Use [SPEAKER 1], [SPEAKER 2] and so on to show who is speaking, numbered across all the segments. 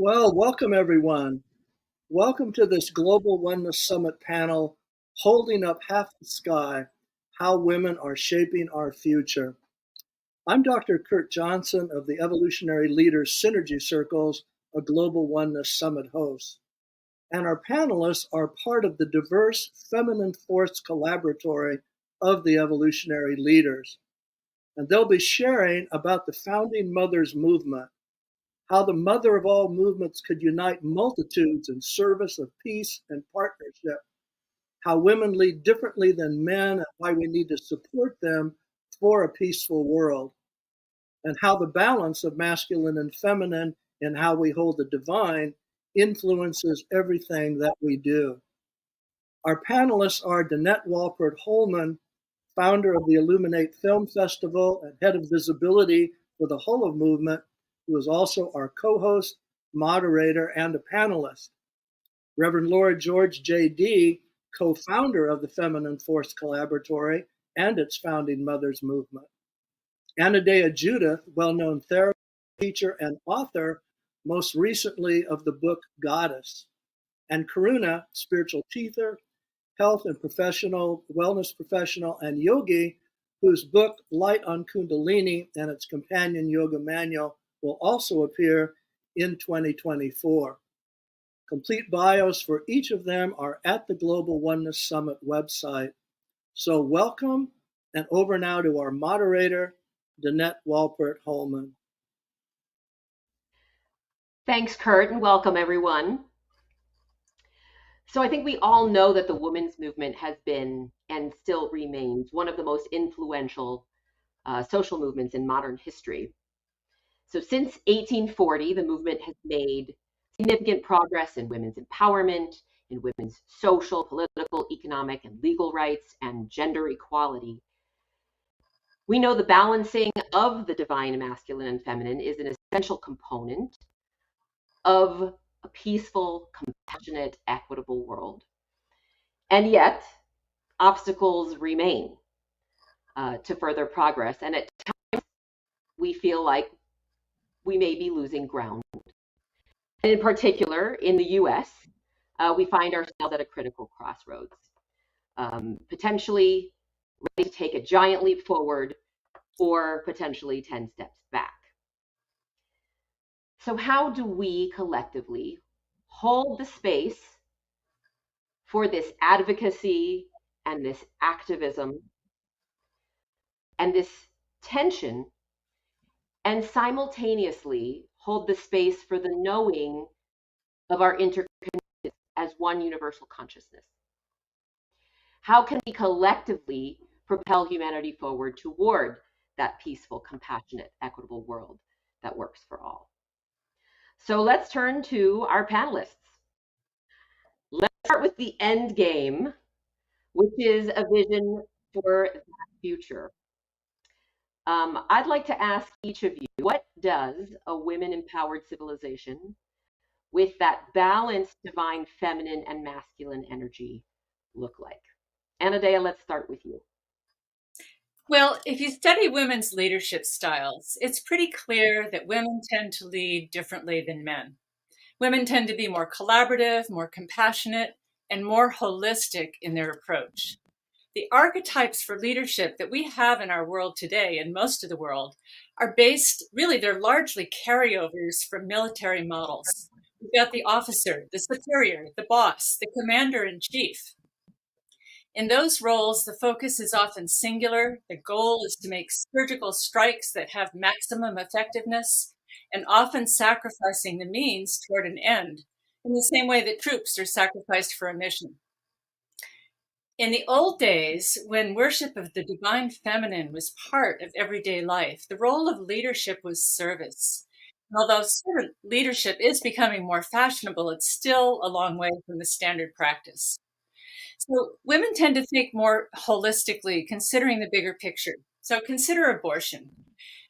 [SPEAKER 1] Well, welcome everyone. Welcome to this Global Oneness Summit panel, Holding Up Half the Sky, How Women Are Shaping Our Future. I'm Dr. Kurt Johnson of the Evolutionary Leaders Synergy Circles, a Global Oneness Summit host. And our panelists are part of the diverse Feminine Force Collaboratory of the Evolutionary Leaders. And they'll be sharing about the Founding Mothers Movement, how the mother of all movements could unite multitudes in service of peace and partnership, how women lead differently than men and why we need to support them for a peaceful world, and how the balance of masculine and feminine and how we hold the divine influences everything that we do. Our panelists are Danette Wolpert-Holman, founder of the Illuminate Film Festival and head of visibility for the Whole of Movement, who is also our co-host, moderator, and a panelist. Reverend Laura George J.D., co-founder of the Feminine Force Collaboratory and its Founding Mothers Movement. Anodea Judith, well-known therapist, teacher, and author, most recently of the book Goddess. And Karuna, spiritual teacher, health and wellness professional, and yogi, whose book Light on Kundalini and its companion yoga manual will also appear in 2024. Complete bios for each of them are at the Global Oneness Summit website. So welcome, and over now to our moderator, Danette Wolpert-Holman.
[SPEAKER 2] Thanks, Kurt, and welcome everyone. So I think we all know that the women's movement has been and still remains one of the most influential social movements in modern history. So since 1840, the movement has made significant progress in women's empowerment, in women's social, political, economic, and legal rights, and gender equality. We know the balancing of the divine masculine and feminine is an essential component of a peaceful, compassionate, equitable world. And yet, obstacles remain to further progress, and at times we feel like we may be losing ground. And in particular, in the US, we find ourselves at a critical crossroads, potentially ready to take a giant leap forward or potentially 10 steps back. So how do we collectively hold the space for this advocacy and this activism and this tension, and simultaneously hold the space for the knowing of our interconnectedness as one universal consciousness? How can we collectively propel humanity forward toward that peaceful, compassionate, equitable world that works for all? So let's turn to our panelists. Let's start with the end game, which is a vision for the future. I'd like to ask each of you, what does a women-empowered civilization with that balanced divine feminine and masculine energy look like? Anodea, let's start with you.
[SPEAKER 3] Well, if you study women's leadership styles, it's pretty clear that women tend to lead differently than men. Women tend to be more collaborative, more compassionate, and more holistic in their approach. The archetypes for leadership that we have in our world today, and most of the world, are based, really, they're largely carryovers from military models. We've got the officer, the superior, the boss, the commander-in-chief. In those roles, the focus is often singular. The goal is to make surgical strikes that have maximum effectiveness, and often sacrificing the means toward an end, in the same way that troops are sacrificed for a mission. In the old days, when worship of the divine feminine was part of everyday life, the role of leadership was service. Although servant leadership is becoming more fashionable, it's still a long way from the standard practice. So women tend to think more holistically, considering the bigger picture. So consider abortion.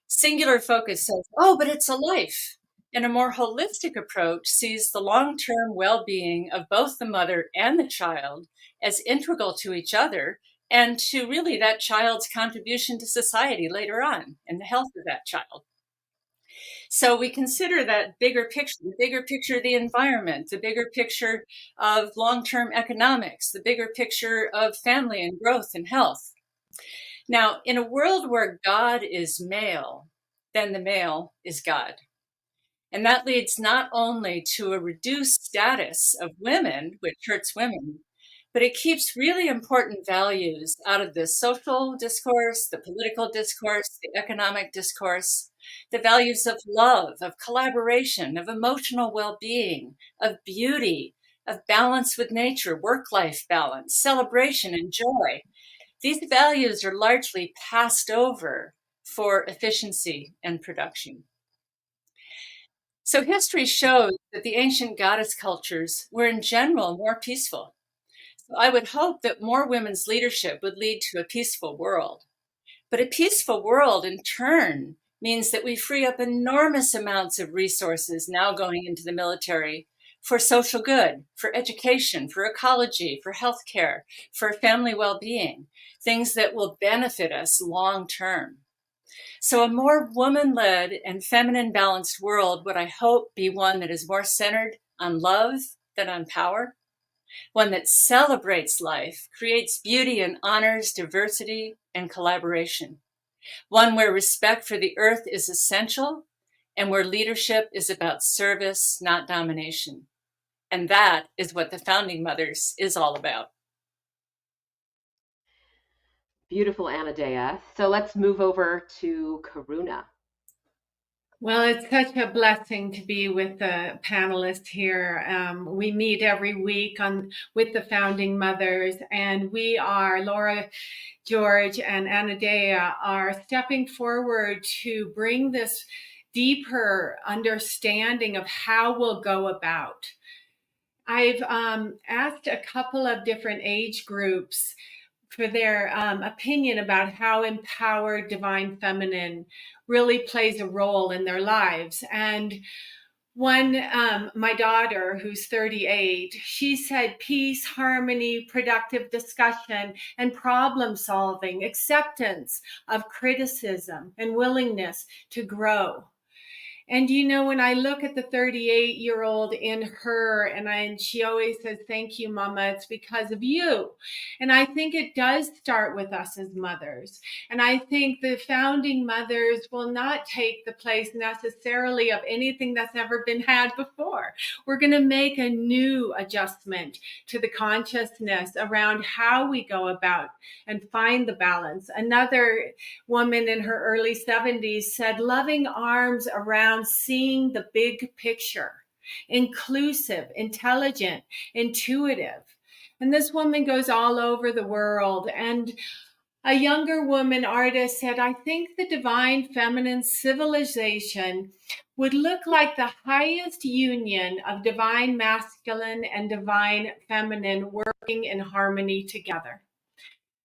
[SPEAKER 3] Singular focus says, oh, but it's a life. And a more holistic approach sees the long-term well-being of both the mother and the child as integral to each other and to really that child's contribution to society later on and the health of that child. So we consider that bigger picture, the bigger picture of the environment, the bigger picture of long-term economics, the bigger picture of family and growth and health. Now, in a world where God is male, then the male is God. And that leads not only to a reduced status of women, which hurts women, but it keeps really important values out of the social discourse, the political discourse, the economic discourse, the values of love, of collaboration, of emotional well-being, of beauty, of balance with nature, work-life balance, celebration and joy. These values are largely passed over for efficiency and production. So history shows that the ancient goddess cultures were in general more peaceful. So I would hope that more women's leadership would lead to a peaceful world. But a peaceful world in turn means that we free up enormous amounts of resources now going into the military for social good, for education, for ecology, for healthcare, for family well-being, things that will benefit us long term. So a more woman-led and feminine balanced world would, I hope, be one that is more centered on love than on power, one that celebrates life, creates beauty and honors diversity and collaboration, one where respect for the earth is essential and where leadership is about service, not domination. And that is what the Founding Mothers is all about.
[SPEAKER 2] Beautiful, Anodea. So let's move over to Karuna.
[SPEAKER 4] Well, it's such a blessing to be with the panelists here. We meet every week with the Founding Mothers, and we are, Laura, George, and Anodea are stepping forward to bring this deeper understanding of how we'll go about. I've asked a couple of different age groups for their opinion about how empowered divine feminine really plays a role in their lives. And one, my daughter, who's 38, she said peace, harmony, productive discussion, and problem solving, acceptance of criticism, and willingness to grow. And, you know, when I look at the 38-year-old in her, and she always says, thank you, Mama, it's because of you. And I think it does start with us as mothers. And I think the Founding Mothers will not take the place necessarily of anything that's ever been had before. We're going to make a new adjustment to the consciousness around how we go about and find the balance. Another woman in her early 70s said, loving arms around seeing the big picture, inclusive, intelligent, intuitive. And this woman goes all over the world. And a younger woman artist said, I think the divine feminine civilization would look like the highest union of divine masculine and divine feminine working in harmony together.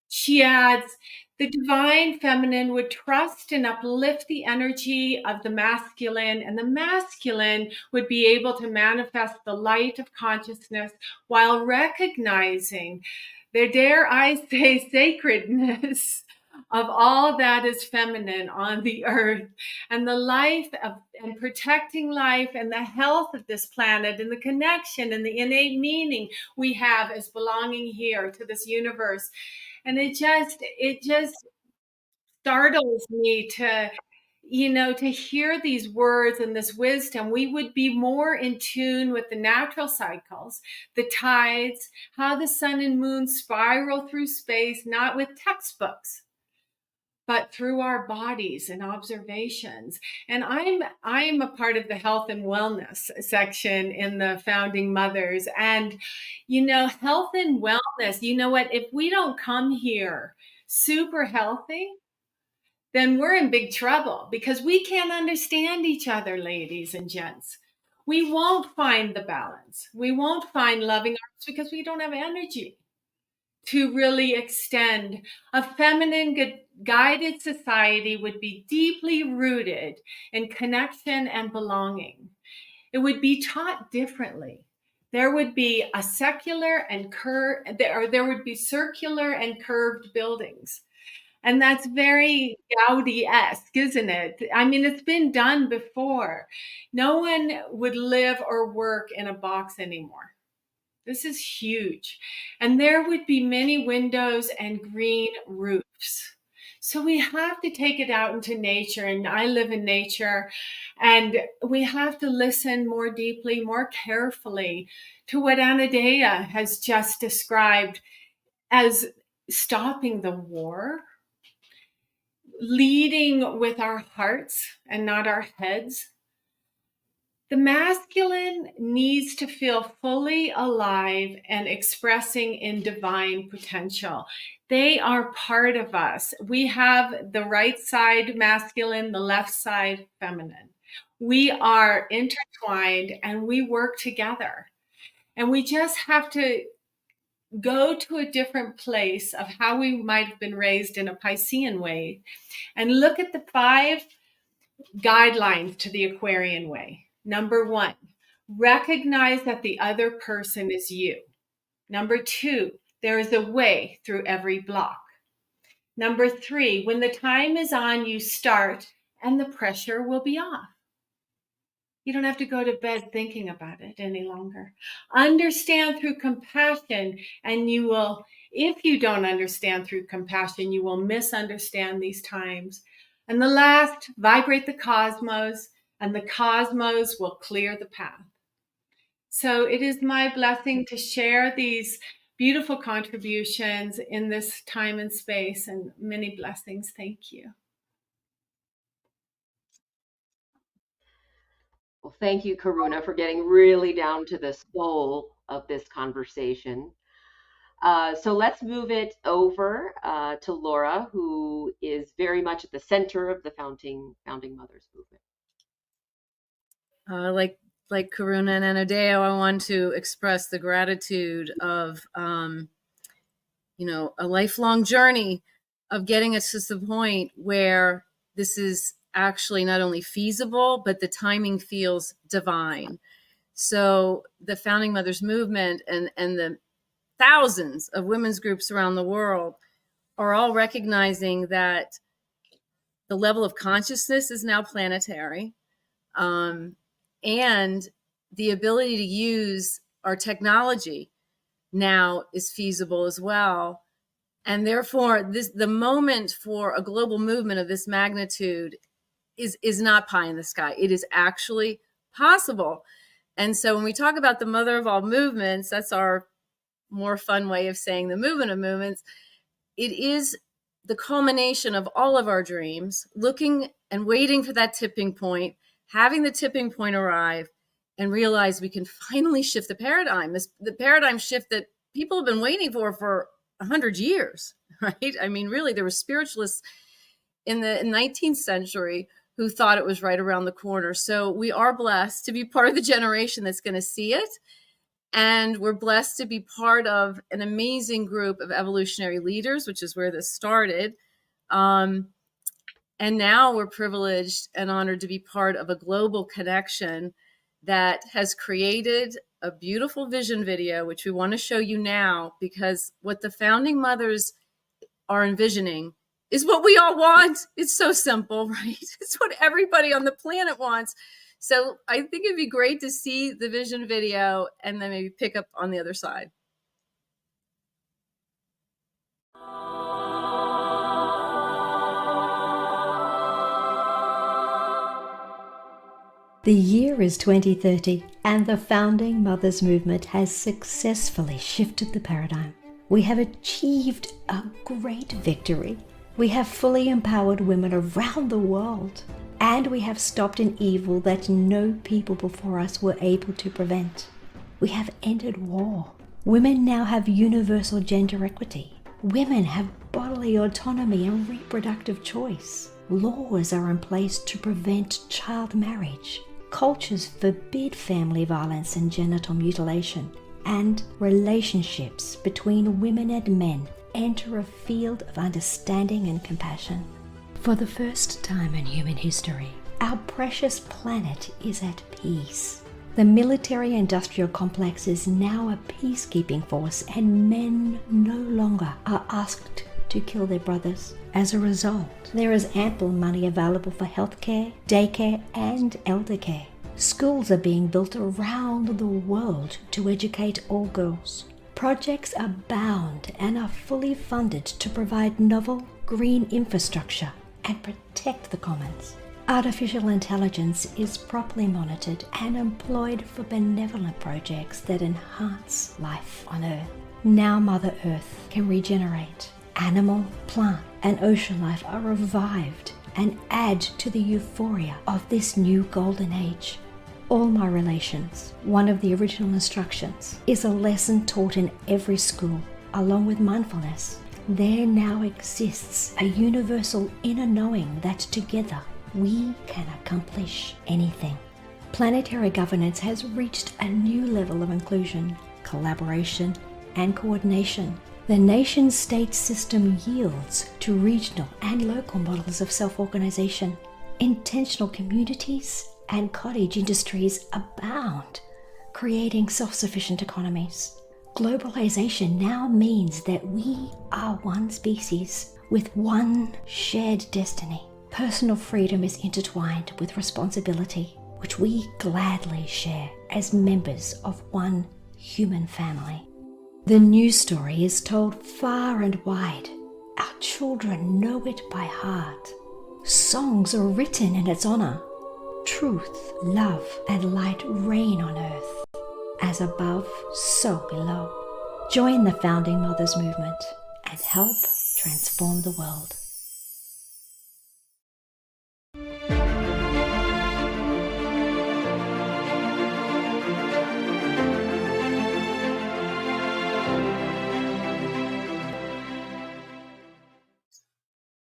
[SPEAKER 4] She adds, the divine feminine would trust and uplift the energy of the masculine, and the masculine would be able to manifest the light of consciousness while recognizing the, dare I say, sacredness of all that is feminine on the earth, and the life of, and protecting life and the health of this planet, and the connection and the innate meaning we have as belonging here to this universe. And it just startles me to, you know, to hear these words and this wisdom. We would be more in tune with the natural cycles, the tides, how the sun and moon spiral through space, not with textbooks, but through our bodies and observations. And I'm a part of the health and wellness section in the Founding Mothers. And, you know, health and wellness, you know what, if we don't come here super healthy, then we're in big trouble, because we can't understand each other, ladies and gents. We won't find the balance. We won't find loving arms because we don't have energy to really extend. A feminine guided society would be deeply rooted in connection and belonging. It would be taught differently. There would be a secular and there would be circular and curved buildings. And that's very Gaudi-esque, isn't it? I mean, it's been done before. No one would live or work in a box anymore. This is huge. And there would be many windows and green roofs. So we have to take it out into nature. And I live in nature. And we have to listen more deeply, more carefully to what Anodea has just described as stopping the war, leading with our hearts and not our heads. The masculine needs to feel fully alive and expressing in divine potential. They are part of us. We have the right side masculine, the left side feminine. We are intertwined and we work together. And we just have to go to a different place of how we might have been raised in a Piscean way and look at the 5 guidelines to the Aquarian way. Number 1, recognize that the other person is you. Number 2, there is a way through every block. Number 3, when the time is on, you start and the pressure will be off. You don't have to go to bed thinking about it any longer. Understand through compassion, and you will, if you don't understand through compassion, you will misunderstand these times. And the last, vibrate the cosmos, and the cosmos will clear the path. So it is my blessing to share these beautiful contributions in this time and space, and many blessings. Thank you.
[SPEAKER 2] Well, thank you, Karuna, for getting really down to the soul of this conversation. So let's move it over to Laura, who is very much at the center of the Founding Mothers movement.
[SPEAKER 5] Like Karuna and Anodea, I want to express the gratitude of, a lifelong journey of getting us to the point where this is actually not only feasible, but the timing feels divine. So the Founding Mothers movement and the thousands of women's groups around the world are all recognizing that the level of consciousness is now planetary. And the ability to use our technology now is feasible as well. And therefore, the moment for a global movement of this magnitude is not pie in the sky. It is actually possible. And so when we talk about the mother of all movements, that's our more fun way of saying the movement of movements. It is the culmination of all of our dreams, looking and waiting for that tipping point, having the tipping point arrive, and realize we can finally shift the paradigm, the paradigm shift that people have been waiting for 100 years, right? I mean, really, there were spiritualists in the 19th century who thought it was right around the corner. So we are blessed to be part of the generation that's going to see it. And we're blessed to be part of an amazing group of evolutionary leaders, which is where this started. And now we're privileged and honored to be part of a global connection that has created a beautiful vision video, which we want to show you now, because what the Founding Mothers are envisioning is what we all want. It's so simple, right? It's what everybody on the planet wants. So I think it'd be great to see the vision video and then maybe pick up on the other side.
[SPEAKER 6] The year is 2030 and the Founding Mothers movement has successfully shifted the paradigm. We have achieved a great victory. We have fully empowered women around the world. And we have stopped an evil that no people before us were able to prevent. We have ended war. Women now have universal gender equity. Women have bodily autonomy and reproductive choice. Laws are in place to prevent child marriage. Cultures forbid family violence and genital mutilation. And relationships between women and men enter a field of understanding and compassion. For the first time in human history, our precious planet is at peace. The military-industrial complex is now a peacekeeping force, and men no longer are asked to kill their brothers. As a result, there is ample money available for healthcare, daycare, and elder care. Schools are being built around the world to educate all girls. Projects abound and are fully funded to provide novel green infrastructure and protect the commons. Artificial intelligence is properly monitored and employed for benevolent projects that enhance life on Earth. Now Mother Earth can regenerate. Animal, plant, and ocean life are revived and add to the euphoria of this new golden age. All my relations, one of the original instructions, is a lesson taught in every school, along with mindfulness. There now exists a universal inner knowing that together we can accomplish anything. Planetary governance has reached a new level of inclusion, collaboration, and coordination. The nation-state system yields to regional and local models of self-organization. Intentional communities and cottage industries abound, creating self-sufficient economies. Globalization now means that we are one species with one shared destiny. Personal freedom is intertwined with responsibility, which we gladly share as members of one human family. The news story is told far and wide. Our children know it by heart. Songs are written in its honor. Truth, love, and light reign on earth. As above, so below. Join the Founding Mothers movement and help transform the world.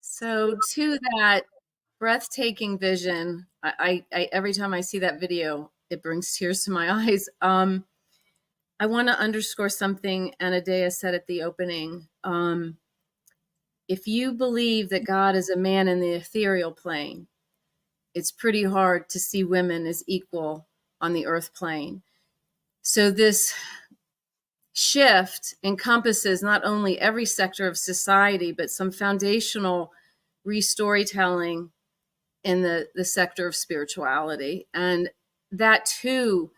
[SPEAKER 5] So to that breathtaking vision, I every time I see that video, it brings tears to my eyes. I want to underscore something Anodea said at the opening. If you believe that God is a man in the ethereal plane, it's pretty hard to see women as equal on the earth plane. So this shift encompasses not only every sector of society, but some foundational restorytelling in the sector of spirituality. And that too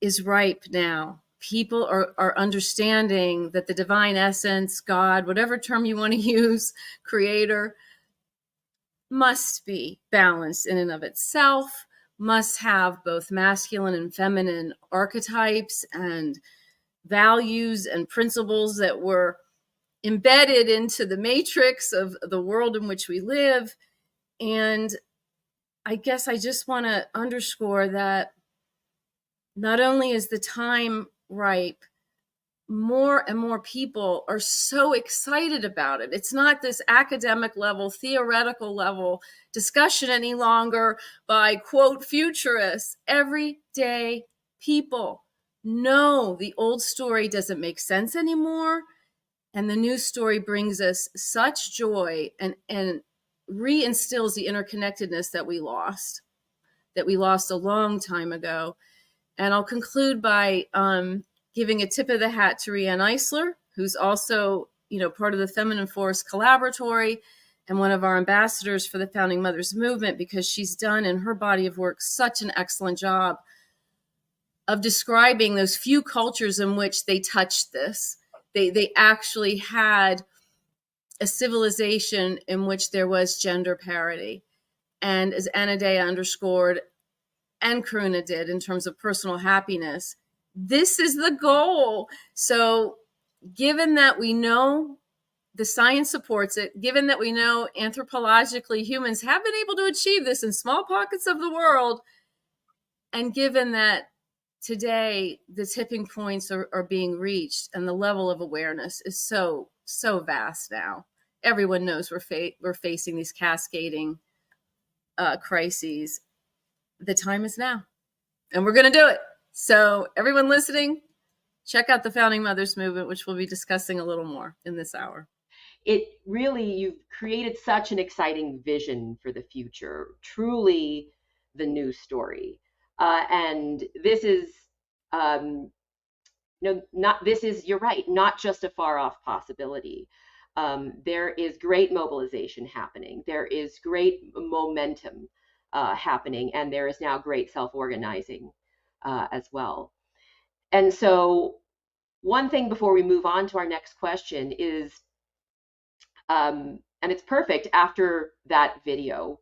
[SPEAKER 5] is ripe now. People are understanding that the divine essence, God, whatever term you want to use, creator, must be balanced in and of itself, must have both masculine and feminine archetypes and values and principles that were embedded into the matrix of the world in which we live. And I guess I just want to underscore that not only is the time ripe, more and more people are so excited about it. It's not this academic level, theoretical level discussion any longer by, quote, futurists. Everyday people know the old story doesn't make sense anymore. And the new story brings us such joy and reinstills the interconnectedness that we lost a long time ago. And I'll conclude by giving a tip of the hat to Rianne Eisler, who's also, part of the Feminine Force Collaboratory and one of our ambassadors for the Founding Mothers movement, because she's done in her body of work such an excellent job of describing those few cultures in which they touched this. They actually had a civilization in which there was gender parity. And as Anodea underscored, and Karuna did in terms of personal happiness, this is the goal. So given that we know the science supports it, given that we know anthropologically humans have been able to achieve this in small pockets of the world, and given that today the tipping points are being reached and the level of awareness is so vast now. Everyone knows we're facing these cascading crises. The time is now, and we're going to do it. So everyone listening, check out the Founding Mothers movement, which we'll be discussing a little more in this hour.
[SPEAKER 2] It really, you've created such an exciting vision for the future, truly the new story. And this is, you're right, not just a far off possibility. there is great mobilization happening. There is great momentum happening, and there is now great self-organizing as well. And so one thing before we move on to our next question is, and it's perfect after that video,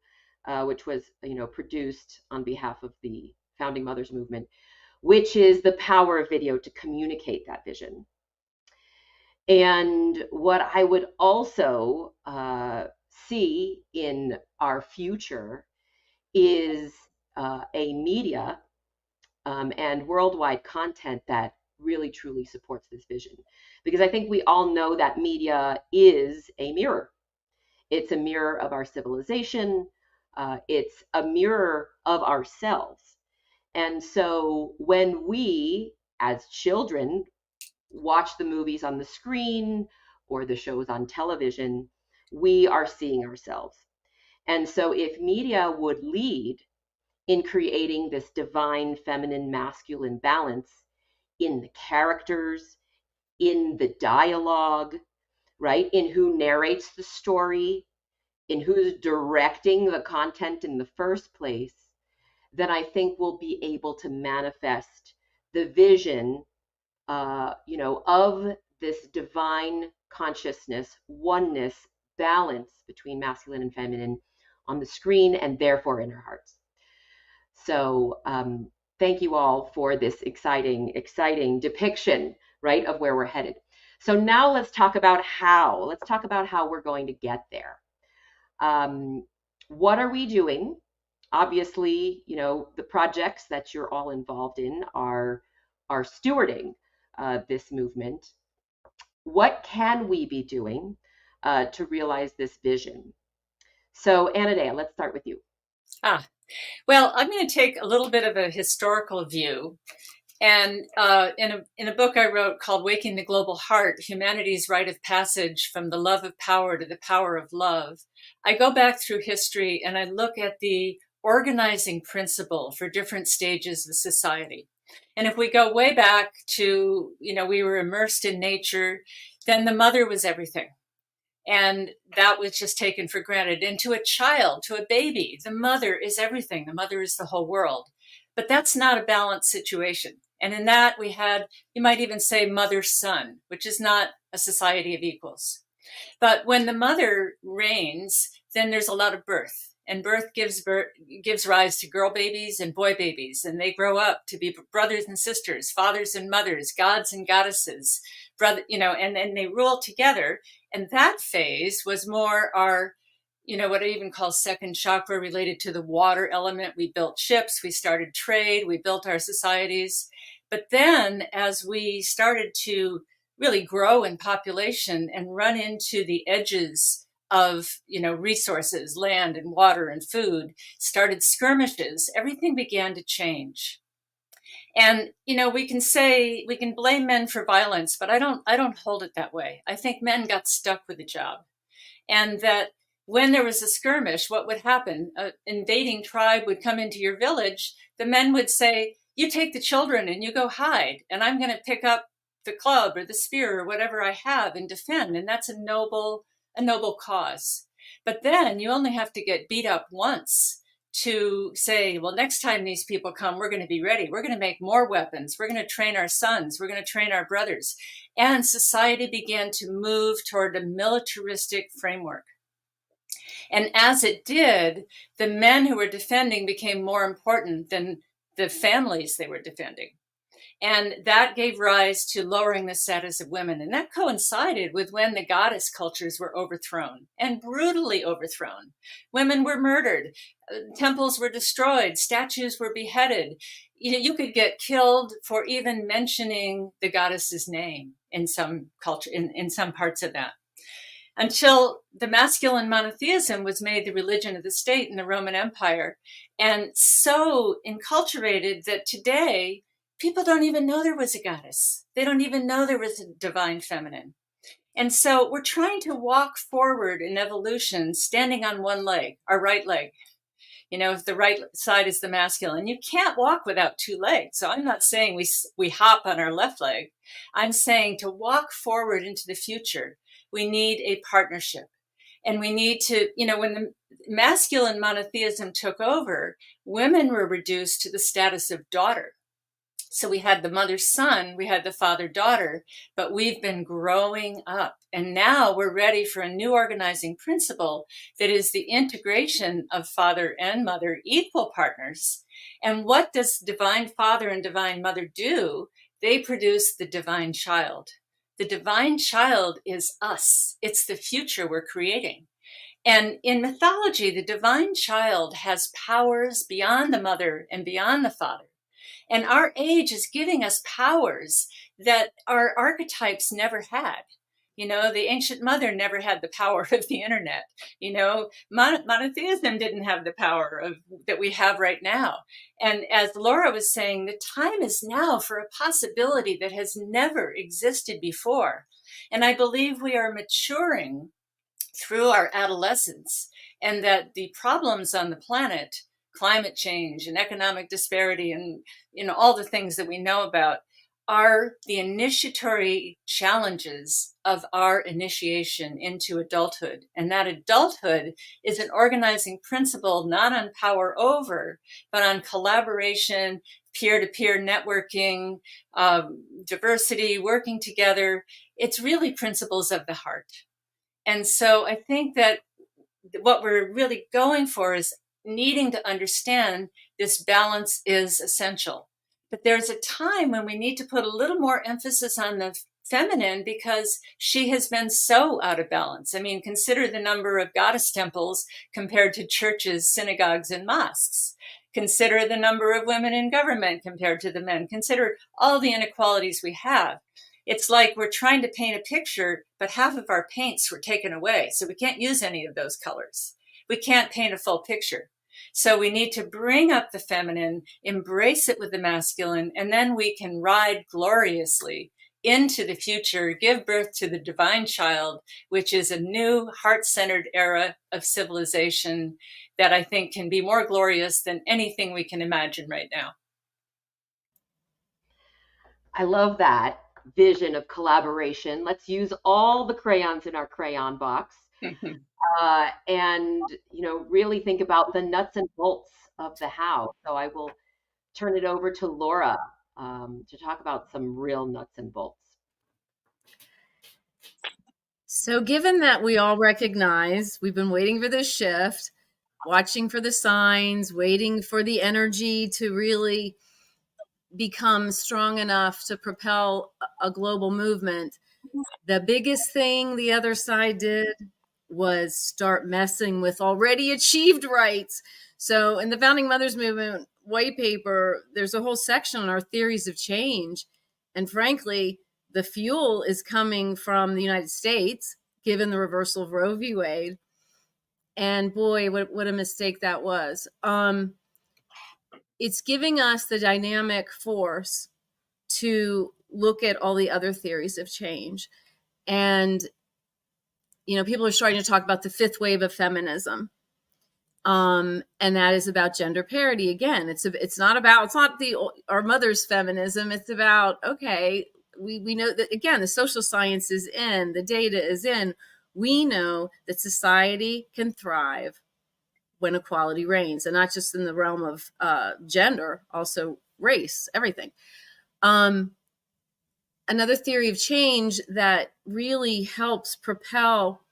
[SPEAKER 2] which was, produced on behalf of the Founding Mothers Movement, which is the power of video to communicate that vision. And what I would also see in our future is a media and worldwide content that really truly supports this vision. Because I think we all know that media is a mirror. It's a mirror of our civilization. It's a mirror of ourselves. And so when we, as children, watch the movies on the screen or the shows on television, we are seeing ourselves. And so if media would lead in creating this divine feminine masculine balance in the characters, in the dialogue, right, in who narrates the story, in who's directing the content in the first place, then I think we'll be able to manifest the vision of this divine consciousness, oneness, balance between masculine and feminine on the screen and therefore in our hearts. So thank you all for this exciting depiction, right, of where we're headed. So now let's talk about how. Let's talk about how we're going to get there. What are we doing? Obviously, the projects that you're all involved in are stewarding this movement. What can we be doing to realize this vision? So Anodea, let's start with you.
[SPEAKER 3] Well, I'm going to take a little bit of a historical view. And in a book I wrote called Waking the Global Heart, Humanity's Rite of Passage from the Love of Power to the Power of Love, I go back through history and I look at the organizing principle for different stages of society. And if we go way back to, we were immersed in nature, then the mother was everything. And that was just taken for granted. And to a child, to a baby, the mother is everything. The mother is the whole world. But that's not a balanced situation. And in that we had, you might even say mother-son, which is not a society of equals. But when the mother reigns, then there's a lot of birth. And birth gives rise to girl babies and boy babies. And they grow up to be brothers and sisters, fathers and mothers, gods and goddesses, and then they rule together. And that phase was more our, what I even call second chakra, related to the water element. We built ships, we started trade, we built our societies. But then as we started to really grow in population and run into the edges of, resources, land and water and food, started skirmishes, everything began to change. And, we can blame men for violence, but I don't hold it that way. I think men got stuck with the job. And that when there was a skirmish, what would happen? An invading tribe would come into your village. The men would say, you take the children and you go hide, and I'm going to pick up the club or the spear or whatever I have and defend. And that's a noble cause. But then you only have to get beat up once to say, well, next time these people come, we're going to be ready. We're going to make more weapons. We're going to train our sons. We're going to train our brothers. And society began to move toward a militaristic framework. And as it did, the men who were defending became more important than the families they were defending. And that gave rise to lowering the status of women. And that coincided with when the goddess cultures were overthrown, and brutally overthrown. Women were murdered, temples were destroyed, statues were beheaded. You could get killed for even mentioning the goddess's name in some culture, in some parts of that. Until the masculine monotheism was made the religion of the state in the Roman Empire, and so enculturated that today, people don't even know there was a goddess. They don't even know there was a divine feminine. And so we're trying to walk forward in evolution, standing on one leg, our right leg. If the right side is the masculine, you can't walk without two legs. So I'm not saying we hop on our left leg. I'm saying to walk forward into the future, we need a partnership. And we need to, when the masculine monotheism took over, women were reduced to the status of daughter. So we had the mother-son, we had the father-daughter, but we've been growing up. And now we're ready for a new organizing principle that is the integration of father and mother, equal partners. And what does divine father and divine mother do? They produce the divine child. The divine child is us. It's the future we're creating. And in mythology, the divine child has powers beyond the mother and beyond the father. And our age is giving us powers that our archetypes never had. The ancient mother never had the power of the internet. Monotheism didn't have the power that we have right now. And as Laura was saying, the time is now for a possibility that has never existed before. And I believe we are maturing through our adolescence, and that the problems on the planet, climate change and economic disparity and all the things that we know about, are the initiatory challenges of our initiation into adulthood. And that adulthood is an organizing principle, not on power over, but on collaboration, peer-to-peer networking, diversity, working together. It's really principles of the heart. And so I think that what we're really going for is needing to understand this balance is essential. But there's a time when we need to put a little more emphasis on the feminine because she has been so out of balance. I mean, consider the number of goddess temples compared to churches, synagogues, and mosques. Consider the number of women in government compared to the men. Consider all the inequalities we have. It's like we're trying to paint a picture, but half of our paints were taken away. So we can't use any of those colors. We can't paint a full picture. So we need to bring up the feminine, embrace it with the masculine, and then we can ride gloriously into the future, give birth to the divine child, which is a new heart-centered era of civilization that I think can be more glorious than anything we can imagine right now.
[SPEAKER 2] I love that vision of collaboration. Let's use all the crayons in our crayon box and really think about the nuts and bolts of the how. So I will turn it over to Laura to talk about some real nuts and bolts.
[SPEAKER 5] So given that we all recognize we've been waiting for this shift, watching for the signs, waiting for the energy to really become strong enough to propel a global movement, the biggest thing the other side did was start messing with already achieved rights. So in the Founding Mothers Movement white paper, there's a whole section on our theories of change. And frankly, the fuel is coming from the United States, given the reversal of Roe v. Wade. And boy, what a mistake that was. It's giving us the dynamic force to look at all the other theories of change. And, people are starting to talk about the fifth wave of feminism. And that is about gender parity. Again, it's not our mother's feminism. It's about, okay, we know that, again, the social science is in, the data is in. We know that society can thrive when equality reigns, and not just in the realm of gender, also race, everything. Another theory of change that really helps propel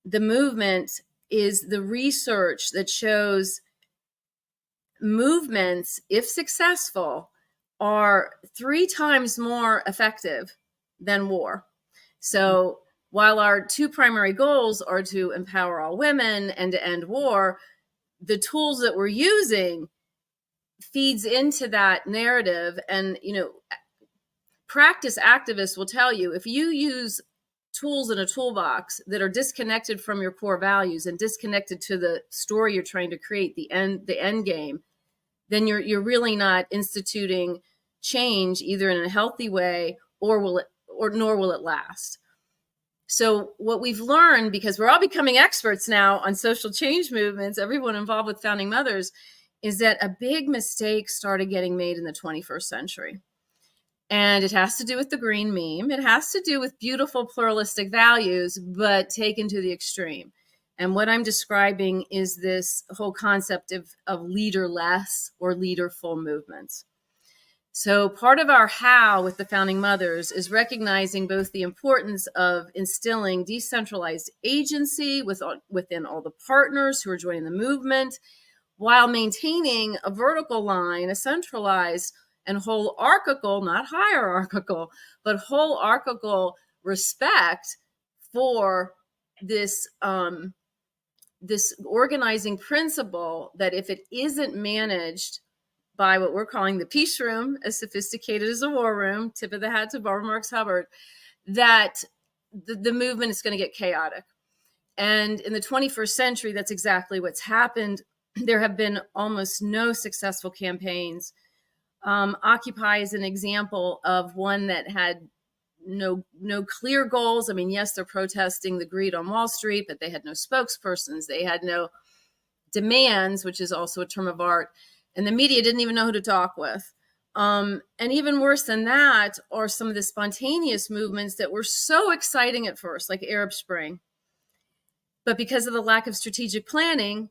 [SPEAKER 5] the movement is the research that shows movements, if successful, are 3 times more effective than war. So while our 2 primary goals are to empower all women and to end war, the tools that we're using feeds into that narrative. And, practice activists will tell you, if you use tools in a toolbox that are disconnected from your core values and disconnected to the story you're trying to create, the end game, then you're really not instituting change either in a healthy way nor will it last. So what we've learned, because we're all becoming experts now on social change movements, everyone involved with founding mothers, is that a big mistake started getting made in the 21st century. And it has to do with the green meme. It has to do with beautiful pluralistic values, but taken to the extreme. And what I'm describing is this whole concept of leaderless or leaderful movements. So part of our how with the founding mothers is recognizing both the importance of instilling decentralized agency within all the partners who are joining the movement, while maintaining a vertical line, a centralized and hierarchical, not hierarchical, but hierarchical respect for this this organizing principle that if it isn't managed by what we're calling the peace room, as sophisticated as a war room, tip of the hat to Barbara Marx Hubbard, that the movement is going to get chaotic. And in the 21st century, that's exactly what's happened. There have been almost no successful campaigns. Occupy is an example of one that had no clear goals. I mean, yes, they're protesting the greed on Wall Street, but they had no spokespersons. They had no demands, which is also a term of art. And the media didn't even know who to talk with. And even worse than that are some of the spontaneous movements that were so exciting at first, like Arab Spring. But because of the lack of strategic planning,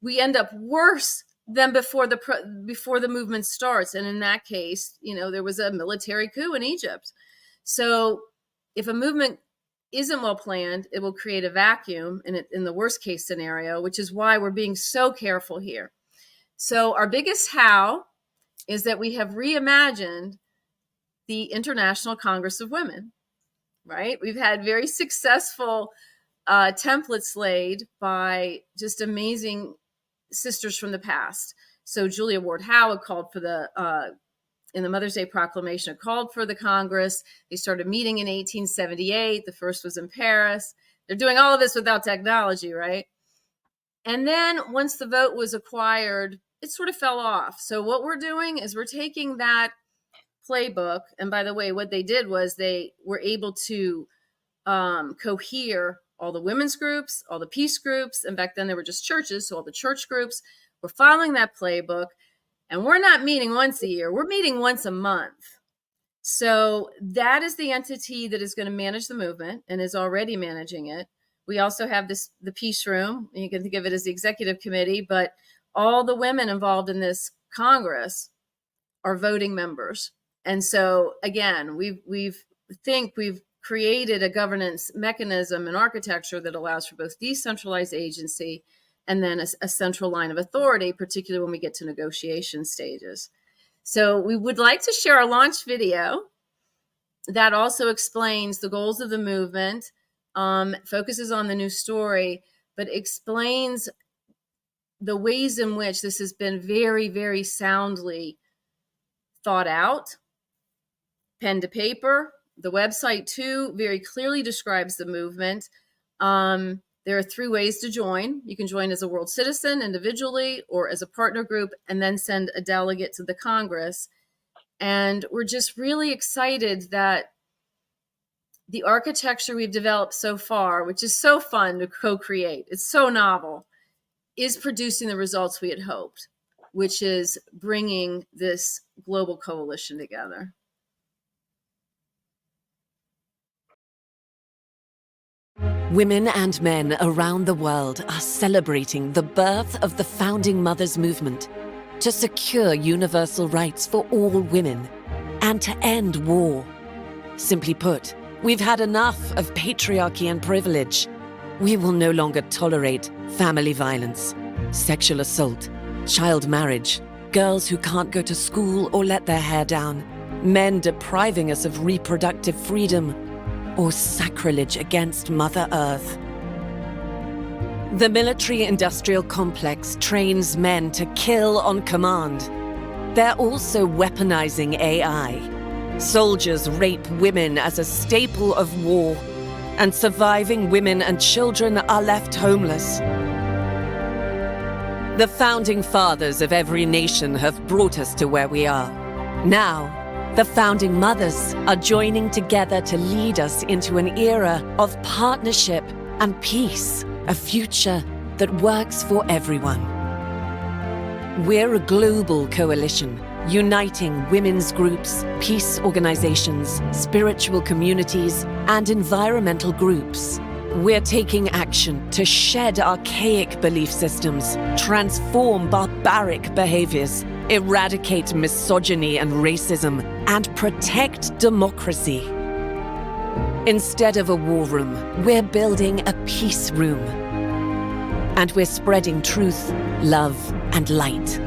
[SPEAKER 5] we end up worse than before the movement starts. And in that case, there was a military coup in Egypt. So if a movement isn't well planned, it will create a vacuum in the worst case scenario, which is why we're being so careful here. So our biggest how is that we have reimagined the International Congress of Women, right? We've had very successful templates laid by just amazing sisters from the past. So Julia Ward Howe called for in the Mother's Day Proclamation, it called for the Congress. They started meeting in 1878. The first was in Paris. They're doing all of this without technology, right? And then once the vote was acquired, it sort of fell off. So what we're doing is we're taking that playbook. And by the way, what they did was they were able to cohere all the women's groups, all the peace groups. And back then there were just churches. So all the church groups were following that playbook. And we're not meeting once a year. We're meeting once a month. So that is the entity that is going to manage the movement and is already managing it. We also have the peace room. You can think of it as the executive committee, but all the women involved in this Congress are voting members. And so again, we've created a governance mechanism and architecture that allows for both decentralized agency and then a central line of authority, particularly when we get to negotiation stages. So we would like to share a launch video that also explains the goals of the movement, focuses on the new story, but explains the ways in which this has been very, very soundly thought out, pen to paper. The website, too, very clearly describes the movement. There are 3 ways to join. You can join as a world citizen individually or as a partner group and then send a delegate to the Congress. And we're just really excited that the architecture we've developed so far, which is so fun to co-create, it's so novel, is producing the results we had hoped, which is bringing this global coalition together.
[SPEAKER 7] Women and men around the world are celebrating the birth of the Founding Mothers movement to secure universal rights for all women and to end war. Simply put, we've had enough of patriarchy and privilege. We will no longer tolerate family violence, sexual assault, child marriage, girls who can't go to school or let their hair down, men depriving us of reproductive freedom, or sacrilege against Mother Earth. The military-industrial complex trains men to kill on command. They're also weaponizing AI. Soldiers rape women as a staple of war, and surviving women and children are left homeless. The founding fathers of every nation have brought us to where we are. Now, The Founding Mothers are joining together to lead us into an era of partnership and peace, a future that works for everyone. We're a global coalition, uniting women's groups, peace organizations, spiritual communities, and environmental groups. We're taking action to shed archaic belief systems, transform barbaric behaviors, eradicate misogyny and racism, and protect democracy. Instead of a war room, we're building a peace room. And we're spreading truth, love, and light.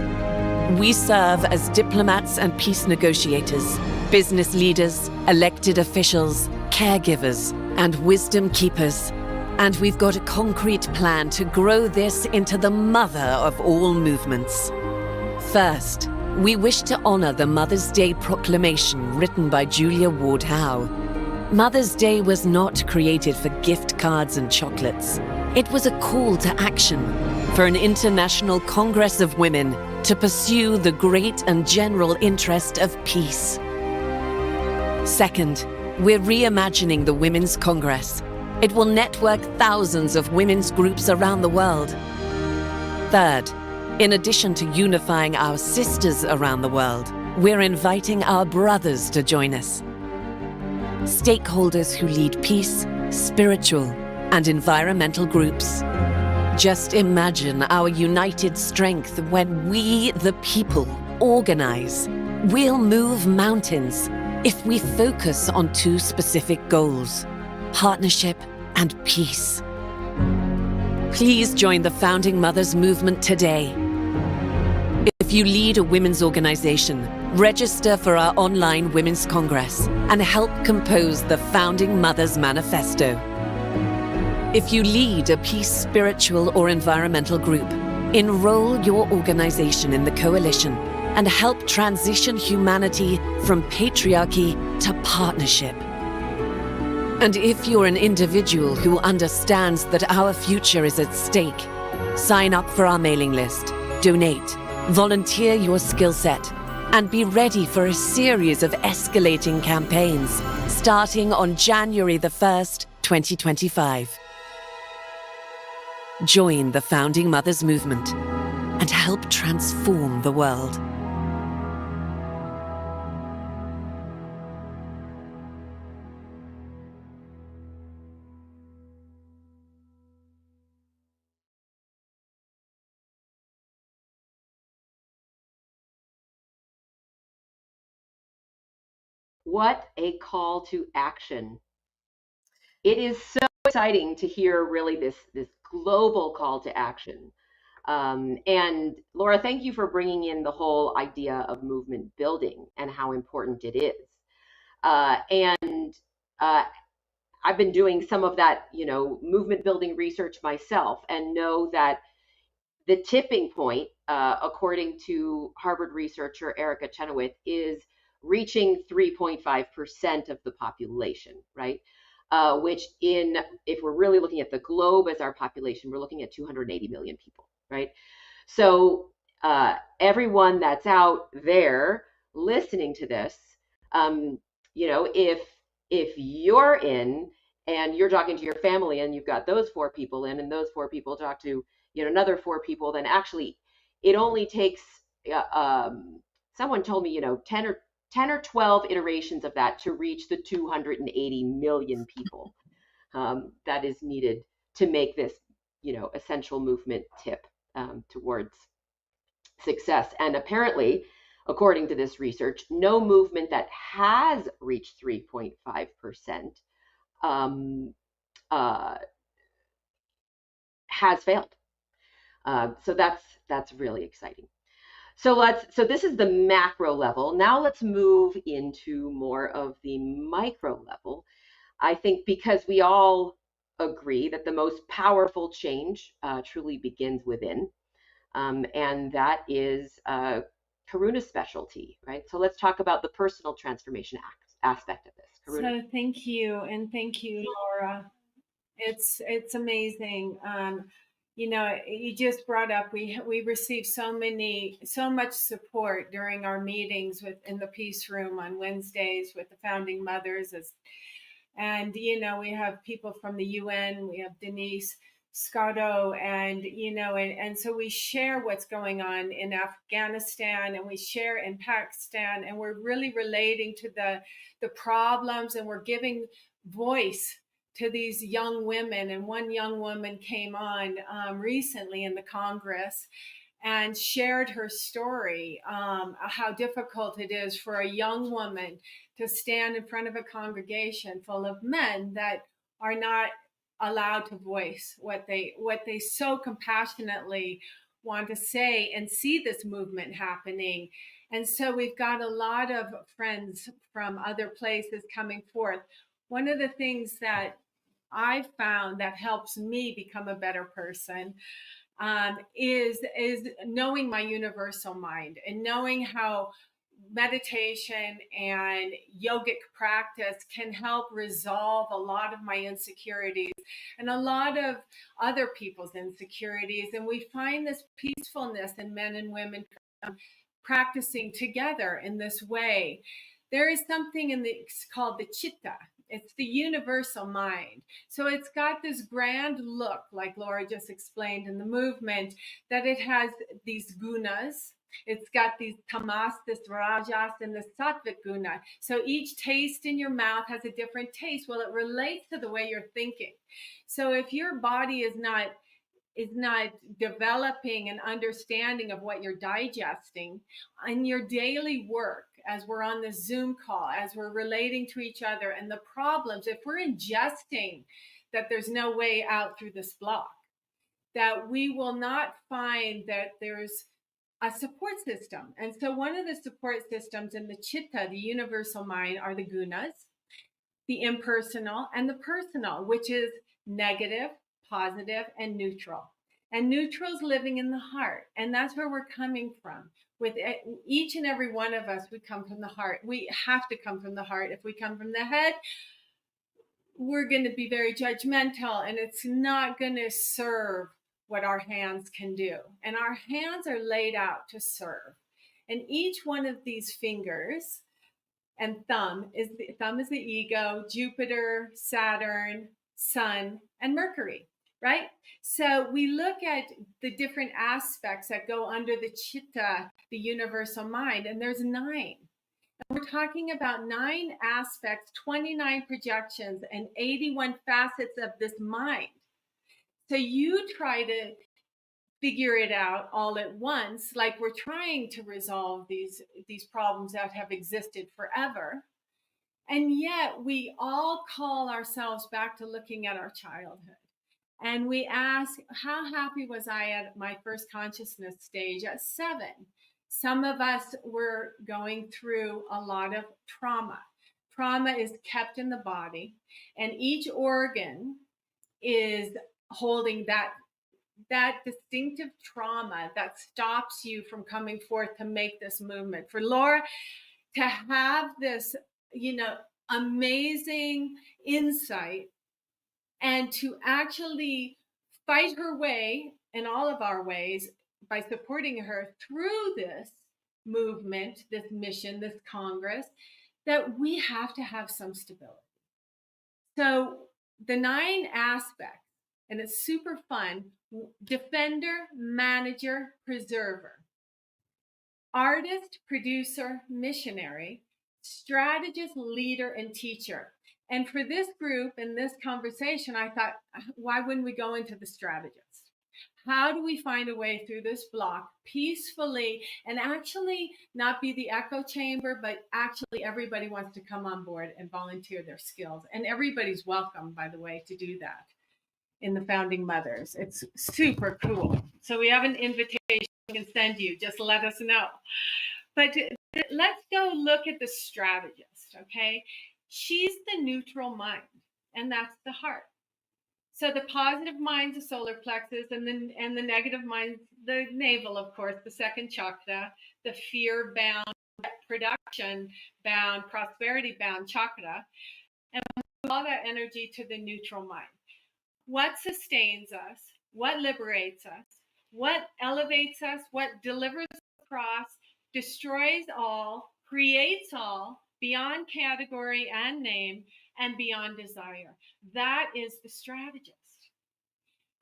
[SPEAKER 7] We serve as diplomats and peace negotiators, business leaders, elected officials, caregivers, and wisdom keepers. And we've got a concrete plan to grow this into the mother of all movements. First, we wish to honor the Mother's Day proclamation written by Julia Ward Howe. Mother's Day was not created for gift cards and chocolates. It was a call to action for an international Congress of Women to pursue the great and general interest of peace. Second, we're reimagining the Women's Congress. It will network thousands of women's groups around the world. Third, in addition to unifying our sisters around the world, we're inviting our brothers to join us. Stakeholders who lead peace, spiritual, and environmental groups. Just imagine our united strength when we, the people, organize. We'll move mountains if we focus on two specific goals: partnership and peace. Please join the Founding Mothers movement today. If you lead a women's organization, register for our online Women's Congress and help compose the Founding Mothers Manifesto. If you lead a peace, spiritual, or environmental group, enroll your organization in the coalition and help transition humanity from patriarchy to partnership. And if you're an individual who understands that our future is at stake, sign up for our mailing list, donate, volunteer your skill set, and be ready for a series of escalating campaigns starting on January the 1st, 2025. Join the Founding Mothers movement and help transform the world.
[SPEAKER 2] What a call to action. It is so exciting to hear really this global call to action. And Laura, thank you for bringing in the whole idea of movement building and how important it is. I've been doing some of that, movement building research myself, and know that the tipping point, according to Harvard researcher Erica Chenoweth, is reaching 3.5% of the population, right? Which if we're really looking at the globe as our population, we're looking at 280 million people, right? So everyone that's out there listening to this, if you're in and you're talking to your family and you've got those 4 people in, and those 4 people talk to another 4 people, then actually it only takes someone told me 10 or 12 iterations of that to reach the 280 million people that is needed to make this essential movement tip towards success. And apparently, according to this research, no movement that has reached 3.5% has failed. So that's really exciting. So this is the macro level. Now let's move into more of the micro level. I think because we all agree that the most powerful change truly begins within, and that is Karuna's specialty, right? So let's talk about the personal transformation aspect of this. Karuna.
[SPEAKER 4] So thank you, and thank you, Laura. It's amazing. You just brought up, we received so much support during our meetings in the Peace Room on Wednesdays with the Founding Mothers. And, we have people from the UN, we have Denise Scotto, and so we share what's going on in Afghanistan, and we share in Pakistan, and we're really relating to the problems, and we're giving voice to these young women. And one young woman came on recently in the Congress and shared her story, how difficult it is for a young woman to stand in front of a congregation full of men that are not allowed to voice what they so compassionately want to say and see this movement happening. And so we've got a lot of friends from other places coming forth. One of the things that I've found that helps me become a better person is knowing my universal mind, and knowing how meditation and yogic practice can help resolve a lot of my insecurities and a lot of other people's insecurities. And we find this peacefulness in men and women practicing together in this way. There is something it's called the chitta. It's the universal mind. So it's got this grand look, like Laura just explained in the movement, that it has these gunas. It's got these tamas, this rajas, and the sattvic guna. So each taste in your mouth has a different taste. Well, it relates to the way you're thinking. So if your body is not developing an understanding of what you're digesting in your daily work, as we're on this Zoom call, as we're relating to each other and the problems, if we're ingesting that there's no way out through this block, that we will not find that there's a support system. And so one of the support systems in the chitta, the universal mind, are the gunas, the impersonal, and the personal, which is negative, positive, and neutral. And neutral is living in the heart. And that's where we're coming from. With each and every one of us, we come from the heart. We have to come from the heart. If we come from the head, we're going to be very judgmental, and it's not going to serve what our hands can do. And our hands are laid out to serve. And each one of these fingers and thumb is the ego, Jupiter, Saturn, Sun, and Mercury, right? So we look at the different aspects that go under the chitta, the universal mind, and there's 9. And we're talking about 9 aspects, 29 projections, and 81 facets of this mind. So you try to figure it out all at once, like we're trying to resolve these problems that have existed forever. And yet we all call ourselves back to looking at our childhood. And we ask, how happy was I at my first consciousness stage at 7? Some of us were going through a lot of trauma. Trauma is kept in the body, and each organ is holding that distinctive trauma that stops you from coming forth to make this movement. For Laura to have this, amazing insight, and to actually fight her way in all of our ways by supporting her through this movement, this mission, this Congress, that we have to have some stability. So the 9 aspects, and it's super fun: defender, manager, preserver, artist, producer, missionary, strategist, leader, and teacher. And for this group and this conversation, I thought, why wouldn't we go into the strategist? How do we find a way through this block peacefully and actually not be the echo chamber, but actually everybody wants to come on board and volunteer their skills. And everybody's welcome, by the way, to do that in the Founding Mothers. It's super cool. So we have an invitation we can send you. Just let us know. But let's go look at the strategist, okay? She's the neutral mind, and that's the heart. So the positive mind's the solar plexus, and the negative mind's the navel, of course, the second chakra, the fear-bound, production-bound, prosperity-bound chakra, and all that energy to the neutral mind. what sustains us, what liberates us, what elevates us, what delivers across, destroys all, creates all, beyond category and name, and beyond desire. That is the strategist.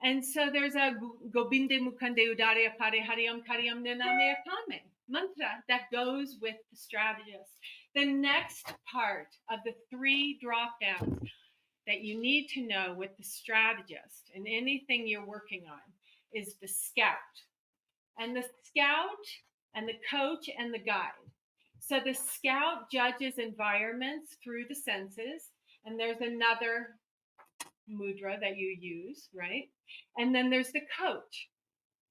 [SPEAKER 4] And so there's a Gobinde Mukande Udaria Pare Hariam Kariam Nename Akame mantra that goes with the strategist. The next part of the 3 drop downs that you need to know with the strategist and anything you're working on is the scout. And the scout and the coach and the guide. So the scout judges environments through the senses, and there's another mudra that you use, right? And then there's the coach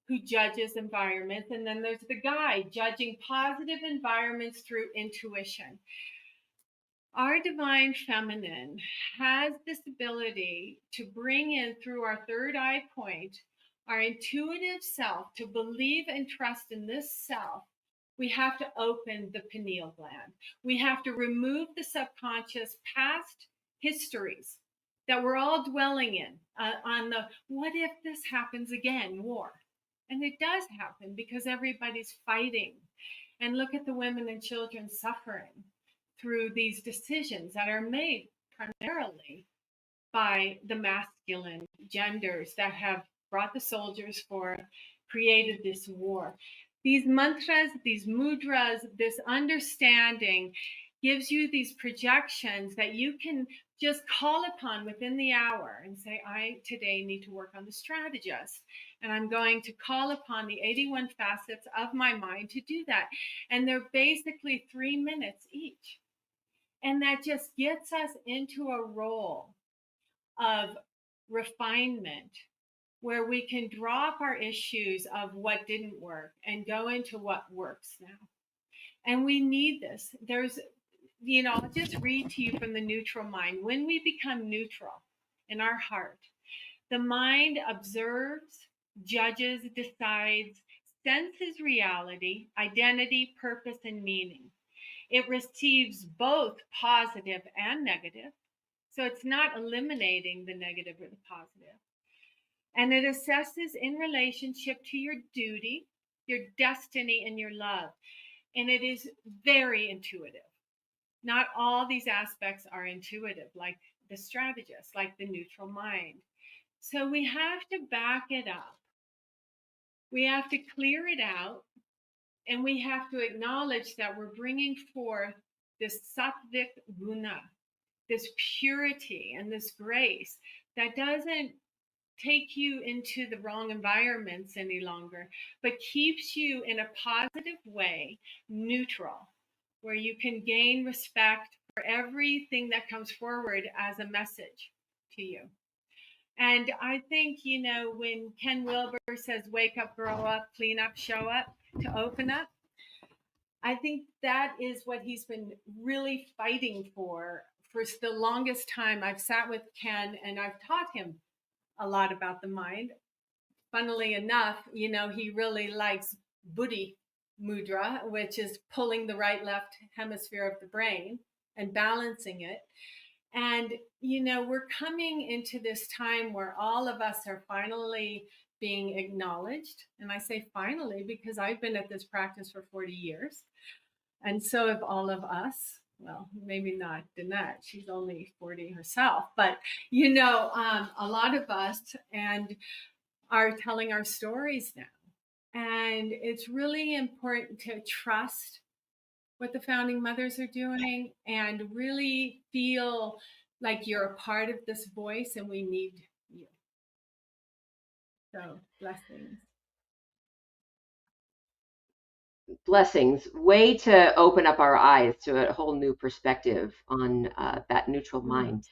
[SPEAKER 4] who judges environments, and then there's the guide judging positive environments through intuition. Our divine feminine has this ability to bring in through our third eye point, our intuitive self, to believe and trust in this self. We have to open the pineal gland. We have to remove the subconscious past histories that we're all dwelling in on the what if this happens again war. And it does happen because everybody's fighting. And look at the women and children suffering through these decisions that are made primarily by the masculine genders that have brought the soldiers forth, created this war. These mantras, these mudras, this understanding gives you these projections that you can just call upon within the hour and say, I today need to work on the strategist. And I'm going to call upon the 81 facets of my mind to do that. And they're basically 3 minutes each. And that just gets us into a role of refinement where we can drop our issues of what didn't work and go into what works now. And we need this. There's, I'll just read to you from the neutral mind. When we become neutral in our heart, the mind observes, judges, decides, senses reality, identity, purpose, and meaning. It receives both positive and negative. So it's not eliminating the negative or the positive. And it assesses in relationship to your duty, your destiny, and your love. And it is very intuitive. Not all these aspects are intuitive, like the strategist, like the neutral mind. So we have to back it up. We have to clear it out. And we have to acknowledge that we're bringing forth this sattvic guna, this purity and this grace that doesn't take you into the wrong environments any longer, but keeps you in a positive way, neutral, where you can gain respect for everything that comes forward as a message to you. And I think, when Ken Wilber says, wake up, grow up, clean up, show up, to open up, I think that is what he's been really fighting for the longest time. I've sat with Ken and I've taught him a lot about the mind. Funnily enough, he really likes Buddhi mudra, which is pulling the right left hemisphere of the brain and balancing it. And, we're coming into this time where all of us are finally being acknowledged. And I say finally because I've been at this practice for 40 years. And so have all of us. Well, maybe not Danette. She's only 40 herself. But, a lot of us and are telling our stories now. And it's really important to trust what the founding mothers are doing and really feel like you're a part of this voice and we need you. So, blessings.
[SPEAKER 2] Blessings. Way to open up our eyes to a whole new perspective on that neutral mind.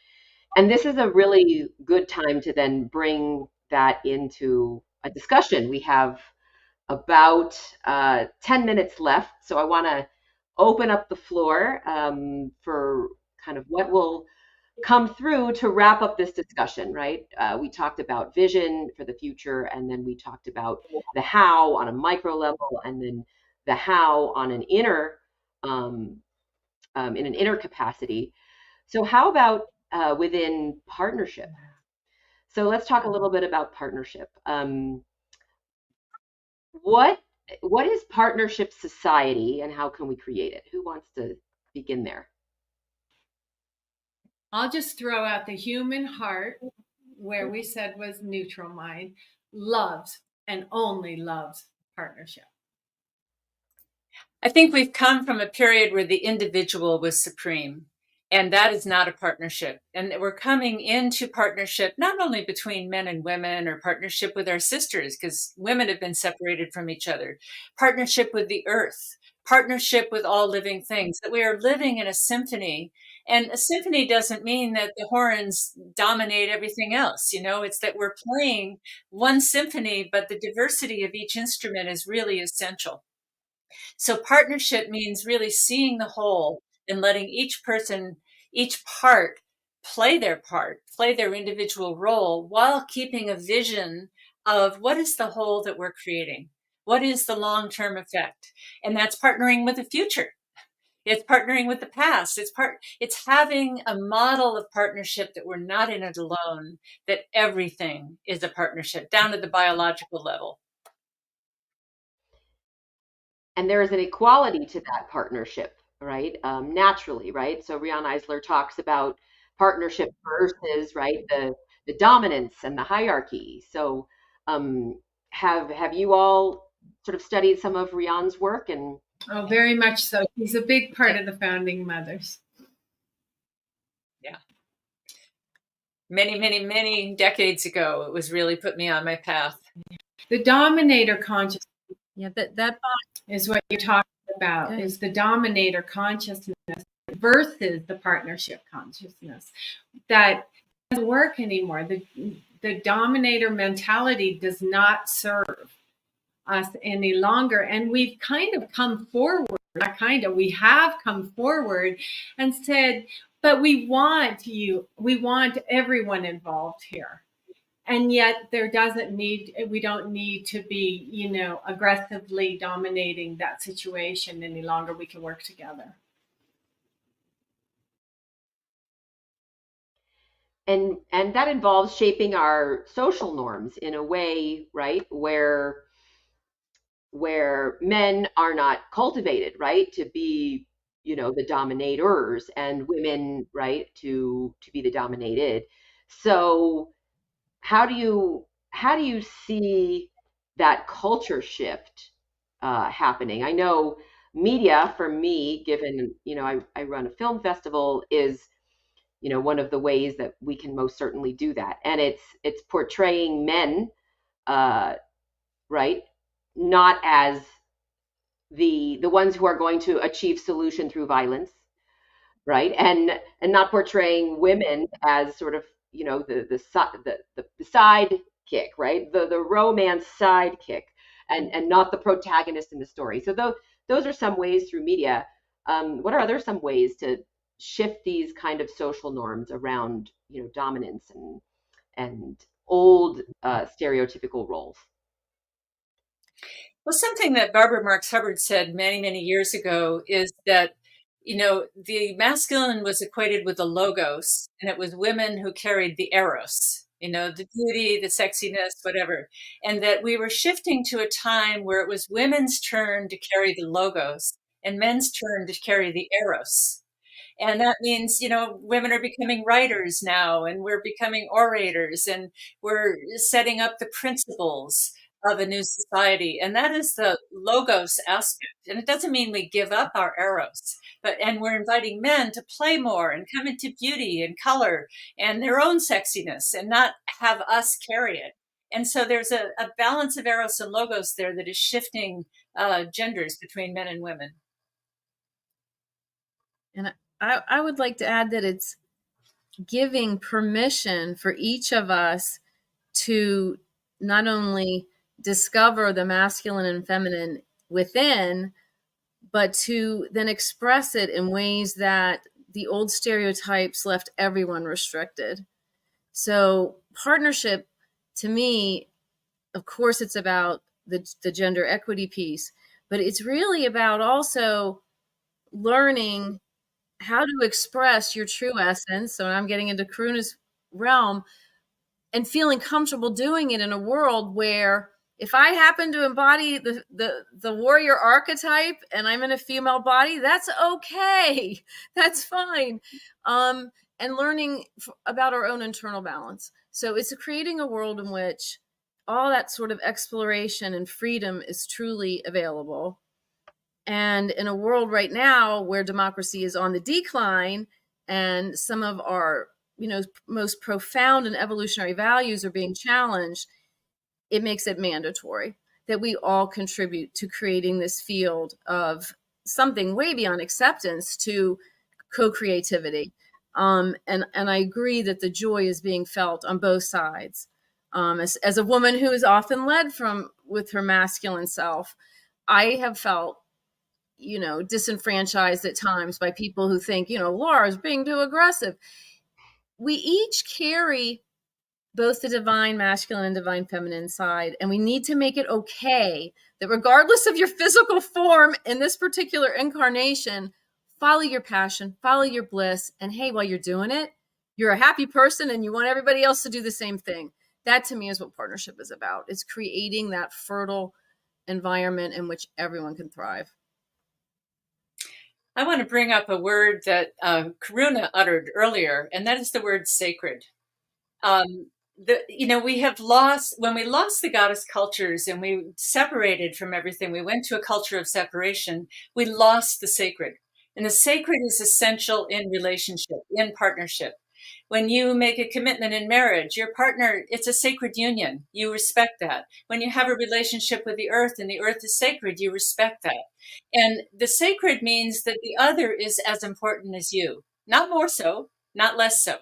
[SPEAKER 2] And this is a really good time to then bring that into a discussion. We have about 10 minutes left. So I want to open up the floor for kind of what will come through to wrap up this discussion, right? We talked about vision for the future, and then we talked about the how on a micro level, and then the how on an inner, in an inner capacity. So how about within partnership? So let's talk a little bit about partnership. What is partnership society, and how can we create it? Who wants to begin there?
[SPEAKER 4] I'll just throw out the human heart, where we said was neutral mind, loves and only loves partnership.
[SPEAKER 3] I think we've come from a period where the individual was supreme, and that is not a partnership. And we're coming into partnership, not only between men and women, or partnership with our sisters, because women have been separated from each other, partnership with the earth, partnership with all living things, that we are living in a symphony. And a symphony doesn't mean that the horns dominate everything else. It's that we're playing one symphony, but the diversity of each instrument is really essential. So partnership means really seeing the whole and letting each person, each part, play their individual role, while keeping a vision of what is the whole that we're creating? What is the long-term effect? And that's partnering with the future. It's partnering with the past. It's having a model of partnership, that we're not in it alone, that everything is a partnership down to the biological level.
[SPEAKER 2] And there is an equality to that partnership, right? Naturally, right? So Riane Eisler talks about partnership versus, right, the dominance and the hierarchy. So have you all sort of studied some of Riane's work? And
[SPEAKER 4] Oh, very much so. He's a big part of the founding mothers.
[SPEAKER 3] Yeah. Many, many, many decades ago, it was really put me on my path.
[SPEAKER 4] The dominator consciousness.
[SPEAKER 5] Yeah, that
[SPEAKER 4] is what you're talking about, is the dominator consciousness versus the partnership consciousness. That doesn't work anymore. The dominator mentality does not serve us any longer. And we've kind of come forward, we have come forward and said, but we want everyone involved here. And yet we don't need to be, aggressively dominating that situation any longer. We can work together.
[SPEAKER 2] And that involves shaping our social norms in a way, right, where men are not cultivated, right, to be, the dominators, and women, right, to be the dominated. So how do you see that culture shift happening? I know media, for me, given I run a film festival, is one of the ways that we can most certainly do that, and it's portraying men, right, not as the ones who are going to achieve solution through violence, right, and not portraying women as sort of the sidekick, right, the romance sidekick, and not the protagonist in the story. So those are some ways through media. What are some ways to shift these kind of social norms around dominance and old stereotypical roles?
[SPEAKER 3] Well, something that Barbara Marx Hubbard said many, many years ago is that, the masculine was equated with the logos, and it was women who carried the eros, the beauty, the sexiness, whatever. And that we were shifting to a time where it was women's turn to carry the logos and men's turn to carry the eros. And that means, women are becoming writers now, and we're becoming orators, and we're setting up the principles of a new society. And that is the logos aspect. And it doesn't mean we give up our eros, and we're inviting men to play more and come into beauty and color and their own sexiness, and not have us carry it. And so there's a balance of eros and logos there that is shifting genders between men and women.
[SPEAKER 5] And I would like to add that it's giving permission for each of us to not only discover the masculine and feminine within, but to then express it in ways that the old stereotypes left everyone restricted. So partnership, to me, of course, it's about the gender equity piece, but it's really about also learning how to express your true essence. So I'm getting into Karuna's realm, and feeling comfortable doing it in a world where if I happen to embody the warrior archetype and I'm in a female body, that's okay. That's fine. And learning about our own internal balance. So it's creating a world in which all that sort of exploration and freedom is truly available. And in a world right now where democracy is on the decline and some of our, most profound and evolutionary values are being challenged, it makes it mandatory that we all contribute to creating this field of something way beyond acceptance to co-creativity. And I agree that the joy is being felt on both sides. As a woman who is often led with her masculine self, I have felt, disenfranchised at times by people who think, Laura's being too aggressive. We each carry both the divine masculine and divine feminine side, and we need to make it okay that regardless of your physical form in this particular incarnation, follow your passion, follow your bliss, and hey, while you're doing it, you're a happy person and you want everybody else to do the same thing. That to me is what partnership is about. It's creating that fertile environment in which everyone can thrive.
[SPEAKER 3] I want to bring up a word that Karuna uttered earlier, and that is the word sacred. We have lost, when we lost the goddess cultures and we separated from everything, we went to a culture of separation, we lost the sacred. And the sacred is essential in relationship, in partnership. When you make a commitment in marriage, your partner, it's a sacred union. You respect that. When you have a relationship with the earth and the earth is sacred, you respect that. And the sacred means that the other is as important as you, not more so, not less so.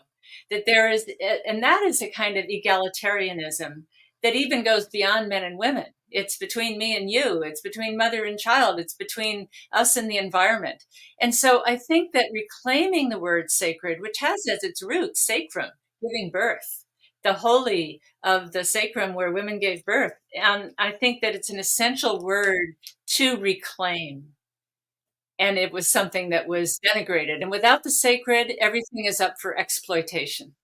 [SPEAKER 3] That there is, and that is a kind of egalitarianism that even goes beyond men and women. It's between me and you. It's between mother and child. It's between us and the environment. And so I think that reclaiming the word sacred, which has as its root sacrum, giving birth, the holy of the sacrum where women gave birth. And I think that it's an essential word to reclaim. And it was something that was denigrated. And without the sacred, everything is up for exploitation.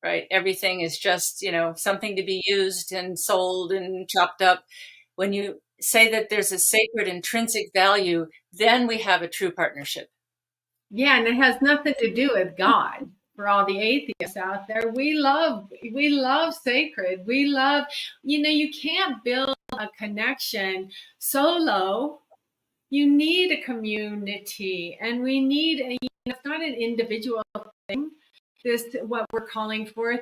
[SPEAKER 3] Right? Everything is just, something to be used and sold and chopped up. When you say that there's a sacred intrinsic value, then we have a true partnership.
[SPEAKER 4] Yeah, and it has nothing to do with God. For all the atheists out there, we love sacred. We love, you can't build a connection solo. You need a community, and we need, it's not an individual thing. What we're calling forth,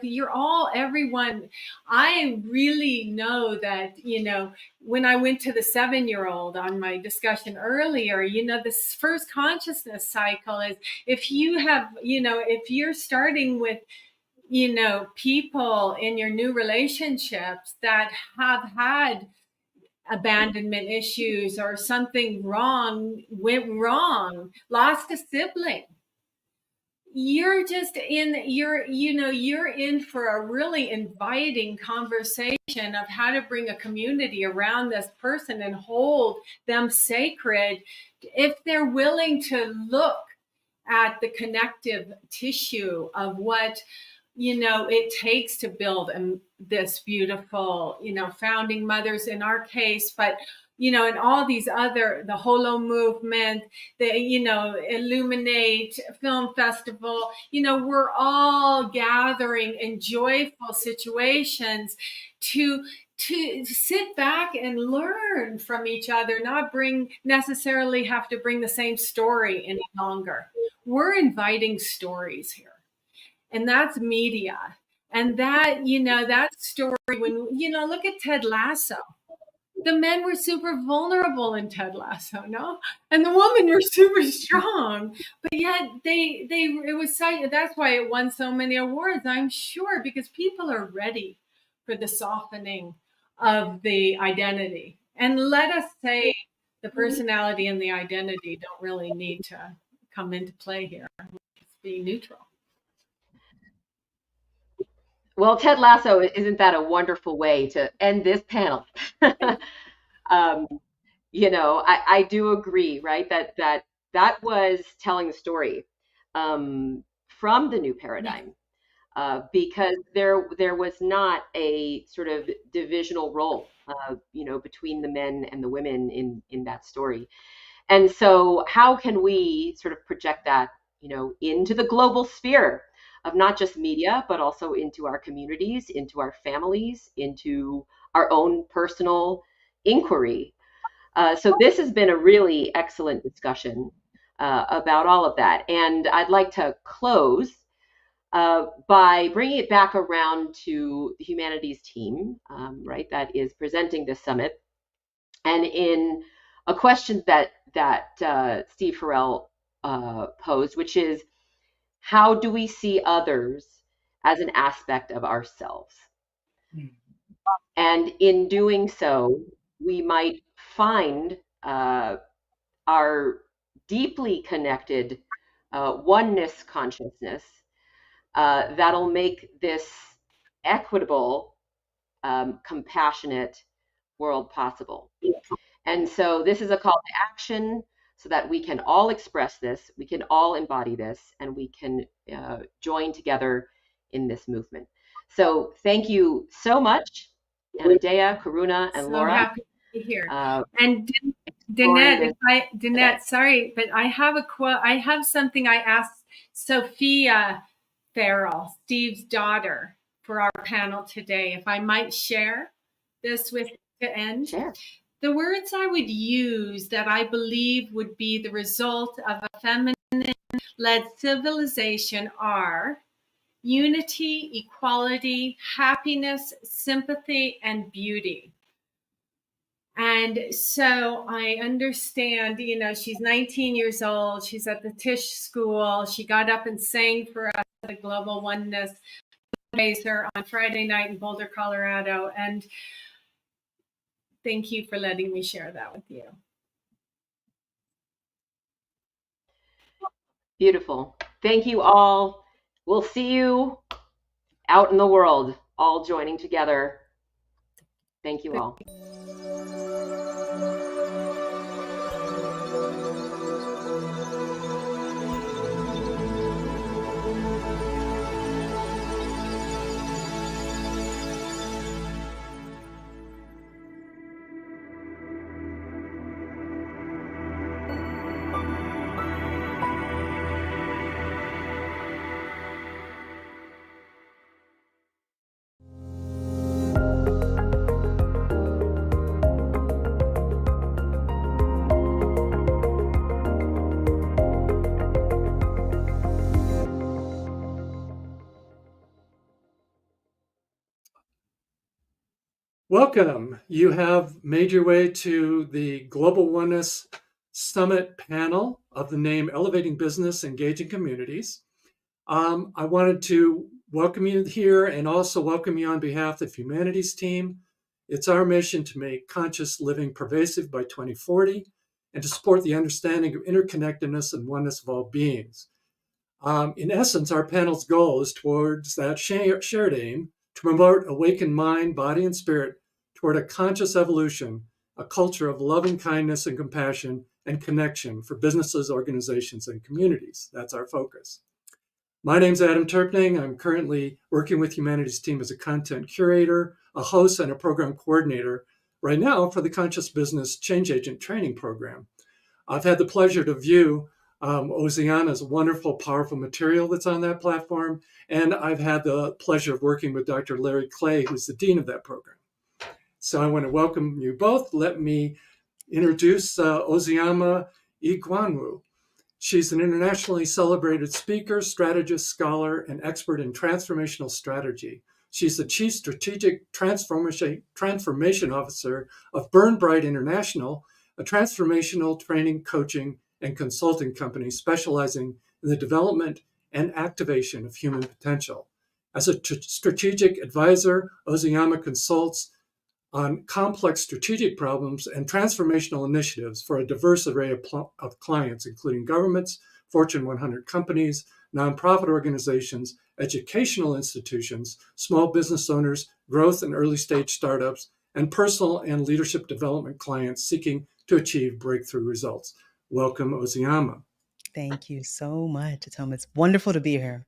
[SPEAKER 4] everyone. I really know that, when I went to the 7-year-old on my discussion earlier, this first consciousness cycle is if you have, if you're starting with, people in your new relationships that have had abandonment issues or something went wrong, lost a sibling. You're in for a really inviting conversation of how to bring a community around this person and hold them sacred if they're willing to look at the connective tissue of what it takes to build this beautiful, founding mothers in our case, but and all these other, the Holo movement, the, Illuminate Film Festival, we're all gathering in joyful situations to sit back and learn from each other, not necessarily have to bring the same story any longer. We're inviting stories here. And that's media. And that, that story, when, look at Ted Lasso. The men were super vulnerable in Ted Lasso, no? And the women were super strong. But yet it was that's why it won so many awards, I'm sure, because people are ready for the softening of the identity. And let us say the personality and the identity don't really need to come into play here. Just be neutral.
[SPEAKER 2] Well, Ted Lasso, isn't that a wonderful way to end this panel? I do agree, right? That was telling the story from the new paradigm. because there was not a sort of divisional role, between the men and the women in that story. And so how can we sort of project that, into the global sphere of not just media, but also into our communities, into our families, into our own personal inquiry. So this has been a really excellent discussion about all of that. And I'd like to close by bringing it back around to the humanities team, right, that is presenting this summit. And in a question that Steve Farrell posed, which is, how do we see others as an aspect of ourselves? And in doing so, we might find our deeply connected oneness consciousness that'll make this equitable, compassionate world possible. And so this is a call to action so that we can all express this, we can all embody this, and we can join together in this movement. So thank you so much, Anodea, Karuna, and
[SPEAKER 4] So
[SPEAKER 2] Laura.
[SPEAKER 4] happy to be here. And Danette, sorry, but I have a quote. I have something I asked Sophia Farrell, Steve's daughter, for our panel today. If I might share this with you to end.
[SPEAKER 2] Sure.
[SPEAKER 4] The words I would use that I believe would be the result of a feminine-led civilization are unity, equality, happiness, sympathy, and beauty. And so I understand, she's 19 years old. She's at the Tisch School. She got up and sang for us at the Global Oneness fundraiser on Friday night in Boulder, Colorado. And thank you for letting me share that with you.
[SPEAKER 2] Beautiful. Thank you all. We'll see you out in the world, all joining together. Thank you all.
[SPEAKER 8] Welcome. You have made your way to the Global Oneness Summit panel of the name Elevating Business, Engaging Communities. I wanted to welcome you here and also welcome you on behalf of the Humanities team. It's our mission to make conscious living pervasive by 2040 and to support the understanding of interconnectedness and oneness of all beings. In essence, our panel's goal is towards that shared aim to promote awakened mind, body, and spirit toward a conscious evolution, a culture of loving kindness and compassion and connection for businesses, organizations, and communities. That's our focus. My name's Adam Terpening. I'm currently working with Humanities team as a content curator, a host, and a program coordinator right now for the Conscious Business Change Agent Training Program. I've had the pleasure to view Ozioma's wonderful, powerful material that's on that platform. And I've had the pleasure of working with Dr. Larry Clay, who's the dean of that program. So I want to welcome you both. Let me introduce Ozioma Egwuonwu. She's an internationally celebrated speaker, strategist, scholar, and expert in transformational strategy. She's the Chief Strategic Transformation Officer of Burn Bright International, a transformational training, coaching, and consulting company specializing in the development and activation of human potential. As a strategic advisor, Ozioma consults on complex strategic problems and transformational initiatives for a diverse array of clients, including governments, Fortune 100 companies, nonprofit organizations, educational institutions, small business owners, growth and early stage startups, and personal and leadership development clients seeking to achieve breakthrough results. Welcome, Ozioma.
[SPEAKER 9] Thank you so much, Tom. It's wonderful to be here.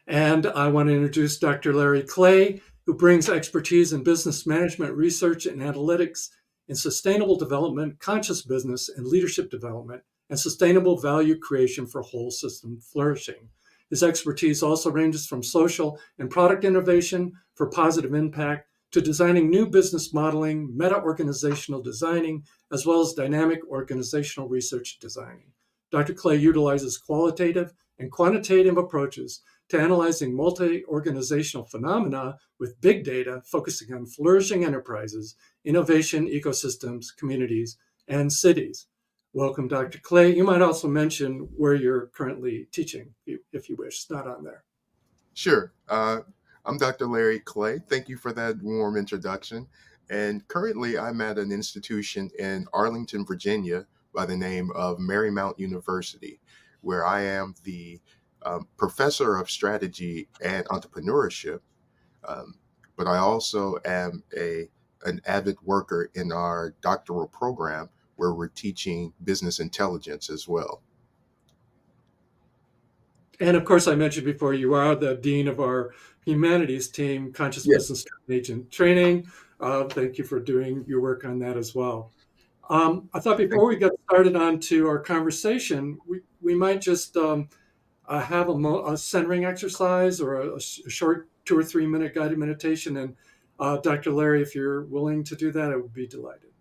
[SPEAKER 8] And I want to introduce Dr. Larry Clay, who brings expertise in business management, research, and analytics in sustainable development, conscious business, and leadership development, and sustainable value creation for whole system flourishing. His expertise also ranges from social and product innovation for positive impact to designing new business modeling, meta-organizational designing, as well as dynamic organizational research designing. Dr. Clay utilizes qualitative and quantitative approaches to analyzing multi-organizational phenomena with big data, focusing on flourishing enterprises, innovation ecosystems, communities, and cities. Welcome, Dr. Clay. You might also mention where you're currently teaching, if you wish. It's not on there.
[SPEAKER 9] Sure. I'm Dr. Larry Clay. Thank you for that warm introduction. And currently, I'm at an institution in Arlington, Virginia, by the name of Marymount University, where I am the professor of strategy and entrepreneurship. But I also am an avid worker in our doctoral program, where we're teaching business intelligence as well.
[SPEAKER 8] And of course, I mentioned before, you are the dean of our humanities team, Conscious
[SPEAKER 9] Yes.
[SPEAKER 8] Business Agent Training. Thank you for doing your work on that as well. I thought before we get started on to our conversation, we might just have a centering exercise or a short 2 or 3 minute guided meditation. And Dr. Larry, if you're willing to do that, I would be delighted.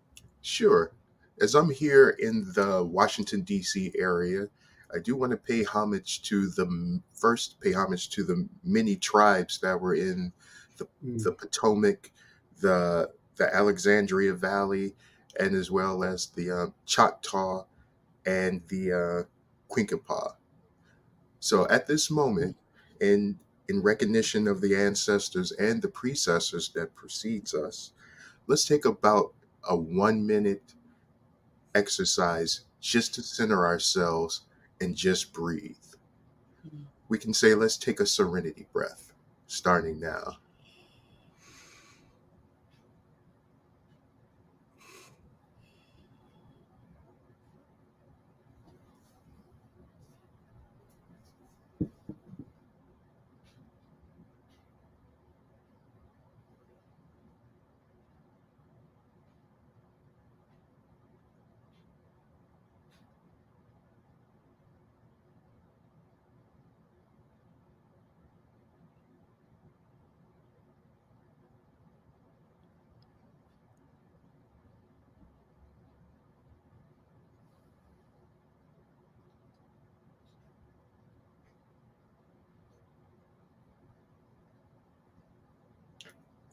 [SPEAKER 9] Sure. As I'm here in the Washington, D.C. area, I do want to pay homage to the many tribes that were in the Potomac, the Alexandria Valley, and as well as the Choctaw and the Quinkapah. So at this moment, in recognition of the ancestors and the predecessors that precedes us, let's take about a 1-minute exercise just to center ourselves and just breathe. We can say, let's take a serenity breath, starting now.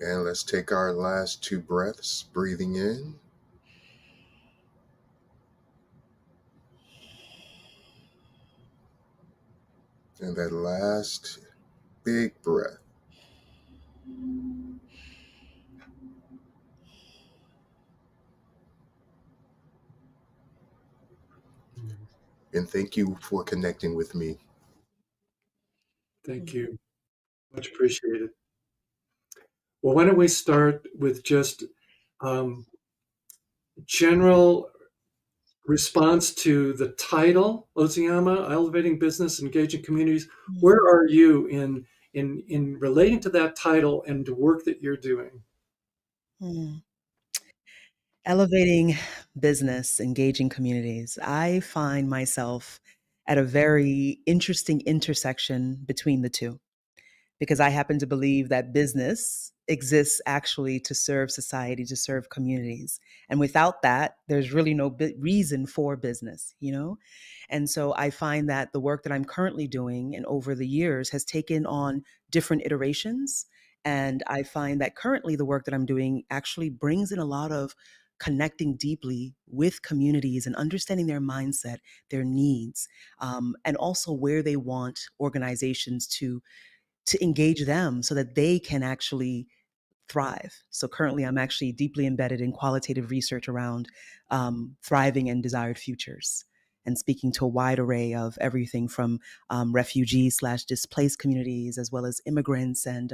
[SPEAKER 9] And let's take our last 2 breaths, breathing in. And that last big breath. And thank you for connecting with me.
[SPEAKER 8] Thank you. Much appreciated. Well, why don't we start with just general response to the title, Ozioma, Elevating Business, Engaging Communities. Where are you in relating to that title and the work that you're doing?
[SPEAKER 10] Elevating business, engaging communities. I find myself at a very interesting intersection between the two, because I happen to believe that business exists actually to serve society, to serve communities. And without that, there's really no reason for business, you know? And so I find that the work that I'm currently doing and over the years has taken on different iterations. And I find that currently the work that I'm doing actually brings in a lot of connecting deeply with communities and understanding their mindset, their needs, and also where they want organizations to engage them so that they can actually thrive. So currently, I'm actually deeply embedded in qualitative research around thriving and desired futures, and speaking to a wide array of everything from refugee/displaced communities, as well as immigrants and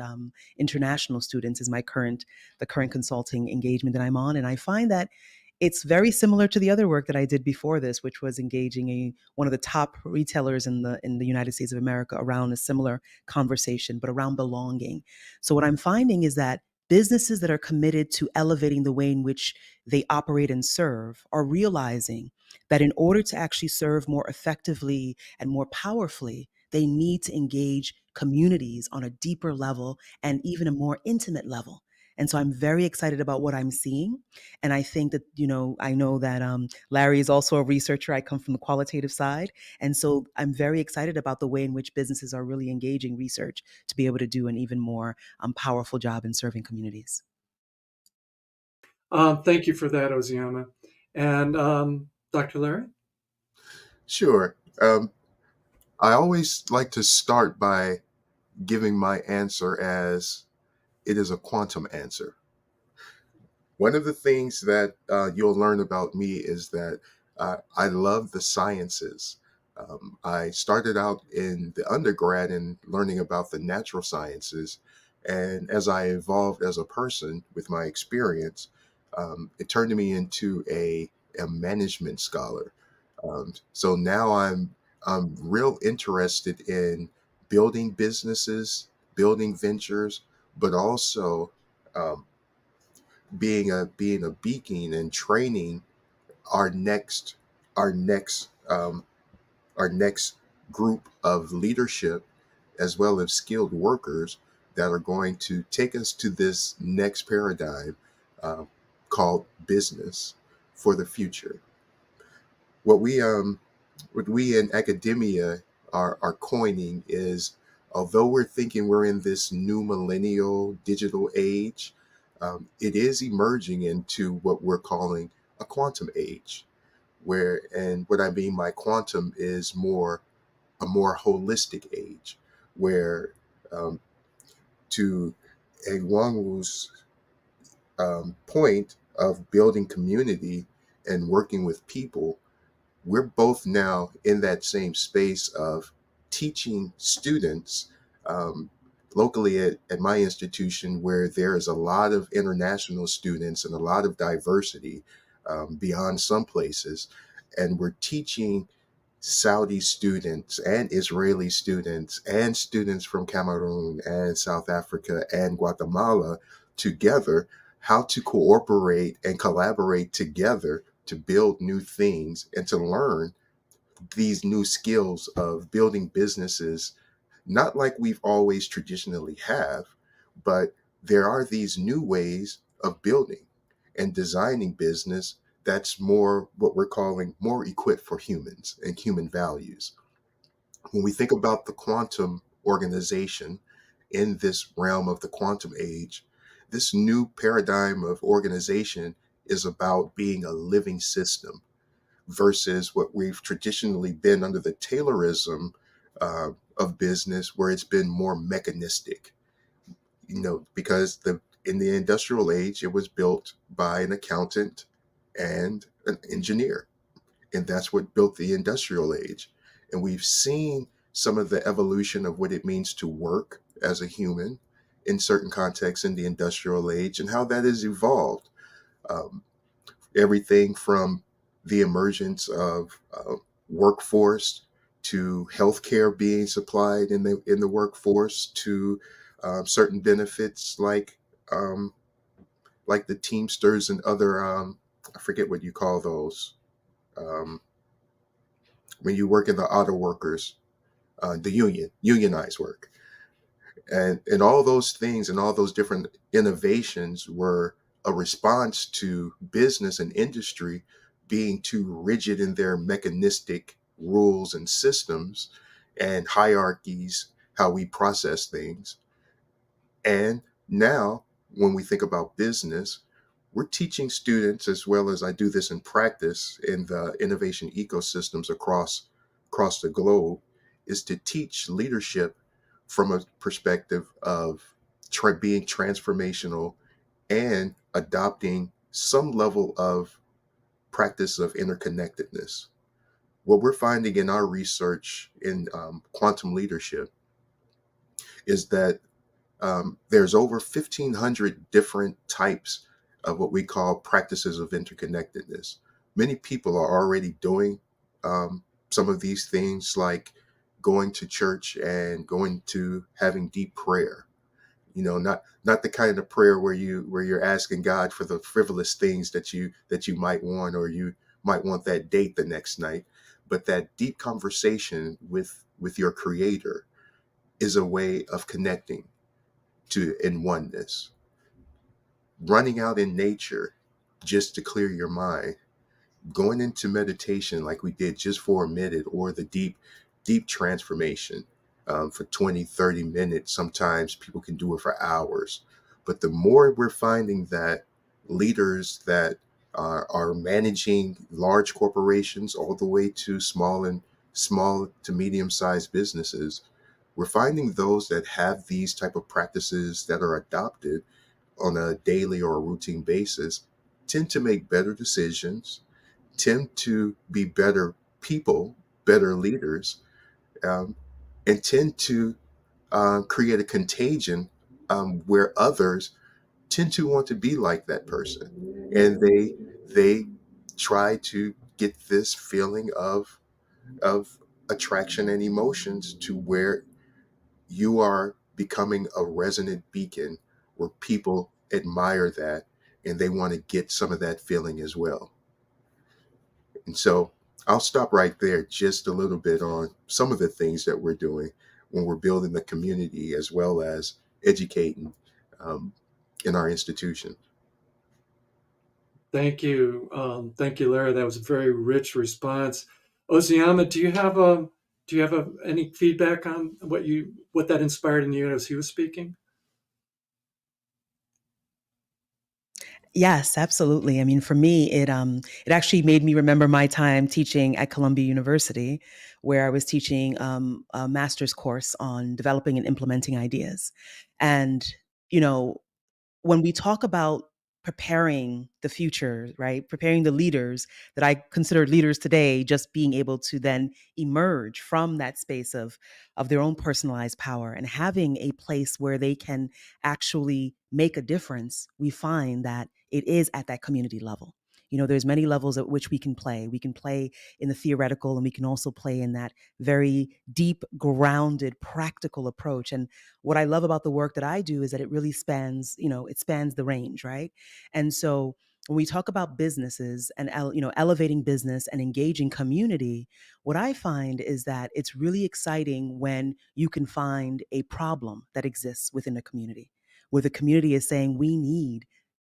[SPEAKER 10] international students is the current consulting engagement that I'm on. And I find that It's very similar to the other work that I did before this, which was engaging one of the top retailers in the United States of America around a similar conversation, but around belonging. So what I'm finding is that businesses that are committed to elevating the way in which they operate and serve are realizing that in order to actually serve more effectively and more powerfully, they need to engage communities on a deeper level and even a more intimate level. And so I'm very excited about what I'm seeing. And I think that, I know that Larry is also a researcher. I come from the qualitative side. And so I'm very excited about the way in which businesses are really engaging research to be able to do an even more powerful job in serving communities.
[SPEAKER 8] Thank you for that, Ozioma. And Dr. Larry?
[SPEAKER 9] Sure. I always like to start by giving my answer as it is a quantum answer. One of the things that you'll learn about me is that I love the sciences. I started out in the undergrad in learning about the natural sciences. And as I evolved as a person with my experience, it turned me into a management scholar. So now I'm real interested in building businesses, building ventures, but also um, being a beacon and training our next our next our next group of leadership as well as skilled workers that are going to take us to this next paradigm uh, called business for the future. What we in academia are coining is, although we're thinking we're in this new millennial digital age, it is emerging into what we're calling a quantum age, and what I mean by quantum is a more holistic age, where um, to Egwuonwu's point of building community and working with people, we're both now in that same space of teaching students um, locally at my institution, where there is a lot of international students and a lot of diversity beyond some places. And we're teaching Saudi students and Israeli students and students from Cameroon and South Africa and Guatemala together how to cooperate and collaborate together to build new things and to learn these new skills of building businesses, not like we've always traditionally have, but there are these new ways of building and designing business that's more what we're calling more equipped for humans and human values. When we think about the quantum organization in this realm of the quantum age, this new paradigm of organization is about being a living system versus what we've traditionally been under the Taylorism of business, where it's been more mechanistic. Because in the industrial age, it was built by an accountant and an engineer, and that's what built the industrial age. And we've seen some of the evolution of what it means to work as a human in certain contexts in the industrial age and how that has evolved. Um, Everything from the emergence of workforce to healthcare being supplied in the workforce to certain benefits um, like the Teamsters and other I forget what you call those um, when you work in the auto workers, the unionized work, and all those things and all those different innovations were a response to business and industry being too rigid in their mechanistic rules and systems and hierarchies, how we process things. And now, when we think about business, we're teaching students, as well as I do this in practice in the innovation ecosystems across the globe, is to teach leadership from a perspective of being transformational and adopting some level of practice of interconnectedness. What we're finding in our research in quantum leadership is that there's over 1,500 different types of what we call practices of interconnectedness. Many people are already doing some of these things, like going to church and going to having deep prayer. Not the kind of prayer where you're asking God for the frivolous things that you might want, or you might want that date the next night, but that deep conversation with your Creator is a way of connecting to in oneness. Running out in nature just to clear your mind, going into meditation like we did just for a minute, or the deep transformation for 20-30 minutes. Sometimes people can do it for hours. But the more we're finding that leaders that are managing large corporations all the way to small to medium-sized businesses, we're finding those that have these type of practices that are adopted on a daily or a routine basis tend to make better decisions, tend to be better people, better leaders, um, and tend to create a contagion where others tend to want to be like that person, and they try to get this feeling of attraction and emotions to where you are becoming a resonant beacon where people admire that and they want to get some of that feeling as well. And so I'll stop right there just a little bit on some of the things that we're doing when we're building the community as well as educating um, in our institution.
[SPEAKER 8] Thank you, Larry. That was a very rich response. Ozioma, do you have any feedback on what that inspired in you as he was speaking?
[SPEAKER 10] Yes, absolutely. I mean, for me, it actually made me remember my time teaching at Columbia University, where I was teaching a master's course on developing and implementing ideas. And you know, when we talk about preparing the future, right? Preparing the leaders that I consider leaders today, just being able to then emerge from that space of their own personalized power and having a place where they can actually make a difference, we find that it is at that community level. There's many levels at which we can play. We can play in the theoretical, and we can also play in that very deep, grounded, practical approach. And what I love about the work that I do is that it really spans, it spans the range, right? And so when we talk about businesses and elevating business and engaging community, what I find is that it's really exciting when you can find a problem that exists within a community, where the community is saying we need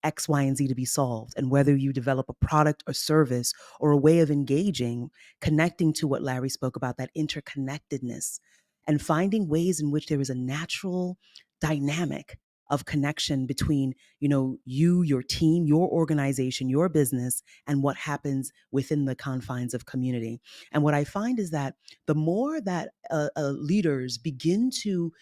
[SPEAKER 10] X, Y, and Z to be solved. And whether you develop a product or service or a way of engaging, connecting to what Larry spoke about, that interconnectedness, and finding ways in which there is a natural dynamic of connection between, you, your team, your organization, your business, and what happens within the confines of community. And what I find is that the more that leaders begin to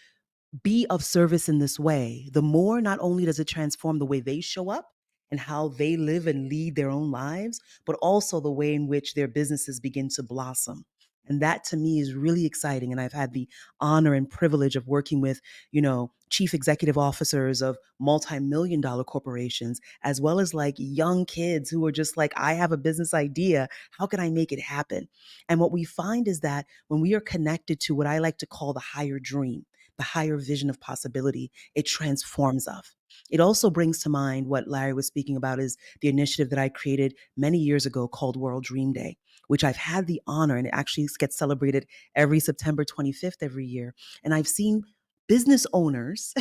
[SPEAKER 10] be of service in this way, the more not only does it transform the way they show up and how they live and lead their own lives, but also the way in which their businesses begin to blossom. And that to me is really exciting. And I've had the honor and privilege of working with, chief executive officers of multi-million dollar corporations, as well as like young kids who are just like, I have a business idea. How can I make it happen? And what we find is that when we are connected to what I like to call the higher dream, the higher vision of possibility, it transforms us. It also brings to mind what Larry was speaking about is the initiative that I created many years ago called World Dream Day, which I've had the honor, and it actually gets celebrated every September 25th every year. And I've seen business owners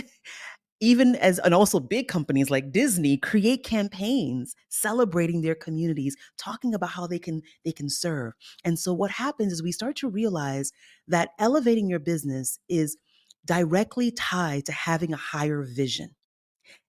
[SPEAKER 10] and also big companies like Disney create campaigns celebrating their communities, talking about how they can serve. And so what happens is we start to realize that elevating your business is directly tied to having a higher vision.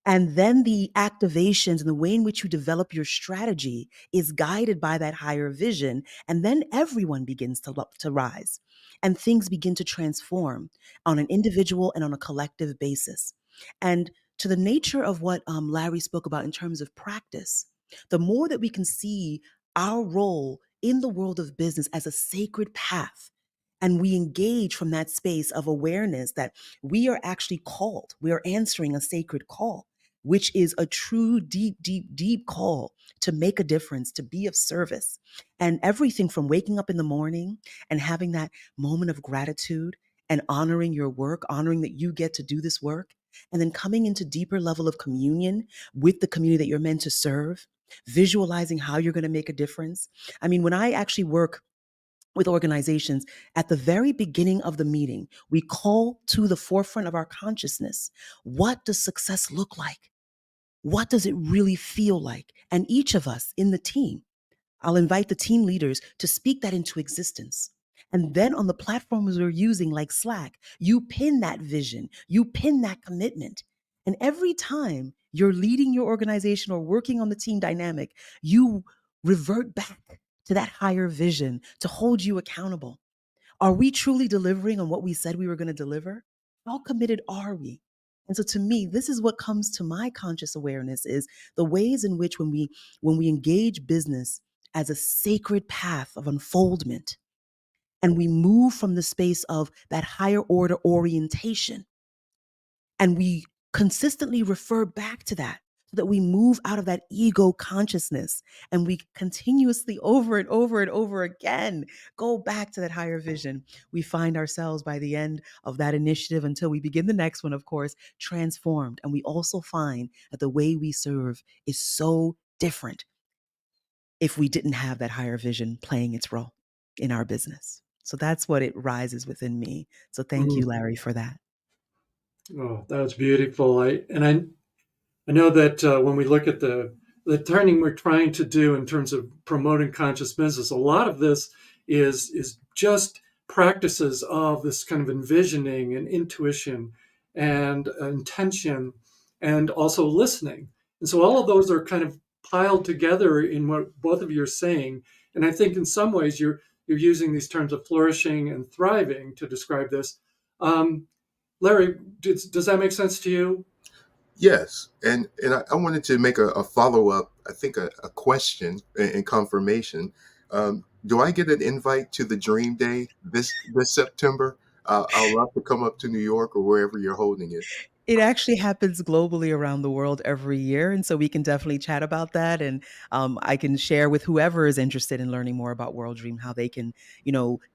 [SPEAKER 10] And then the activations and the way in which you develop your strategy is guided by that higher vision. And then everyone begins to rise and things begin to transform on an individual and on a collective basis. And to the nature of what Larry spoke about in terms of practice, the more that we can see our role in the world of business as a sacred path, and we engage from that space of awareness that we are actually called, we are answering a sacred call. which is a true, deep, deep, deep call to make a difference, to be of service. And everything from waking up in the morning and having that moment of gratitude and honoring your work, honoring that you get to do this work, and then coming into deeper level of communion with the community that you're meant to serve, visualizing how you're going to make a difference. I mean, when I actually work with organizations, at the very beginning of the meeting, we call to the forefront of our consciousness, what does success look like? What does it really feel like? And each of us in the team, I'll invite the team leaders to speak that into existence. And then on the platforms we're using like Slack, you pin that vision, you pin that commitment. And every time you're leading your organization or working on the team dynamic, you revert back to that higher vision to hold you accountable. Are we truly delivering on what we said we were going to deliver? How committed are we? And so to me, this is what comes to my conscious awareness is the ways in which when we engage business as a sacred path of unfoldment and we move from the space of that higher order orientation and we consistently refer back to that so that we move out of that ego consciousness and we continuously over and over and over again go back to that higher vision. We find ourselves by the end of that initiative until we begin the next one, of course, transformed. And we also find that the way we serve is so different if we didn't have that higher vision playing its role in our business. So that's what it rises within me. So thank you, Larry, for that.
[SPEAKER 8] Oh, that was beautiful. I know that when we look at the turning we're trying to do in terms of promoting conscious business, a lot of this is just practices of this kind of envisioning and intuition and intention and also listening. And so all of those are kind of piled together in what both of you are saying. And I think in some ways you're using these terms of flourishing and thriving to describe this. Larry, does that make sense to you?
[SPEAKER 9] Yes, and I wanted to make a follow-up, I think a question and confirmation. Do I get an invite to the Dream Day this September? I'll have to come up to New York or wherever you're holding it.
[SPEAKER 10] It actually happens globally around the world every year. And so we can definitely chat about that. And I can share with whoever is interested in learning more about World Dream, how they can,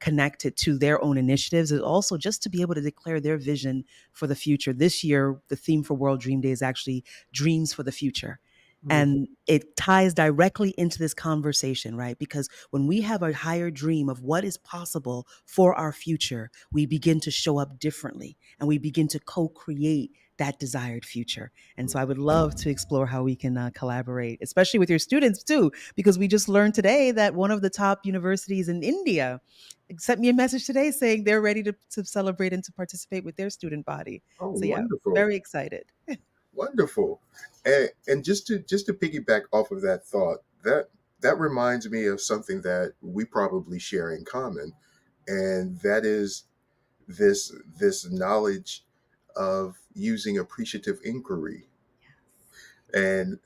[SPEAKER 10] connect it to their own initiatives. And also just to be able to declare their vision for the future. This year, the theme for World Dream Day is actually Dreams for the Future. And it ties directly into this conversation, right? Because when we have a higher dream of what is possible for our future, we begin to show up differently and we begin to co-create that desired future. And so I would love to explore how we can collaborate, especially with your students too, because we just learned today that one of the top universities in India sent me a message today saying they're ready to celebrate and to participate with their student body.
[SPEAKER 9] Oh,
[SPEAKER 10] So yeah,
[SPEAKER 9] wonderful.
[SPEAKER 10] very excited.
[SPEAKER 9] Wonderful. And just to piggyback off of that thought, that reminds me of something that we probably share in common, and that is this knowledge of using appreciative inquiry and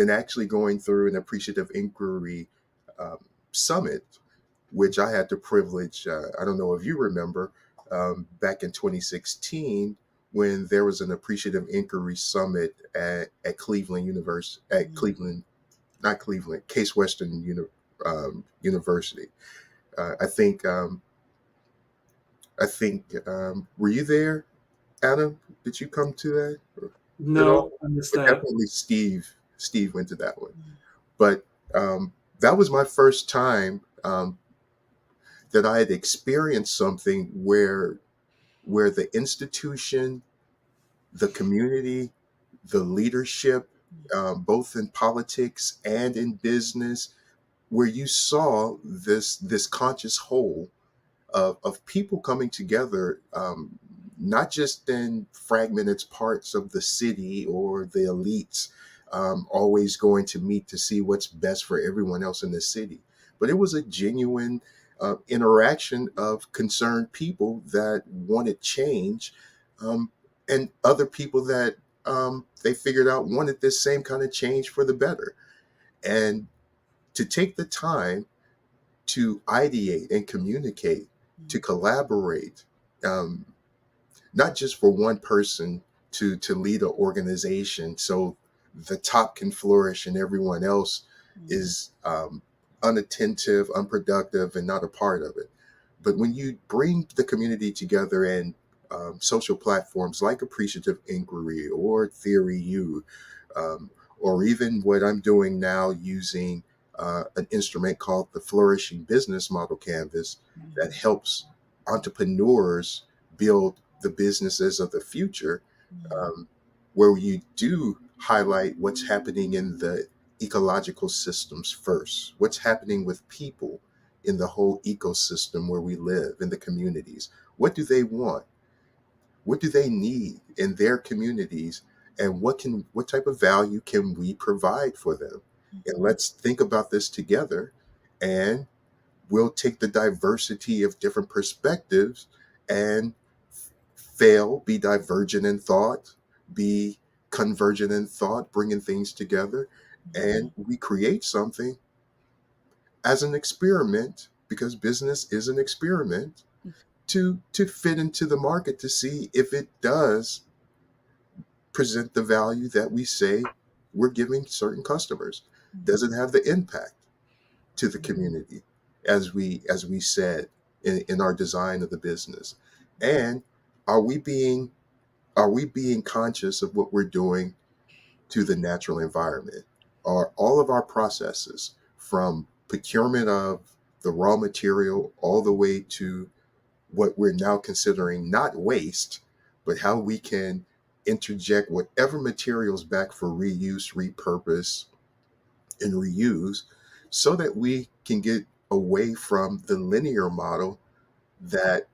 [SPEAKER 9] actually going through an appreciative inquiry summit, which I had the privilege. I don't know if you remember, back in 2016 when there was an appreciative inquiry summit at Cleveland University, not Cleveland, Case Western University. I think. Were you there, Adam? Did you come to that?
[SPEAKER 8] No, I missed that.
[SPEAKER 9] Definitely Steve went to that one. But that was my first time that I had experienced something where the institution, the community, the leadership, both in politics and in business, where you saw this conscious whole of people coming together, not just in fragmented parts of the city or the elites, always going to meet to see what's best for everyone else in the city. But it was a genuine interaction of concerned people that wanted change, and other people that they figured out wanted this same kind of change for the better. And to take the time to ideate and communicate, to collaborate, not just for one person to lead an organization so the top can flourish and everyone else is unattentive, unproductive, and not a part of it. But when you bring the community together and social platforms like Appreciative Inquiry or Theory U, or even what I'm doing now using an instrument called the Flourishing Business Model Canvas that helps entrepreneurs build the businesses of the future, where you do highlight what's happening in the ecological systems first, what's happening with people in the whole ecosystem where we live, in the communities. What do they want? What do they need in their communities? And what type of value can we provide for them? And let's think about this together, and we'll take the diversity of different perspectives and be divergent in thought, be convergent in thought, bringing things together, and we create something as an experiment, because business is an experiment, to fit into the market to see if it does present the value that we say we're giving certain customers. Does it have the impact to the community as we said in our design of the business? And are we being conscious of what we're doing to the natural environment? Are all of our processes, from procurement of the raw material all the way to what we're now considering not waste, but how we can interject whatever materials back for reuse, repurpose, and reuse, so that we can get away from the linear model that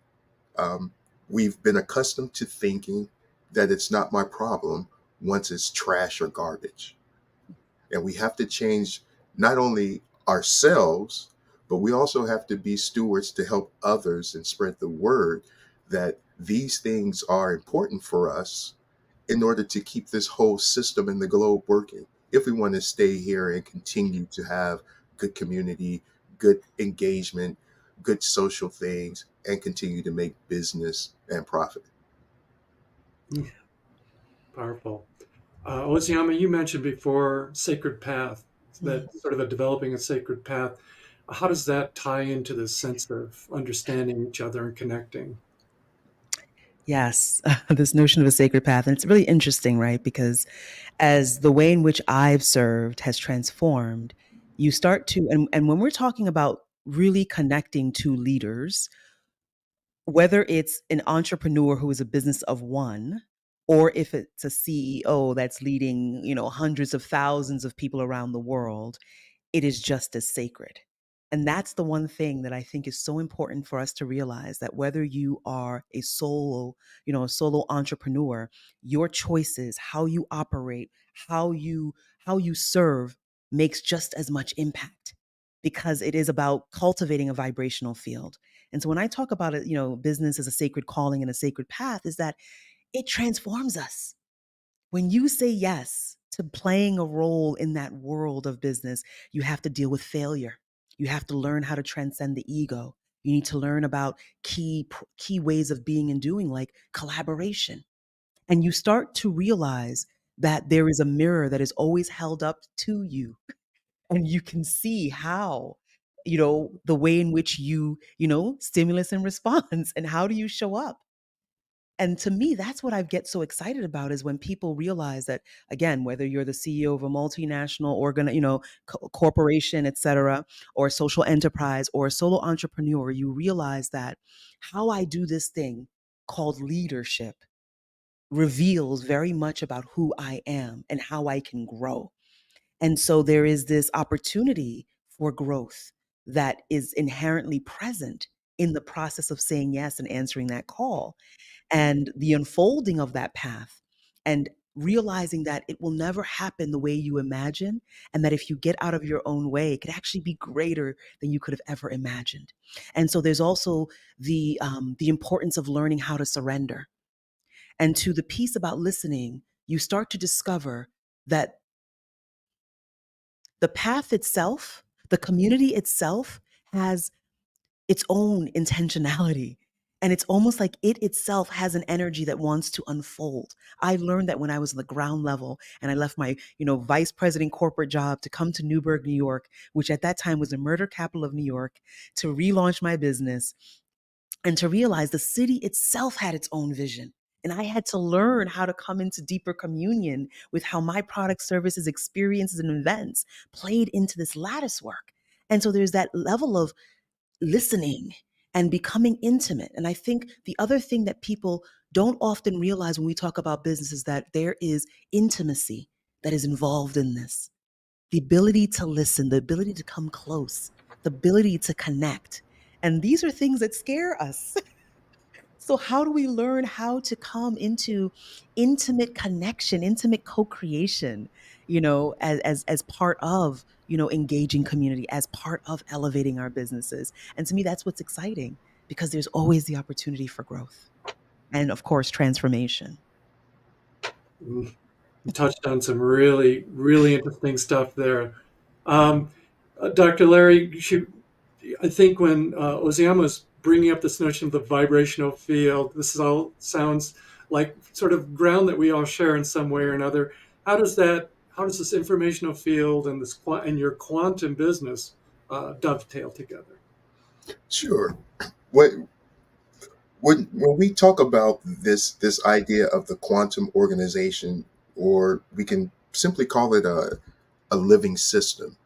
[SPEAKER 9] we've been accustomed to thinking, that it's not my problem once it's trash or garbage. And we have to change not only ourselves, but we also have to be stewards to help others and spread the word that these things are important for us in order to keep this whole system in the globe working. If we want to stay here and continue to have good community, good engagement, good social things, and continue to make business and profit.
[SPEAKER 8] Powerful. Ozioma, you mentioned before sacred path, that sort of a developing a sacred path. How does that tie into this sense of understanding each other and connecting?
[SPEAKER 10] Yes, this notion of a sacred path. And it's really interesting, right? Because as the way in which I've served has transformed, you start to, and when we're talking about really connecting to leaders, whether it's an entrepreneur who is a business of one, or if it's a CEO that's leading, hundreds of thousands of people around the world, it is just as sacred. And that's the one thing that I think is so important for us to realize, that whether you are a solo entrepreneur, your choices, how you operate, how you serve makes just as much impact, because it is about cultivating a vibrational field. And so when I talk about it, business as a sacred calling and a sacred path, is that it transforms us. When you say yes to playing a role in that world of business, you have to deal with failure. You have to learn how to transcend the ego. You need to learn about key ways of being and doing, like collaboration. And you start to realize that there is a mirror that is always held up to you. And you can see how, the way in which stimulus and response, and how do you show up? And to me, that's what I get so excited about, is when people realize that, again, whether you're the CEO of a multinational corporation, et cetera, or a social enterprise, or a solo entrepreneur, you realize that how I do this thing called leadership reveals very much about who I am and how I can grow. And so there is this opportunity for growth that is inherently present in the process of saying yes and answering that call, and the unfolding of that path, and realizing that it will never happen the way you imagine, and that if you get out of your own way, it could actually be greater than you could have ever imagined. And so there's also the importance of learning how to surrender. And to the piece about listening, you start to discover that the path itself, the community itself, has its own intentionality. And it's almost like it itself has an energy that wants to unfold. I learned that when I was on the ground level and I left my, vice president corporate job to come to Newburgh, New York, which at that time was the murder capital of New York, to relaunch my business and to realize the city itself had its own vision. And I had to learn how to come into deeper communion with how my product, services, experiences, and events played into this lattice work. And so there's that level of listening and becoming intimate. And I think the other thing that people don't often realize when we talk about business is that there is intimacy that is involved in this. The ability to listen, the ability to come close, the ability to connect. And these are things that scare us. So how do we learn how to come into intimate connection, intimate co-creation, as part of, engaging community, as part of elevating our businesses? And to me, that's what's exciting, because there's always the opportunity for growth and, of course, transformation.
[SPEAKER 8] You touched on some really, really interesting stuff there. Dr. Larry, I think when Ozioma was bringing up this notion of the vibrational field, this all sounds like sort of ground that we all share in some way or another. How does this informational field and your quantum business dovetail together?
[SPEAKER 9] Sure. What when we talk about this idea of the quantum organization, or we can simply call it a living system,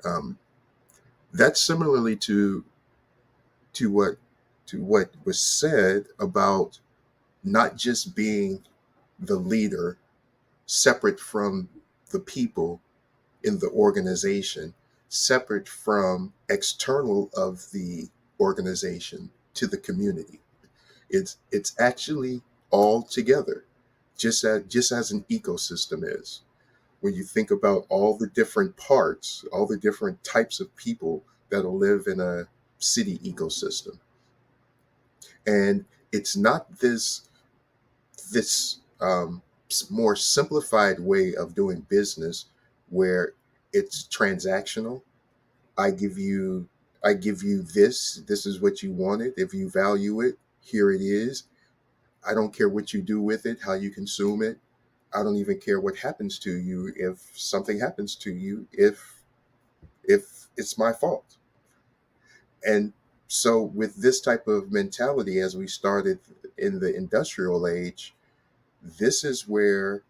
[SPEAKER 9] um, that's similarly to what was said about not just being the leader separate from the people in the organization, separate from external of the organization to the community. It's actually all together, just as an ecosystem is. When you think about all the different parts, all the different types of people that'll live in a city ecosystem. And it's not this more simplified way of doing business where it's transactional. I give you this is what you wanted. If you value it, here it is. I don't care what you do with it, how you consume it. I don't even care what happens to you if something happens to you, if it's my fault. And so with this type of mentality, as we started in the industrial age, this is where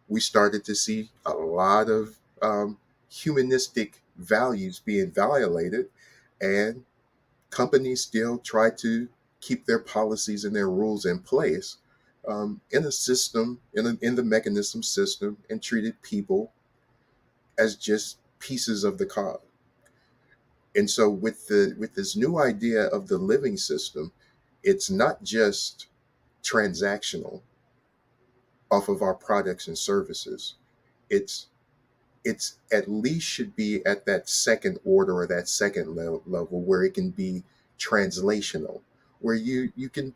[SPEAKER 9] we started to see a lot of humanistic values being violated, and companies still try to keep their policies and their rules in place in a system, in the mechanism system, and treated people as just pieces of the cog. And so with this new idea of the living system, it's not just transactional off of our products and services. It's it's at least should be at that second order or that second level where it can be translational, where you can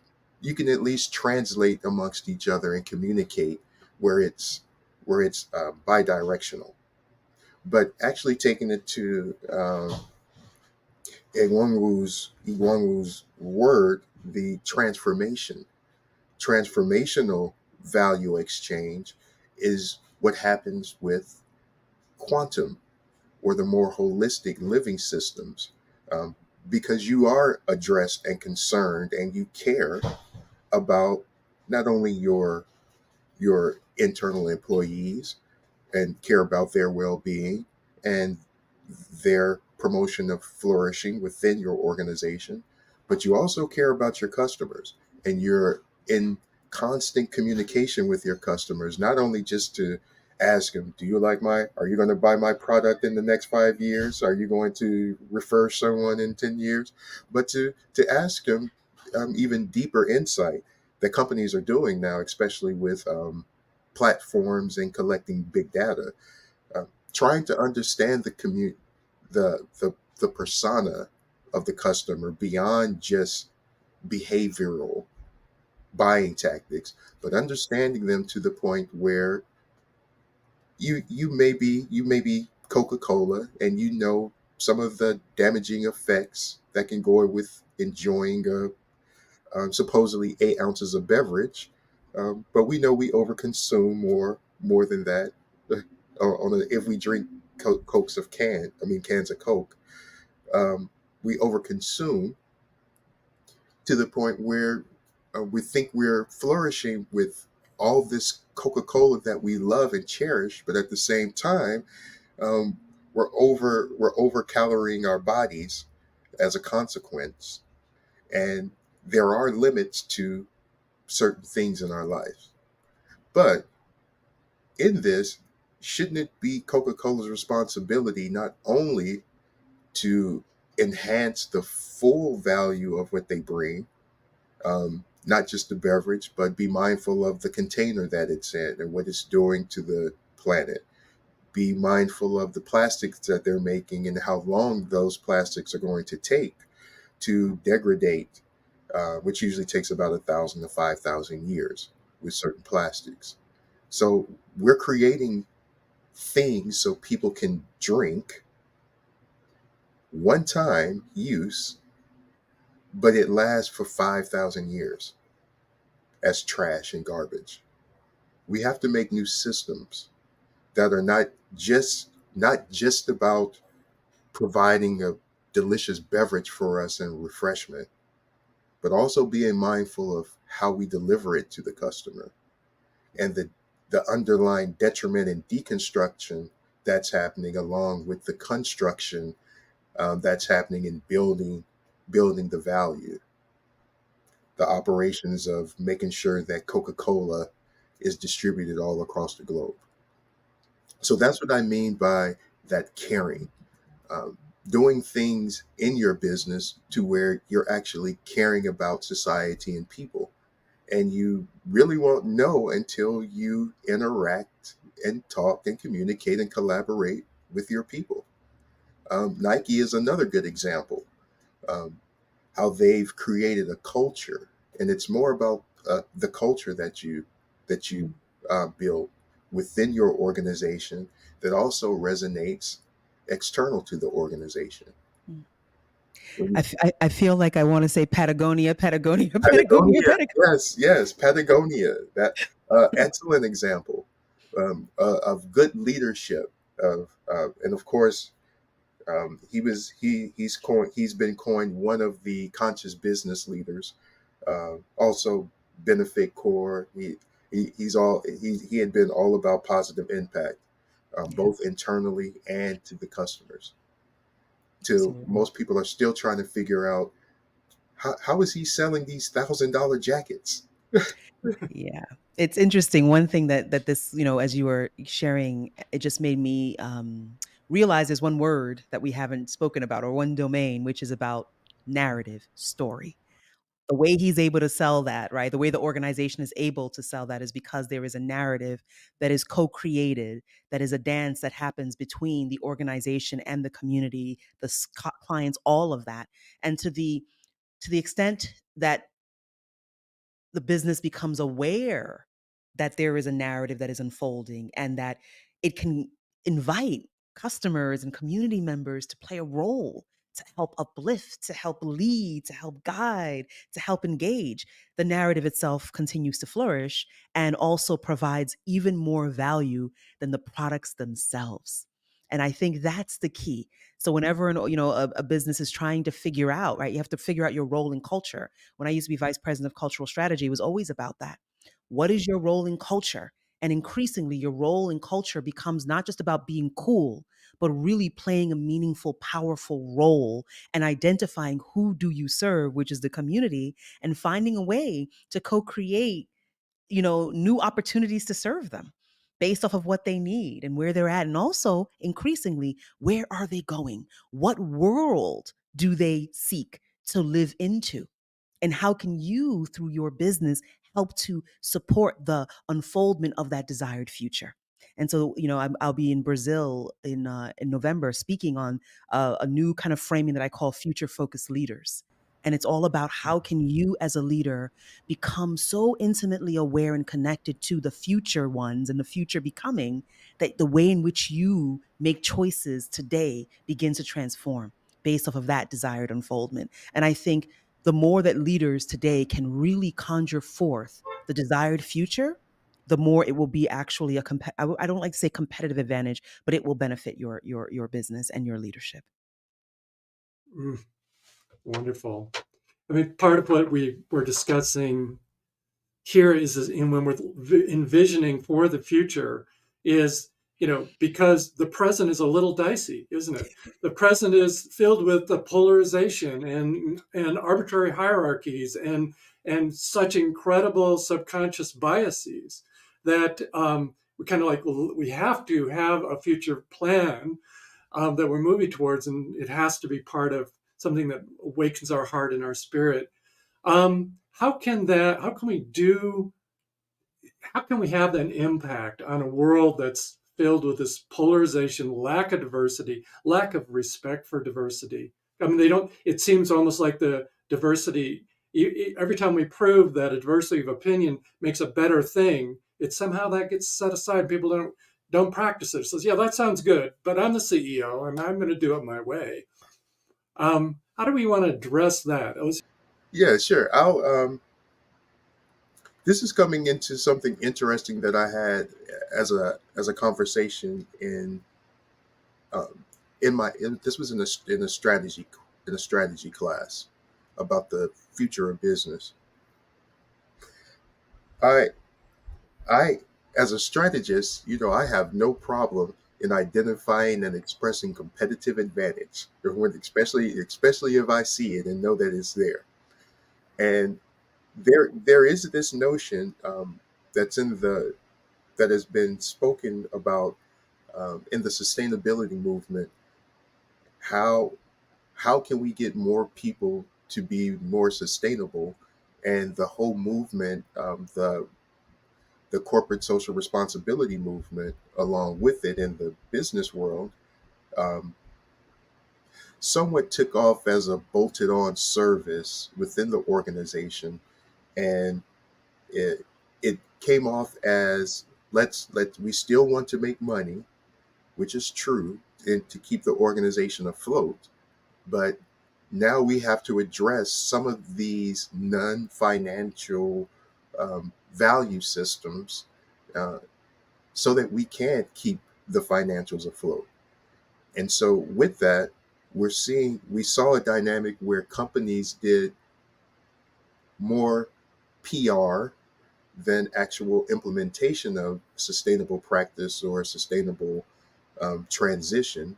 [SPEAKER 9] at least translate amongst each other and communicate, where it's bidirectional. But actually taking it to Egwuonwu's word, the transformational value exchange is what happens with quantum or the more holistic living systems, um, because you are addressed and concerned and you care about not only your internal employees and care about their well-being and their promotion of flourishing within your organization, but you also care about your customers, and you're in constant communication with your customers, not only just to ask them, are you going to buy my product in the next 5 years? Are you going to refer someone in 10 years? But to ask them even deeper insight that companies are doing now, especially with platforms and collecting big data, trying to understand the persona of the customer beyond just behavioral buying tactics, but understanding them to the point where you may be Coca-Cola, and you know some of the damaging effects that can go with enjoying supposedly 8 ounces of beverage, but we know we overconsume more than that. If we drink cans of Coke, we overconsume to the point where we think we're flourishing with all this Coca-Cola that we love and cherish, but at the same time, um, we're over calorying our bodies as a consequence, and there are limits to certain things in our life. But in this, shouldn't it be Coca-Cola's responsibility not only to enhance the full value of what they bring, not just the beverage, but be mindful of the container that it's in and what it's doing to the planet? Be mindful of the plastics that they're making and how long those plastics are going to take to degrade, which usually takes about 1,000 to 5,000 years with certain plastics. So we're creating things so people can drink one time use, but it lasts for 5,000 years as trash and garbage. We have to make new systems that are not just about providing a delicious beverage for us and refreshment, but also being mindful of how we deliver it to the customer and the underlying detriment and deconstruction that's happening along with the construction that's happening in building the value, the operations of making sure that Coca-Cola is distributed all across the globe. So that's what I mean by that caring. Um, Doing things in your business to where you're actually caring about society and people. And you really won't know until you interact and talk and communicate and collaborate with your people. Nike is another good example. Um, how they've created a culture, and it's more about the culture that you build within your organization that also resonates external to the organization.
[SPEAKER 10] I feel like I want to say Patagonia, Patagonia, Patagonia,
[SPEAKER 9] Patagonia,
[SPEAKER 10] Patagonia.
[SPEAKER 9] yes, Patagonia. That excellent example of good leadership. And of course, he's been coined one of the conscious business leaders. Also, benefit core. He had been all about positive impact, both internally and to the customers. Till
[SPEAKER 10] Absolutely.
[SPEAKER 9] most people are still trying to figure out how is he selling these $1,000 jackets?
[SPEAKER 10] Yeah, it's interesting. One thing that this, as you were sharing, it just made me realize there's one word that we haven't spoken about, or one domain, which is about narrative story. The way he's able to sell that, right? The way the organization is able to sell that is because there is a narrative that is co-created, that is a dance that happens between the organization and the community, the clients, all of that. And to the extent that the business becomes aware that there is a narrative that is unfolding and that it can invite customers and community members to play a role, to help uplift, to help lead, to help guide, to help engage, the narrative itself continues to flourish and also provides even more value than the products themselves. And I think that's the key. So whenever a business is trying to figure out, right, you have to figure out your role in culture. When I used to be vice president of cultural strategy, it was always about that. What is your role in culture? And increasingly, your role in culture becomes not just about being cool, but really playing a meaningful, powerful role and identifying who do you serve, which is the community, and finding a way to co-create, new opportunities to serve them based off of what they need and where they're at. And also, increasingly, where are they going? What world do they seek to live into? And how can you, through your business, help to support the unfoldment of that desired future? And so, I'll be in Brazil in November, speaking on a new kind of framing that I call future focused leaders. And it's all about how can you, as a leader, become so intimately aware and connected to the future ones and the future becoming, that the way in which you make choices today begins to transform based off of that desired unfoldment. And I think the more that leaders today can really conjure forth the desired future, the more it will be actually I don't like to say competitive advantage, but it will benefit your business and your leadership.
[SPEAKER 8] Wonderful. I mean, part of what we were discussing here is in when we're envisioning for the future is, because the present is a little dicey, isn't it? The present is filled with the polarization and arbitrary hierarchies and such incredible subconscious biases that we kind of like, well, we have to have a future plan that we're moving towards, and it has to be part of something that awakens our heart and our spirit. How can we have an impact on a world that's filled with this polarization, lack of diversity, lack of respect for diversity? I mean, it seems almost like the diversity, every time we prove that a diversity of opinion makes a better thing, it somehow that gets set aside. People don't practice it. It says, yeah, that sounds good, but I'm the CEO and I'm going to do it my way. How do we want to address that?
[SPEAKER 9] Yeah, sure. This is coming into something interesting that I had as a conversation this was in a strategy class about the future of business. I as a strategist, I have no problem in identifying and expressing competitive advantage, especially if I see it and know that it's there. And there is this notion that's that has been spoken about in the sustainability movement. How can we get more people to be more sustainable? And the whole movement, the corporate social responsibility movement, along with it in the business world, um, somewhat took off as a bolted on service within the organization. And it came off as we still want to make money, which is true, and to keep the organization afloat, but now we have to address some of these non-financial value systems uh, so that we can keep the financials afloat. And so with that, we saw a dynamic where companies did more PR than actual implementation of sustainable practice or sustainable transition.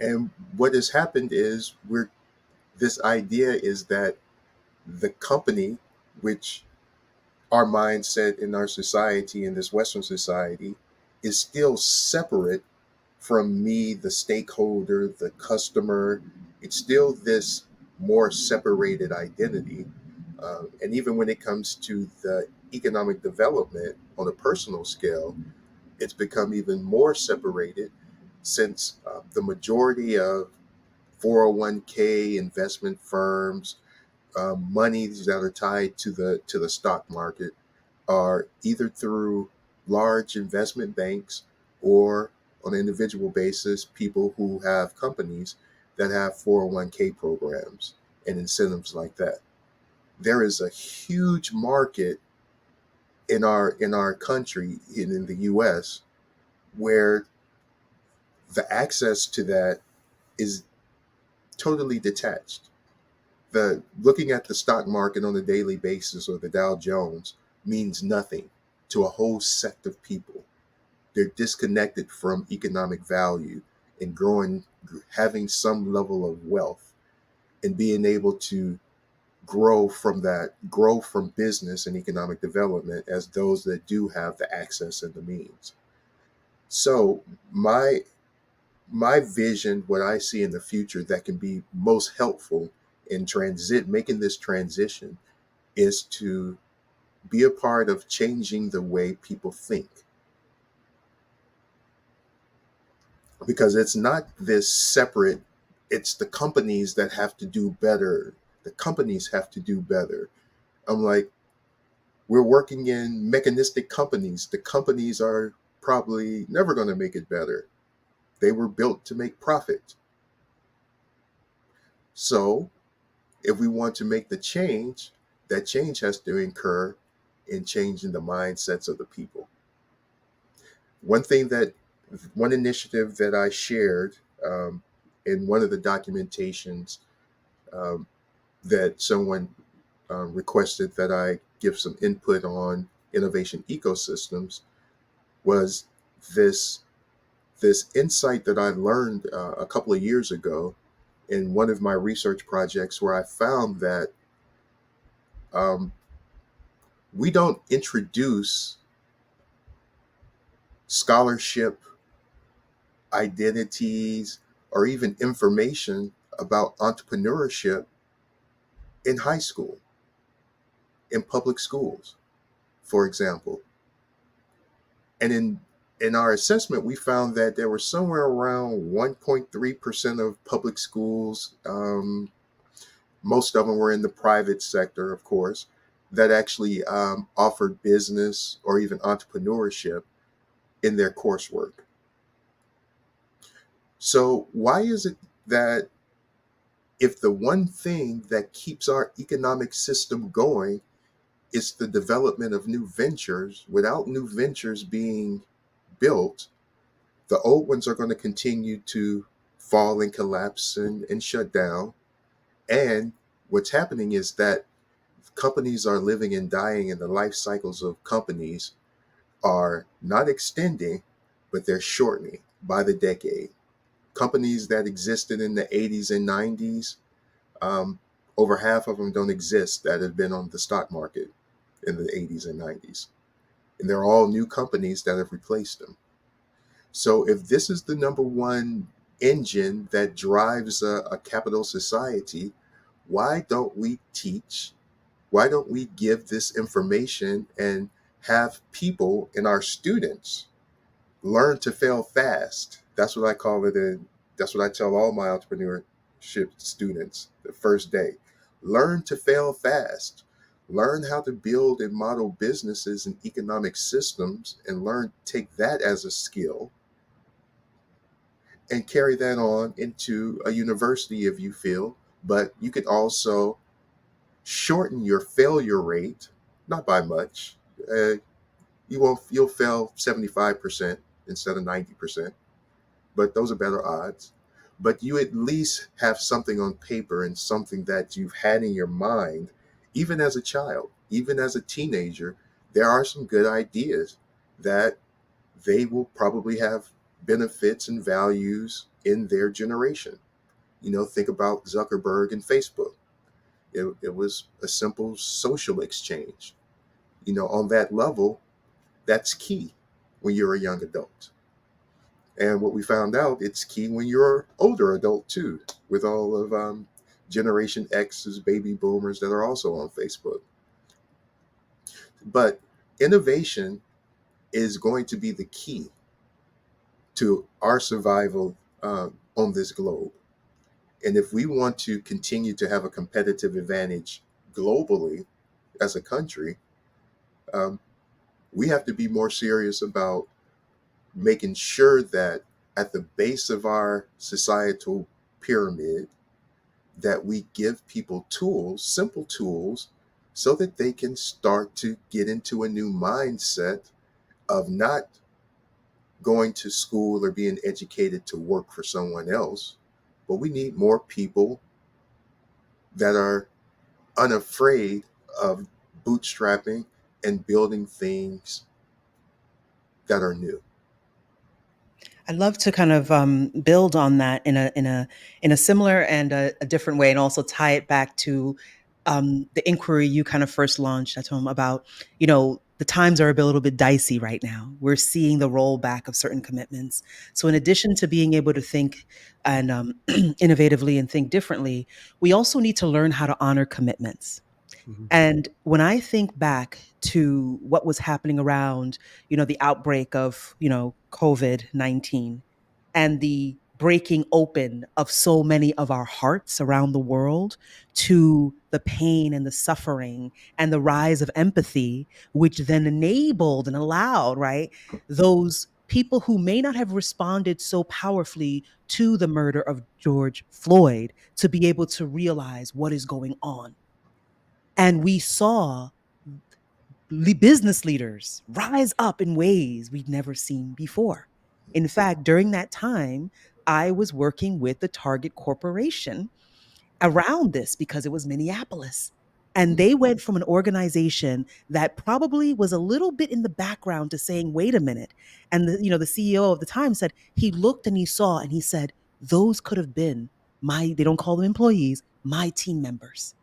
[SPEAKER 9] And what has happened is this idea is that the company, which our mindset in our society, in this Western society, is still separate from me, the stakeholder, the customer. It's still this more separated identity. And even when it comes to the economic development on a personal scale, it's become even more separated since the majority of 401k investment firms, monies that are tied to the stock market are either through large investment banks or on an individual basis, people who have companies that have 401k programs and incentives like that. There is a huge market in our country, in the US, where the access to that is totally detached. The looking at the stock market on a daily basis or the Dow Jones means nothing to a whole sect of people. They're disconnected from economic value and having some level of wealth and being able to grow from business and economic development as those that do have the access and the means. So my vision, what I see in the future that can be most helpful in making this transition, is to be a part of changing the way people think. Because it's not this separate, it's the companies that have to do better. The companies have to do better. I'm like, we're working in mechanistic companies. The companies are probably never going to make it better. They were built to make profit. So if we want to make the change, that change has to incur in changing the mindsets of the people. One initiative that I shared in one of the documentations um, that someone requested that I give some input on innovation ecosystems was this this insight that I learned a couple of years ago in one of my research projects, where I found that um, we don't introduce scholarship, identities, or even information about entrepreneurship in high school, in public schools, for example. And in our assessment, we found that there were somewhere around 1.3% of public schools, most of them were in the private sector, of course, that actually offered business or even entrepreneurship in their coursework. So, why is it that if the one thing that keeps our economic system going is the development of new ventures, without new ventures being built, the old ones are going to continue to fall and collapse and shut down? And what's happening is that companies are living and dying, and the life cycles of companies are not extending, but they're shortening by the decade. Companies that existed in the 80s and 90s, um, over half of them don't exist that have been on the stock market in the 80s and 90s. And they're all new companies that have replaced them. So if this is the number one engine that drives a capital society, why don't we teach? Why don't we give this information and have people and our students learn to fail fast? That's what I call it. And that's what I tell all my entrepreneurship students the first day. Learn to fail fast. Learn how to build and model businesses and economic systems, and take that as a skill and carry that on into a university if you feel. But you could also shorten your failure rate, not by much. You'll fail 75% instead of 90%, but those are better odds. But you at least have something on paper and something that you've had in your mind, even as a child, even as a teenager. There are some good ideas that they will probably have benefits and values in their generation. Think about Zuckerberg and Facebook. It was a simple social exchange. On that level, that's key when you're a young adult. And what we found out, it's key when you're an older adult too, with all of Generation X's, baby boomers that are also on Facebook. But innovation is going to be the key to our survival on this globe. And if we want to continue to have a competitive advantage globally as a country, um, we have to be more serious about making sure that at the base of our societal pyramid, that we give people tools, simple tools, so that they can start to get into a new mindset of not going to school or being educated to work for someone else. But we need more people that are unafraid of bootstrapping and building things that are new.
[SPEAKER 10] I'd love to kind of build on that in a similar and a different way, and also tie it back to the inquiry you kind of first launched at home about, the times are a little bit dicey right now. We're seeing the rollback of certain commitments. So in addition to being able to think and innovatively and think differently, we also need to learn how to honor commitments.
[SPEAKER 8] Mhm.
[SPEAKER 10] And when I think back to what was happening around, the outbreak of, COVID-19 and the breaking open of so many of our hearts around the world to the pain and the suffering and the rise of empathy, which then enabled and allowed, right, those people who may not have responded so powerfully to the murder of George Floyd to be able to realize what is going on. And we saw business leaders rise up in ways we'd never seen before. In fact, during that time, I was working with the Target Corporation around this because it was Minneapolis. And they went from an organization that probably was a little bit in the background to saying, wait a minute. And the CEO of the time said, he looked and he saw and he said, those could have been they don't call them employees, my team members.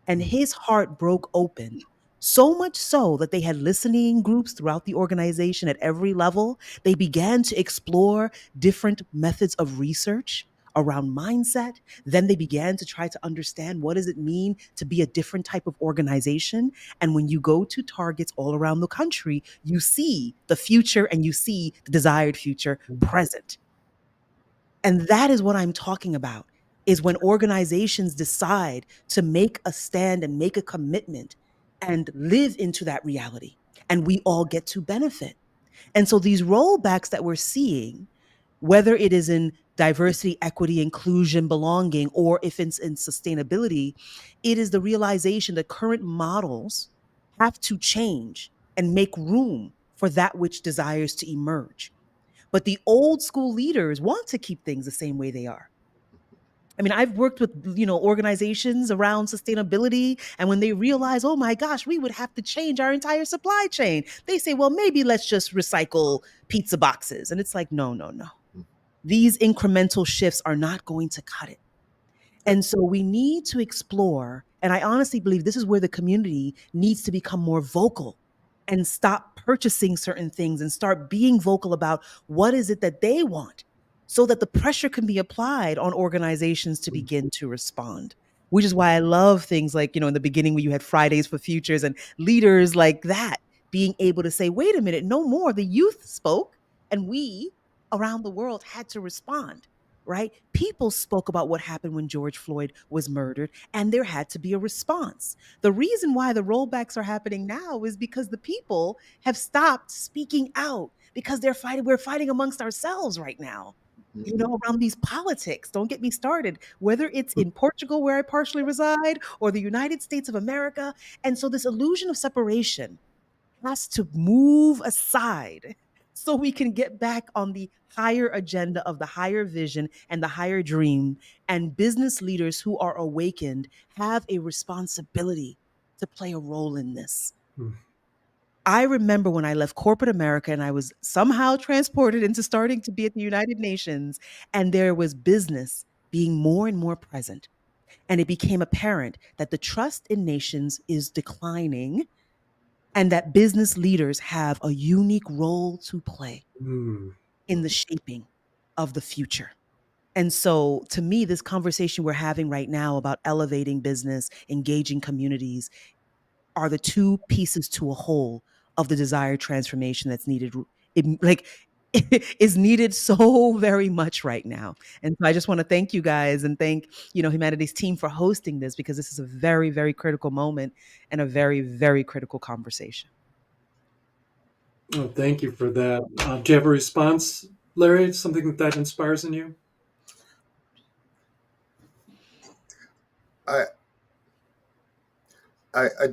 [SPEAKER 10] And his heart broke open. So much so that they had listening groups throughout the organization at every level. They began to explore different methods of research around mindset. Then they began to try to understand what does it mean to be a different type of organization. And when you go to targets all around the country, you see the future and you see the desired future present. And that is what I'm talking about, is when organizations decide to make a stand and make a commitment and live into that reality, and we all get to benefit. And so these rollbacks that we're seeing, whether it is in diversity, equity, inclusion, belonging, or if it's in sustainability, it is the realization that current models have to change and make room for that which desires to emerge. But the old school leaders want to keep things the same way they are. I mean, I've worked with, organizations around sustainability, and when they realize, oh my gosh, we would have to change our entire supply chain, they say, well, maybe let's just recycle pizza boxes. And it's like, no, no, no. These incremental shifts are not going to cut it. And so we need to explore, and I honestly believe this is where the community needs to become more vocal and stop purchasing certain things and start being vocal about what is it that they want, so that the pressure can be applied on organizations to begin to respond. Which is why I love things like, in the beginning when you had Fridays for Futures and leaders like that being able to say, wait a minute, no more. The youth spoke and we around the world had to respond. Right? People spoke about what happened when George Floyd was murdered, and there had to be a response. The reason why the rollbacks are happening now is because the people have stopped speaking out, because we're fighting amongst ourselves right now, around these politics. Don't get me started, whether it's in Portugal, where I partially reside, or the United States of America. And so this illusion of separation has to move aside so we can get back on the higher agenda of the higher vision and the higher dream. And business leaders who are awakened have a responsibility to play a role in this. I remember when I left corporate America and I was somehow transported into starting to be at the United Nations, and there was business being more and more present. And it became apparent that the trust in nations is declining, and that business leaders have a unique role to play in the shaping of the future. And so to me, this conversation we're having right now about elevating business, engaging communities, are the two pieces to a whole of the desired transformation that's needed. Is needed so very much right now. And so I just want to thank you guys and thank, Humanity's team for hosting this, because this is a very, very critical moment and a very, very critical conversation.
[SPEAKER 8] Oh, thank you for that. Do you have a response, Larry? Something that inspires in you?
[SPEAKER 9] I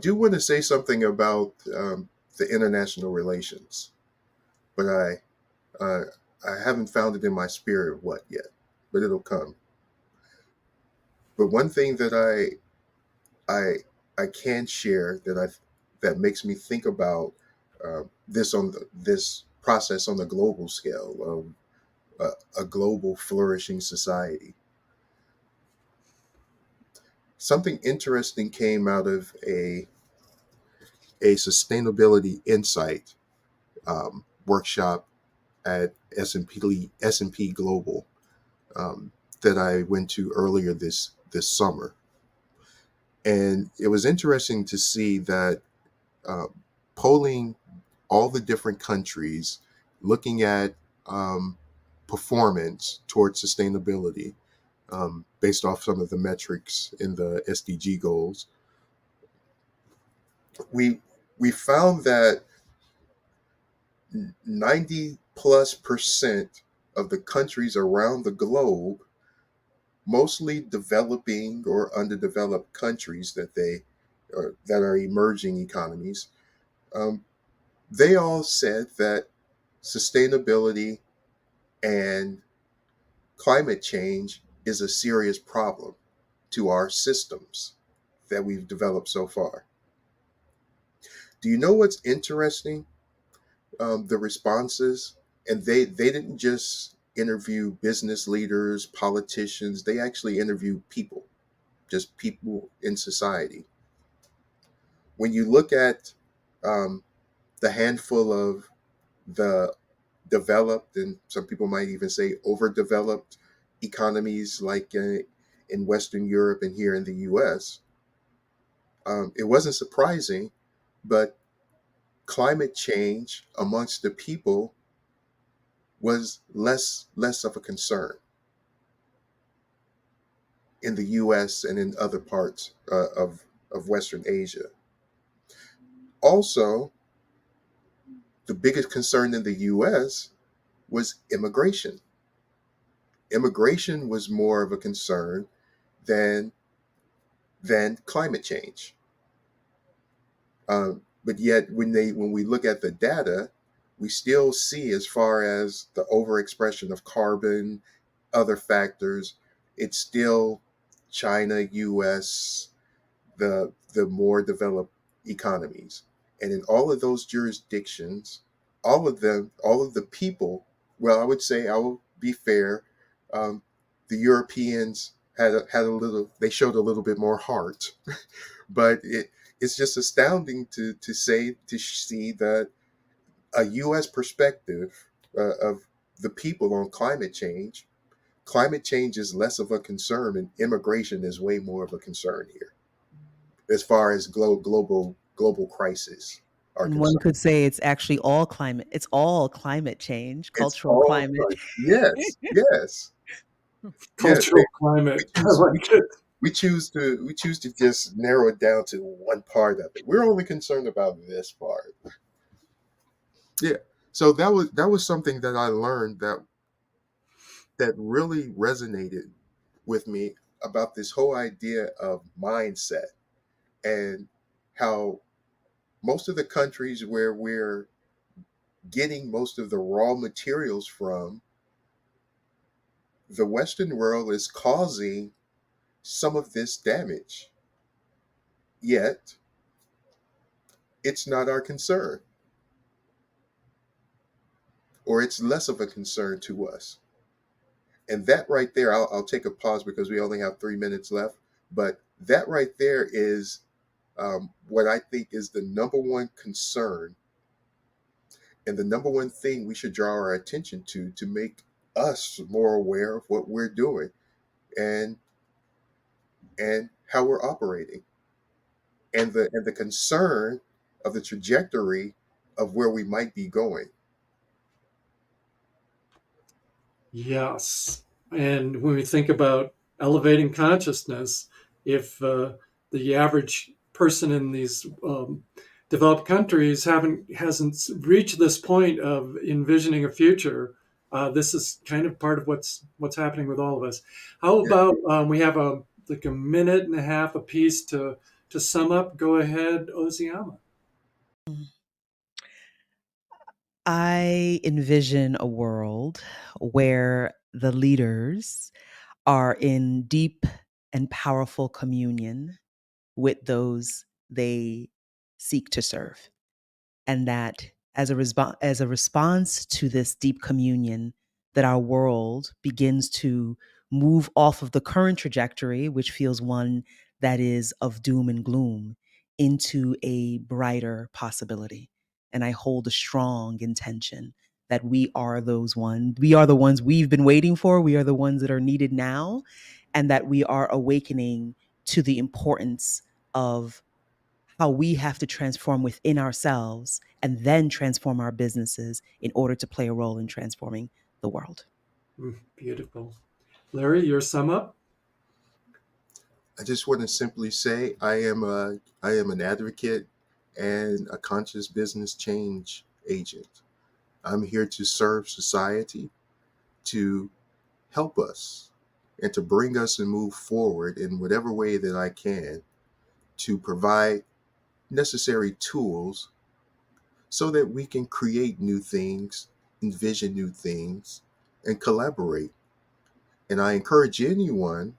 [SPEAKER 9] do want to say something about the international relations, but I haven't found it in my spirit what yet, but it'll come. But one thing that I can share that makes me think about this process on the global scale of a global flourishing society. Something interesting came out of a sustainability insight workshop at S&P Global that I went to earlier this summer. And it was interesting to see that polling all the different countries, looking at performance towards sustainability based off some of the metrics in the SDG goals, we found that plus percent of the countries around the globe, mostly developing or underdeveloped countries that are emerging economies, they all said that sustainability and climate change is a serious problem to our systems that we've developed so far. Do you know what's interesting? The responses, and they didn't just interview business leaders, politicians, they actually interviewed people, just people in society. When you look at the handful of the developed, and some people might even say overdeveloped economies like in Western Europe and here in the US, it wasn't surprising, but climate change amongst the people was less of a concern in the US and in other parts of Western Asia. Also, the biggest concern in the US was immigration. Immigration was more of a concern than climate change. But yet, when we look at the data, we still see, as far as the overexpression of carbon, other factors, it's still China, US, the more developed economies. And in all of those jurisdictions, all of the people, well, I would say, I will be fair, the Europeans had a little, they showed a little bit more heart, but it's just astounding to see that a U.S. perspective of the people on climate change. Climate change is less of a concern, and immigration is way more of a concern here, as far as global crises are
[SPEAKER 10] And one
[SPEAKER 9] concerned.
[SPEAKER 10] could say it's actually all climate. It's all climate change,
[SPEAKER 9] It's
[SPEAKER 10] cultural
[SPEAKER 9] all
[SPEAKER 10] climate.
[SPEAKER 9] yes, yes, yes.
[SPEAKER 8] Cultural
[SPEAKER 9] We
[SPEAKER 8] climate. I
[SPEAKER 9] choose,
[SPEAKER 8] like it.
[SPEAKER 9] we choose to just narrow it down to one part of it. We're only concerned about this part. Yeah. So that was something that I learned that really resonated with me about this whole idea of mindset, and how most of the countries where we're getting most of the raw materials from, the Western world is causing some of this damage. Yet, it's not our concern, or it's less of a concern to us. And that right there, I'll take a pause because we only have 3 minutes left. But that right there is what I think is the number one concern, and the number one thing we should draw our attention to make us more aware of what we're doing, and how we're operating, and the concern of the trajectory of where we might be going.
[SPEAKER 8] Yes. And when we think about elevating consciousness, if the average person in these developed countries hasn't reached this point of envisioning a future, this is kind of part of what's happening with all of us. How about we have like a minute and a half apiece to sum up? Go ahead, Ozioma.
[SPEAKER 10] I envision a world where the leaders are in deep and powerful communion with those they seek to serve. And that as a response to this deep communion, that our world begins to move off of the current trajectory, which feels one that is of doom and gloom, into a brighter possibility. And I hold a strong intention that we are the ones we've been waiting for. We are the ones that are needed now, and that we are awakening to the importance of how we have to transform within ourselves and then transform our businesses in order to play a role in transforming the world.
[SPEAKER 8] Beautiful. Larry, your sum up?
[SPEAKER 9] I just want to simply say I am an advocate and a conscious business change agent. I'm here to serve society, to help us, and to bring us and move forward in whatever way that I can to provide necessary tools so that we can create new things, envision new things, and collaborate. And I encourage anyone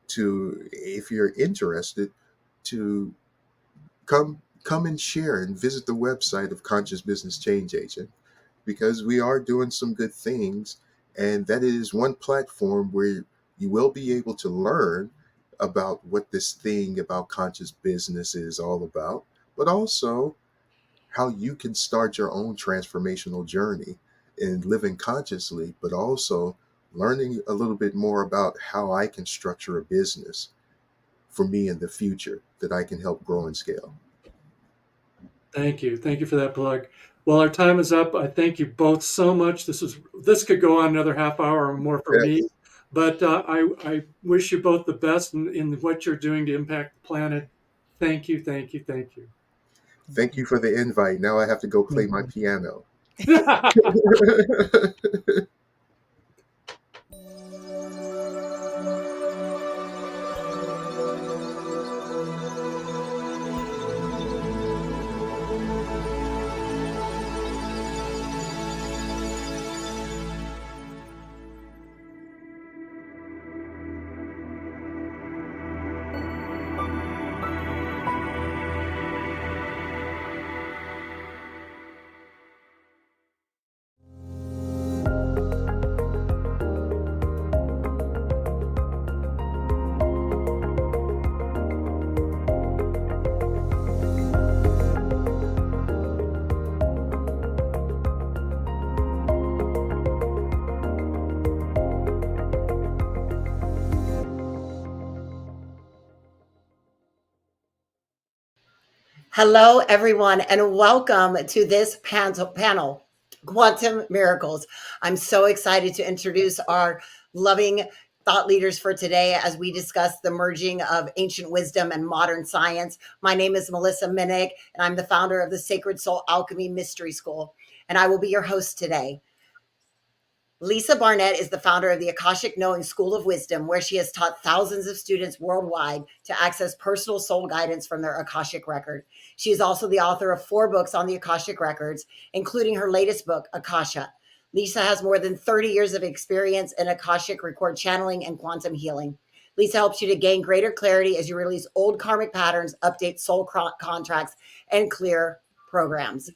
[SPEAKER 9] to, if you're interested, to come and share and visit the website of Conscious Business Change Agent, because we are doing some good things, and that is one platform where you will be able to learn about what this thing about conscious business is all about, but also how you can start your own transformational journey in living consciously, but also learning a little bit more about how I can structure a business for me in the future that I can help grow and scale.
[SPEAKER 8] Thank you. Thank you for that plug. Well, our time is up. I thank you both so much. This could go on another half hour or more for me, but I wish you both the best in what you're doing to impact the planet. Thank you, thank you, thank you.
[SPEAKER 9] Thank you for the invite. Now I have to go play my piano.
[SPEAKER 11] Hello, everyone, and welcome to this panel, Quantum Miracles. I'm so excited to introduce our loving thought leaders for today as we discuss the merging of ancient wisdom and modern science. My name is Melissa Minnich, and I'm the founder of the Sacred Soul Alchemy Mystery School, and I will be your host today. Alysa Barnett is the founder of the Akashic Knowing School of Wisdom, where she has taught thousands of students worldwide to access personal soul guidance from their Akashic record. She is also the author of 4 books on the Akashic records, including her latest book, Akasha. Alysa has more than 30 years of experience in Akashic record channeling and quantum healing. Alysa helps you to gain greater clarity as you release old karmic patterns, update soul contracts, and clear programs.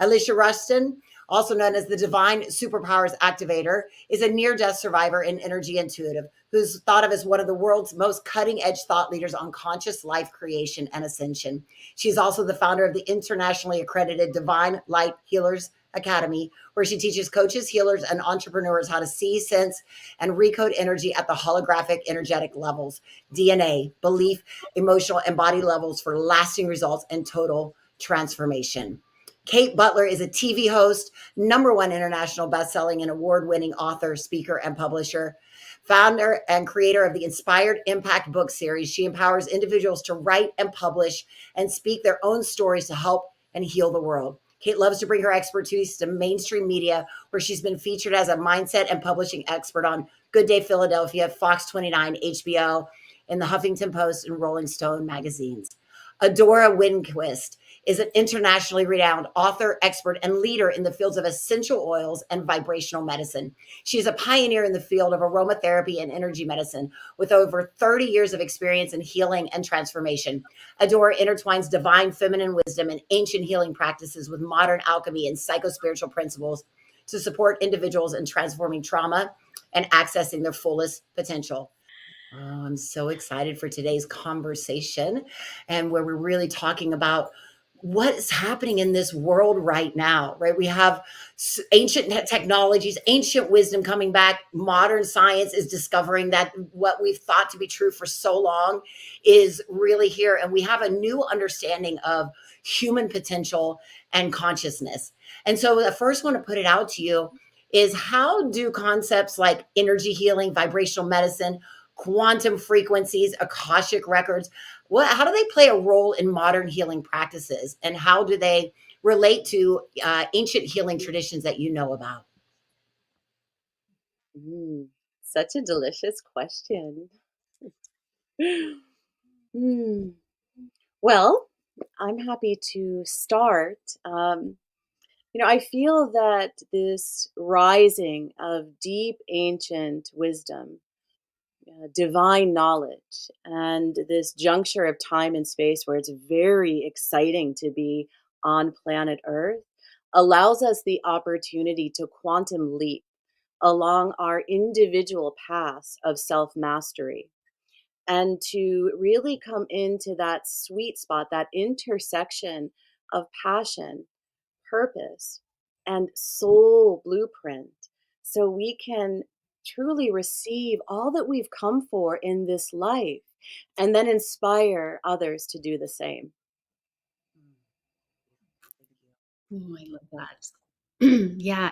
[SPEAKER 11] Alysa Rushton, also known as the Divine Superpowers Activator, is a near-death survivor and energy intuitive who's thought of as one of the world's most cutting-edge thought leaders on conscious life creation and ascension. She's also the founder of the internationally accredited Divine Light Healers Academy, where she teaches coaches, healers, and entrepreneurs how to see, sense, and recode energy at the holographic energetic levels, DNA, belief, emotional, and body levels for lasting results and total transformation. Kate Butler is a TV host, #1 international best-selling and award-winning author, speaker, and publisher, founder and creator of the Inspired Impact book series. She empowers individuals to write and publish and speak their own stories to help and heal the world. Kate loves to bring her expertise to mainstream media, where she's been featured as a mindset and publishing expert on Good Day Philadelphia, Fox 29, HBO, in the Huffington Post, and Rolling Stone magazines. Adora Winquist is an internationally renowned author, expert, and leader in the fields of essential oils and vibrational medicine. She is a pioneer in the field of aromatherapy and energy medicine with over 30 years of experience in healing and transformation. Adora intertwines divine feminine wisdom and ancient healing practices with modern alchemy and psychospiritual principles to support individuals in transforming trauma and accessing their fullest potential. Oh, I'm so excited for today's conversation, and where we're really talking about what is happening in this world right now, right? We have ancient technologies, ancient wisdom coming back. Modern science is discovering that what we've thought to be true for so long is really here. And we have a new understanding of human potential and consciousness. And so I first want to put it out to you is, how do concepts like energy healing, vibrational medicine, quantum frequencies, Akashic records, how do they play a role in modern healing practices? And how do they relate to ancient healing traditions that you know about?
[SPEAKER 12] Such a delicious question. Hmm. Well, I'm happy to start. I feel that this rising of deep ancient wisdom, divine knowledge, and this juncture of time and space where it's very exciting to be on planet Earth allows us the opportunity to quantum leap along our individual paths of self mastery and to really come into that sweet spot, that intersection of passion, purpose, and soul blueprint, so we can truly receive all that we've come for in this life and then inspire others to do the same.
[SPEAKER 13] Oh, I love that. Yeah,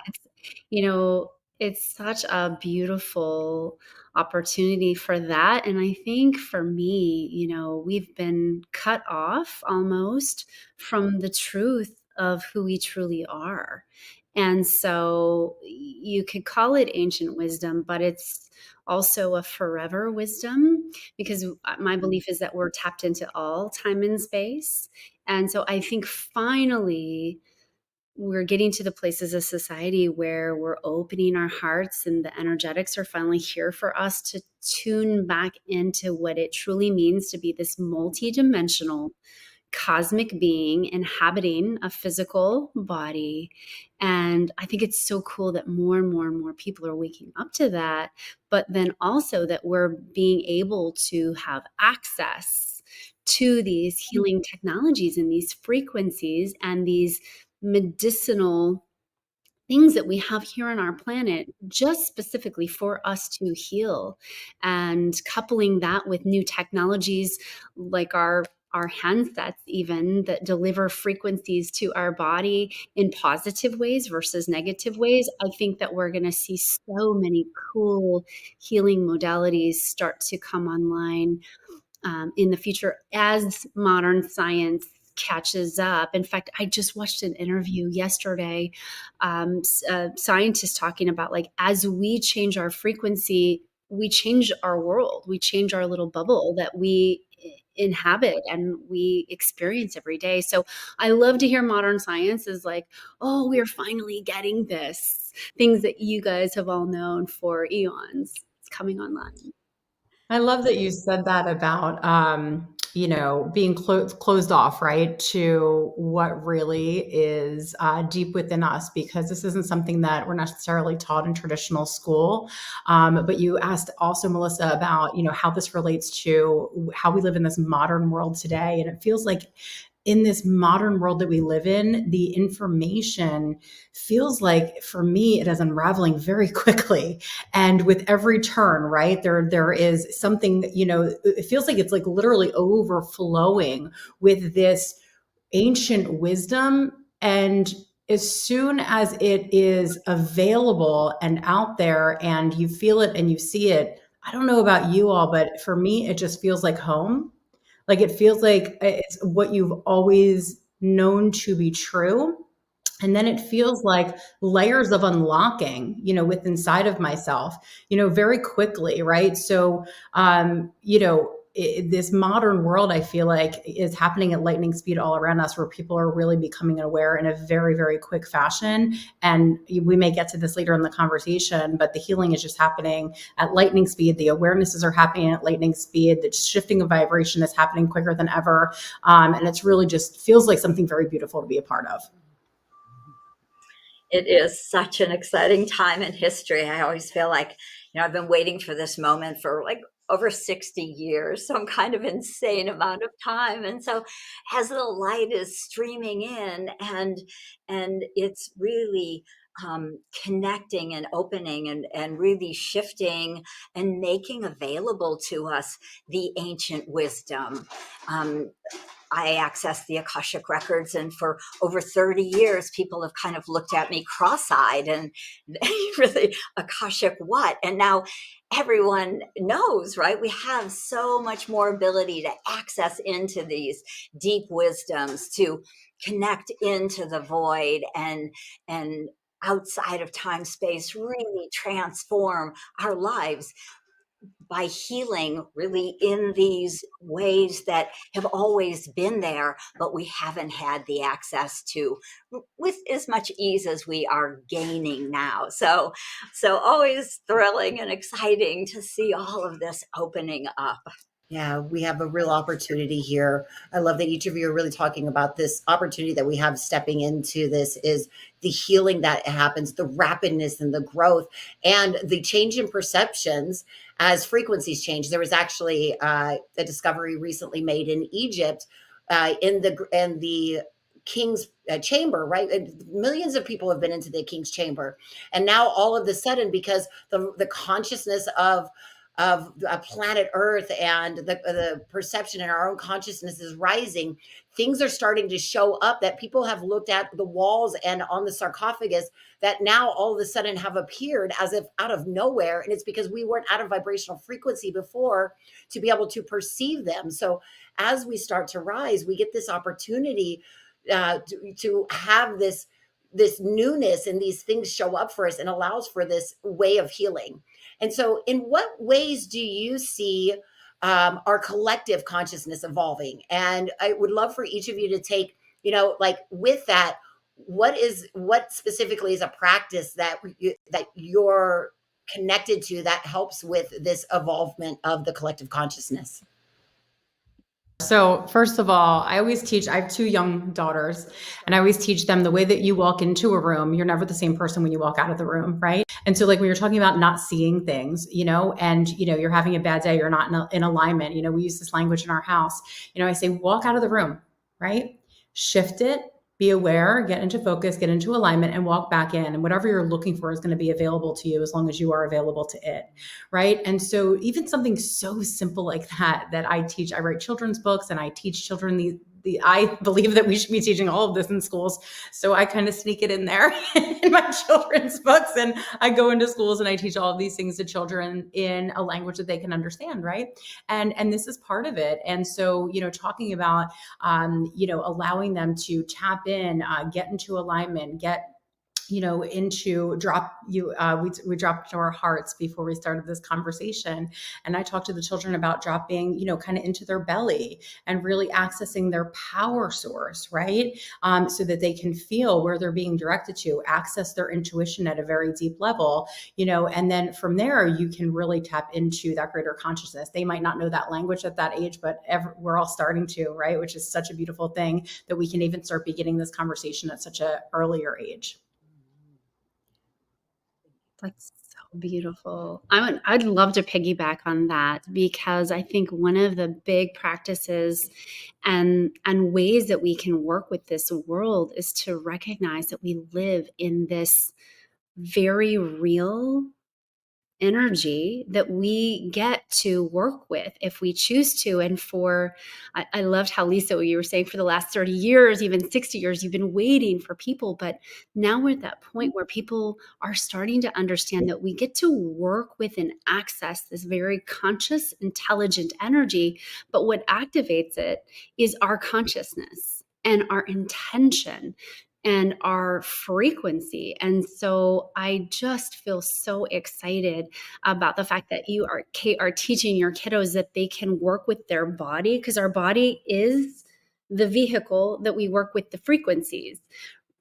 [SPEAKER 13] it's such a beautiful opportunity for that. And I think for me, we've been cut off almost from the truth of who we truly are. And so you could call it ancient wisdom, but it's also a forever wisdom, because my belief is that we're tapped into all time and space. And so I think finally we're getting to the place as a society where we're opening our hearts and the energetics are finally here for us to tune back into what it truly means to be this multidimensional cosmic being inhabiting a physical body. And I think it's so cool that more and more and more people are waking up to that, but then also that we're being able to have access to these healing technologies and these frequencies and these medicinal things that we have here on our planet just specifically for us to heal, and coupling that with new technologies like our handsets even that deliver frequencies to our body in positive ways versus negative ways. I think that we're going to see so many cool healing modalities start to come online in the future as modern science catches up. In fact, I just watched an interview yesterday, scientists talking about, like, as we change our frequency, we change our world, we change our little bubble that we inhabit and we experience every day. So I love to hear modern science is like, oh, we're finally getting this, things that you guys have all known for eons. It's coming online.
[SPEAKER 2] I love that you said that about, being closed off, right, to what really is deep within us, because this isn't something that we're necessarily taught in traditional school. But you asked also, Melissa, about, how this relates to how we live in this modern world today. And it feels like in this modern world that we live in, the information feels like, for me, it is unraveling very quickly. And with every turn, right, there is something, it feels like it's like literally overflowing with this ancient wisdom. And as soon as it is available and out there and you feel it and you see it, I don't know about you all, but for me, it just feels like home. Like, it feels like it's what you've always known to be true. And then it feels like layers of unlocking, with inside of myself, very quickly, right? So, this modern world, I feel like, is happening at lightning speed all around us, where people are really becoming aware in a very, very quick fashion. And we may get to this later in the conversation, but the healing is just happening at lightning speed. The awarenesses are happening at lightning speed. The shifting of vibration is happening quicker than ever. And it's really just feels like something very beautiful to be a part of.
[SPEAKER 14] It is such an exciting time in history. I always feel like, I've been waiting for this moment for like over 60 years, some kind of insane amount of time. And so as the light is streaming in and it's really connecting and opening and really shifting and making available to us the ancient wisdom. I access the Akashic records, and for over 30 years, people have kind of looked at me cross-eyed and really, Akashic what? And now everyone knows, right? We have so much more ability to access into these deep wisdoms, to connect into the void and outside of time space, really transform our lives by healing really in these ways that have always been there, but we haven't had the access to with as much ease as we are gaining now. So always thrilling and exciting to see all of this opening up.
[SPEAKER 11] Yeah, we have a real opportunity here. I love that each of you are really talking about this opportunity that we have stepping into this is the healing that happens, the rapidness and the growth, and the change in perceptions as frequencies change. There was actually a discovery recently made in Egypt in the king's chamber, right? And millions of people have been into the king's chamber, and now all of a sudden, because the consciousness of planet Earth and the perception in our own consciousness is rising, things are starting to show up that people have looked at the walls and on the sarcophagus that now all of a sudden have appeared as if out of nowhere. And it's because we weren't out of vibrational frequency before to be able to perceive them. So as we start to rise, we get this opportunity to have this newness, and these things show up for us and allows for this way of healing. And so in what ways do you see our collective consciousness evolving? And I would love for each of you to take, like with that, what specifically is a practice that you're connected to that helps with this evolvement of the collective consciousness?
[SPEAKER 15] So first of all, I have 2 young daughters, and I always teach them the way that you walk into a room, you're never the same person when you walk out of the room, right? And so like when you're talking about not seeing things, and, you're having a bad day, you're not in alignment, we use this language in our house, I say, walk out of the room, right? Shift it, be aware, get into focus, get into alignment, and walk back in. And whatever you're looking for is going to be available to you as long as you are available to it, right? And so even something so simple like that I teach, I write children's books and I teach children I believe that we should be teaching all of this in schools. So I kind of sneak it in there in my children's books, and I go into schools and I teach all of these things to children in a language that they can understand, right? And this is part of it. And so, talking about, allowing them to tap in, get into alignment, get into we dropped to our hearts before we started this conversation. And I talked to the children about dropping, kind of into their belly and really accessing their power source, right? So that they can feel where they're being directed to, access their intuition at a very deep level, and then from there, you can really tap into that greater consciousness. They might not know that language at that age, but we're all starting to, right? Which is such a beautiful thing that we can even start beginning this conversation at such an earlier age.
[SPEAKER 13] That's so beautiful. I'd love to piggyback on that, because I think one of the big practices and ways that we can work with this world is to recognize that we live in this very real energy that we get to work with if we choose to. And I loved how, Lisa, you were saying for the last 30 years, even 60 years, you've been waiting for people. But now we're at that point where people are starting to understand that we get to work with and access this very conscious, intelligent energy. But what activates it is our consciousness and our intention and our frequency. And so I just feel so excited about the fact that you are teaching your kiddos that they can work with their body, because our body is the vehicle that we work with the frequencies.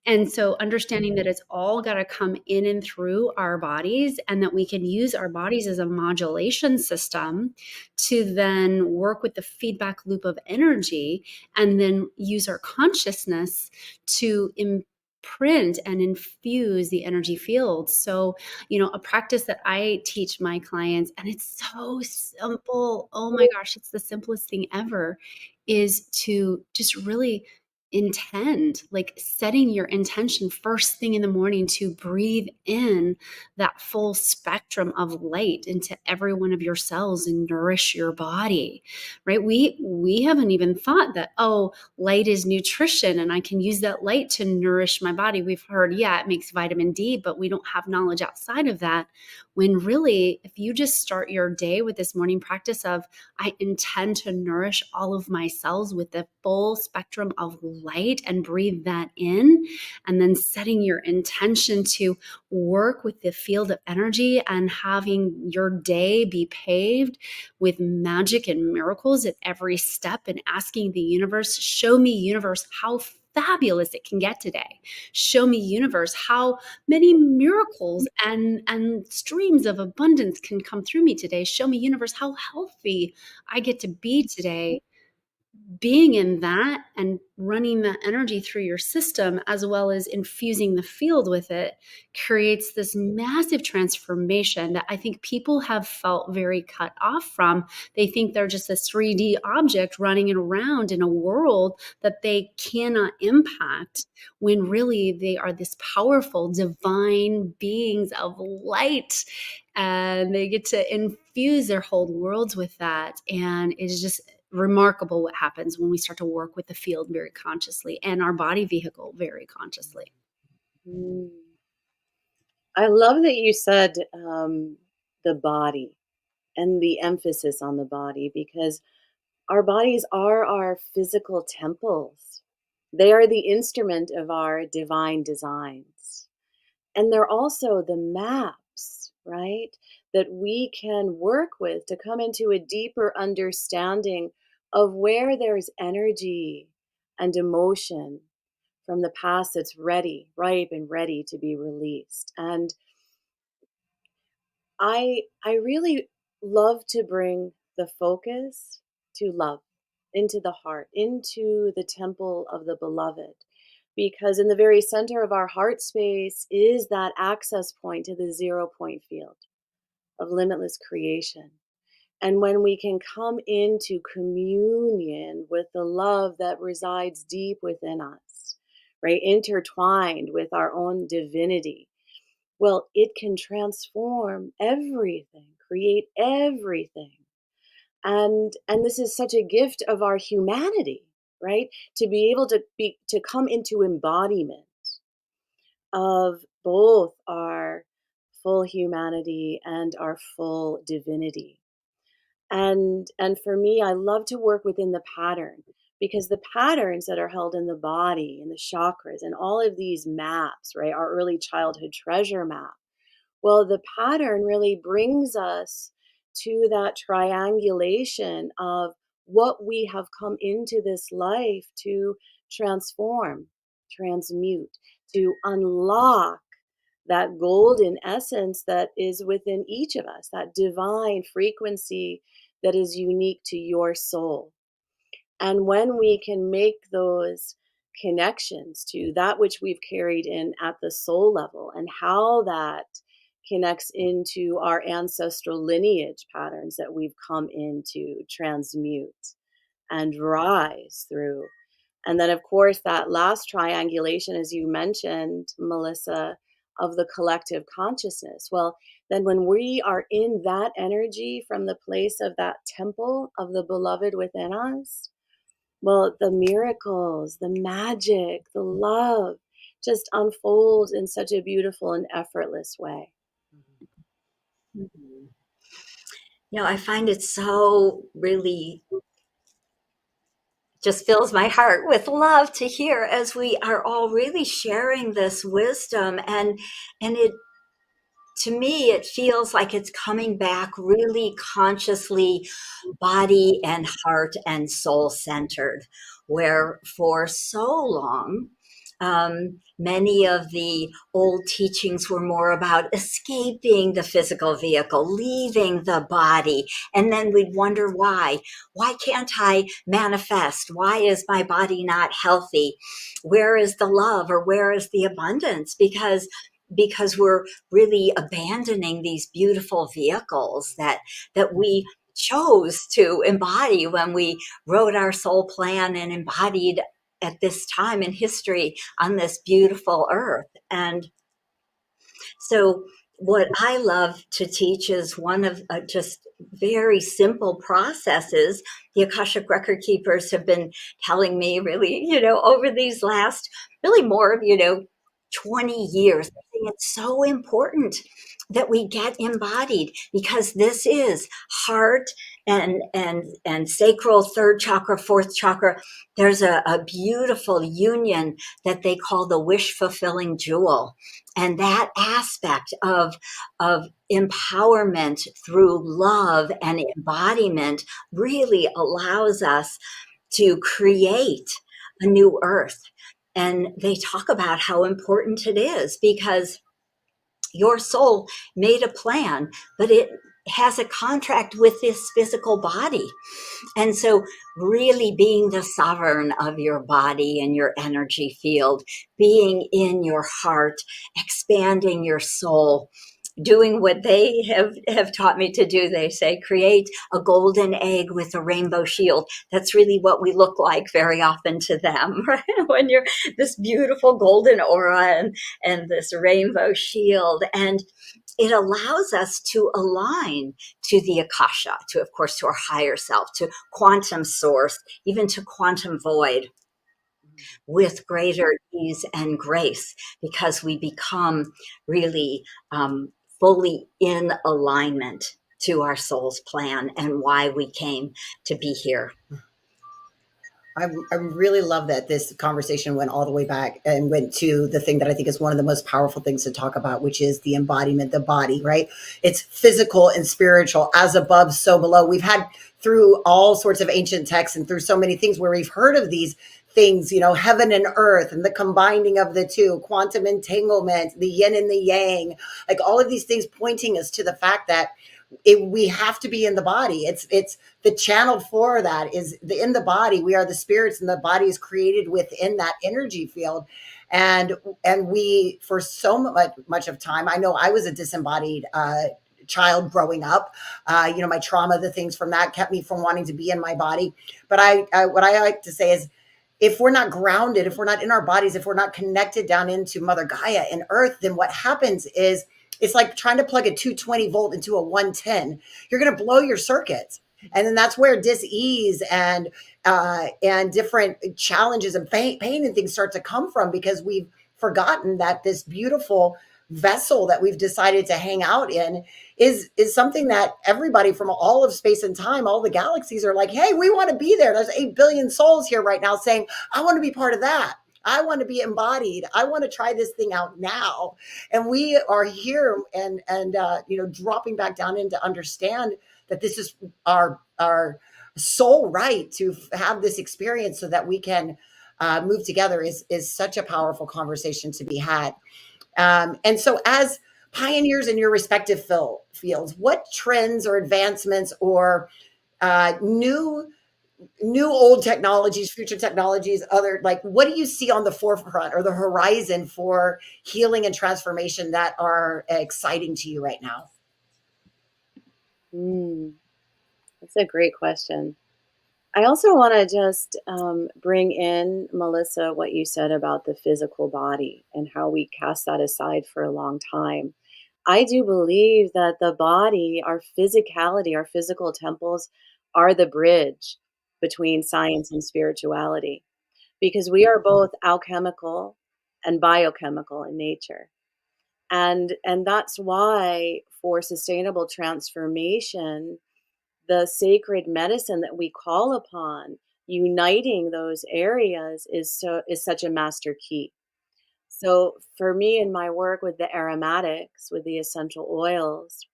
[SPEAKER 13] And so understanding that it's all got to come in and through our bodies, and that we can use our bodies as a modulation system to then work with the feedback loop of energy, and then use our consciousness to imprint and infuse the energy field. So, a practice that I teach my clients, and it's so simple. Oh my gosh, it's the simplest thing ever, is to just really like setting your intention first thing in the morning to breathe in that full spectrum of light into every one of your cells and nourish your body, right? We haven't even thought that, oh, light is nutrition and I can use that light to nourish my body. We've heard, yeah, it makes vitamin D, but we don't have knowledge outside of that. When really, if you just start your day with this morning practice of, I intend to nourish all of my cells with the full spectrum of light and breathe that in, and then setting your intention to work with the field of energy and having your day be paved with magic and miracles at every step, and asking the universe, show me, universe, how fabulous it can get today. Show me, universe, how many miracles and streams of abundance can come through me today. Show me, universe, how healthy I get to be today. Being in that and running that energy through your system, as well as infusing the field with it, creates this massive transformation that I think people have felt very cut off from. They think they're just this 3D object running around in a world that they cannot impact, when really they are this powerful divine beings of light, and they get to infuse their whole worlds with that. And it's just remarkable what happens when we start to work with the field very consciously and our body vehicle very consciously.
[SPEAKER 12] I love that you said the body and the emphasis on the body, because our bodies are our physical temples. They are the instrument of our divine designs. And they're also the maps, right, that we can work with to come into a deeper understanding of where there's energy and emotion from the past that's ready, ripe and ready to be released. And I really love to bring the focus to love, into the heart, into the temple of the beloved, because in the very center of our heart space is that access point to the 0 point field of limitless creation. And when we can come into communion with the love that resides deep within us, right, intertwined with our own divinity, well, it can transform everything, create everything. And this is such a gift of our humanity, right? To be able to come into embodiment of both our full humanity and our full divinity. And for me, I love to work within the pattern, because the patterns that are held in the body and the chakras and all of these maps, right, our early childhood treasure map, well, the pattern really brings us to that triangulation of what we have come into this life to transform, transmute, to unlock that golden essence that is within each of us, that divine frequency that is unique to your soul. And when we can make those connections to that which we've carried in at the soul level, and how that connects into our ancestral lineage patterns that we've come in to transmute and rise through. And then, of course, that last triangulation, as you mentioned, Melissa, of the collective consciousness. Well, then when we are in that energy from the place of that temple of the beloved within us, well, the miracles, the magic, the love just unfolds in such a beautiful and effortless way.
[SPEAKER 14] You know, I find it so really just fills my heart with love to hear as we are all really sharing this wisdom, and it, to me, it feels like it's coming back really consciously body and heart and soul centered, where for so long many of the old teachings were more about escaping the physical vehicle, leaving the body, and then we'd wonder why can't I manifest? Why is my body not healthy? Where is the love, or where is the abundance? Because we're really abandoning these beautiful vehicles that we chose to embody when we wrote our soul plan and embodied at this time in history on this beautiful earth. And so what I love to teach is one of just very simple processes. The Akashic record keepers have been telling me really, over these last really more of, 20 years. I think it's so important that we get embodied, because this is heart and sacral, third chakra, fourth chakra. There's a beautiful union that they call the wish fulfilling jewel. And that aspect of empowerment through love and embodiment really allows us to create a new earth. And they talk about how important it is, because your soul made a plan, but it has a contract with this physical body. And so really being the sovereign of your body and your energy field, being in your heart, expanding your soul, doing what they have taught me to do. They say, create a golden egg with a rainbow shield. That's really what we look like very often to them, right? When you're this beautiful golden aura and this rainbow shield. And it allows us to align to the Akasha, to, of course, to our higher self, to quantum source, even to quantum void, with greater ease and grace, because we become really fully in alignment to our soul's plan and why we came to be here.
[SPEAKER 11] I really love that this conversation went all the way back and went to the thing that I think is one of the most powerful things to talk about, which is the embodiment, the body, right? It's physical and spiritual, as above, so below. We've had through all sorts of ancient texts and through so many things where we've heard of these things, heaven and earth and the combining of the two, quantum entanglement, the yin and the yang, like all of these things pointing us to the fact that we have to be in the body. It's the channel for that is in the body. We are the spirits, and the body is created within that energy field. And we, for so much of time, I know I was a disembodied child growing up. My trauma, the things from that kept me from wanting to be in my body. But what I like to say is, if we're not grounded, if we're not in our bodies, if we're not connected down into Mother Gaia and Earth, then what happens is it's like trying to plug a 220 volt into a 110. You're going to blow your circuits. And then that's where dis-ease and different challenges and pain and things start to come from, because we've forgotten that this beautiful vessel that we've decided to hang out in is something that everybody from all of space and time, all the galaxies, are like, hey, we want to be there. There's 8 billion souls here right now saying, I want to be part of that. I want to be embodied. I want to try this thing out now. And we are here and dropping back down in to understand that this is our soul right to have this experience so that we can move together is such a powerful conversation to be had. And so as pioneers in your respective fields, what trends or advancements or new old technologies, future technologies, what do you see on the forefront or the horizon for healing and transformation that are exciting to you right now?
[SPEAKER 12] That's a great question. I also want to just bring in, Melissa, what you said about the physical body and how we cast that aside for a long time. I do believe that the body, our physicality, our physical temples are the bridge between science and spirituality, because we are both alchemical and biochemical in nature. And that's why for sustainable transformation, the sacred medicine that we call upon, uniting those areas is such a master key. So for me in my work with the aromatics, with the essential oils,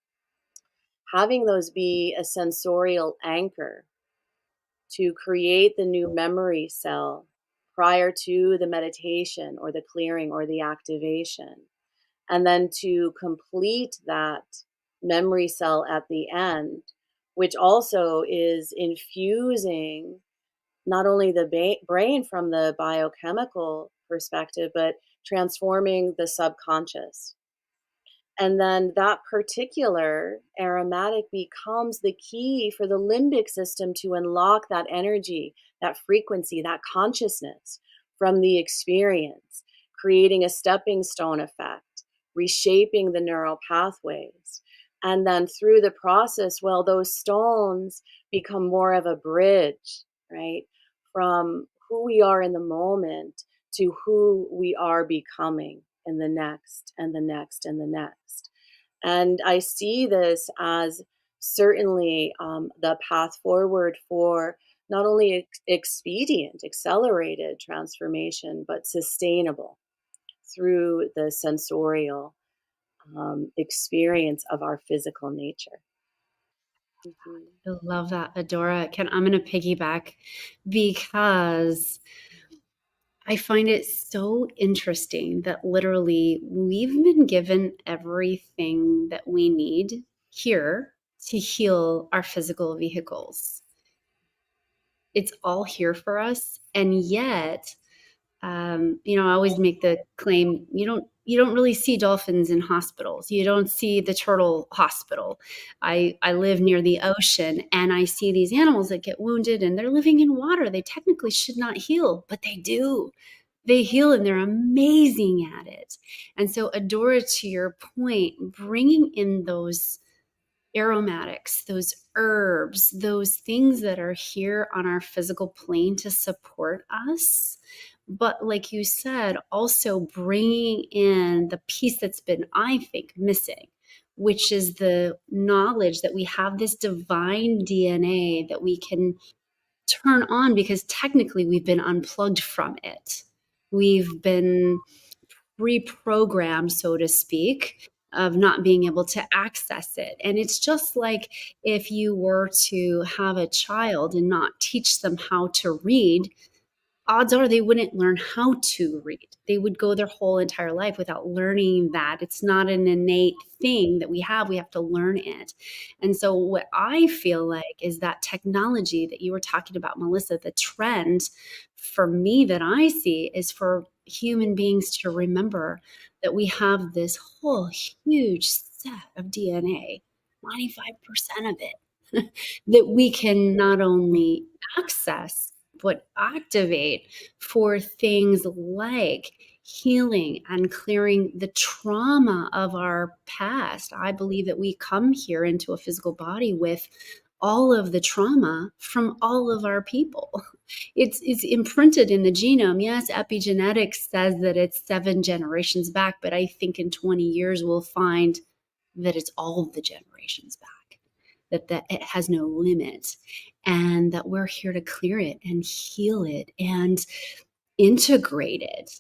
[SPEAKER 12] having those be a sensorial anchor to create the new memory cell prior to the meditation or the clearing or the activation, and then to complete that memory cell at the end, which also is infusing not only the brain from the biochemical perspective, but transforming the subconscious. And then that particular aromatic becomes the key for the limbic system to unlock that energy, that frequency, that consciousness, from the experience, creating a stepping stone effect, reshaping the neural pathways. And then through the process, well, those stones become more of a bridge, right? From who we are in the moment to who we are becoming in the next and the next and the next. And I see this as certainly the path forward for not only expedient, accelerated transformation, but sustainable through the sensorial experience of our physical nature.
[SPEAKER 13] I love that, Adora. I'm going to piggyback because I find it so interesting that literally we've been given everything that we need here to heal our physical vehicles. It's all here for us. And yet, I always make the claim, you don't really see dolphins in hospitals. You don't see the turtle hospital. I live near the ocean and I see these animals that get wounded and they're living in water. They technically should not heal, but they do. They heal and they're amazing at it. And so, Adora, to your point, bringing in those aromatics, those herbs, those things that are here on our physical plane to support us. But like you said, also bringing in the piece that's been, I think, missing, which is the knowledge that we have this divine DNA that we can turn on because technically we've been unplugged from it. We've been reprogrammed, so to speak, of not being able to access it. And it's just like if you were to have a child and not teach them how to read, odds are they wouldn't learn how to read. They would go their whole entire life without learning that. It's not an innate thing that we have to learn it. And so what I feel like is that technology that you were talking about, Melissa, the trend for me that I see is for human beings to remember that we have this whole huge set of DNA, 95% of it, that we can not only access, but activate for things like healing and clearing the trauma of our past. I believe that we come here into a physical body with all of the trauma from all of our people. It's imprinted in the genome. Yes, epigenetics says that it's 7 generations back, but I think in 20 years we'll find that it's all of the generations back, that it has no limit, and that we're here to clear it and heal it and integrate it,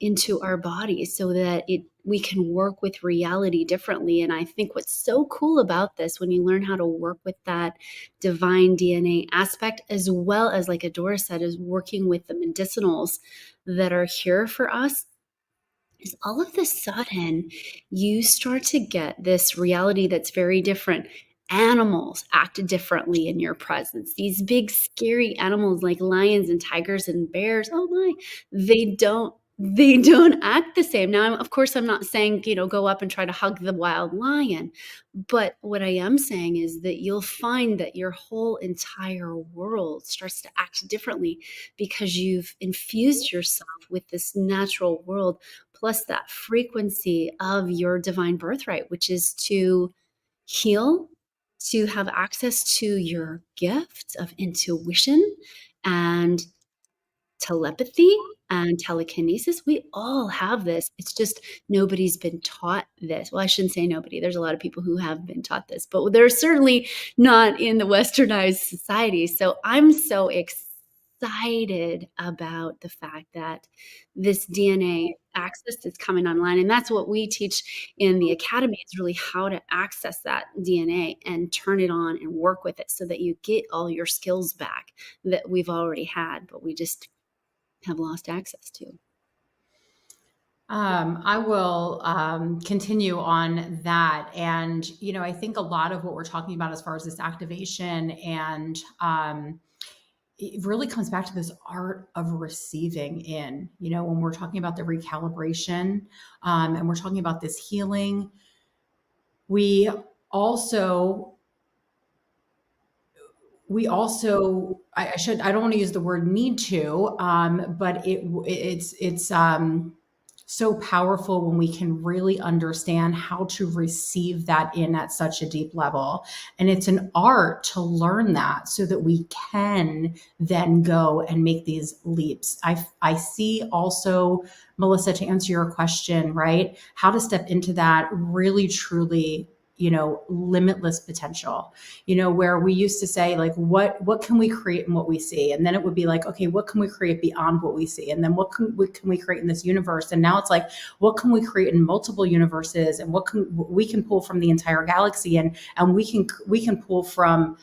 [SPEAKER 13] into our bodies so that we can work with reality differently. And I think what's so cool about this, when you learn how to work with that divine DNA aspect, as well as, like Adora said, is working with the medicinals that are here for us, is all of a sudden you start to get this reality that's very different. Animals act differently in your presence. These big, scary animals like lions and tigers and bears, oh my, they don't act the same. Now, of course, I'm not saying, go up and try to hug the wild lion. But what I am saying is that you'll find that your whole entire world starts to act differently because you've infused yourself with this natural world, plus that frequency of your divine birthright, which is to heal, to have access to your gift of intuition and telepathy and telekinesis. We all have this. It's just nobody's been taught this. Well, I shouldn't say nobody. There's a lot of people who have been taught this, but they're certainly not in the westernized society. So I'm so excited about the fact that this DNA access is coming online. And that's what we teach in the academy, is really how to access that DNA and turn it on and work with it so that you get all your skills back that we've already had, but we just have lost access to.
[SPEAKER 15] I will continue on that. And, I think a lot of what we're talking about as far as this activation and it really comes back to this art of receiving in, when we're talking about the recalibration and we're talking about this healing, we also we also, I don't want to use the word need to, but it's so powerful when we can really understand how to receive that in at such a deep level. And it's an art to learn that so that we can then go and make these leaps. I see also, Melissa, to answer your question, right? How to step into that really, truly, limitless potential, where we used to say, like, what can we create in what we see? And then it would be like, okay, what can we create beyond what we see? And then what can we create in this universe? And now it's like, what can we create in multiple universes? And what can we pull from the entire galaxy? And we can pull from,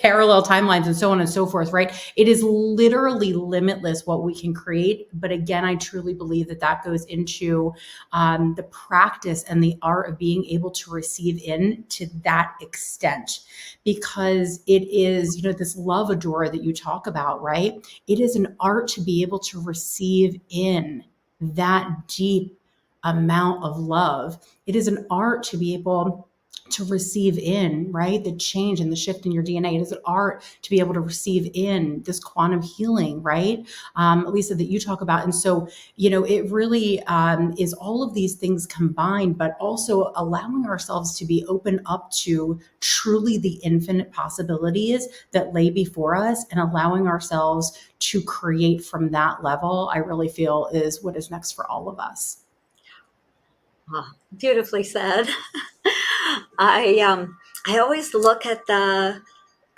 [SPEAKER 15] parallel timelines and so on and so forth, right? It is literally limitless what we can create. But again, I truly believe that goes into the practice and the art of being able to receive in to that extent, because it is, this love, Adora, that you talk about, right? It is an art to be able to receive in that deep amount of love. It is an art to be able to receive in, right, the change and the shift in your DNA. It is an art to be able to receive in this quantum healing, right, Alysa, that you talk about. And so, it really is all of these things combined, but also allowing ourselves to be open up to truly the infinite possibilities that lay before us, and allowing ourselves to create from that level, I really feel is what is next for all of us.
[SPEAKER 14] Oh, beautifully said. I always look at the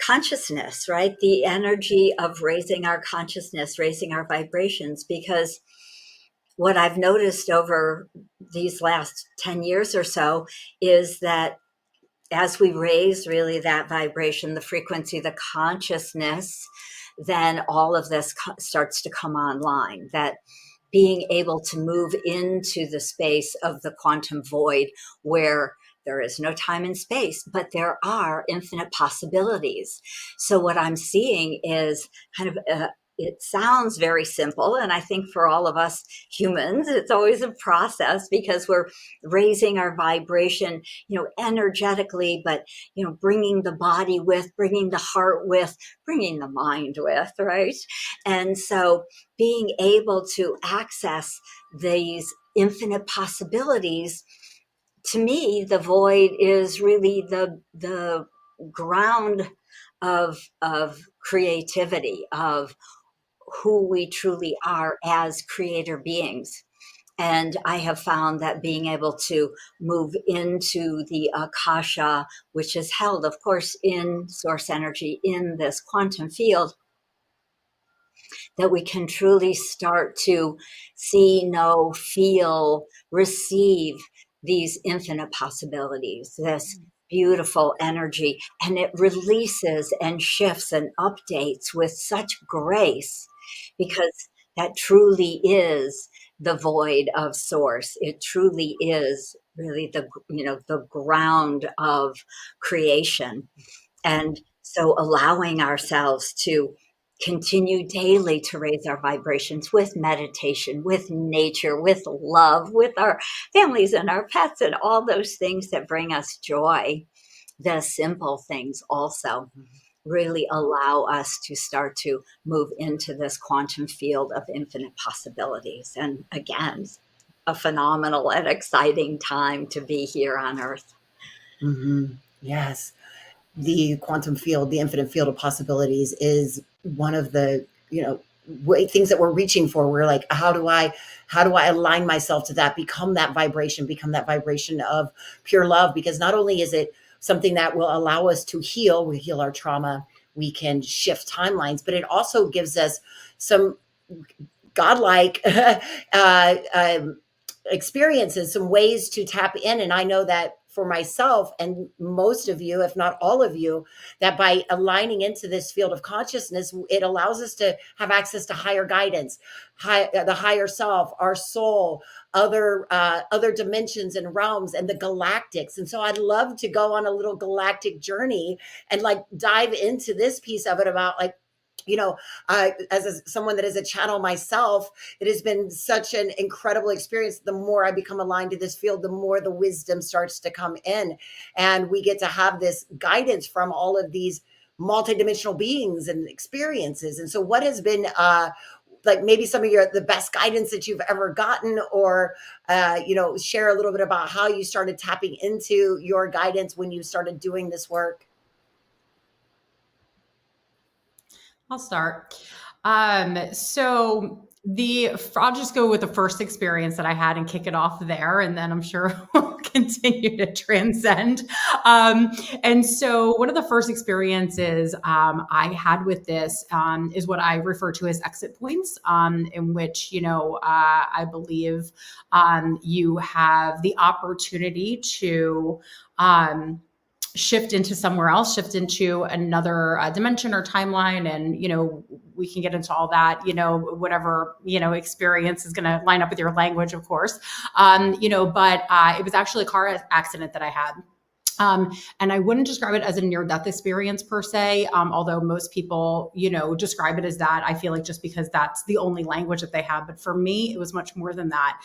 [SPEAKER 14] consciousness, right? The energy of raising our consciousness, raising our vibrations, because what I've noticed over these last 10 years or so is that as we raise really that vibration, the frequency, the consciousness, then all of this starts to come online. That being able to move into the space of the quantum void, where there is no time and space, but there are infinite possibilities. So what I'm seeing is kind of it sounds very simple. And I think for all of us humans, it's always a process, because we're raising our vibration, energetically, but, bringing the body with, bringing the heart with, bringing the mind with, right? And so being able to access these infinite possibilities, to me, the void is really the ground of creativity, of who we truly are as creator beings. And I have found that being able to move into the Akasha, which is held, of course, in source energy, in this quantum field, that we can truly start to see, know, feel, receive these infinite possibilities, this beautiful energy. And it releases and shifts and updates with such grace, because that truly is the void of source. It truly is really the ground of creation. And so allowing ourselves to continue daily to raise our vibrations with meditation, with nature, with love, with our families and our pets, and all those things that bring us joy, the simple things also really allow us to start to move into this quantum field of infinite possibilities. And again, a phenomenal and exciting time to be here on Earth.
[SPEAKER 11] Mm-hmm. Yes. The quantum field, the infinite field of possibilities, is one of the, things that we're reaching for. We're like, how do I align myself to that, become that vibration of pure love? Because not only is it something that will allow us to heal, we heal our trauma, we can shift timelines, but it also gives us some godlike experiences, some ways to tap in. And I know that for myself and most of you, if not all of you, that by aligning into this field of consciousness, it allows us to have access to higher guidance, the higher self, our soul, other dimensions and realms, and the galactics. And so I'd love to go on a little galactic journey and dive into this piece of it about as someone that is a channel myself, it has been such an incredible experience. The more I become aligned to this field, the more the wisdom starts to come in, and we get to have this guidance from all of these multidimensional beings and experiences. And so what has been like maybe some of the best guidance that you've ever gotten, or share a little bit about how you started tapping into your guidance when you started doing this work?
[SPEAKER 15] I'll start. So I'll just go with the first experience that I had and kick it off there, and then I'm sure we'll continue to transcend. And so one of the first experiences I had with this is what I refer to as exit points, in which, I believe you have the opportunity to shift into somewhere else, shift into another dimension or timeline. And, we can get into all that, whatever, experience is going to line up with your language, of course. But it was actually a car accident that I had. And I wouldn't describe it as a near-death experience per se, although most people, describe it as that. I feel like just because that's the only language that they have. But for me, it was much more than that.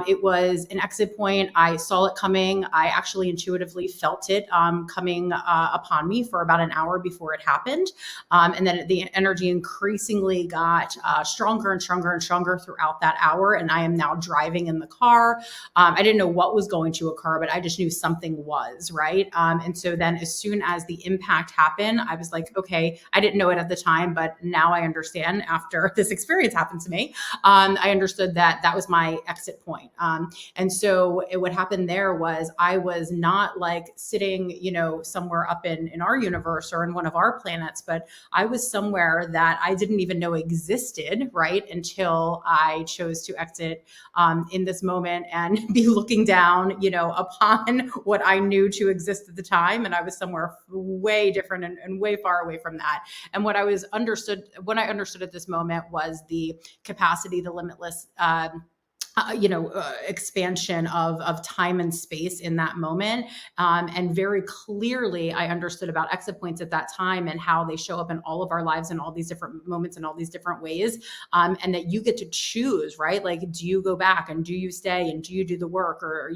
[SPEAKER 15] It was an exit point. I saw it coming. I actually intuitively felt it coming upon me for about an hour before it happened. And then the energy increasingly got stronger and stronger and stronger throughout that hour. And I am now driving in the car. I didn't know what was going to occur, but I just knew something was, right? And so then as soon as the impact happened, I was like, okay, I didn't know it at the time, but now I understand after this experience happened to me. I understood that that was my exit point. And so what happened there was I was not like sitting, somewhere up in our universe or in one of our planets, but I was somewhere that I didn't even know existed, right? Until I chose to exit in this moment and be looking down, upon what I knew to exist at the time. And I was somewhere way different and way far away from that. And what I understood at this moment was the capacity, the limitless, expansion of time and space in that moment. And very clearly, I understood about exit points at that time and how they show up in all of our lives in all these different moments in all these different ways. And that you get to choose, right? Like, do you go back and do you stay and do you do the work, or,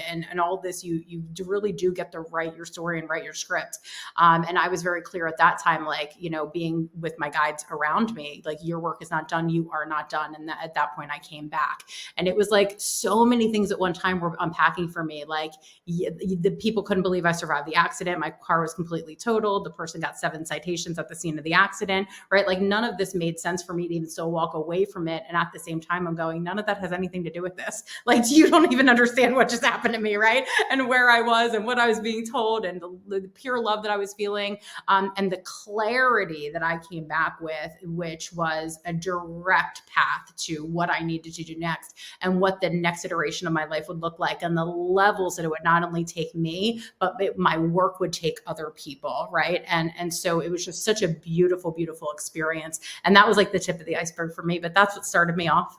[SPEAKER 15] and all this, you really do get to write your story and write your script. And I was very clear at that time, like, being with my guides around me, like, your work is not done. You are not done. And at that point I came back. And it was like so many things at one time were unpacking for me. Like, the people couldn't believe I survived the accident. My car was completely totaled. The person got 7 citations at the scene of the accident, right? Like, none of this made sense for me to even still walk away from it. And at the same time, I'm going, none of that has anything to do with this. Like, you don't even understand what just happened to me, right? And where I was and what I was being told and the pure love that I was feeling, and the clarity that I came back with, which was a direct path to what I needed to do next and what the next iteration of my life would look like, and the levels that it would not only take me, but my work would take other people, right? And so it was just such a beautiful, beautiful experience. And that was like the tip of the iceberg for me, but that's what started me off.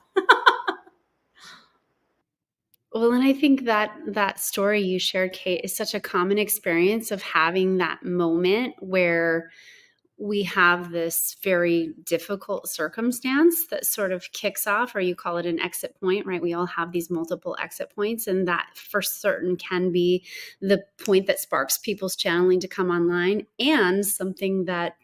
[SPEAKER 13] Well, and I think that story you shared, Kate, is such a common experience of having that moment where we have this very difficult circumstance that sort of kicks off, or you call it an exit point, right? We all have these multiple exit points, and that for certain can be the point that sparks people's channeling to come online, and something that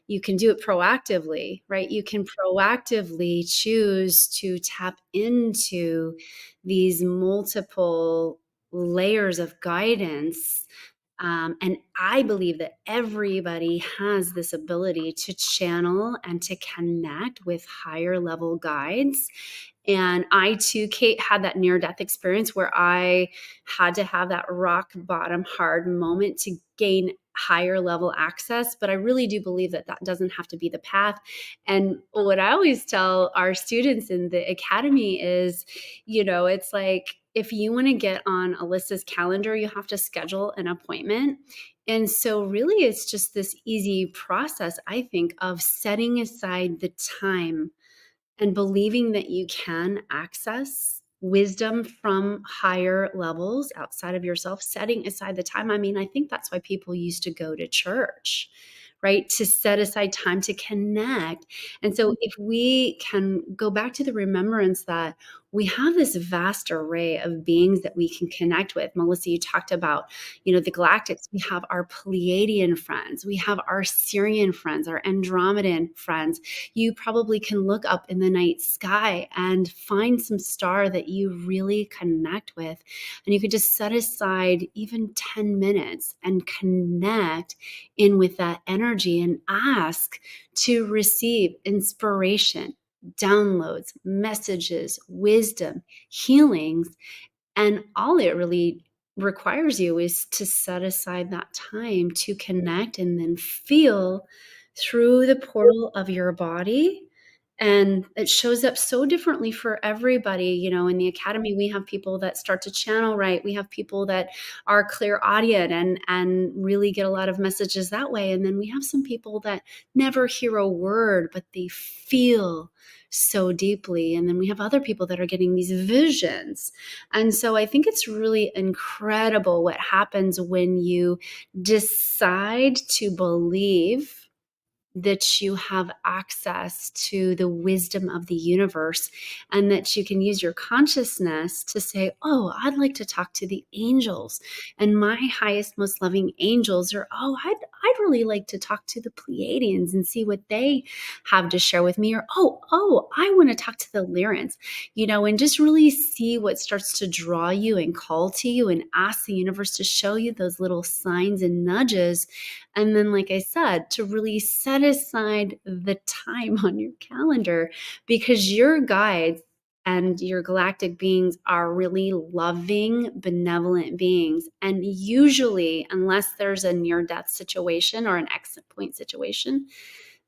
[SPEAKER 13] you can do it proactively, right? You can proactively choose to tap into these multiple layers of guidance. And I believe that everybody has this ability to channel and to connect with higher level guides. And I too, Kate, had that near-death experience where I had to have that rock bottom hard moment to gain higher level access. But I really do believe that doesn't have to be the path. And what I always tell our students in the academy is, it's like, if you want to get on Alysa's calendar, you have to schedule an appointment. And so really it's just this easy process, I think, of setting aside the time and believing that you can access wisdom from higher levels outside of yourself, setting aside the time. I mean, I think that's why people used to go to church, right? To set aside time to connect. And so if we can go back to the remembrance that we have this vast array of beings that we can connect with. Melissa, you talked about, the galactics. We have our Pleiadian friends. We have our Sirian friends, our Andromedan friends. You probably can look up in the night sky and find some star that you really connect with. And you could just set aside even 10 minutes and connect in with that energy and ask to receive inspiration, downloads, messages, wisdom, healings. And all it really requires you is to set aside that time to connect and then feel through the portal of your body. And it shows up so differently for everybody. In the academy, we have people that start to channel right. We have people that are clairaudient and really get a lot of messages that way. And then we have some people that never hear a word, but they feel so deeply. And then we have other people that are getting these visions. And so I think it's really incredible what happens when you decide to believe that you have access to the wisdom of the universe and that you can use your consciousness to say, oh, I'd like to talk to the angels, and my highest, most loving angels, or, oh, I'd really like to talk to the Pleiadians and see what they have to share with me, or, oh, I want to talk to the Lyrans, and just really see what starts to draw you and call to you and ask the universe to show you those little signs and nudges. And then, like I said, to really set aside the time on your calendar, because your guides and your galactic beings are really loving, benevolent beings. And usually, unless there's a near-death situation or an exit point situation,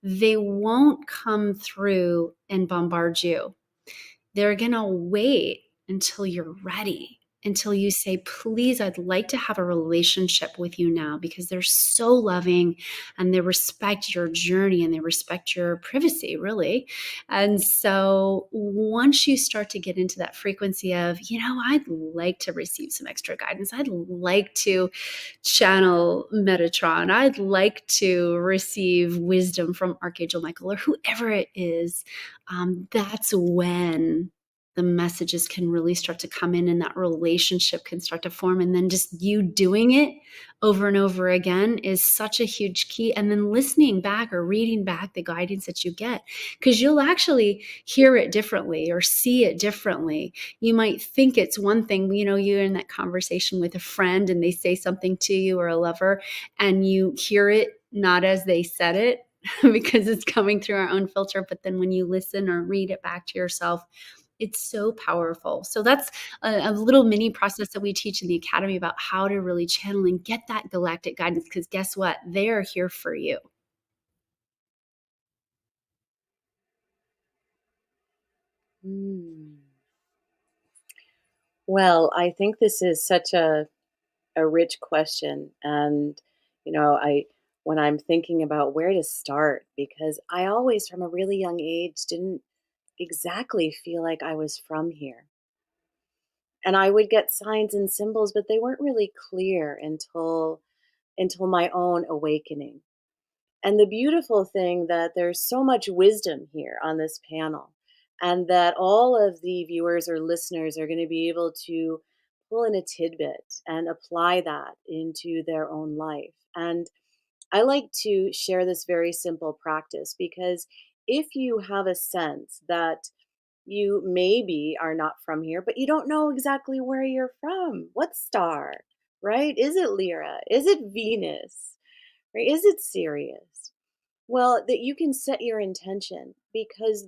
[SPEAKER 13] they won't come through and bombard you. They're going to wait until you're ready, until you say, please, I'd like to have a relationship with you now, because they're so loving and they respect your journey and they respect your privacy, really. And so once you start to get into that frequency of, I'd like to receive some extra guidance, I'd like to channel Metatron, I'd like to receive wisdom from Archangel Michael or whoever it is, that's when the messages can really start to come in and that relationship can start to form. And then just you doing it over and over again is such a huge key. And then listening back or reading back the guidance that you get, because you'll actually hear it differently or see it differently. You might think it's one thing, you're in that conversation with a friend and they say something to you or a lover and you hear it not as they said it because it's coming through our own filter. But then when you listen or read it back to yourself, it's so powerful. So that's a little mini process that we teach in the academy about how to really channel and get that galactic guidance, because guess what? They are here for you.
[SPEAKER 12] Well, I think this is such a rich question. And, when I'm thinking about where to start, because I always, from a really young age, didn't exactly feel like I was from here. And I would get signs and symbols, but they weren't really clear until my own awakening. And the beautiful thing that there's so much wisdom here on this panel, and that all of the viewers or listeners are going to be able to pull in a tidbit and apply that into their own life. And I like to share this very simple practice, because if you have a sense that you maybe are not from here, but you don't know exactly where you're from, what star, right? Is it Lyra? Is it Venus? Right? Is it Sirius? Well, that you can set your intention, because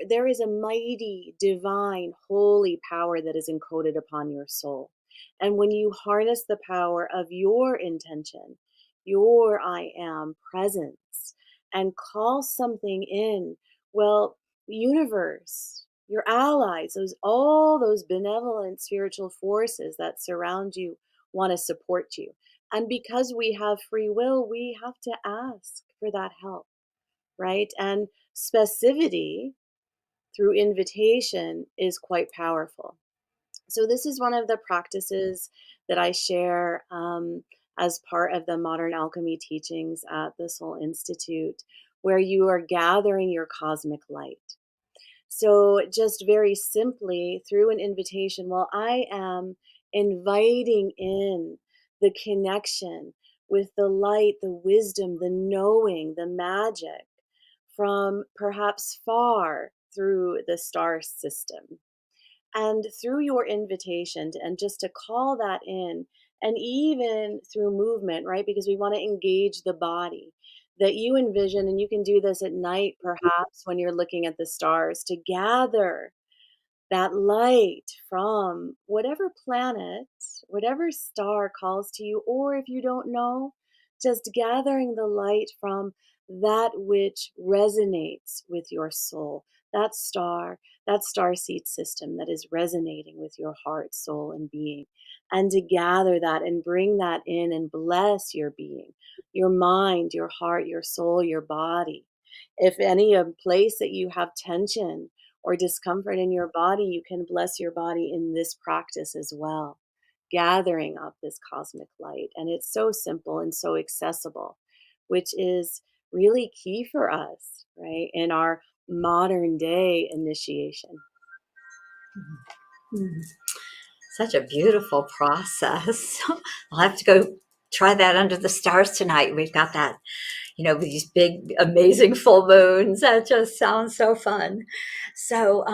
[SPEAKER 12] there is a mighty, divine, holy power that is encoded upon your soul. And when you harness the power of your intention, your I am presence, and call something in, well, the universe, your allies, all those benevolent spiritual forces that surround you want to support you. And because we have free will, we have to ask for that help, right? And specificity through invitation is quite powerful. So this is one of the practices that I share as part of the modern alchemy teachings at the Soul Institute, where you are gathering your cosmic light. So just very simply through an invitation, well, I am inviting in the connection with the light, the wisdom, the knowing, the magic from perhaps far through the star system. And through your invitation and just to call that in, and even through movement, right? Because we want to engage the body that you envision, and you can do this at night, perhaps when you're looking at the stars, to gather that light from whatever planet, whatever star calls to you, or if you don't know, just gathering the light from that which resonates with your soul, that star seed system that is resonating with your heart, soul, and being. And to gather that and bring that in and bless your being, your mind, your heart, your soul, your body. If any place that you have tension or discomfort in your body, you can bless your body in this practice as well, gathering up this cosmic light. And it's so simple and so accessible, which is really key for us, right, in our modern day initiation.
[SPEAKER 14] Such a beautiful process. I'll have to go try that under the stars tonight. We've got that, these big, amazing full moons. That just sounds so fun. So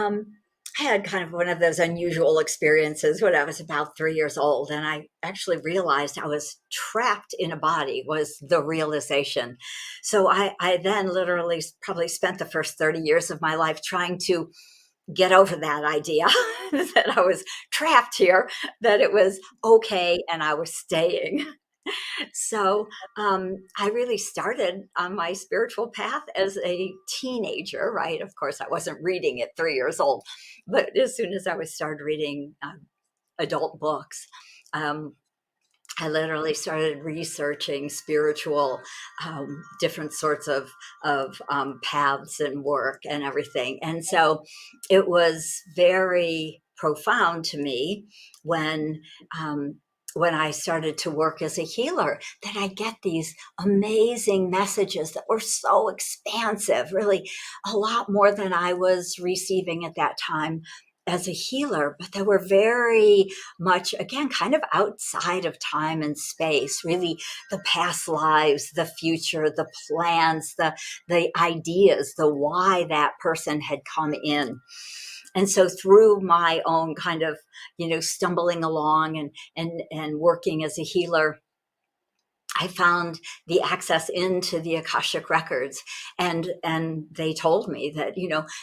[SPEAKER 14] I had kind of one of those unusual experiences when I was about 3 years old, and I actually realized I was trapped in a body, was the realization. So I then literally probably spent the first 30 years of my life trying to get over that idea that I was trapped here, that it was okay and I was staying. So I really started on my spiritual path as a teenager, right? Of course, I wasn't reading at 3 years old, but as soon as I started reading adult books, I literally started researching spiritual, different sorts of paths and work and everything. And so it was very profound to me when I started to work as a healer, that I get these amazing messages that were so expansive, really a lot more than I was receiving at that time as a healer, but they were very much, again, kind of outside of time and space, really the past lives, the future, the plans, the ideas, the why that person had come in. And so through my own kind of, stumbling along and working as a healer, I found the access into the Akashic records, and they told me that,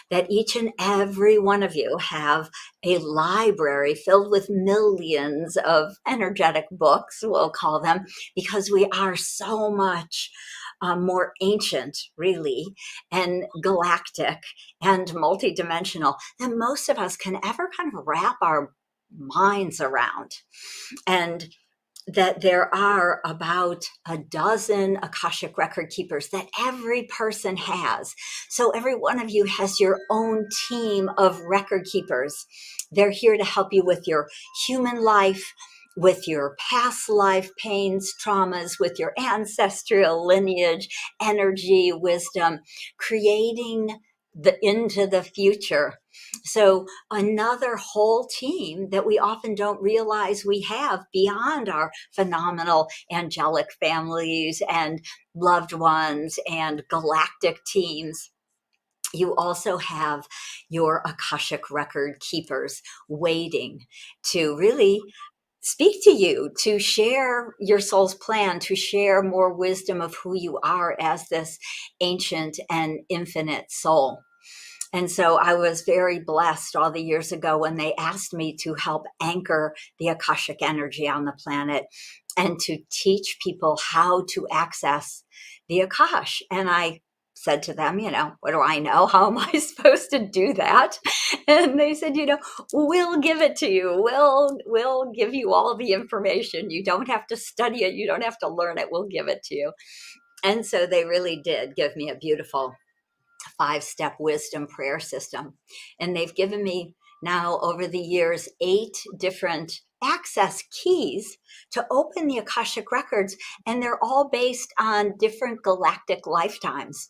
[SPEAKER 14] that each and every one of you have a library filled with millions of energetic books, we'll call them, because we are so much more ancient, really, and galactic and multidimensional than most of us can ever kind of wrap our minds around. And that there are about a dozen Akashic record keepers that every person has. So every one of you has your own team of record keepers. They're here to help you with your human life, with your past life pains, traumas, with your ancestral lineage, energy, wisdom, creating into the future. So another whole team that we often don't realize we have beyond our phenomenal angelic families and loved ones and galactic teams. You also have your Akashic record keepers waiting to really speak to you, to share your soul's plan, to share more wisdom of who you are as this ancient and infinite soul. And so I was very blessed all the years ago when they asked me to help anchor the Akashic energy on the planet and to teach people how to access the Akash. And I said to them, what do I know? How am I supposed to do that? And they said, we'll give it to you. We'll give you all the information. You don't have to study it. You don't have to learn it. We'll give it to you. And so they really did give me a beautiful 5-step wisdom prayer system. And they've given me now over the years 8 different access keys to open the Akashic records. And they're all based on different galactic lifetimes.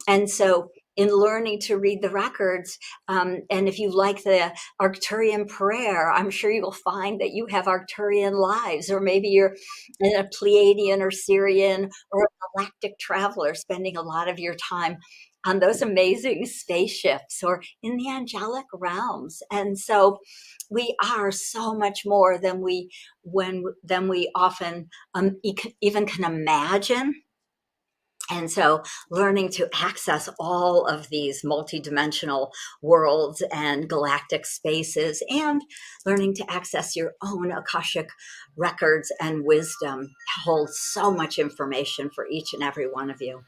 [SPEAKER 14] And so in learning to read the records. And if you like the Arcturian prayer, I'm sure you will find that you have Arcturian lives, or maybe you're a Pleiadian or Syrian or a galactic traveler spending a lot of your time on those amazing spaceships or in the angelic realms. And so we are so much more than we often even can imagine. And so learning to access all of these multidimensional worlds and galactic spaces, and learning to access your own Akashic records and wisdom holds so much information for each and every one of you.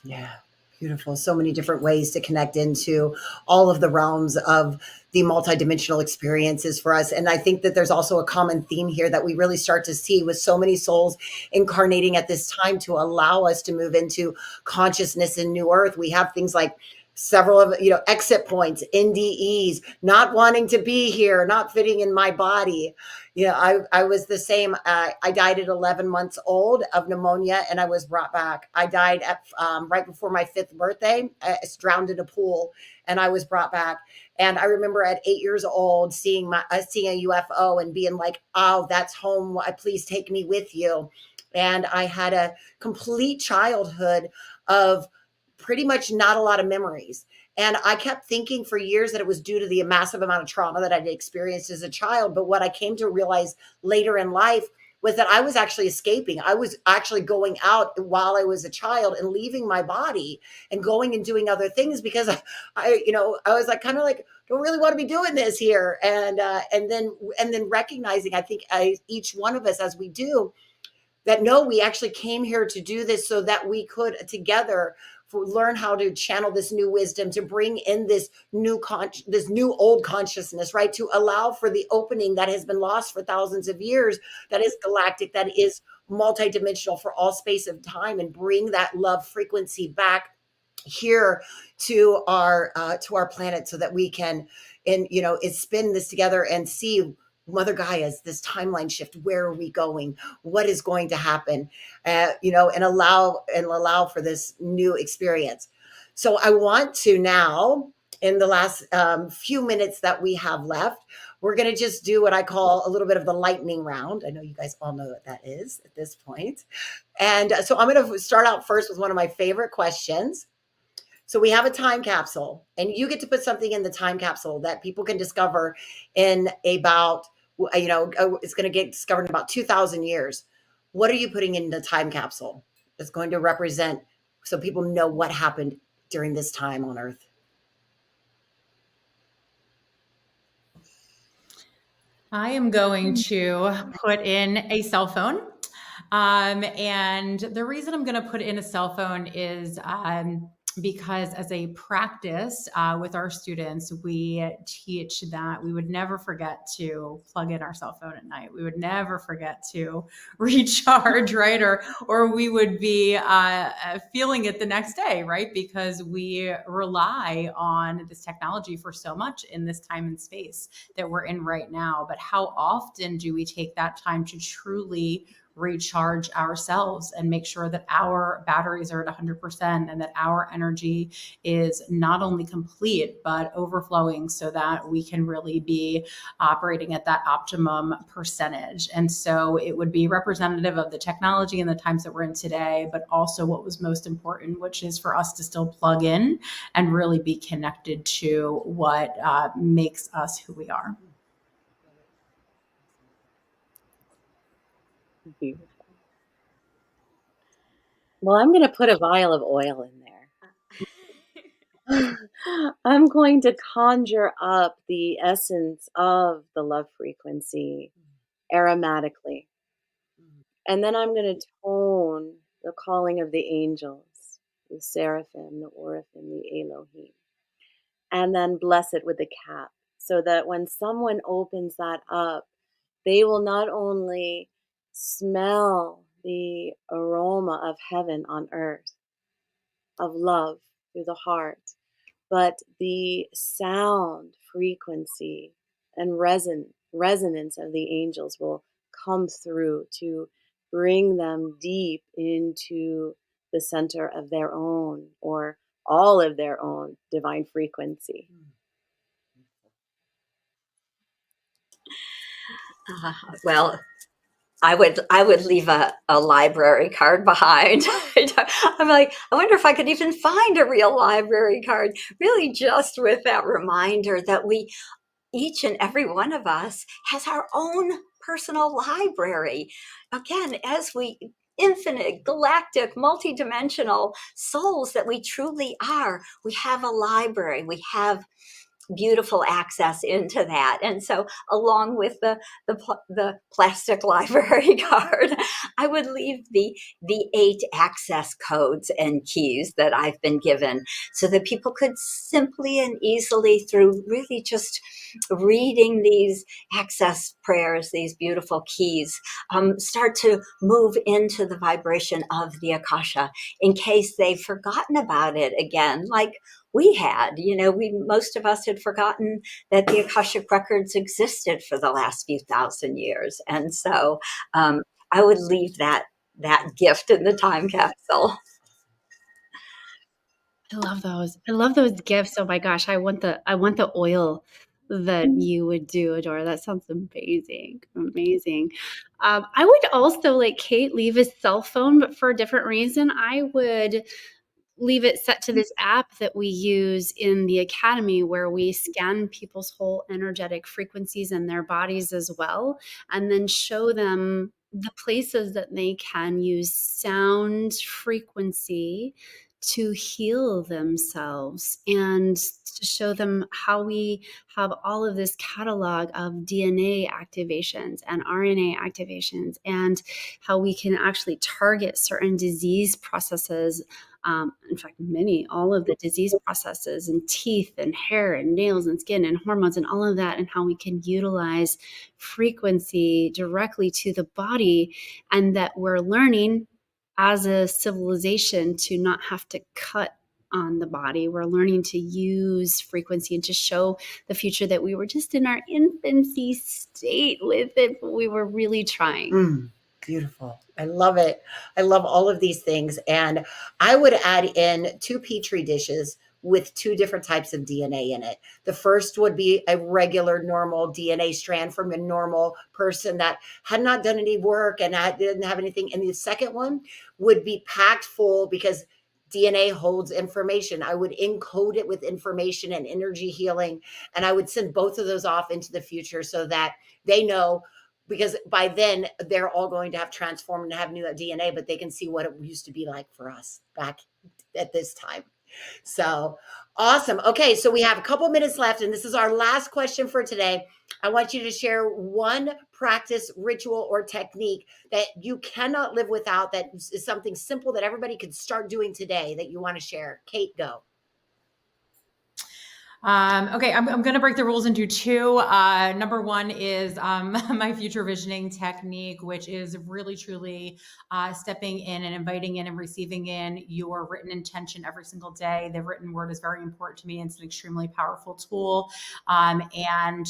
[SPEAKER 11] Yeah. Beautiful. So many different ways to connect into all of the realms of the multidimensional experiences for us. And I think that there's also a common theme here that we really start to see with so many souls incarnating at this time to allow us to move into consciousness in New Earth. We have things like several of, exit points, NDEs, not wanting to be here, not fitting in my body. I was the same. I died at 11 months old of pneumonia, and I was brought back. I died at right before my 5th birthday. I was drowned in a pool, and I was brought back. And I remember at 8 years old seeing a UFO and being like, "Oh, that's home. Please take me with you." And I had a complete childhood of pretty much not a lot of memories. And I kept thinking for years that it was due to the massive amount of trauma that I'd experienced as a child. But what I came to realize later in life was that I was actually escaping. I was actually going out while I was a child and leaving my body and going and doing other things because I was like, kind of like, don't really want to be doing this here. And then recognizing, I think each one of us, as we do, that no, we actually came here to do this so that we could together learn how to channel this new wisdom, to bring in this new old consciousness, right? To allow for the opening that has been lost for thousands of years, that is galactic, that is multidimensional for all space of time, and bring that love frequency back here to our planet so that we can, spin this together and see Mother Gaia's this timeline shift. Where are we going? What is going to happen? And allow for this new experience. So I want to now, in the last few minutes that we have left, we're going to just do what I call a little bit of the lightning round. I know you guys all know what that is at this point. And so I'm going to start out first with one of my favorite questions. So we have a time capsule, and you get to put something in the time capsule that people can discover in about, it's going to get discovered in about 2,000 years. What are you putting in the time capsule that's going to represent, so people know what happened during this time on Earth?
[SPEAKER 15] I am going to put in a cell phone. And the reason I'm going to put in a cell phone is because as a practice with our students, we teach that we would never forget to plug in our cell phone at night. We would never forget to recharge, right? Or we would be feeling it the next day, right? Because we rely on this technology for so much in this time and space that we're in right now. But how often do we take that time to truly recharge ourselves and make sure that our batteries are at 100% and that our energy is not only complete but overflowing, so that we can really be operating at that optimum percentage? And so it would be representative of the technology and the times that we're in today, but also what was most important, which is for us to still plug in and really be connected to what makes us who we are.
[SPEAKER 12] Beautiful. Well, I'm going to put a vial of oil in there. I'm going to conjure up the essence of the love frequency aromatically. And then I'm going to tone the calling of the angels, the seraphim, the oraphim, the Elohim, and then bless it with the cap, so that when someone opens that up, they will not only smell the aroma of heaven on earth, of love through the heart, but the sound frequency and resonance of the angels will come through to bring them deep into the center of their own or all of their own divine frequency.
[SPEAKER 14] Well, I would leave a library card behind. I'm like, I wonder if I could even find a real library card, really just with that reminder that each and every one of us has our own personal library. Again, as we infinite, galactic, multidimensional souls that we truly are, we have a library. We have beautiful access into that. And so along with the plastic library card, I would leave the 8 access codes and keys that I've been given so that people could simply and easily, through really just reading these access prayers, these beautiful keys, start to move into the vibration of the Akasha in case they've forgotten about it again, like we had. Most of us had forgotten that the Akashic records existed for the last few thousand years. And so I would leave that gift in the time capsule.
[SPEAKER 13] I love those gifts. Oh my gosh, I want the oil that you would do, Adora. That sounds amazing. Amazing. I would also, like Kate, leave a cell phone, but for a different reason. I would leave it set to this app that we use in the academy where we scan people's whole energetic frequencies and their bodies as well, and then show them the places that they can use sound frequency to heal themselves, and to show them how we have all of this catalog of DNA activations and RNA activations, and how we can actually target certain disease processes. In fact, all of the disease processes in teeth and hair and nails and skin and hormones and all of that, and how we can utilize frequency directly to the body, and that we're learning as a civilization to not have to cut on the body. We're learning to use frequency and to show the future that we were just in our infancy state with it, but we were really trying.
[SPEAKER 11] Beautiful. I love it. I love all of these things. And I would add in 2 Petri dishes with 2 different types of DNA in it. The first would be a regular, normal DNA strand from a normal person that had not done any work and didn't have anything. And the second one would be packed full, because DNA holds information. I would encode it with information and energy healing. And I would send both of those off into the future so that they know, because by then they're all going to have transformed and have new DNA, but they can see what it used to be like for us back at this time. So awesome. Okay, so we have a couple minutes left, and this is our last question for today. I want you to share one practice, ritual, or technique that you cannot live without, that is something simple that everybody could start doing today that you want to share. Kate, go.
[SPEAKER 15] Okay, I'm going to break the rules and do 2. Number 1 is my future visioning technique, which is really, truly stepping in and inviting in and receiving in your written intention every single day. The written word is very important to me. It's an extremely powerful tool. And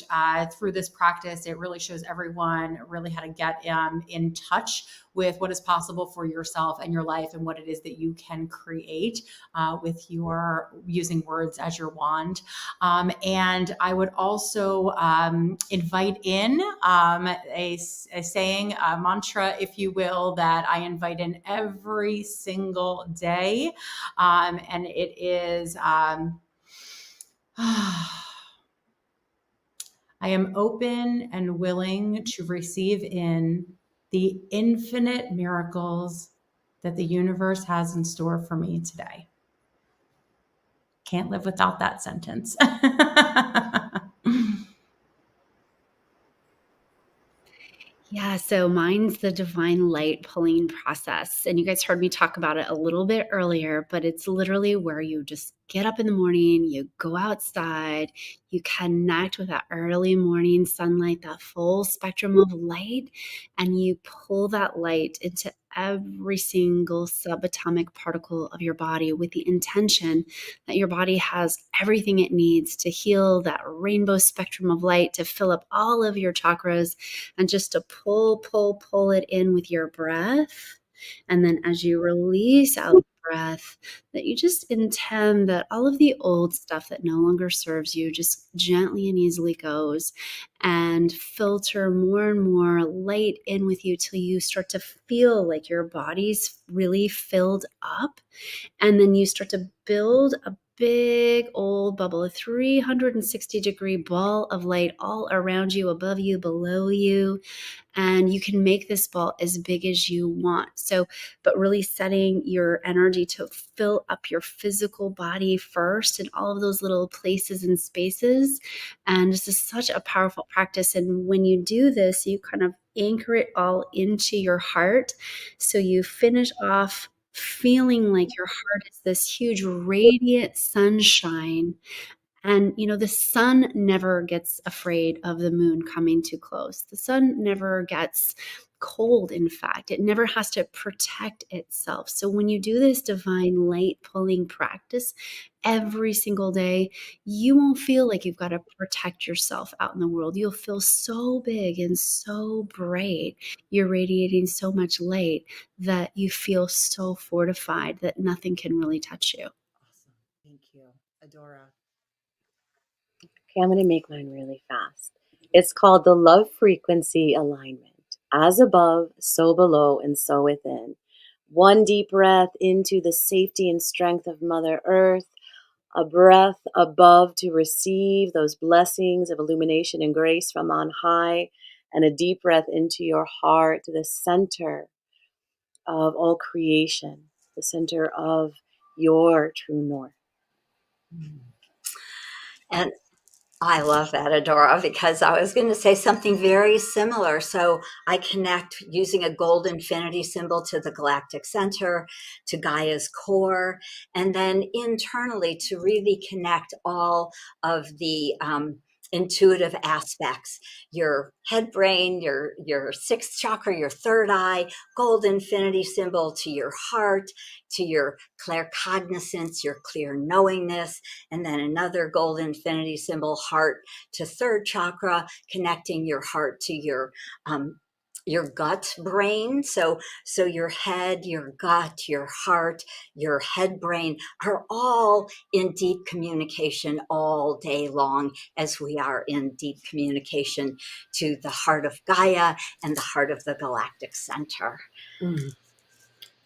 [SPEAKER 15] through this practice, it really shows everyone really how to get in touch with what is possible for yourself and your life, and what it is that you can create with your using words as your wand. And I would also invite in a saying, a mantra, if you will, that I invite in every single day. And it is, I am open and willing to receive in the infinite miracles that the universe has in store for me today. Can't live without that sentence.
[SPEAKER 13] Yeah, so mine's the divine light pulling process. And you guys heard me talk about it a little bit earlier, but it's literally where you just get up in the morning, you go outside, you connect with that early morning sunlight, that full spectrum of light, and you pull that light into every single subatomic particle of your body with the intention that your body has everything it needs to heal, that rainbow spectrum of light to fill up all of your chakras, and just to pull it in with your breath. And then as you release out the breath, that you just intend that all of the old stuff that no longer serves you just gently and easily goes, and filter more and more light in with you till you start to feel like your body's really filled up. And then you start to build a big old bubble, a 360-degree ball of light all around you, above you, below you. And you can make this ball as big as you want. So, but really setting your energy to fill up your physical body first in all of those little places and spaces. And this is such a powerful practice. And when you do this, you kind of anchor it all into your heart. So you finish off feeling like your heart is this huge radiant sunshine. And, the sun never gets afraid of the moon coming too close. The sun never gets cold, in fact. It never has to protect itself. So when you do this divine light pulling practice every single day, you won't feel like you've got to protect yourself out in the world. You'll feel so big and so bright. You're radiating so much light that you feel so fortified that nothing can really touch you.
[SPEAKER 11] Awesome. Thank you. Adora.
[SPEAKER 12] Okay, I'm going to make mine really fast. It's called the Love Frequency Alignment. As above, so below, and so within. One deep breath into the safety and strength of Mother Earth. A breath above to receive those blessings of illumination and grace from on high. And a deep breath into your heart, to the center of all creation, the center of your true north.
[SPEAKER 14] And I love that, Adora, because I was going to say something very similar. So I connect using a gold infinity symbol to the galactic center, to Gaia's core, and then internally to really connect all of the intuitive aspects, your head brain, your sixth chakra, your third eye, gold infinity symbol to your heart, to your claircognizance, your clear knowingness, and then another gold infinity symbol, heart to third chakra, connecting your heart to your gut brain. So your head, your gut, your heart, your head brain are all in deep communication all day long, as we are in deep communication to the heart of Gaia and the heart of the galactic center.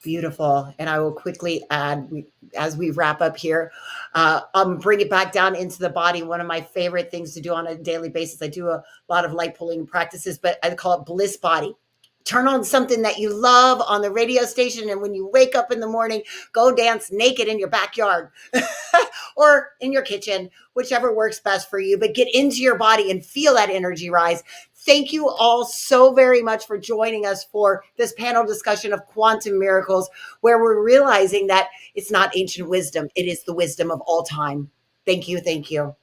[SPEAKER 11] Beautiful. And I will quickly add, as we wrap up here, bring it back down into the body. One of my favorite things to do on a daily basis. I do a lot of light pulling practices, but I call it bliss body. Turn on something that you love on the radio station, and when you wake up in the morning, go dance naked in your backyard or in your kitchen, whichever works best for you, but get into your body and feel that energy rise. Thank you all so very much for joining us for this panel discussion of quantum miracles, where we're realizing that it's not ancient wisdom, it is the wisdom of all time. Thank you. Thank you.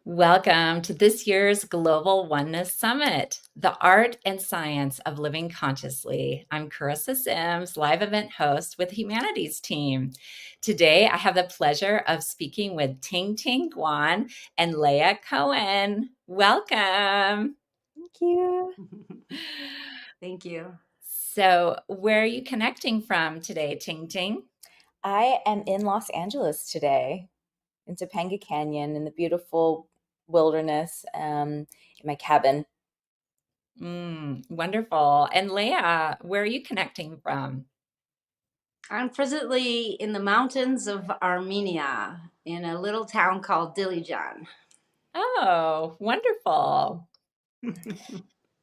[SPEAKER 16] Welcome to this year's Global Oneness Summit, the art and science of living consciously. I'm Charissa Sims, live event host with the Humanities team. Today, I have the pleasure of speaking with Ting Ting Guan and Leia Cohen. Welcome.
[SPEAKER 17] Thank you. Thank you.
[SPEAKER 16] So, where are you connecting from today, Ting Ting?
[SPEAKER 17] I am in Los Angeles today, in Topanga Canyon, in the beautiful wilderness, in my cabin.
[SPEAKER 16] Wonderful. And Leia, where are you connecting from?
[SPEAKER 18] I'm presently in the mountains of Armenia, in a little town called Dilijan.
[SPEAKER 16] Oh, wonderful.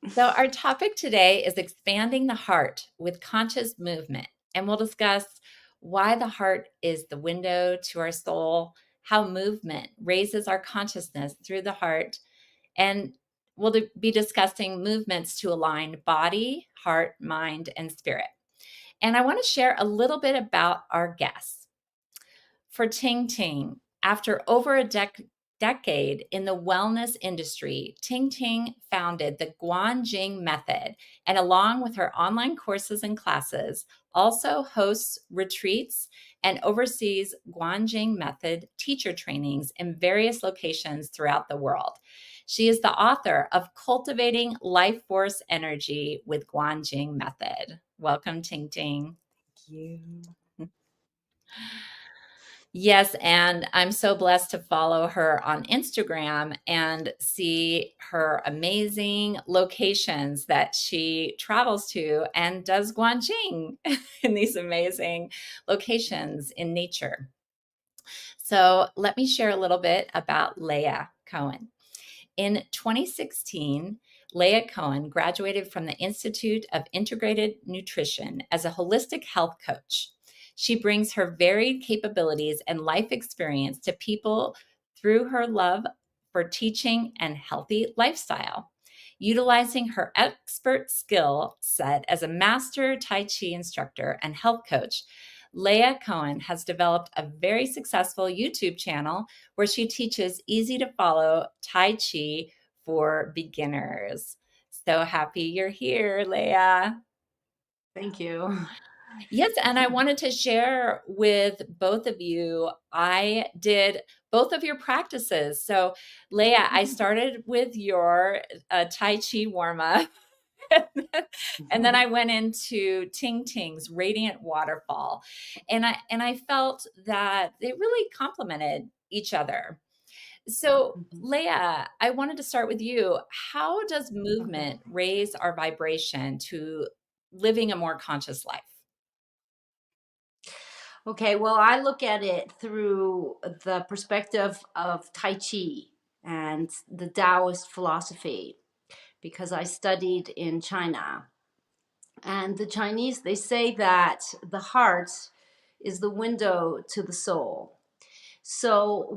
[SPEAKER 16] So our topic today is expanding the heart with conscious movement. And we'll discuss why the heart is the window to our soul, how movement raises our consciousness through the heart, and we'll be discussing movements to align body, heart, mind, and spirit. And I want to share a little bit about our guests. For Ting Ting, after over a decade in the wellness industry, Ting Ting founded the Guanjing method, and along with her online courses and classes, also hosts retreats and oversees Guanjing method teacher trainings in various locations throughout the world. She is the author of Cultivating Life Force Energy with Guanjing Method. Welcome, Ting Ting.
[SPEAKER 17] Thank you.
[SPEAKER 16] Yes, and I'm so blessed to follow her on Instagram and see her amazing locations that she travels to and does Guanjing in these amazing locations in nature. So let me share a little bit about Leia Cohen. In 2016, Leia Cohen graduated from the Institute of Integrated Nutrition as a holistic health coach. She brings her varied capabilities and life experience to people through her love for teaching and healthy lifestyle. Utilizing her expert skill set as a master Tai Chi instructor and health coach, Leia Cohen has developed a very successful YouTube channel where she teaches easy to follow Tai Chi for beginners. So happy you're here, Leia.
[SPEAKER 18] Thank you.
[SPEAKER 16] Yes, and I wanted to share with both of you, I did both of your practices. So Leia, I started with your Tai Chi warm-up. And then I went into Ting Ting's Radiant Waterfall. And I felt that they really complemented each other. So Leia, I wanted to start with you. How does movement raise our vibration to living a more conscious life?
[SPEAKER 18] Okay, well, I look at it through the perspective of Tai Chi and the Taoist philosophy, because I studied in China. And the Chinese, they say that the heart is the window to the soul. So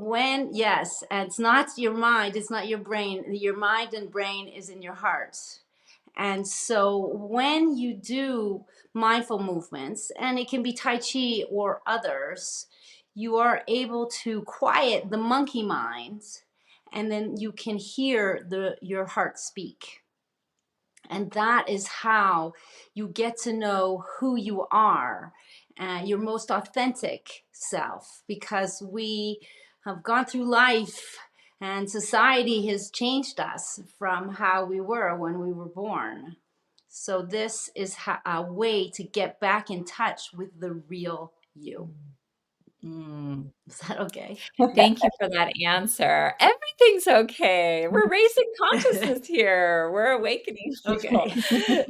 [SPEAKER 18] yes, and it's not your mind, it's not your brain. Your mind and brain is in your heart. And so when you do mindful movements, and it can be Tai Chi or others, you are able to quiet the monkey mind, and then you can hear your heart speak. And that is how you get to know who you are, your most authentic self, because we have gone through life and society has changed us from how we were when we were born. So this is a way to get back in touch with the real you. Is that okay?
[SPEAKER 16] Thank you for that answer. Everything's okay. We're raising consciousness here. We're awakening people.
[SPEAKER 18] Okay.
[SPEAKER 16] Oh, yeah.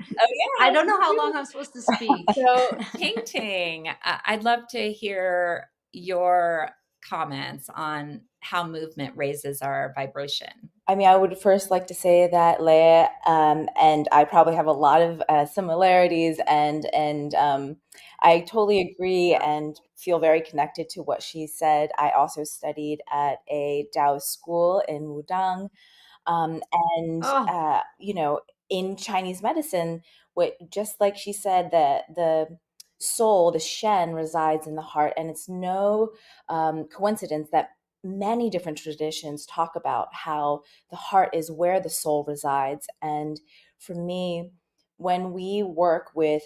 [SPEAKER 18] I don't know how long I'm supposed to speak.
[SPEAKER 16] So, Ting Ting, I'd love to hear your comments on how movement raises our vibration.
[SPEAKER 17] I mean, I would first like to say that Leia and I probably have a lot of similarities, and I totally agree and feel very connected to what she said. I also studied at a Taoist school in Wudang, you know, in Chinese medicine, just like she said, the soul, the Shen, resides in the heart, and it's no coincidence that many different traditions talk about how the heart is where the soul resides. And for me, when we work with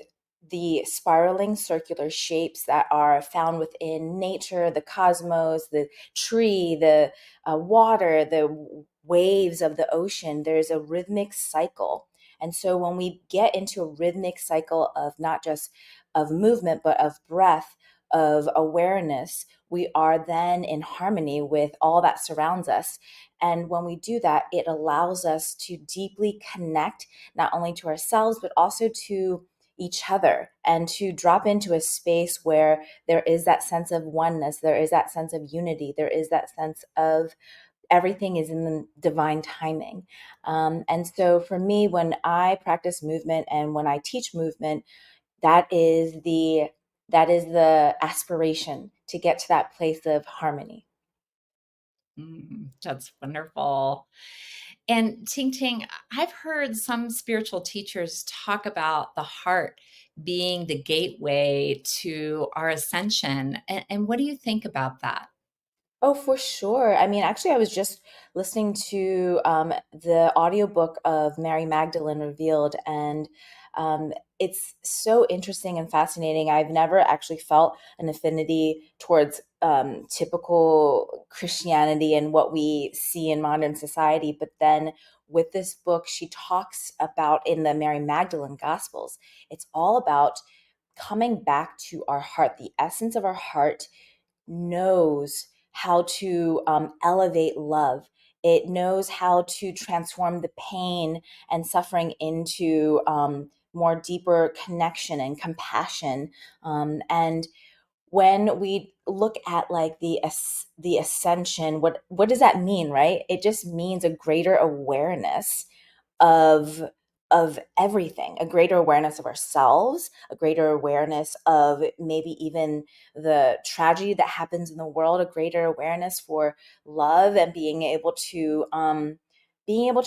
[SPEAKER 17] the spiraling circular shapes that are found within nature, the cosmos, the tree, the water, the waves of the ocean, there's a rhythmic cycle. And so when we get into a rhythmic cycle of not just of movement, but of breath, of awareness, we are then in harmony with all that surrounds us. And when we do that, it allows us to deeply connect not only to ourselves, but also to each other, and to drop into a space where there is that sense of oneness, there is that sense of unity, there is that sense of everything is in the divine timing. And so for me, when I practice movement and when I teach movement, that is the that is the aspiration to get to that place of harmony.
[SPEAKER 16] That's wonderful. And Ting Ting, I've heard some spiritual teachers talk about the heart being the gateway to our ascension. And what do you think about that?
[SPEAKER 17] Oh, for sure. I mean, actually, I was just listening to the audiobook of Mary Magdalene Revealed, and it's so interesting and fascinating. I've never actually felt an affinity towards typical Christianity and what we see in modern society. But then with this book, she talks about in the Mary Magdalene Gospels, it's all about coming back to our heart. The essence of our heart knows how to elevate love. It knows how to transform the pain and suffering into more deeper connection and compassion. And when we look at like the ascension, what does that mean, right? It just means a greater awareness of everything, a greater awareness of ourselves, a greater awareness of maybe even the tragedy that happens in the world, a greater awareness for love and being able to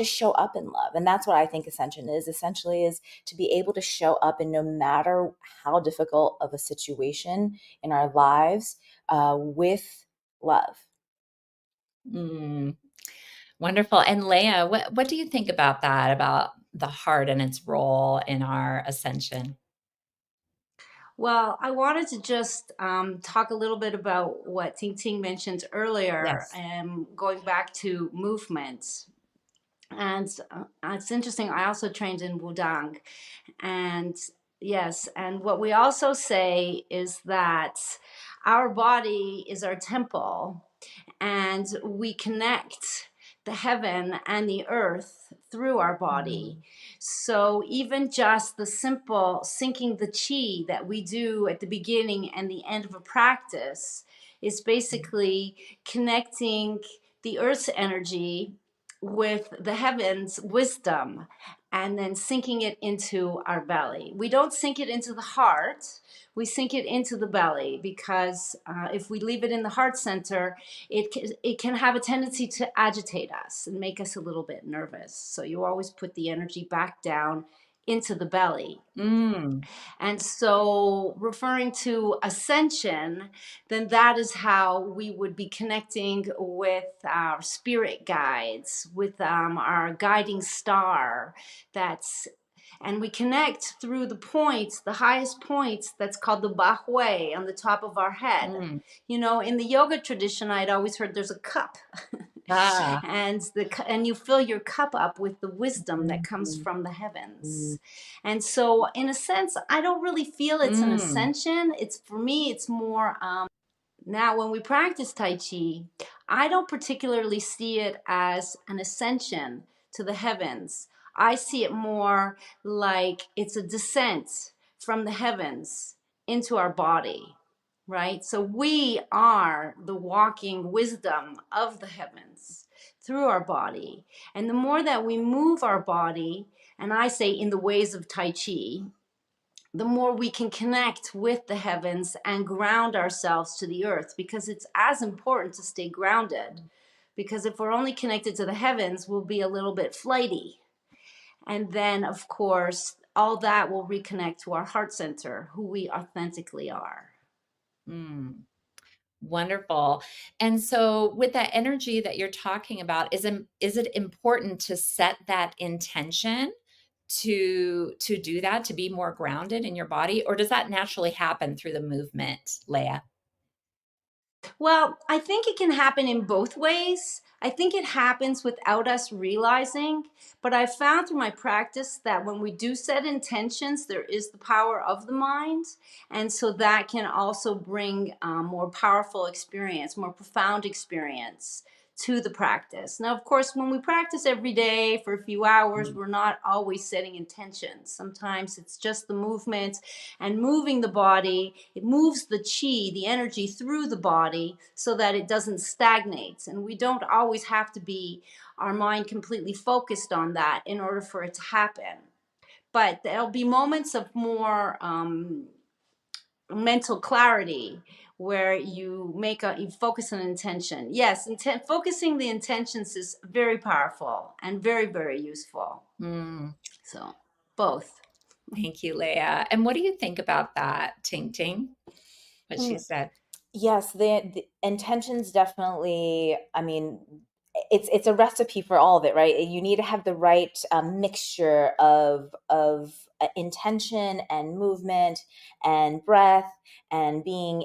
[SPEAKER 17] show up in love. And that's what I think ascension is. Essentially is to be able to show up in no matter how difficult of a situation in our lives with love.
[SPEAKER 16] Wonderful. And Leia, what do you think about that, about the heart and its role in our ascension?
[SPEAKER 18] Well, I wanted to just talk a little bit about what Ting Ting mentioned earlier, and going back to movements. And it's interesting. I also trained in Wudang, and yes, and what we also say is that our body is our temple, and we connect the heaven and the earth through our body. So even just the simple syncing the chi that we do at the beginning and the end of a practice is basically connecting the earth's energy with the heavens' wisdom and then sinking it into our belly. We don't sink it into the heart, we sink it into the belly, because if we leave it in the heart center, it can have a tendency to agitate us and make us a little bit nervous. So you always put the energy back down into the belly. And so referring to ascension, then that is how we would be connecting with our spirit guides, with our guiding star. And we connect through the points, the highest points, that's called the Bahue on the top of our head. You know, in the yoga tradition, I'd always heard there's a cup. And you fill your cup up with the wisdom that comes from the heavens. And so in a sense, I don't really feel it's an ascension. For me, it's more now when we practice Tai Chi, I don't particularly see it as an ascension to the heavens. I see it more like it's a descent from the heavens into our body. Right? So we are the walking wisdom of the heavens through our body. And the more that we move our body, and I say in the ways of Tai Chi, the more we can connect with the heavens and ground ourselves to the earth, because it's as important to stay grounded. Because if we're only connected to the heavens, we'll be a little bit flighty. And then, of course, all that will reconnect to our heart center, who we authentically are.
[SPEAKER 16] Wonderful. And so with that energy that you're talking about, is it important to set that intention to do that, to be more grounded in your body, or does that naturally happen through the movement, Leia?
[SPEAKER 18] Well, I think it can happen in both ways. I think it happens without us realizing, but I've found through my practice that when we do set intentions, there is the power of the mind. And so that can also bring more powerful experience, more profound experience to the practice. Now, of course, when we practice every day for a few hours, we're not always setting intentions. Sometimes it's just the movement and moving the body. It moves the chi, the energy, through the body so that it doesn't stagnate. And we don't always have to be our mind completely focused on that in order for it to happen. But there'll be moments of more mental clarity, where you focus on intention. Yes, focusing the intentions is very powerful and very, very useful. So both.
[SPEAKER 16] Thank you, Leia. And what do you think about that, Ting Ting? What she said?
[SPEAKER 17] Yes, the intentions definitely, I mean, it's a recipe for all of it, right? You need to have the right mixture of intention and movement and breath and being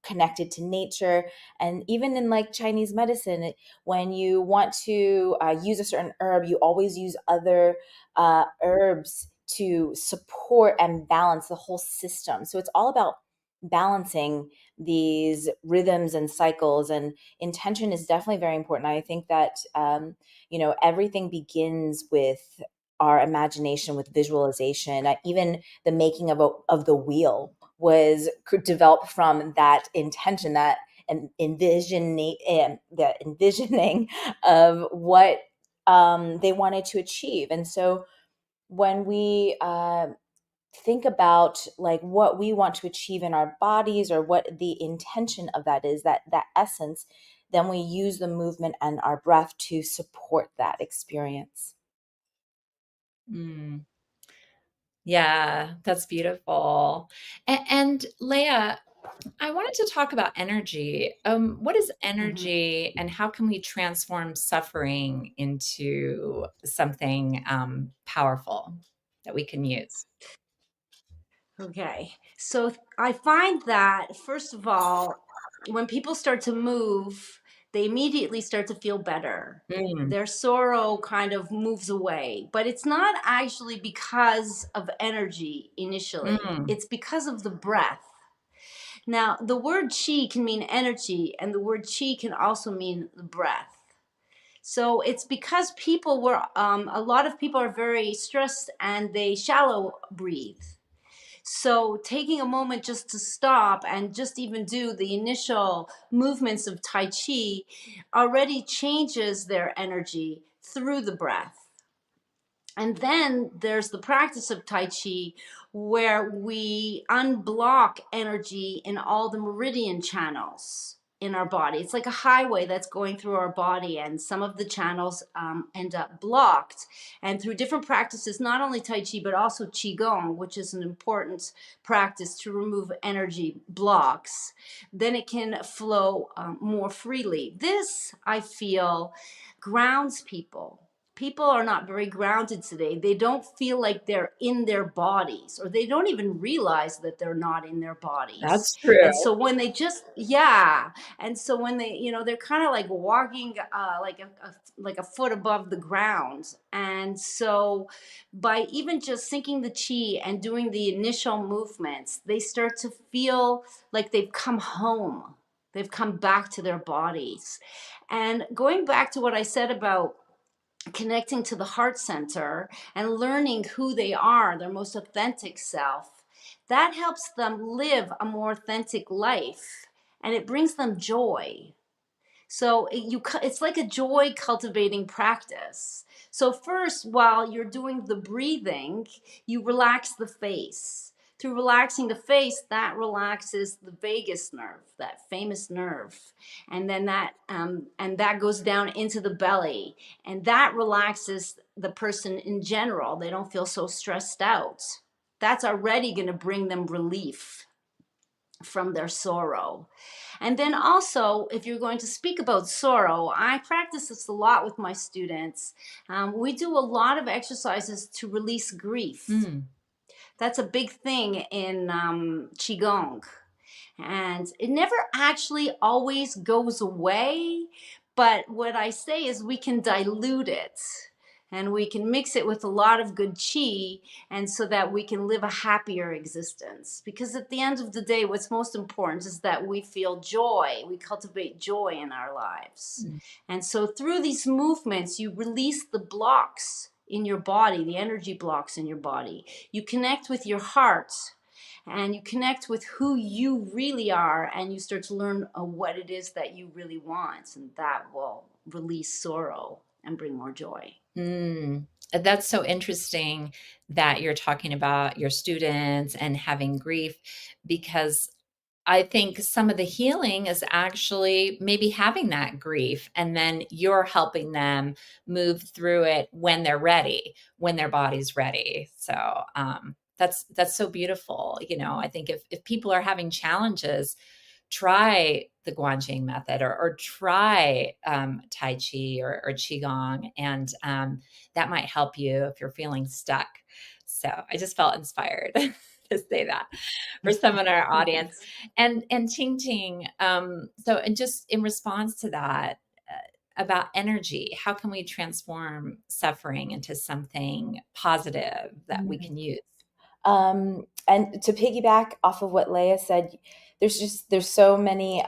[SPEAKER 17] connected to nature. And even in like Chinese medicine, when you want to use a certain herb, you always use other herbs to support and balance the whole system. So it's all about balancing these rhythms and cycles, and intention is definitely very important. I think that everything begins with our imagination, with visualization. Of the making of the wheel was developed from that intention, that envisioning of what they wanted to achieve. And so when we think about like what we want to achieve in our bodies, or what the intention of that is, that essence, then we use the movement and our breath to support that experience.
[SPEAKER 16] Yeah, that's beautiful. And Leia, I wanted to talk about energy. What is energy, and how can we transform suffering into something powerful that we can use?
[SPEAKER 18] Okay, so I find that, first of all, when people start to move, they immediately start to feel better. Their sorrow kind of moves away, but it's not actually because of energy initially. It's because of the breath. Now, the word chi can mean energy, and the word chi can also mean the breath. So it's because a lot of people are very stressed and they shallow breathe. So taking a moment just to stop and just even do the initial movements of Tai Chi already changes their energy through the breath. And then there's the practice of Tai Chi, where we unblock energy in all the meridian channels in our body. It's like a highway that's going through our body, and some of the channels end up blocked. And through different practices, not only Tai Chi, but also Qigong, which is an important practice to remove energy blocks, then it can flow more freely. This, I feel, grounds people. People are not very grounded today. They don't feel like they're in their bodies, or they don't even realize that they're not in their bodies.
[SPEAKER 16] That's true.
[SPEAKER 18] And so when they and so when they, they're kind of like walking like a foot above the ground. And so by even just sinking the chi and doing the initial movements, they start to feel like they've come home. They've come back to their bodies. And going back to what I said about connecting to the heart center and learning who they are, their most authentic self, that helps them live a more authentic life, and it brings them joy. So it's like a joy cultivating practice. So first, while you're doing the breathing, you relax the face. Through relaxing the face, that relaxes the vagus nerve, that famous nerve. And then that goes down into the belly, and that relaxes the person in general. They don't feel so stressed out. That's already going to bring them relief from their sorrow. And then also, if you're going to speak about sorrow, I practice this a lot with my students. We do a lot of exercises to release grief. That's a big thing in Qigong. And it never actually always goes away. But what I say is we can dilute it, and we can mix it with a lot of good chi, and so that we can live a happier existence. Because at the end of the day, what's most important is that we feel joy. We cultivate joy in our lives. And so through these movements, you release the blocks in your body, the energy blocks in your body. You connect with your heart, and you connect with who you really are, and you start to learn what it is that you really want, and that will release sorrow and bring more joy.
[SPEAKER 16] That's so interesting that you're talking about your students and having grief, because I think some of the healing is actually maybe having that grief, and then you're helping them move through it when they're ready, when their body's ready. So that's so beautiful. I think if people are having challenges, try the Guanxing method, or try Tai Chi or Qigong, and that might help you if you're feeling stuck. So I just felt inspired to say that for someone in our audience. And Ting Ting, so, and just in response to that, about energy, how can we transform suffering into something positive that we can use?
[SPEAKER 17] And to piggyback off of what Leia said, there's so many,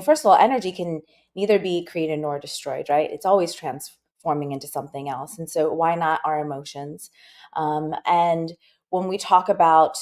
[SPEAKER 17] first of all, energy can neither be created nor destroyed, right? It's always transforming into something else. And so why not our emotions? And when we talk about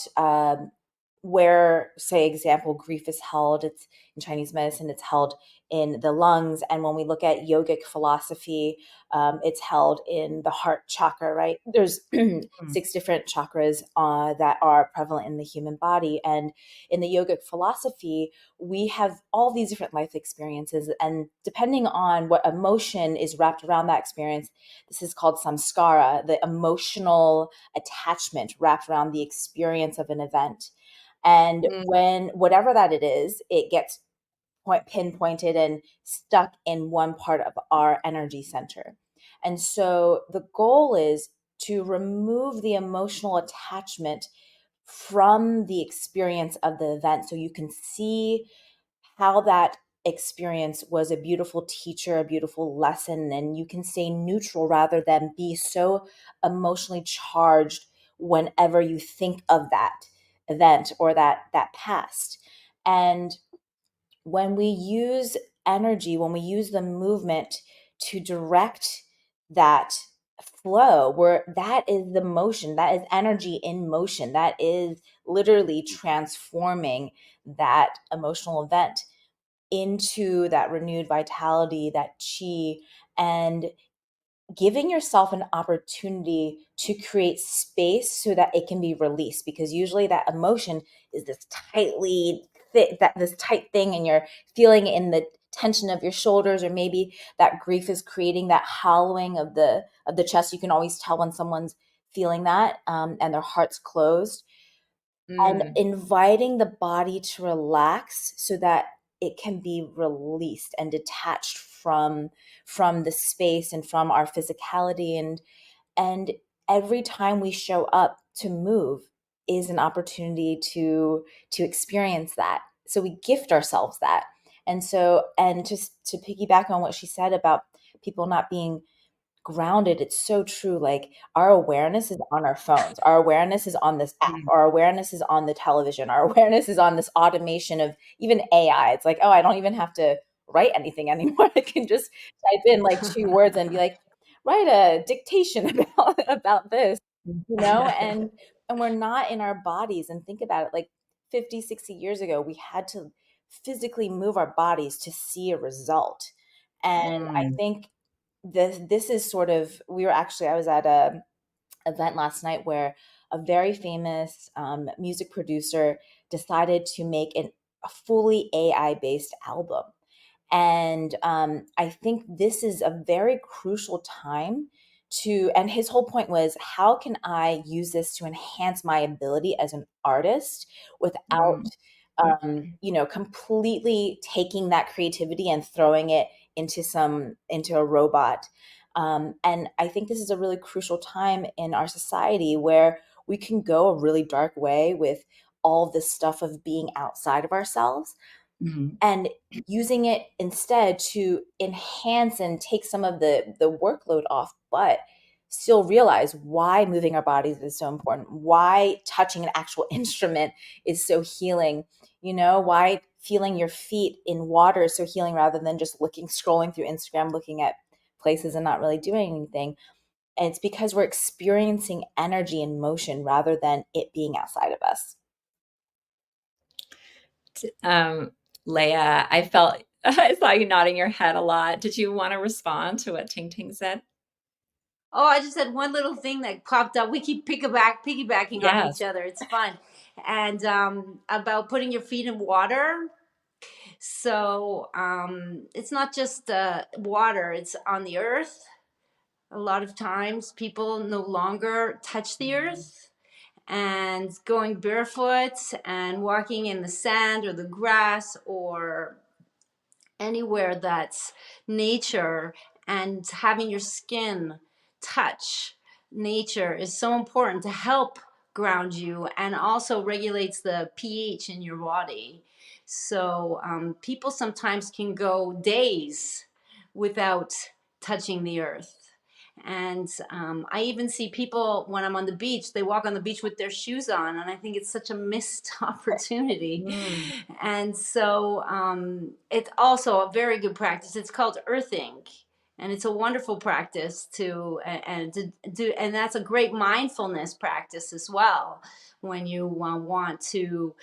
[SPEAKER 17] where, say, example, grief is held, it's in Chinese medicine, it's held in the lungs. And when we look at yogic philosophy, it's held in the heart chakra, right? There's 6 different chakras that are prevalent in the human body. And in the yogic philosophy, we have all these different life experiences. And depending on what emotion is wrapped around that experience, this is called samskara, the emotional attachment wrapped around the experience of an event. And when whatever that it is, it gets pinpointed and stuck in one part of our energy center. And so the goal is to remove the emotional attachment from the experience of the event, so you can see how that experience was a beautiful teacher, a beautiful lesson, and you can stay neutral rather than be so emotionally charged whenever you think of that event or that past. And when we use energy, when we use the movement to direct that flow, where that is the motion, that is energy in motion, that is literally transforming that emotional event into that renewed vitality, that chi, and giving yourself an opportunity to create space so that it can be released, because usually that emotion is this this tight thing, and you're feeling it in the tension of your shoulders, or maybe that grief is creating that hollowing of the chest. You can always tell when someone's feeling that, and their heart's closed. And inviting the body to relax so that it can be released and detached from the space and from our physicality. And every time we show up to move is an opportunity to experience that. So we gift ourselves that. And so, and just to piggyback on what she said about people not being grounded, it's so true. Like, our awareness is on our phones, our awareness is on this app, our awareness is on the television, our awareness is on this automation of even AI. It's like, oh, I don't even have to write anything anymore. I can just type in like 2 words and be like, write a dictation about this, and we're not in our bodies. And think about it, like 50, 60 years ago, we had to physically move our bodies to see a result. And I think this is sort of, I was at a event last night where a very famous music producer decided to make a fully AI based album. And I think this is a very crucial time and his whole point was, how can I use this to enhance my ability as an artist without, completely taking that creativity and throwing it into a robot. And I think this is a really crucial time in our society where we can go a really dark way with all this stuff of being outside of ourselves, and using it instead to enhance and take some of the workload off, but still realize why moving our bodies is so important, why touching an actual instrument is so healing, why feeling your feet in water is so healing, rather than just scrolling through Instagram, looking at places and not really doing anything. And it's because we're experiencing energy in motion rather than it being outside of us.
[SPEAKER 16] Leia, I saw you nodding your head a lot. Did you want to respond to what Ting Ting said?
[SPEAKER 18] Oh, I just had one little thing that popped up. We keep piggybacking off
[SPEAKER 16] Yes.
[SPEAKER 18] each other. It's fun. And about putting your feet in water. So it's not just water, it's on the earth. A lot of times people no longer touch the earth, and going barefoot and walking in the sand or the grass or anywhere that's nature, and having your skin touch nature is so important to help ground you, and also regulates the pH in your body. So people sometimes can go days without touching the earth. And I even see people when I'm on the beach, they walk on the beach with their shoes on, and I think it's such a missed opportunity. And so it's also a very good practice. It's called earthing, and it's a wonderful practice to do, and that's a great mindfulness practice as well. When you want to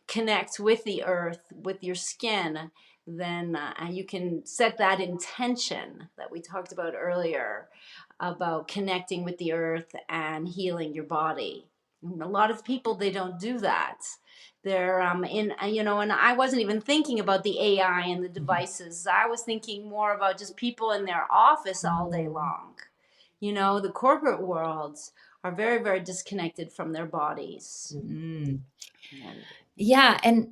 [SPEAKER 18] connect with the earth, with your skin, then you can set that intention that we talked about earlier about connecting with the earth and healing your body. And a lot of people, they don't do that. They're and I wasn't even thinking about the AI and the devices. I was thinking more about just people in their office all day long. The corporate worlds are very, very disconnected from their bodies.
[SPEAKER 16] Yeah. And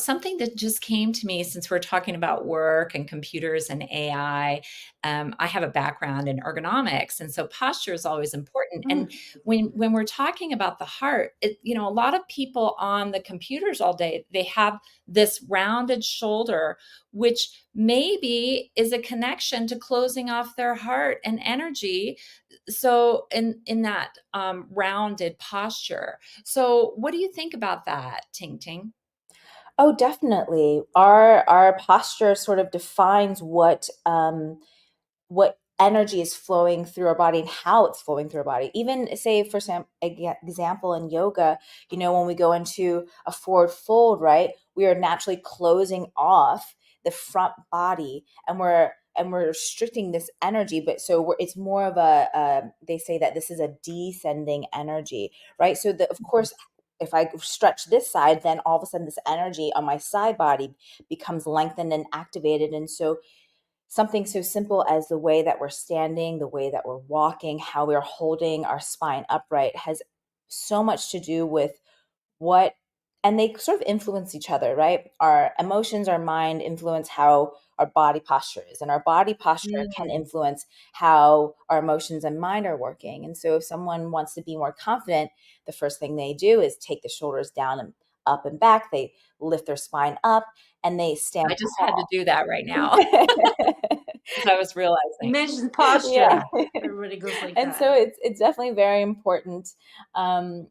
[SPEAKER 16] something that just came to me since we're talking about work and computers and AI, I have a background in ergonomics. And so posture is always important. And when we're talking about the heart, a lot of people on the computers all day, they have this rounded shoulder, which maybe is a connection to closing off their heart and energy. So in that rounded posture. So what do you think about that, Ting Ting?
[SPEAKER 17] Oh, definitely. Our posture sort of defines what energy is flowing through our body and how it's flowing through our body. Even say, for example, in yoga, when we go into a forward fold, right, we are naturally closing off the front body, and we're restricting this energy. But it's more of they say that this is a descending energy, right? So of course, if I stretch this side, then all of a sudden this energy on my side body becomes lengthened and activated. And so something so simple as the way that we're standing, the way that we're walking, how we're holding our spine upright has so much to do with and they sort of influence each other, right? Our emotions, our mind influence how our body posture is, and our body posture can influence how our emotions and mind are working. And so if someone wants to be more confident, the first thing they do is take the shoulders down and up and back. They lift their spine up and they stand
[SPEAKER 16] I just
[SPEAKER 17] tall.
[SPEAKER 16] had to do that right now. Because I was realizing.
[SPEAKER 18] Mention posture.
[SPEAKER 17] Yeah.
[SPEAKER 18] Everybody goes like
[SPEAKER 17] And
[SPEAKER 18] that.
[SPEAKER 17] so it's definitely very important. And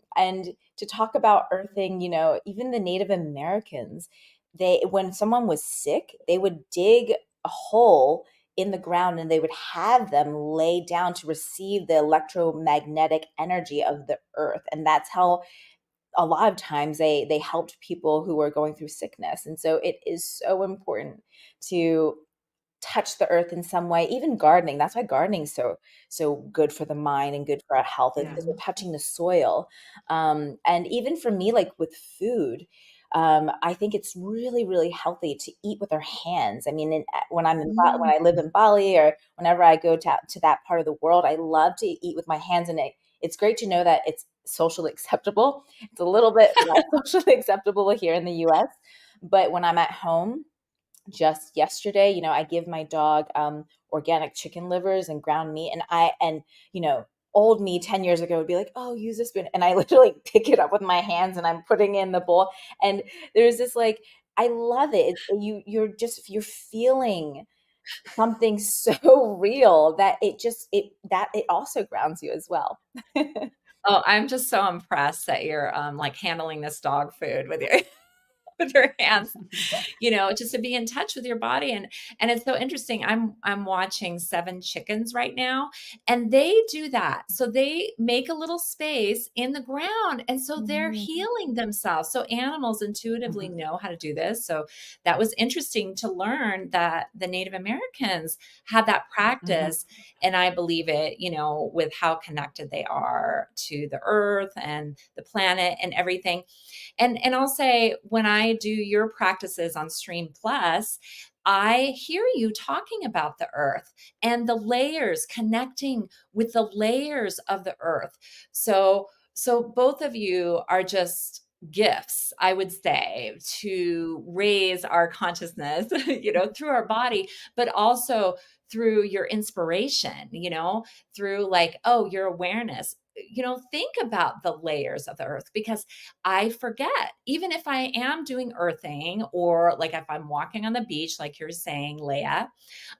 [SPEAKER 17] to talk about earthing, even the Native Americans, when someone was sick, they would dig a hole in the ground and they would have them lay down to receive the electromagnetic energy of the earth. And that's how a lot of times they helped people who were going through sickness. And so it is so important to touch the earth in some way. Even gardening, that's why gardening is so good for the mind and good for our health, is because we're touching the soil. And even for me, like with food, I think it's really, really healthy to eat with our hands. I mean, when when I live in Bali, or whenever I go to that part of the world, I love to eat with my hands. And it's great to know that it's socially acceptable. It's a little bit less socially acceptable here in the US. But when I'm at home, just yesterday, I give my dog organic chicken livers and ground meat, and old me 10 years ago would be like, oh, use a spoon, and I literally pick it up with my hands and I'm putting it in the bowl, and there's this I love it. You're feeling something so real that it also grounds you as well.
[SPEAKER 16] Oh, I'm just so impressed that you're handling this dog food with you. with your hands, just to be in touch with your body. And it's so interesting. I'm watching 7 Chickens right now, and they do that. So they make a little space in the ground, and so they're healing themselves. So animals intuitively know how to do this. So that was interesting to learn that the Native Americans had that practice. And I believe it, with how connected they are to the earth and the planet and everything. And I'll say, when I do your practices on Stream Plus, I hear you talking about the earth and the layers, connecting with the layers of the earth. So both of you are just gifts, I would say, to raise our consciousness, through our body, but also through your inspiration, through your awareness. Think about the layers of the earth, because I forget, even if I am doing earthing, or if I'm walking on the beach, like you're saying, Leia,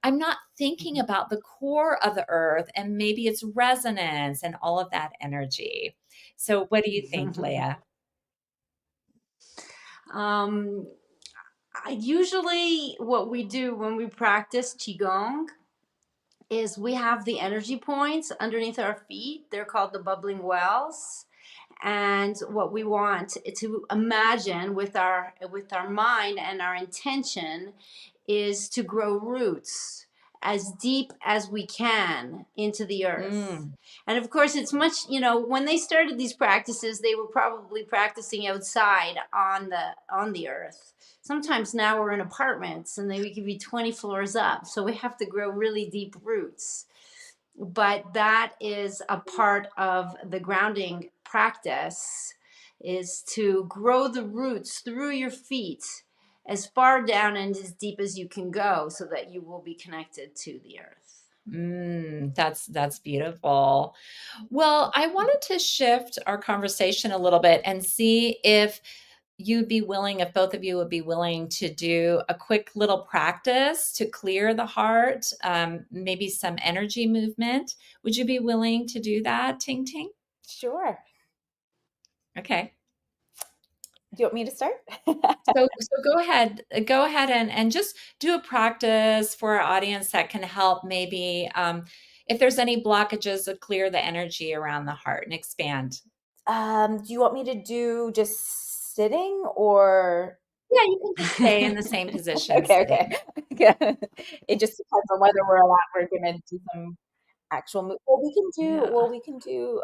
[SPEAKER 16] I'm not thinking about the core of the earth and maybe its resonance and all of that energy. So what do you think, Leia?
[SPEAKER 18] Usually what we do when we practice Qigong is we have the energy points underneath our feet. They're called the bubbling wells. And what we want to imagine with our mind and our intention is to grow roots as deep as we can into the earth. And of course, it's much, when they started these practices, they were probably practicing outside on the earth. Sometimes now we're in apartments and we could be 20 floors up. So we have to grow really deep roots. But that is a part of the grounding practice, is to grow the roots through your feet as far down and as deep as you can go, so that you will be connected to the earth.
[SPEAKER 16] That's beautiful. Well, I wanted to shift our conversation a little bit and see if both of you would be willing to do a quick little practice to clear the heart, maybe some energy movement. Would you be willing to do that, Ting Ting?
[SPEAKER 17] Sure.
[SPEAKER 16] Okay.
[SPEAKER 17] Do you want me to start?
[SPEAKER 16] So go ahead and just do a practice for our audience that can help, maybe if there's any blockages, to clear the energy around the heart and expand.
[SPEAKER 17] Do you want me to do just sitting, or?
[SPEAKER 16] Yeah, you can just stay in the same position.
[SPEAKER 17] Okay. It just depends on whether we're going to do some actual move. Well, we can do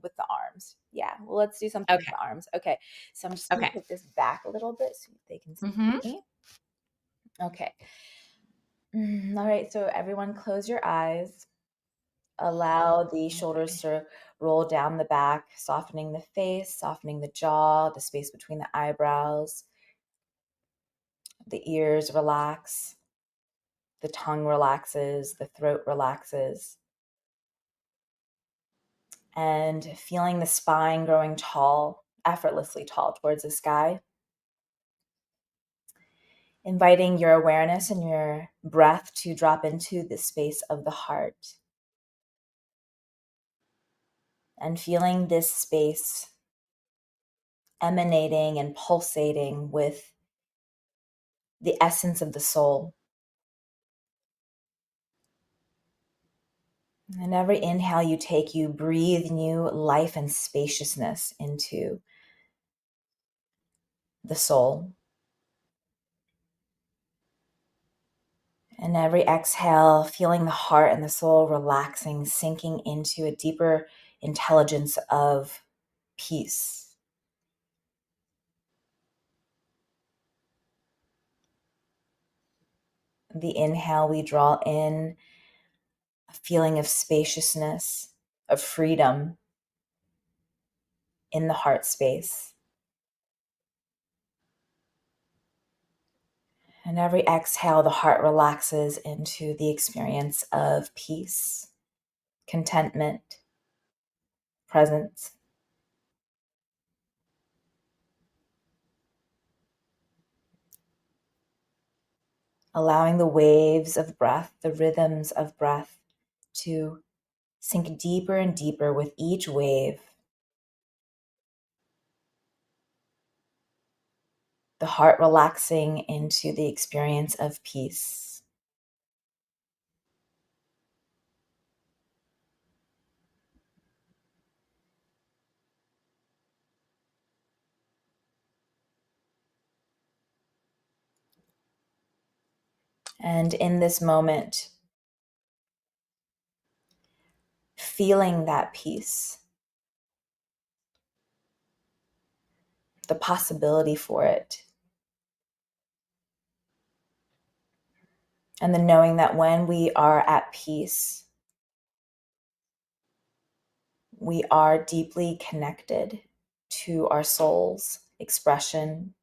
[SPEAKER 17] with the arms. Yeah. Well, let's do something with the arms. Okay. So I'm just going to put this back a little bit so they can see me. Okay. All right. So everyone, close your eyes. Allow the shoulders to roll down the back, softening the face, softening the jaw, the space between the eyebrows. The ears relax. The tongue relaxes. The throat relaxes. And feeling the spine growing tall, effortlessly tall towards the sky. Inviting your awareness and your breath to drop into the space of the heart. And feeling this space emanating and pulsating with the essence of the soul. And every inhale you take, you breathe new life and spaciousness into the soul. And every exhale, feeling the heart and the soul relaxing, sinking into a deeper intelligence of peace. The inhale, we draw in a feeling of spaciousness, of freedom in the heart space. And every exhale, the heart relaxes into the experience of peace, contentment, presence. Allowing the waves of breath, the rhythms of breath, to sink deeper and deeper with each wave. the heart relaxing into the experience of peace. And in this moment, feeling that peace, the possibility for it, and the knowing that when we are at peace, we are deeply connected to our soul's expression,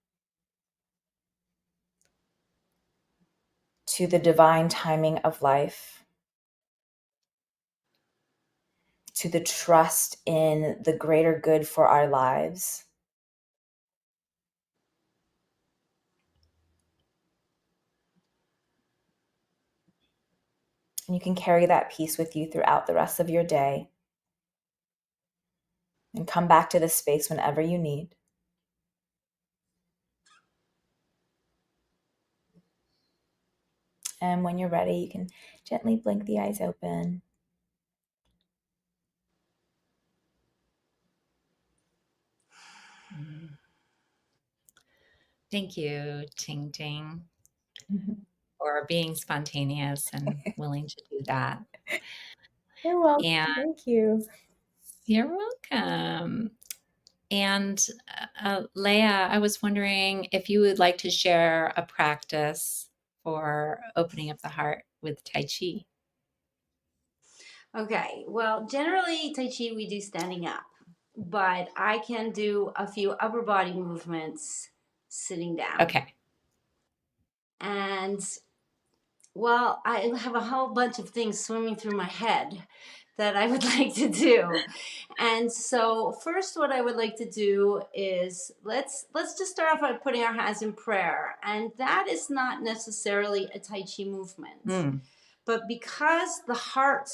[SPEAKER 17] to the divine timing of life, to the trust in the greater good for our lives. And you can carry that peace with you throughout the rest of your day and come back to this space whenever you need. And when you're ready, you can gently blink the eyes open.
[SPEAKER 16] Thank you, Ting Ting, for being spontaneous and willing to do that.
[SPEAKER 17] You're welcome.
[SPEAKER 16] And
[SPEAKER 17] thank you.
[SPEAKER 16] You're welcome. And Leia, I was wondering if you would like to share a practice for opening up the heart with Tai Chi.
[SPEAKER 18] Okay, well, generally Tai Chi we do standing up, but I can do a few upper body movements sitting down.
[SPEAKER 16] Okay.
[SPEAKER 18] And well, I have a whole bunch of things swimming through my head that I would like to do. And so first what I would like to do is let's just start off by putting our hands in prayer. And that is not necessarily a Tai Chi movement. But because the heart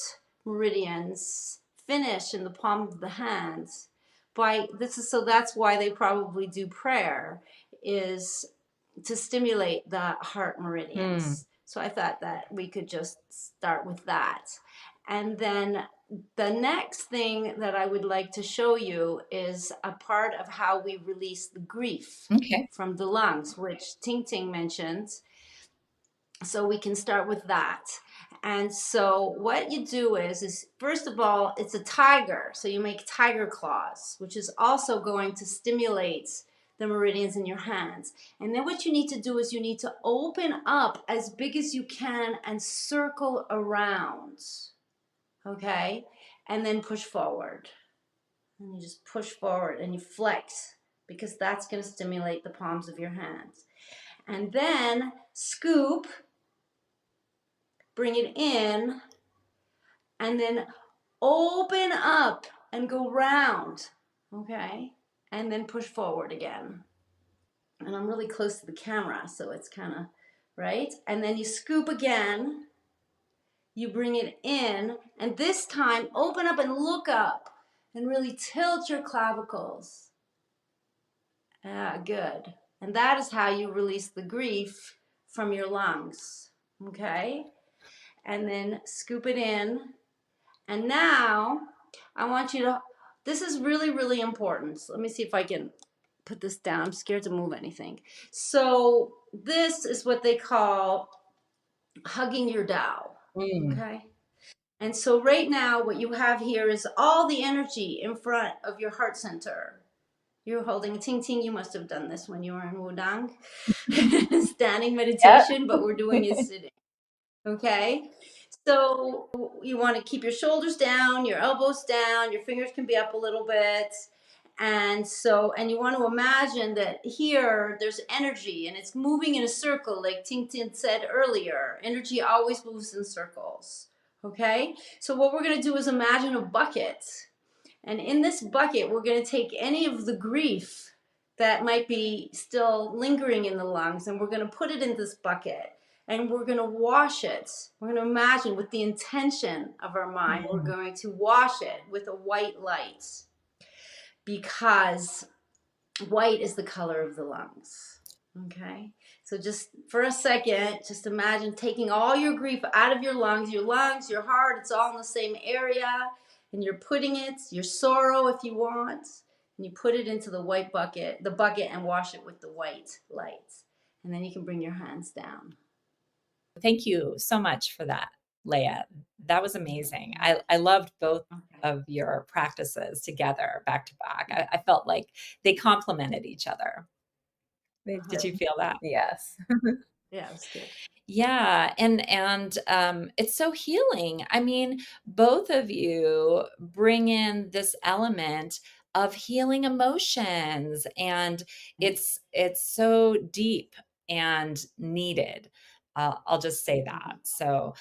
[SPEAKER 18] meridians finish in the palm of the hands, that's why they probably do prayer, is to stimulate the heart meridians. So I thought that we could just start with that. And then the next thing that I would like to show you is a part of how we release the grief from the lungs, which Ting Ting mentioned. So we can start with that. And so what you do is first of all, it's a tiger. So you make tiger claws, which is also going to stimulate the meridians in your hands. And then what you need to do is you need to open up as big as you can and circle around. Okay? And then push forward. And you just push forward and you flex, because that's going to stimulate the palms of your hands. And then scoop, bring it in, and then open up and go round, okay? And then push forward again. And I'm really close to the camera, so it's kind of, right? And then you scoop again, you bring it in, and this time open up and look up and really tilt your clavicles. Good. And that is how you release the grief from your lungs, okay? And then scoop it in. And now I want you to, this is really, really important. So let me see if I can put this down. I'm scared to move anything. So this is what they call hugging your Tao, okay? And so right now what you have here is all the energy in front of your heart center. You're holding Ting Ting. You must have done this when you were in Wudang. Standing meditation, but we're doing it sitting. Okay? So you want to keep your shoulders down, your elbows down, your fingers can be up a little bit. And you want to imagine that here there's energy and it's moving in a circle, like Ting Ting said earlier. Energy always moves in circles. Okay? So what we're going to do is imagine a bucket. And in this bucket, we're going to take any of the grief that might be still lingering in the lungs, and we're going to put it in this bucket. And we're going to wash it. We're going to imagine with the intention of our mind, we're going to wash it with a white light, because white is the color of the lungs. Okay. So just for a second, just imagine taking all your grief out of your lungs, your heart, it's all in the same area. And you're putting it, your sorrow if you want, and you put it into the bucket, and wash it with the white light. And then you can bring your hands down.
[SPEAKER 16] Thank you so much for that, Leia. That was amazing. I loved both of your practices together back to back. I felt like they complemented each other. Did you feel that?
[SPEAKER 17] Yes.
[SPEAKER 18] Yeah, it was good.
[SPEAKER 16] Yeah, and it's so healing. I mean, both of you bring in this element of healing emotions, and it's so deep and needed. I'll just say that. So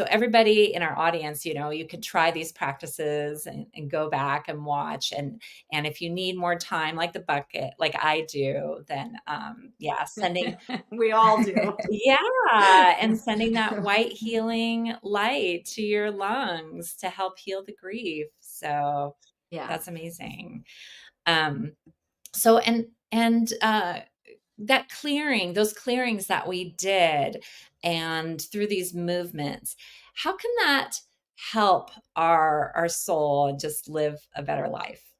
[SPEAKER 16] everybody in our audience, you could try these practices and go back and watch. And if you need more time, like the bucket, like I do, then sending
[SPEAKER 18] we all do.
[SPEAKER 16] Yeah, and sending that white healing light to your lungs to help heal the grief. So
[SPEAKER 18] yeah,
[SPEAKER 16] that's amazing. So that clearing, those clearings that we did, and through these movements, how can that help our soul and just live a better life?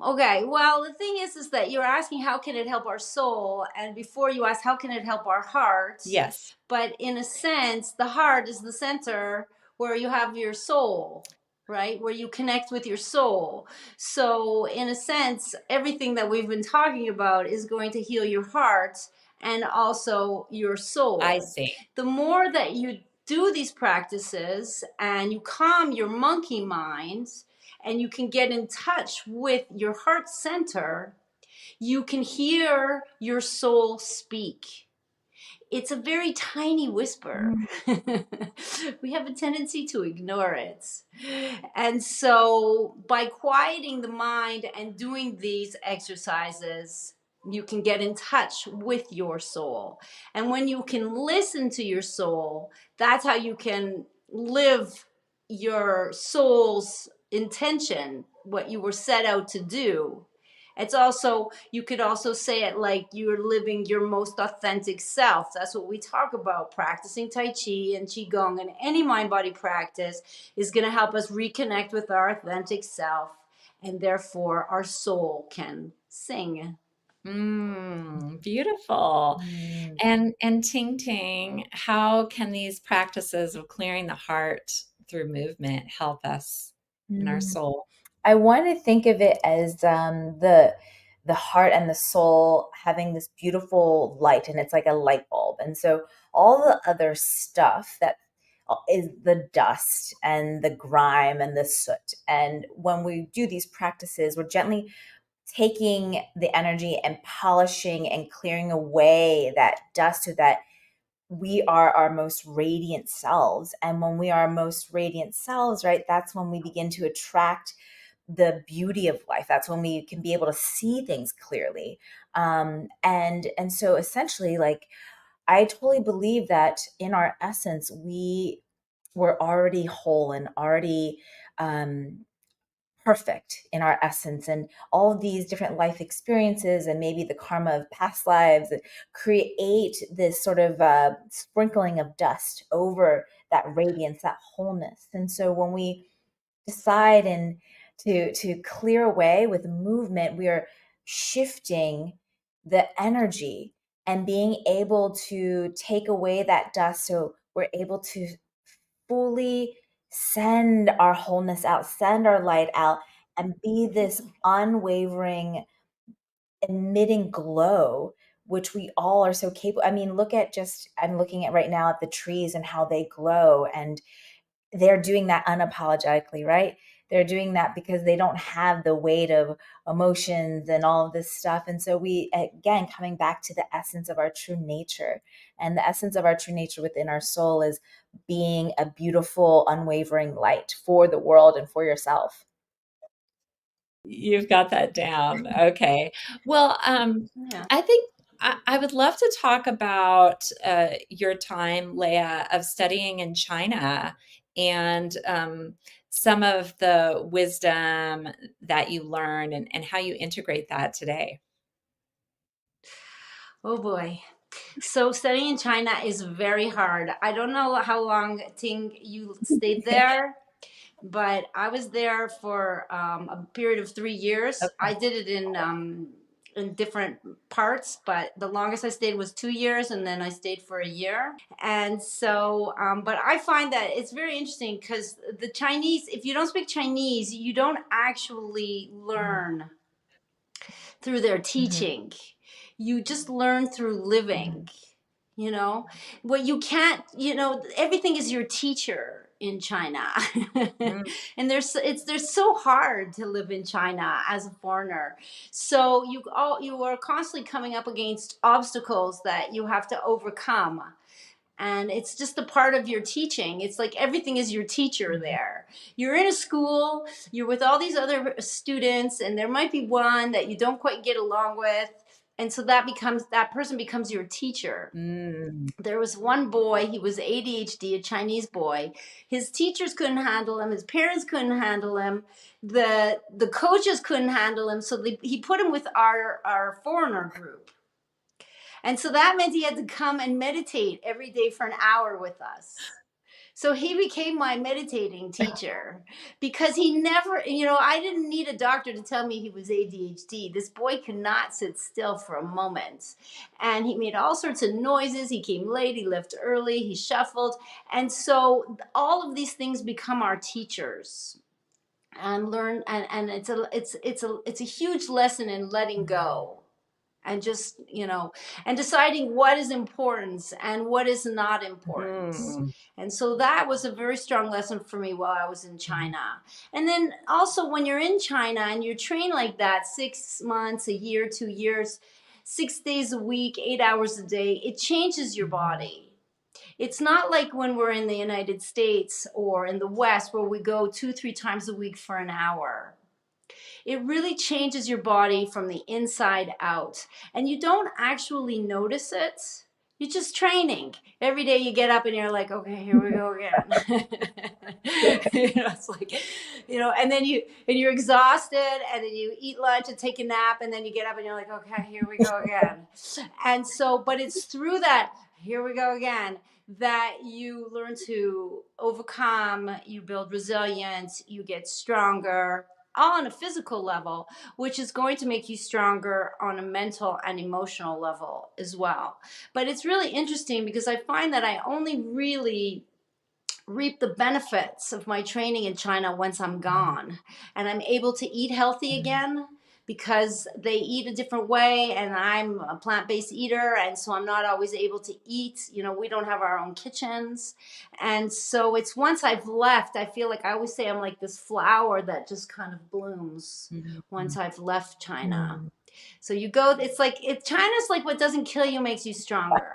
[SPEAKER 18] Okay, well, the thing is that you're asking how can it help our soul, and before you ask how can it help our heart.
[SPEAKER 16] Yes.
[SPEAKER 18] But in a sense, the heart is the center where you have your soul, right? Where you connect with your soul. So in a sense, everything that we've been talking about is going to heal your heart and also your soul.
[SPEAKER 16] I see.
[SPEAKER 18] The more that you do these practices and you calm your monkey mind, and you can get in touch with your heart center, you can hear your soul speak. It's a very tiny whisper. We have a tendency to ignore it. And so by quieting the mind and doing these exercises, you can get in touch with your soul. And when you can listen to your soul, that's how you can live your soul's intention, what you were set out to do. It's also, you could also say it like you're living your most authentic self. That's what we talk about. Practicing Tai Chi and Qigong and any mind-body practice is going to help us reconnect with our authentic self, and therefore our soul can sing.
[SPEAKER 16] Beautiful. And Ting Ting, how can these practices of clearing the heart through movement help us in our soul?
[SPEAKER 17] I want to think of it as the heart and the soul having this beautiful light, and it's like a light bulb. And so all the other stuff that is the dust and the grime and the soot. And when we do these practices, we're gently taking the energy and polishing and clearing away that dust so that we are our most radiant selves. And when we are our most radiant selves, right, that's when we begin to attract the beauty of life. That's when we can be able to see things clearly. And so essentially, like, I totally believe that in our essence, we were already whole and already perfect in our essence, and all of these different life experiences and maybe the karma of past lives create this sort of sprinkling of dust over that radiance, that wholeness. And so when we decide and to clear away with movement, we are shifting the energy and being able to take away that dust so we're able to fully send our wholeness out, send our light out, and be this unwavering, emitting glow, which we all are so capable. I mean, I'm looking at right now at the trees and how they glow, and they're doing that unapologetically, right? They're doing that because they don't have the weight of emotions and all of this stuff. And so we, again, coming back to the essence of our true nature, and the essence of our true nature within our soul is being a beautiful, unwavering light for the world and for yourself.
[SPEAKER 16] You've got that down. Okay. Well, I think I would love to talk about your time, Leia, of studying in China and some of the wisdom that you learned and how you integrate that today.
[SPEAKER 18] Oh boy. So studying in China is very hard. I don't know how long, Ting, you stayed there, but I was there for a period of 3 years. I did it in different parts, but the longest I stayed was 2 years, and then I stayed for a year. And so, but I find that it's very interesting because the Chinese, if you don't speak Chinese, you don't actually learn through their teaching. You just learn through living. You know, what you can't, everything is your teacher in China. And they're so hard to live in China as a foreigner. So you are constantly coming up against obstacles that you have to overcome. And it's just a part of your teaching. It's like everything is your teacher there. You're in a school, you're with all these other students, and there might be one that you don't quite get along with. And so that person becomes your teacher. There was one boy, he was ADHD, a Chinese boy. His teachers couldn't handle him. His parents couldn't handle him. The coaches couldn't handle him. So he put him with our foreigner group. And so that meant he had to come and meditate every day for an hour with us. So he became my meditating teacher because he never, I didn't need a doctor to tell me he was ADHD. This boy could not sit still for a moment. And he made all sorts of noises. He came late, he left early, he shuffled. And so all of these things become our teachers. And learn, and it's a huge lesson in letting go. And just, and deciding what is important and what is not important. And so that was a very strong lesson for me while I was in China. And then also when you're in China and you're trained like that, 6 months, a year, 2 years, 6 days a week, 8 hours a day, it changes your body. It's not like when we're in the United States or in the West where we go 2-3 times a week for an hour. It really changes your body from the inside out. And you don't actually notice it. You're just training. Every day you get up and you're like, okay, here we go again. It's like, and then you're exhausted, and then you eat lunch and take a nap, and then you get up and you're like, okay, here we go again. And so, but it's through that, here we go again, that you learn to overcome, you build resilience, you get stronger, all on a physical level, which is going to make you stronger on a mental and emotional level as well. But it's really interesting because I find that I only really reap the benefits of my training in China once I'm gone and I'm able to eat healthy again, because they eat a different way and I'm a plant-based eater, and so I'm not always able to eat. We don't have our own kitchens. And so it's once I've left, I feel like I always say I'm like this flower that just kind of blooms once I've left China. So you go, it's like, China's like what doesn't kill you makes you stronger.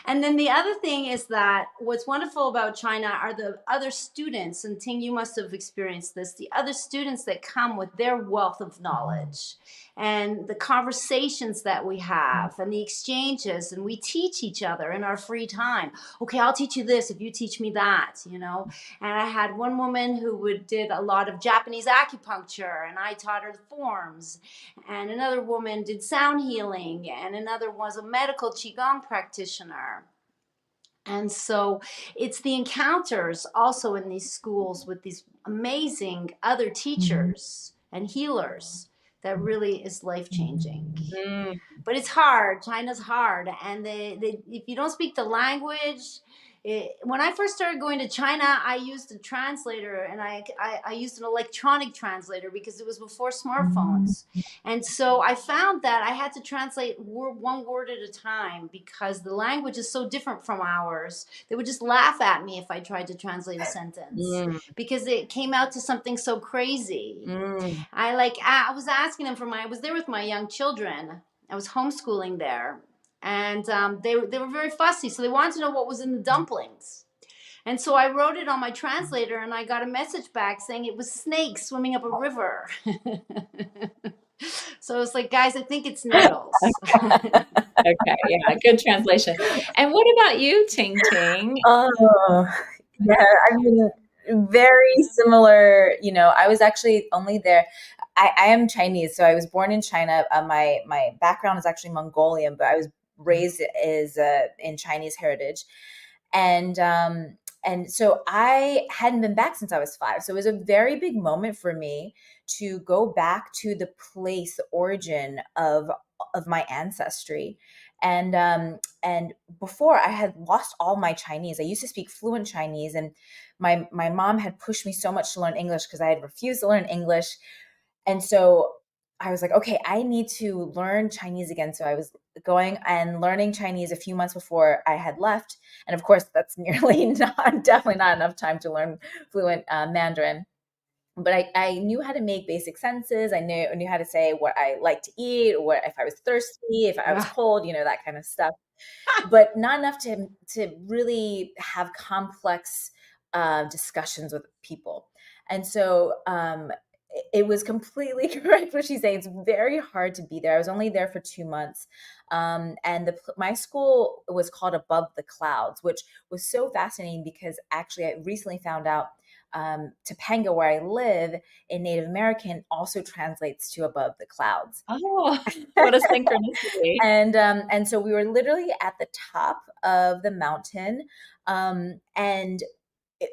[SPEAKER 18] And then the other thing is that what's wonderful about China are the other students, and Ting, you must have experienced this, the other students that come with their wealth of knowledge and the conversations that we have and the exchanges, and we teach each other in our free time. Okay, I'll teach you this if you teach me that, And I had one woman who did a lot of Japanese acupuncture, and I taught her the forms. And another woman did sound healing, and another was a medical Qigong practitioner. And so it's the encounters also in these schools with these amazing other teachers and healers that really is life-changing. But it's hard. China's hard. And if you don't speak the language, when I first started going to China, I used a translator, and I used an electronic translator because it was before smartphones. And so I found that I had to translate one word at a time because the language is so different from ours. They would just laugh at me if I tried to translate a sentence because it came out to something so crazy. I was asking them I was there with my young children. I was homeschooling there. And they were very fussy, so they wanted to know what was in the dumplings. And so I wrote it on my translator, and I got a message back saying it was snakes swimming up a river. So it's like, guys, I think it's noodles.
[SPEAKER 16] Okay, yeah, good translation. And what about you, Ting Ting?
[SPEAKER 19] Oh, yeah. I mean,
[SPEAKER 17] Very similar. I was actually only there. I am Chinese, so I was born in China. My background is actually Mongolian, but I was raised as in Chinese heritage, and so I hadn't been back since I was 5. So it was a very big moment for me to go back to the place, the origin of my ancestry. And before, I had lost all my Chinese. I used to speak fluent Chinese, and my mom had pushed me so much to learn English because I had refused to learn English. And so I was like, okay, I need to learn Chinese again. So I was going and learning Chinese a few months before I had left. And of course, that's definitely not enough time to learn fluent Mandarin. But I knew how to make basic sentences. I knew how to say what I like to eat, or what if I was thirsty, if I was cold, that kind of stuff. But not enough to really have complex discussions with people. And so it was completely correct what she's saying. It's very hard to be there. I was only there for 2 months. And my school was called Above the Clouds, which was so fascinating because actually I recently found out Topanga, where I live, in Native American also translates to above the clouds.
[SPEAKER 16] Oh, what a synchronicity.
[SPEAKER 17] And so we were literally at the top of the mountain. And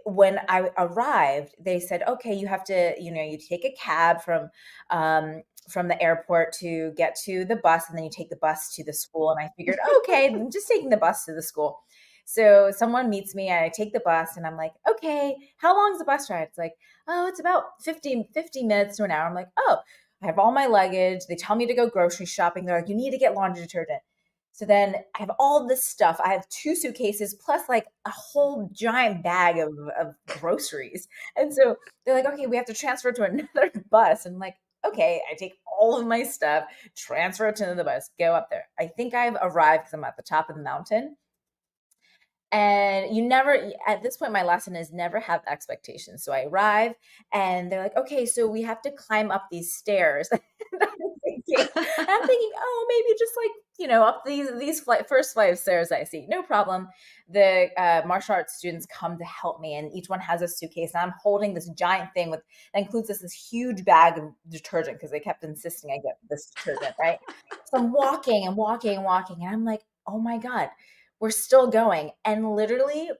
[SPEAKER 17] when I arrived, they said, okay, you have to, you take a cab from the airport to get to the bus, and then you take the bus to the school. And I figured, okay, I'm just taking the bus to the school. So someone meets me, and I take the bus, and I'm like, okay, how long is the bus ride? It's like, oh, it's about 50 minutes to an hour. I'm like, oh, I have all my luggage. They tell me to go grocery shopping. They're like, you need to get laundry detergent. So then I have all this stuff. I have 2 suitcases plus like a whole giant bag of groceries. And so they're like, okay, we have to transfer to another bus. And I'm like, okay, I take all of my stuff, transfer it to the bus, go up there. I think I've arrived because I'm at the top of the mountain. And at this point, my lesson is never have expectations. So I arrive, and they're like, okay, so we have to climb up these stairs. And I'm thinking, oh, maybe just like, up these first flight of stairs I see. No problem. The martial arts students come to help me, and each one has a suitcase. And I'm holding this giant thing that includes this huge bag of detergent because they kept insisting I get this detergent, right? So I'm walking and walking and walking, and I'm like, oh my God, we're still going. And literally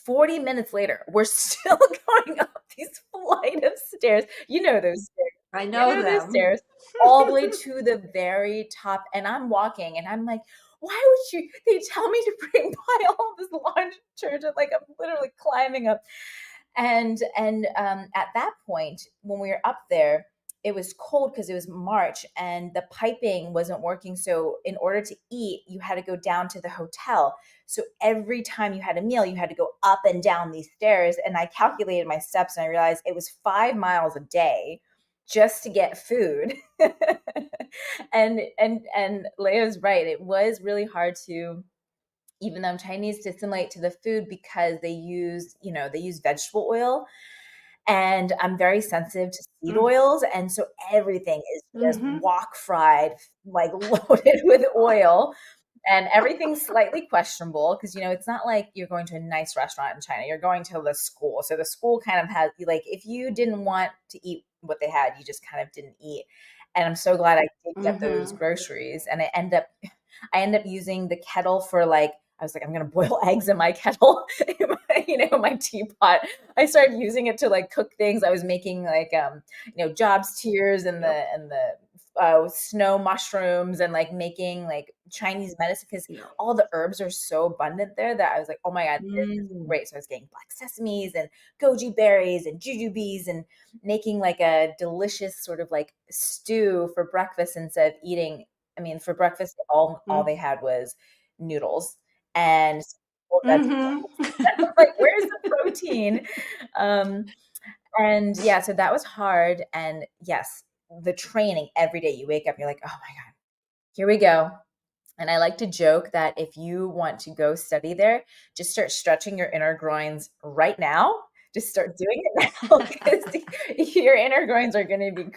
[SPEAKER 17] 40 minutes later, we're still going up these flight of stairs. Those stairs.
[SPEAKER 14] I know them.
[SPEAKER 17] Those stairs all the way to the very top. And I'm walking, and I'm like, why would they tell me to bring by all this laundry detergent? Like, I'm literally climbing up. And at that point, when we were up there, it was cold because it was March and the piping wasn't working. So in order to eat, you had to go down to the hotel. So every time you had a meal, you had to go up and down these stairs. And I calculated my steps, and I realized it was 5 miles a day just to get food. and Leia's right. It was really hard to, even though I'm Chinese, to assimilate to the food because they use vegetable oil. And I'm very sensitive to seed oils. And so everything is just wok fried, like loaded with oil. And everything's slightly questionable because, it's not like you're going to a nice restaurant in China. You're going to the school. So the school kind of has, like, if you didn't want to eat what they had, you just kind of didn't eat. And I'm so glad I did get those groceries. And I end up using the kettle for I was like, I'm going to boil eggs in my kettle, my teapot. I started using it to cook things. I was making jobs tears and the snow mushrooms and making Chinese medicine because all the herbs are so abundant there that I was like, oh my God, this is great. So I was getting black sesames and goji berries and jujubes and making a delicious sort of stew for breakfast instead of eating. I mean, for breakfast, all they had was noodles and vegetables. Where's the protein? And yeah, so that was hard. And yes, the training every day, you wake up, you're like, oh my God, here we go. And I like to joke that if you want to go study there, just start stretching your inner groins right now. Just start doing it now because your inner groins are going to be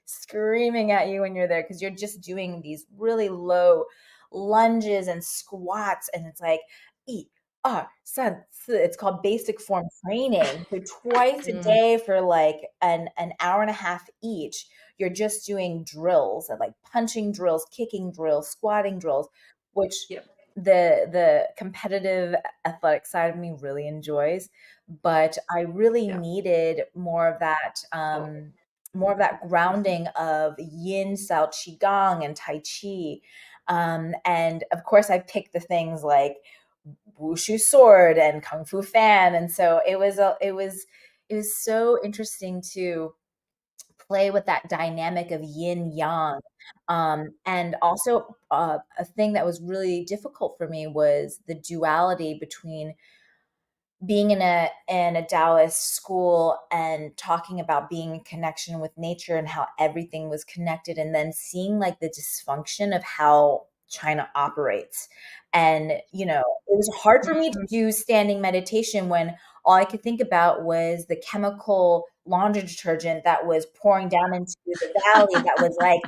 [SPEAKER 17] screaming at you when you're there because you're just doing these really low lunges and squats. And it's like, eat, it's called basic form training. So twice a day for like an hour and a half each, you're just doing drills, and like punching drills, kicking drills, squatting drills, which the competitive athletic side of me really enjoys. But I really needed more of that grounding of yin style qigong and tai chi. And of course I picked the things like wushu sword and kung fu fan, and so it was so interesting to play with that dynamic of yin yang. And also a thing that was really difficult for me was the duality between being in a Taoist school and talking about being in connection with nature and how everything was connected, and then seeing like the dysfunction of how China operates. And it was hard for me to do standing meditation when all I could think about was the chemical laundry detergent that was pouring down into the valley that was like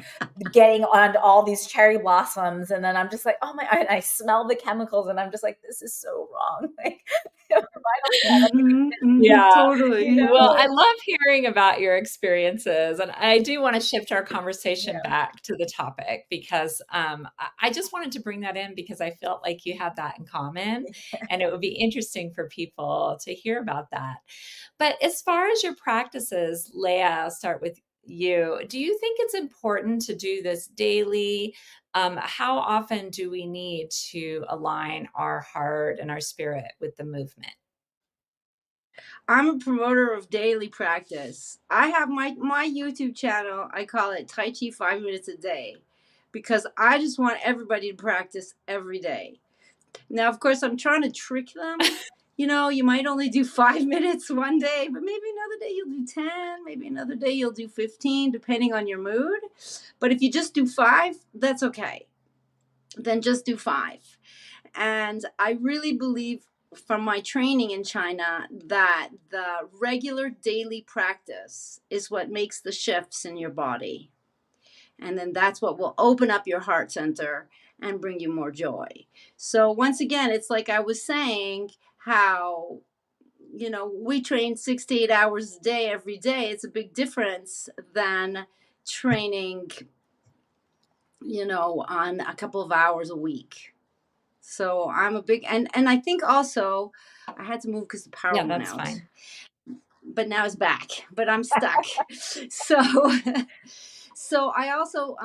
[SPEAKER 17] getting onto all these cherry blossoms. And then I'm just like, oh my, and I smell the chemicals and I'm just like, this is so wrong. Like,
[SPEAKER 16] yeah,
[SPEAKER 18] totally.
[SPEAKER 16] Well, I love hearing about your experiences, and I do want to shift our conversation back to the topic because I just wanted to bring that in because I felt like you had that in common, and it would be interesting for people to hear about that. But as far as your practices, Leia, I'll start with you. Do you think it's important to do this daily? How often do we need to align our heart and our spirit with the movement?
[SPEAKER 18] I'm a promoter of daily practice. I have my YouTube channel. I call it Tai Chi 5 minutes a day because I just want everybody to practice every day. Now, of course, I'm trying to trick them. You might only do 5 minutes one day, but maybe another day you'll do 10, maybe another day you'll do 15, depending on your mood. But if you just do 5, that's okay. Then just do 5. And I really believe from my training in China that the regular daily practice is what makes the shifts in your body. And then that's what will open up your heart center and bring you more joy. So once again, it's like I was saying, how we train 6 to 8 hours a day every day. It's a big difference than training on a couple of hours a week. So I'm a big, and I think also I had to move because the power went out. Fine. But now it's back, but I'm stuck. So I also,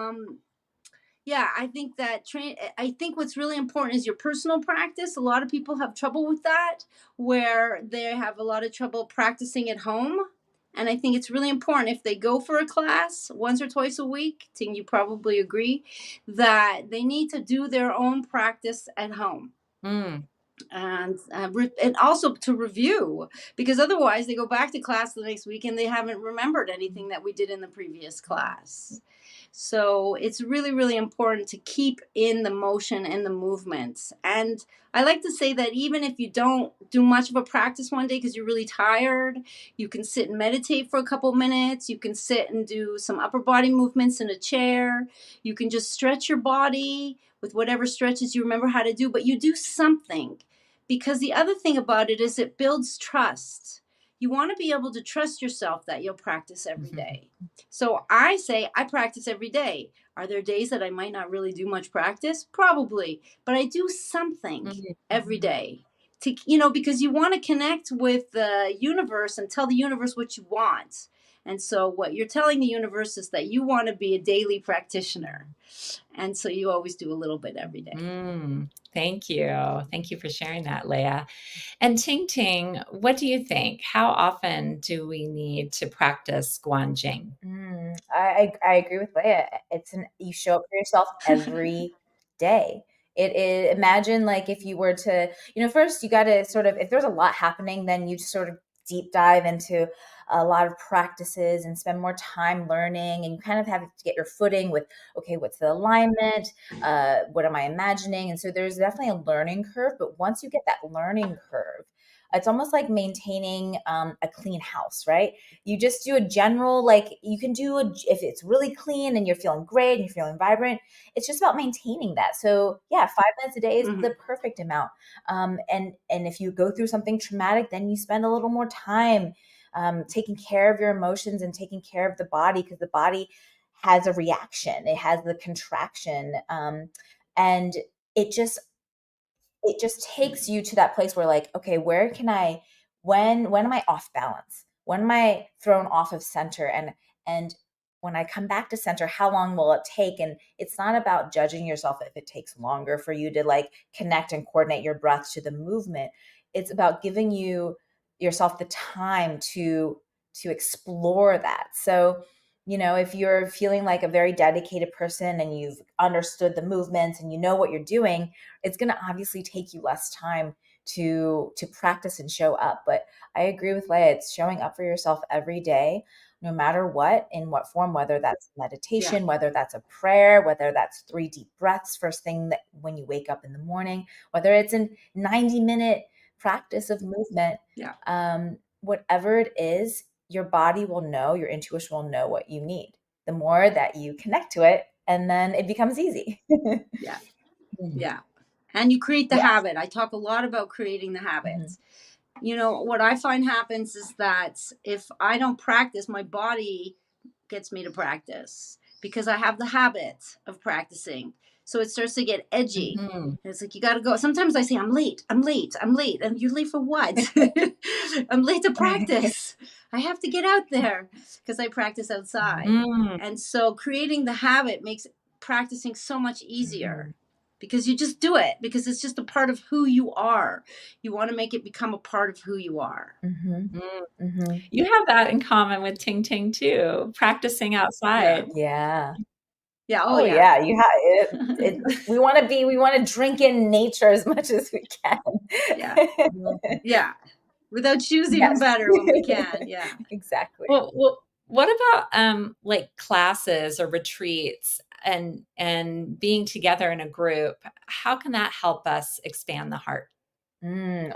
[SPEAKER 18] I think that I think what's really important is your personal practice. A lot of people have trouble with that, where they have a lot of trouble practicing at home. And I think it's really important if they go for a class once or twice a week, Ting, you probably agree, that they need to do their own practice at home. And also to review, because otherwise they go back to class the next week and they haven't remembered anything that we did in the previous class. So it's really, really important to keep in the motion and the movements. And I like to say that even if you don't do much of a practice one day because you're really tired, you can sit and meditate for a couple minutes. You can sit and do some upper body movements in a chair. You can just stretch your body with whatever stretches you remember how to do, but you do something. Because the other thing about it is it builds trust. You want to be able to trust yourself that you'll practice every day. So I say I practice every day. Are there days that I might not really do much practice? Probably. But I do something every day. Because you want to connect with the universe and tell the universe what you want. And so what you're telling the universe is that you want to be a daily practitioner. And so you always do a little bit every day.
[SPEAKER 16] Thank you. Thank you for sharing that, Leia. And Ting Ting, what do you think? How often do we need to practice Guanjing?
[SPEAKER 17] I agree with Leia. You show up for yourself every day. It is, imagine like if you were to, first you got to sort of, if there's a lot happening, then you sort of deep dive into a lot of practices and spend more time learning, and you kind of have to get your footing with, okay, what's the alignment? What am I imagining? And so there's definitely a learning curve, but once you get that learning curve, it's almost like maintaining a clean house, right? You just do a general, like you can do if it's really clean and you're feeling great and you're feeling vibrant, it's just about maintaining that. So yeah, 5 minutes a day is the perfect amount. And if you go through something traumatic, then you spend a little more time taking care of your emotions and taking care of the body, because the body has a reaction. It has the contraction. And it just takes you to that place where like, okay, where can I, when am I off balance? When am I thrown off of center? And when I come back to center, how long will it take? And it's not about judging yourself if it takes longer for you to like connect and coordinate your breath to the movement. It's about giving yourself the time to explore that. So, you know, if you're feeling like a very dedicated person and you've understood the movements and you know what you're doing, it's going to obviously take you less time to practice and show up. But I agree with Leia. It's showing up for yourself every day, no matter what, in what form, whether that's meditation, whether that's a prayer, whether that's 3 deep breaths first thing that when you wake up in the morning, whether it's a 90-minute practice of movement, whatever it is, your body will know, your intuition will know what you need. The more that you connect to it, and then it becomes easy.
[SPEAKER 18] Yeah. And you create the habit. I talk a lot about creating the habits. You know, what I find happens is that if I don't practice, my body gets me to practice because I have the habit of practicing. So it starts to get edgy. It's like, you got to go. Sometimes I say, I'm late. And you're late for what? I'm late to practice. I have to get out there because I practice outside. And so creating the habit makes practicing so much easier. Because you just do it, because it's just a part of who you are. You want to make it become a part of who you are.
[SPEAKER 16] You have that in common with Ting Ting too, practicing outside.
[SPEAKER 17] Yeah.
[SPEAKER 18] Oh,
[SPEAKER 17] yeah. You have we want to drink in nature as much as we can.
[SPEAKER 18] Without shoes, even better when we can. Yeah,
[SPEAKER 17] exactly.
[SPEAKER 16] Well, what about like classes or retreats and being together in a group? How can that help us expand the heart?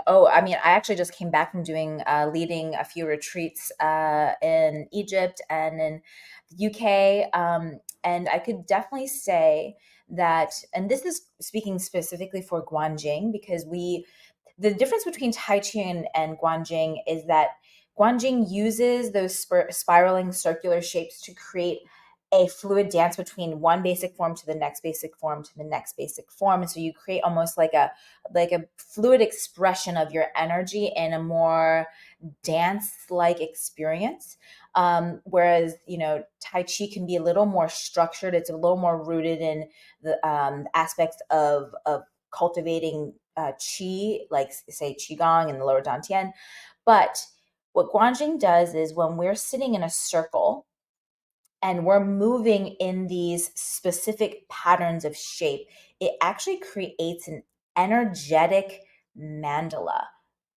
[SPEAKER 17] Oh, I mean, I actually just came back from leading a few retreats in Egypt and in the UK. And I could definitely say that, and this is speaking specifically for Guanjing, because the difference between Tai Chi and Guanjing is that Guanjing uses those spiraling circular shapes to create a fluid dance between one basic form to the next basic form to the next basic form. And so you create almost like a fluid expression of your energy in a more dance-like experience. Whereas, you know, Tai Chi can be a little more structured. It's a little more rooted in the aspects of cultivating Qi, like say Qigong and the lower Dantian. But what Guanjing does is when we're sitting in a circle and we're moving in these specific patterns of shape, it actually creates an energetic mandala.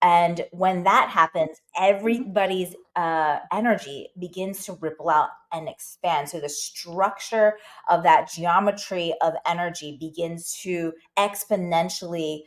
[SPEAKER 17] And when that happens, everybody's energy begins to ripple out and expand. So the structure of that geometry of energy begins to exponentially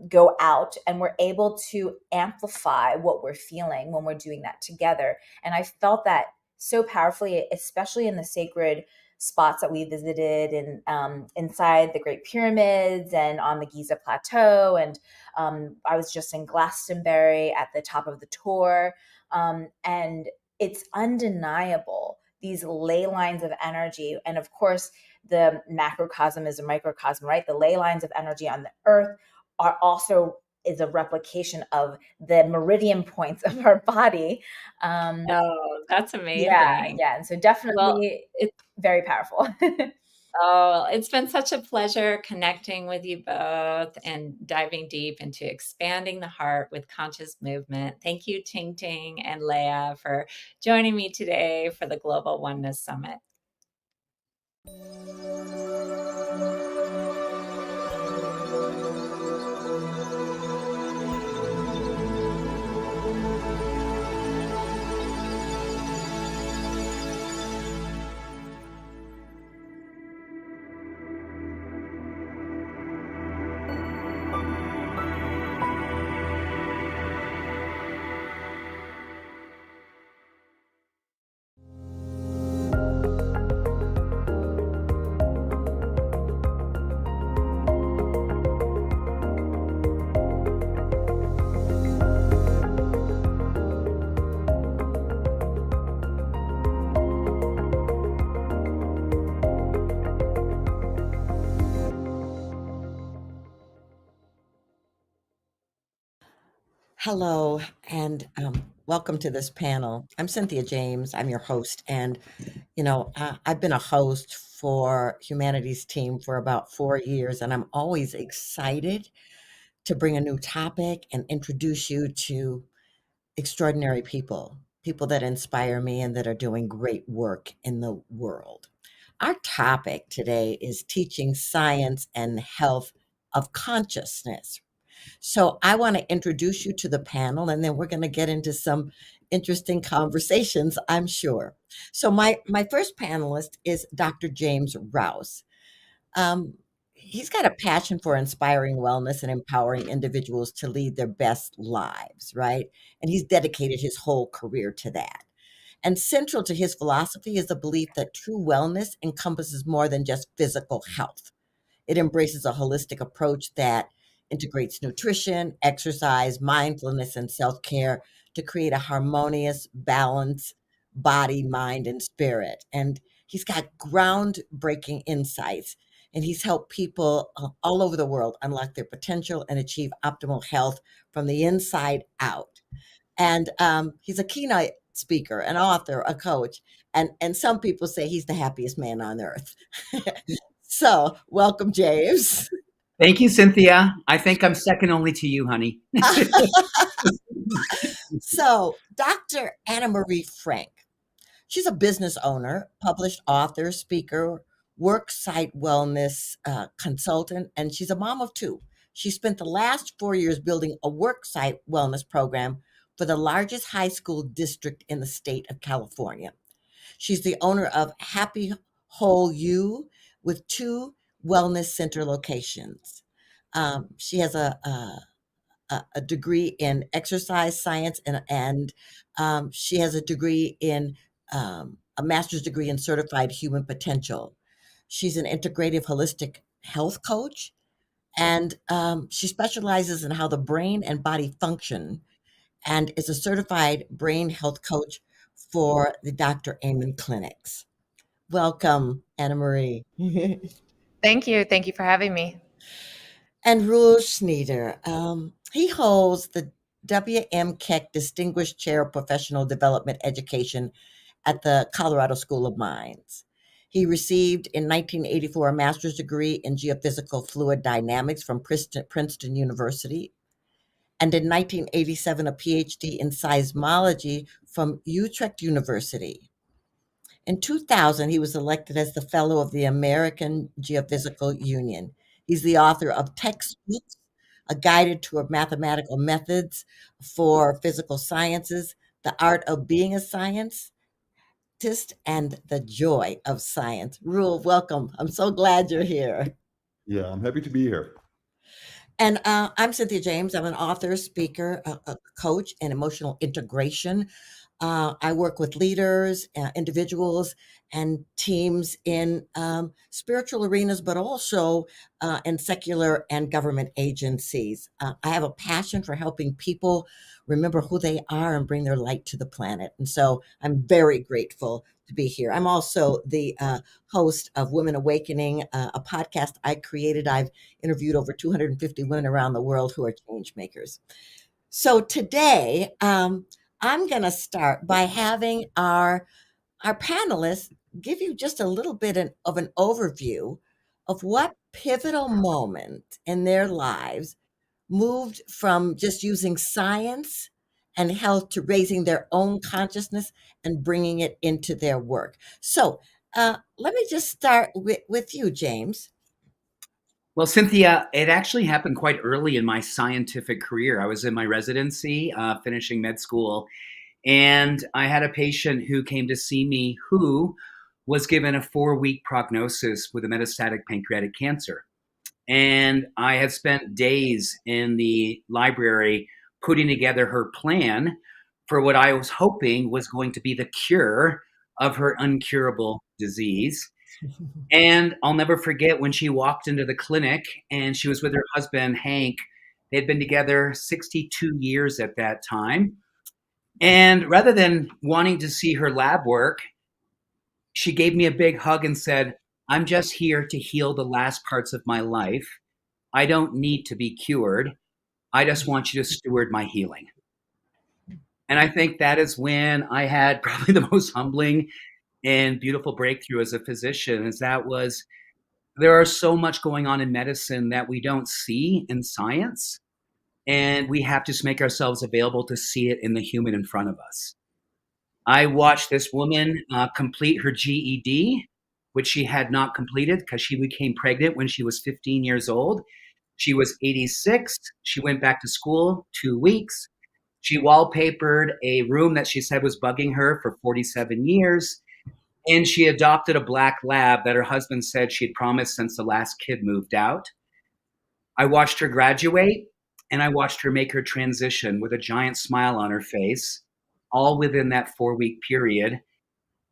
[SPEAKER 17] go out, and we're able to amplify what we're feeling when we're doing that together. And I felt that so powerfully, especially in the sacred spots that we visited and inside the Great Pyramids and on the Giza Plateau. And I was just in Glastonbury at the top of the tour. And it's undeniable, these ley lines of energy. And of course, the macrocosm is a microcosm, right? The ley lines of energy on the earth are also is a replication of the meridian points of our body.
[SPEAKER 16] Oh, that's amazing.
[SPEAKER 17] Yeah. And so definitely it's very powerful.
[SPEAKER 16] Oh, it's been such a pleasure connecting with you both and diving deep into expanding the heart with conscious movement. Thank you, Ting Ting and Leia, for joining me today for the Global Oneness Summit.
[SPEAKER 19] Hello, and welcome to this panel. I'm Cynthia James. I'm your host, and I've been a host for Humanities Team for about 4 years, and I'm always excited to bring a new topic and introduce you to extraordinary people, people that inspire me and that are doing great work in the world. Our topic today is teaching science and health of consciousness. So I want to introduce you to the panel, and then we're going to get into some interesting conversations, I'm sure. So my first panelist is Dr. James Rouse. He's got a passion for inspiring wellness and empowering individuals to lead their best lives, right? And he's dedicated his whole career to that. And central to his philosophy is the belief that true wellness encompasses more than just physical health. It embraces a holistic approach that integrates nutrition, exercise, mindfulness, and self care to create a harmonious, balanced body, mind, and spirit. And he's got groundbreaking insights, and he's helped people all over the world unlock their potential and achieve optimal health from the inside out. And he's a keynote speaker, an author, a coach, and some people say he's the happiest man on earth. So, welcome, James.
[SPEAKER 20] Thank you, Cynthia. I think I'm second only to you, honey.
[SPEAKER 19] So, Dr. Anna Marie Frank, she's a business owner, published author, speaker, work site wellness consultant, and she's a mom of two. She spent the last 4 years building a work site wellness program for the largest high school district in the state of California. She's the owner of Happy Whole You with 2 wellness center locations. She has a degree in exercise science, and she has a degree in a master's degree in certified human potential. She's an integrative holistic health coach, and she specializes in how the brain and body function, and is a certified brain health coach for the Dr. Amen clinics. Welcome, Anna Marie.
[SPEAKER 21] Thank you. Thank you for having me.
[SPEAKER 19] And Roel Sneider. He holds the W.M. Keck Distinguished Chair of Professional Development Education at the Colorado School of Mines. He received in 1984 a master's degree in geophysical fluid dynamics from Princeton University, and in 1987 a PhD in seismology from Utrecht University. In 2000, he was elected as the Fellow of the American Geophysical Union. He's the author of Textbooks, A Guided Tour of Mathematical Methods for Physical Sciences, The Art of Being a Scientist, and The Joy of Science. Roel, welcome. I'm so glad you're here.
[SPEAKER 22] Yeah, I'm happy to be here.
[SPEAKER 19] And I'm Cynthia James. I'm an author, speaker, a coach in emotional integration. I work with leaders, individuals, and teams in spiritual arenas, but also in secular and government agencies. I have a passion for helping people remember who they are and bring their light to the planet. And so I'm very grateful to be here. I'm also the host of Women Awakening, a podcast I created. I've interviewed over 250 women around the world who are change makers. So today, I'm going to start by having our panelists give you just a little bit of an overview of what pivotal moment in their lives moved from just using science and health to raising their own consciousness and bringing it into their work. So let me just start with you, James.
[SPEAKER 20] Well, Cynthia, it actually happened quite early in my scientific career. I was in my residency, finishing med school, and I had a patient who came to see me who was given a 4-week prognosis with a metastatic pancreatic cancer. And I had spent days in the library putting together her plan for what I was hoping was going to be the cure of her uncurable disease. And I'll never forget when she walked into the clinic and she was with her husband, Hank. They'd been together 62 years at that time. And rather than wanting to see her lab work, she gave me a big hug and said, "I'm just here to heal the last parts of my life. I don't need to be cured. I just want you to steward my healing. And I think that is when I had probably the most humbling and beautiful breakthrough as a physician, is that was, there are so much going on in medicine that we don't see in science. And we have to make ourselves available to see it in the human in front of us. I watched this woman complete her GED, which she had not completed because she became pregnant when she was 15 years old. She was 86. She went back to school 2 weeks. She wallpapered a room that she said was bugging her for 47 years. And she adopted a black lab that her husband said she had promised since the last kid moved out. I watched her graduate, and I watched her make her transition with a giant smile on her face, all within that 4-week period.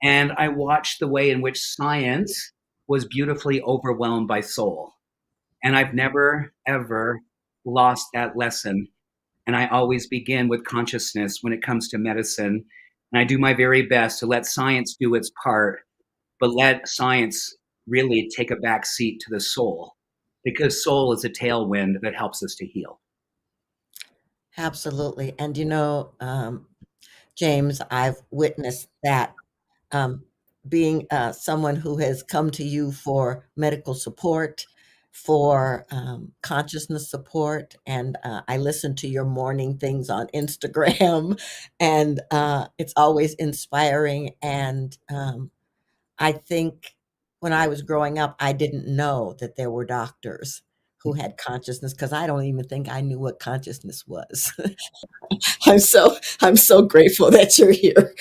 [SPEAKER 20] And I watched the way in which science was beautifully overwhelmed by soul. And I've never, ever lost that lesson. And I always begin with consciousness when it comes to medicine. And I do my very best to let science do its part, but let science really take a back seat to the soul, because soul is a tailwind that helps us to heal.
[SPEAKER 19] Absolutely. And James, I've witnessed that, being someone who has come to you for medical support, for consciousness support. And I listen to your morning things on Instagram, and it's always inspiring. And I think when I was growing up, I didn't know that there were doctors who had consciousness, because I don't even think I knew what consciousness was. I'm so grateful that you're here.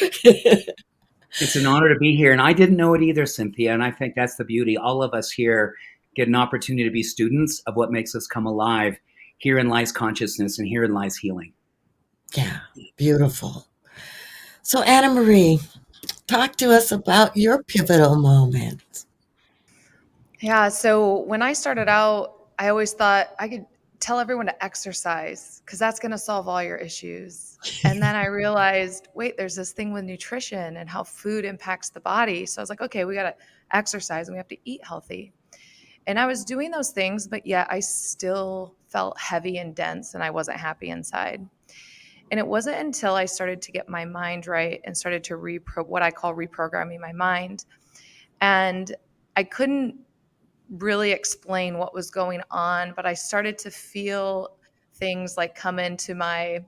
[SPEAKER 20] It's an honor to be here. And I didn't know it either, Cynthia. And I think that's the beauty. All of us here get an opportunity to be students of what makes us come alive. Herein lies consciousness, and herein lies healing.
[SPEAKER 19] Yeah, beautiful. So Anna Marie, talk to us about your pivotal moment.
[SPEAKER 21] Yeah, so when I started out, I always thought I could tell everyone to exercise because that's going to solve all your issues. And then I realized, wait, there's this thing with nutrition and how food impacts the body. So I was like, okay, we got to exercise and we have to eat healthy. And I was doing those things, but yet I still felt heavy and dense and I wasn't happy inside. And it wasn't until I started to get my mind right and started to what I call reprogramming my mind. And I couldn't really explain what was going on, but I started to feel things like come into my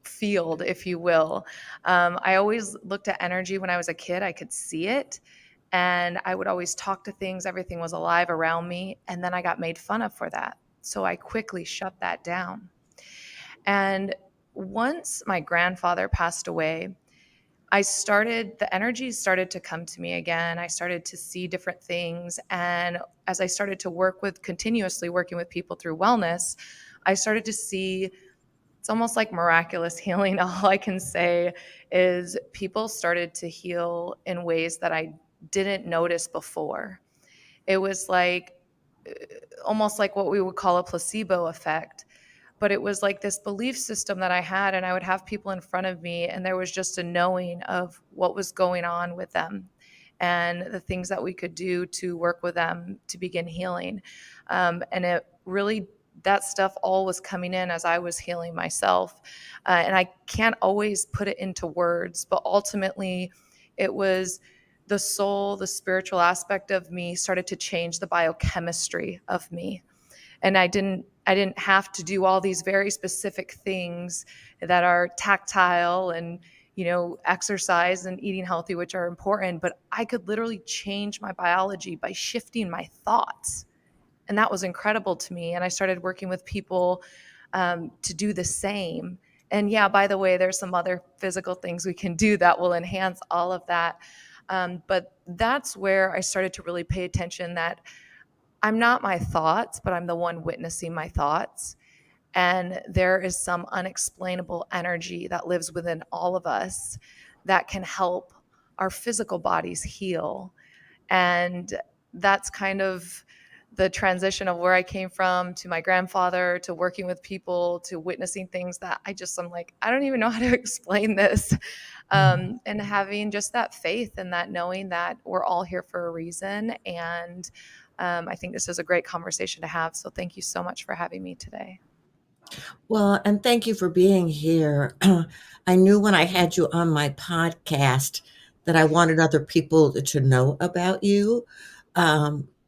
[SPEAKER 21] field, if you will. I always looked at energy when I was a kid. I could see it. And I would always talk to things. Everything was alive around me. And then I got made fun of for that. So I quickly shut that down. And once my grandfather passed away, the energy started to come to me again. I started to see different things. And as I started to continuously working with people through wellness, I started to see it's almost like miraculous healing. All I can say is people started to heal in ways that I didn't notice before. It was like almost like what we would call a placebo effect. But it was like this belief system that I had, and I would have people in front of me, and there was just a knowing of what was going on with them and the things that we could do to work with them to begin healing. And it really, that stuff all was coming in as I was healing myself. And I can't always put it into words, but ultimately it was the soul, the spiritual aspect of me started to change the biochemistry of me. And I didn't have to do all these very specific things that are tactile and, exercise and eating healthy, which are important, but I could literally change my biology by shifting my thoughts. And that was incredible to me. And I started working with people to do the same. And yeah, by the way, there's some other physical things we can do that will enhance all of that. But that's where I started to really pay attention that I'm not my thoughts, but I'm the one witnessing my thoughts. And there is some unexplainable energy that lives within all of us that can help our physical bodies heal. And that's kind of the transition of where I came from to my grandfather, to working with people, to witnessing things that I'm like, I don't even know how to explain this. And having just that faith and that knowing that we're all here for a reason. And I think this is a great conversation to have. So thank you so much for having me today.
[SPEAKER 19] Well, and thank you for being here. I knew when I had you on my podcast that I wanted other people to know about you,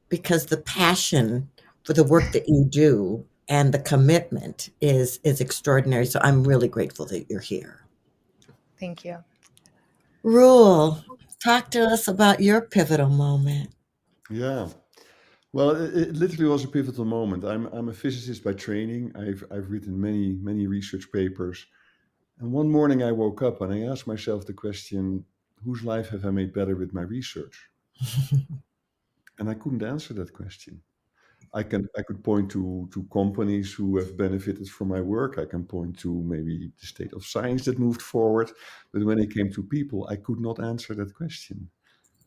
[SPEAKER 19] because the passion for the work that you do and the commitment is extraordinary. So I'm really grateful that you're here.
[SPEAKER 21] Thank you.
[SPEAKER 19] Ruel, talk to us about your pivotal moment.
[SPEAKER 22] Yeah. Well, it literally was a pivotal moment. I'm a physicist by training. I've written many research papers. And one morning I woke up and I asked myself the question, whose life have I made better with my research? And I couldn't answer that question. I could point to companies who have benefited from my work. I can point to maybe the state of science that moved forward. But when it came to people, I could not answer that question.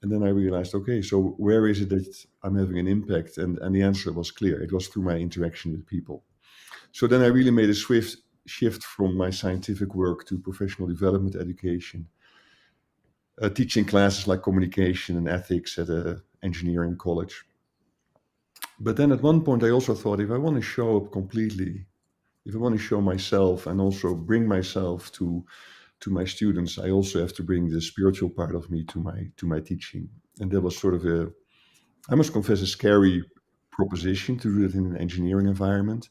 [SPEAKER 22] And then I realized, okay, so where is it that I'm having an impact? And the answer was clear. It was through my interaction with people. So then I really made a swift shift from my scientific work to professional development education, teaching classes like communication and ethics at an engineering college. But then at one point I also thought, if I want to show up completely, if I want to show myself and also bring myself to my students, I also have to bring the spiritual part of me to my teaching. And that was sort of I must confess, a scary proposition to do that in an engineering environment.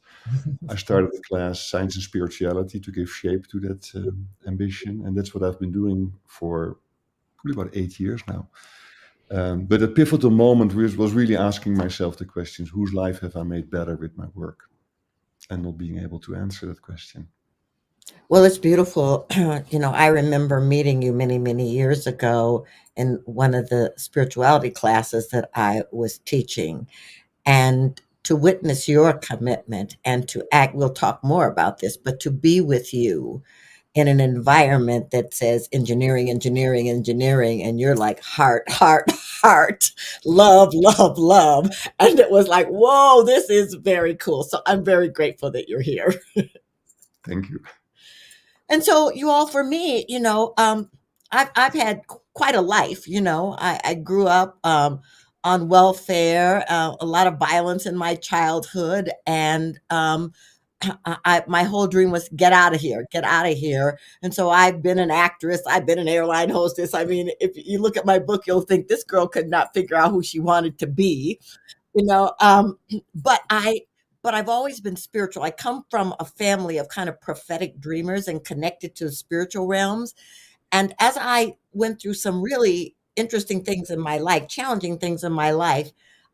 [SPEAKER 22] I started the class Science and Spirituality to give shape to that ambition. And that's what I've been doing for probably about 8 years now. But a pivotal moment was really asking myself the questions, whose life have I made better with my work? And not being able to answer that question.
[SPEAKER 19] Well, it's beautiful. I remember meeting you many years ago in one of the spirituality classes that I was teaching. And to witness your commitment and to act, we'll talk more about this, but to be with you in an environment that says engineering, and you're like heart, love. And it was like, whoa, this is very cool. So I'm very grateful that you're here.
[SPEAKER 22] Thank you.
[SPEAKER 19] And so you all, for me, I've had quite a life. I grew up on welfare, a lot of violence in my childhood, and my whole dream was get out of here. And so I've been an actress, I've been an airline hostess. I mean, if you look at my book, you'll think this girl could not figure out who she wanted to be, but I've always been spiritual. I come from a family of kind of prophetic dreamers and connected to the spiritual realms. And as I went through some really interesting things in my life, challenging things in my life,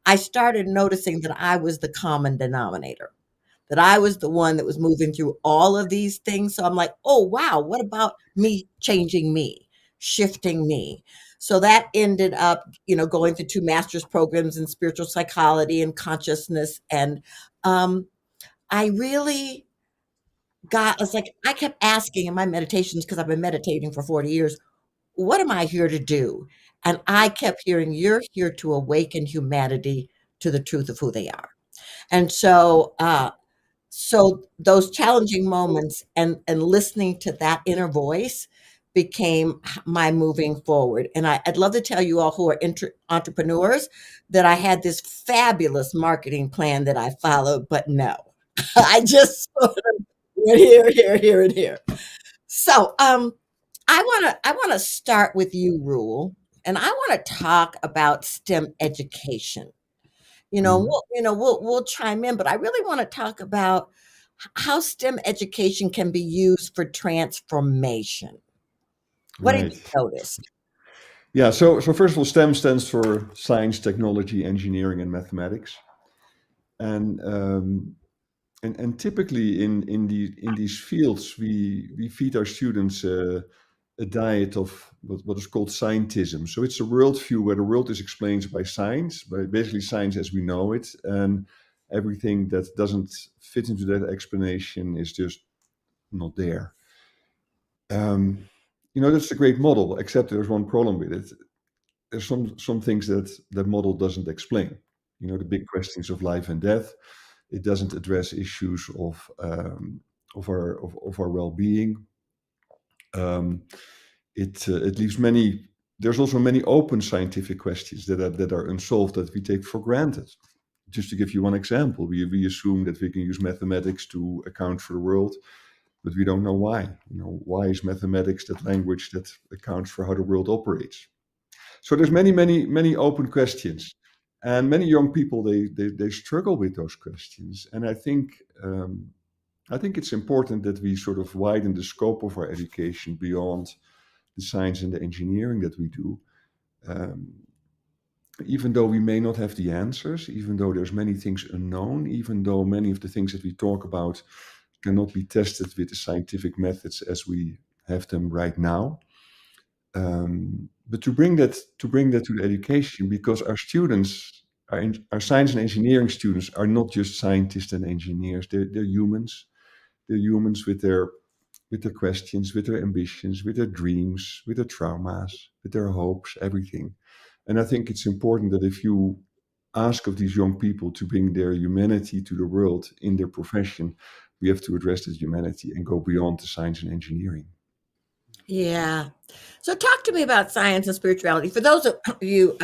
[SPEAKER 19] I started noticing that I was the common denominator, that I was the one that was moving through all of these things. So I'm like, oh, wow, what about me changing me, shifting me? So that ended up, going through 2 master's programs in spiritual psychology and consciousness. And I really I kept asking in my meditations, because I've been meditating for 40 years, what am I here to do? And I kept hearing, you're here to awaken humanity to the truth of who they are. And so, those challenging moments and listening to that inner voice became my moving forward. And I'd love to tell you all who are entrepreneurs that I had this fabulous marketing plan that I followed, but no, I just sort of went here, and here. So, I want to start with you, Ruel, and I want to talk about STEM education. We'll chime in, but I really want to talk about how STEM education can be used for transformation. What have you noticed?
[SPEAKER 22] Yeah, so first of all, STEM stands for science, technology, engineering, and mathematics. And typically in these fields, we feed our students a diet of what is called scientism. So it's a worldview where the world is explained by science, by basically science as we know it, and everything that doesn't fit into that explanation is just not there. That's a great model, except there's one problem with it. There's some things that model doesn't explain. The big questions of life and death. It doesn't address issues of our well-being. It leaves many. There's also many open scientific questions that are unsolved that we take for granted. Just to give you one example, we assume that we can use mathematics to account for the world, but we don't know why. Why is mathematics that language that accounts for how the world operates? So there's many open questions, and many young people they struggle with those questions. And I think it's important that we sort of widen the scope of our education beyond the science and the engineering that we do. Even though we may not have the answers, even though there's many things unknown, even though many of the things that we talk about cannot be tested with the scientific methods as we have them right now. But to bring that to the education, because our students, our science and engineering students, are not just scientists and engineers. They're humans. They're humans with their questions, with their ambitions, with their dreams, with their traumas, with their hopes, everything. And I think it's important that if you ask of these young people to bring their humanity to the world in their profession, we have to address this humanity and go beyond the science and engineering.
[SPEAKER 19] Yeah. So talk to me about science and spirituality. For those of you,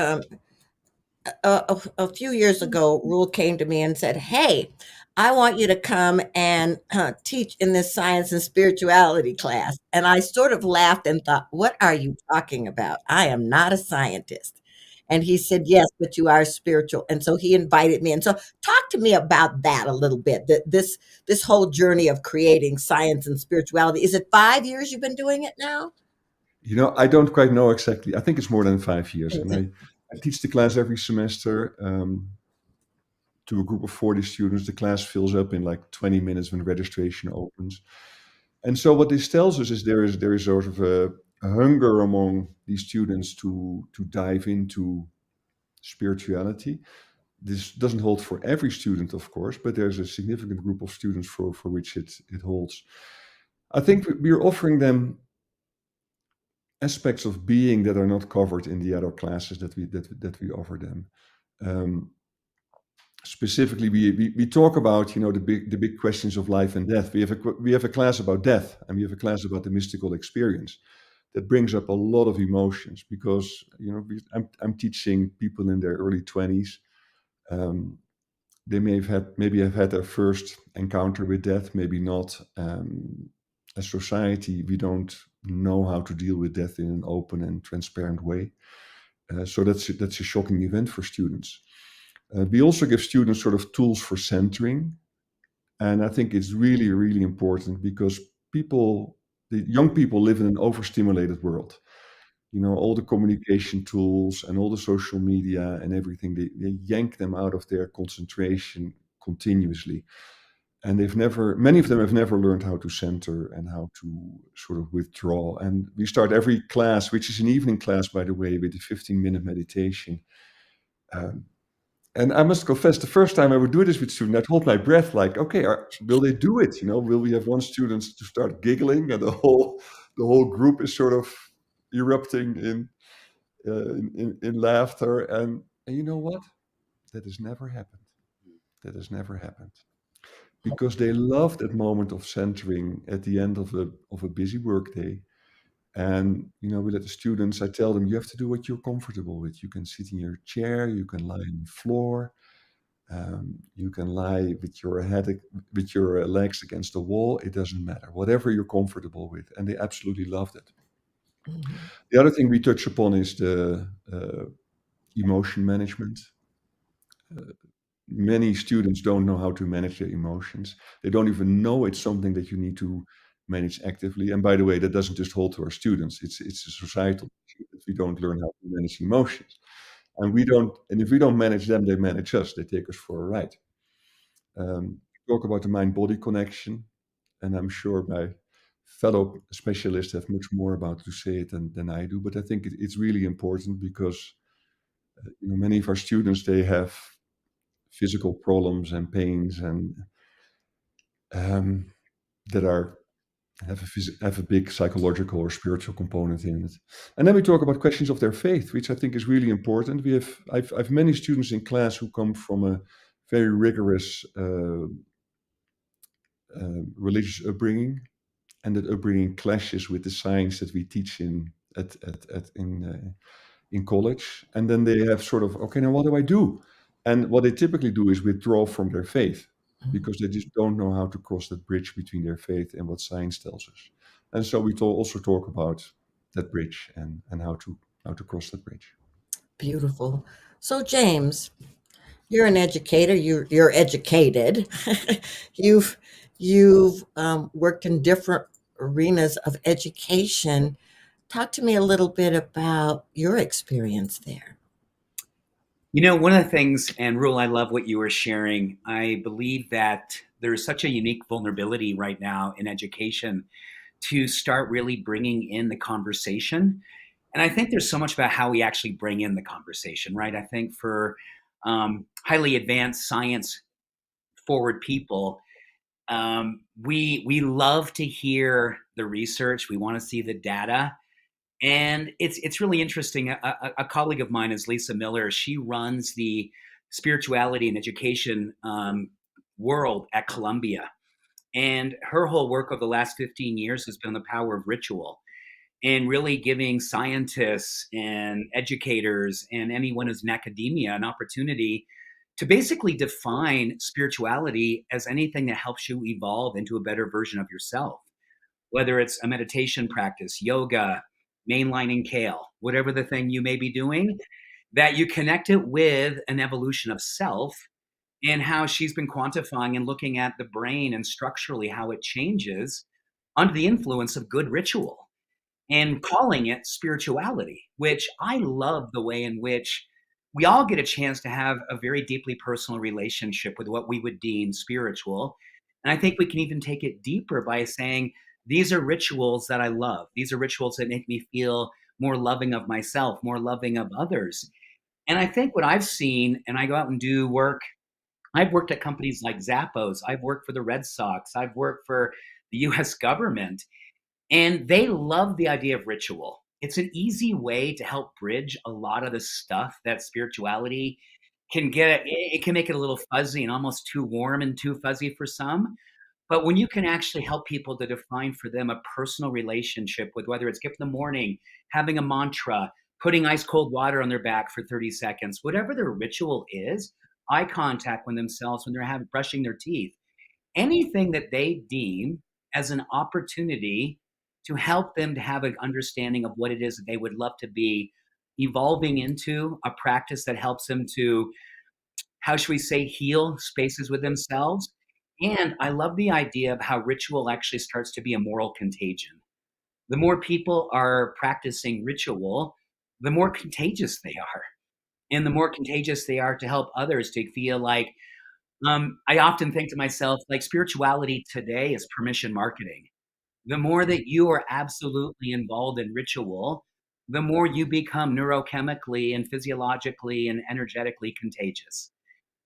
[SPEAKER 19] a few years ago, Roel came to me and said, "Hey, I want you to come and teach in this science and spirituality class." And I sort of laughed and thought, what are you talking about? I am not a scientist. And he said, "Yes, but you are spiritual." And so he invited me. And so talk to me about that a little bit, this whole journey of creating science and spirituality. Is it 5 years you've been doing it now?
[SPEAKER 22] I don't quite know exactly. I think it's more than 5 years. And I teach the class every semester to a group of 40 students. The class fills up in like 20 minutes when registration opens. And so what this tells us is there is sort of a hunger among these students to dive into spirituality. This doesn't hold for every student, of course, but there's a significant group of students for which it holds. I think we're offering them aspects of being that are not covered in the other classes that we offer them. Specifically, we talk about the big questions of life and death. We have a class about death, and we have a class about the mystical experience that brings up a lot of emotions, because I'm teaching people in their early 20s. They maybe have had their first encounter with death, maybe not. As society, we don't know how to deal with death in an open and transparent way. So that's a shocking event for students. We also give students sort of tools for centering. And I think it's really, really important, because the young people live in an overstimulated world. All the communication tools and all the social media and everything, they yank them out of their concentration continuously. And many of them have never learned how to center and how to sort of withdraw. And we start every class, which is an evening class, by the way, with a 15-minute meditation. And I must confess, the first time I would do this with students, I'd hold my breath like, okay, will they do it? Will we have one student to start giggling, and the whole group is sort of erupting in laughter? And you know what? That has never happened. That has never happened. Because they love that moment of centering at the end of a busy workday. And we let the students, I tell them, you have to do what you're comfortable with. You can sit in your chair, you can lie on the floor, you can lie with your legs against the wall. It doesn't matter, whatever you're comfortable with. And they absolutely loved it. Mm-hmm. The other thing we touch upon is the emotion management. Many students don't know how to manage their emotions. They don't even know it's something that you need to manage actively. And by the way, that doesn't just hold to our students. It's a societal issue that we don't learn how to manage emotions. And if we don't manage them, they manage us. They take us for a ride. Talk about the mind-body connection, and I'm sure my fellow specialists have much more about to say it than I do. But I think it's really important, because many of our students, they have physical problems and pains, and that have a big psychological or spiritual component in it. And then we talk about questions of their faith, which I think is really important. I've many students in class who come from a very rigorous religious upbringing, and that upbringing clashes with the science that we teach in college. And then they have sort of, okay, now what do I do? And what they typically do is withdraw from their faith because they just don't know how to cross that bridge between their faith and what science tells us. And so we also talk about that bridge and how to cross that bridge.
[SPEAKER 19] Beautiful. So James, you're an educator. You're educated. you've worked in different arenas of education. Talk to me a little bit about your experience there.
[SPEAKER 20] You know, one of the things, and Roel, I love what you were sharing. I believe that there's such a unique vulnerability right now in education to start really bringing in the conversation. And I think there's so much about how we actually bring in the conversation, right? I think for highly advanced science forward people, we love to hear the research. We want to see the data. And it's really interesting. A colleague of mine is Lisa Miller. She runs the spirituality and education world at Columbia. And her whole work over the last 15 years has been the power of ritual and really giving scientists and educators and anyone who's in academia an opportunity to basically define spirituality as anything that helps you evolve into a better version of yourself, whether it's a meditation practice, yoga, mainlining kale, whatever the thing you may be doing, that you connect it with an evolution of self and how she's been quantifying and looking at the brain and structurally how it changes under the influence of good ritual and calling it spirituality, which I love the way in which we all get a chance to have a very deeply personal relationship with what we would deem spiritual. And I think we can even take it deeper by saying, these are rituals that I love. These are rituals that make me feel more loving of myself, more loving of others. And I think what I've seen, and I go out and do work, I've worked at companies like Zappos, I've worked for the Red Sox, I've worked for the US government, and they love the idea of ritual. It's an easy way to help bridge a lot of the stuff that spirituality can get. It can make it a little fuzzy and almost too warm and too fuzzy for some. But when you can actually help people to define for them a personal relationship with whether it's gift in the morning, having a mantra, putting ice cold water on their back for 30 seconds, whatever their ritual is, eye contact with themselves when they're brushing their teeth, anything that they deem as an opportunity to help them to have an understanding of what it is that they would love to be evolving into a practice that helps them to, how should we say, heal spaces with themselves. And I love the idea of how ritual actually starts to be a moral contagion. The more people are practicing ritual, the more contagious they are. And the more contagious they are to help others to feel like, I often think to myself, like spirituality today is permission marketing. The more that you are absolutely involved in ritual, the more you become neurochemically and physiologically and energetically contagious.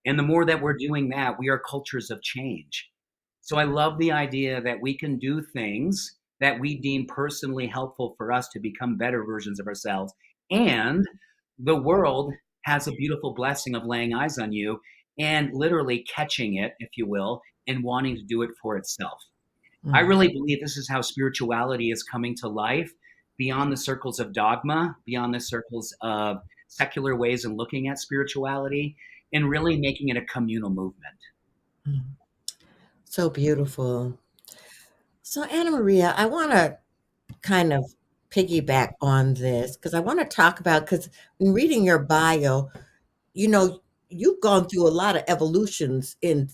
[SPEAKER 20] And the more that we're doing that, we are cultures of change. So I love the idea that we can do things that we deem personally helpful for us to become better versions of ourselves. And the world has a beautiful blessing of laying eyes on you and literally catching it, if you will, and wanting to do it for itself. I really believe this is how spirituality is coming to life beyond the circles of dogma, beyond the circles of secular ways of looking at spirituality, and really making it a communal movement.
[SPEAKER 19] So beautiful. So Anna Maria, I want to kind of piggyback on this because I want to talk about, because in reading your bio, you've gone through a lot of evolutions in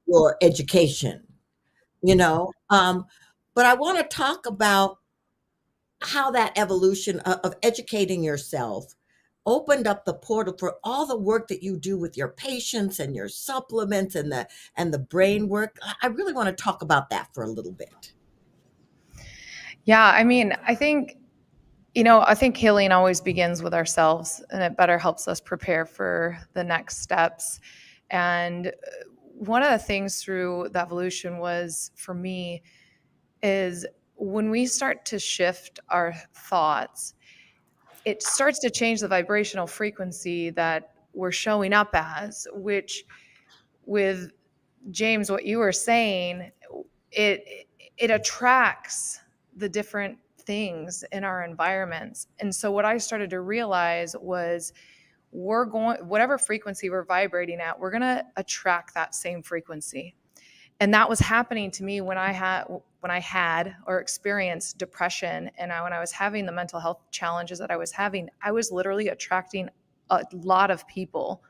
[SPEAKER 19] your education, but I want to talk about how that evolution of educating yourself opened up the portal for all the work that you do with your patients and your supplements and the brain work. I really want to talk about that for a little bit.
[SPEAKER 21] Yeah, I mean, I think healing always begins with ourselves, and it better helps us prepare for the next steps. And one of the things through the evolution was, for me, is when we start to shift our thoughts, it starts to change the vibrational frequency that we're showing up as, which with James, what you were saying, it attracts the different things in our environments. And so what I started to realize was whatever frequency we're vibrating at, we're going to attract that same frequency. And that was happening to me when I had or experienced depression, and when I was having the mental health challenges that I was having. I was literally attracting a lot of people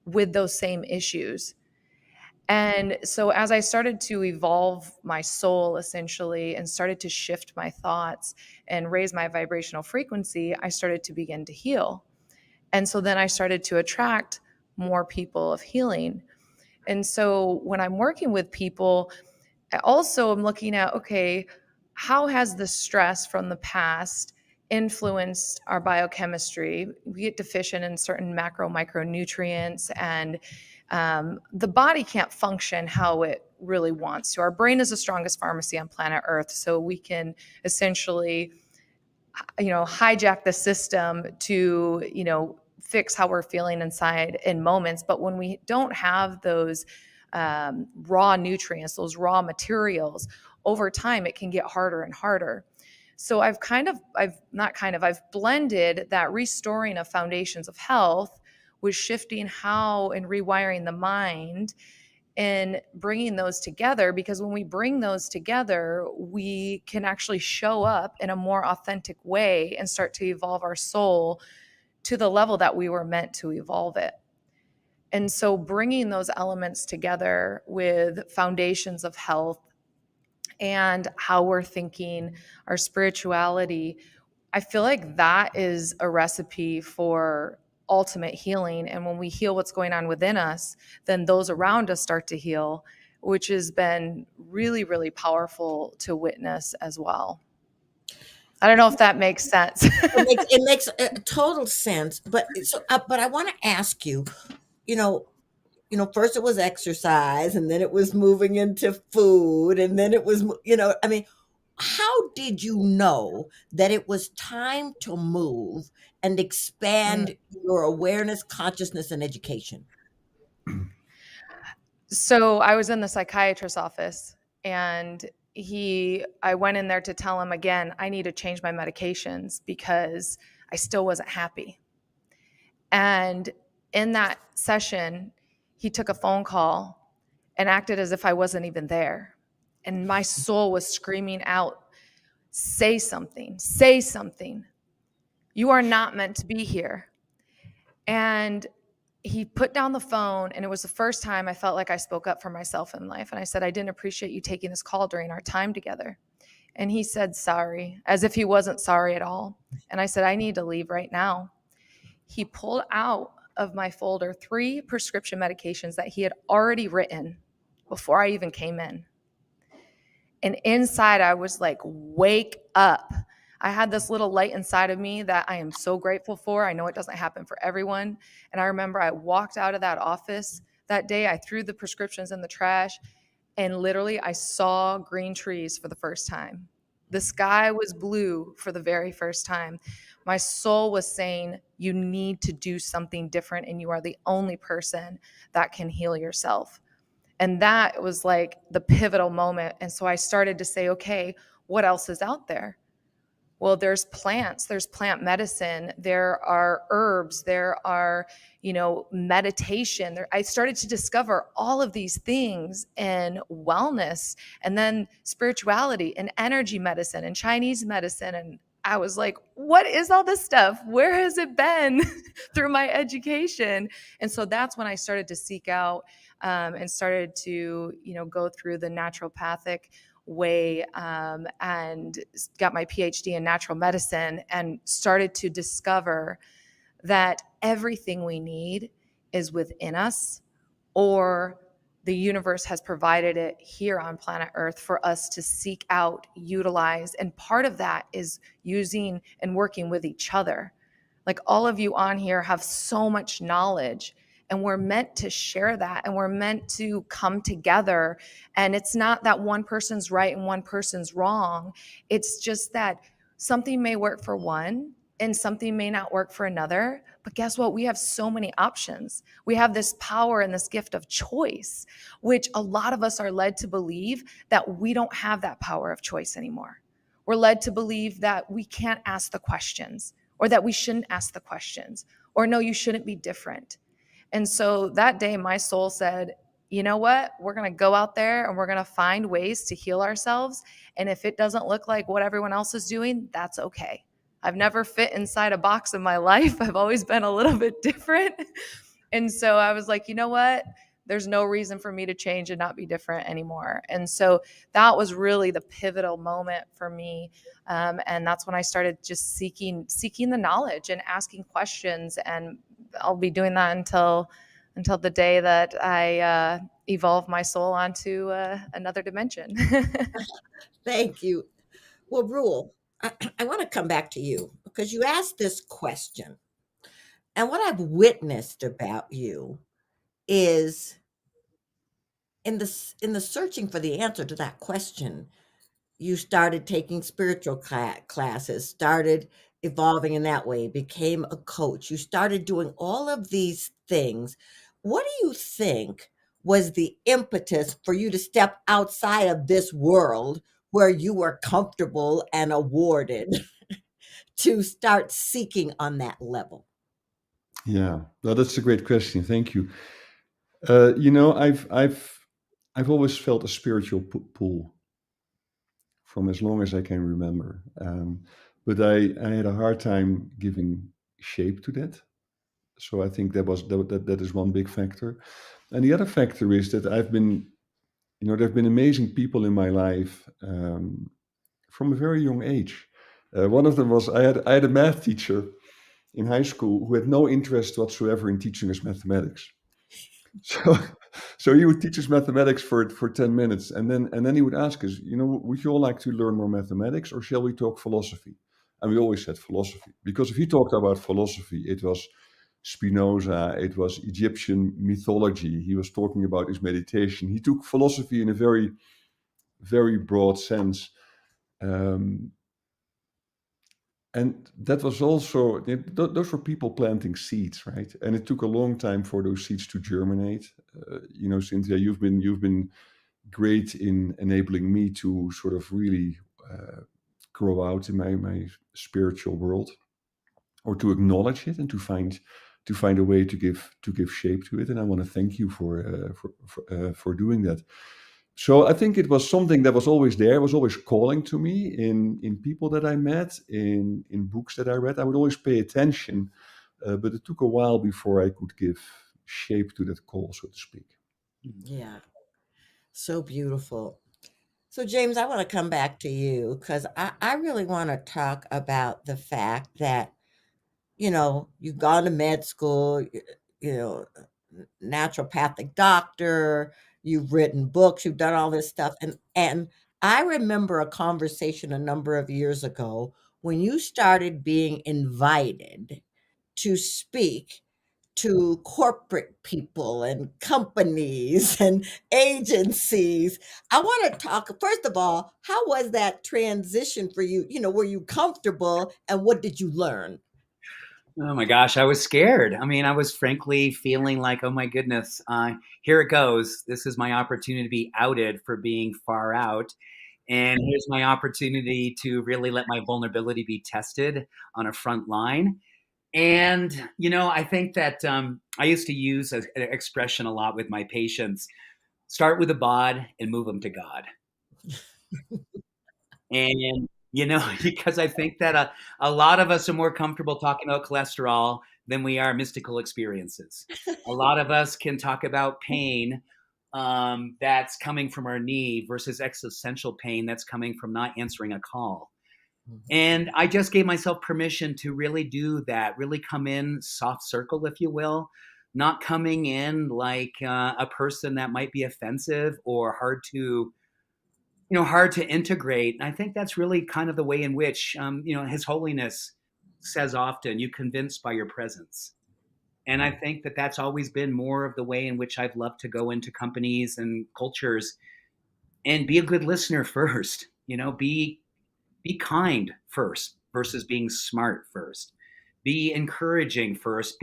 [SPEAKER 21] with those same issues. And so as I started to evolve my soul, essentially, and started to shift my thoughts and raise my vibrational frequency, I started to begin to heal. And so then I started to attract more people of healing. And so when I'm working with people, I also am looking at, okay, how has the stress from the past influenced our biochemistry? We get deficient in certain macro, micronutrients, and the body can't function how it really wants to. Our brain is the strongest pharmacy on planet Earth, so we can essentially, hijack the system to, fix how we're feeling inside in moments. But when we don't have those raw nutrients, those raw materials, over time, it can get harder and harder. So I've blended that restoring of foundations of health with shifting how and rewiring the mind and bringing those together, because when we bring those together, we can actually show up in a more authentic way and start to evolve our soul to the level that we were meant to evolve it. And so bringing those elements together with foundations of health and how we're thinking, our spirituality, I feel like that is a recipe for ultimate healing. And when we heal what's going on within us, then those around us start to heal, which has been really, really powerful to witness as well. I don't know if that makes sense.
[SPEAKER 19] It makes total sense. But I want to ask you, first it was exercise, and then it was moving into food, and then it was, how did you know that it was time to move and expand your awareness, consciousness, and education?
[SPEAKER 21] So I was in the psychiatrist's office, and I went in there to tell him again, I need to change my medications because I still wasn't happy. And in that session, he took a phone call and acted as if I wasn't even there. And my soul was screaming out, say something, say something. You are not meant to be here. And he put down the phone, and it was the first time I felt like I spoke up for myself in life. And I said, I didn't appreciate you taking this call during our time together. And he said, sorry, as if he wasn't sorry at all. And I said, I need to leave right now. He pulled out of my folder 3 prescription medications that he had already written before I even came in. And inside I was like, wake up. I had this little light inside of me that I am so grateful for. I know it doesn't happen for everyone. And I remember I walked out of that office that day. I threw the prescriptions in the trash, and literally I saw green trees for the first time. The sky was blue for the very first time. My soul was saying, you need to do something different, and you are the only person that can heal yourself. And that was like the pivotal moment. And so I started to say, okay, what else is out there? Well, there's plants, there's plant medicine, there are herbs, there are, meditation. I started to discover all of these things in wellness, and then spirituality and energy medicine and Chinese medicine. And I was like, what is all this stuff? Where has it been through my education? And so that's when I started to seek out and started to, go through the naturopathic way and got my PhD in natural medicine, and started to discover that everything we need is within us, or the universe has provided it here on planet Earth for us to seek out, utilize. And part of that is using and working with each other. Like all of you on here have so much knowledge, and we're meant to share that, and we're meant to come together. And it's not that one person's right and one person's wrong. It's just that something may work for one and something may not work for another. But guess what? We have so many options. We have this power and this gift of choice, which a lot of us are led to believe that we don't have that power of choice anymore. We're led to believe that we can't ask the questions, or that we shouldn't ask the questions, or no, you shouldn't be different. And so that day, my soul said, you know what? We're going to go out there and we're going to find ways to heal ourselves. And if it doesn't look like what everyone else is doing, that's okay. I've never fit inside a box in my life. I've always been a little bit different. And so I was like, you know what? There's no reason for me to change and not be different anymore. And so that was really the pivotal moment for me. And that's when I started just seeking the knowledge and asking questions. And I'll be doing that until the day that I evolve my soul onto another dimension.
[SPEAKER 19] Thank you. Well, Roel, I want to come back to you because you asked this question. And what I've witnessed about you is in the searching for the answer to that question, you started taking spiritual classes, started evolving in that way, became a coach. You started doing all of these things. What do you think was the impetus for you to step outside of this world where you were comfortable and awarded to start seeking on that level?
[SPEAKER 22] Yeah, well, that's a great question. Thank you. I've always felt a spiritual pull from as long as I can remember. But I had a hard time giving shape to that. So I think that is one big factor. And the other factor is that there have been amazing people in my life from a very young age. One of them was I had a math teacher in high school who had no interest whatsoever in teaching us mathematics. So he would teach us mathematics for 10 minutes, and then he would ask us, would you all like to learn more mathematics, or shall we talk philosophy? And we always said philosophy, because if he talked about philosophy, it was Spinoza, it was Egyptian mythology. He was talking about his meditation. He took philosophy in a very, very broad sense. And that was also, those were people planting seeds, right? And it took a long time for those seeds to germinate. Cynthia, you've been great in enabling me to sort of really grow out in my spiritual world, or to acknowledge it and to find a way to give shape to it. And I want to thank you for doing that. So I think it was something that was always there, was always calling to me in people that I met, in books that I read. I would always pay attention, but it took a while before I could give shape to that call, so to speak.
[SPEAKER 19] Yeah, so beautiful. So James, I want to come back to you because I really want to talk about the fact that, you've gone to med school, naturopathic doctor, you've written books, you've done all this stuff. And I remember a conversation a number of years ago when you started being invited to speak to corporate people and companies and agencies. I want to talk, first of all, how was that transition for you? Were you comfortable, and what did you learn?
[SPEAKER 20] Oh my gosh, I was scared. I mean, I was frankly feeling like, oh my goodness, here it goes. This is my opportunity to be outed for being far out. And here's my opportunity to really let my vulnerability be tested on a front line. And, I think that I used to use an expression a lot with my patients: start with a bod and move them to God. And, because I think that a lot of us are more comfortable talking about cholesterol than we are mystical experiences. A lot of us can talk about pain that's coming from our knee versus existential pain that's coming from not answering a call. And I just gave myself permission to really do that, really come in soft circle, if you will, not coming in like a person that might be offensive or hard to integrate. And I think that's really kind of the way in which, His Holiness says often, you convince by your presence. And I think that that's always been more of the way in which I've loved to go into companies and cultures and be a good listener first, be kind first versus being smart first, be encouraging first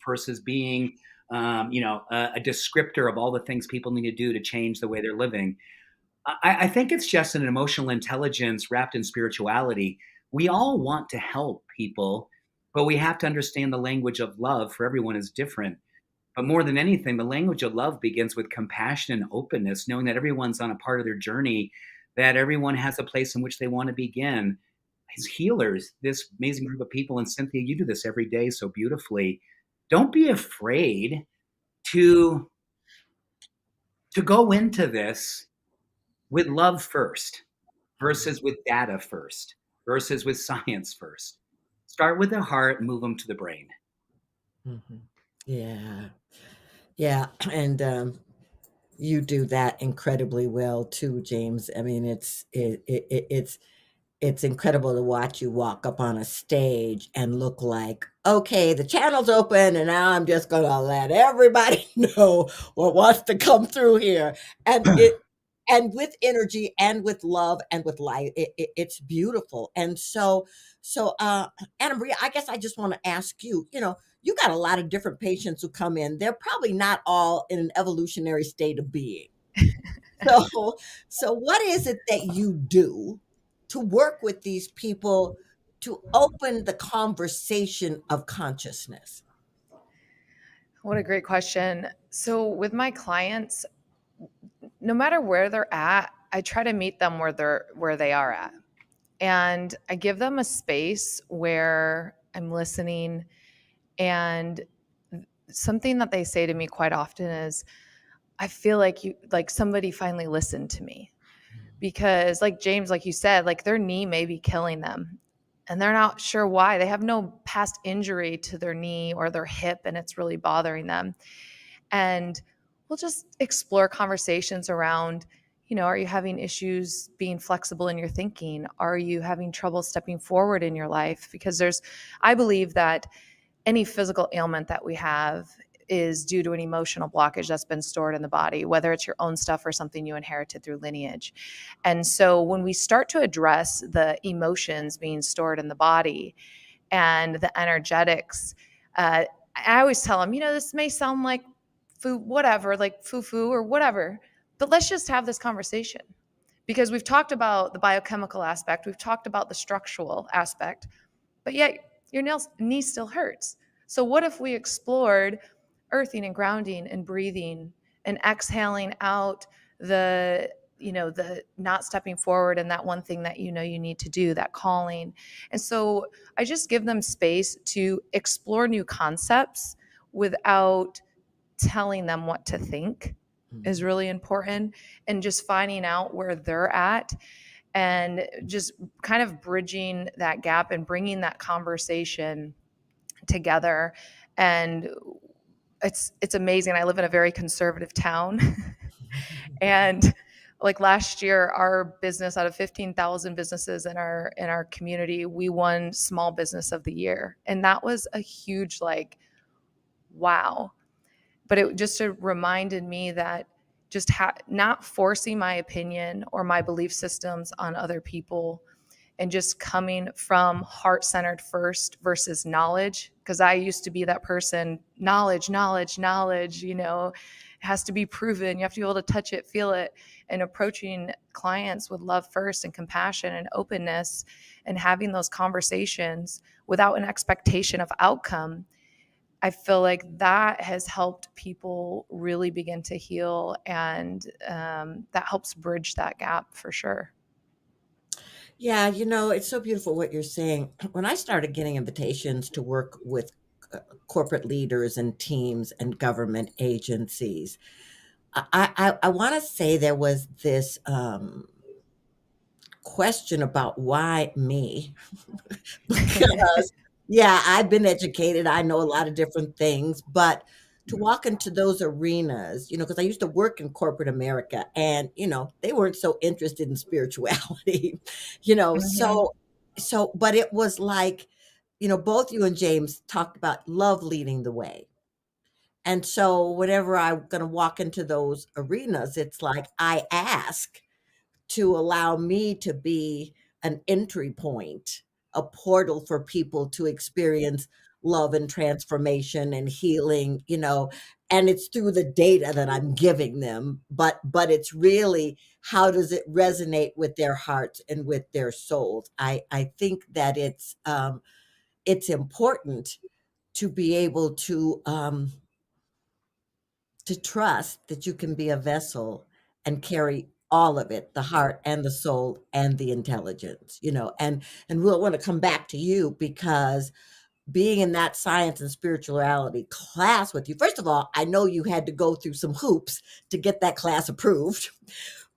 [SPEAKER 20] versus being, a descriptor of all the things people need to do to change the way they're living. I think it's just an emotional intelligence wrapped in spirituality. We all want to help people, But we have to understand the language of love for everyone is different. But more than anything, the language of love begins with compassion and openness, knowing that everyone's on a part of their journey, that everyone has a place in which they want to begin. As healers, this amazing group of people, and Cynthia, you do this every day so beautifully. Don't be afraid to go into this with love first versus with data first versus with science first. Start with the heart and move them to the brain.
[SPEAKER 19] Mm-hmm. Yeah. Yeah. And you do that incredibly well too, James. I mean, it's incredible to watch you walk up on a stage and look like, okay, the channel's open and now I'm just going to let everybody know what wants to come through here. And with energy and with love and with light, it's beautiful. And so Anna Maria, I guess I just want to ask you, you got a lot of different patients who come in. They're probably not all in an evolutionary state of being. So what is it that you do to work with these people to open the conversation of consciousness?
[SPEAKER 21] What a great question. So with my clients, no matter where they're at, I try to meet them where they are at. And I give them a space where I'm listening. And something that they say to me quite often is, I feel like somebody finally listened to me. Because like James, like you said, like their knee may be killing them and they're not sure why. They have no past injury to their knee or their hip and it's really bothering them. And we'll just explore conversations around, are you having issues being flexible in your thinking? Are you having trouble stepping forward in your life? Because I believe that any physical ailment that we have is due to an emotional blockage that's been stored in the body, whether it's your own stuff or something you inherited through lineage. And so when we start to address the emotions being stored in the body and the energetics, I always tell them, this may sound like whatever, like foo-foo or whatever, but let's just have this conversation because we've talked about the biochemical aspect. We've talked about the structural aspect, but yet your knee still hurts. So what if we explored earthing and grounding and breathing and exhaling out the not stepping forward and that one thing that you need to do, that calling. And so I just give them space to explore new concepts without telling them what to think is really important, and just finding out where they're at and just kind of bridging that gap and bringing that conversation together. And it's amazing. I live in a very conservative town and like last year, our business, out of 15,000 businesses in our community, we won Small Business of the Year. And that was a huge wow. But it just reminded me that just not forcing my opinion or my belief systems on other people, and just coming from heart-centered first versus knowledge. Because I used to be that person, knowledge, it has to be proven. You have to be able to touch it, feel it, and approaching clients with love first and compassion and openness and having those conversations without an expectation of outcome. I feel like that has helped people really begin to heal, and that helps bridge that gap for sure.
[SPEAKER 19] Yeah, it's so beautiful what you're saying. When I started getting invitations to work with corporate leaders and teams and government agencies, I want to say there was this question about why me? Because, yeah, I've been educated. I know a lot of different things, but to walk into those arenas, because I used to work in corporate America and, they weren't so interested in spirituality, but it was like, both you and James talked about love leading the way. And so whenever I'm going to walk into those arenas, it's like I ask to allow me to be an entry point, a portal for people to experience love and transformation and healing, and it's through the data that I'm giving them, but it's really, how does it resonate with their hearts and with their souls? I think that it's important to be able to trust that you can be a vessel and carry all of it, the heart and the soul and the intelligence, and we'll want to come back to you, because being in that science and spirituality class with you, first of all, I know you had to go through some hoops to get that class approved.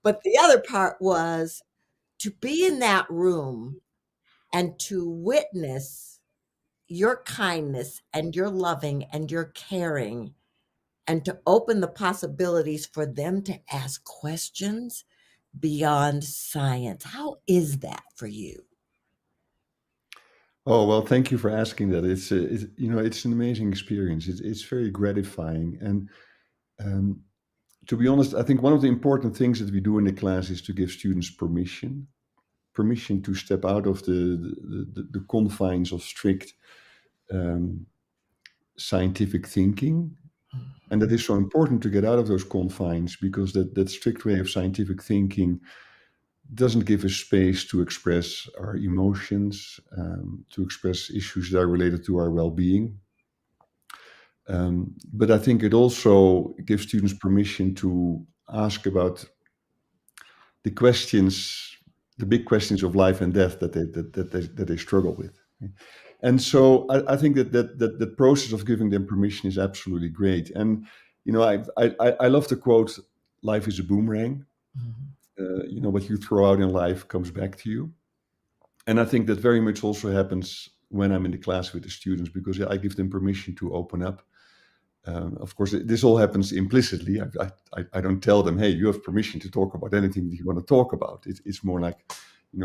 [SPEAKER 19] But the other part was to be in that room and to witness your kindness and your loving and your caring, and to open the possibilities for them to ask questions beyond science. How is that for you?
[SPEAKER 22] Oh, well, thank you for asking that. It's an amazing experience. It's very gratifying. And to be honest, I think one of the important things that we do in the class is to give students permission to step out of the confines of strict scientific thinking. And that is so important to get out of those confines, because that strict way of scientific thinking doesn't give us space to express our emotions, to express issues that are related to our well-being. But I think it also gives students permission to ask about the big questions of life and death that they struggle with. And so I think that the process of giving them permission is absolutely great. And I love the quote, "Life is a boomerang." What you throw out in life comes back to you. And I think that very much also happens when I'm in the class with the students, because I give them permission to open up. Of course, this all happens implicitly. I don't tell them, "Hey, you have permission to talk about anything that you want to talk about." It's more like,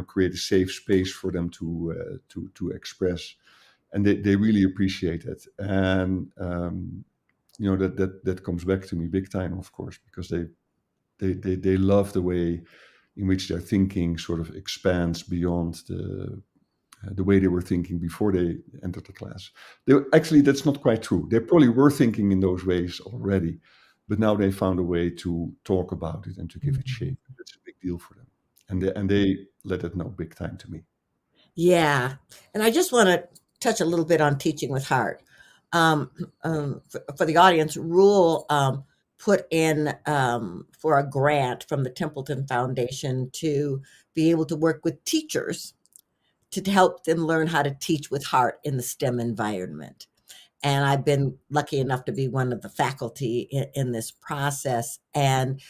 [SPEAKER 22] create a safe space for them to express, and they really appreciate it. And that comes back to me big time, of course, because they love the way in which their thinking sort of expands beyond the way they were thinking before they entered the class. Actually, that's not quite true. They probably were thinking in those ways already, but now they found a way to talk about it and to give it shape. That's a big deal for them. And they let it know big time to me.
[SPEAKER 19] Yeah. And I just want to touch a little bit on teaching with heart. For the audience, Roel put in for a grant from the Templeton Foundation to be able to work with teachers to help them learn how to teach with heart in the STEM environment. And I've been lucky enough to be one of the faculty in this process. And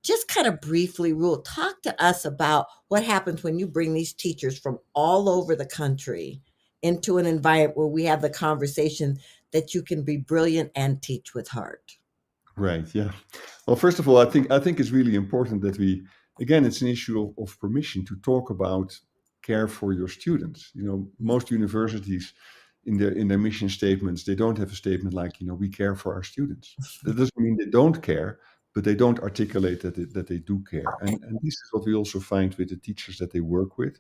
[SPEAKER 19] just kind of briefly, Roel, talk to us about what happens when you bring these teachers from all over the country into an environment where we have the conversation that you can be brilliant and teach with heart.
[SPEAKER 22] Right. Yeah. Well, first of all, I think it's really important that it's an issue of permission to talk about care for your students. Most universities in their mission statements, they don't have a statement like, we care for our students. That doesn't mean they don't care, but they don't articulate that they do care. And this is what we also find with the teachers that they work with.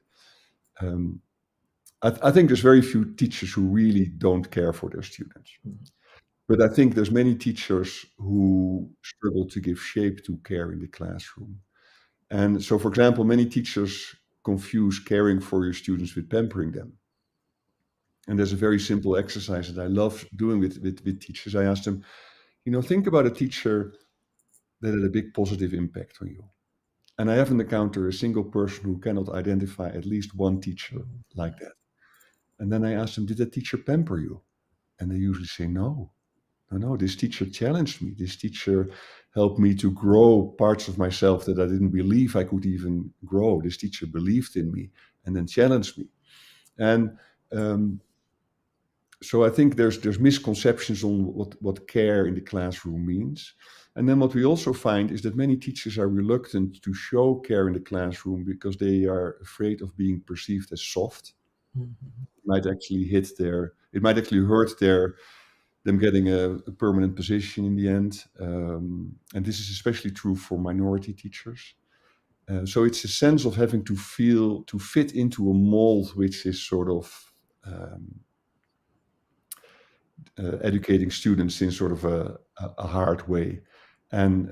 [SPEAKER 22] I think there's very few teachers who really don't care for their students. But I think there's many teachers who struggle to give shape to care in the classroom. And so, for example, many teachers confuse caring for your students with pampering them. And there's a very simple exercise that I love doing with teachers. I ask them, think about a teacher that had a big positive impact on you. And I haven't encountered a single person who cannot identify at least one teacher like that. And then I ask them, did that teacher pamper you? And they usually say, no, this teacher challenged me. This teacher helped me to grow parts of myself that I didn't believe I could even grow. This teacher believed in me and then challenged me. And so I think there's misconceptions on what care in the classroom means. And then what we also find is that many teachers are reluctant to show care in the classroom because they are afraid of being perceived as soft. It might actually hurt them getting a permanent position in the end. And this is especially true for minority teachers. So it's a sense of having to fit into a mold, which is sort of educating students in sort of a hard way. And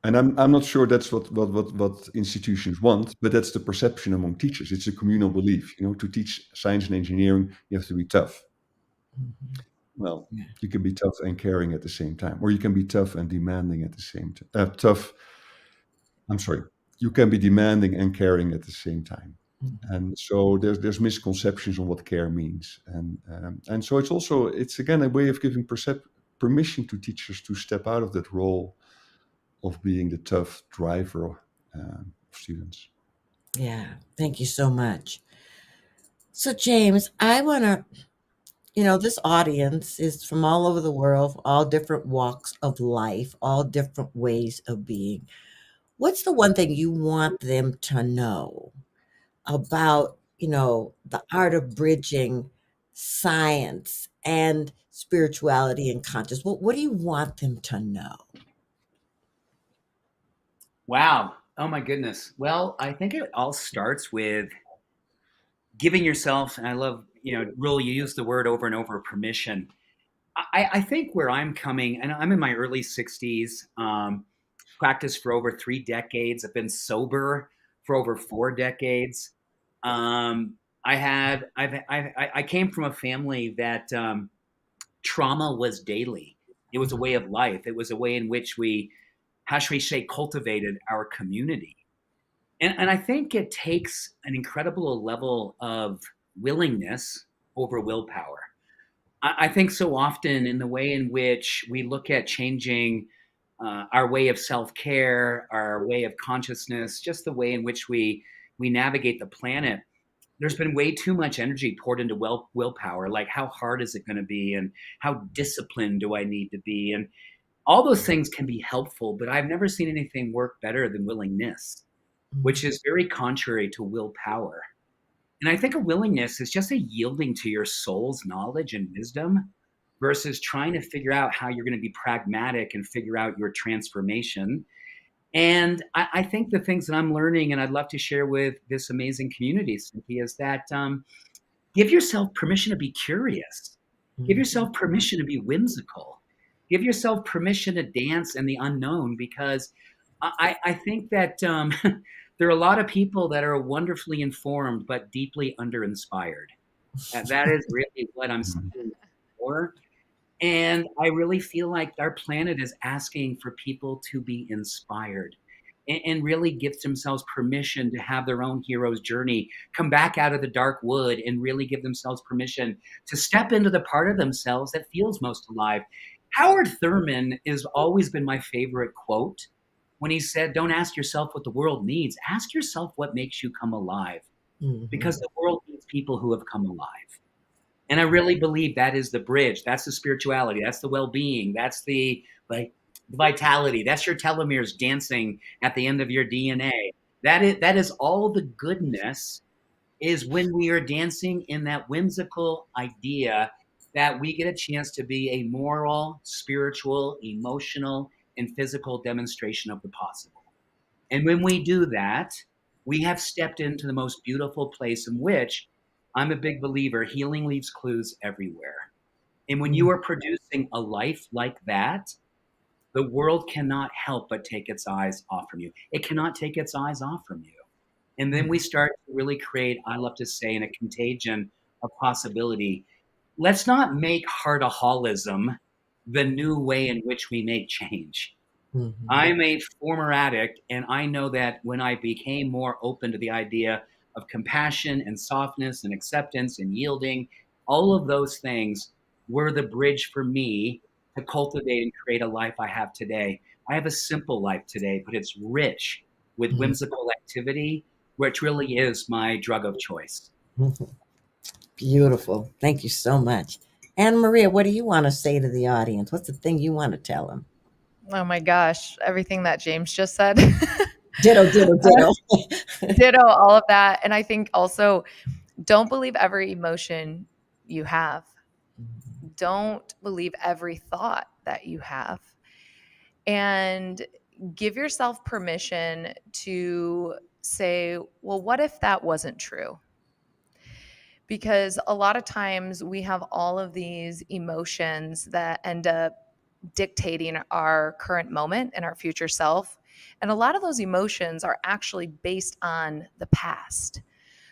[SPEAKER 22] And I'm not sure that's what institutions want, but that's the perception among teachers. It's a communal belief. To teach science and engineering, you have to be tough. Well, you can be tough and caring at the same time, or you can be tough and demanding at the same time. You can be demanding and caring at the same time. And so there's misconceptions on what care means, and so it's again a way of giving permission to teachers to step out of that role of being the tough driver of students.
[SPEAKER 19] Yeah, thank you so much. So James, I want to, this audience is from all over the world, all different walks of life, all different ways of being. What's the one thing you want them to know about, the art of bridging science and spirituality and consciousness? What do you want them to know?
[SPEAKER 20] Wow. Oh my goodness. Well, I think it all starts with giving yourself, and I love, Roel, you use the word over and over, permission. I think where I'm coming, and I'm in my early 60s, practiced for over 3 decades. I've been sober for over 4 decades. I came from a family that trauma was daily. It was a way of life. It was a way in which we, how should we say, cultivated our community. And I think it takes an incredible level of willingness over willpower. I think so often in the way in which we look at changing our way of self-care, our way of consciousness, just the way in which we navigate the planet, there's been way too much energy poured into willpower. Like, how hard is it going to be? And how disciplined do I need to be? And all those things can be helpful, but I've never seen anything work better than willingness, which is very contrary to willpower. And I think a willingness is just a yielding to your soul's knowledge and wisdom versus trying to figure out how you're going to be pragmatic and figure out your transformation. And I think the things that I'm learning, and I'd love to share with this amazing community, Cynthia, is that give yourself permission to be curious. Give yourself permission to be whimsical. Give yourself permission to dance in the unknown, because I think that there are a lot of people that are wonderfully informed but deeply under-inspired. That is really what I'm seeing for. And I really feel like our planet is asking for people to be inspired and really give themselves permission to have their own hero's journey, come back out of the dark wood and really give themselves permission to step into the part of themselves that feels most alive. Howard Thurman has always been my favorite quote when he said, don't ask yourself what the world needs, ask yourself what makes you come alive, because the world needs people who have come alive. And I really believe that is the bridge. That's the spirituality. That's the well-being. That's the vitality. That's your telomeres dancing at the end of your DNA. That is all the goodness, is when we are dancing in that whimsical idea that we get a chance to be a moral, spiritual, emotional, and physical demonstration of the possible. And when we do that, we have stepped into the most beautiful place in which I'm a big believer, healing leaves clues everywhere. And when you are producing a life like that, the world cannot help but take its eyes off from you. It cannot take its eyes off from you. And then we start to really create, I love to say, in a contagion of possibility. Let's not make heartaholism the new way in which we make change. I'm a former addict, and I know that when I became more open to the idea of compassion and softness and acceptance and yielding, all of those things were the bridge for me to cultivate and create a life I have today. I have a simple life today, but it's rich with whimsical activity, which really is my drug of choice.
[SPEAKER 19] Beautiful. Thank you so much. Anna Maria, what do you want to say to the audience? What's the thing you want to tell them?
[SPEAKER 21] Oh my gosh, everything that James just said.
[SPEAKER 19] Ditto.
[SPEAKER 21] Ditto, all of that. And I think also, don't believe every emotion you have. Don't believe every thought that you have. And give yourself permission to say, well, what if that wasn't true? Because a lot of times we have all of these emotions that end up dictating our current moment and our future self. And a lot of those emotions are actually based on the past.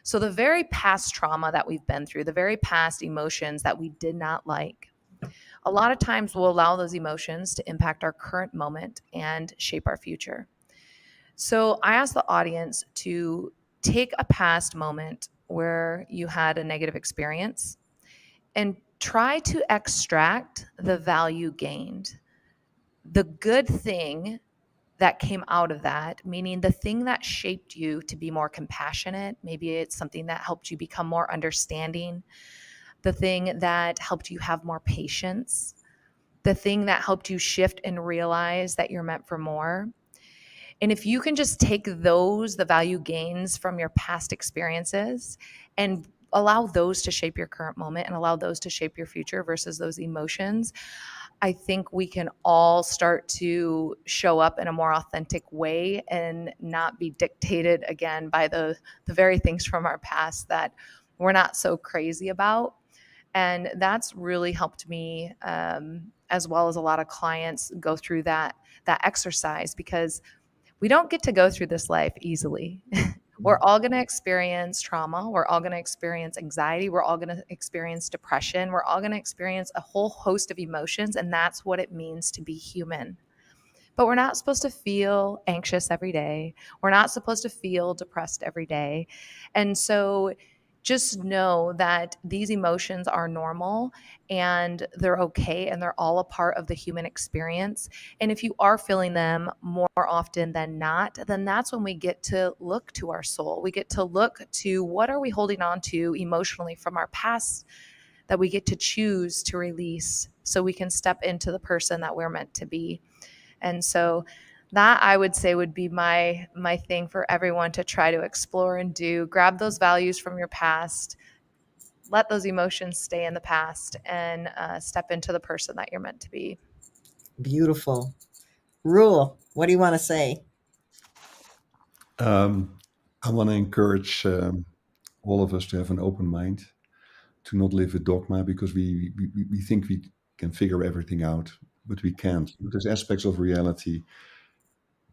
[SPEAKER 21] So the very past trauma that we've been through, the very past emotions that we did not like, a lot of times we'll allow those emotions to impact our current moment and shape our future. So I ask the audience to take a past moment where you had a negative experience and try to extract the value gained, the good thing that came out of that, meaning the thing that shaped you to be more compassionate. Maybe it's something that helped you become more understanding, the thing that helped you have more patience, the thing that helped you shift and realize that you're meant for more. And if you can just take those, the value gains from your past experiences, and allow those to shape your current moment and allow those to shape your future versus those emotions, I think we can all start to show up in a more authentic way and not be dictated again by the very things from our past that we're not so crazy about. And that's really helped me, as well as a lot of clients, go through that exercise, because we don't get to go through this life easily. We're all going to experience trauma. We're all going to experience anxiety. We're all going to experience depression. We're all going to experience a whole host of emotions, and that's what it means to be human. But we're not supposed to feel anxious every day. We're not supposed to feel depressed every day. And so just know that these emotions are normal and they're okay, and they're all a part of the human experience. And if you are feeling them more often than not, then that's when we get to look to our soul. We get to look to what are we holding on to emotionally from our past that we get to choose to release so we can step into the person that we're meant to be. And so that, I would say, would be my thing for everyone to try to explore and do. Grab those values from your past, let those emotions stay in the past, and step into the person that you're meant to be.
[SPEAKER 19] Beautiful. Roel, what do you want to say?
[SPEAKER 22] I want to encourage all of us to have an open mind, to not live with dogma, because we think we can figure everything out, but we can't. There's aspects of reality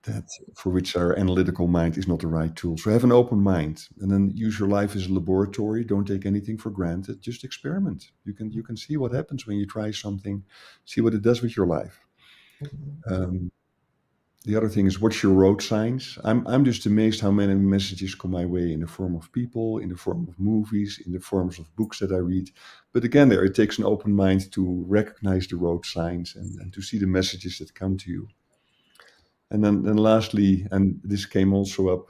[SPEAKER 22] that for which our analytical mind is not the right tool. So have an open mind, and then use your life as a laboratory. Don't take anything for granted. Just experiment. You can see what happens when you try something, see what it does with your life. The other thing is, watch your road signs. I'm just amazed how many messages come my way in the form of people, in the form of movies, in the forms of books that I read. But again, it takes an open mind to recognize the road signs and to see the messages that come to you. And then lastly, and this came also up,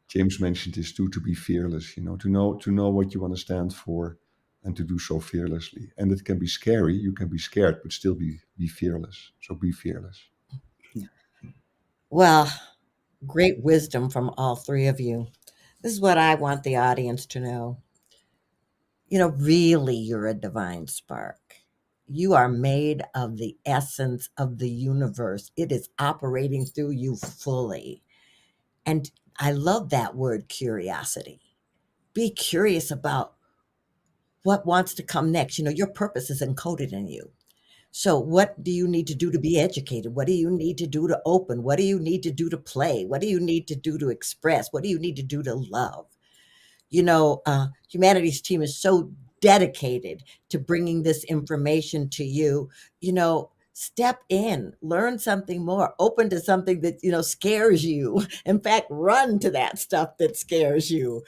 [SPEAKER 22] James mentioned this too, to be fearless, to know what you want to stand for and to do so fearlessly. And it can be scary, you can be scared, but still be fearless. So be fearless.
[SPEAKER 19] Well, great wisdom from all three of you. This is what I want the audience to know. Really, you're a divine spark. You are made of the essence of the universe. It is operating through you fully. And I love that word, curiosity. Be curious about what wants to come next. Your purpose is encoded in you. So what do you need to do to be educated? What do you need to do to open? What do you need to do to play? What do you need to do to express? What do you need to do to love? Humanities team is so dedicated to bringing this information to you. Step in, learn something more, open to something that, scares you. In fact, run to that stuff that scares you.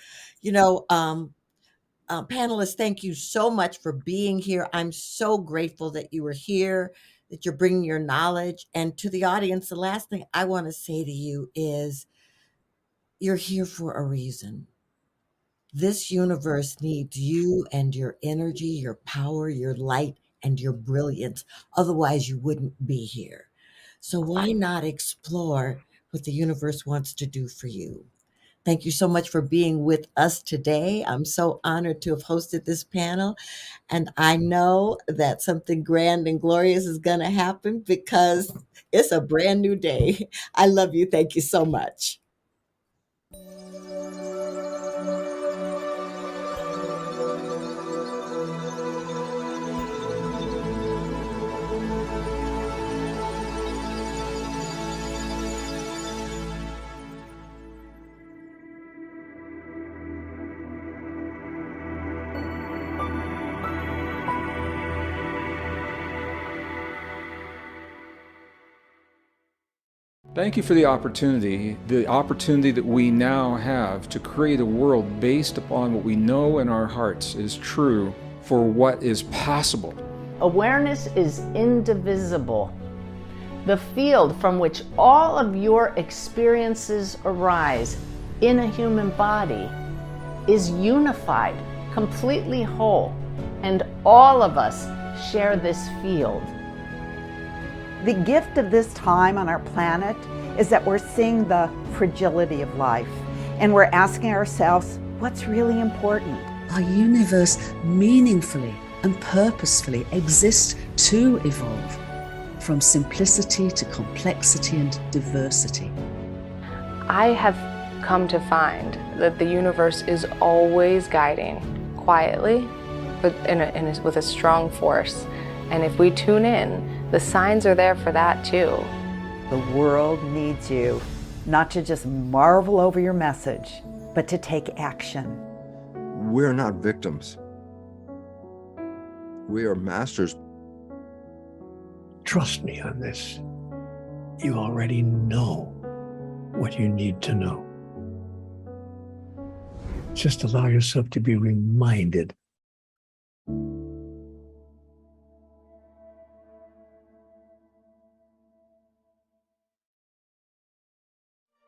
[SPEAKER 19] Panelists, thank you so much for being here. I'm so grateful that you were here, that you're bringing your knowledge. And to the audience, the last thing I want to say to you is you're here for a reason. This universe needs you and your energy, your power, your light, and your brilliance. Otherwise, you wouldn't be here. So why not explore what the universe wants to do for you? Thank you so much for being with us today. I'm so honored to have hosted this panel. And I know that something grand and glorious is going to happen because it's a brand new day. I love you. Thank you so much.
[SPEAKER 1] Thank you for the opportunity that we now have to create a world based upon what we know in our hearts is true for what is possible.
[SPEAKER 6] Awareness is indivisible. The field from which all of your experiences arise in a human body is unified, completely whole, and all of us share this field.
[SPEAKER 23] The gift of this time on our planet is that we're seeing the fragility of life, and we're asking ourselves, what's really important?
[SPEAKER 24] Our universe meaningfully and purposefully exists to evolve from simplicity to complexity and diversity.
[SPEAKER 25] I have come to find that the universe is always guiding quietly, but with a strong force. And if we tune in, the signs are there for that too.
[SPEAKER 23] The world needs you, not to just marvel over your message, but to take action.
[SPEAKER 26] We're not victims. We are masters.
[SPEAKER 27] Trust me on this. You already know what you need to know. Just allow yourself to be reminded.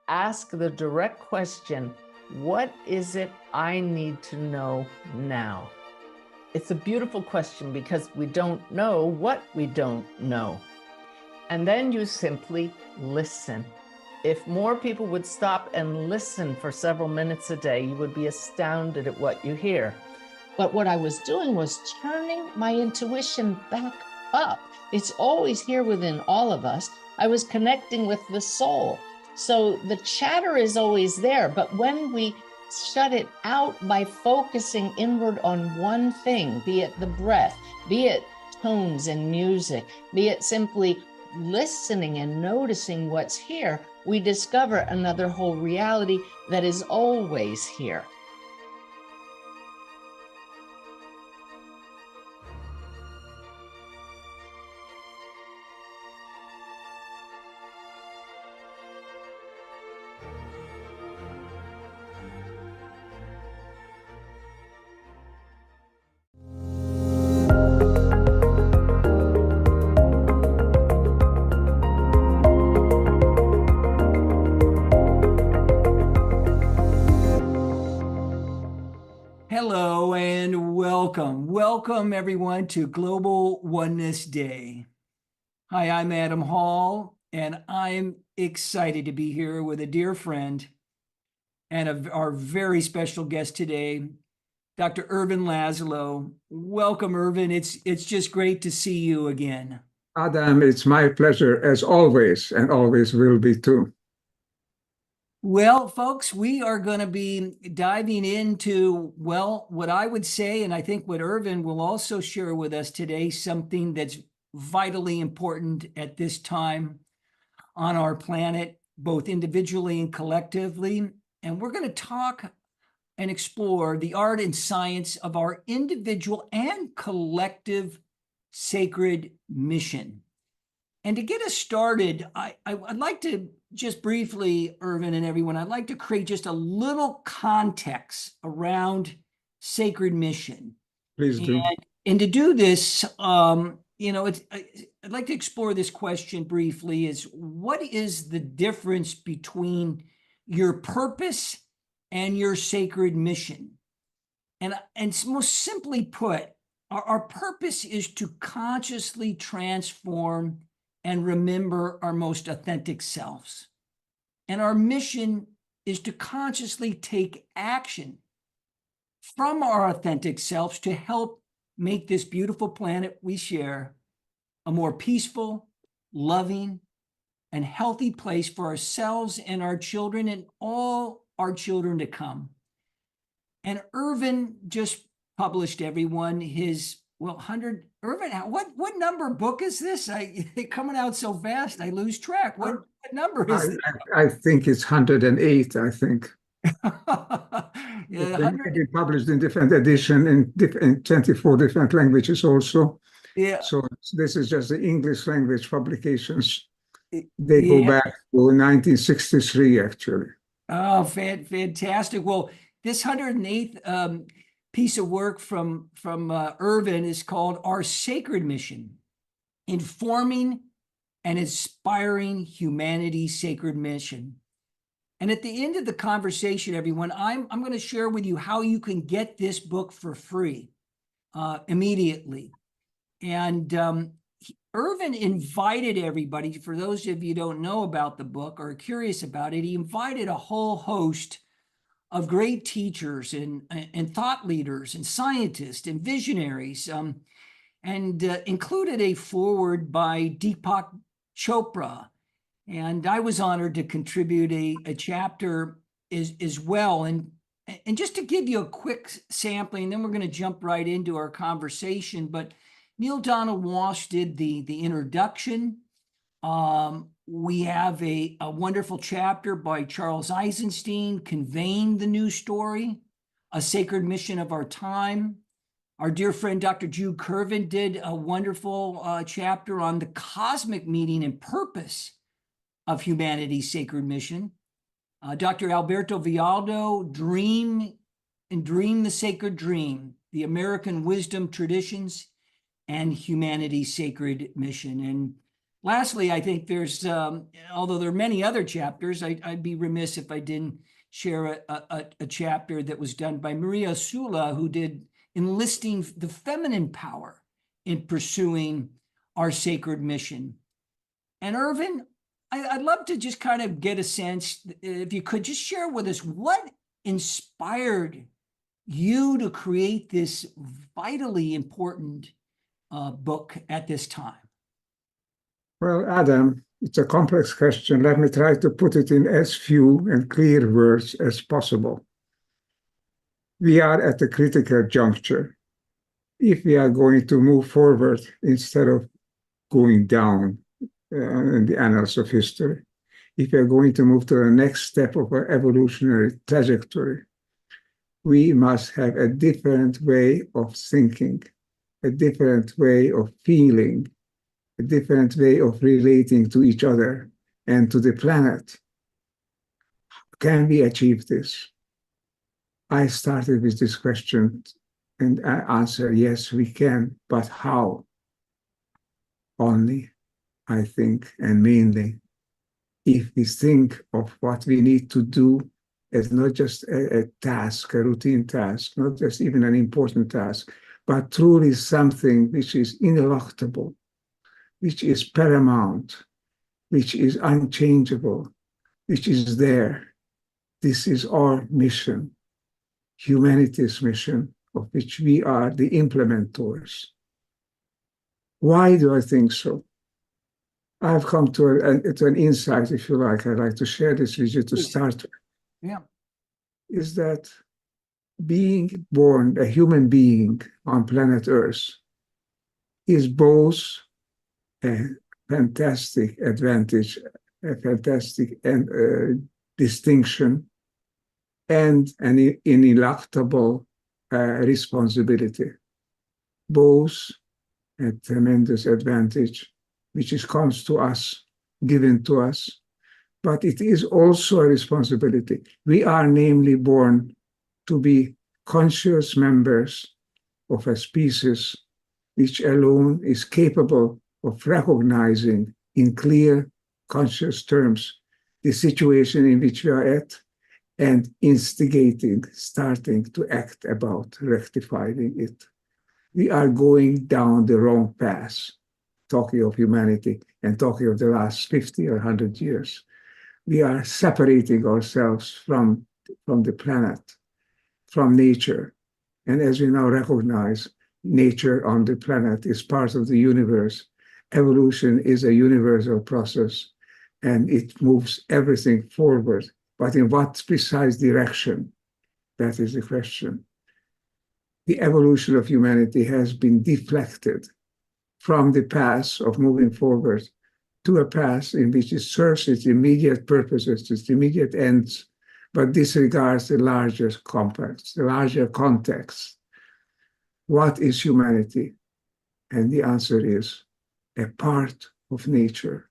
[SPEAKER 6] Ask the direct question, what is it I need to know now? It's a beautiful question because we don't know what we don't know. And then you simply listen. If more people would stop and listen for several minutes a day, you would be astounded at what you hear. But what I was doing was turning my intuition back up. It's always here within all of us. I was connecting with the soul. So the chatter is always there, but when we shut it out by focusing inward on one thing, be it the breath, be it tones and music, be it simply listening and noticing what's here, we discover another whole reality that is always here.
[SPEAKER 28] Hello and welcome. Welcome everyone to Global Oneness Day. Hi, I'm Adam Hall, and I'm excited to be here with a dear friend and our very special guest today, Dr. Ervin Laszlo. Welcome, Ervin. It's just great to see you again.
[SPEAKER 29] Adam, it's my pleasure as always, and always will be too.
[SPEAKER 28] Well, folks, we are going to be diving into, well, what I would say, and I think what Ervin will also share with us today, something that's vitally important at this time on our planet, both individually and collectively. And we're going to talk and explore the art and science of our individual and collective sacred mission. And to get us started, I'd like to just briefly, Ervin and everyone, I'd like to create just a little context around sacred mission.
[SPEAKER 29] Please do.
[SPEAKER 28] And to do this, I'd like to explore this question briefly: is what is the difference between your purpose and your sacred mission? And most simply put, our purpose is to consciously transform and remember our most authentic selves. And our mission is to consciously take action from our authentic selves to help make this beautiful planet we share a more peaceful, loving, and healthy place for ourselves and our children and all our children to come. And Ervin just published, everyone, his 100. Ervin, what number book is this? They're coming out so fast, I lose track. What number is it?
[SPEAKER 29] I think it's 108, I think.
[SPEAKER 28] Yeah,
[SPEAKER 29] It can be published in different edition in 24 different languages also.
[SPEAKER 28] Yeah.
[SPEAKER 29] So this is just the English language publications. They go
[SPEAKER 28] Yeah.
[SPEAKER 29] back to 1963, actually.
[SPEAKER 28] Oh, fantastic. Well, this 108th piece of work from Irvin is called Our Sacred Mission, Informing and Inspiring Humanity's Sacred Mission. And at the end of the conversation, everyone, I'm going to share with you how you can get this book for free immediately. And Irvin invited everybody, for those of you who don't know about the book or are curious about it, he invited a whole host of great teachers and thought leaders and scientists and visionaries, and included a foreword by Deepak Chopra. And I was honored to contribute a chapter as well. And just to give you a quick sampling, then we're going to jump right into our conversation. But Neil Donald Walsh did the introduction. We have a wonderful chapter by Charles Eisenstein conveying the new story, A Sacred Mission of Our Time. Our dear friend, Dr. Jude Curvin, did a wonderful chapter on the cosmic meaning and purpose of humanity's sacred mission. Dr. Alberto Vialdo, Dream the Sacred Dream, the American Wisdom Traditions and Humanity's Sacred Mission. And lastly, I think there's, although there are many other chapters, I'd be remiss if I didn't share a chapter that was done by Maria Sula, who did Enlisting the Feminine Power in Pursuing Our Sacred Mission. And Irvin, I'd love to just kind of get a sense, if you could just share with us what inspired you to create this vitally important book at this time.
[SPEAKER 29] Well, Adam, it's a complex question. Let me try to put it in as few and clear words as possible. We are at a critical juncture. If we are going to move forward instead of going down in the annals of history, if we are going to move to the next step of our evolutionary trajectory, we must have a different way of thinking, a different way of feeling, a different way of relating to each other and to the planet. Can we achieve this? I started with this question and I answer, yes, we can, but how? Only, I think, and mainly, if we think of what we need to do as not just a task, a routine task, not just even an important task, but truly something which is ineluctable, which is paramount, which is unchangeable, which is there. This is our mission, humanity's mission, of which we are the implementors. Why do I think so? I've come to an insight, if you like. I'd like to share this with you to start with.
[SPEAKER 28] Yeah.
[SPEAKER 29] Is that being born, a human being on planet Earth, is both a fantastic advantage, a fantastic distinction, and an ineluctable responsibility. Both a tremendous advantage, which comes to us, given to us, but it is also a responsibility. We are namely born to be conscious members of a species which alone is capable of recognizing in clear, conscious terms the situation in which we are at and instigating, starting to act about rectifying it. We are going down the wrong path, talking of humanity and talking of the last 50 or 100 years. We are separating ourselves from the planet, from nature. And as we now recognize, nature on the planet is part of the universe. Evolution is a universal process, and it moves everything forward. But in what precise direction? That is the question. The evolution of humanity has been deflected from the path of moving forward to a path in which it serves its immediate purposes, its immediate ends, but disregards the larger context, the larger context. What is humanity? And the answer is a part of nature,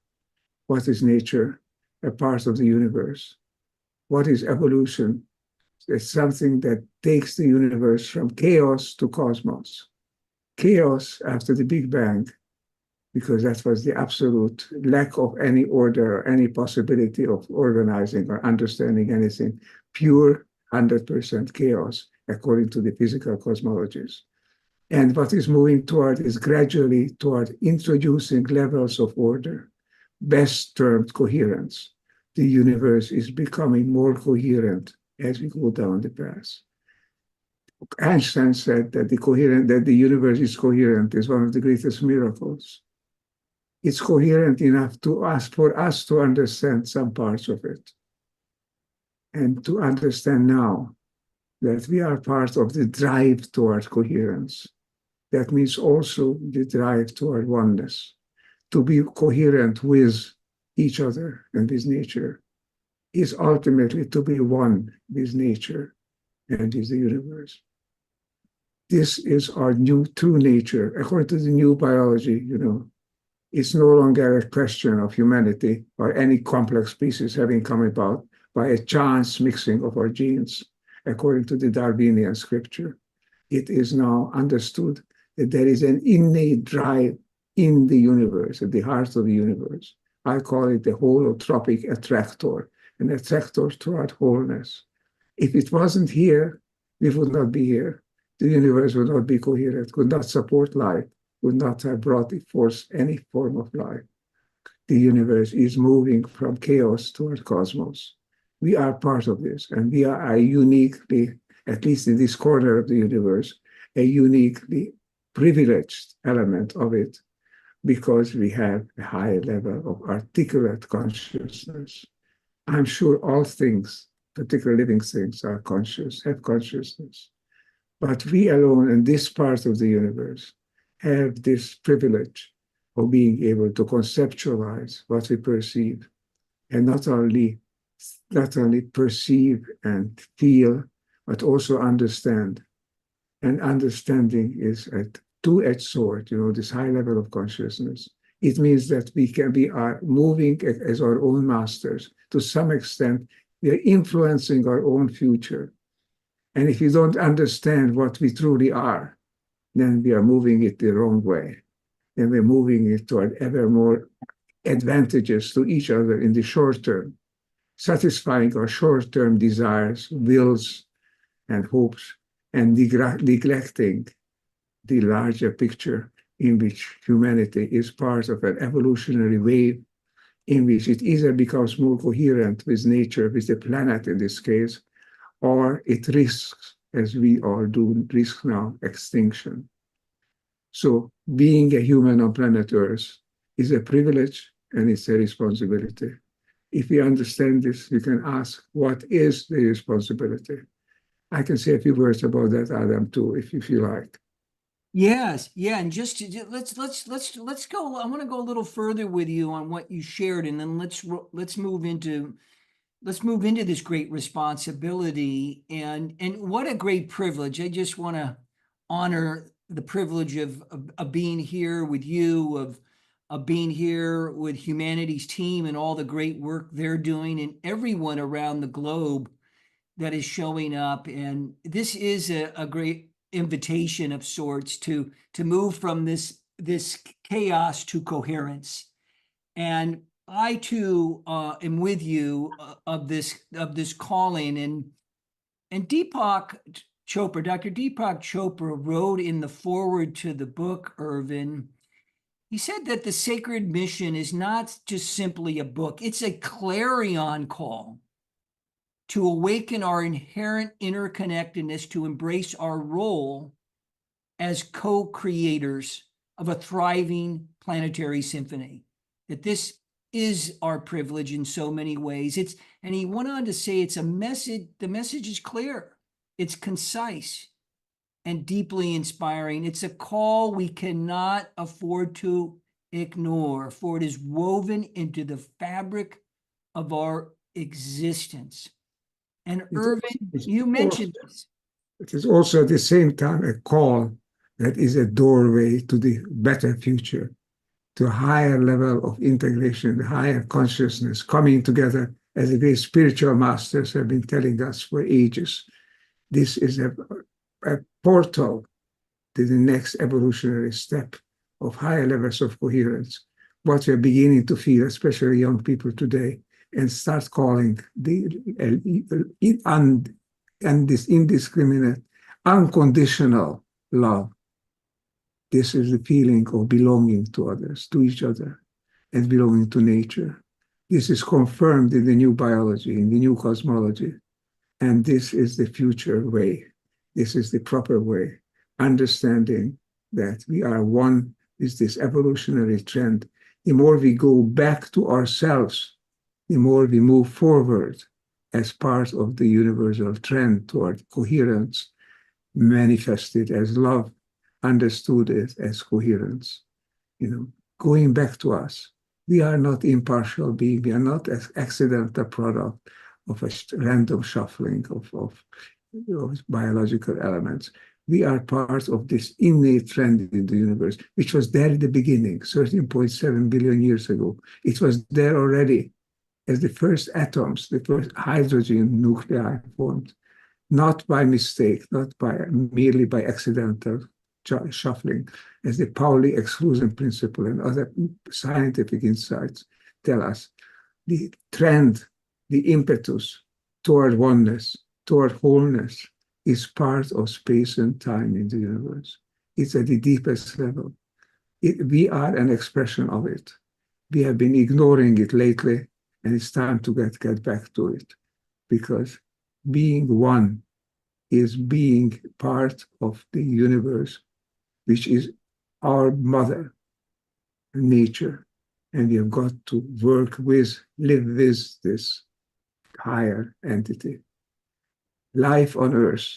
[SPEAKER 29] What is nature? A part of the universe. What is evolution? It's something that takes the universe from chaos to cosmos. Chaos after the Big Bang, because that was the absolute lack of any order or any possibility of organizing or understanding anything. Pure 100% chaos, according to the physical cosmologies. And what is moving toward is gradually toward introducing levels of order, best termed coherence. The universe is becoming more coherent as we go down the path. Einstein said that the universe is coherent is one of the greatest miracles. It's coherent enough for us to understand some parts of it, and to understand now that we are part of the drive toward coherence. That means also the drive toward oneness. To be coherent with each other and with nature is ultimately to be one with nature and with the universe. This is our new true nature. According to the new biology, it's no longer a question of humanity or any complex species having come about by a chance mixing of our genes, according to the Darwinian scripture. It is now understood that there is an innate drive in the universe, at the heart of the universe. I call it the holotropic attractor, an attractor toward wholeness. If it wasn't here, we would not be here. The universe would not be coherent, could not support life, would not have brought forth any form of life. The universe is moving from chaos toward cosmos. We are part of this, and we are uniquely, at least in this corner of the universe, a uniquely privileged element of it, because we have a high level of articulate consciousness. I'm sure all things, particularly living things, are conscious, have consciousness. But we alone in this part of the universe have this privilege of being able to conceptualize what we perceive, and not only perceive and feel, but also understand. And understanding is a two-edged sword, this high level of consciousness. It means that we are moving as our own masters. To some extent, we are influencing our own future. And if we don't understand what we truly are, then we are moving it the wrong way. And we're moving it toward ever more advantages to each other in the short term, satisfying our short-term desires, wills, and hopes, and neglecting the larger picture in which humanity is part of an evolutionary wave in which it either becomes more coherent with nature, with the planet in this case, or it risks, as we all do risk now, extinction. So being a human on planet Earth is a privilege and it's a responsibility. If we understand this, we can ask, what is the responsibility? I can say a few words about that, Adam, too, if you feel like.
[SPEAKER 28] Yes, yeah, and let's go. I want to go a little further with you on what you shared, and then let's move into this great responsibility and what a great privilege. I just want to honor the privilege of being here with you, of being here with Humanity's team and all the great work they're doing, and everyone around the globe that is showing up. And this is a great invitation of sorts to move from this chaos to coherence. And I too am with you of this calling. And Deepak Chopra, Dr. Deepak Chopra wrote in the foreword to the book, Irvin, he said that the sacred mission is not just simply a book, it's a clarion call to awaken our inherent interconnectedness, to embrace our role as co-creators of a thriving planetary symphony. That this is our privilege in so many ways. And he went on to say it's a message, the message is clear, it's concise and deeply inspiring. It's a call we cannot afford to ignore, for it is woven into the fabric of our existence. And Irvin, you mentioned this.
[SPEAKER 29] It is also at the same time a call that is a doorway to the better future. to a higher level of integration, the higher consciousness coming together, as the great spiritual masters have been telling us for ages. This is a portal to the next evolutionary step of higher levels of coherence. What we're beginning to feel, especially young people today, and start calling this indiscriminate, unconditional love. This is the feeling of belonging to others, to each other, and belonging to nature. This is confirmed in the new biology, in the new cosmology. And this is the future way. This is the proper way. Understanding that we are one with this evolutionary trend. The more we go back to ourselves, the more we move forward as part of the universal trend toward coherence, manifested as love, understood it as coherence. Going back to us. We are not impartial being. We are not an accidental product of a random shuffling of biological elements. We are part of this innate trend in the universe, which was there in the beginning, 13.7 billion years ago. It was there already as the first atoms, the first hydrogen nuclei formed, not by mistake, not merely by accidental shuffling, as the Pauli exclusion principle and other scientific insights tell us. The trend, the impetus toward oneness, toward wholeness, is part of space and time in the universe. It's at the deepest level. We are an expression of it. We have been ignoring it lately, and it's time to get back to it, because being one is being part of the universe, which is our mother, nature. And we have got to work with, live with this higher entity. Life on Earth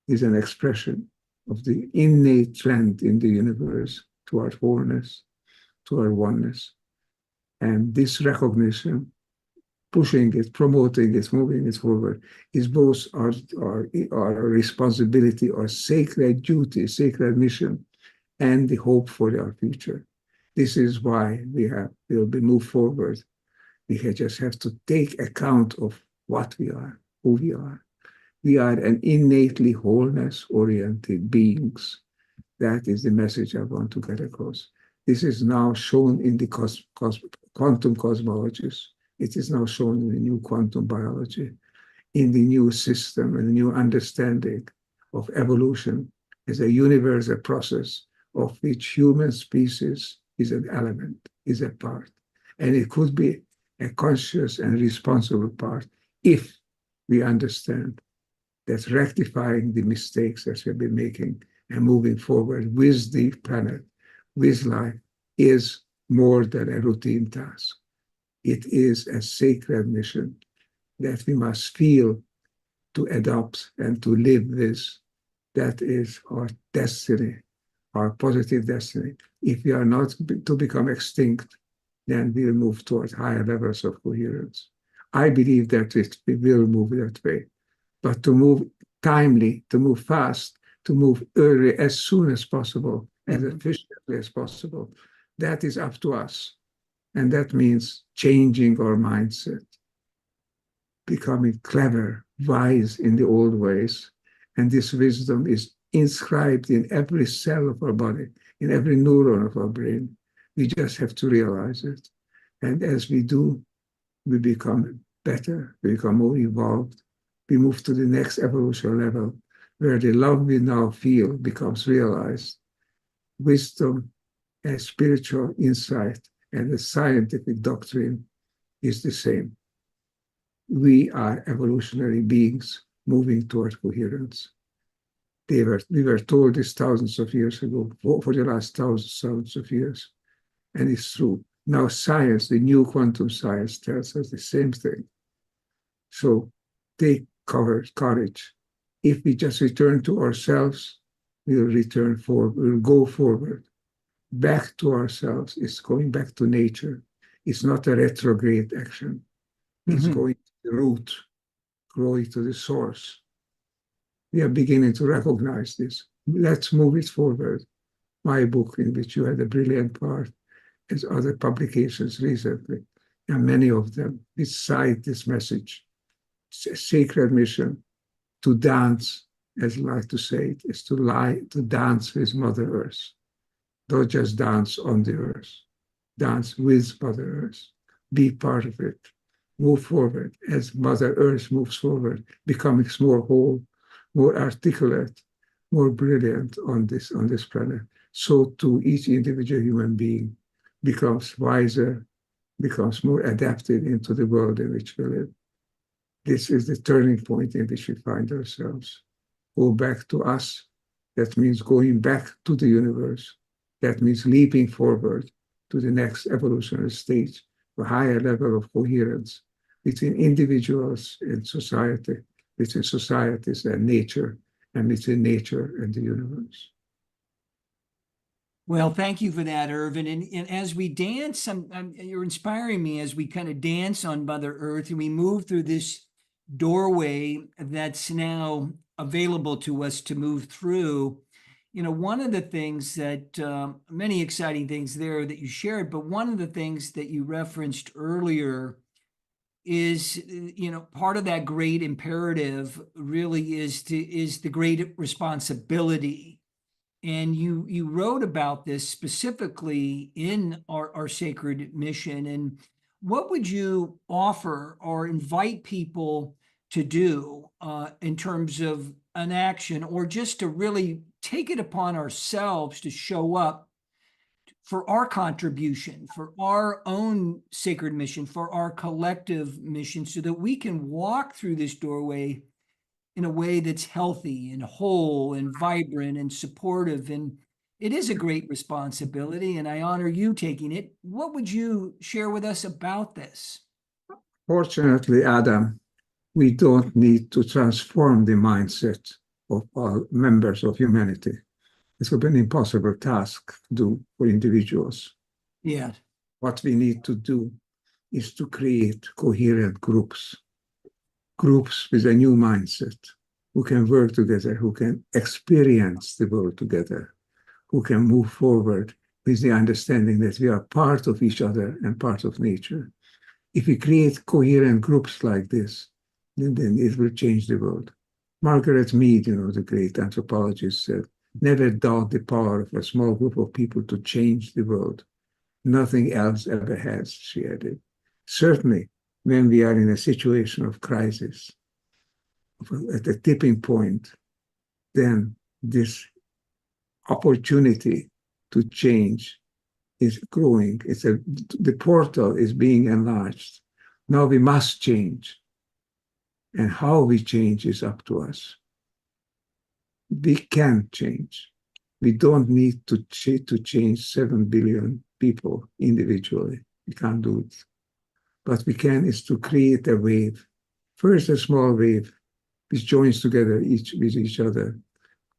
[SPEAKER 29] is an expression of the innate trend in the universe toward wholeness, toward oneness. And this recognition, pushing it, promoting it, moving it forward, is both our responsibility, our sacred duty, sacred mission, and the hope for our future. This is why we'll be moved forward. We just have to take account of what we are, who we are. We are an innately wholeness-oriented beings. That is the message I want to get across. This is now shown in the quantum cosmologies. It is now shown in the new quantum biology, in the new system and the new understanding of evolution as a universal process of which human species is an element, is a part. And it could be a conscious and responsible part if we understand that rectifying the mistakes that we've been making and moving forward with the planet, with life, is more than a routine task. It is a sacred mission that we must feel to adopt and to live with. That is our destiny, our positive destiny. If we are not to become extinct, then we'll move towards higher levels of coherence. I believe that we will move that way. But to move timely, to move fast, to move early, as soon as possible, as efficiently as possible, that is up to us. And that means changing our mindset, becoming clever, wise in the old ways. And this wisdom is inscribed in every cell of our body, in every neuron of our brain. We just have to realize it. And as we do, we become better, we become more evolved. We move to the next evolutionary level, where the love we now feel becomes realized. Wisdom and spiritual insight and the scientific doctrine is the same. We are evolutionary beings moving toward coherence. We were told this thousands of years ago, for the last thousands of years, and it's true. Now science, the new quantum science, tells us the same thing. So take courage. If we just return to ourselves, we'll go forward. Back to ourselves is going back to nature. It's not a retrograde action. It's going to the root, going to the source. We are beginning to recognize this. Let's move it forward. My book, in which you had a brilliant part, as other publications recently, and many of them recite this message. It's a sacred mission to dance, as I like to say it, is to dance with Mother Earth. Don't just dance on the earth, dance with Mother Earth. Be part of it. Move forward as Mother Earth moves forward, becoming more whole, more articulate, more brilliant on this planet. So too, each individual human being becomes wiser, becomes more adapted into the world in which we live. This is the turning point in which we find ourselves. Go back to us. That means going back to the universe. That means leaping forward to the next evolutionary stage, a higher level of coherence between individuals and society, between societies and nature, and between nature and the universe.
[SPEAKER 28] Well, thank you for that, Irvin. And as we dance, you're inspiring me as we kind of dance on Mother Earth and we move through this doorway that's now available to us to move through. You know, one of the things that, many exciting things there that you shared, but one of the things that you referenced earlier is, you know, part of that great imperative really is the great responsibility. And you wrote about this specifically in our sacred mission. And what would you offer or invite people to do in terms of an action, or just to really take it upon ourselves to show up for our contribution, for our own sacred mission, for our collective mission, so that we can walk through this doorway in a way that's healthy and whole and vibrant and supportive? And it is a great responsibility, and I honor you taking it. What would you share with us about this?
[SPEAKER 29] Fortunately, Adam, we don't need to transform the mindset of all members of humanity. This would be an impossible task to do for individuals.
[SPEAKER 28] Yeah.
[SPEAKER 29] What we need to do is to create coherent groups with a new mindset, who can work together, who can experience the world together, who can move forward with the understanding that we are part of each other and part of nature. If we create coherent groups like this, then it will change the world. Margaret Mead, you know, the great anthropologist, said, "Never doubt the power of a small group of people to change the world. Nothing else ever has," she added. Certainly, when we are in a situation of crisis, at a tipping point, then this opportunity to change is growing. The portal is being enlarged. Now we must change. And how we change is up to us. We can change. We don't need to change 7 billion people individually. We can't do it. What we can is to create a wave. First, a small wave, which joins together with each other,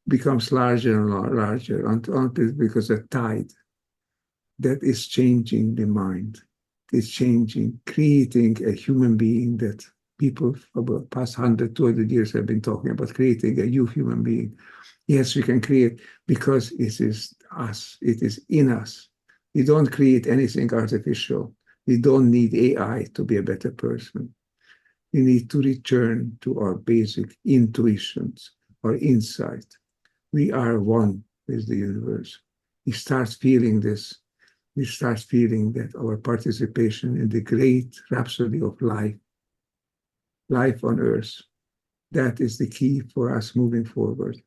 [SPEAKER 29] becomes larger and larger until it becomes a tide that is changing the mind. It's changing, creating a human being that people for the past 100, 200 years have been talking about, creating a new human being. Yes, we can create because it is us. It is in us. We don't create anything artificial. We don't need AI to be a better person. We need to return to our basic intuitions, our insight. We are one with the universe. We start feeling this. We start feeling that our participation in the great rhapsody of life on earth, that is the key for us moving forward.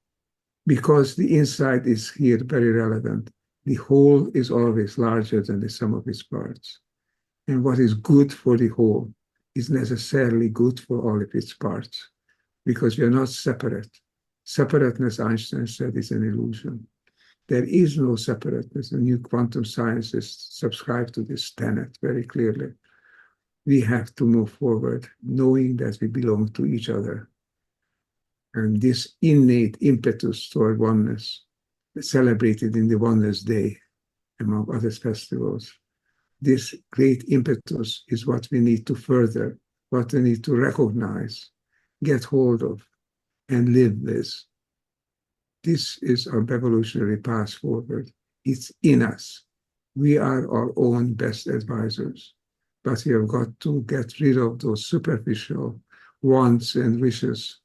[SPEAKER 29] Because the insight is here very relevant. The whole is always larger than the sum of its parts. And what is good for the whole is necessarily good for all of its parts, because we are not separate. Separateness, Einstein said, is an illusion. There is no separateness. The new quantum scientists subscribe to this tenet very clearly. We have to move forward, knowing that we belong to each other. And this innate impetus toward oneness, celebrated in the Oneness Day, among other festivals, this great impetus is what we need to further, what we need to recognize, get hold of, and live with. This is our evolutionary path forward. It's in us. We are our own best advisors, but we have got to get rid of those superficial wants and wishes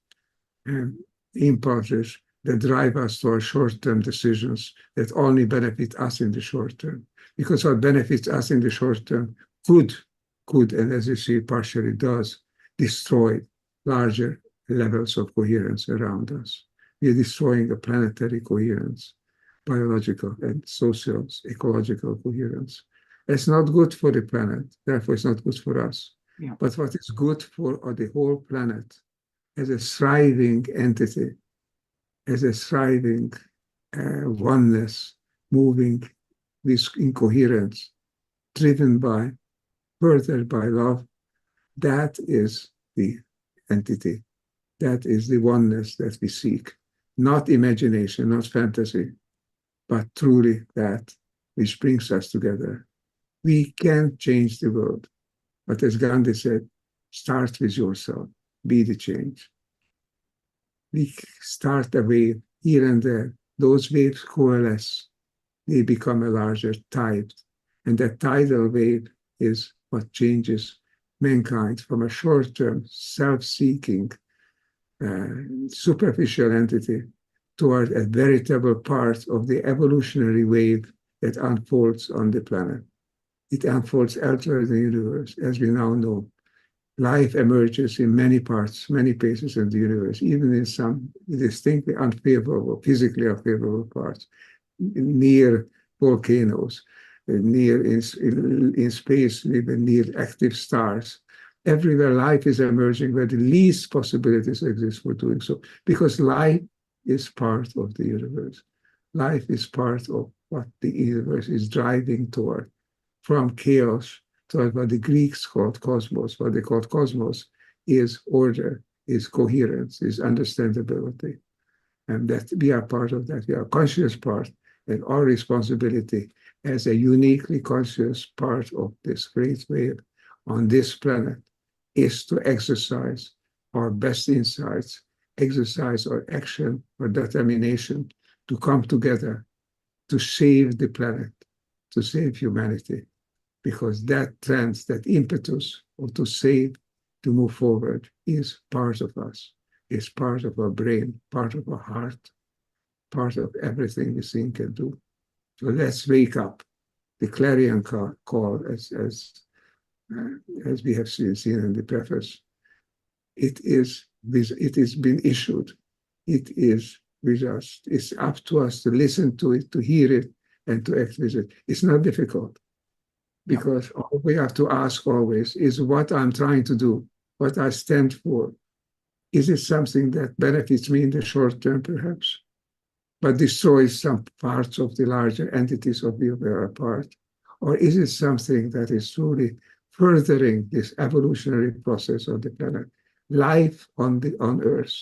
[SPEAKER 29] and impulses that drive us to our short-term decisions that only benefit us in the short term. Because what benefits us in the short term could, and as you see, partially does, destroy larger levels of coherence around us. We are destroying the planetary coherence, biological and social, ecological coherence. It's not good for the planet, therefore it's not good for us.
[SPEAKER 28] Yeah.
[SPEAKER 29] But what is good for the whole planet as a thriving entity, as a thriving oneness, moving with incoherence, driven by, furthered by love, that is the entity. That is the oneness that we seek. Not imagination, not fantasy, but truly that which brings us together. We can change the world. But as Gandhi said, start with yourself, be the change. We start a wave here and there. Those waves coalesce. They become a larger tide. And that tidal wave is what changes mankind from a short-term, self-seeking, superficial entity toward a veritable part of the evolutionary wave that unfolds on the planet. It unfolds elsewhere in the universe, as we now know. Life emerges in many parts, many places in the universe, even in some distinctly unfavorable, physically unfavorable parts, near volcanoes, near in space, even near active stars. Everywhere life is emerging where the least possibilities exist for doing so, because life is part of the universe. Life is part of what the universe is driving toward, from chaos toward what the Greeks called cosmos. What they called cosmos is order, is coherence, is understandability. And that we are part of that. We are a conscious part, and our responsibility as a uniquely conscious part of this great wave on this planet is to exercise our best insights, exercise our action, our determination to come together to save the planet, to save humanity. Because that trend, that impetus of to save, to move forward, is part of us, is part of our brain, part of our heart, part of everything we think and do. So let's wake up. The clarion call, as we have seen in the preface, it is been issued. It is with us. It's up to us to listen to it, to hear it, and to act with it. It's not difficult. Because all we have to ask always is what I'm trying to do, what I stand for. Is it something that benefits me in the short term, perhaps, but destroys some parts of the larger entities of which we are a part? Or is it something that is truly furthering this evolutionary process of the planet? Life on Earth,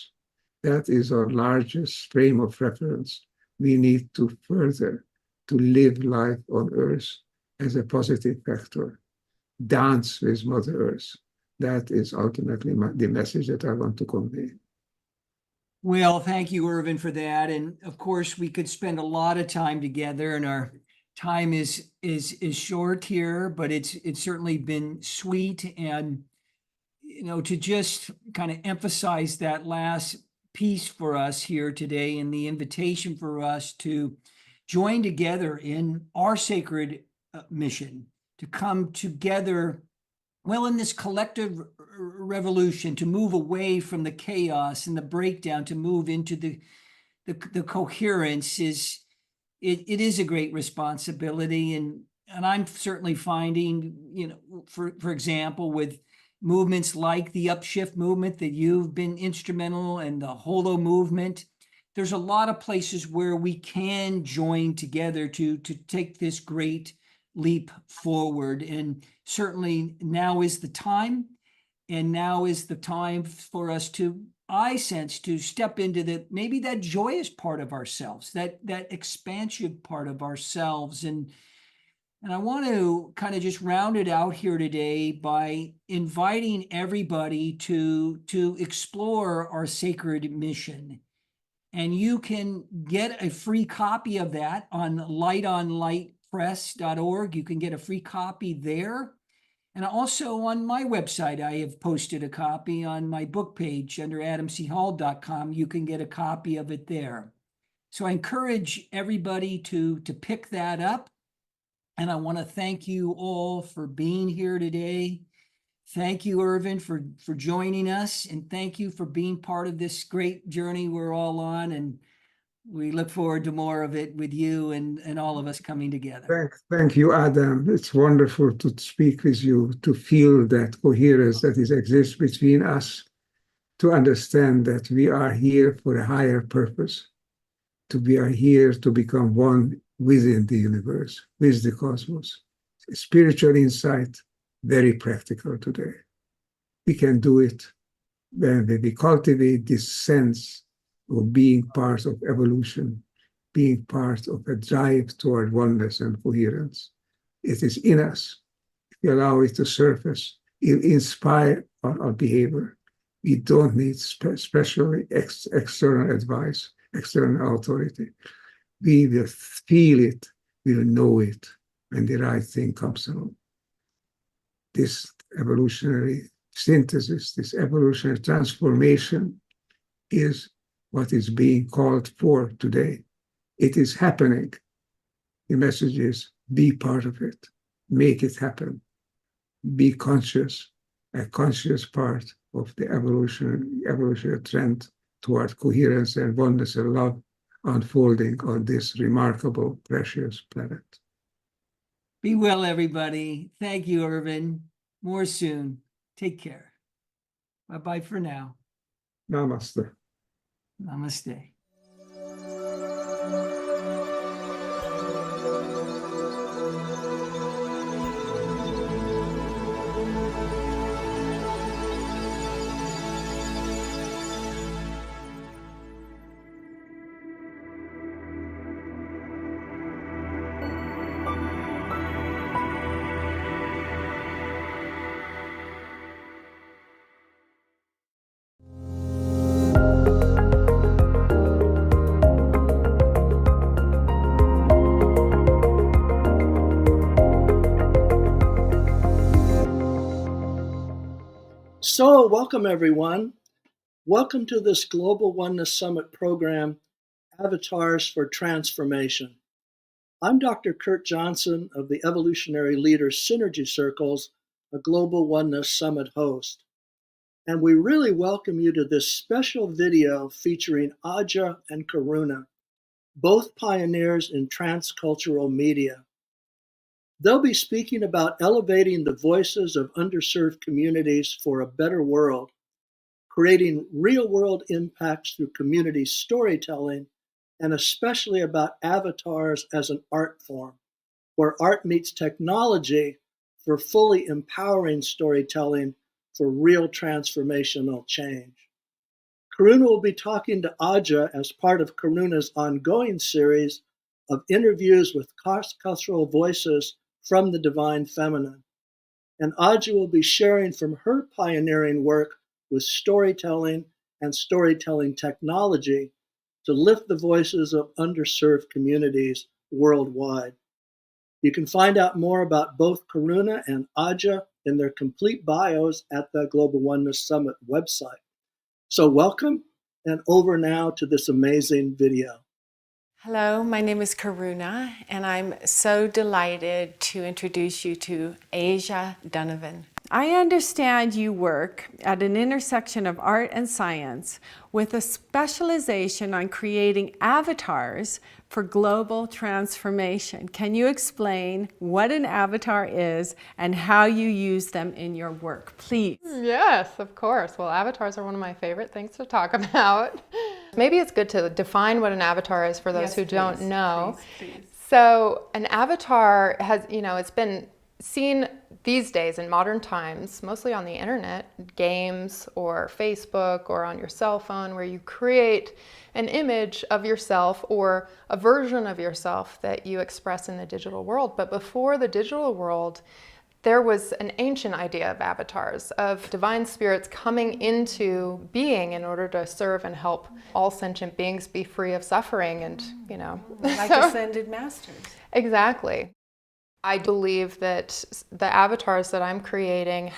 [SPEAKER 29] that is our largest frame of reference. We need to further to live life on Earth as a positive factor. Dance with Mother Earth. That is ultimately the message that I want to convey.
[SPEAKER 28] Well, thank you, Ervin, for that. And of course, we could spend a lot of time together, and our time is short here, but it's certainly been sweet. And to just kind of emphasize that last piece for us here today, and the invitation for us to join together in our sacred mission, to come together, well, in this collective revolution, to move away from the chaos and the breakdown, to move into the coherence is a great responsibility. And I'm certainly finding, for example, with movements like the Upshift movement that you've been instrumental, and the Holo movement, there's a lot of places where we can join together to take this great leap forward. And certainly now is the time, and now is the time for us to, I sense, to step into maybe that joyous part of ourselves, that expansive part of ourselves. And I want to kind of just round it out here today by inviting everybody to explore our sacred mission. And you can get a free copy of that on Light onenesspress.org. You can get a free copy there. And also on my website, I have posted a copy on my book page under adamchall.com. You can get a copy of it there. So I encourage everybody to pick that up. And I want to thank you all for being here today. Thank you, Irvin, for joining us. And thank you for being part of this great journey we're all on. And we look forward to more of it with you and all of us coming together.
[SPEAKER 29] Thank you, Adam. It's wonderful to speak with you, to feel that coherence that exists between us, to understand that we are here for a higher purpose, we are here to become one within the universe, with the cosmos. Spiritual insight, very practical today. We can do it when we cultivate this sense of being part of evolution, being part of a drive toward oneness and coherence. It is in us. If we allow it to surface, it inspire our behavior. We don't need special external advice, external authority. We will feel it, we will know it when the right thing comes along. This evolutionary synthesis, this evolutionary transformation is what is being called for today. It is happening. The message is be part of it, make it happen, be conscious, a conscious part of the evolutionary trend toward coherence and oneness and love unfolding on this remarkable, precious planet.
[SPEAKER 28] Be well, everybody. Thank you, Irvin. More soon. Take care. Bye-bye for now.
[SPEAKER 29] Namaste.
[SPEAKER 28] Namaste.
[SPEAKER 2] So, welcome everyone. Welcome to this Global Oneness Summit program, Avatars for Transformation. I'm Dr. Kurt Johnson of the Evolutionary Leaders Synergy Circles, a Global Oneness Summit host. And we really welcome you to this special video featuring Aja and Karuna, both pioneers in transcultural media. They'll be speaking about elevating the voices of underserved communities for a better world, creating real-world impacts through community storytelling, and especially about avatars as an art form, where art meets technology for fully empowering storytelling for real transformational change. Karuna will be talking to Aja as part of Karuna's ongoing series of interviews with cross-cultural voices from the Divine Feminine. And Aja will be sharing from her pioneering work with storytelling and storytelling technology to lift the voices of underserved communities worldwide. You can find out more about both Karuna and Aja in their complete bios at the Global Oneness Summit website. So welcome, and over now to this amazing video.
[SPEAKER 3] Hello, my name is Karuna, and I'm so delighted to introduce you to Aja Donovan. I understand you work at an intersection of art and science with a specialization on creating avatars for global transformation. Can you explain what an avatar is and how you use them in your work, please?
[SPEAKER 4] Yes, of course. Well, avatars are one of my favorite things to talk about. Maybe it's good to define what an avatar is for those who don't know. Please. So an avatar has, it's been seen these days in modern times, mostly on the internet, games or Facebook or on your cell phone, where you create an image of yourself or a version of yourself that you express in the digital world. But before the digital world, there was an ancient idea of avatars, of divine spirits coming into being in order to serve and help all sentient beings be free of suffering and,
[SPEAKER 3] Like ascended masters.
[SPEAKER 4] Exactly. I believe that the avatars that I'm creating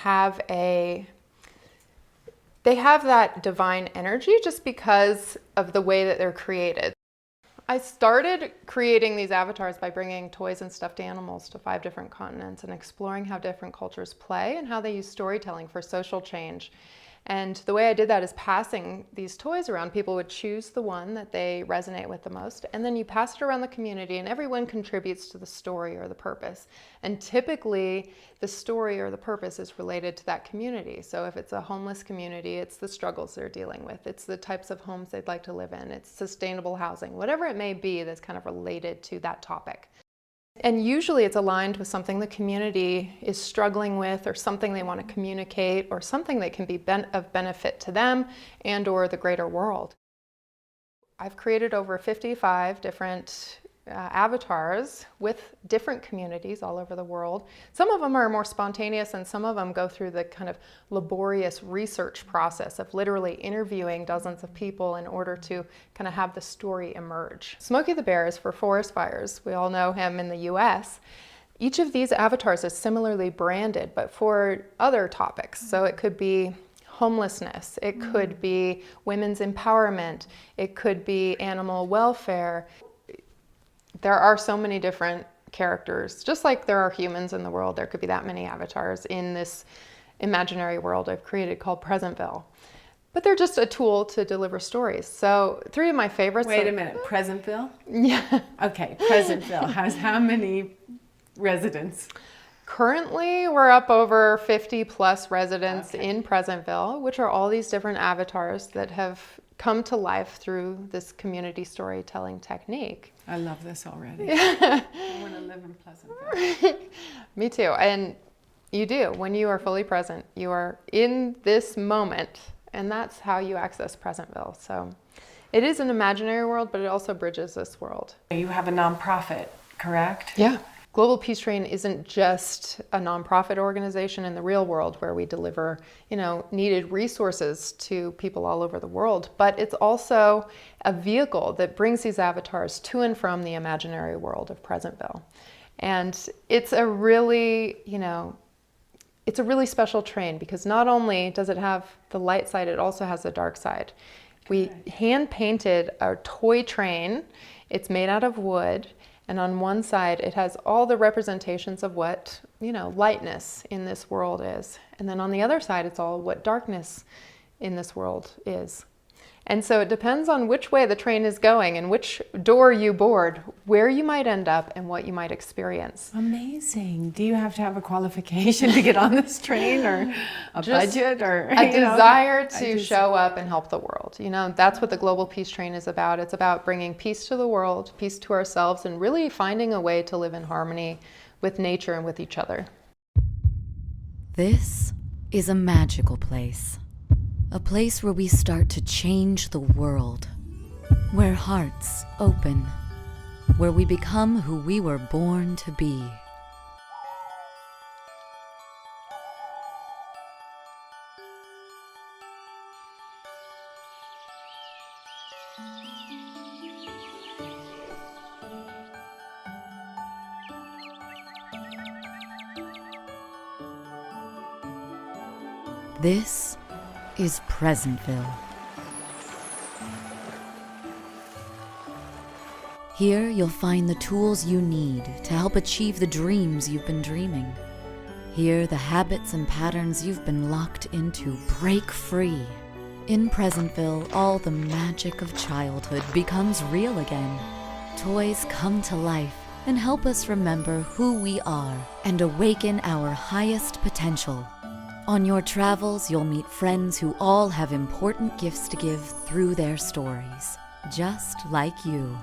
[SPEAKER 4] they have that divine energy just because of the way that they're created. I started creating these avatars by bringing toys and stuffed animals to 5 different continents and exploring how different cultures play and how they use storytelling for social change. And the way I did that is passing these toys around. People would choose the one that they resonate with the most, and then you pass it around the community, and everyone contributes to the story or the purpose. And typically, the story or the purpose is related to that community. So if it's a homeless community, it's the struggles they're dealing with. It's the types of homes they'd like to live in. It's sustainable housing, whatever it may be that's kind of related to that topic. And usually it's aligned with something the community is struggling with, or something they want to communicate, or something that can be of benefit to them and or the greater world. I've created over 55 different avatars with different communities all over the world. Some of them are more spontaneous, and some of them go through the kind of laborious research process of literally interviewing dozens of people in order to kind of have the story emerge. Smokey the Bear is for forest fires. We all know him in the US. Each of these avatars is similarly branded, but for other topics. So it could be homelessness, it could be women's empowerment, it could be animal welfare. There are so many different characters. Just like there are humans in the world, there could be that many avatars in this imaginary world I've created called Presentville. But they're just a tool to deliver stories. So 3 of my favorites.
[SPEAKER 3] Wait a minute, Presentville?
[SPEAKER 4] Yeah.
[SPEAKER 3] Okay, Presentville has how many residents?
[SPEAKER 4] Currently, we're up over 50 plus residents in Presentville, which are all these different avatars that have come to life through this community storytelling technique.
[SPEAKER 3] I love this already. I want to live in Pleasantville.
[SPEAKER 4] Me too. And you do. When you are fully present, you are in this moment, and that's how you access Presentville. So it is an imaginary world, but it also bridges this world.
[SPEAKER 3] You have a nonprofit, correct?
[SPEAKER 4] Yeah. Global Peace Train isn't just a nonprofit organization in the real world where we deliver, needed resources to people all over the world, but it's also a vehicle that brings these avatars to and from the imaginary world of Presentville. And it's a really, it's a really special train because not only does it have the light side, it also has the dark side. We hand painted a toy train. It's made out of wood. And on one side, it has all the representations of what, lightness in this world is. And then on the other side, it's all what darkness in this world is. And so it depends on which way the train is going and which door you board, where you might end up and what you might experience.
[SPEAKER 3] Amazing. Do you have to have a qualification to get on this train, or a budget, or
[SPEAKER 4] a desire to show up and help the world? That's what the Global Peace Train is about. It's about bringing peace to the world, peace to ourselves, and really finding a way to live in harmony with nature and with each other.
[SPEAKER 5] This is a magical place. A place where we start to change the world, where hearts open, where we become who we were born to be. This is Presentville. Here you'll find the tools you need to help achieve the dreams you've been dreaming. Here the habits and patterns you've been locked into break free. In Presentville, all the magic of childhood becomes real again. Toys come to life and help us remember who we are and awaken our highest potential. On your travels, you'll meet friends who all have important gifts to give through their stories, just like you.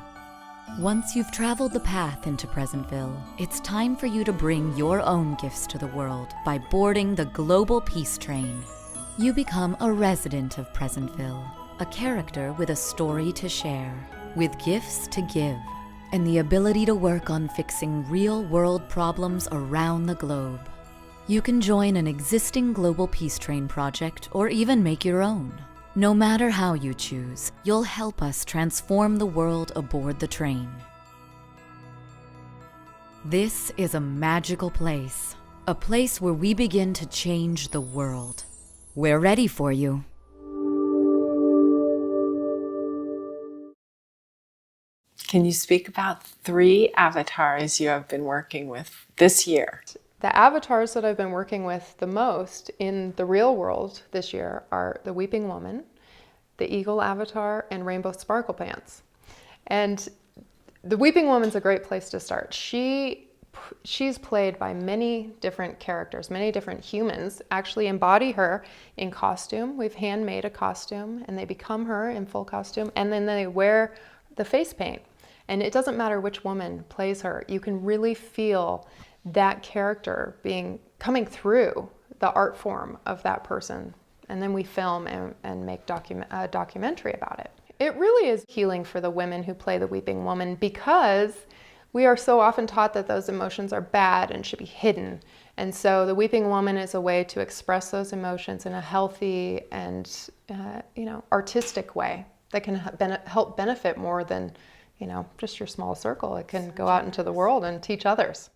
[SPEAKER 5] Once you've traveled the path into Presentville, it's time for you to bring your own gifts to the world by boarding the Global Peace Train. You become a resident of Presentville, a character with a story to share, with gifts to give, and the ability to work on fixing real-world problems around the globe. You can join an existing Global Peace Train project or even make your own. No matter how you choose, you'll help us transform the world aboard the train. This is a magical place, a place where we begin to change the world. We're ready for you.
[SPEAKER 3] Can you speak about 3 avatars you have been working with this year?
[SPEAKER 4] The avatars that I've been working with the most in the real world this year are the Weeping Woman, the Eagle Avatar, and Rainbow Sparkle Pants. And the Weeping Woman's a great place to start. She's played by many different characters, many different humans actually embody her in costume. We've handmade a costume and they become her in full costume, and then they wear the face paint. And it doesn't matter which woman plays her, you can really feel that character coming through the art form of that person. And then we film and make a documentary about it. It really is healing for the women who play the Weeping Woman, because we are so often taught that those emotions are bad and should be hidden. And so the Weeping Woman is a way to express those emotions in a healthy and artistic way that can help benefit more than just your small circle. It can go out into the world and teach others.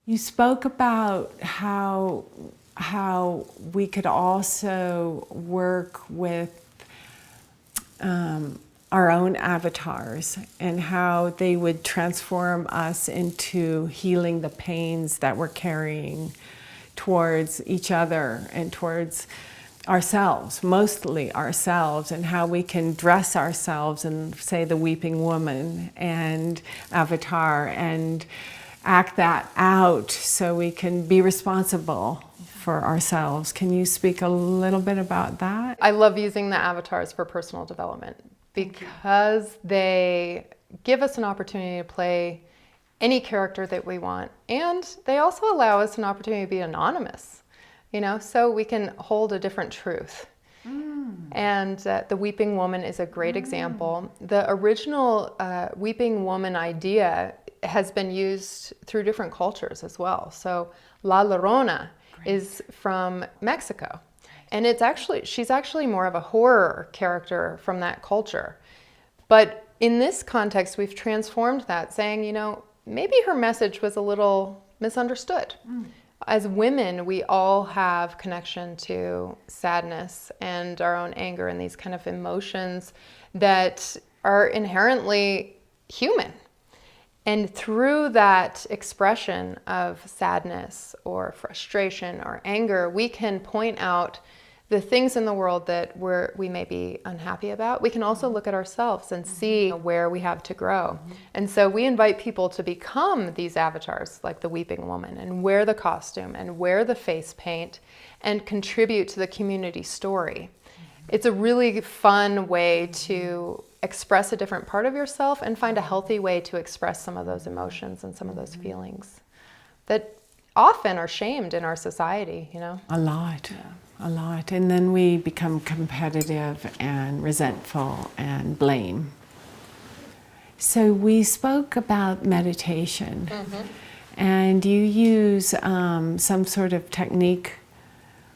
[SPEAKER 3] You spoke about how we could also work with our own avatars and how they would transform us into healing the pains that we're carrying towards each other and towards ourselves, mostly ourselves, and how we can dress ourselves in, say, the Weeping Woman and avatar and act that out so we can be responsible for ourselves. Can you speak a little bit about that?
[SPEAKER 4] I love using the avatars for personal development because they give us an opportunity to play any character that we want, and they also allow us an opportunity to be anonymous, so we can hold a different truth. And the Weeping Woman is a great example. The original Weeping Woman idea has been used through different cultures as well. So La Llorona is from Mexico. And she's actually more of a horror character from that culture. But in this context, we've transformed that, saying, maybe her message was a little misunderstood. As women, we all have connection to sadness and our own anger and these kind of emotions that are inherently human. And through that expression of sadness or frustration or anger, we can point out the things in the world that we may be unhappy about. We can also look at ourselves and see where we have to grow. And so we invite people to become these avatars, like the Weeping Woman, and wear the costume and wear the face paint and contribute to the community story. It's a really fun way to express a different part of yourself and find a healthy way to express some of those emotions and some of those feelings that often are shamed in our society,
[SPEAKER 3] A lot. And then we become competitive and resentful and blame. So we spoke about meditation, and you use some sort of technique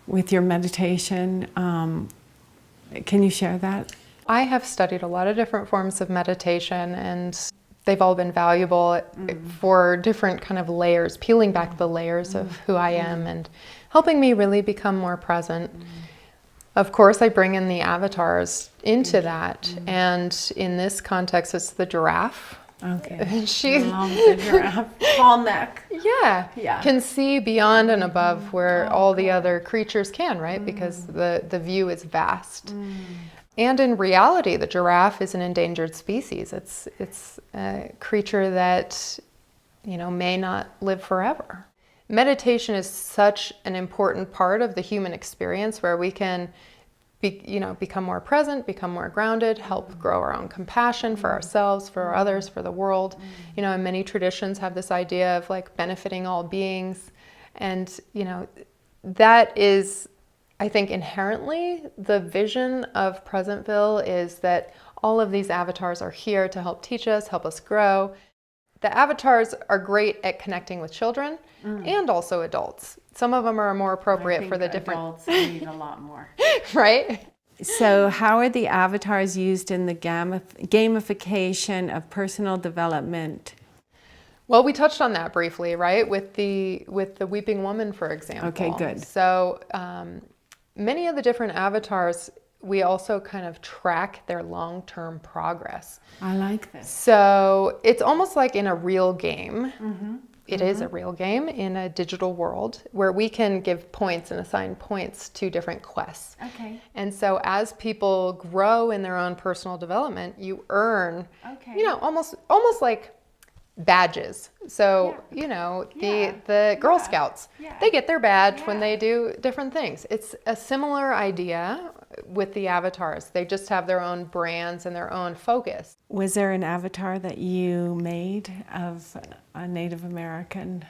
[SPEAKER 3] with your meditation. Can you share that?
[SPEAKER 4] I have studied a lot of different forms of meditation, and they've all been valuable for different kind of layers, peeling back the layers of who I am and helping me really become more present. Of course, I bring in the avatars into that, and in this context, it's the giraffe.
[SPEAKER 3] Okay. She love the giraffe. Tall neck.
[SPEAKER 4] Yeah. Can see beyond and above where all the other creatures can, right? Because the view is vast. And in reality, the giraffe is an endangered species. It's a creature that, may not live forever. Meditation is such an important part of the human experience where we can become more present, become more grounded, help grow our own compassion for ourselves, for others, for the world. And many traditions have this idea of benefiting all beings. And, that is, I think, inherently the vision of Presentville is that all of these avatars are here to help teach us, help us grow. The avatars are great at connecting with children and also adults. Some of them are more appropriate for the different...
[SPEAKER 3] adults need a lot more.
[SPEAKER 4] Right?
[SPEAKER 3] So how are the avatars used in the gamification of personal development?
[SPEAKER 4] Well, we touched on that briefly, right? With the weeping woman, for example.
[SPEAKER 3] Okay, good.
[SPEAKER 4] So many of the different avatars, we also kind of track their long-term progress.
[SPEAKER 3] I like this.
[SPEAKER 4] So it's almost like in a real game.
[SPEAKER 3] Mm-hmm.
[SPEAKER 4] It is a real game in a digital world where we can give points and assign points to different quests.
[SPEAKER 3] Okay.
[SPEAKER 4] And so as people grow in their own personal development, you earn, almost like badges. So, the Girl Scouts, they get their badge when they do different things. It's a similar idea with the avatars. They just have their own brands and their own focus.
[SPEAKER 3] Was there an avatar that you made of a Native American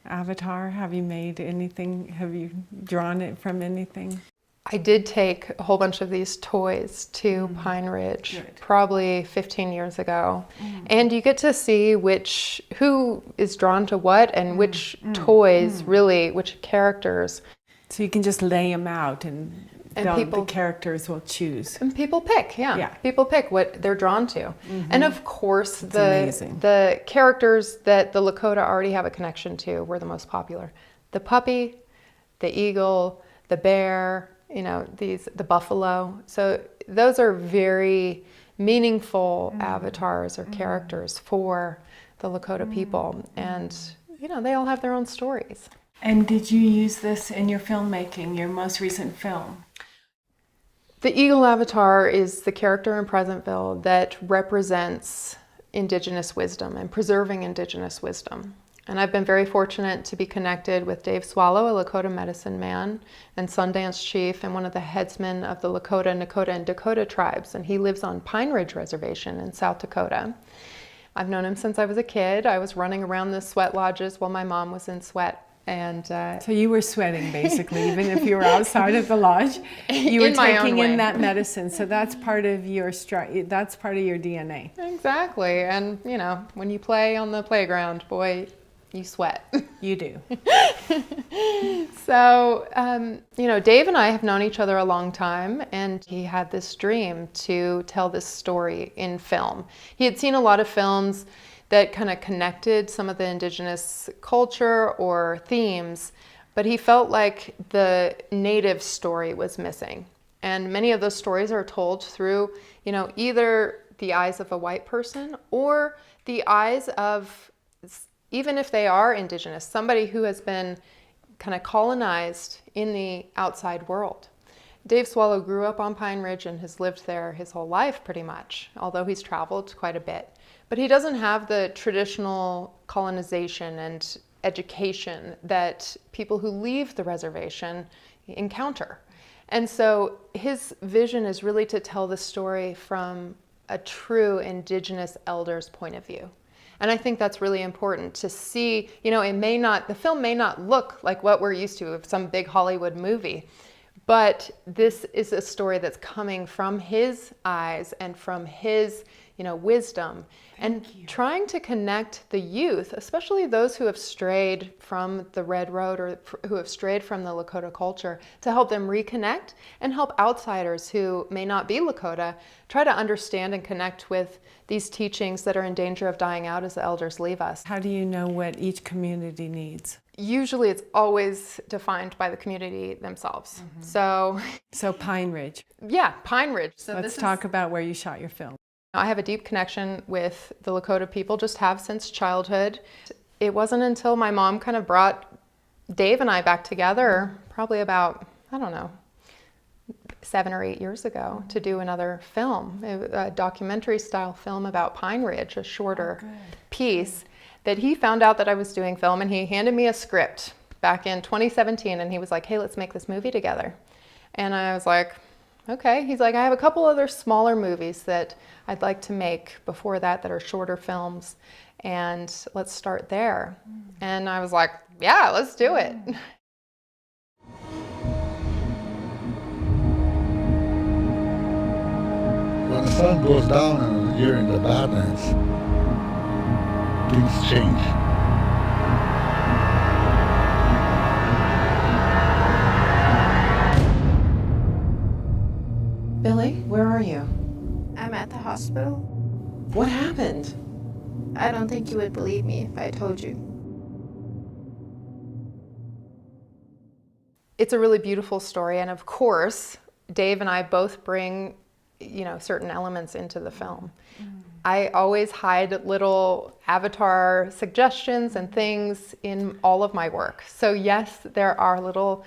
[SPEAKER 3] avatar? Have you made anything? Have you drawn it from anything?
[SPEAKER 4] I did take a whole bunch of these toys to Pine Ridge probably 15 years ago. And you get to see who is drawn to what and which toys really, which characters.
[SPEAKER 3] So you can just lay them out and the characters will choose.
[SPEAKER 4] And people pick, people pick what they're drawn to. And of course, the characters that the Lakota already have a connection to were the most popular. The puppy, the eagle, the bear, the buffalo. So those are very meaningful avatars or characters for the Lakota people. And, they all have their own stories.
[SPEAKER 3] And did you use this in your filmmaking, your most recent film?
[SPEAKER 4] The eagle avatar is the character in Pleasantville that represents Indigenous wisdom and preserving Indigenous wisdom. And I've been very fortunate to be connected with Dave Swallow, a Lakota medicine man and Sundance chief and one of the headsmen of the Lakota, Nakota, and Dakota tribes. And he lives on Pine Ridge Reservation in South Dakota. I've known him since I was a kid. I was running around the sweat lodges while my mom was in sweat. And
[SPEAKER 3] so you were sweating basically, even if you were outside of the lodge, you were taking in that medicine. So that's part of your that's part of your DNA.
[SPEAKER 4] Exactly. And when you play on the playground, boy, you sweat.
[SPEAKER 3] You do.
[SPEAKER 4] So, Dave and I have known each other a long time, and he had this dream to tell this story in film. He had seen a lot of films that kind of connected some of the Indigenous culture or themes, but he felt like the Native story was missing. And many of those stories are told through, either the eyes of a white person or the eyes of, even if they are Indigenous, somebody who has been kind of colonized in the outside world. Dave Swallow grew up on Pine Ridge and has lived there his whole life pretty much, although he's traveled quite a bit. But he doesn't have the traditional colonization and education that people who leave the reservation encounter. And so his vision is really to tell the story from a true Indigenous elder's point of view. And I think that's really important to see, the film may not look like what we're used to of some big Hollywood movie, but this is a story that's coming from his eyes and from his, wisdom. And trying to connect the youth, especially those who have strayed from the Red Road or who have strayed from the Lakota culture, to help them reconnect and help outsiders who may not be Lakota try to understand and connect with these teachings that are in danger of dying out as the elders leave us.
[SPEAKER 3] How do you know what each community needs?
[SPEAKER 4] Usually it's always defined by the community themselves.
[SPEAKER 3] So Pine Ridge.
[SPEAKER 4] Yeah, Pine Ridge. So
[SPEAKER 3] let's talk about where you shot your film.
[SPEAKER 4] I have a deep connection with the Lakota people, just have since childhood. It wasn't until my mom kind of brought Dave and I back together, probably about, 7 or 8 years ago, to do another film, a documentary style film about Pine Ridge, a shorter piece, that he found out that I was doing film, and he handed me a script back in 2017, and he was like, hey, let's make this movie together. And I was like, okay. He's like, I have a couple other smaller movies that I'd like to make before that are shorter films, and let's start there. And I was like, yeah, let's do it.
[SPEAKER 7] When the sun goes down and you're in the Badlands, things change.
[SPEAKER 4] Billy, where are you?
[SPEAKER 8] I'm at the hospital.
[SPEAKER 4] What happened?
[SPEAKER 25] I don't think you would believe me if I told you.
[SPEAKER 4] It's a really beautiful story, and of course, Dave and I both bring, certain elements into the film. I always hide little avatar suggestions and things in all of my work. So yes, there are little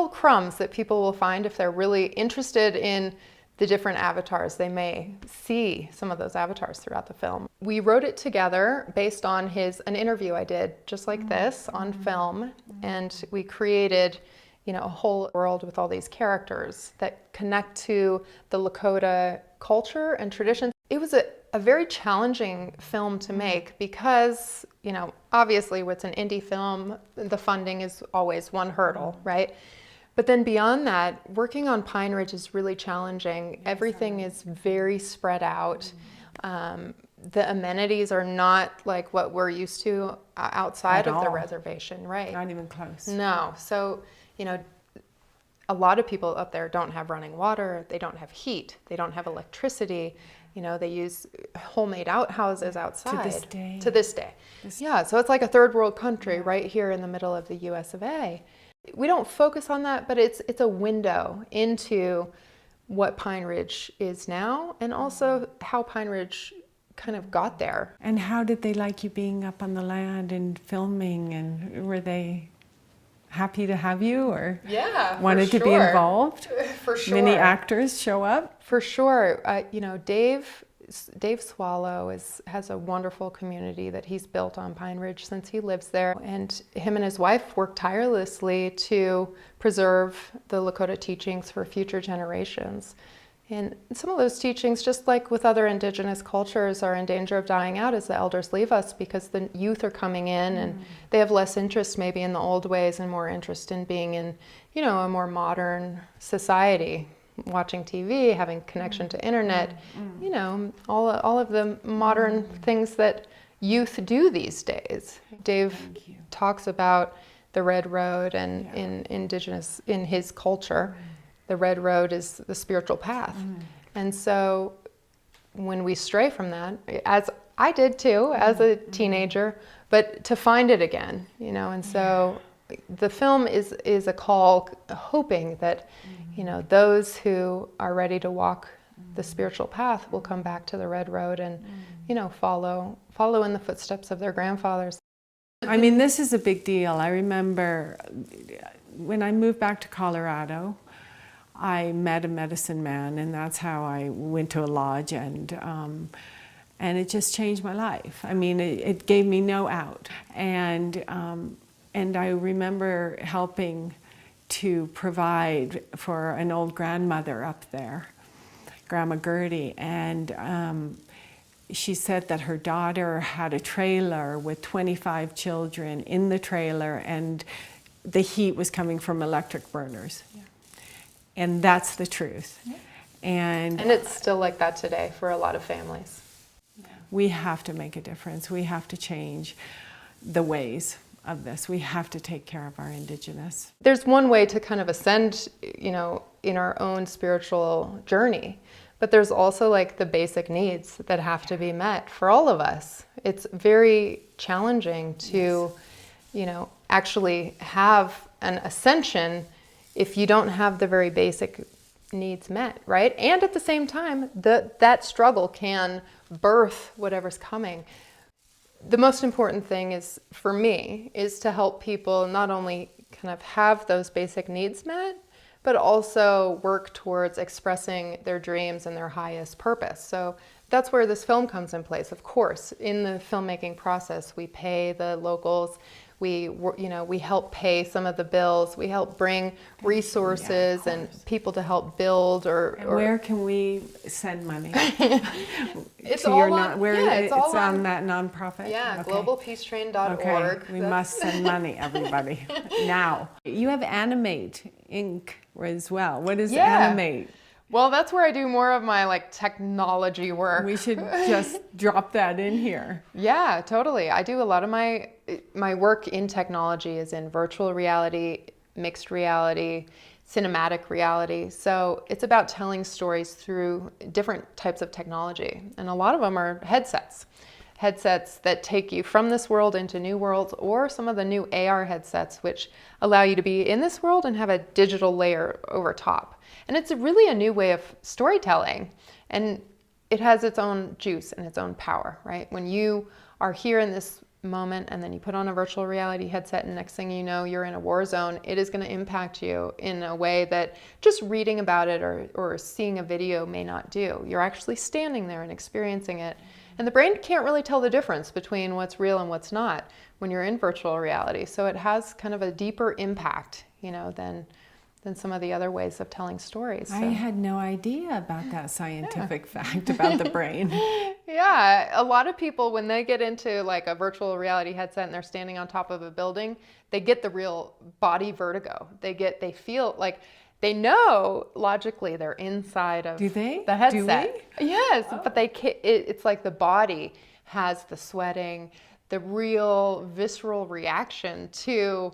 [SPEAKER 4] crumbs that people will find if they're really interested in the different avatars. They may see some of those avatars throughout the film. We wrote it together based on an interview I did just like this on film, and we created a whole world with all these characters that connect to the Lakota culture and traditions. It was a very challenging film to make because, obviously it's an indie film, the funding is always one hurdle, right? But then beyond that, working on Pine Ridge is really challenging. Everything is very spread out. The amenities are not like what we're used to outside of the reservation, right?
[SPEAKER 3] Not even close.
[SPEAKER 4] No. So, a lot of people up there don't have running water, they don't have heat, they don't have electricity, they use homemade outhouses outside. To this day. Yeah, so it's like a third world country right here in the middle of the US of A. We don't focus on that, but it's a window into what Pine Ridge is now, and also how Pine Ridge kind of got there.
[SPEAKER 3] And how did they like you being up on the land and filming, and were they happy to have you, or wanted to be involved?
[SPEAKER 4] For sure.
[SPEAKER 3] Many actors show up?
[SPEAKER 4] For sure. Dave Swallow has a wonderful community that he's built on Pine Ridge since he lives there. And him and his wife work tirelessly to preserve the Lakota teachings for future generations. And some of those teachings, just like with other indigenous cultures, are in danger of dying out as the elders leave us, because the youth are coming in and they have less interest maybe in the old ways and more interest in being in, a more modern society, watching TV, having connection to internet, all of the modern things that youth do these days. Dave talks about the Red Road and in his culture. The Red Road is the spiritual path. And so when we stray from that, as I did too, as a teenager, but to find it again, and so the film is a call hoping that, those who are ready to walk the spiritual path will come back to the Red Road and, follow in the footsteps of their grandfathers.
[SPEAKER 3] I mean, this is a big deal. I remember when I moved back to Colorado, I met a medicine man, and that's how I went to a lodge, and it just changed my life. I mean, it gave me no out, and I remember helping to provide for an old grandmother up there, Grandma Gertie, and she said that her daughter had a trailer with 25 children in the trailer, and the heat was coming from electric burners. Yeah. And that's the truth. Yeah. And
[SPEAKER 4] it's still like that today for a lot of families.
[SPEAKER 3] We have to make a difference. We have to change the ways of this. We have to take care of our indigenous.
[SPEAKER 4] There's one way to kind of ascend, in our own spiritual journey, but there's also like the basic needs that have to be met for all of us. It's very challenging to, actually have an ascension if you don't have the very basic needs met, right? And at the same time, that struggle can birth whatever's coming. The most important thing is, for me, is to help people not only kind of have those basic needs met, but also work towards expressing their dreams and their highest purpose. So that's where this film comes in place. Of course, in the filmmaking process, we pay the locals. We help pay some of the bills. We help bring resources and people to help build. Or
[SPEAKER 3] where can we send money?
[SPEAKER 4] It's all
[SPEAKER 3] on that nonprofit.
[SPEAKER 4] Yeah, okay. globalpeacetrain.org.
[SPEAKER 3] Okay. We must send money, everybody, now. You have Animate Inc. as well. What is Animate?
[SPEAKER 4] Well, that's where I do more of my technology work.
[SPEAKER 3] We should just drop that in here.
[SPEAKER 4] Yeah, totally. I do a lot of my work in technology is in virtual reality, mixed reality, cinematic reality. So it's about telling stories through different types of technology. And a lot of them are headsets. headsets that take you from this world into new worlds, or some of the new AR headsets, which allow you to be in this world and have a digital layer over top. And it's really a new way of storytelling. And it has its own juice and its own power, right? When you are here in this moment and then you put on a virtual reality headset and next thing you know, you're in a war zone, it is going to impact you in a way that just reading about it or seeing a video may not do. You're actually standing there and experiencing it. And the brain can't really tell the difference between what's real and what's not when you're in virtual reality. So it has kind of a deeper impact, you know, than some of the other ways of telling stories.
[SPEAKER 3] I had no idea about that scientific fact about the brain.
[SPEAKER 4] Yeah, a lot of people, when they get into like a virtual reality headset and they're standing on top of a building, they get the real body vertigo. They feel like they know logically they're inside of the headset. Do we? Yes, but it's like the body has the sweating, the real visceral reaction to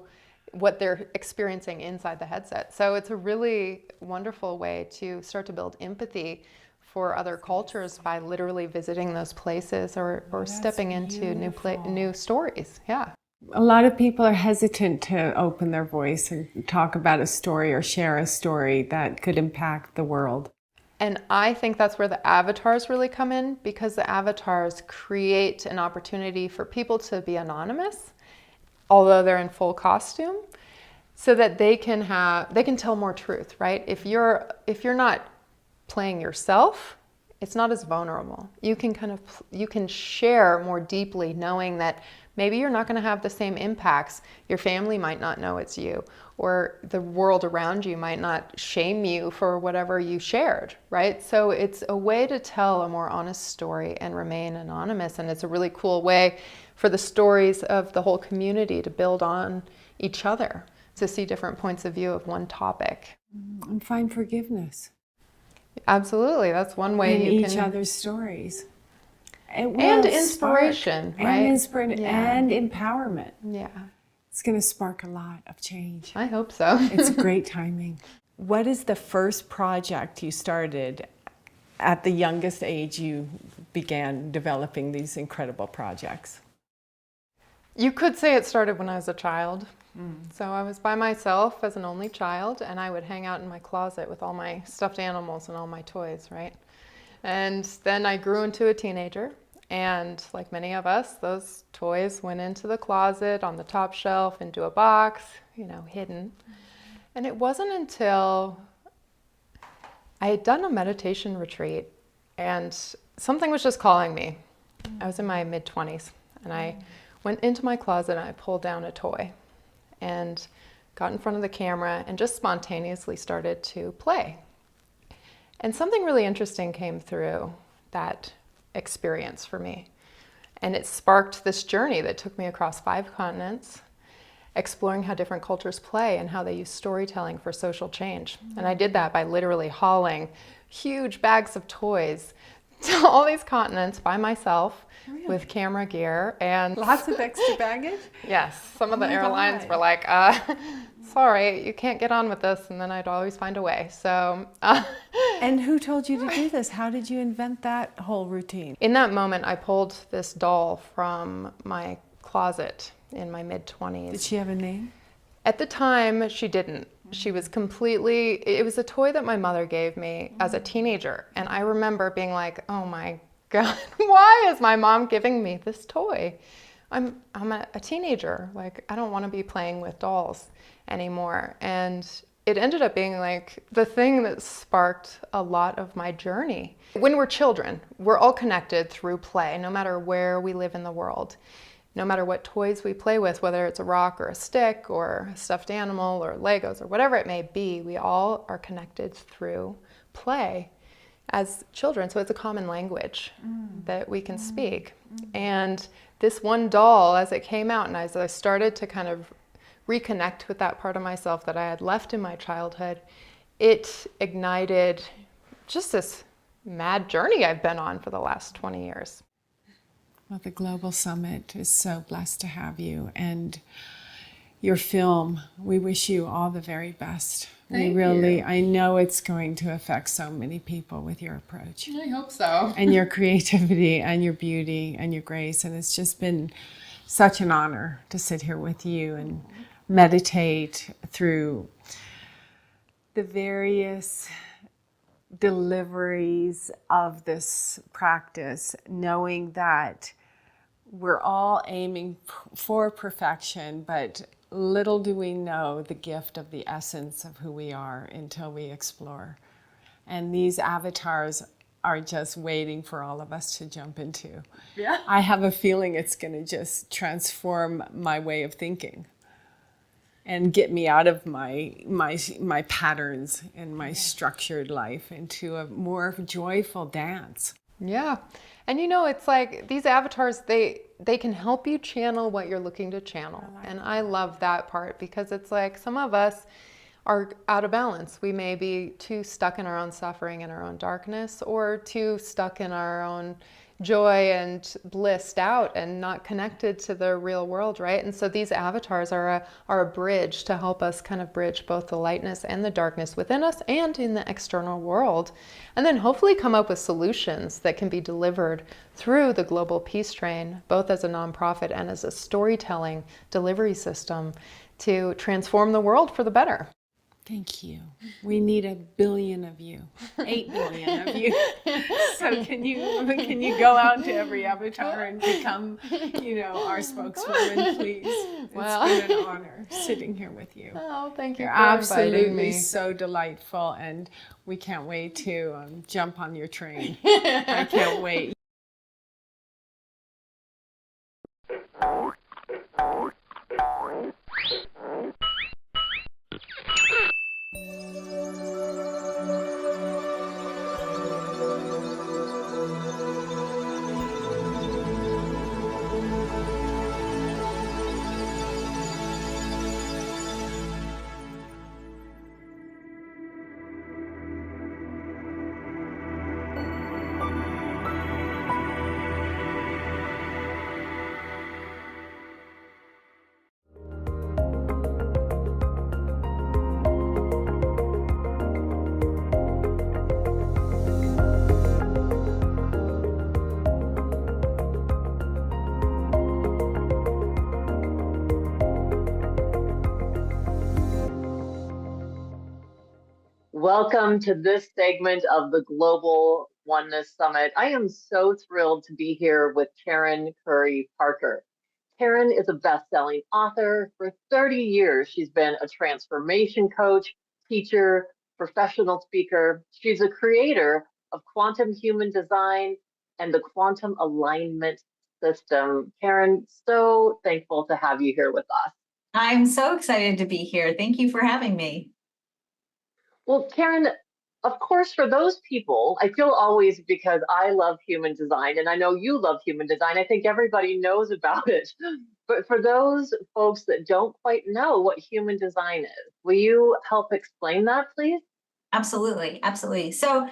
[SPEAKER 4] what they're experiencing inside the headset. So it's a really wonderful way to start to build empathy for other cultures by literally visiting those places or stepping into new stories. Yeah.
[SPEAKER 3] A lot of people are hesitant to open their voice or talk about a story or share a story that could impact the world.
[SPEAKER 4] And I think that's where the avatars really come in, because the avatars create an opportunity for people to be anonymous, although they're in full costume, so that they can tell more truth, right? If you're not playing yourself, it's not as vulnerable. You can share more deeply, knowing that maybe you're not going to have the same impacts. Your family might not know it's you, or the world around you might not shame you for whatever you shared, right? So it's a way to tell a more honest story and remain anonymous. And it's a really cool way for the stories of the whole community to build on each other, to see different points of view of one topic.
[SPEAKER 3] And find forgiveness.
[SPEAKER 4] Absolutely. That's one way
[SPEAKER 3] in
[SPEAKER 4] you
[SPEAKER 3] each
[SPEAKER 4] can...
[SPEAKER 3] other's stories.
[SPEAKER 4] And inspiration, right?
[SPEAKER 3] And inspiration and empowerment.
[SPEAKER 4] Yeah.
[SPEAKER 3] It's going to spark a lot of change.
[SPEAKER 4] I hope so.
[SPEAKER 3] It's great timing. What is the first project you started at the youngest age you began developing these incredible projects?
[SPEAKER 4] You could say it started when I was a child. So I was by myself as an only child, and I would hang out in my closet with all my stuffed animals and all my toys, right? And then I grew into a teenager, and like many of us, those toys went into the closet, on the top shelf, into a box, you know, hidden. And it wasn't until I had done a meditation retreat and something was just calling me. I was in my mid-20s, and I went into my closet and I pulled down a toy and got in front of the camera and just spontaneously started to play. And something really interesting came through that experience for me. And it sparked this journey that took me across 5 continents, exploring how different cultures play and how they use storytelling for social change. And I did that by literally hauling huge bags of toys to all these continents by myself with camera gear and
[SPEAKER 3] lots of extra baggage.
[SPEAKER 4] Yes, some of the airlines were like, sorry, you can't get on with this, and then I'd always find a way. So
[SPEAKER 3] and who told you to do this? How did you invent that whole routine?
[SPEAKER 4] In that moment, I pulled this doll from my closet in my mid-20s.
[SPEAKER 3] Did she have a name?
[SPEAKER 4] At the time, she didn't. She was it was a toy that my mother gave me as a teenager. And I remember being like, oh my God, why is my mom giving me this toy? I'm a teenager. Like, I don't want to be playing with dolls anymore. And it ended up being like the thing that sparked a lot of my journey. When we're children, we're all connected through play, no matter where we live in the world. No matter what toys we play with, whether it's a rock or a stick or a stuffed animal or Legos or whatever it may be, we all are connected through play as children. So it's a common language that we can speak. And this one doll, as it came out and as I started to kind of reconnect with that part of myself that I had left in my childhood, it ignited just this mad journey I've been on for the last 20 years.
[SPEAKER 3] Well, the Global Summit is so blessed to have you. And your film. We wish you all the very best.
[SPEAKER 4] Thank
[SPEAKER 3] you. I know it's going to affect so many people with your approach.
[SPEAKER 4] I hope so.
[SPEAKER 3] And your creativity and your beauty and your grace. And it's just been such an honor to sit here with you and meditate through the various deliveries of this practice, knowing that we're all aiming for perfection, but little do we know the gift of the essence of who we are until we explore. And these avatars are just waiting for all of us to jump into.
[SPEAKER 4] Yeah.
[SPEAKER 3] I have a feeling it's going to just transform my way of thinking and get me out of my patterns and my structured life into a more joyful dance.
[SPEAKER 4] Yeah. And you know, it's like these avatars, they can help you channel what you're looking to channel. And I love that part, because it's like some of us are out of balance. We may be too stuck in our own suffering and our own darkness, or too stuck in our own joy and blissed out and not connected to the real world, right? And so these avatars are a bridge to help us kind of bridge both the lightness and the darkness within us and in the external world. And then hopefully come up with solutions that can be delivered through the Global Peace Train, both as a nonprofit and as a storytelling delivery system, to transform the world for the better.
[SPEAKER 3] Thank you. We need 1 billion of you, 8 billion of you. So can you go out to every avatar and become, our spokeswoman, please?
[SPEAKER 4] Well.
[SPEAKER 3] It's been an honor sitting here with you.
[SPEAKER 4] Oh, thank you
[SPEAKER 3] You're
[SPEAKER 4] for inviting
[SPEAKER 3] absolutely
[SPEAKER 4] me.
[SPEAKER 3] so delightful, and we can't wait to jump on your train. I can't wait.
[SPEAKER 8] Welcome to this segment of the Global Oneness Summit. I am so thrilled to be here with Karen Curry Parker. Karen is a best-selling author. For 30 years, she's been a transformation coach, teacher, professional speaker. She's a creator of quantum human design and the quantum alignment system. Karen, so thankful to have you here with us.
[SPEAKER 9] I'm so excited to be here. Thank you for having me.
[SPEAKER 8] Well, Karen, of course, for those people, I feel always, because I love human design and I know you love human design, I think everybody knows about it. But for those folks that don't quite know what human design is, will you help explain that, please?
[SPEAKER 9] Absolutely. Absolutely. So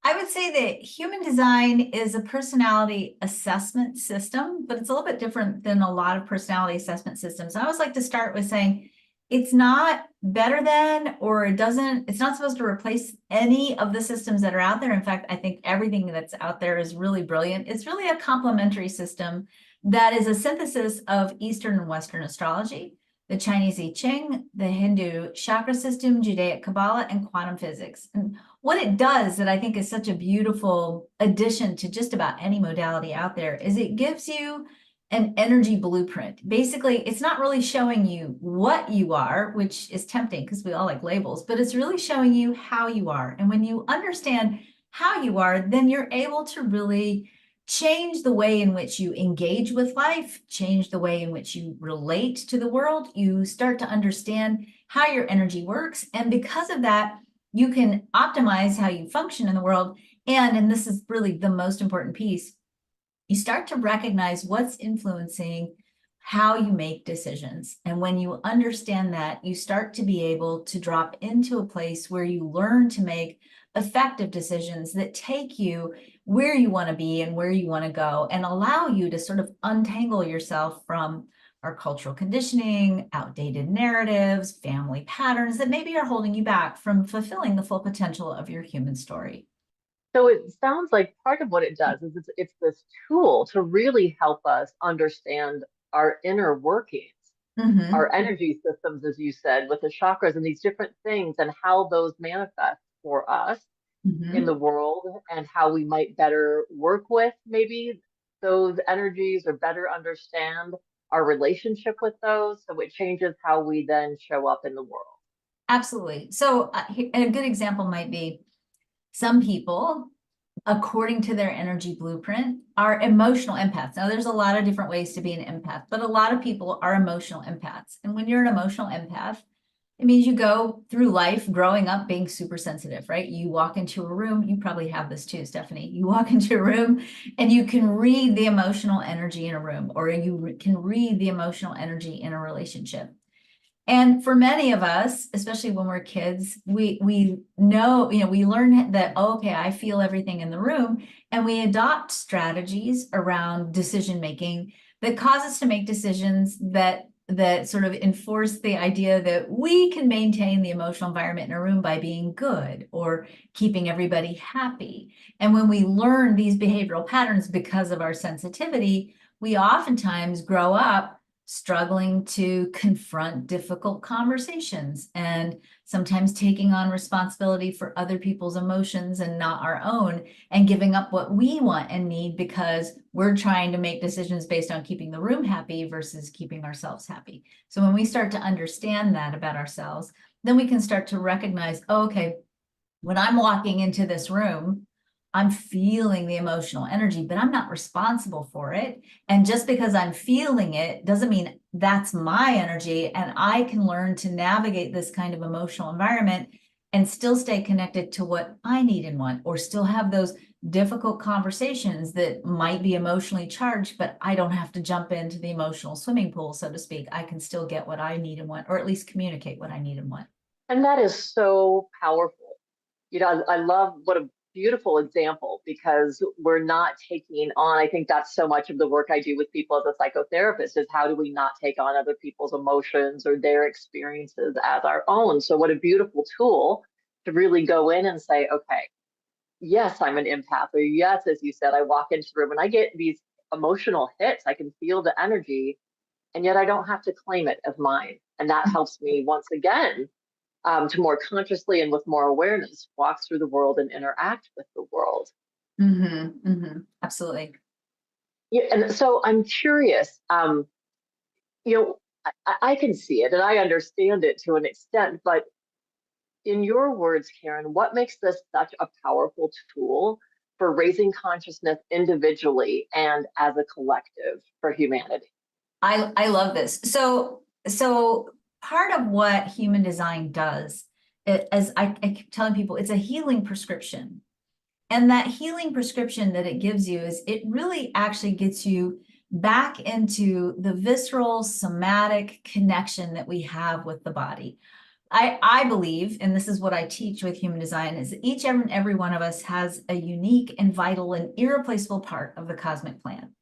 [SPEAKER 9] I would say that human design is a personality assessment system, but it's a little bit different than a lot of personality assessment systems. I always like to start with saying, it's not better than, or it's not supposed to replace any of the systems that are out there. In fact, I think everything that's out there is really brilliant. It's really a complementary system that is a synthesis of Eastern and Western astrology, the Chinese I Ching, the Hindu chakra system, Judaic Kabbalah, and quantum physics. And what it does that I think is such a beautiful addition to just about any modality out there is it gives you an energy blueprint. Basically, it's not really showing you what you are, which is tempting because we all like labels, but it's really showing you how you are. And when you understand how you are, then you're able to really change the way in which you engage with life, change the way in which you relate to the world. You start to understand how your energy works. And because of that, you can optimize how you function in the world. And this is really the most important piece, you start to recognize what's influencing how you make decisions. And when you understand that, you start to be able to drop into a place where you learn to make effective decisions that take you where you want to be and where you want to go, and allow you to sort of untangle yourself from our cultural conditioning, outdated narratives, family patterns that maybe are holding you back from fulfilling the full potential of your human story.
[SPEAKER 8] So it sounds like part of what it does is it's this tool to really help us understand our inner workings, our energy systems, as you said, with the chakras and these different things and how those manifest for us in the world and how we might better work with maybe those energies or better understand our relationship with those. So it changes how we then show up in the world.
[SPEAKER 9] Absolutely. So a good example might be some people, according to their energy blueprint, are emotional empaths. Now, there's a lot of different ways to be an empath, but a lot of people are emotional empaths. And when you're an emotional empath, it means you go through life growing up being super sensitive, right? You walk into a room, you probably have this too, Stephanie. You walk into a room and you can read the emotional energy in a room, or you can read the emotional energy in a relationship. And for many of us, especially when we're kids, we know, we learn that, oh, okay, I feel everything in the room, and we adopt strategies around decision making that cause us to make decisions that sort of enforce the idea that we can maintain the emotional environment in a room by being good or keeping everybody happy. And when we learn these behavioral patterns because of our sensitivity, we oftentimes grow up struggling to confront difficult conversations and sometimes taking on responsibility for other people's emotions and not our own, and giving up what we want and need because we're trying to make decisions based on keeping the room happy versus keeping ourselves happy. So when we start to understand that about ourselves, then we can start to recognize, oh, okay, when I'm walking into this room, I'm feeling the emotional energy, but I'm not responsible for it. And just because I'm feeling it doesn't mean that's my energy. And I can learn to navigate this kind of emotional environment and still stay connected to what I need and want, or still have those difficult conversations that might be emotionally charged, but I don't have to jump into the emotional swimming pool, so to speak. I can still get what I need and want, or at least communicate what I need and want.
[SPEAKER 8] And that is so powerful. I love what a beautiful example, because we're not taking on, I think that's so much of the work I do with people as a psychotherapist, is how do we not take on other people's emotions or their experiences as our own? So what a beautiful tool to really go in and say, okay, yes, I'm an empath, or yes, as you said, I walk into the room and I get these emotional hits, I can feel the energy, and yet I don't have to claim it as mine. And that helps me once again to more consciously and with more awareness walk through the world and interact with the world.
[SPEAKER 9] Absolutely.
[SPEAKER 8] Yeah, and so I'm curious, I can see it and I understand it to an extent, but in your words, Karen, what makes this such a powerful tool for raising consciousness individually and as a collective for humanity?
[SPEAKER 9] I love this. So part of what human design does, as I keep telling people, it's a healing prescription. And that healing prescription that it gives you is it really actually gets you back into the visceral somatic connection that we have with the body. I believe, and this is what I teach with human design, is that each and every one of us has a unique and vital and irreplaceable part of the cosmic plan.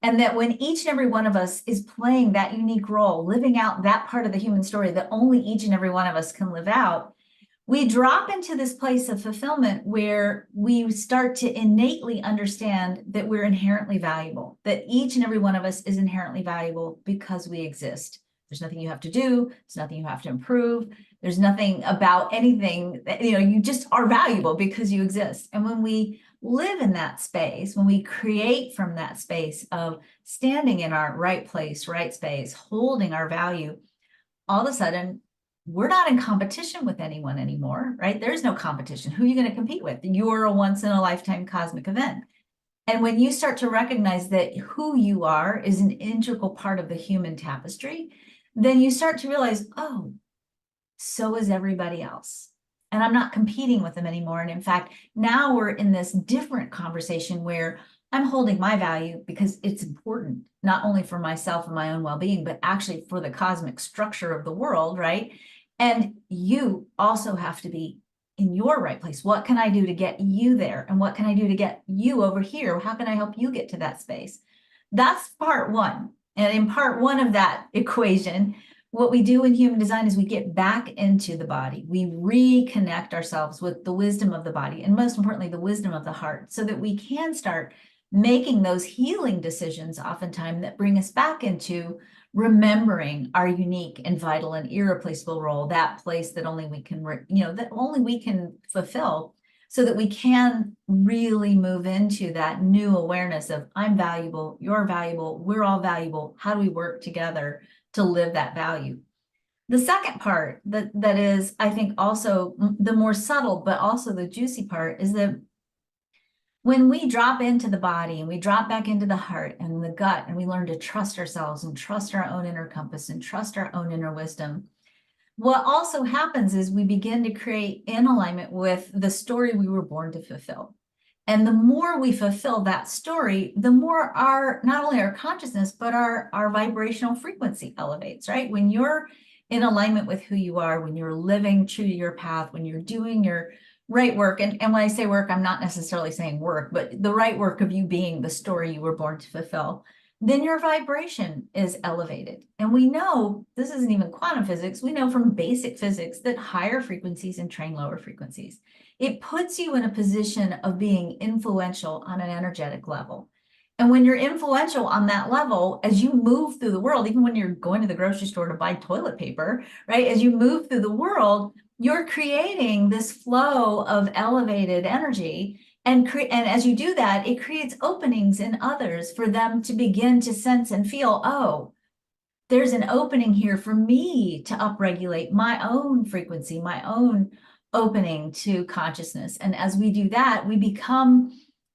[SPEAKER 9] And that when each and every one of us is playing that unique role, living out that part of the human story that only each and every one of us can live out, we drop into this place of fulfillment where we start to innately understand that we're inherently valuable, that each and every one of us is inherently valuable because we exist. There's nothing you have to do. There's nothing you have to improve. There's nothing about anything that, you just are valuable because you exist. And when we live in that space, when we create from that space of standing in our right place, right space, holding our value, all of a sudden, we're not in competition with anyone anymore, right? There's no competition. Who are you going to compete with? You're a once in a lifetime cosmic event. And when you start to recognize that who you are is an integral part of the human tapestry, then you start to realize, oh, so is everybody else. And I'm not competing with them anymore. And in fact, now we're in this different conversation where I'm holding my value because it's important, not only for myself and my own well-being, but actually for the cosmic structure of the world, right? And you also have to be in your right place. What can I do to get you there? And what can I do to get you over here? How can I help you get to that space? That's part one. And in part one of that equation, what we do in human design is we get back into the body. We reconnect ourselves with the wisdom of the body, and most importantly, the wisdom of the heart, so that we can start making those healing decisions oftentimes that bring us back into remembering our unique and vital and irreplaceable role, that place that only we can, that only we can fulfill, so that we can really move into that new awareness of I'm valuable, you're valuable, we're all valuable. How do we work together to live that value? The second part that is, I think, also the more subtle, but also the juicy part, is that when we drop into the body and we drop back into the heart and the gut, and we learn to trust ourselves and trust our own inner compass and trust our own inner wisdom, what also happens is we begin to create in alignment with the story we were born to fulfill. And the more we fulfill that story, the more not only our consciousness, but our vibrational frequency elevates, right? When you're in alignment with who you are, when you're living true to your path, when you're doing your right work, and when I say work, I'm not necessarily saying work, but the right work of you being the story you were born to fulfill, then your vibration is elevated. And we know, this isn't even quantum physics, we know from basic physics that higher frequencies entrain lower frequencies. It puts you in a position of being influential on an energetic level. And when you're influential on that level, as you move through the world, even when you're going to the grocery store to buy toilet paper, right? As you move through the world, you're creating this flow of elevated energy. And as you do that, it creates openings in others for them to begin to sense and feel, oh, there's an opening here for me to upregulate my own frequency, my own opening to consciousness. And as we do that, we become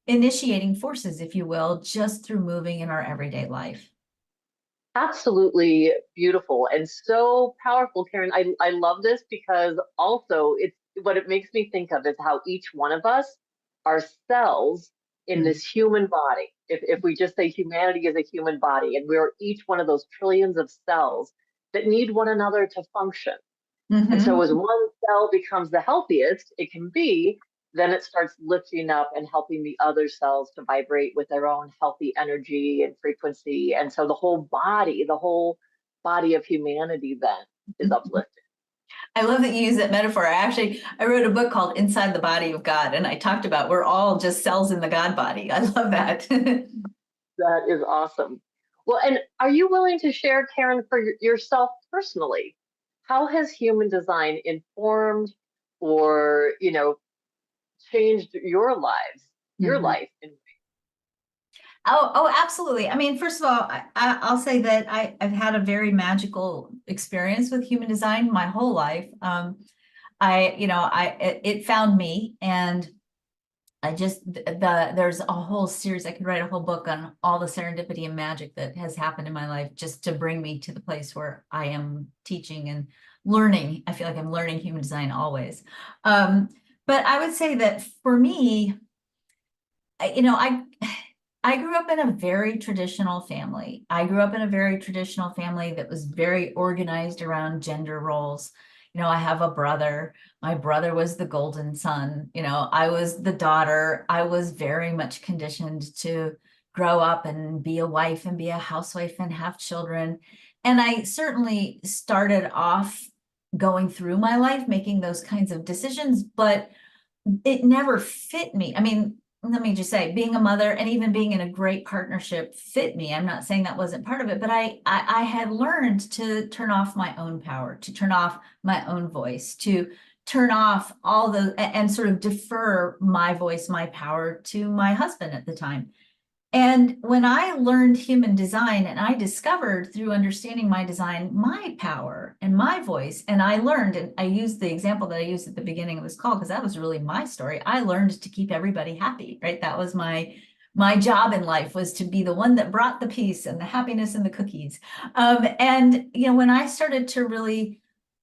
[SPEAKER 9] initiating forces, if you will, just through moving in our everyday life.
[SPEAKER 8] Absolutely beautiful and so powerful, Karen. I love this because also what it makes me think of is how each one of us are cells in this human body. If we just say humanity is a human body, and we're each one of those trillions of cells that need one another to function. And so as one cell becomes the healthiest it can be, then it starts lifting up and helping the other cells to vibrate with their own healthy energy and frequency. And so the whole body of humanity then is uplifted.
[SPEAKER 9] I love that you use that metaphor. I wrote a book called Inside the Body of God, and I talked about we're all just cells in the God body. I love that.
[SPEAKER 8] That is awesome. Well, and are you willing to share, Karen, for yourself personally, how has human design informed or, changed your lives, your life?
[SPEAKER 9] Oh, absolutely. I mean, first of all, I'll say that I've had a very magical experience with human design my whole life. It found me, and there's a whole series. I could write a whole book on all the serendipity and magic that has happened in my life just to bring me to the place where I am teaching and learning. I feel like I'm learning human design always. But I would say that for me, I grew up in a very traditional family. I grew up in a very traditional family that was very organized around gender roles. I have a brother. My brother was the golden son. I was the daughter. I was very much conditioned to grow up and be a wife and be a housewife and have children. And I certainly started off going through my life making those kinds of decisions, but it never fit me. I mean, let me just say, being a mother and even being in a great partnership fit me. I'm not saying that wasn't part of it, but I had learned to turn off my own power, to turn off my own voice, to turn off all the, and sort of defer my voice, my power to my husband at the time. And when I learned human design, and I discovered through understanding my design, my power and my voice, and I learned, and I used the example that I used at the beginning of this call, because that was really my story. I learned to keep everybody happy, right? That was my job in life, was to be the one that brought the peace and the happiness and the cookies. When I started to really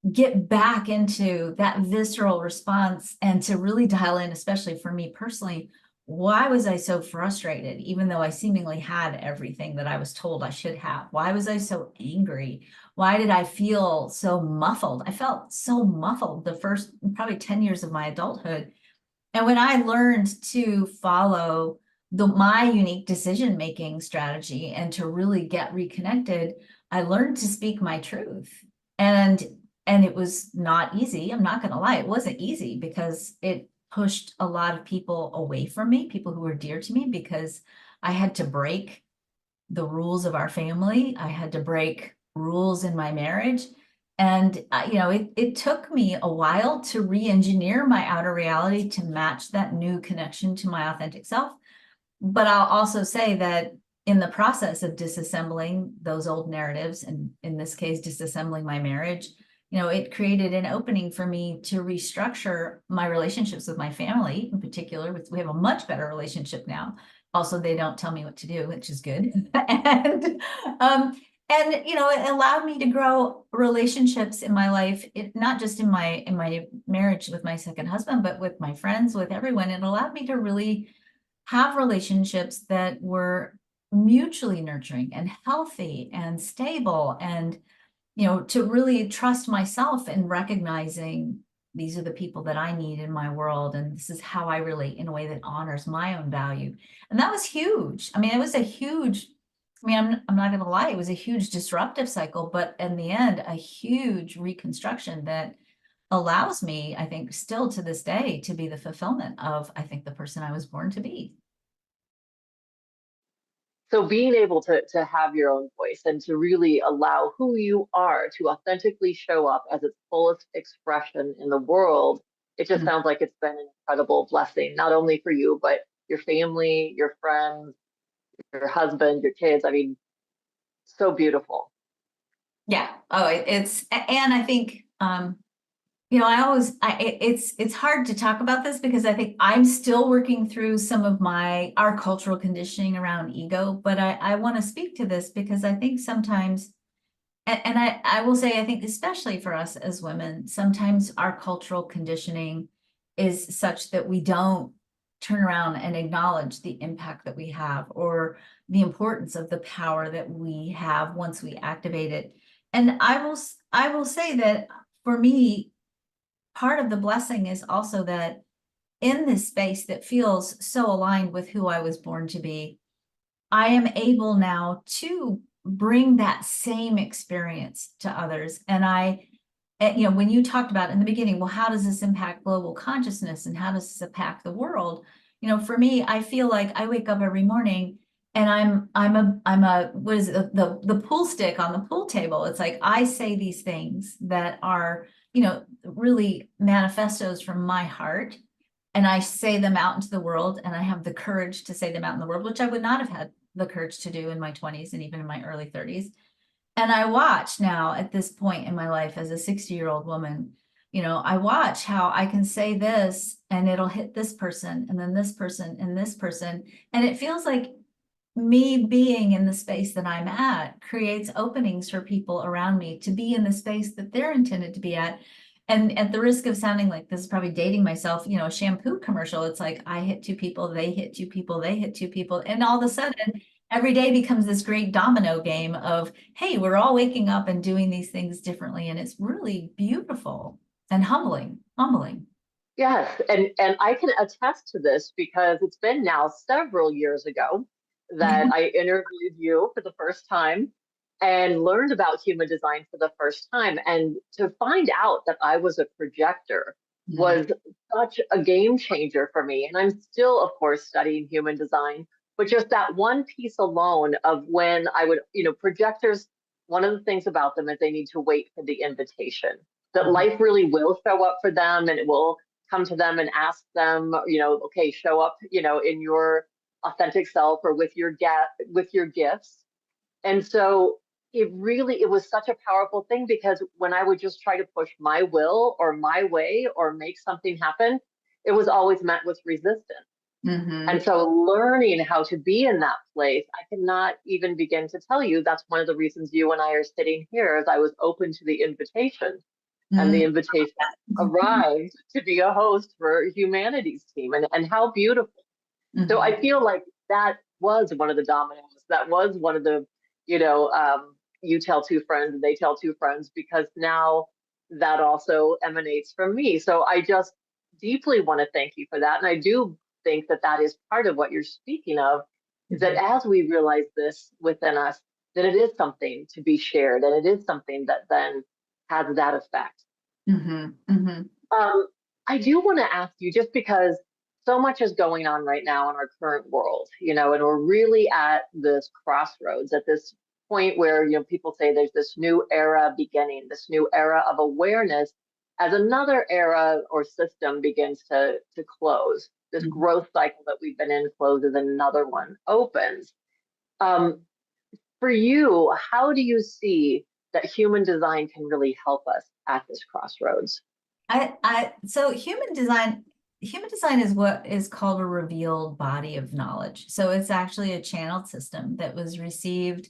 [SPEAKER 9] get back into that visceral response and to really dial in, especially for me personally, why was I so frustrated, even though I seemingly had everything that I was told I should have? Why was I so angry? Why did I feel so muffled? I felt so muffled the first probably 10 years of my adulthood. And when I learned to follow my unique decision-making strategy and to really get reconnected, I learned to speak my truth. And it was not easy. I'm not going to lie. It wasn't easy because it pushed a lot of people away from me, people who were dear to me, because I had to break the rules of our family. I had to break rules in my marriage. And, it took me a while to re-engineer my outer reality to match that new connection to my authentic self. But I'll also say that in the process of disassembling those old narratives, and in this case, disassembling my marriage, it created an opening for me to restructure my relationships with my family in particular. We have a much better relationship now. Also, they don't tell me what to do, which is good. And it allowed me to grow relationships in my life, not just in my marriage with my second husband, but with my friends, with everyone. It allowed me to really have relationships that were mutually nurturing and healthy and stable, and to really trust myself in recognizing these are the people that I need in my world, and this is how I relate in a way that honors my own value. And that was huge. I mean, it was a huge, I'm not going to lie, it was a huge disruptive cycle, but in the end, a huge reconstruction that allows me, I think, still to this day, to be the fulfillment of, I think, the person I was born to be.
[SPEAKER 8] So being able to have your own voice and to really allow who you are to authentically show up as its fullest expression in the world, it just sounds like it's been an incredible blessing, not only for you, but your family, your friends, your husband, your kids. I mean, so beautiful.
[SPEAKER 9] Yeah. Oh, and I think, it's hard to talk about this because I think I'm still working through some of our cultural conditioning around ego, but I want to speak to this because I think sometimes, and I will say, I think especially for us as women, sometimes our cultural conditioning is such that we don't turn around and acknowledge the impact that we have or the importance of the power that we have once we activate it. And I will say that for me, part of the blessing is also that in this space that feels so aligned with who I was born to be, I am able now to bring that same experience to others. And when you talked about in the beginning, well, how does this impact global consciousness and how does this impact the world? For me, I feel like I wake up every morning and I'm a what is it, the pool stick on the pool table. It's like I say these things that are really manifestos from my heart, and I say them out into the world, and I have the courage to say them out in the world, which I would not have had the courage to do in my 20s and even in my early 30s. And I watch now at this point in my life as a 60-year-old woman, I watch how I can say this and it'll hit this person and then this person and this person. And it feels like me being in the space that I'm at creates openings for people around me to be in the space that they're intended to be at. And at the risk of sounding like this is probably dating myself, a shampoo commercial, it's like I hit two people, they hit two people, they hit two people. And all of a sudden, every day becomes this great domino game of, hey, we're all waking up and doing these things differently. And it's really beautiful and humbling.
[SPEAKER 8] Yes, and I can attest to this because it's been now several years ago that I interviewed you for the first time and learned about human design for the first time. And to find out that I was a projector was such a game changer for me. And I'm still, of course, studying human design, but just that one piece alone of when I would, projectors, one of the things about them is they need to wait for the invitation, that life really will show up for them and it will come to them and ask them, okay, show up, in your authentic self or with your gifts. And so it was such a powerful thing because when I would just try to push my will or my way or make something happen, it was always met with resistance. And so learning how to be in that place, I cannot even begin to tell you, that's one of the reasons you and I are sitting here, as I was open to the invitation. And the invitation arrived to be a host for Humanity's team. And how beautiful. So I feel like that was one of the dominoes. That was one of the, you tell two friends and they tell two friends, because now that also emanates from me. So I just deeply want to thank you for that. And I do think that that is part of what you're speaking of, is that as we realize this within us, that it is something to be shared, and it is something that then has that effect. I do want to ask you, just because so much is going on right now in our current world, and we're really at this crossroads, at this point where, people say there's this new era beginning, this new era of awareness, as another era or system begins to close. This growth cycle that we've been in closes, and another one opens. For you, how do you see that human design can really help us at this crossroads?
[SPEAKER 9] So human design is what is called a revealed body of knowledge. So it's actually a channeled system that was received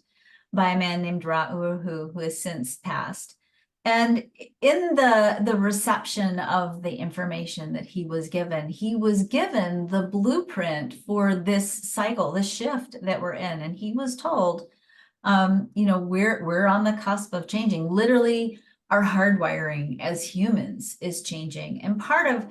[SPEAKER 9] by a man named Roel, who has since passed. And in the reception of the information that he was given the blueprint for this cycle, this shift that we're in. And he was told, we're on the cusp of changing. Literally, our hardwiring as humans is changing. And part of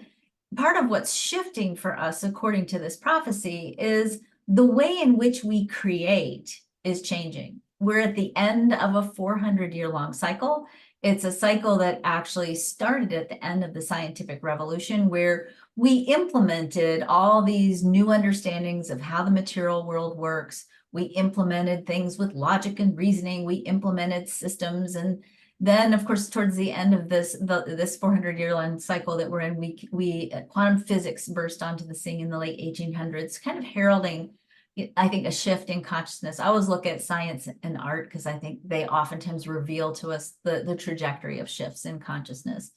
[SPEAKER 9] what's shifting for us, according to this prophecy, is the way in which we create is changing. We're at the end of a 400-year-long cycle. It's a cycle that actually started at the end of the scientific revolution, where we implemented all these new understandings of how the material world works. We implemented things with logic and reasoning. We implemented systems. And then, of course, towards the end of this 400-year-long cycle that we're in, we quantum physics burst onto the scene in the late 1800s, kind of heralding, I think, a shift in consciousness. I always look at science and art because I think they oftentimes reveal to us the trajectory of shifts in consciousness.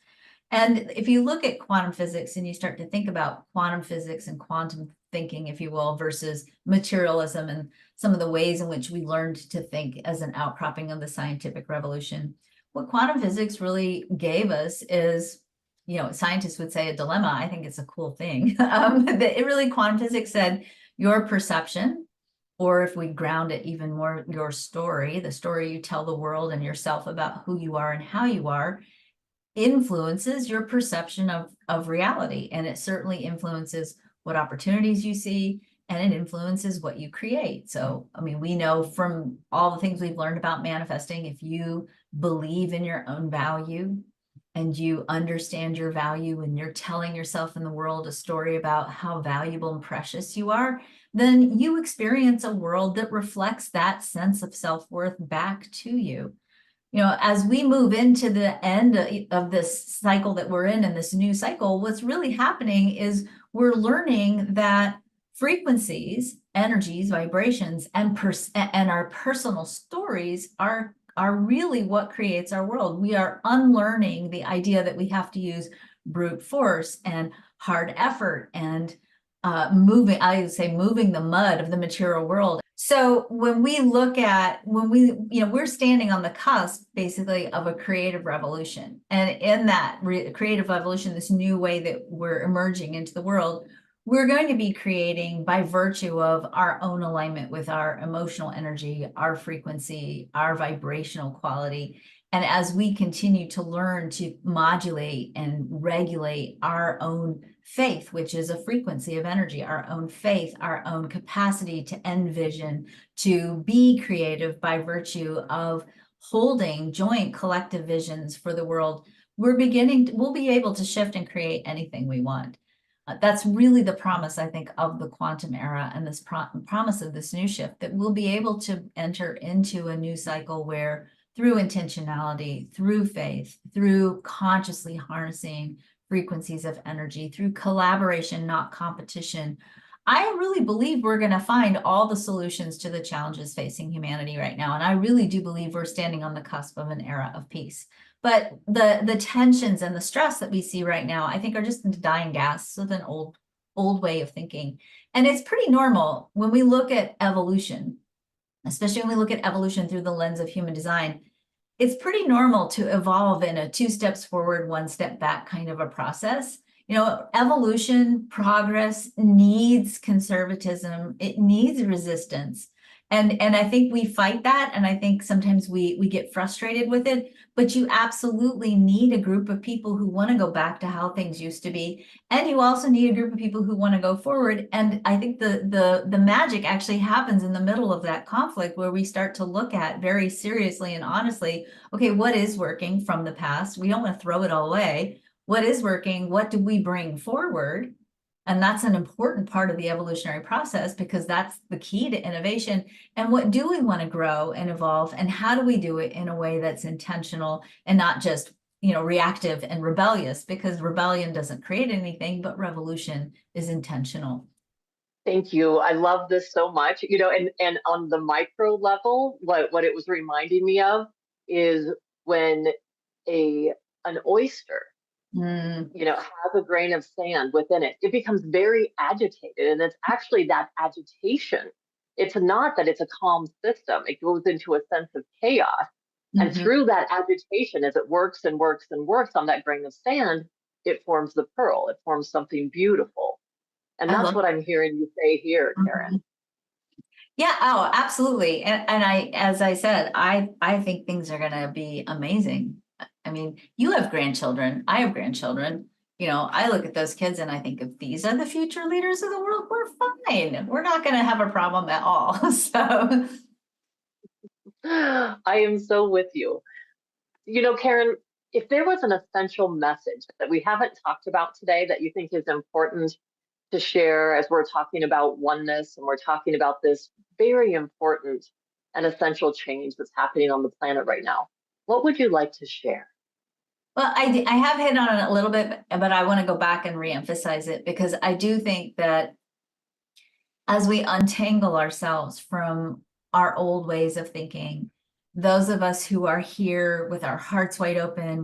[SPEAKER 9] And if you look at quantum physics and you start to think about quantum physics and quantum thinking, if you will, versus materialism and some of the ways in which we learned to think as an outcropping of the scientific revolution, what quantum physics really gave us is, scientists would say a dilemma. I think it's a cool thing. Quantum physics said your perception, or if we ground it even more, your story, the story you tell the world and yourself about who you are and how you are, influences your perception of reality. And it certainly influences what opportunities you see, and it influences what you create. So, we know from all the things we've learned about manifesting, if you believe in your own value and you understand your value and you're telling yourself and the world a story about how valuable and precious you are, then you experience a world that reflects that sense of self-worth back to you. As we move into the end of this cycle that we're in this new cycle, what's really happening is we're learning that frequencies, energies, vibrations, and our personal stories are really what creates our world. We are unlearning the idea that we have to use brute force and hard effort and moving the mud of the material world. So when we look at, we're standing on the cusp basically of a creative revolution. And in that creative revolution, this new way that we're emerging into the world, we're going to be creating by virtue of our own alignment with our emotional energy, our frequency, our vibrational quality. And as we continue to learn to modulate and regulate our own faith, which is a frequency of energy, our own faith, our own capacity to envision, to be creative by virtue of holding joint collective visions for the world, we'll be able to shift and create anything we want. That's really the promise, I think, of the quantum era and this promise of this new shift, that we'll be able to enter into a new cycle where through intentionality, through faith, through consciously harnessing frequencies of energy, through collaboration, not competition, I really believe we're going to find all the solutions to the challenges facing humanity right now. And I really do believe we're standing on the cusp of an era of peace. But the tensions and the stress that we see right now, I think, are just dying gasps of an old way of thinking. And it's pretty normal when we look at evolution, especially when we look at evolution through the lens of human design. It's pretty normal to evolve in a 2 steps forward, 1 step back kind of a process. Evolution, progress needs conservatism. It needs resistance. And I think we fight that, and I think sometimes we get frustrated with it, but you absolutely need a group of people who want to go back to how things used to be, and you also need a group of people who want to go forward. And I think the magic actually happens in the middle of that conflict, where we start to look at very seriously and honestly, okay, what is working from the past? We don't want to throw it all away. What is working? What do we bring forward? And that's an important part of the evolutionary process, because that's the key to innovation. And what do we want to grow and evolve? And how do we do it in a way that's intentional and not just, reactive and rebellious? Because rebellion doesn't create anything, but revolution is intentional.
[SPEAKER 8] Thank you. I love this so much. And on the micro level, what it was reminding me of is when an oyster has a grain of sand within it, it becomes very agitated. And it's actually that agitation. It's not that it's a calm system. It goes into a sense of chaos. And through that agitation, as it works and works and works on that grain of sand, it forms the pearl. It forms something beautiful. And that's what I'm hearing you say here, Karen.
[SPEAKER 9] Yeah, oh, absolutely. And I, as I said, I think things are going to be amazing. I mean, you have grandchildren. I have grandchildren. I look at those kids and I think, if these are the future leaders of the world, we're fine. We're not going to have a problem at all. So
[SPEAKER 8] I am so with you. Karen, if there was an essential message that we haven't talked about today that you think is important to share as we're talking about oneness and we're talking about this very important and essential change that's happening on the planet right now, what would you like to share?
[SPEAKER 9] Well, I have hit on it a little bit, but I want to go back and reemphasize it, because I do think that as we untangle ourselves from our old ways of thinking, those of us who are here with our hearts wide open,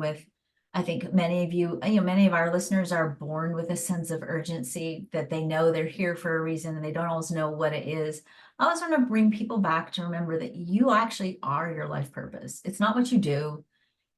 [SPEAKER 9] I think many of you, many of our listeners are born with a sense of urgency, that they know they're here for a reason and they don't always know what it is. I always want to bring people back to remember that you actually are your life purpose. It's not what you do,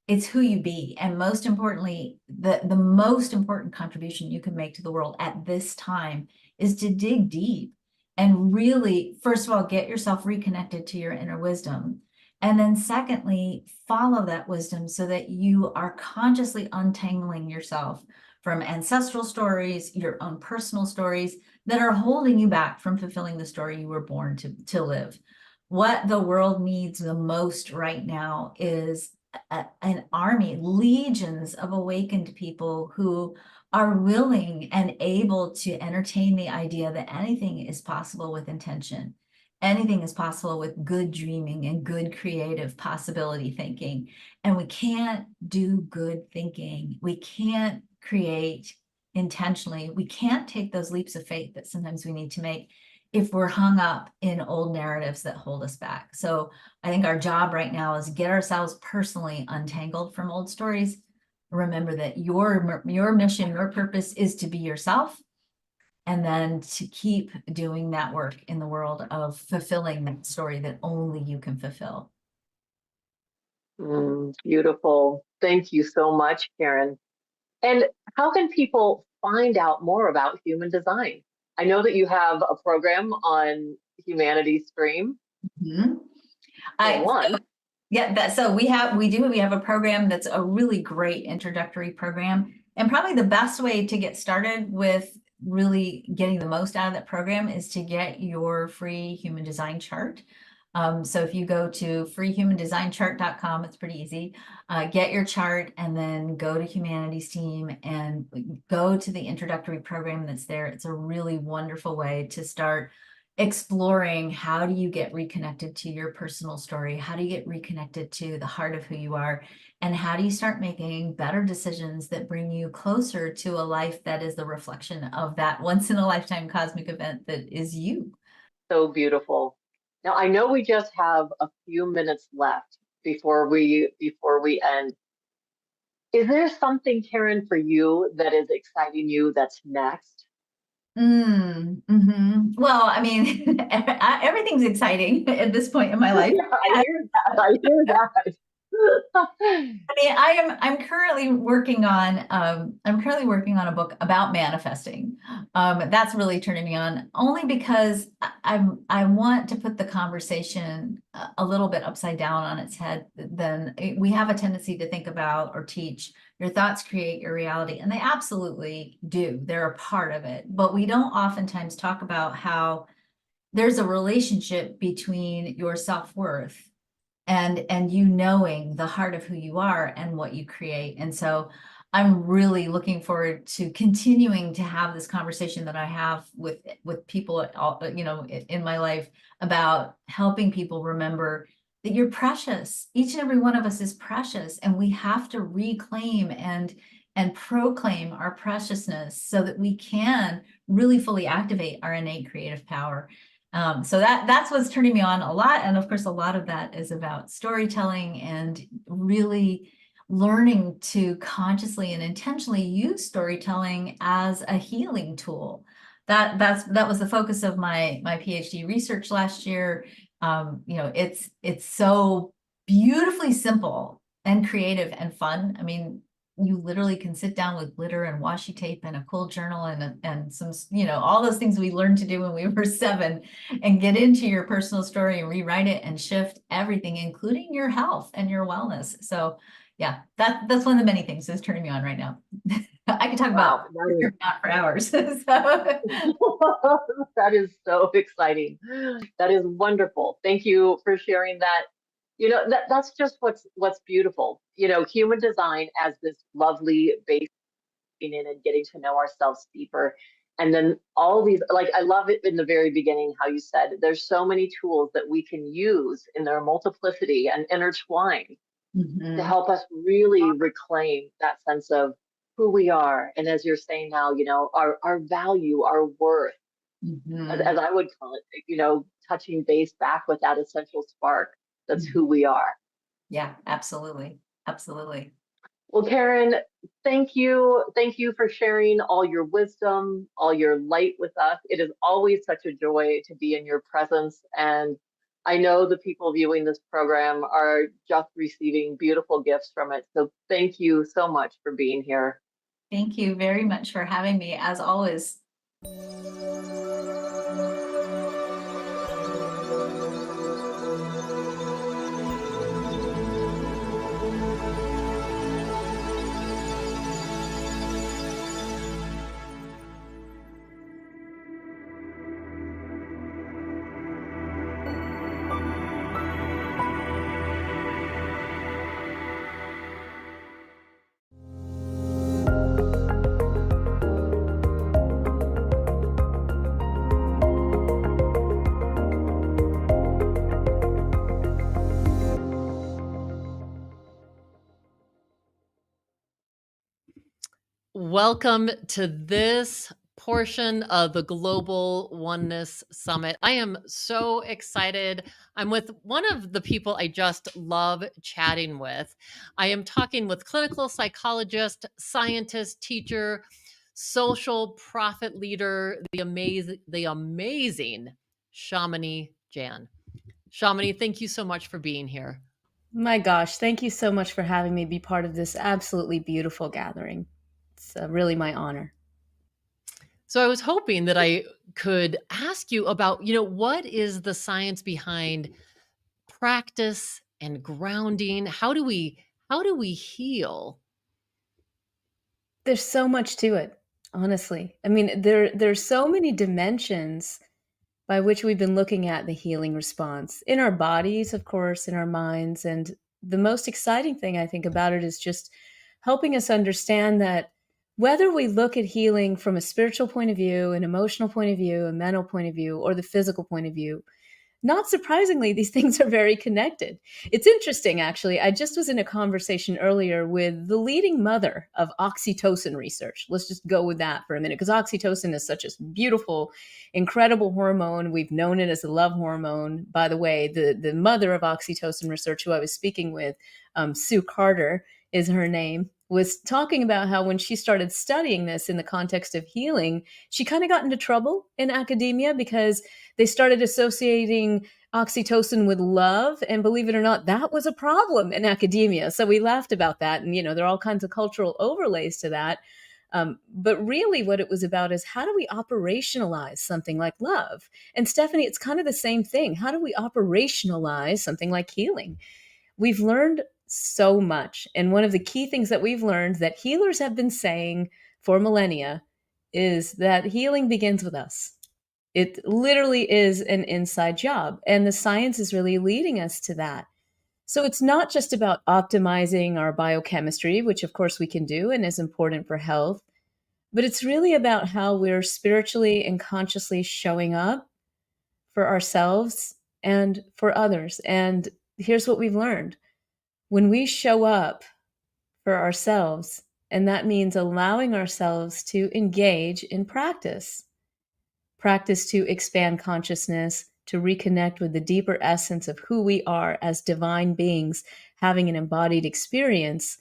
[SPEAKER 9] it's who you be. And most importantly, the most important contribution you can make to the world at this time is to dig deep and really, first of all, get yourself reconnected to your inner wisdom. And then secondly, follow that wisdom so that you are consciously untangling yourself from ancestral stories, your own personal stories that are holding you back from fulfilling the story you were born to live. What the world needs the most right now is an army, legions of awakened people who are willing and able to entertain the idea that anything is possible with intention. Anything is possible with good dreaming and good creative possibility thinking. And we can't do good thinking. We can't create intentionally. We can't take those leaps of faith that sometimes we need to make if we're hung up in old narratives that hold us back. So I think our job right now is get ourselves personally untangled from old stories. Remember that your mission, your purpose is to be yourself, and then to keep doing that work in the world of fulfilling that story that only you can fulfill.
[SPEAKER 8] Beautiful. Thank you so much, Karen. And how can people find out more about human design? I know that you have a program on Humanities Stream.
[SPEAKER 9] So we have a program that's a really great introductory program. And probably the best way to get started with really getting the most out of that program is to get your free human design chart. So if you go to freehumandesignchart.com, it's pretty easy. Get your chart and then go to Humanities Team and go to the introductory program that's there. It's a really wonderful way to start exploring how do you get reconnected to your personal story? How do you get reconnected to the heart of who you are? And how do you start making better decisions that bring you closer to a life that is the reflection of that once in a lifetime cosmic event that is you?
[SPEAKER 8] So beautiful. Now, I know we just have a few minutes left before we end. Is there something, Karen, for you that is exciting you that's next?
[SPEAKER 9] Well, I mean, everything's exciting at this point in my life.
[SPEAKER 8] Yeah, I hear that.
[SPEAKER 9] I mean, I'm currently working on a book about manifesting. That's really turning me on, only because I want to put the conversation a little bit upside down on its head. Then we have a tendency to think about or teach your thoughts create your reality, and they absolutely do. They're a part of it, but we don't oftentimes talk about how there's a relationship between your self-worth and you knowing the heart of who you are and what you create. And so I'm really looking forward to continuing to have this conversation that I have with people, in my life, about helping people remember that you're precious. Each and every one of us is precious, and we have to reclaim and proclaim our preciousness so that we can really fully activate our innate creative power. So that's what's turning me on a lot. And of course, a lot of that is about storytelling and really learning to consciously and intentionally use storytelling as a healing tool. That was the focus of my PhD research last year. It's so beautifully simple and creative and fun. I mean, you literally can sit down with glitter and washi tape and a cool journal and some, all those things we learned to do when we were 7, and get into your personal story and rewrite it and shift everything, including your health and your wellness. So yeah, that's one of the many things that's turning me on right now. I could talk about that for hours.
[SPEAKER 8] That is so exciting. That is wonderful. Thank you for sharing that. That's just what's beautiful. Human design as this lovely base in and getting to know ourselves deeper. And then all these, I love it in the very beginning, how you said, there's so many tools that we can use in their multiplicity and intertwine to help us really reclaim that sense of who we are. And as you're saying now, our value, our worth, as I would call it, touching base back with that essential spark. That's who we are.
[SPEAKER 9] Yeah, absolutely. Absolutely.
[SPEAKER 8] Well, Karen, thank you. Thank you for sharing all your wisdom, all your light with us. It is always such a joy to be in your presence. And I know the people viewing this program are just receiving beautiful gifts from it. So thank you so much for being here.
[SPEAKER 9] Thank you very much for having me, as always.
[SPEAKER 10] Welcome to this portion of the Global Oneness Summit. I am so excited. I'm with one of the people I just love chatting with. I am talking with clinical psychologist, scientist, teacher, social prophet leader, the amazing Shamini Jan. Shamini, thank you so much for being here.
[SPEAKER 11] My gosh, thank you so much for having me be part of this absolutely beautiful gathering. It's really my honor.
[SPEAKER 10] So I was hoping that I could ask you about, what is the science behind practice and grounding? How do we heal?
[SPEAKER 11] There's so much to it, honestly. I mean, there's so many dimensions by which we've been looking at the healing response in our bodies, of course, in our minds. And the most exciting thing I think about it is just helping us understand that whether we look at healing from a spiritual point of view, an emotional point of view, a mental point of view, or the physical point of view, not surprisingly, these things are very connected. It's interesting, actually. I just was in a conversation earlier with the leading mother of oxytocin research. Let's just go with that for a minute, because oxytocin is such a beautiful, incredible hormone. We've known it as a love hormone. By the way, the mother of oxytocin research, who I was speaking with, Sue Carter is her name. was talking about how when she started studying this in the context of healing, she kind of got into trouble in academia because they started associating oxytocin with love. And believe it or not, that was a problem in academia. So we laughed about that. And, there are all kinds of cultural overlays to that. But really what it was about is, how do we operationalize something like love? And Stephanie, it's kind of the same thing. How do we operationalize something like healing? We've learned so much. And one of the key things that we've learned that healers have been saying for millennia is that healing begins with us. It literally is an inside job. And the science is really leading us to that. So it's not just about optimizing our biochemistry, which of course we can do and is important for health, but it's really about how we're spiritually and consciously showing up for ourselves and for others. And here's what we've learned. When we show up for ourselves, and that means allowing ourselves to engage in practice to expand consciousness, to reconnect with the deeper essence of who we are as divine beings having an embodied experience,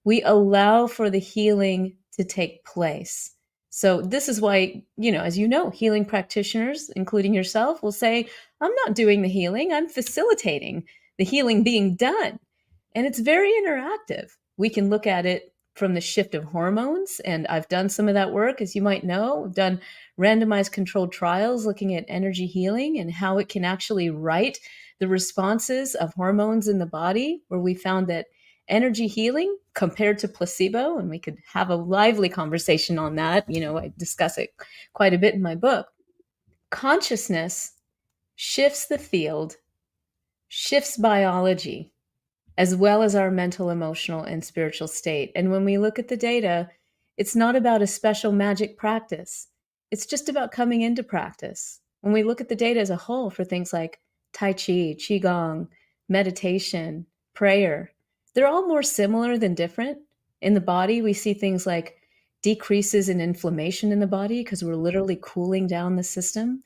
[SPEAKER 11] we allow for the healing to take place. So this is why, as you know, healing practitioners, including yourself, will say, I'm not doing the healing, I'm facilitating the healing being done. And it's very interactive. We can look at it from the shift of hormones. And I've done some of that work, as you might know. We've done randomized controlled trials looking at energy healing and how it can actually right the responses of hormones in the body, where we found that energy healing compared to placebo, and we could have a lively conversation on that. I discuss it quite a bit in my book. Consciousness shifts the field, shifts biology, as well as our mental, emotional, and spiritual state. And when we look at the data, it's not about a special magic practice. It's just about coming into practice. When we look at the data as a whole for things like Tai Chi, Qigong, meditation, prayer, they're all more similar than different. In the body, we see things like decreases in inflammation in the body because we're literally cooling down the system.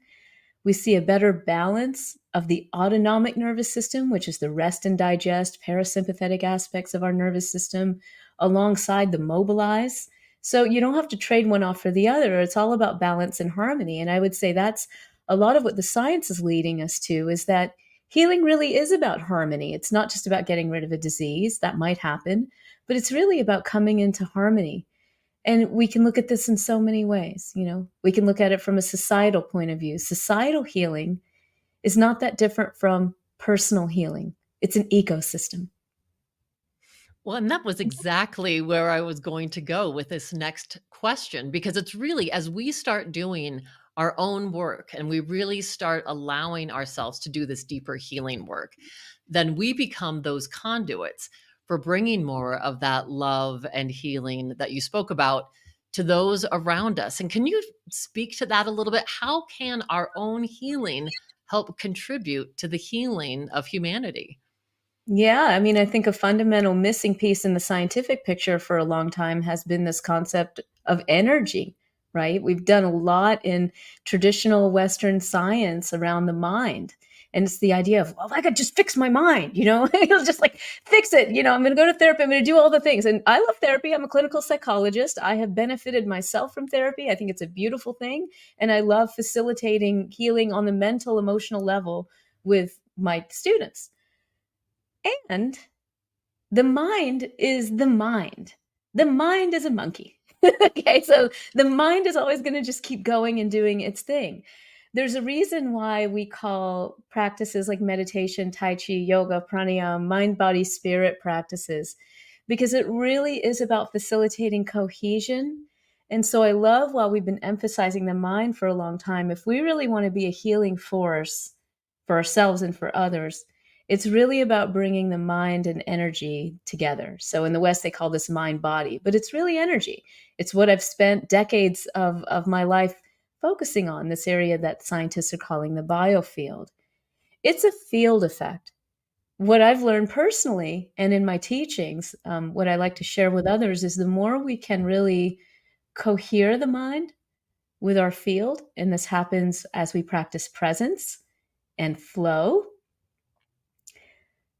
[SPEAKER 11] We see a better balance of the autonomic nervous system, which is the rest and digest, parasympathetic aspects of our nervous system, alongside the mobilize. So you don't have to trade one off for the other. It's all about balance and harmony. And I would say that's a lot of what the science is leading us to, is that healing really is about harmony. It's not just about getting rid of a disease. That might happen, but it's really about coming into harmony. And we can look at this in so many ways. We can look at it from a societal point of view. Societal healing is not that different from personal healing. It's an ecosystem.
[SPEAKER 10] Well, and that was exactly where I was going to go with this next question, because it's really, as we start doing our own work and we really start allowing ourselves to do this deeper healing work, then we become those conduits for bringing more of that love and healing that you spoke about to those around us. And can you speak to that a little bit? How can our own healing help contribute to the healing of humanity?
[SPEAKER 11] Yeah, I think a fundamental missing piece in the scientific picture for a long time has been this concept of energy, right? We've done a lot in traditional Western science around the mind. And it's the idea of, well, if I could just fix my mind, it'll just fix it. I'm going to go to therapy. I'm going to do all the things. And I love therapy. I'm a clinical psychologist. I have benefited myself from therapy. I think it's a beautiful thing. And I love facilitating healing on the mental, emotional level with my students. And the mind is the mind. The mind is a monkey. Okay, so the mind is always going to just keep going and doing its thing. There's a reason why we call practices like meditation, Tai Chi, yoga, pranayama, mind, body, spirit practices, because it really is about facilitating cohesion. And so I love, while we've been emphasizing the mind for a long time, if we really want to be a healing force for ourselves and for others, it's really about bringing the mind and energy together. So in the West, they call this mind body, but it's really energy. It's what I've spent decades of my life focusing on, this area that scientists are calling the biofield. It's a field effect. What I've learned personally and in my teachings, what I like to share with others, is the more we can really cohere the mind with our field, and this happens as we practice presence and flow,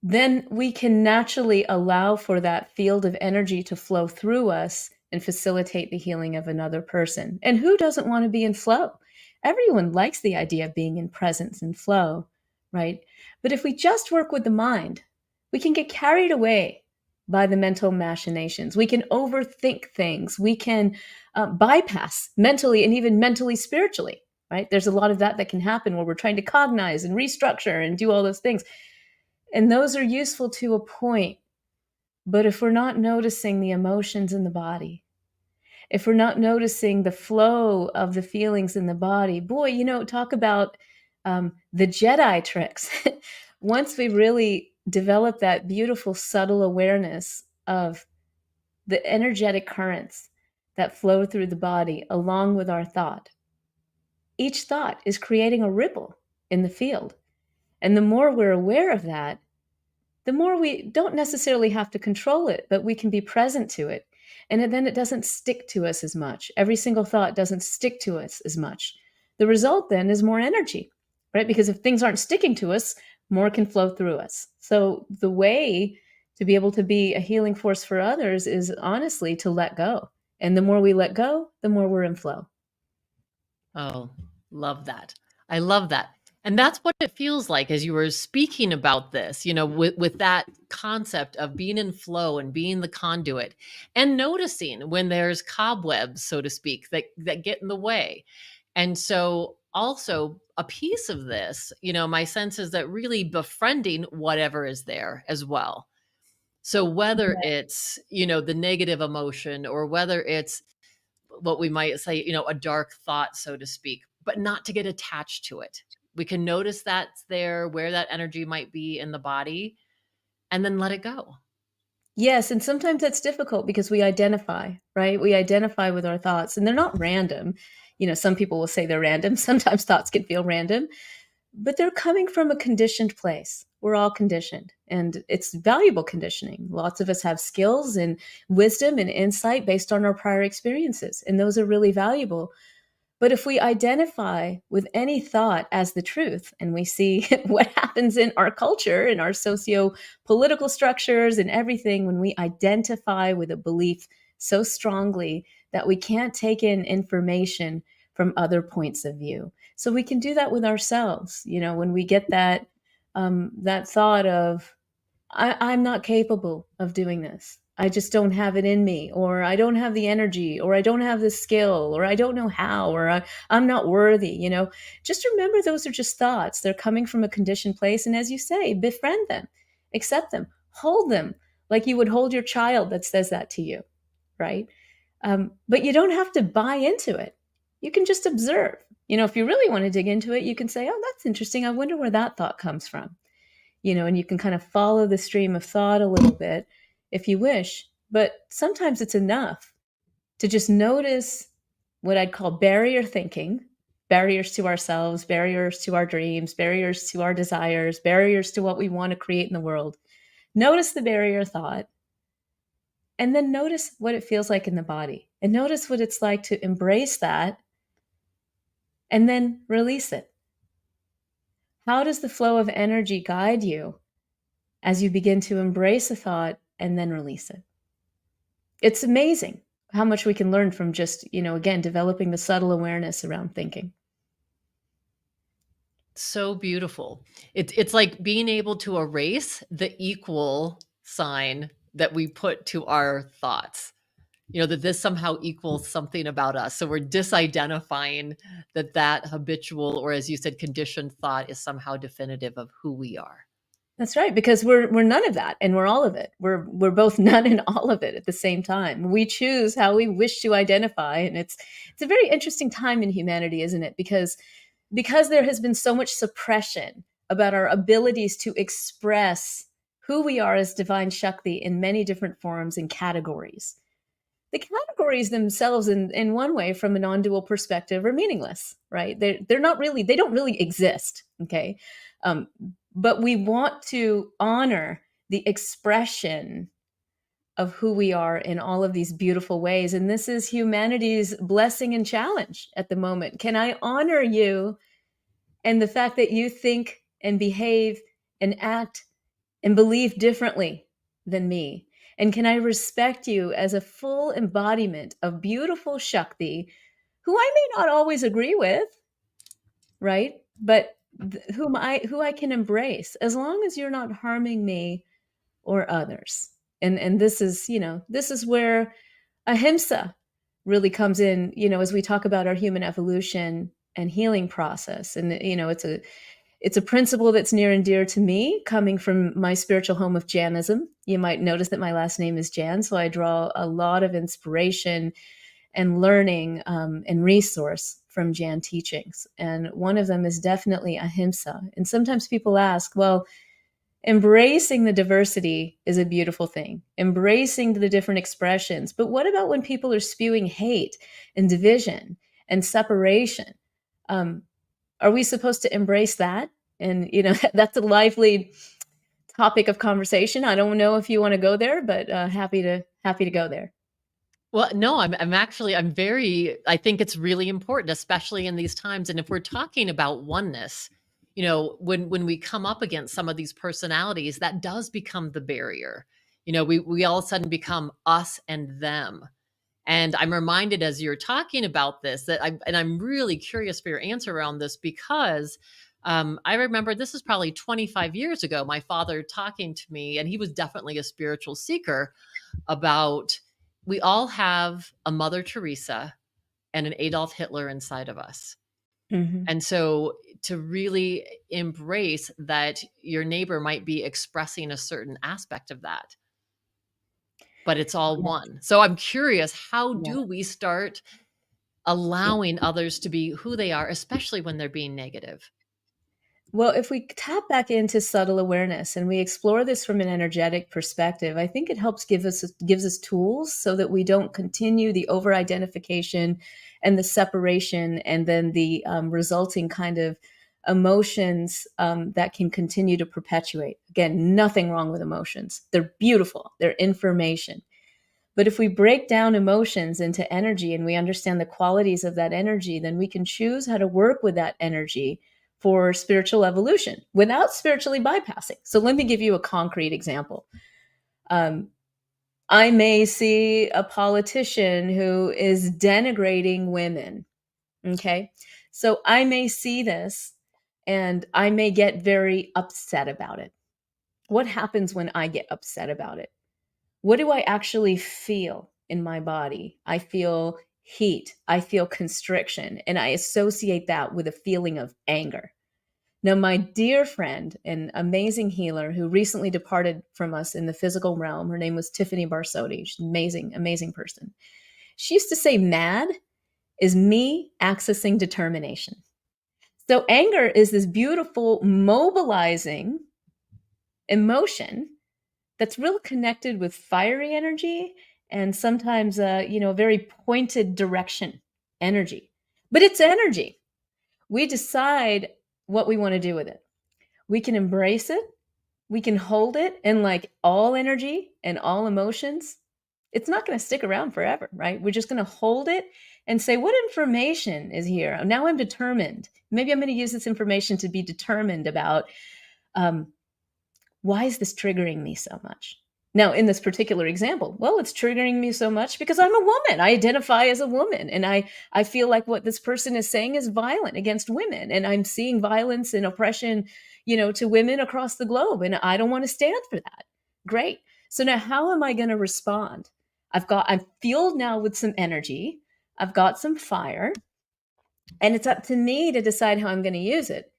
[SPEAKER 11] then we can naturally allow for that field of energy to flow through us and facilitate the healing of another person. And who doesn't want to be in flow? Everyone likes the idea of being in presence and flow, right? But if we just work with the mind, we can get carried away by the mental machinations. We can overthink things. We can bypass mentally and even mentally spiritually, right? There's a lot of that can happen where we're trying to cognize and restructure and do all those things. And those are useful to a point. But if we're not noticing the emotions in the body, if we're not noticing the flow of the feelings in the body, boy, talk about the Jedi tricks. Once we really develop that beautiful, subtle awareness of the energetic currents that flow through the body along with our thought, each thought is creating a ripple in the field. And the more we're aware of that, the more we don't necessarily have to control it, but we can be present to it. And then it doesn't stick to us as much. Every single thought doesn't stick to us as much. The result then is more energy, right? Because if things aren't sticking to us, more can flow through us. So the way to be able to be a healing force for others is honestly to let go. And the more we let go, the more we're in flow.
[SPEAKER 10] Oh, love that. I love that. And that's what it feels like as you were speaking about this, with that concept of being in flow and being the conduit and noticing when there's cobwebs, so to speak, that get in the way. And so also a piece of this, my sense is that really befriending whatever is there as well. So whether it's, the negative emotion or whether it's what we might say, a dark thought, so to speak, but not to get attached to it. We can notice that's there, where that energy might be in the body, and then let it go.
[SPEAKER 11] Yes. And sometimes that's difficult because we identify, right? We identify with our thoughts and they're not random. Some people will say they're random. Sometimes thoughts can feel random, but they're coming from a conditioned place. We're all conditioned and it's valuable conditioning. Lots of us have skills and wisdom and insight based on our prior experiences. And those are really valuable. But if we identify with any thought as the truth, and we see what happens in our culture, in our socio-political structures and everything, when we identify with a belief so strongly that we can't take in information from other points of view. So we can do that with ourselves. When we get that thought of, I'm not capable of doing this. I just don't have it in me, or I don't have the energy, or I don't have the skill, or I don't know how, or I'm not worthy, just remember those are just thoughts. They're coming from a conditioned place. And as you say, befriend them, accept them, hold them like you would hold your child that says that to you, right? But you don't have to buy into it. You can just observe. If you really want to dig into it, you can say, oh, that's interesting. I wonder where that thought comes from, and you can kind of follow the stream of thought a little bit if you wish, but sometimes it's enough to just notice what I'd call barrier thinking, barriers to ourselves, barriers to our dreams, barriers to our desires, barriers to what we want to create in the world. Notice the barrier thought, and then notice what it feels like in the body, and notice what it's like to embrace that, and then release it. How does the flow of energy guide you as you begin to embrace a thought and then release it? It's amazing how much we can learn from just, again, developing the subtle awareness around thinking.
[SPEAKER 10] So beautiful. It's like being able to erase the equal sign that we put to our thoughts, that this somehow equals something about us. So we're disidentifying that habitual, or as you said, conditioned thought is somehow definitive of who we are.
[SPEAKER 11] That's right, because we're none of that and we're all of it. We're both none and all of it at the same time. We choose how we wish to identify, and it's a very interesting time in humanity, isn't it? Because there has been so much suppression about our abilities to express who we are as divine Shakti in many different forms and categories. The categories themselves, in one way, from a non-dual perspective, are meaningless, right? They don't really exist. Okay. But we want to honor the expression of who we are in all of these beautiful ways. And this is humanity's blessing and challenge at the moment. Can I honor you and the fact that you think and behave and act and believe differently than me? And can I respect you as a full embodiment of beautiful Shakti, who I may not always agree with, right? But who I can embrace, as long as you're not harming me or others. And this is, this is where ahimsa really comes in, as we talk about our human evolution and healing process. And, it's a principle that's near and dear to me, coming from my spiritual home of Janism. You might notice that my last name is Jan, so I draw a lot of inspiration and learning and resource from Jan teachings. And one of them is definitely ahimsa. And sometimes people ask, well, embracing the diversity is a beautiful thing, embracing the different expressions. But what about when people are spewing hate and division and separation? Are we supposed to embrace that? And, that's a lively topic of conversation. I don't know if you want to go there, but happy to go there.
[SPEAKER 10] Well, no, I think it's really important, especially in these times. And if we're talking about oneness, when we come up against some of these personalities, that does become the barrier. We all of a sudden become us and them. And I'm reminded as you're talking about this I'm really curious for your answer around this, because I remember this is probably 25 years ago, my father talking to me, and he was definitely a spiritual seeker, about we all have a Mother Teresa and an Adolf Hitler inside of us. Mm-hmm. And so to really embrace that your neighbor might be expressing a certain aspect of that, but it's all one. So I'm curious, how do we start allowing others to be who they are, especially when they're being negative?
[SPEAKER 11] Well, if we tap back into subtle awareness and we explore this from an energetic perspective, I think it helps gives us tools so that we don't continue the over-identification and the separation, and then the resulting kind of emotions that can continue to perpetuate. Again, nothing wrong with emotions. They're beautiful. They're information. But if we break down emotions into energy and we understand the qualities of that energy, then we can choose how to work with that energy for spiritual evolution without spiritually bypassing. So let me give you a concrete example. I may see a politician who is denigrating women. Okay. So I may see this and I may get very upset about it. What happens when I get upset about it? What do I actually feel in my body? I feel heat. I feel constriction. And I associate that with a feeling of anger. Now, my dear friend and amazing healer who recently departed from us in the physical realm, her name was Tiffany Barsotti. She's an amazing, amazing person. She used to say mad is me accessing determination. So anger is this beautiful, mobilizing emotion that's real connected with fiery energy and sometimes, a very pointed direction energy. But it's energy. We decide what we want to do with it. We can embrace it. We can hold it. And like all energy and all emotions, it's not going to stick around forever, right? We're just going to hold it and say, what information is here? Now I'm determined. Maybe I'm going to use this information to be determined about why is this triggering me so much? Now, in this particular example, well, it's triggering me so much because I'm a woman. I identify as a woman. And I feel like what this person is saying is violent against women. And I'm seeing violence and oppression, to women across the globe. And I don't want to stand for that. Great. So now how am I going to respond? I'm fueled now with some energy. I've got some fire. And it's up to me to decide how I'm going to use it.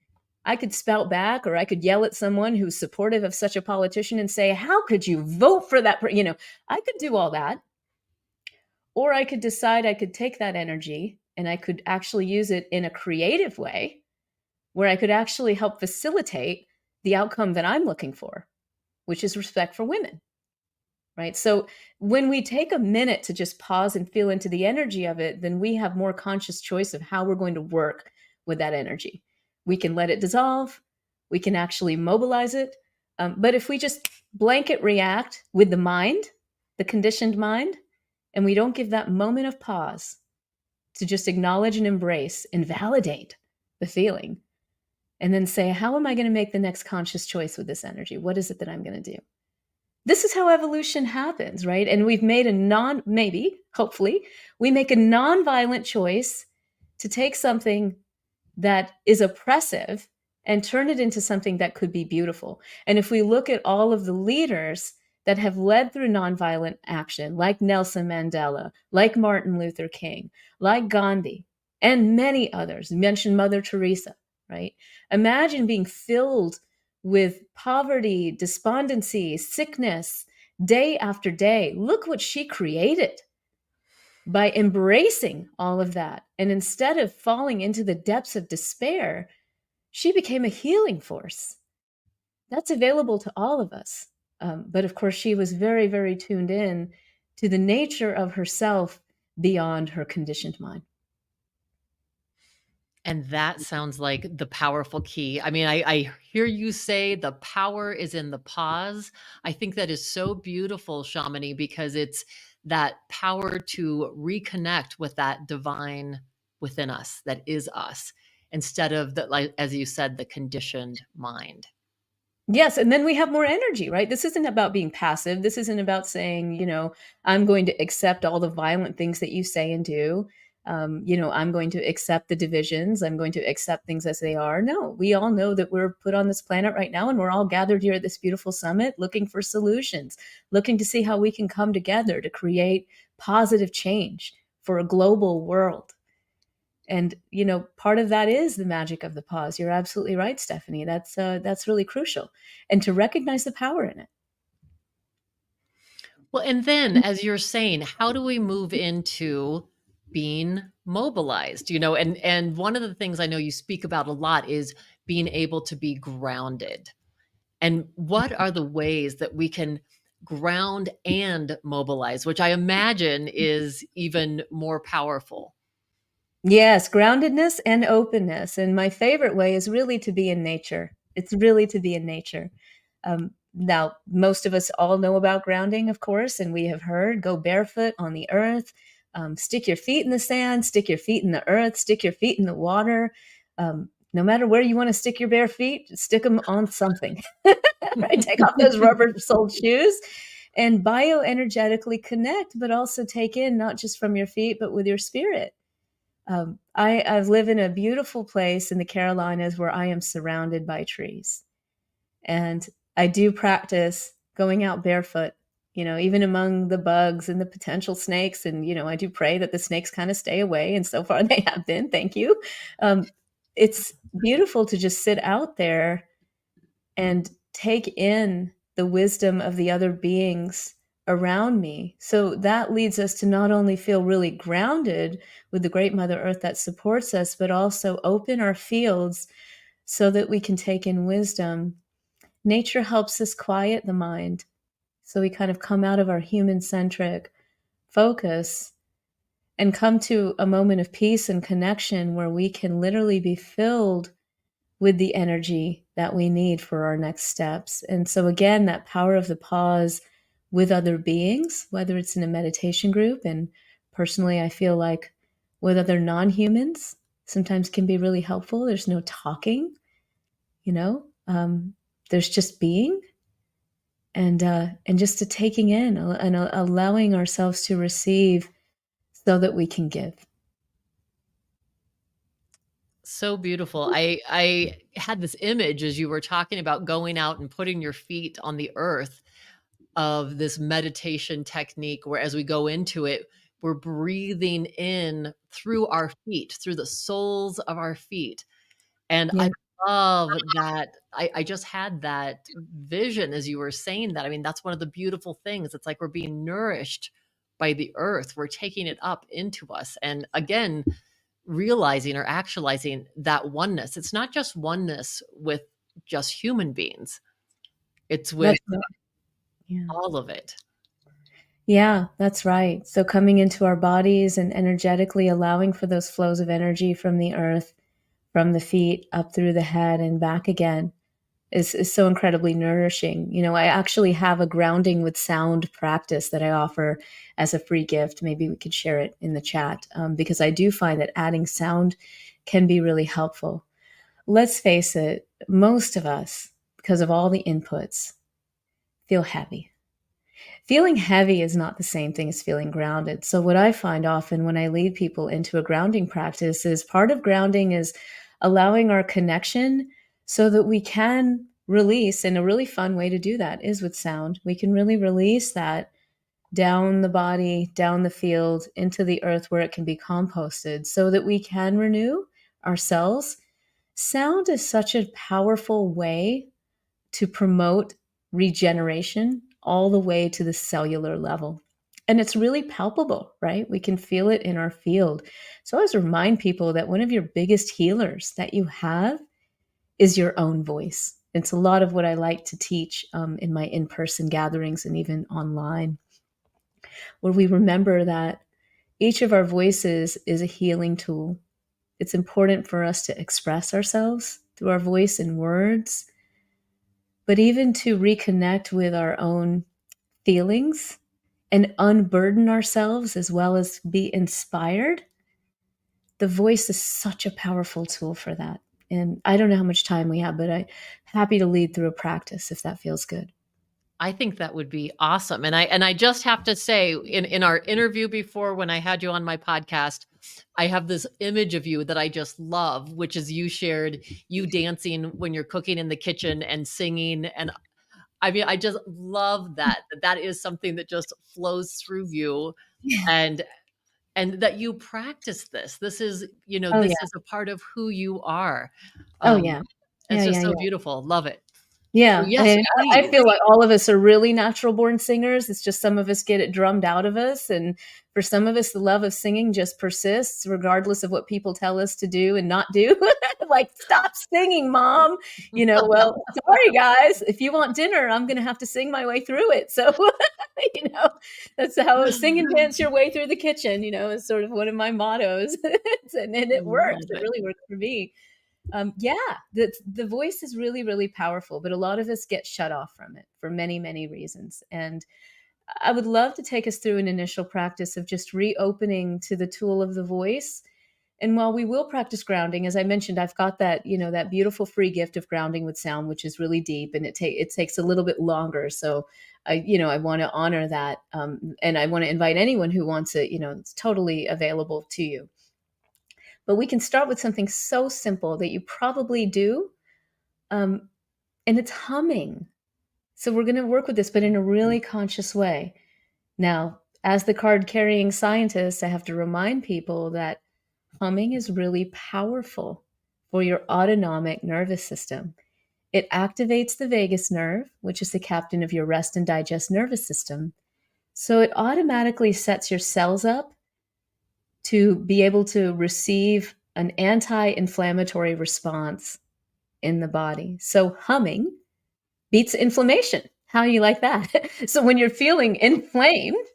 [SPEAKER 11] I could spout back, or I could yell at someone who's supportive of such a politician and say, how could you vote for that? I could do all that. Or I could decide I could take that energy and I could actually use it in a creative way where I could actually help facilitate the outcome that I'm looking for, which is respect for women. Right? So when we take a minute to just pause and feel into the energy of it, then we have more conscious choice of how we're going to work with that energy. We can let it dissolve. We can actually mobilize it. But if we just blanket react with the mind, the conditioned mind, and we don't give that moment of pause to just acknowledge and embrace and validate the feeling, and then say, how am I going to make the next conscious choice with this energy? What is it that I'm going to do? This is how evolution happens, right? And we've made hopefully, we make a non-violent choice to take something that is oppressive and turn it into something that could be beautiful. And if we look at all of the leaders that have led through nonviolent action, like Nelson Mandela, like Martin Luther King, like Gandhi, and many others, you mentioned Mother Teresa, right? Imagine being filled with poverty, despondency, sickness, day after day. Look what she created by embracing all of that. And instead of falling into the depths of despair, she became a healing force. That's available to all of us. But of course, she was very, very tuned in to the nature of herself beyond her conditioned mind.
[SPEAKER 10] And that sounds like the powerful key. I mean, I hear you say the power is in the pause. I think that is so beautiful, Shamini, because it's that power to reconnect with that divine within us, that is us, instead of the, like, as you said, the conditioned mind.
[SPEAKER 11] Yes, and then we have more energy, right? This isn't about being passive. This isn't about saying, I'm going to accept all the violent things that you say and do. I'm going to accept the divisions. I'm going to accept things as they are. No, we all know that we're put on this planet right now, and we're all gathered here at this beautiful summit looking for solutions, looking to see how we can come together to create positive change for a global world. And, part of that is the magic of the pause. You're absolutely right, Stephanie. That's really crucial. And to recognize the power in it.
[SPEAKER 10] Well, and then as you're saying, how do we move into being mobilized, and one of the things I know you speak about a lot is being able to be grounded. And what are the ways that we can ground and mobilize, which I imagine is even more powerful?
[SPEAKER 11] Yes, groundedness and openness. And my favorite way is really to be in nature. It's really to be in nature. Now, most of us all know about grounding, of course, and we have heard go barefoot on the earth. Stick your feet in the sand, stick your feet in the earth, stick your feet in the water. No matter where you want to stick your bare feet, stick them on something. Right? Take off those rubber-soled shoes and bioenergetically connect, but also take in not just from your feet, but with your spirit. I've lived in a beautiful place in the Carolinas where I am surrounded by trees. And I do practice going out barefoot, even among the bugs and the potential snakes. And, I do pray that the snakes kind of stay away. And so far they have been. Thank you. It's beautiful to just sit out there and take in the wisdom of the other beings around me. So that leads us to not only feel really grounded with the great Mother Earth that supports us, but also open our fields so that we can take in wisdom. Nature helps us quiet the mind. So we kind of come out of our human-centric focus and come to a moment of peace and connection where we can literally be filled with the energy that we need for our next steps. And so again, that power of the pause with other beings, whether it's in a meditation group, and personally, I feel like with other non-humans, sometimes can be really helpful. There's no talking, there's just being and just to taking in and allowing ourselves to receive so that we can give.
[SPEAKER 10] So beautiful. I had this image as you were talking about going out and putting your feet on the earth of this meditation technique where as we go into it, we're breathing in through our feet, through the soles of our feet. And I love that. I just had that vision as you were saying that. I mean, that's one of the beautiful things. It's like we're being nourished by the earth. We're taking it up into us. And again, realizing or actualizing that oneness. It's not just oneness with just human beings. It's with all of it.
[SPEAKER 11] Yeah, that's right. So coming into our bodies and energetically allowing for those flows of energy from the earth, from the feet up through the head and back again is so incredibly nourishing. I actually have a grounding with sound practice that I offer as a free gift. Maybe we could share it in the chat because I do find that adding sound can be really helpful. let's face it, most of us, because of all the inputs, feel heavy. Feeling heavy is not the same thing as feeling grounded. So what I find often when I lead people into a grounding practice is part of grounding is allowing our connection so that we can release, and a really fun way to do that is with sound. We can really release that down the body, down the field, into the earth where it can be composted so that we can renew our cells. Sound is such a powerful way to promote regeneration all the way to the cellular level. And it's really palpable, right? We can feel it in our field. So I always remind people that one of your biggest healers that you have is your own voice. It's a lot of what I like to teach in my in-person gatherings and even online, where we remember that each of our voices is a healing tool. It's important for us to express ourselves through our voice and words, but even to reconnect with our own feelings and unburden ourselves as well as be inspired. The voice is such a powerful tool for that. And I don't know how much time we have, but I'm happy to lead through a practice if that feels good.
[SPEAKER 10] I think that would be awesome. And I just have to say, in our interview before, when I had you on my podcast, I have this image of you that I just love, which is you shared you dancing when you're cooking in the kitchen and singing. And I mean, I just love that. That is something that just flows through you, and that you practice this. This is, this is a part of who you are. It's just so beautiful. Love it.
[SPEAKER 11] Yeah,
[SPEAKER 10] So yes,
[SPEAKER 11] I feel like all of us are really natural born singers. It's just some of us get it drummed out of us. And for some of us, the love of singing just persists regardless of what people tell us to do and not do. Like, stop singing, Mom. Well, sorry, guys. If you want dinner, I'm going to have to sing my way through it. So, that's how sing and dance your way through the kitchen, is sort of one of my mottos. and it works. It really works for me. The voice is really, really powerful, but a lot of us get shut off from it for many, many reasons. And I would love to take us through an initial practice of just reopening to the tool of the voice. And while we will practice grounding, as I mentioned, I've got that, that beautiful free gift of grounding with sound, which is really deep, and it takes a little bit longer. So I want to honor that. And I want to invite anyone who wants it, it's totally available to you. But we can start with something so simple that you probably do, and it's humming. So we're going to work with this, but in a really conscious way. Now, as the card-carrying scientist, I have to remind people that humming is really powerful for your autonomic nervous system. It activates the vagus nerve, which is the captain of your rest and digest nervous system. So it automatically sets your cells up to be able to receive an anti-inflammatory response in the body. So humming beats inflammation. How do you like that? So when you're feeling inflamed,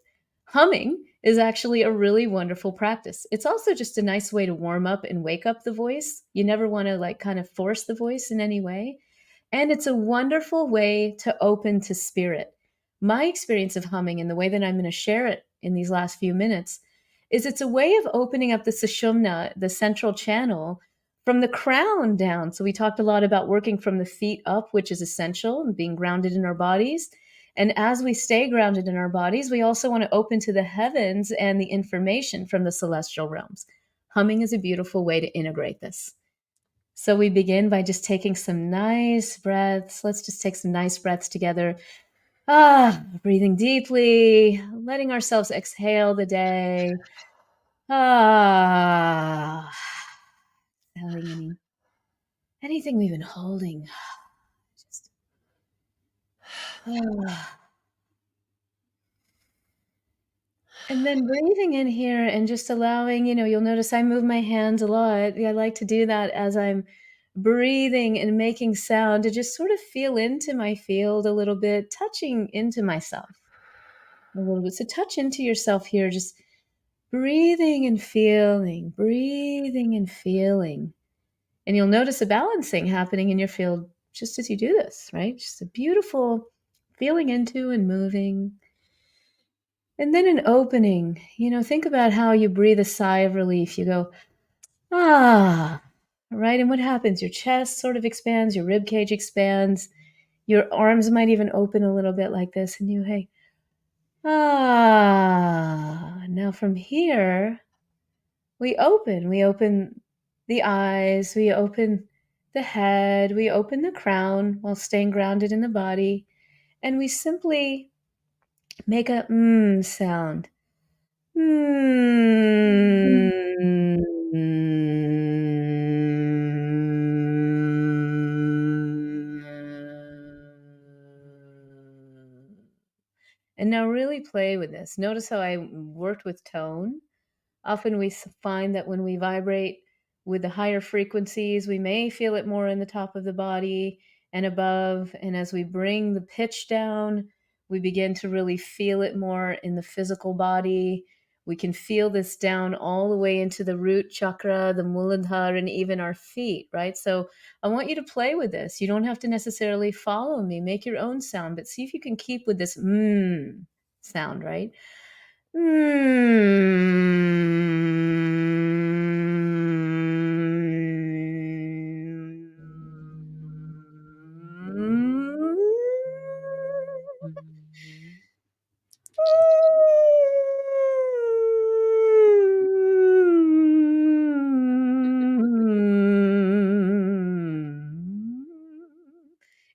[SPEAKER 11] humming is actually a really wonderful practice. It's also just a nice way to warm up and wake up the voice. You never want to kind of force the voice in any way. And it's a wonderful way to open to spirit. My experience of humming and the way that I'm going to share it in these last few minutes is it's a way of opening up the sushumna, the central channel, from the crown down. So we talked a lot about working from the feet up, which is essential, and being grounded in our bodies. And as we stay grounded in our bodies, we also want to open to the heavens and the information from the celestial realms. Humming is a beautiful way to integrate this. So we begin by just taking some nice breaths. Let's just take some nice breaths together. Breathing deeply, letting ourselves exhale the day. Exhaling anything we've been holding. Just And then breathing in here and just allowing, you'll notice I move my hands a lot. I like to do that as I'm breathing and making sound, to just sort of feel into my field a little bit, touching into myself a little bit. So touch into yourself here, just breathing and feeling, breathing and feeling. And you'll notice a balancing happening in your field just as you do this, right? Just a beautiful feeling into and moving. And then an opening, think about how you breathe a sigh of relief. You go, All right. And what happens? Your chest sort of expands, your rib cage expands, your arms might even open a little bit like this. And you, hey, now from here, we open the eyes, we open the head, we open the crown while staying grounded in the body. And we simply make a sound. And now really play with this. Notice how I worked with tone. Often we find that when we vibrate with the higher frequencies, we may feel it more in the top of the body and above. And as we bring the pitch down, we begin to really feel it more in the physical body. We can feel this down all the way into the root chakra, the Muladhara, and even our feet, right? So I want you to play with this. You don't have to necessarily follow me. Make your own sound, but see if you can keep with this sound, right?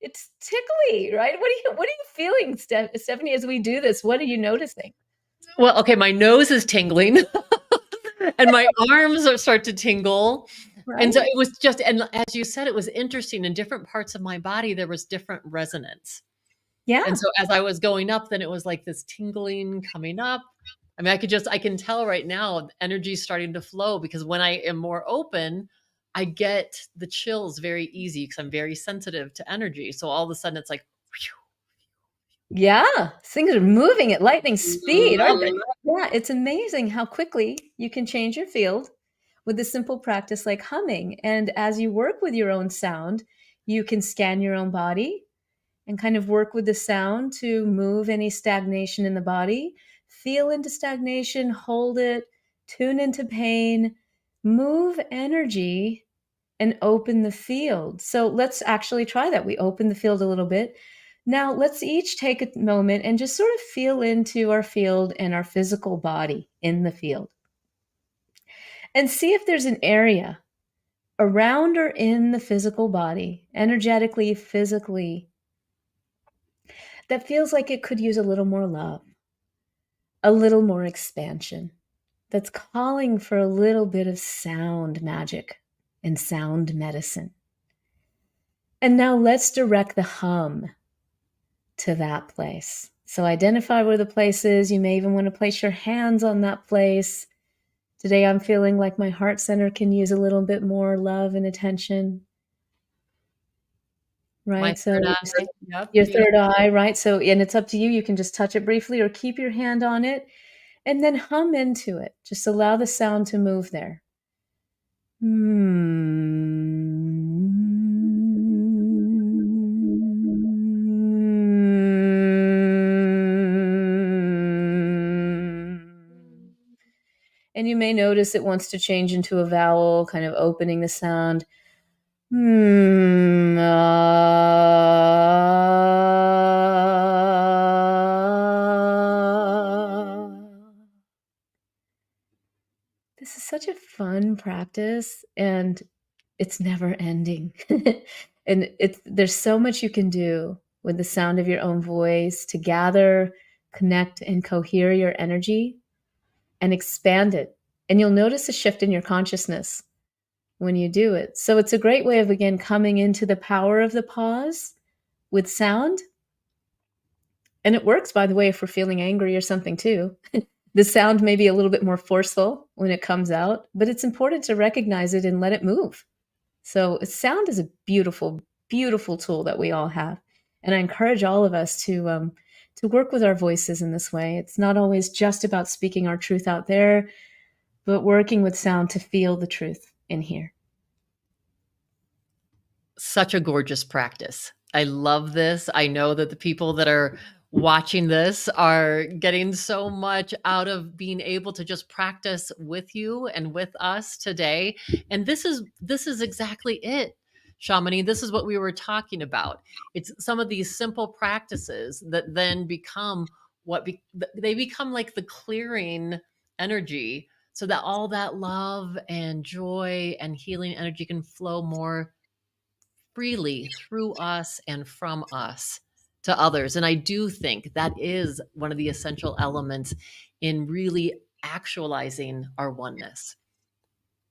[SPEAKER 11] It's tickly, right? What are you feeling, Stephanie, as we do this? What are you noticing?
[SPEAKER 10] Well, okay, my nose is tingling and my arms start to tingle. Right. And so it was just, and as you said, it was interesting. In different parts of my body, there was different resonance.
[SPEAKER 11] Yeah.
[SPEAKER 10] And so as I was going up, then it was like this tingling coming up. I mean, I can tell right now energy is starting to flow, because when I am more open, I get the chills very easy because I'm very sensitive to energy. So all of a sudden it's like, whew.
[SPEAKER 11] Yeah, things are moving at lightning speed, aren't they? Yeah, it's amazing how quickly you can change your field with a simple practice like humming. And as you work with your own sound, you can scan your own body and kind of work with the sound to move any stagnation in the body. Feel into stagnation, hold it, tune into pain, move energy, and open the field. So let's actually try that. We open the field a little bit. Now let's each take a moment and just sort of feel into our field and our physical body in the field. And see if there's an area around or in the physical body, energetically, physically, that feels like it could use a little more love, a little more expansion, that's calling for a little bit of sound magic and sound medicine. And now let's direct the hum to that place. So identify where the place is. You may even want to place your hands on that place. Today I'm feeling like my heart center can use a little bit more love and attention. Right? So your third eye, right? So, and it's up to you. You can just touch it briefly or keep your hand on it and then hum into it. Just allow the sound to move there. And you may notice it wants to change into a vowel, kind of opening the sound. This is such a fun practice, and it's never ending. And there's so much you can do with the sound of your own voice to gather, connect, and cohere your energy and expand it. And you'll notice a shift in your consciousness when you do it. So it's a great way of, again, coming into the power of the pause with sound. And it works, by the way, if we're feeling angry or something too. The sound may be a little bit more forceful when it comes out, but it's important to recognize it and let it move. So sound is a beautiful, beautiful tool that we all have. And I encourage all of us to work with our voices in this way. It's not always just about speaking our truth out there, but working with sound to feel the truth in here.
[SPEAKER 10] Such a gorgeous practice. I love this. I know that the people that are watching this are getting so much out of being able to just practice with you and with us today. And this is exactly it, Shamini. This is what we were talking about. It's some of these simple practices that then become they become like the clearing energy, so that all that love and joy and healing energy can flow more freely through us and from us to others. And I do think that is one of the essential elements in really actualizing our oneness.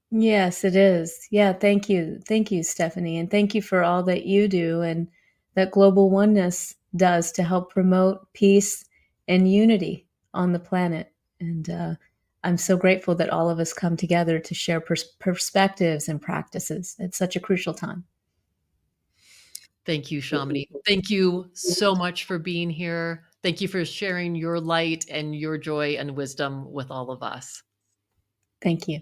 [SPEAKER 11] Yes, it is. Yeah, thank you. Thank you, Stephanie. And thank you for all that you do and that Global Oneness does to help promote peace and unity on the planet. And I'm so grateful that all of us come together to share perspectives and practices at such a crucial time.
[SPEAKER 10] Thank you, Shamini. Thank you so much for being here. Thank you for sharing your light and your joy and wisdom with all of us.
[SPEAKER 11] Thank you.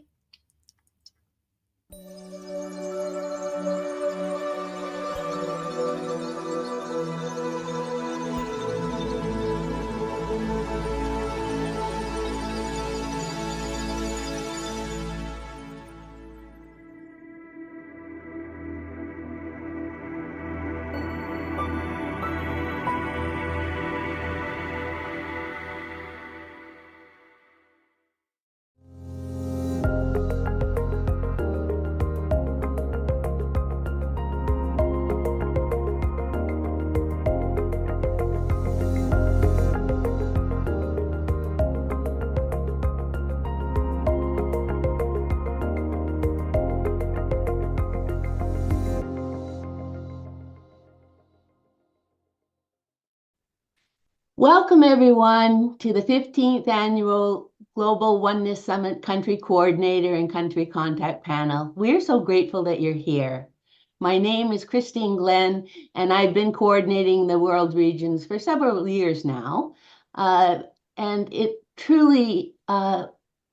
[SPEAKER 12] Welcome, everyone, to the 15th Annual Global Oneness Summit Country Coordinator and Country Contact Panel. We're so grateful that you're here. My name is Christine Glenn, and I've been coordinating the world regions for several years now. And it truly,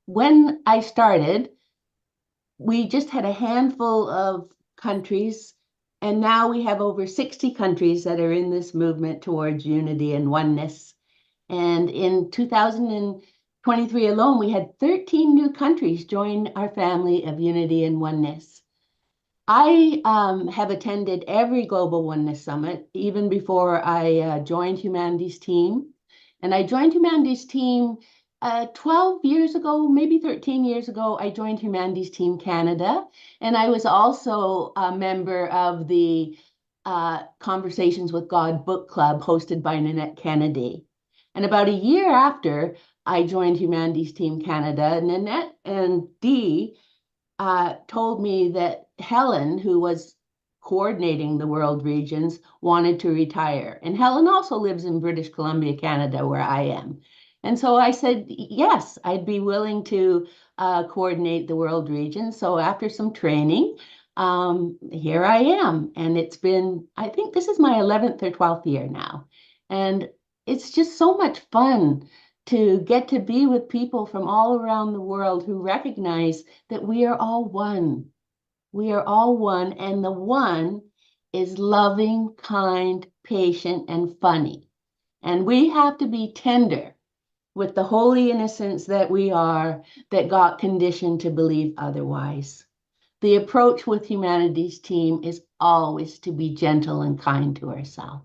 [SPEAKER 12] when I started, we just had a handful of countries, and now we have over 60 countries that are in this movement towards unity and oneness. And in 2023 alone, we had 13 new countries join our family of unity and oneness. I have attended every Global Oneness Summit, even before I joined Humanity's Team. And I joined Humanity's Team 12 years ago, maybe 13 years ago. I joined Humanity's Team Canada, and I was also a member of the Conversations with God book club hosted by Nanette Kennedy. And about a year after I joined Humanity's Team Canada, Nanette and Dee told me that Helen, who was coordinating the world regions, wanted to retire. And Helen also lives in British Columbia, Canada, where I am. And so I said, yes, I'd be willing to coordinate the world region. So after some training, here I am. And it's been, I think this is my 11th or 12th year now. And it's just so much fun to get to be with people from all around the world who recognize that we are all one. We are all one, and the one is loving, kind, patient, and funny. And we have to be tender with the holy innocence that we are, that got conditioned to believe otherwise. The approach with Humanity's Team is always to be gentle and kind to ourselves.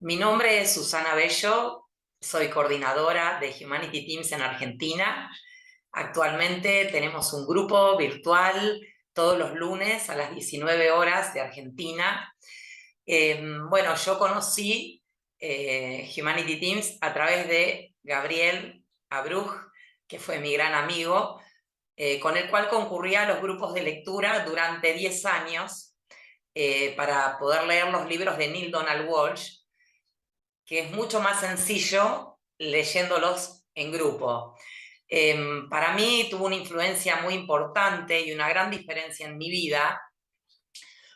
[SPEAKER 13] Mi nombre es Susana Bello, soy coordinadora de Humanity Teams en Argentina. Actualmente tenemos un grupo virtual todos los lunes a las 19 horas de Argentina. Bueno, yo conocí Humanity Teams a través de Gabriel Abruj, que fue mi gran amigo, con el cual concurría a los grupos de lectura durante 10 años para poder leer los libros de Neil Donald Walsh, que es mucho más sencillo leyéndolos en grupo. Para mí tuvo una influencia muy importante y una gran diferencia en mi vida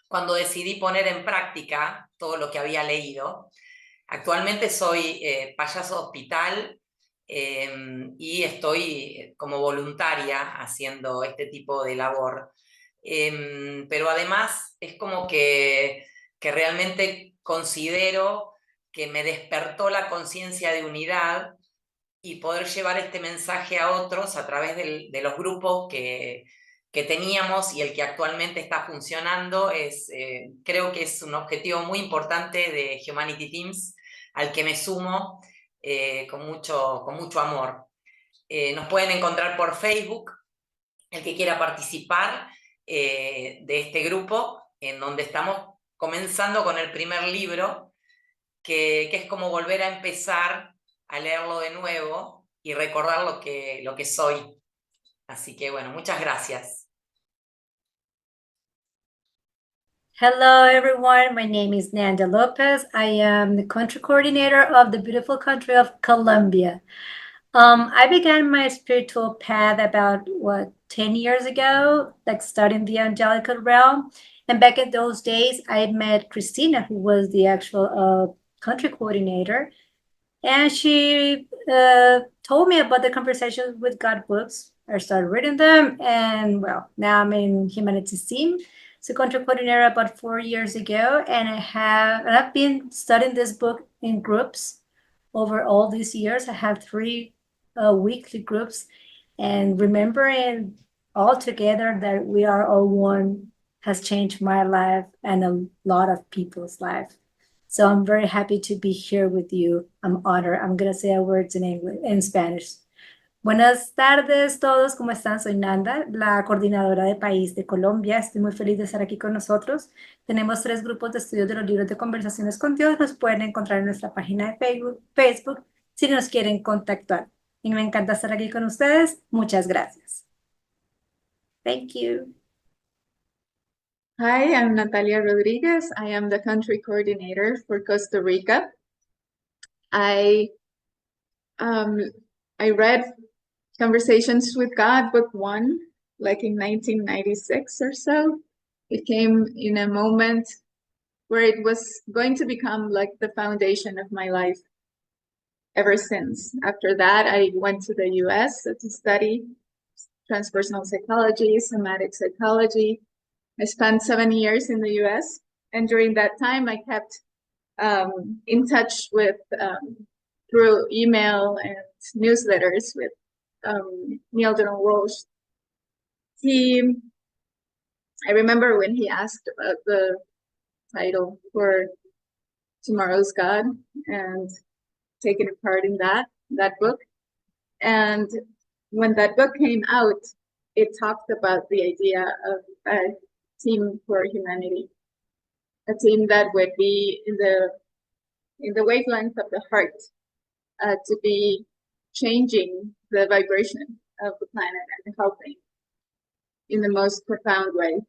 [SPEAKER 13] cuando decidí poner en práctica todo lo que había leído. Actualmente soy payaso de hospital y estoy como voluntaria haciendo este tipo de labor. Pero además es como que realmente considero que me despertó la conciencia de unidad y poder llevar este mensaje a otros a través de los grupos que teníamos y el que actualmente está funcionando. Creo que es un objetivo muy importante de Humanity Teams, al que me sumo con mucho amor. Nos pueden encontrar por Facebook, el que quiera participar de este grupo, en donde estamos comenzando con el primer libro, que es como volver a empezar a leerlo de nuevo y recordar lo que soy. Así que bueno, muchas gracias.
[SPEAKER 14] Hello everyone, my name is Nanda Lopez. I am the country coordinator of the beautiful country of Colombia. I began my spiritual path about 10 years ago, like studying the angelical realm. And back in those days, I met Christina, who was the actual country coordinator. And she told me about the Conversations with God books. I started reading them, and well, now I'm in Humanities team. So country coordinator about 4 years ago, and I've been studying this book in groups over all these years. I have 3 weekly groups, and remembering all together that we are all one has changed my life and a lot of people's life. So I'm very happy to be here with you. I'm honored. I'm going to say words in Spanish. Buenas tardes todos, ¿cómo están? Soy Nanda, la coordinadora de país de Colombia. Estoy muy feliz de estar aquí con nosotros. Tenemos 3 grupos de estudio de los libros de Conversaciones con Dios. Nos pueden encontrar en nuestra página de Facebook si nos quieren contactar. Y me encanta estar aquí con ustedes. Muchas gracias. Thank you.
[SPEAKER 15] Hi, I'm Natalia Rodriguez. I am the country coordinator for Costa Rica. I read Conversations with God, book 1, like in 1996 or so. It came in a moment where it was going to become like the foundation of my life ever since. After that, I went to the US to study transpersonal psychology, somatic psychology. I spent 7 years in the US, and during that time, I kept in touch with, through email and newsletters with Neil Donald Walsh. I remember when he asked about the title for Tomorrow's God and taking a part in that book. And when that book came out, it talked about the idea of a team for humanity, a team that would be in the wavelength of the heart, to be changing the vibration of the planet and helping in the most profound way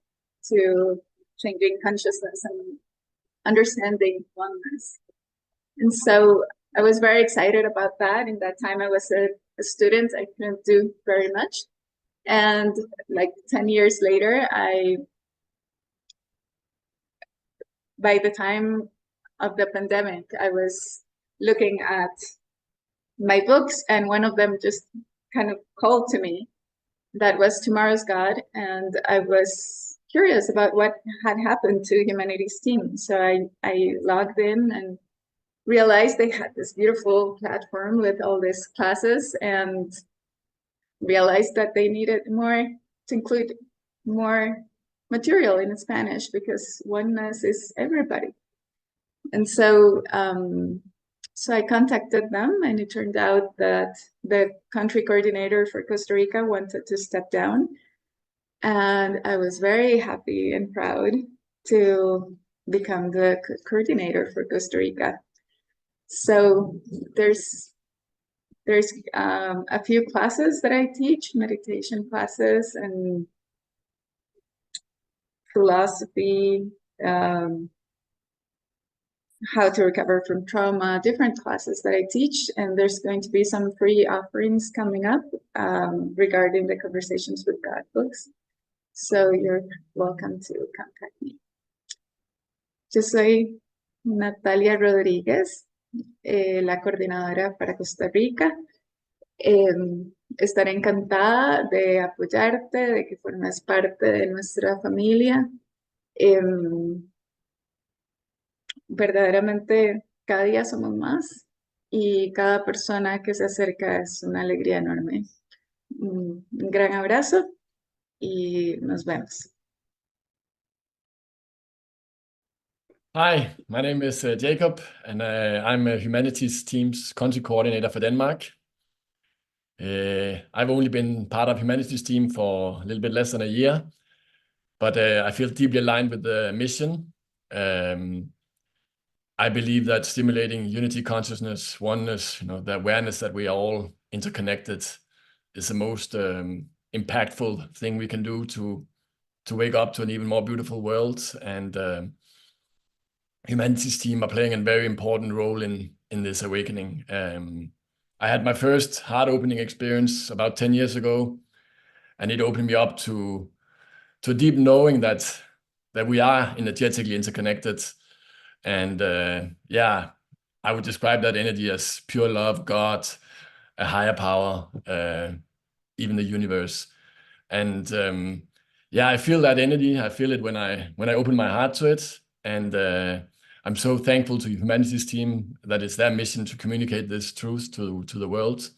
[SPEAKER 15] to changing consciousness and understanding oneness. And so I was very excited about that. In that time I was a student, I couldn't do very much. And like 10 years later, by the time of the pandemic, I was looking at my books, and one of them just kind of called to me. That was Tomorrow's God, and I was curious about what had happened to Humanities Team. So I logged in and realized they had this beautiful platform with all these classes, and realized that they needed more, to include more material in Spanish, because oneness is everybody. And so so I contacted them, and it turned out that the country coordinator for Costa Rica wanted to step down. And I was very happy and proud to become the coordinator for Costa Rica. So there's a few classes that I teach, meditation classes and philosophy, how to recover from trauma, different classes that I teach. And there's going to be some free offerings coming up regarding the Conversations with God books. So you're welcome to contact me. Yo soy Natalia Rodríguez, la coordinadora para Costa Rica. Estaré encantada de apoyarte, de que formes parte de nuestra familia. Verdaderamente cada día somos más y cada persona que se acerca es una alegría enorme. Un gran abrazo y nos vemos.
[SPEAKER 1] Hi, my name is Jacob, and I'm a humanities team's country coordinator for Denmark. I've only been part of humanities team for a little bit less than a year, but I feel deeply aligned with the mission. I believe that stimulating unity, consciousness, oneness, the awareness that we are all interconnected is the most impactful thing we can do to wake up to an even more beautiful world. And humanities team are playing a very important role in this awakening. I had my first heart-opening experience about 10 years ago, and it opened me up to a deep knowing that we are energetically interconnected. And yeah, I would describe that energy as pure love, God, a higher power, even the universe. And yeah, I feel that energy. I feel it when I open my heart to it. And I'm so thankful to the humanities team that it's their mission to communicate this truth to the world.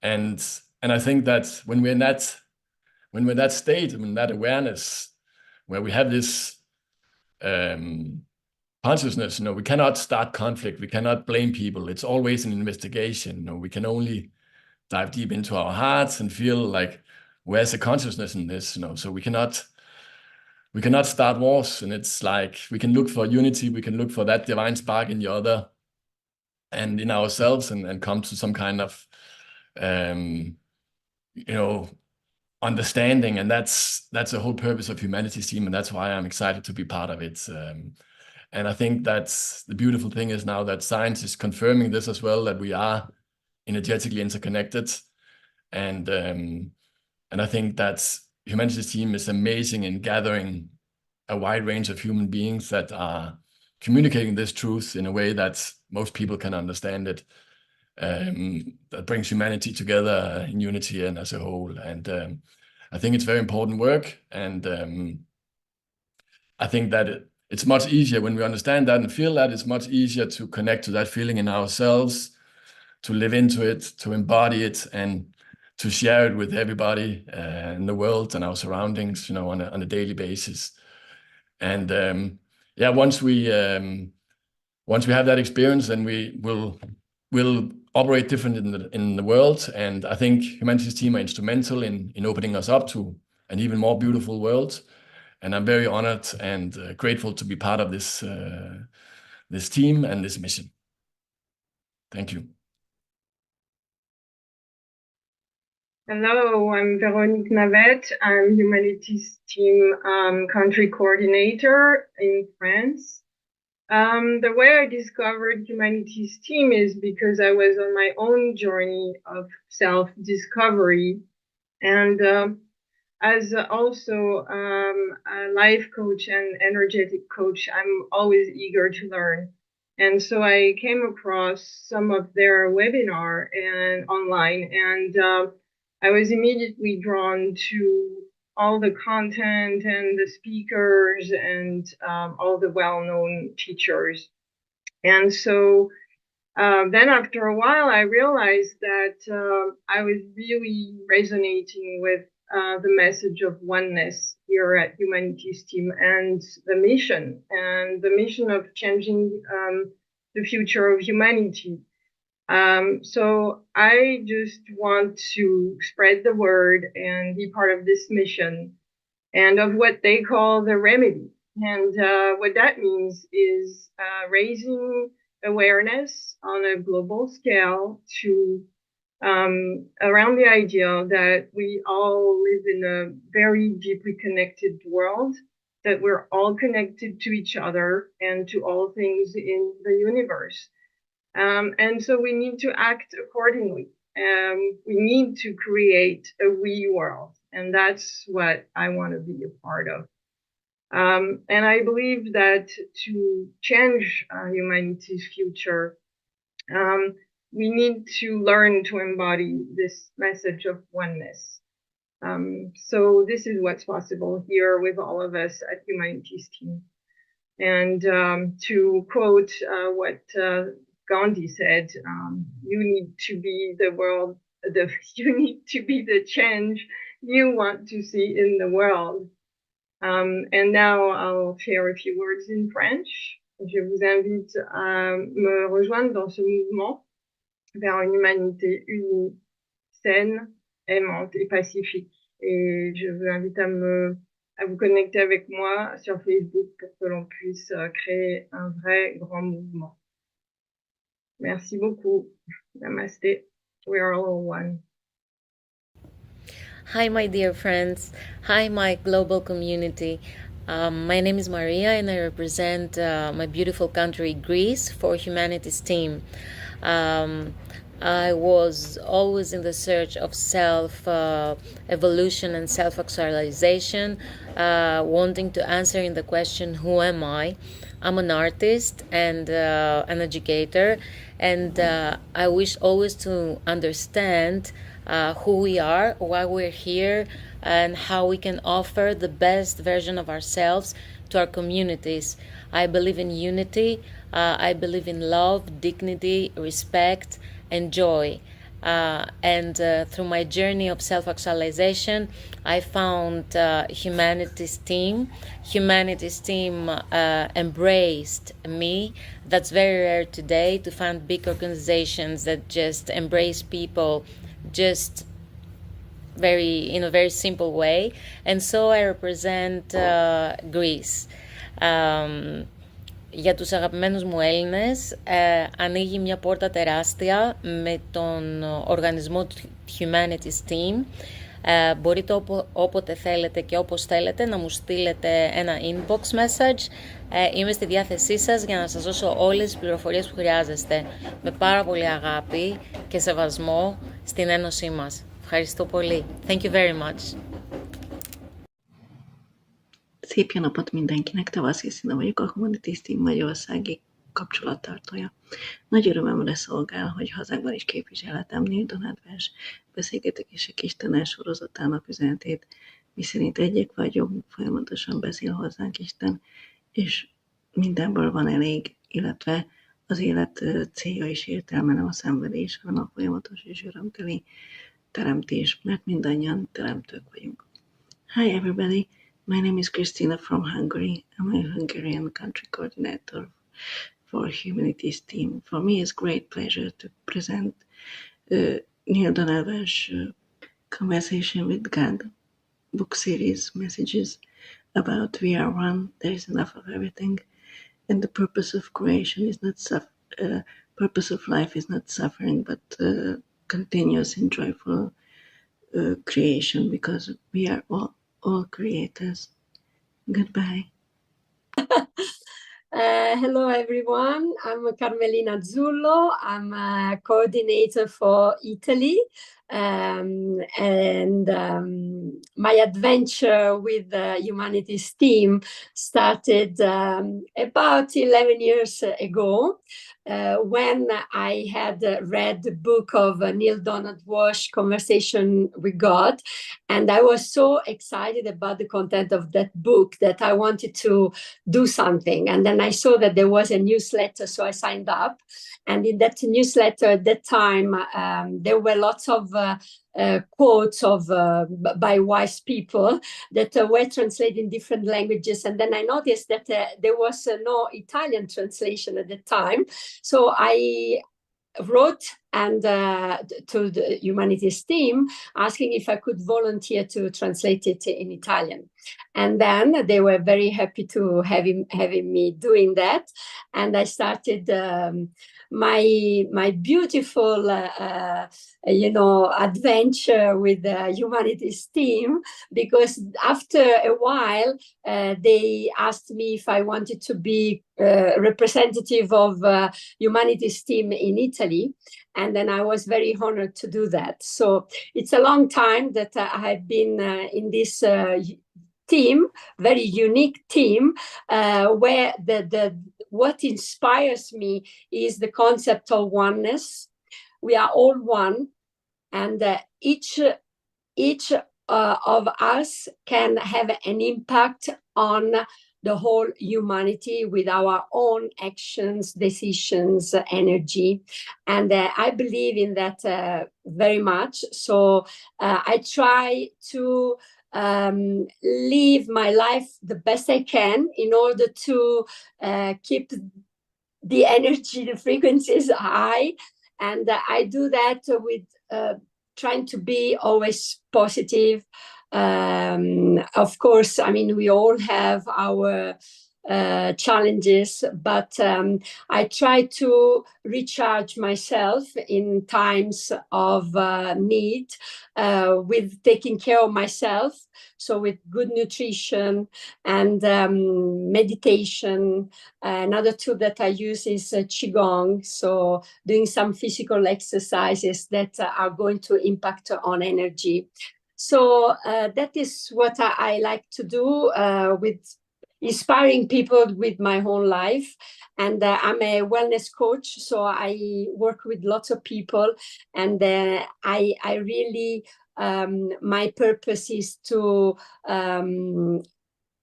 [SPEAKER 1] And I think that when we're in that state, in that awareness, where we have this consciousness, we cannot start conflict. We cannot blame people. It's always an investigation. We can only dive deep into our hearts and feel like, where's the consciousness in this? So we cannot start wars. And it's like, we can look for unity. We can look for that divine spark in the other and in ourselves, and come to some kind of, understanding. And that's the whole purpose of humanities team. And that's why I'm excited to be part of it. And I think that's the beautiful thing is now that science is confirming this as well, that we are energetically interconnected. And I think that humanities team is amazing in gathering a wide range of human beings that are communicating this truth in a way that most people can understand it. That brings humanity together in unity and as a whole. And I think it's very important work. And I think that it's much easier when we understand that and feel that. It's much easier to connect to that feeling in ourselves, to live into it, to embody it, and to share it with everybody in the world and our surroundings, on a daily basis. And yeah, once we have that experience, then we'll operate different in the world. And I think humanities team are instrumental in opening us up to an even more beautiful world. And I'm very honored and grateful to be part of this team and this mission. Thank you.
[SPEAKER 16] Hello, I'm Véronique Navette. I'm humanities team country coordinator in France. The way I discovered humanities team is because I was on my own journey of self-discovery, and as also a life coach and energetic coach, I'm always eager to learn. And so I came across some of their webinar and online, and I was immediately drawn to all the content and the speakers and all the well-known teachers. And so then after a while, I realized that I was really resonating with the message of oneness here at Humanities Team and the mission of changing the future of humanity. So I just want to spread the word and be part of this mission and of what they call the remedy. And what that means is raising awareness on a global scale to around the idea that we all live in a very deeply connected world, that we're all connected to each other and to all things in the universe. And so we need to act accordingly. We need to create a we world, and that's what I want to be a part of. And I believe that to change humanity's future, we need to learn to embody this message of oneness. So this is what's possible here with all of us at Humanities Team. And to quote what Gandhi said, you need to be the world, you need to be the change you want to see in the world. And now I'll share a few words in French. Je vous invite à me rejoindre dans ce mouvement vers une humanité unie, saine, aimante et pacifique. Et je vous invite à vous connecter avec moi sur Facebook pour que l'on puisse créer un vrai grand mouvement. Merci beaucoup. Namaste. We are all one.
[SPEAKER 17] Hi, my dear friends. Hi, my global community. My name is Maria and I represent my beautiful country, Greece, for Humanities team. I was always in the search of self-evolution and self-actualization, wanting to answer in the question, who am I? I'm an artist and an educator, and I wish always to understand who we are, why we're here, and how we can offer the best version of ourselves to our communities. I believe in unity, I believe in love, dignity, respect, and joy. And through my journey of self-actualization, I found Humanities team. Humanities team embraced me. That's very rare today, to find big organizations that just embrace people just in a very simple way. And so I represent Greece. Για τους αγαπημένους μου Έλληνες, ανοίγει μια πόρτα τεράστια με τον οργανισμό Humanities Team. Μπορείτε όποτε θέλετε και όπως θέλετε να μου στείλετε ένα inbox message. Είμαι στη διάθεσή σας για να σας δώσω όλες τις πληροφορίες που χρειάζεστε. Με πάρα πολύ αγάπη και σεβασμό στην ένωσή μας. Ευχαριστώ πολύ. Thank you very much.
[SPEAKER 18] Szép jó napot mindenkinek, Tavaszi Szína vagyok, a Humanities Team magyarországi kapcsolattartója. Nagy örömömre szolgál, hogy hazánkban is képviseletemnél Danette beszélgetések Istennel sorozatának üzenetét, miszerint egyek vagyunk, folyamatosan beszél hozzánk Isten, és mindenből van elég, illetve az élet célja és értelme nem a szenvedés, hanem a folyamatos és örömteli teremtés, mert mindannyian teremtők vagyunk. Hi everybody! My name is Christina from Hungary. I'm a Hungarian country coordinator for Humanities team. For me, it's great pleasure to present Neil Donalba's Conversation with God book series messages about we are one, there is enough of everything, and the purpose of creation is not purpose of life is not suffering, but continuous and joyful creation, because we are all creators. Goodbye.
[SPEAKER 19] Hello, everyone. I'm Carmelina Zullo. I'm a coordinator for Italy. My adventure with the Humanities team started about 11 years ago when I had read the book of Neil Donald Walsh, Conversation with God. And I was so excited about the content of that book that I wanted to do something. And then I saw that there was a newsletter, so I signed up. And in that newsletter at that time, there were lots of quotes by wise people that were translated in different languages. And then I noticed that there was no Italian translation at the time. So I wrote to the Humanities team asking if I could volunteer to translate it in Italian. And then they were very happy to having me doing that. And I started my beautiful adventure with the Humanities team, because after a while they asked me if I wanted to be representative of Humanities team in Italy, and then I was very honored to do that. So it's a long time that I have been in this team, very unique team, where what inspires me is the concept of oneness. We are all one, and each of us can have an impact on the whole humanity with our own actions, decisions, energy. And I believe in that very much. So I try to live my life the best I can in order to keep the energy, the frequencies high. And I do that with trying to be always positive. Of course, I mean, we all have our challenges, but I try to recharge myself in times of need with taking care of myself. So with good nutrition and meditation. Another tool that I use is Qigong. So doing some physical exercises that are going to impact on energy. So that is what I like to do with inspiring people with my own life. And I'm a wellness coach, so I work with lots of people. And I really, my purpose is to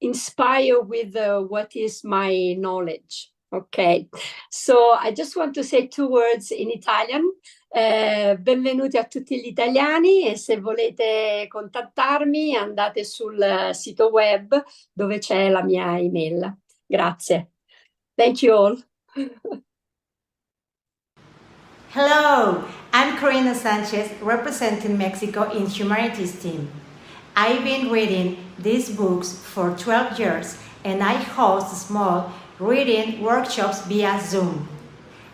[SPEAKER 19] inspire with what is my knowledge. Ok, so I just want to say 2 words in Italian. Benvenuti a tutti gli italiani e se volete contattarmi andate sul sito web dove c'è la mia email. Grazie. Thank you all.
[SPEAKER 6] Hello, I'm Karuna Sanchez representing Mexico in Humanities team. I've been reading these books for 12 years and I host small reading workshops via Zoom.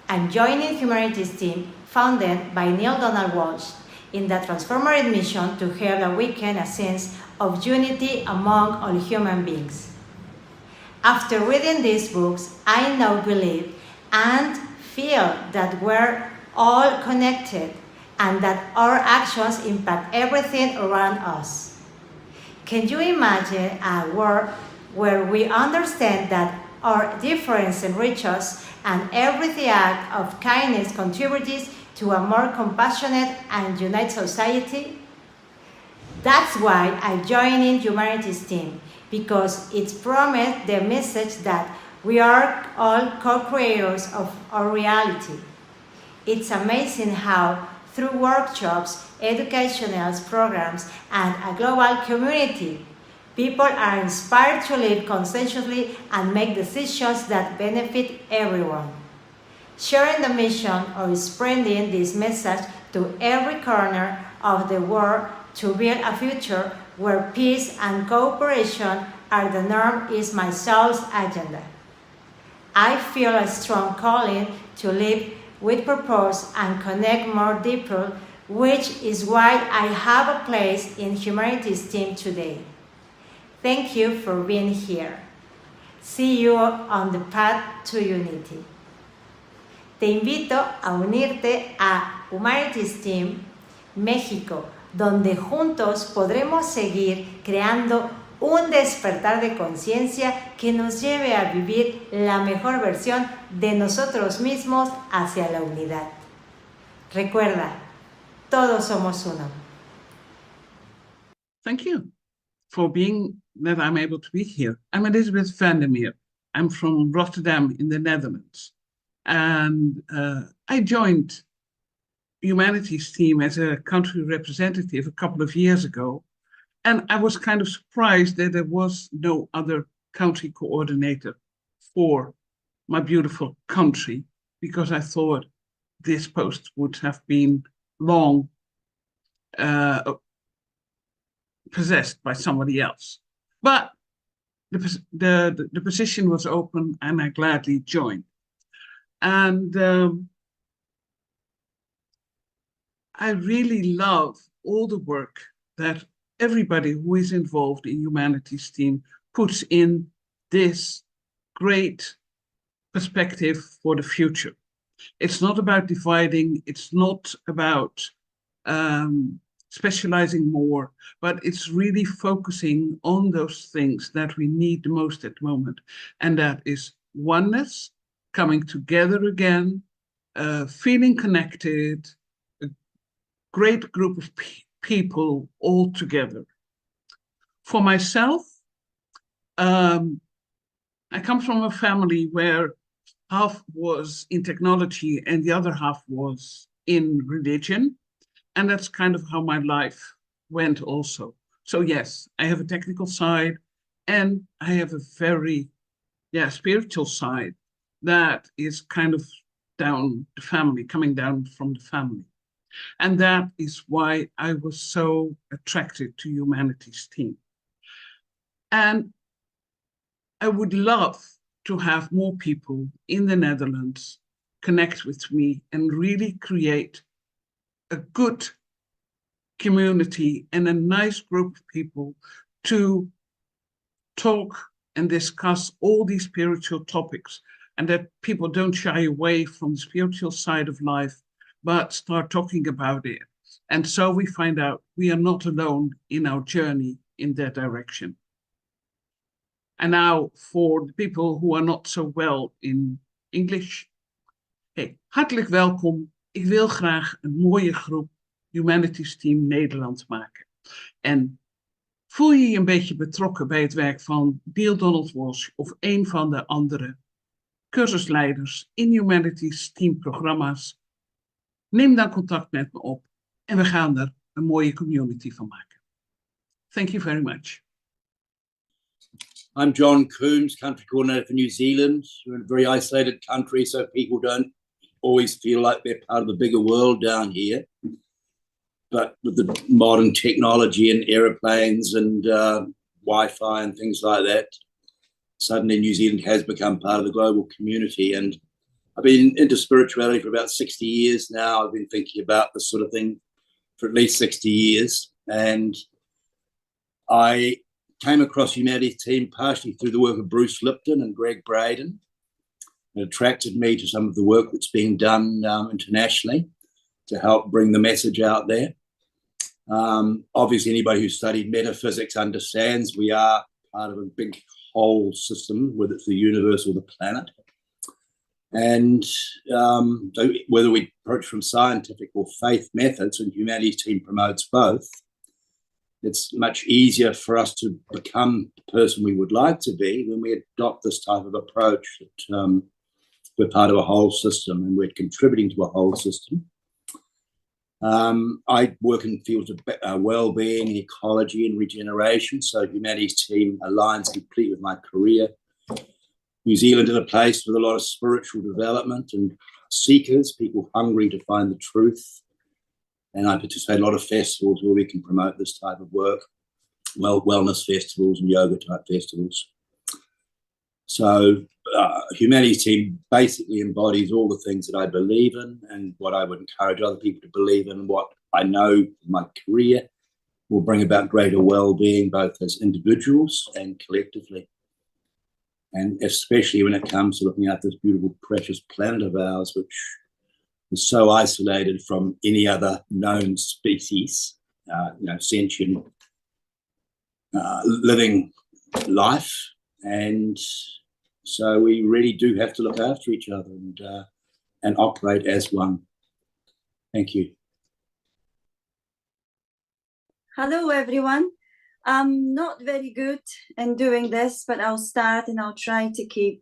[SPEAKER 6] I'm joining Humanities team founded by Neil Donald Walsh in the transformative mission to help awaken a sense of unity among all human beings. After reading these books, I now believe and feel that we're all connected and that our actions impact everything around us. Can you imagine a world where we understand that our difference enriches us and every act of kindness contributes to a more compassionate and united society? That's why I joined in Humanities team, because it's promised the message that we are all co-creators of our reality. It's amazing how, through workshops, educational programs, and a global community, people are inspired to live conscientiously and make decisions that benefit everyone. Sharing the mission or spreading this message to every corner of the world to build a future where peace and cooperation are the norm is my soul's agenda. I feel a strong calling to live with purpose and connect more deeply, which is why I have a place in Humanities team today. Thank you for being here. See you on the path to unity. Te invito a unirte a Humanities Team México, donde juntos podremos seguir creando un despertar de conciencia que nos lleve a vivir la mejor versión de nosotros mismos hacia la unidad. Recuerda, todos somos uno.
[SPEAKER 20] Thank you for being that I'm able to be here. I'm Elizabeth Vandermeer. I'm from Rotterdam in the Netherlands. And I joined Humanities team as a country representative a couple of years ago. And I was kind of surprised that there was no other country coordinator for my beautiful country, because I thought this post would have been long possessed by somebody else. But the position was open and I gladly joined. And I really love all the work that everybody who is involved in Humanities team puts in this great perspective for the future. It's not about dividing, it's not about specializing more, but it's really focusing on those things that we need the most at the moment. And that is oneness, coming together again, feeling connected, a great group of people all together. For myself, I come from a family where half was in technology and the other half was in religion. And that's kind of how my life went also. So yes, I have a technical side and I have a very spiritual side that is kind of down the family, coming down from the family. And that is why I was so attracted to Humanities Team. And I would love to have more people in the Netherlands connect with me and really create a good community and a nice group of people to talk and discuss all these spiritual topics, and that people don't shy away from the spiritual side of life, but start talking about it. And so we find out we are not alone in our journey in that direction. And now for the people who are not so well in English. Hey, hartelijk welkom. Ik wil graag een mooie groep Humanities Team Nederland maken. En voel je je een beetje betrokken bij het werk van Neil Donald Walsh of een van de andere cursusleiders in Humanities Team programma's? Neem dan contact met me op en we gaan er een mooie community van maken. Thank you very much.
[SPEAKER 2] I'm John Coombs, country coordinator for New Zealand. We're in a very isolated country, so people don't always feel like they're part of the bigger world down here. But with the modern technology and aeroplanes and Wi-Fi and things like that, suddenly New Zealand has become part of the global community. And I've been into spirituality for about 60 years now. I've been thinking about this sort of thing for at least 60 years. And I came across Humanities Team partially through the work of Bruce Lipton and Greg Braden. It attracted me to some of the work that's being done internationally to help bring the message out there. Obviously, anybody who's studied metaphysics understands we are part of a big whole system, whether it's the universe or the planet. And so whether we approach from scientific or faith methods, and Humanities Team promotes both, it's much easier for us to become the person we would like to be when we adopt this type of approach that we're part of a whole system and we're contributing to a whole system. I work in fields of well-being, ecology and regeneration, so Humanities Team aligns completely with my career. New Zealand is a place with a lot of spiritual development and seekers, people hungry to find the truth. And I participate in a lot of festivals where we can promote this type of work, wellness festivals and yoga type festivals. So Humanities Team basically embodies all the things that I believe in and what I would encourage other people to believe in. What I know in my career will bring about greater well-being, both as individuals and collectively. And especially when it comes to looking at this beautiful, precious planet of ours, which is so isolated from any other known species, sentient living life. And so we really do have to look after each other and operate as one. Thank you.
[SPEAKER 21] Hello, everyone. I'm not very good in doing this, but I'll start and I'll try to keep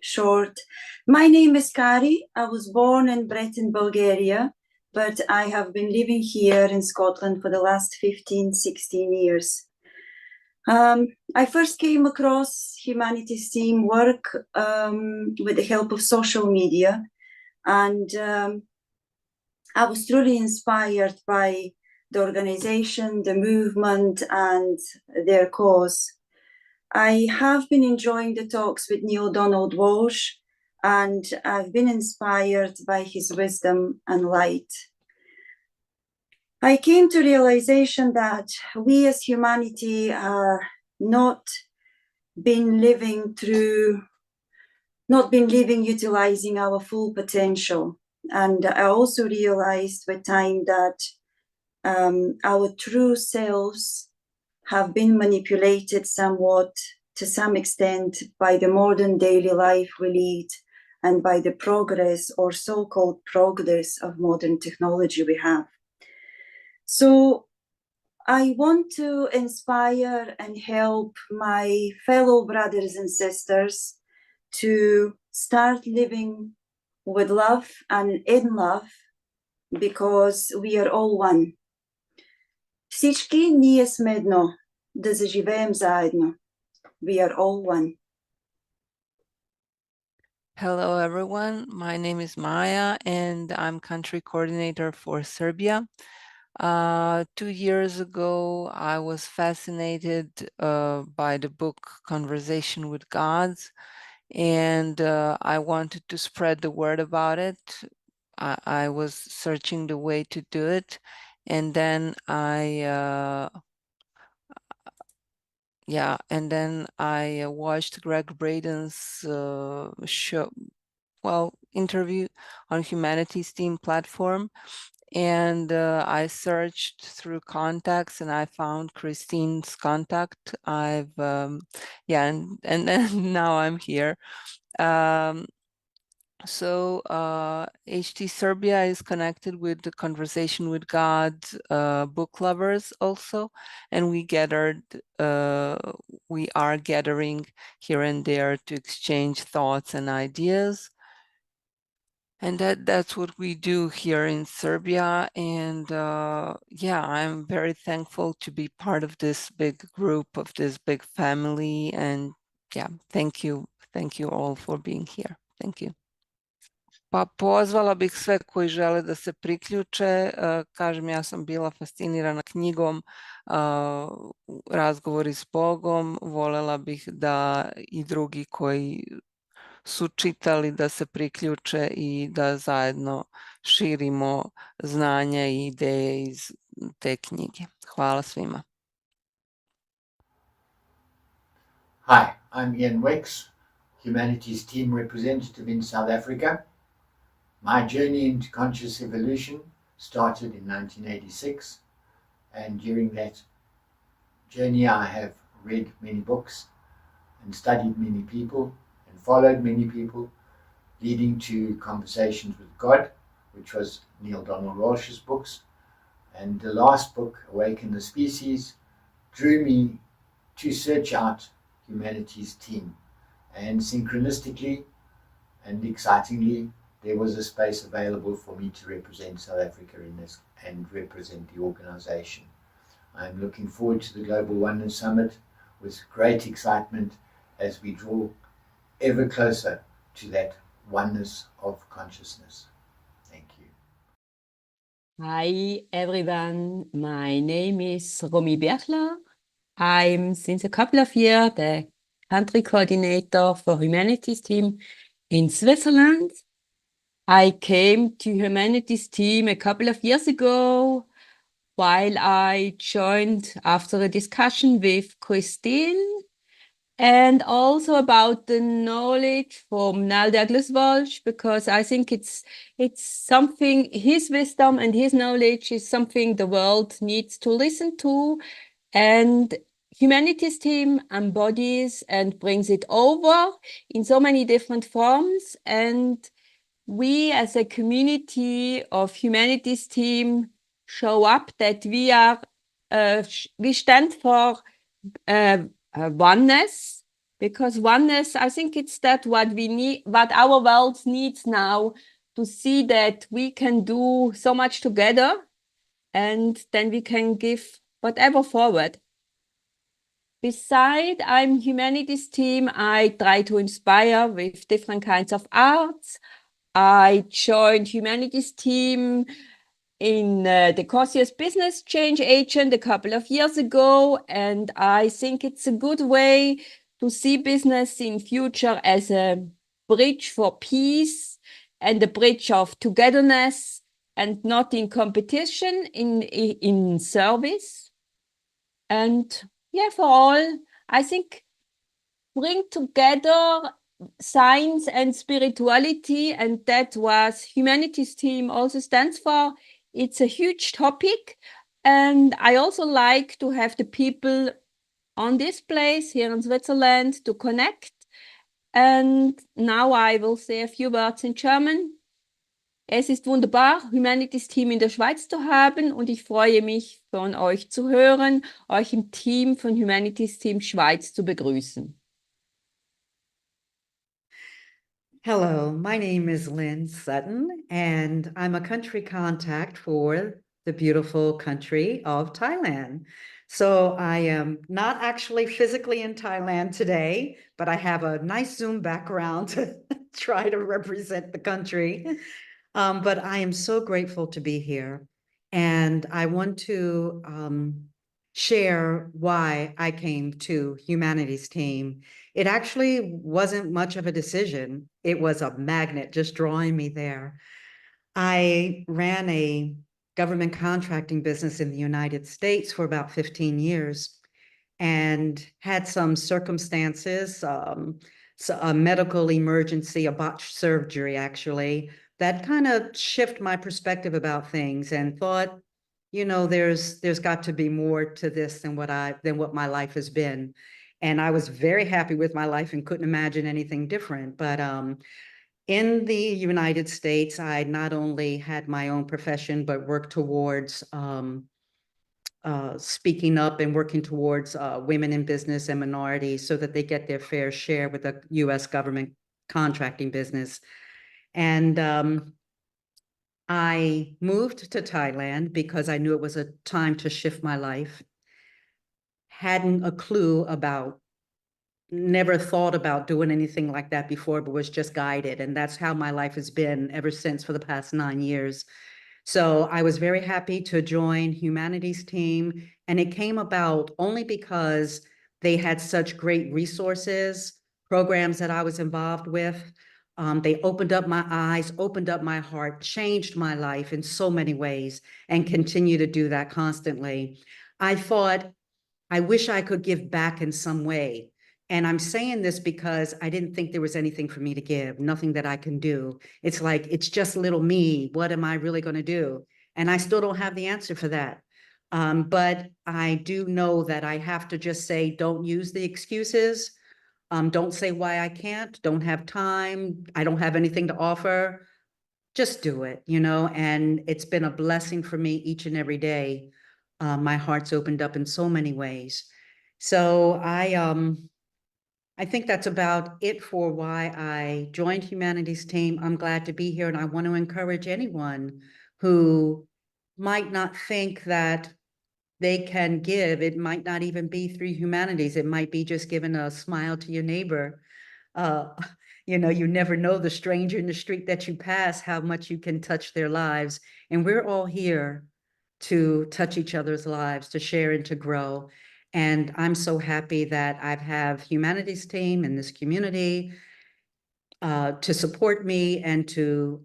[SPEAKER 21] short. My name is Kari. I was born and bred in Bulgaria, but I have been living here in Scotland for the last 15, 16 years. I first came across Humanities Team work with the help of social media, and I was truly inspired by the organization, the movement, and their cause. I have been enjoying the talks with Neil Donald Walsh, and I've been inspired by his wisdom and light. I came to realization that we as humanity are not been living utilizing our full potential. And I also realized with time that our true selves have been manipulated somewhat, to some extent, by the modern daily life we lead and by the progress or so-called progress of modern technology we have. So I want to inspire and help my fellow brothers and sisters to start living with love and in love, because we are all one. Всички ние сме едно, да заживеем заедно. We are all one.
[SPEAKER 5] Hello, everyone. My name is Maya, and I'm country coordinator for Serbia. 2 years ago, I was fascinated by the book Conversation with Gods, and I wanted to spread the word about it. I was searching the way to do it, and then I watched Greg Braden's interview on Humanities Team platform, and I searched through contacts and I found Christine's contact. And then now I'm here. So HT Serbia is connected with the Conversation with God book lovers also, and we are gathering here and there to exchange thoughts and ideas. And that's what we do here in Serbia. And I'm very thankful to be part of this big group, of this big family. And thank you all for being here. Thank you. Pa pozvala bih sve koji žele da se priključe. Kažem, ja sam bila fascinirana knjigom Razgovori s Bogom. Volela bih da i drugi koji su čitali da se priključe i da zajedno širimo znanja i ideje iz te knjige. Hvala svima.
[SPEAKER 7] Hi, I'm Ian Wex, Humanities Team representative in South Africa. My journey into conscious evolution started in 1986, and during that journey I have read many books and studied many people and followed many people, leading to Conversations with God, which was Neil Donald Walsh's books. And the last book, Awaken the Species, drew me to search out Humanities Team. And synchronistically and excitingly, there was a space available for me to represent South Africa in this and represent the organization. I'm looking forward to the Global Oneness Summit with great excitement as we draw ever closer to that oneness of consciousness. Thank you.
[SPEAKER 22] Hi everyone, my name is Romy Berchler. I'm since a couple of years the country coordinator for Humanities Team in Switzerland. I came to Humanities Team a couple of years ago while I joined after a discussion with Christine, and also about the knowledge from Nal Douglas Walsh, because I think it's something, his wisdom and his knowledge is something the world needs to listen to, and Humanities Team embodies and brings it over in so many different forms. And we as a community of Humanities Team show up that we stand for oneness, because oneness, I think it's that what we need, what our world needs now, to see that we can do so much together and then we can give whatever forward. Beside I'm Humanities Team, I try to inspire with different kinds of arts. I joined Humanities Team in the Cosius Business Change Agent a couple of years ago, and I think it's a good way to see business in future as a bridge for peace and a bridge of togetherness and not in competition, in service. And for all, I think bring together science and spirituality, and that was Humanities Team also stands for. It's a huge topic, and I also like to have the people on this place here in Switzerland to connect. And now I will say a few words in German. Es ist wunderbar, Humanities Team in der Schweiz zu haben und ich freue mich, von euch zu hören, euch im Team von Humanities Team Schweiz zu begrüßen.
[SPEAKER 3] Hello, my name is Lynn Sutton, and I'm a country contact for the beautiful country of Thailand. So I am not actually physically in Thailand today, but I have a nice Zoom background to try to represent the country. But I am so grateful to be here. And I want to share why I came to Humanities Team. It actually wasn't much of a decision. It was a magnet just drawing me there. I ran a government contracting business in the United States for about 15 years and had some circumstances, so a medical emergency, a botched surgery actually, that kind of shift my perspective about things and thought, you know, there's got to be more to this than what my life has been. And I was very happy with my life and couldn't imagine anything different. But in the United States, I not only had my own profession, but worked towards speaking up and working towards women in business and minorities so that they get their fair share with the US government contracting business. And I moved to Thailand because I knew it was a time to shift my life. Hadn't a clue about, never thought about doing anything like that before, but was just guided. And that's how my life has been ever since for the past 9 years. So I was very happy to join Humanities Team. And it came about only because they had such great resources, programs that I was involved with. They opened up my eyes, opened up my heart, changed my life in so many ways, and continue to do that constantly. I thought, I wish I could give back in some way. And I'm saying this because I didn't think there was anything for me to give, nothing that I can do. It's like, it's just little me. What am I really going to do? And I still don't have the answer for that. But I do know that I have to just say, don't use the excuses. Don't say why I can't, don't have time, I don't have anything to offer. Just do it, you know, and it's been a blessing for me each and every day. My heart's opened up in so many ways. So I think that's about it for why I joined Humanities Team. I'm glad to be here, and I want to encourage anyone who might not think that they can give. It might not even be through humanities. It might be just giving a smile to your neighbor. You know, you never know the stranger in the street that you pass, how much you can touch their lives. And we're all here to touch each other's lives, to share and to grow. And I'm so happy that I have Humanities Team in this community to support me and to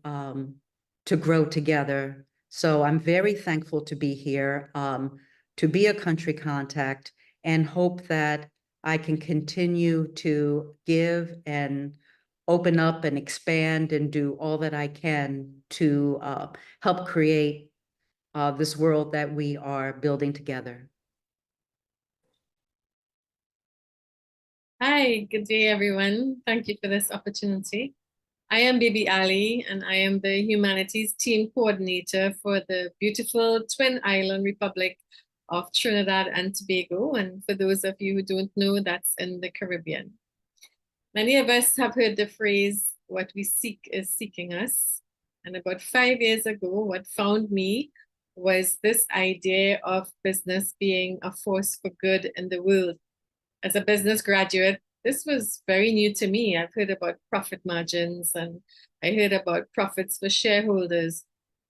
[SPEAKER 3] grow together. So I'm very thankful to be here, to be a country contact, and hope that I can continue to give and open up and expand and do all that I can to help create this world that we are building together.
[SPEAKER 4] Hi, good day, everyone. Thank you for this opportunity. I am Bibi Ali, and I am the Humanities Team Coordinator for the beautiful Twin Island Republic of Trinidad and Tobago. And for those of you who don't know, that's in the Caribbean. Many of us have heard the phrase, what we seek is seeking us. And about 5 years ago, what found me was this idea of business being a force for good in the world. As a business graduate, this was very new to me. I've heard about profit margins and I heard about profits for shareholders,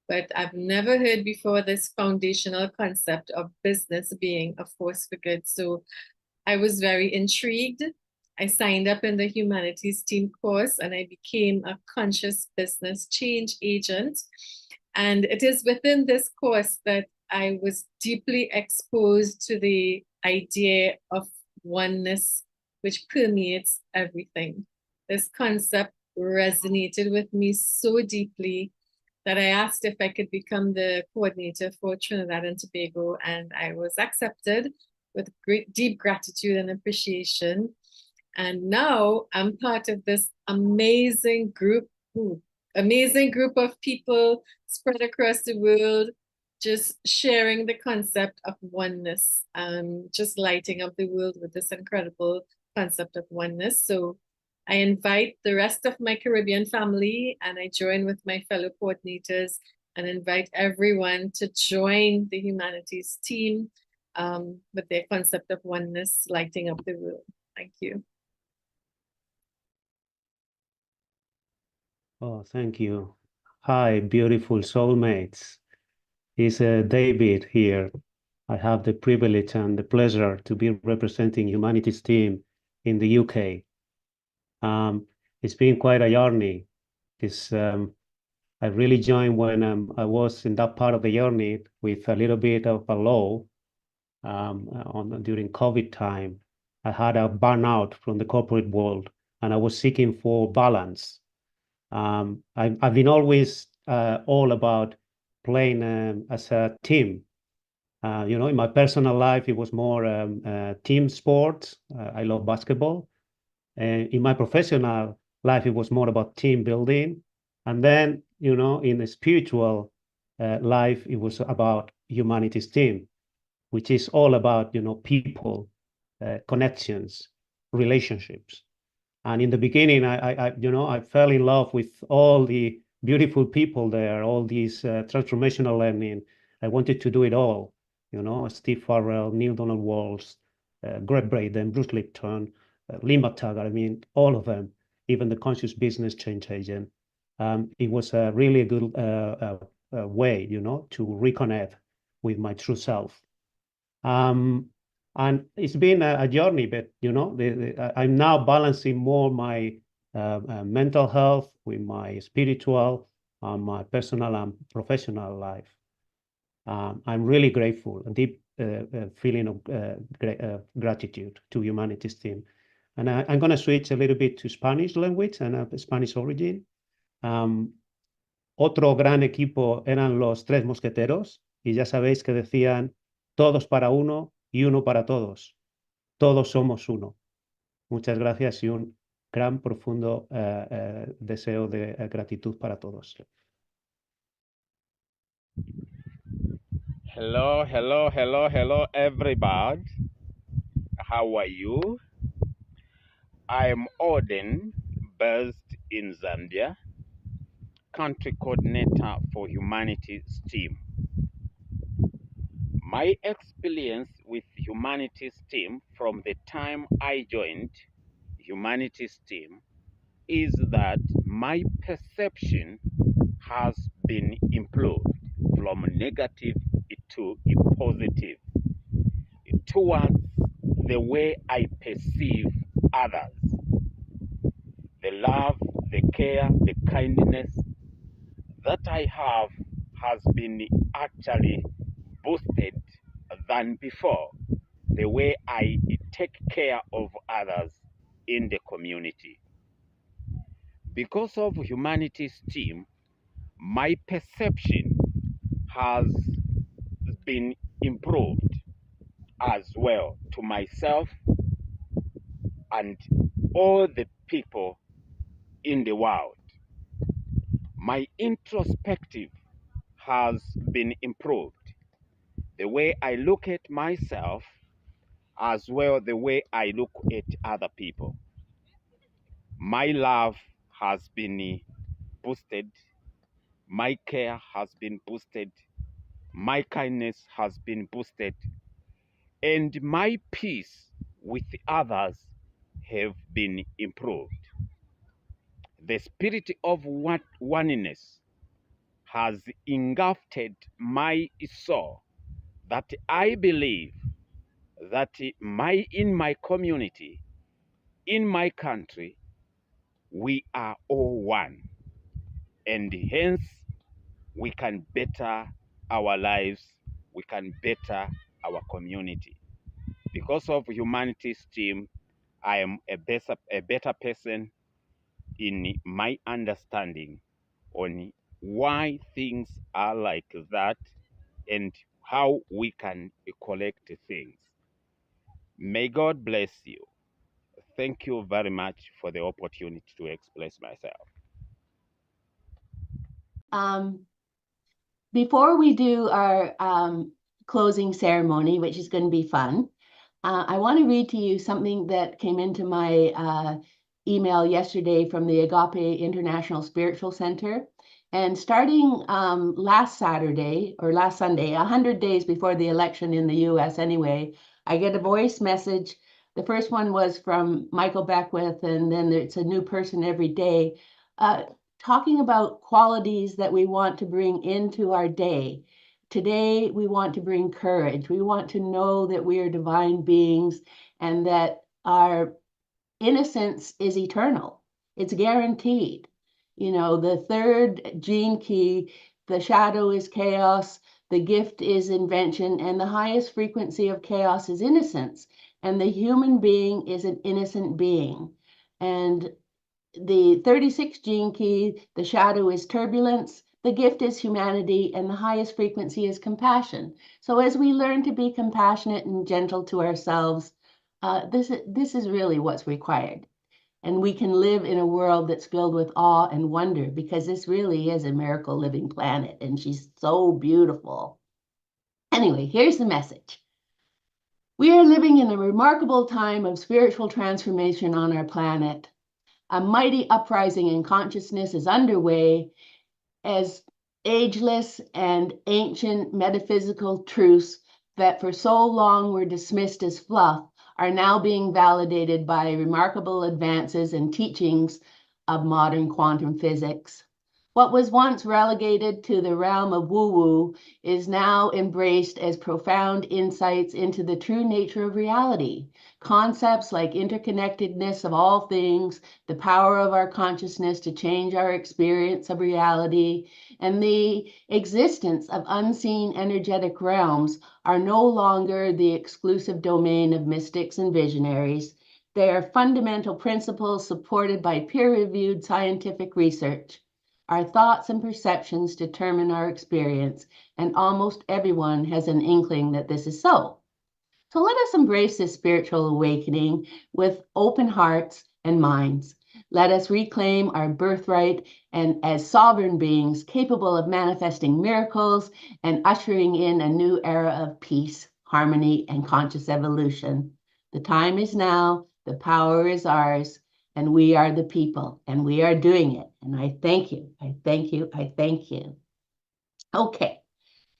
[SPEAKER 4] but I've never heard before this foundational concept of business being a force for good. So I was very intrigued. I signed up in the Humanities Team course and I became a conscious business change agent. And it is within this course that I was deeply exposed to the idea of oneness, which permeates everything. This concept resonated with me so deeply that I asked if I could become the coordinator for Trinidad and Tobago, and I was accepted with great, deep gratitude and appreciation. And now I'm part of this amazing group. amazing group of people spread across the world, just sharing the concept of oneness, just lighting up the world with this incredible concept of oneness. So I invite the rest of my Caribbean family, and I join with my fellow coordinators and invite everyone to join the humanities team with their concept of oneness, lighting up the world. Thank you.
[SPEAKER 8] Oh, thank you. Hi, beautiful soulmates. It's David here. I have the privilege and the pleasure to be representing Humanities team in the UK. It's been quite a journey. I really joined when I was in that part of the journey with a little bit of a low during COVID time. I had a burnout from the corporate world, and I was seeking for balance. I've been always all about playing as a team. In my personal life, it was more team sports. I love basketball. And in my professional life, it was more about team building. And then, in the spiritual life, it was about humanities team, which is all about, people, connections, relationships. And in the beginning, I fell in love with all the beautiful people there, all these transformational learning. I wanted to do it all, Steve Farrell, Neil Donald Walsh, Greg Braden, Bruce Lipton, Lima Taggart, all of them, even the conscious business change agent. It was really a good way, to reconnect with my true self. And it's been a journey, but I'm now balancing more my mental health with my spiritual, my personal and professional life. I'm really grateful, a deep feeling of gratitude to Humanities team. And I'm going to switch a little bit to Spanish language and Spanish origin. Otro gran equipo eran los Tres Mosqueteros, y ya sabéis que decían todos para uno y uno para todos. Todos somos uno. Muchas gracias y un gran, profundo deseo de gratitud para todos.
[SPEAKER 9] Hello, hello, hello, hello, everybody. How are you? I'm Odin, based in Zambia, country coordinator for Humanities team. My experience with Humanities team from the time I joined Humanities team is that my perception has been improved from negative to positive towards the way I perceive others. The love, the care, the kindness that I have has been actually boosted than before, the way I take care of others in the community. Because of Humanities team, my perception has been improved as well to myself and all the people in the world. My introspective has been improved. The way I look at myself as well the way I look at other people. My love has been boosted. My care has been boosted. My kindness has been boosted. And my peace with others have been improved. The spirit of oneness has engulfed my soul, that I believe that in my community, in my country, we are all one. And hence, we can better our lives, we can better our community. Because of Humanities team, I am a better person in my understanding on why things are like that and how we can collect things. May God bless you. Thank you very much for the opportunity to express myself.
[SPEAKER 12] Before we do our closing ceremony, which is going to be fun, I want to read to you something that came into my email yesterday from the Agape International Spiritual Center. And starting last Saturday or last Sunday, 100 days before the election in the US anyway, I get a voice message. The first one was from Michael Beckwith, and then it's a new person every day, talking about qualities that we want to bring into our day. Today, we want to bring courage. We want to know that we are divine beings and that our innocence is eternal. It's guaranteed. You know, the third gene key, the shadow is chaos, the gift is invention, and the highest frequency of chaos is innocence. And the human being is an innocent being. And the 36th gene key, the shadow is turbulence, the gift is humanity, and the highest frequency is compassion. So as we learn to be compassionate and gentle to ourselves, this is really what's required. And we can live in a world that's filled with awe and wonder, because this really is a miracle living planet, and she's so beautiful. Anyway, here's the message. We are living in a remarkable time of spiritual transformation on our planet. A mighty uprising in consciousness is underway as ageless and ancient metaphysical truths that for so long were dismissed as fluff are now being validated by remarkable advances and teachings of modern quantum physics. What was once relegated to the realm of woo-woo is now embraced as profound insights into the true nature of reality. Concepts like interconnectedness of all things, the power of our consciousness to change our experience of reality, and the existence of unseen energetic realms are no longer the exclusive domain of mystics and visionaries. They are fundamental principles supported by peer-reviewed scientific research. Our thoughts and perceptions determine our experience, and almost everyone has an inkling that this is so. So let us embrace this spiritual awakening with open hearts and minds. Let us reclaim our birthright and as sovereign beings capable of manifesting miracles and ushering in a new era of peace, harmony, and conscious evolution. The time is now, the power is ours, and we are the people, and we are doing it. And I thank you, I thank you, I thank you. Okay,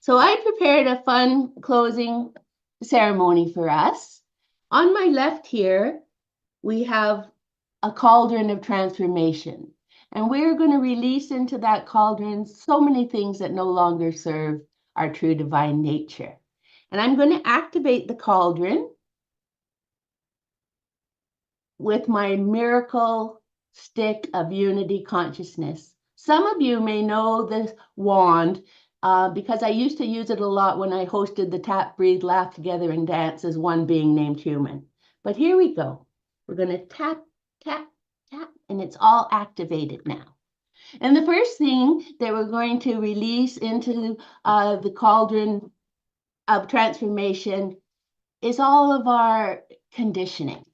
[SPEAKER 12] so I prepared a fun closing ceremony for us. On my left here, we have a cauldron of transformation. And we're going to release into that cauldron so many things that no longer serve our true divine nature. And I'm going to activate the cauldron with my miracle stick of unity consciousness. Some of you may know this wand because I used to use it a lot when I hosted the Tap, Breathe, Laugh Together and Dance as one being named human. But here we go. We're going to tap, tap, tap, and it's all activated now. And the first thing that we're going to release into the cauldron of transformation is all of our conditioning.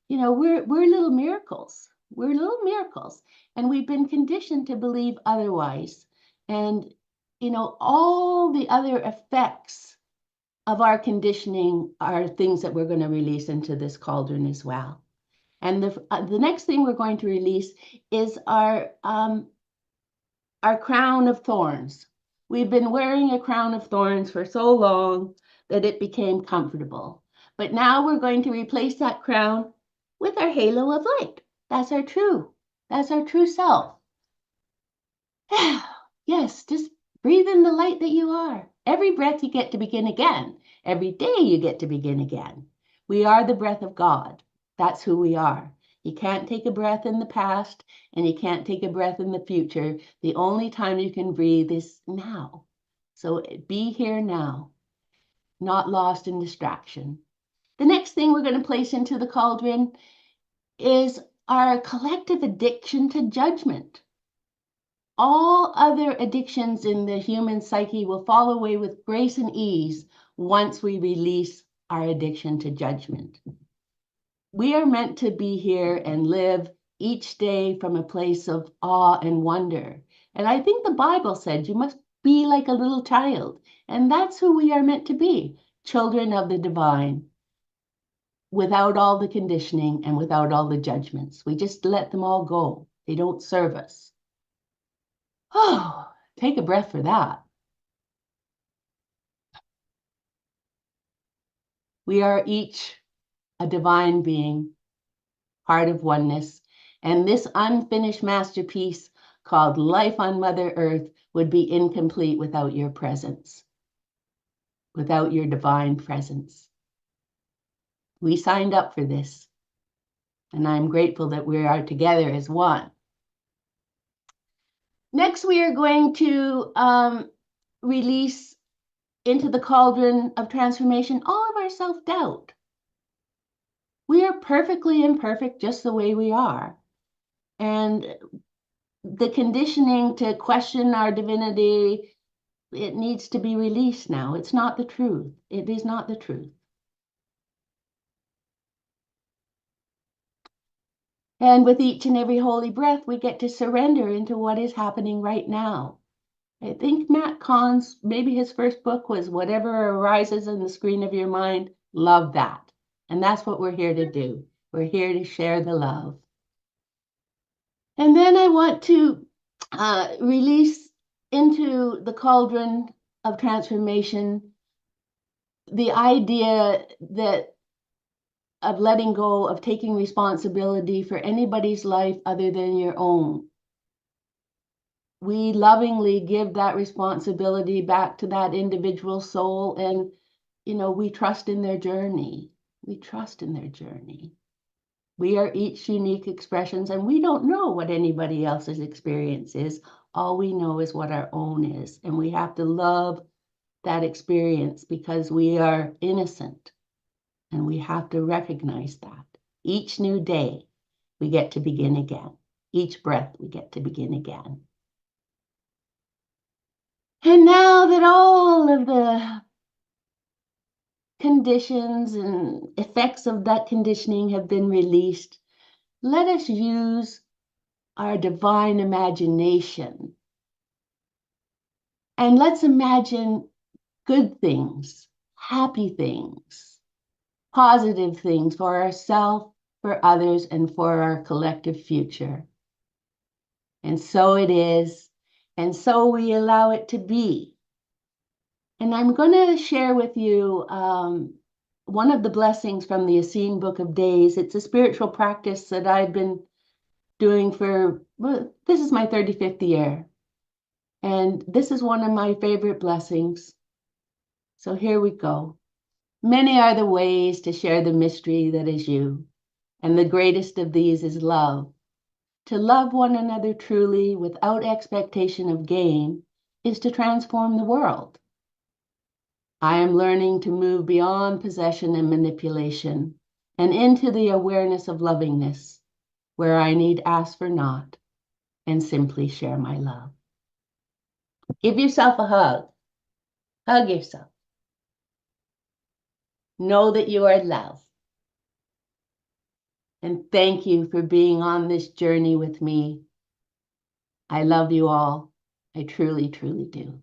[SPEAKER 12] You know, we're little miracles. We're little miracles. And we've been conditioned to believe otherwise. And, you know, all the other effects of our conditioning are things that we're going to release into this cauldron as well. And the next thing we're going to release is our crown of thorns. We've been wearing a crown of thorns for so long that it became comfortable. But now we're going to replace that crown with our halo of light. That's our true self. Yes, just breathe in the light that you are. Every breath you get to begin again. Every day you get to begin again. We are the breath of God. That's who we are. You can't take a breath in the past and you can't take a breath in the future. The only time you can breathe is now. So be here now, not lost in distraction. The next thing we're going to place into the cauldron is our collective addiction to judgment. All other addictions in the human psyche will fall away with grace and ease once we release our addiction to judgment. We are meant to be here and live each day from a place of awe and wonder. And I think the Bible said you must be like a little child. And that's who we are meant to be, children of the divine, without all the conditioning and without all the judgments. We just let them all go. They don't serve us. Oh, take a breath for that. We are each a divine being, part of oneness, and this unfinished masterpiece called Life on Mother Earth would be incomplete without your presence, without your divine presence. We signed up for this, and I'm grateful that we are together as one. Next, we are going to release into the cauldron of transformation all of our self-doubt. We are perfectly imperfect just the way we are. And the conditioning to question our divinity, it needs to be released now. It's not the truth. It is not the truth. And with each and every holy breath, we get to surrender into what is happening right now. I think Matt Kahn's, maybe his first book was Whatever Arises on the Screen of Your Mind. Love that. And that's what we're here to do. We're here to share the love. And then I want to release into the cauldron of transformation the idea that of letting go, of taking responsibility for anybody's life other than your own. We lovingly give that responsibility back to that individual soul, and, you know, we trust in their journey. We trust in their journey. We are each unique expressions, and we don't know what anybody else's experience is. All we know is what our own is, and we have to love that experience because we are innocent, and we have to recognize that. Each new day, we get to begin again. Each breath, we get to begin again. And now that all of the conditions and effects of that conditioning have been released, let us use our divine imagination. And let's imagine good things, happy things, positive things for ourselves, for others, and for our collective future. And so it is, and so we allow it to be. And I'm going to share with you one of the blessings from the Essene Book of Days. It's a spiritual practice that I've been doing for, well, this is my 35th year. And this is one of my favorite blessings. So here we go. Many are the ways to share the mystery that is you. And the greatest of these is love. To love one another truly without expectation of gain is to transform the world. I am learning to move beyond possession and manipulation and into the awareness of lovingness, where I need ask for naught and simply share my love. Give yourself a hug. Hug yourself. Know that you are loved. And thank you for being on this journey with me. I love you all. I truly, truly do.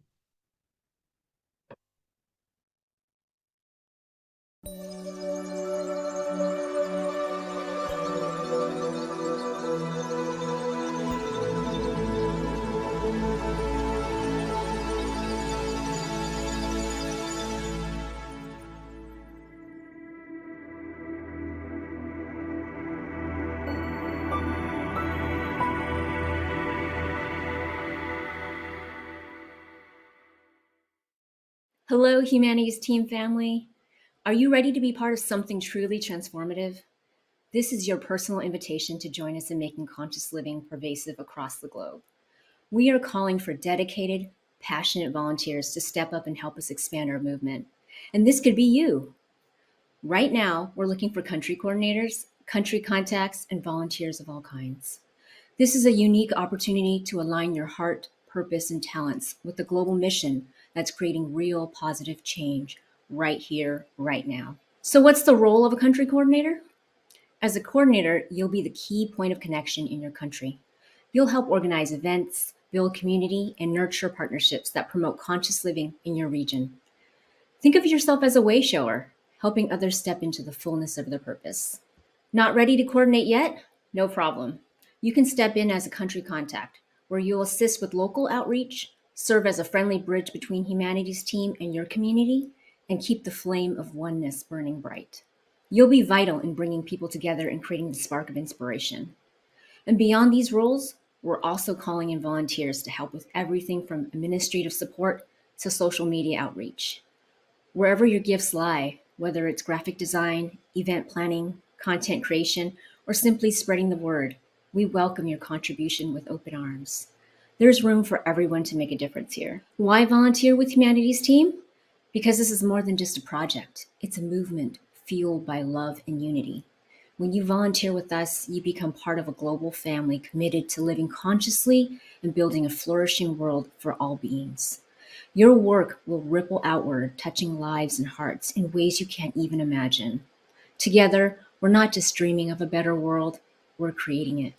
[SPEAKER 10] Hello, Humanities Team family. Are you ready to be part of something truly transformative? This is your personal invitation to join us in making conscious living pervasive across the globe. We are calling for dedicated, passionate volunteers to step up and help us expand our movement. And this could be you. Right now, we're looking for country coordinators, country contacts, and volunteers of all kinds. This is a unique opportunity to align your heart, purpose, and talents with the global mission that's creating real positive change right here, right now. So what's the role of a country coordinator? As a coordinator, you'll be the key point of connection in your country. You'll help organize events, build community, and nurture partnerships that promote conscious living in your region. Think of yourself as a wayshower, helping others step into the fullness of their purpose. Not ready to coordinate yet? No problem. You can step in as a country contact, where you'll assist with local outreach, serve as a friendly bridge between Humanities team and your community, and keep the flame of oneness burning bright. You'll be vital in bringing people together and creating the spark of inspiration. And beyond these roles, we're also calling in volunteers to help with everything from administrative support to social media outreach. Wherever your gifts lie, whether it's graphic design, event planning, content creation, or simply spreading the word, we welcome your contribution with open arms. There's room for everyone to make a difference here. Why volunteer with Humanities team? Because this is more than just a project. It's a movement fueled by love and unity. When you volunteer with us, you become part of a global family committed to living consciously and building a flourishing world for all beings. Your work will ripple outward, touching lives and hearts in ways you can't even imagine. Together, we're not just dreaming of a better world, we're creating it.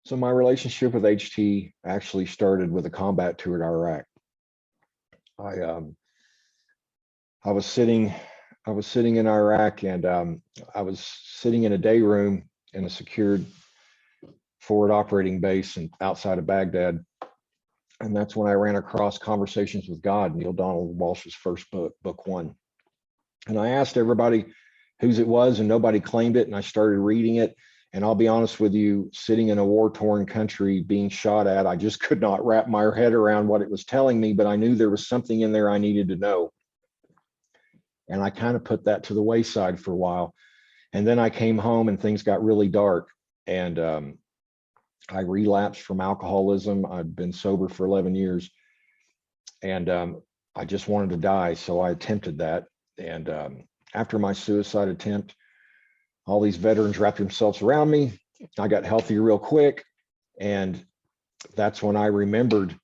[SPEAKER 11] So my relationship with HT actually started with a combat tour to Iraq. I was sitting in Iraq, and I was sitting in a day room in a secured forward operating base and outside of Baghdad. And that's when I ran across Conversations with God, Neil Donald Walsh's first book, book 1. And I asked everybody whose it was, and nobody claimed it. And I started reading it. And I'll be honest with you, sitting in a war-torn country being shot at, I just could not wrap my head around what it was telling me, but I knew there was something in there I needed to know. And I kind of put that to the wayside for a while. And then I came home and things got really dark. And I relapsed from alcoholism. I'd been sober for 11 years. And I just wanted to die. So I attempted that. And after my suicide attempt, all these veterans wrapped themselves around me. I got healthy real quick. And that's when I remembered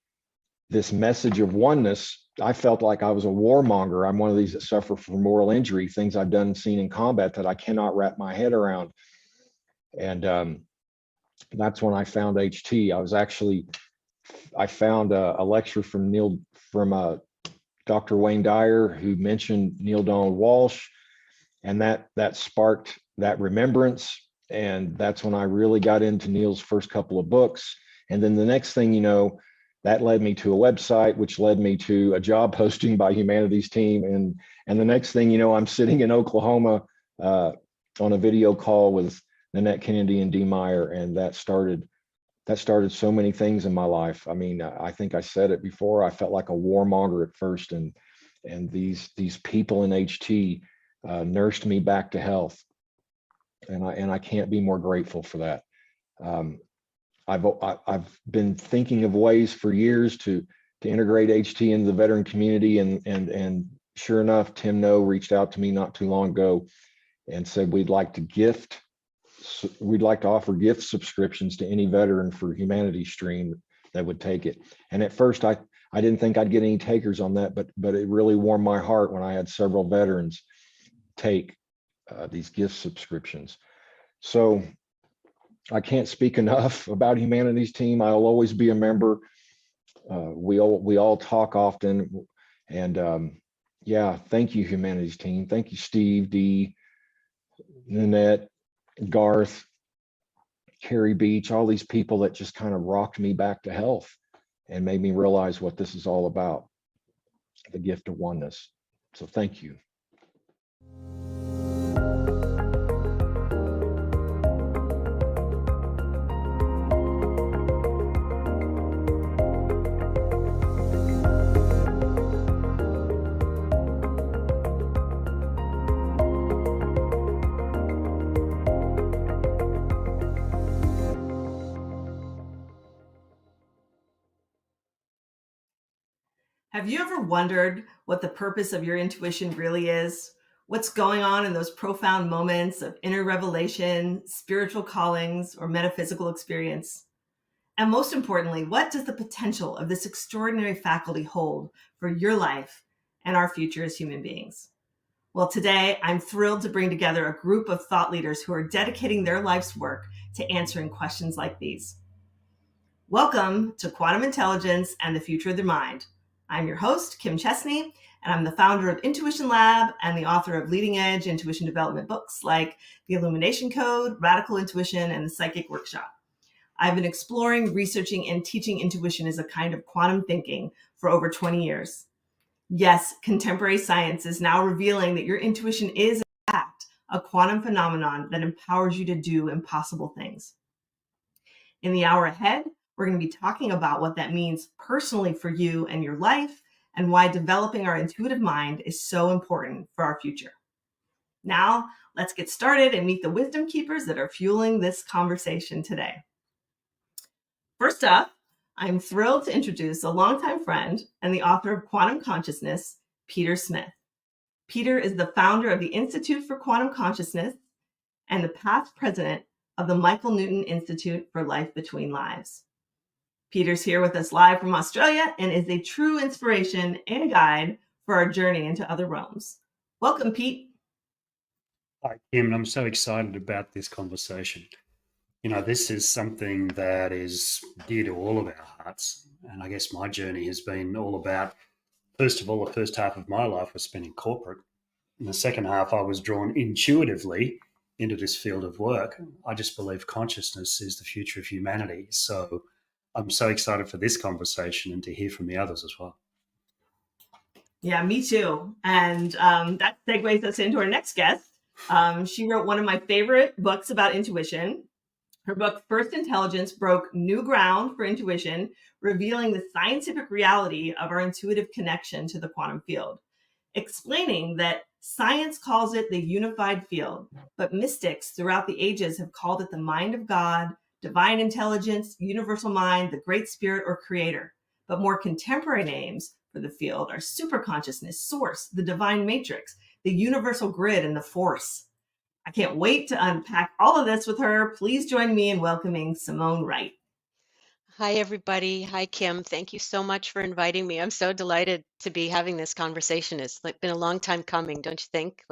[SPEAKER 11] this message of oneness. I felt like I was a warmonger. I'm one of these that suffer from moral injury, things I've done and seen in combat that I cannot wrap my head around. And that's when I found HT. I found a lecture from Dr. Wayne Dyer, who mentioned Neil Donald Walsh, and that sparked that remembrance. And that's when I really got into Neil's first couple of books. And then the next thing you know, that led me to a website, which led me to a job posting by Humanities team. And the next thing you know, I'm sitting in Oklahoma on a video call with Danette Kennedy and Dee Meyer, and that started so many things in my life. I mean, I think I said it before. I felt like a warmonger at first, and these people in HT nursed me back to health, and I can't be more grateful for that. I've been thinking of ways for years to integrate HT into the veteran community, and sure enough, Tim No reached out to me not too long ago and said we'd like to offer gift subscriptions to any veteran for Humanities Stream that would take it. And at first I didn't think I'd get any takers on that, but it really warmed my heart when I had several veterans take these gift subscriptions. So I can't speak enough about Humanities team. I'll always be a member. We all talk often, and yeah, thank you, Humanities team. Thank you, Steve, Dee, Nanette, Garth, Carrie Beach, all these people that just kind of rocked me back to health and made me realize what this is all about, the gift of oneness. So thank you.
[SPEAKER 13] Have you ever wondered what the purpose of your intuition really is? What's going on in those profound moments of inner revelation, spiritual callings, or metaphysical experience? And most importantly, what does the potential of this extraordinary faculty hold for your life and our future as human beings? Well, today I'm thrilled to bring together a group of thought leaders who are dedicating their life's work to answering questions like these. Welcome to Quantum Intelligence and the Future of the Mind. I'm your host, Kim Chesney, and I'm the founder of Intuition Lab and the author of leading-edge intuition development books like The Illumination Code, Radical Intuition, and The Psychic Workshop. I've been exploring, researching, and teaching intuition as a kind of quantum thinking for over 20 years. Yes, contemporary science is now revealing that your intuition is, in fact, a quantum phenomenon that empowers you to do impossible things. In the hour ahead, we're going to be talking about what that means personally for you and your life, and why developing our intuitive mind is so important for our future. Now, let's get started and meet the wisdom keepers that are fueling this conversation today. First up, I'm thrilled to introduce a longtime friend and the author of Quantum Consciousness, Peter Smith. Peter is the founder of the Institute for Quantum Consciousness and the past president of the Michael Newton Institute for Life Between Lives. Peter's here with us live from Australia and is a true inspiration and guide for our journey into other realms. Welcome, Pete.
[SPEAKER 14] Hi, Kim, and I'm so excited about this conversation. You know, this is something that is dear to all of our hearts. And I guess my journey has been all about, first of all, the first half of my life was spent in corporate. In the second half, I was drawn intuitively into this field of work. I just believe consciousness is the future of humanity. So I'm so excited for this conversation and to hear from the others as well.
[SPEAKER 13] Yeah, me too. And that segues us into our next guest. She wrote one of my favorite books about intuition. Her book, First Intelligence, broke new ground for intuition, revealing the scientific reality of our intuitive connection to the quantum field, explaining that science calls it the unified field, but mystics throughout the ages have called it the mind of God, divine intelligence, universal mind, the great spirit, or creator. But more contemporary names for the field are superconsciousness, source, the divine matrix, the universal grid, and the force. I can't wait to unpack all of this with her. Please join me in welcoming Simone Wright.
[SPEAKER 15] Hi, everybody. Hi, Kim. Thank you so much for inviting me. I'm so delighted to be having this conversation. It's been a long time coming, don't you think?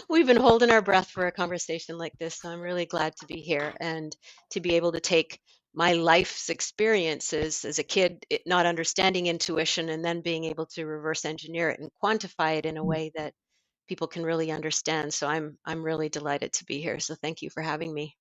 [SPEAKER 15] We've been holding our breath for a conversation like this. So I'm really glad to be here and to be able to take my life's experiences as a kid, not understanding intuition, and then being able to reverse engineer it and quantify it in a way that people can really understand. So I'm really delighted to be here. So thank you for having me.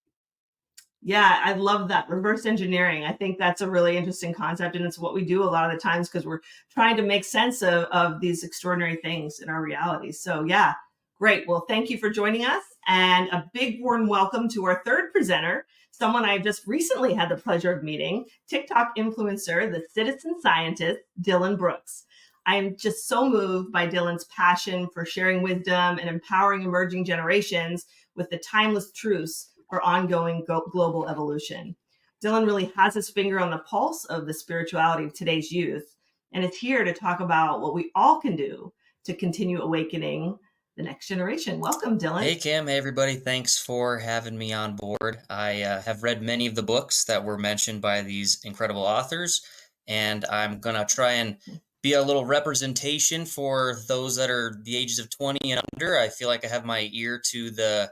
[SPEAKER 13] Yeah, I love that. Reverse engineering. I think that's a really interesting concept. And it's what we do a lot of the times because we're trying to make sense of these extraordinary things in our reality. So yeah, great. Well, thank you for joining us. And a big warm welcome to our third presenter, someone I've just recently had the pleasure of meeting, TikTok influencer, the citizen scientist, Dylan Brooks. I am just so moved by Dylan's passion for sharing wisdom and empowering emerging generations with the timeless truths for ongoing global evolution. Dylan really has his finger on the pulse of the spirituality of today's youth and is here to talk about what we all can do to continue awakening the next generation. Welcome, Dylan.
[SPEAKER 23] Hey, Kim. Hey, everybody. Thanks for having me on board. I have read many of the books that were mentioned by these incredible authors, and I'm going to try and be a little representation for those that are the ages of 20 and under. I feel like I have my ear to the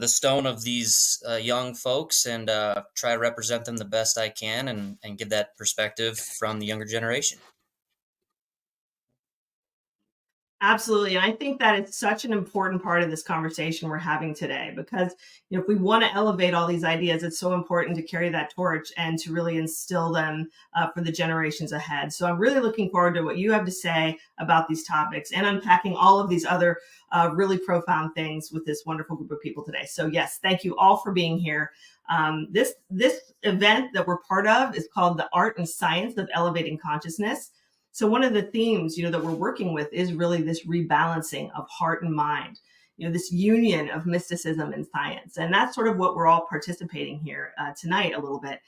[SPEAKER 23] stone of these young folks and try to represent them the best I can and give that perspective from the younger generation.
[SPEAKER 13] Absolutely. And I think that it's such an important part of this conversation we're having today, because if we want to elevate all these ideas, it's so important to carry that torch and to really instill them for the generations ahead. So I'm really looking forward to what you have to say about these topics and unpacking all of these other really profound things with this wonderful group of people today. So yes, thank you all for being here. This event that we're part of is called The Art and Science of Elevating Consciousness. So one of the themes, that we're working with is really this rebalancing of heart and mind, this union of mysticism and science. And that's sort of what we're all participating here tonight a little bit.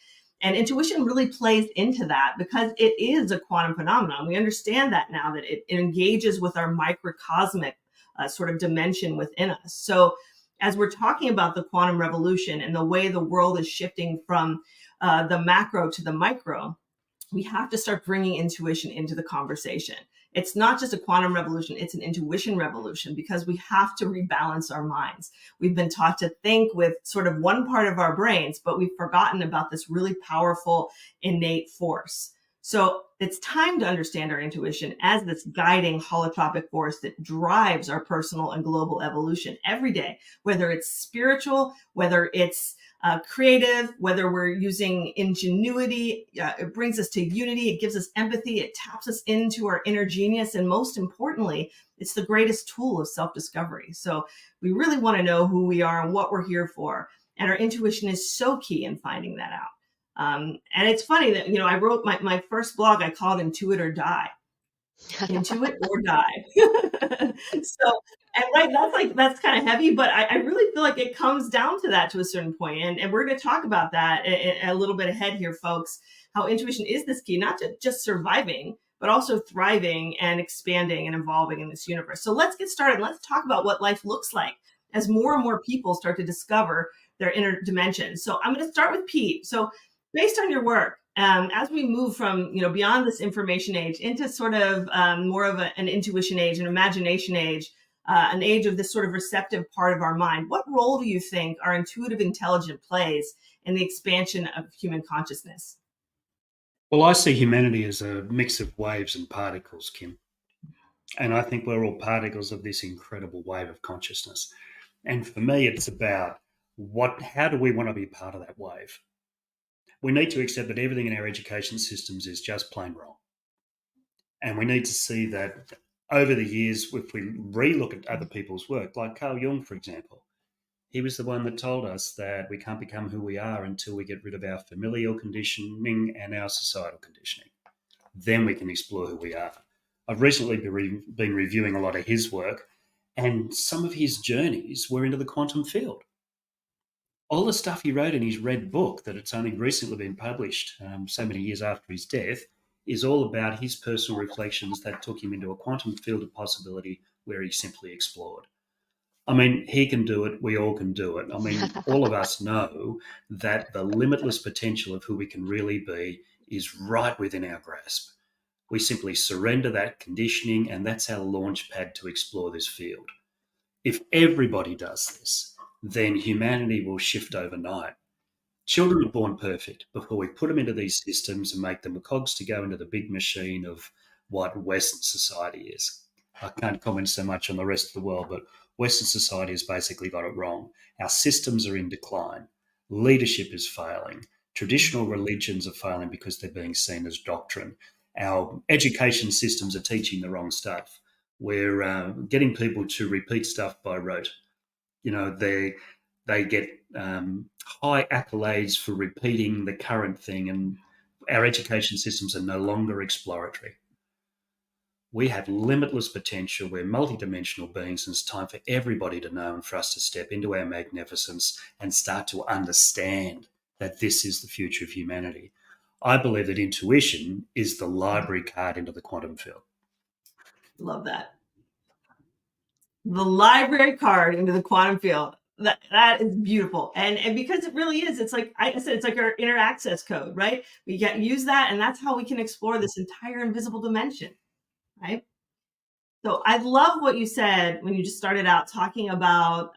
[SPEAKER 13] And intuition really plays into that because it is a quantum phenomenon. We understand that now, that it engages with our microcosmic sort of dimension within us. So as we're talking about the quantum revolution and the way the world is shifting from the macro to the micro, we have to start bringing intuition into the conversation. It's not just a quantum revolution, it's an intuition revolution, because we have to rebalance our minds. We've been taught to think with sort of one part of our brains, but we've forgotten about this really powerful innate force. So it's time to understand our intuition as this guiding holotropic force that drives our personal and global evolution every day, whether it's spiritual, whether it's creative, whether we're using ingenuity. It brings us to unity. It gives us empathy. It taps us into our inner genius. And most importantly, it's the greatest tool of self-discovery. So we really want to know who we are and what we're here for. And our intuition is so key in finding that out. And it's funny that, I wrote my first blog, I called Intuit or Die. Intuit or die. So, and right, that's kind of heavy, but I really feel like it comes down to that to a certain point. And we're going to talk about that a little bit ahead here, folks, how intuition is this key, not to just surviving, but also thriving and expanding and evolving in this universe. So let's get started. Let's talk about what life looks like as more and more people start to discover their inner dimensions. So I'm going to start with Pete. So based on your work, as we move from, beyond this information age into sort of more of an intuition age, an imagination age, an age of this sort of receptive part of our mind, what role do you think our intuitive intelligence plays in the expansion of human consciousness?
[SPEAKER 14] Well, I see humanity as a mix of waves and particles, Kim. And I think we're all particles of this incredible wave of consciousness. And for me, it's about how do we want to be part of that wave? We need to accept that everything in our education systems is just plain wrong. And we need to see that over the years, if we re-look at other people's work, like Carl Jung, for example, he was the one that told us that we can't become who we are until we get rid of our familial conditioning and our societal conditioning. Then we can explore who we are. I've recently been reviewing a lot of his work, and some of his journeys were into the quantum field. All the stuff he wrote in his red book that it's only recently been published, so many years after his death, is all about his personal reflections that took him into a quantum field of possibility where he simply explored. I mean, he can do it. We all can do it. I mean, all of us know that the limitless potential of who we can really be is right within our grasp. We simply surrender that conditioning, and that's our launch pad to explore this field. If everybody does this, then humanity will shift overnight. Children are born perfect before we put them into these systems and make them cogs to go into the big machine of what Western society is. I can't comment so much on the rest of the world, but Western society has basically got it wrong. Our systems are in decline. Leadership is failing. Traditional religions are failing because they're being seen as doctrine. Our education systems are teaching the wrong stuff. We're getting people to repeat stuff by rote. They get high accolades for repeating the current thing, and our education systems are no longer exploratory. We have limitless potential. We're multidimensional beings, and it's time for everybody to know and for us to step into our magnificence and start to understand that this is the future of humanity. I believe that intuition is the library card into the quantum field.
[SPEAKER 13] Love that. The library card into the quantum field. That is beautiful. And because it really is, it's like I said, it's like our inner access code, right? We use that, and that's how we can explore this entire invisible dimension, right? So I love what you said when you just started out talking about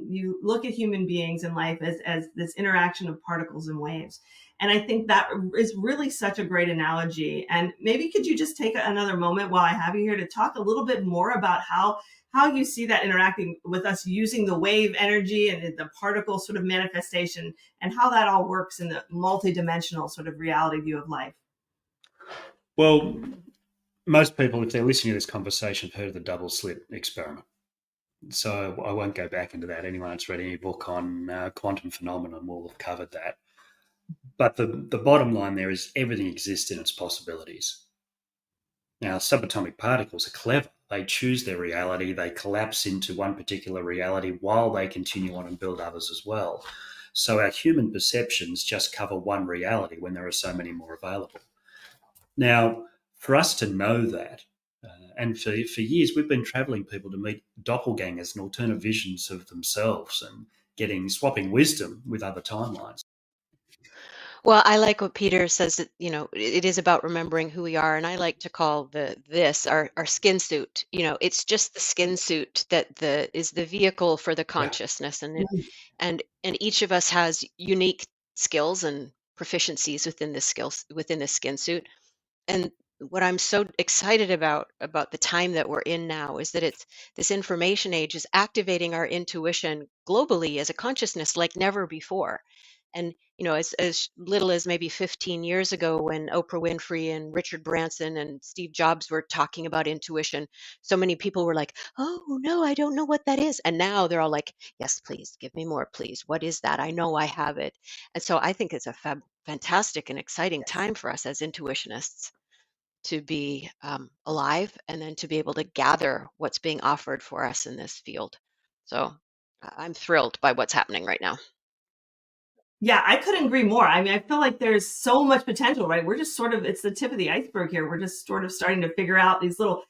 [SPEAKER 13] you look at human beings in life as this interaction of particles and waves. And I think that is really such a great analogy. And maybe could you just take another moment while I have you here to talk a little bit more about how you see that interacting with us using the wave energy and the particle sort of manifestation, and how that all works in the multidimensional sort of reality view of life?
[SPEAKER 14] Well, most people, if they're listening to this conversation, have heard of the double slit experiment. So I won't go back into that. Anyone that's read any book on quantum phenomenon will have covered that. But the bottom line there is everything exists in its possibilities. Now, subatomic particles are clever. They choose their reality. They collapse into one particular reality while they continue on and build others as well. So our human perceptions just cover one reality when there are so many more available. Now, for us to know that, and for years we've been traveling people to meet doppelgangers and alternate visions of themselves and swapping wisdom with other timelines.
[SPEAKER 15] Well, I like what Peter says that, it is about remembering who we are. And I like to call this our skin suit. It's just the skin suit that is the vehicle for the consciousness. And each of us has unique skills and proficiencies within this skin suit. And what I'm so excited about the time that we're in now is that it's this information age is activating our intuition globally as a consciousness like never before. And as little as maybe 15 years ago, when Oprah Winfrey and Richard Branson and Steve Jobs were talking about intuition, so many people were like, "Oh no, I don't know what that is." And now they're all like, "Yes, please give me more, please. What is that? I know I have it." And so I think it's a fantastic and exciting time for us as intuitionists to be alive, and then to be able to gather what's being offered for us in this field. So I'm thrilled by what's happening right now.
[SPEAKER 13] Yeah, I couldn't agree more. I mean, I feel like there's so much potential, right? We're just it's the tip of the iceberg here. We're just sort of starting to figure out these little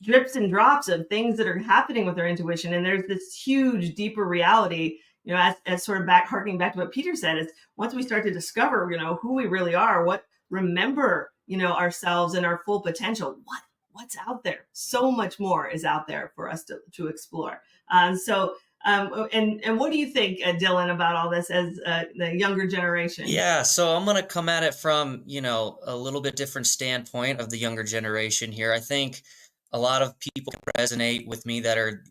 [SPEAKER 13] drips and drops of things that are happening with our intuition. And there's this huge, deeper reality, as sort of harking back to what Peter said, is once we start to discover, who we really are, remember, ourselves and our full potential, what's out there. So much more is out there for us to explore. And what do you think, Dylan, about all this as the younger generation?
[SPEAKER 23] Yeah, so I'm going to come at it from, a little bit different standpoint of the younger generation here. I think a lot of people resonate with me that are,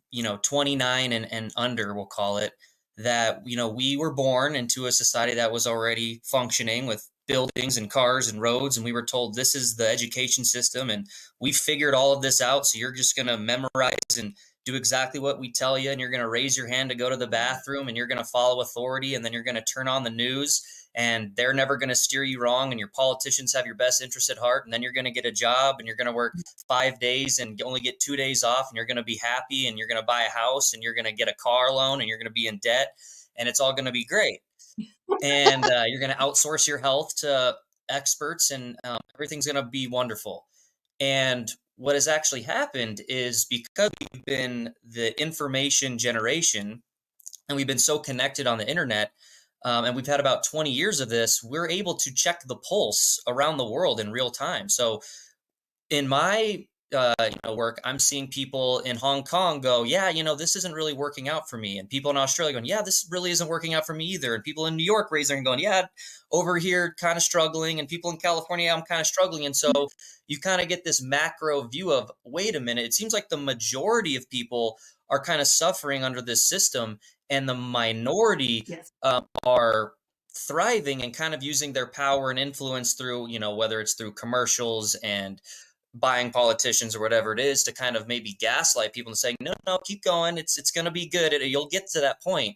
[SPEAKER 23] 29 and under, we'll call it, that, we were born into a society that was already functioning with buildings and cars and roads, and we were told this is the education system, and we figured all of this out, so you're just going to memorize and do exactly what we tell you, and you're going to raise your hand to go to the bathroom, and you're going to follow authority, and then you're going to turn on the news, and they're never going to steer you wrong, and your politicians have your best interest at heart, and then you're going to get a job, and you're going to work 5 days and only get 2 days off, and you're going to be happy, and you're going to buy a house, and you're going to get a car loan, and you're going to be in debt, and it's all going to be great. And you're going to outsource your health to experts, and everything's going to be wonderful. And what has actually happened is, because we've been the information generation and we've been so connected on the internet, and we've had about 20 years of this, we're able to check the pulse around the world in real time. So in my work, I'm seeing people in Hong Kong go, yeah, this isn't really working out for me. And people in Australia going, yeah, this really isn't working out for me either. And people in New York raising and going, yeah, over here kind of struggling. And people in California, I'm kind of struggling. And so you kind of get this macro view of, wait a minute, it seems like the majority of people are kind of suffering under this system, and the minority are thriving and kind of using their power and influence through, whether it's through commercials and buying politicians or whatever it is, to kind of maybe gaslight people and saying, no, keep going. It's going to be good. You'll get to that point.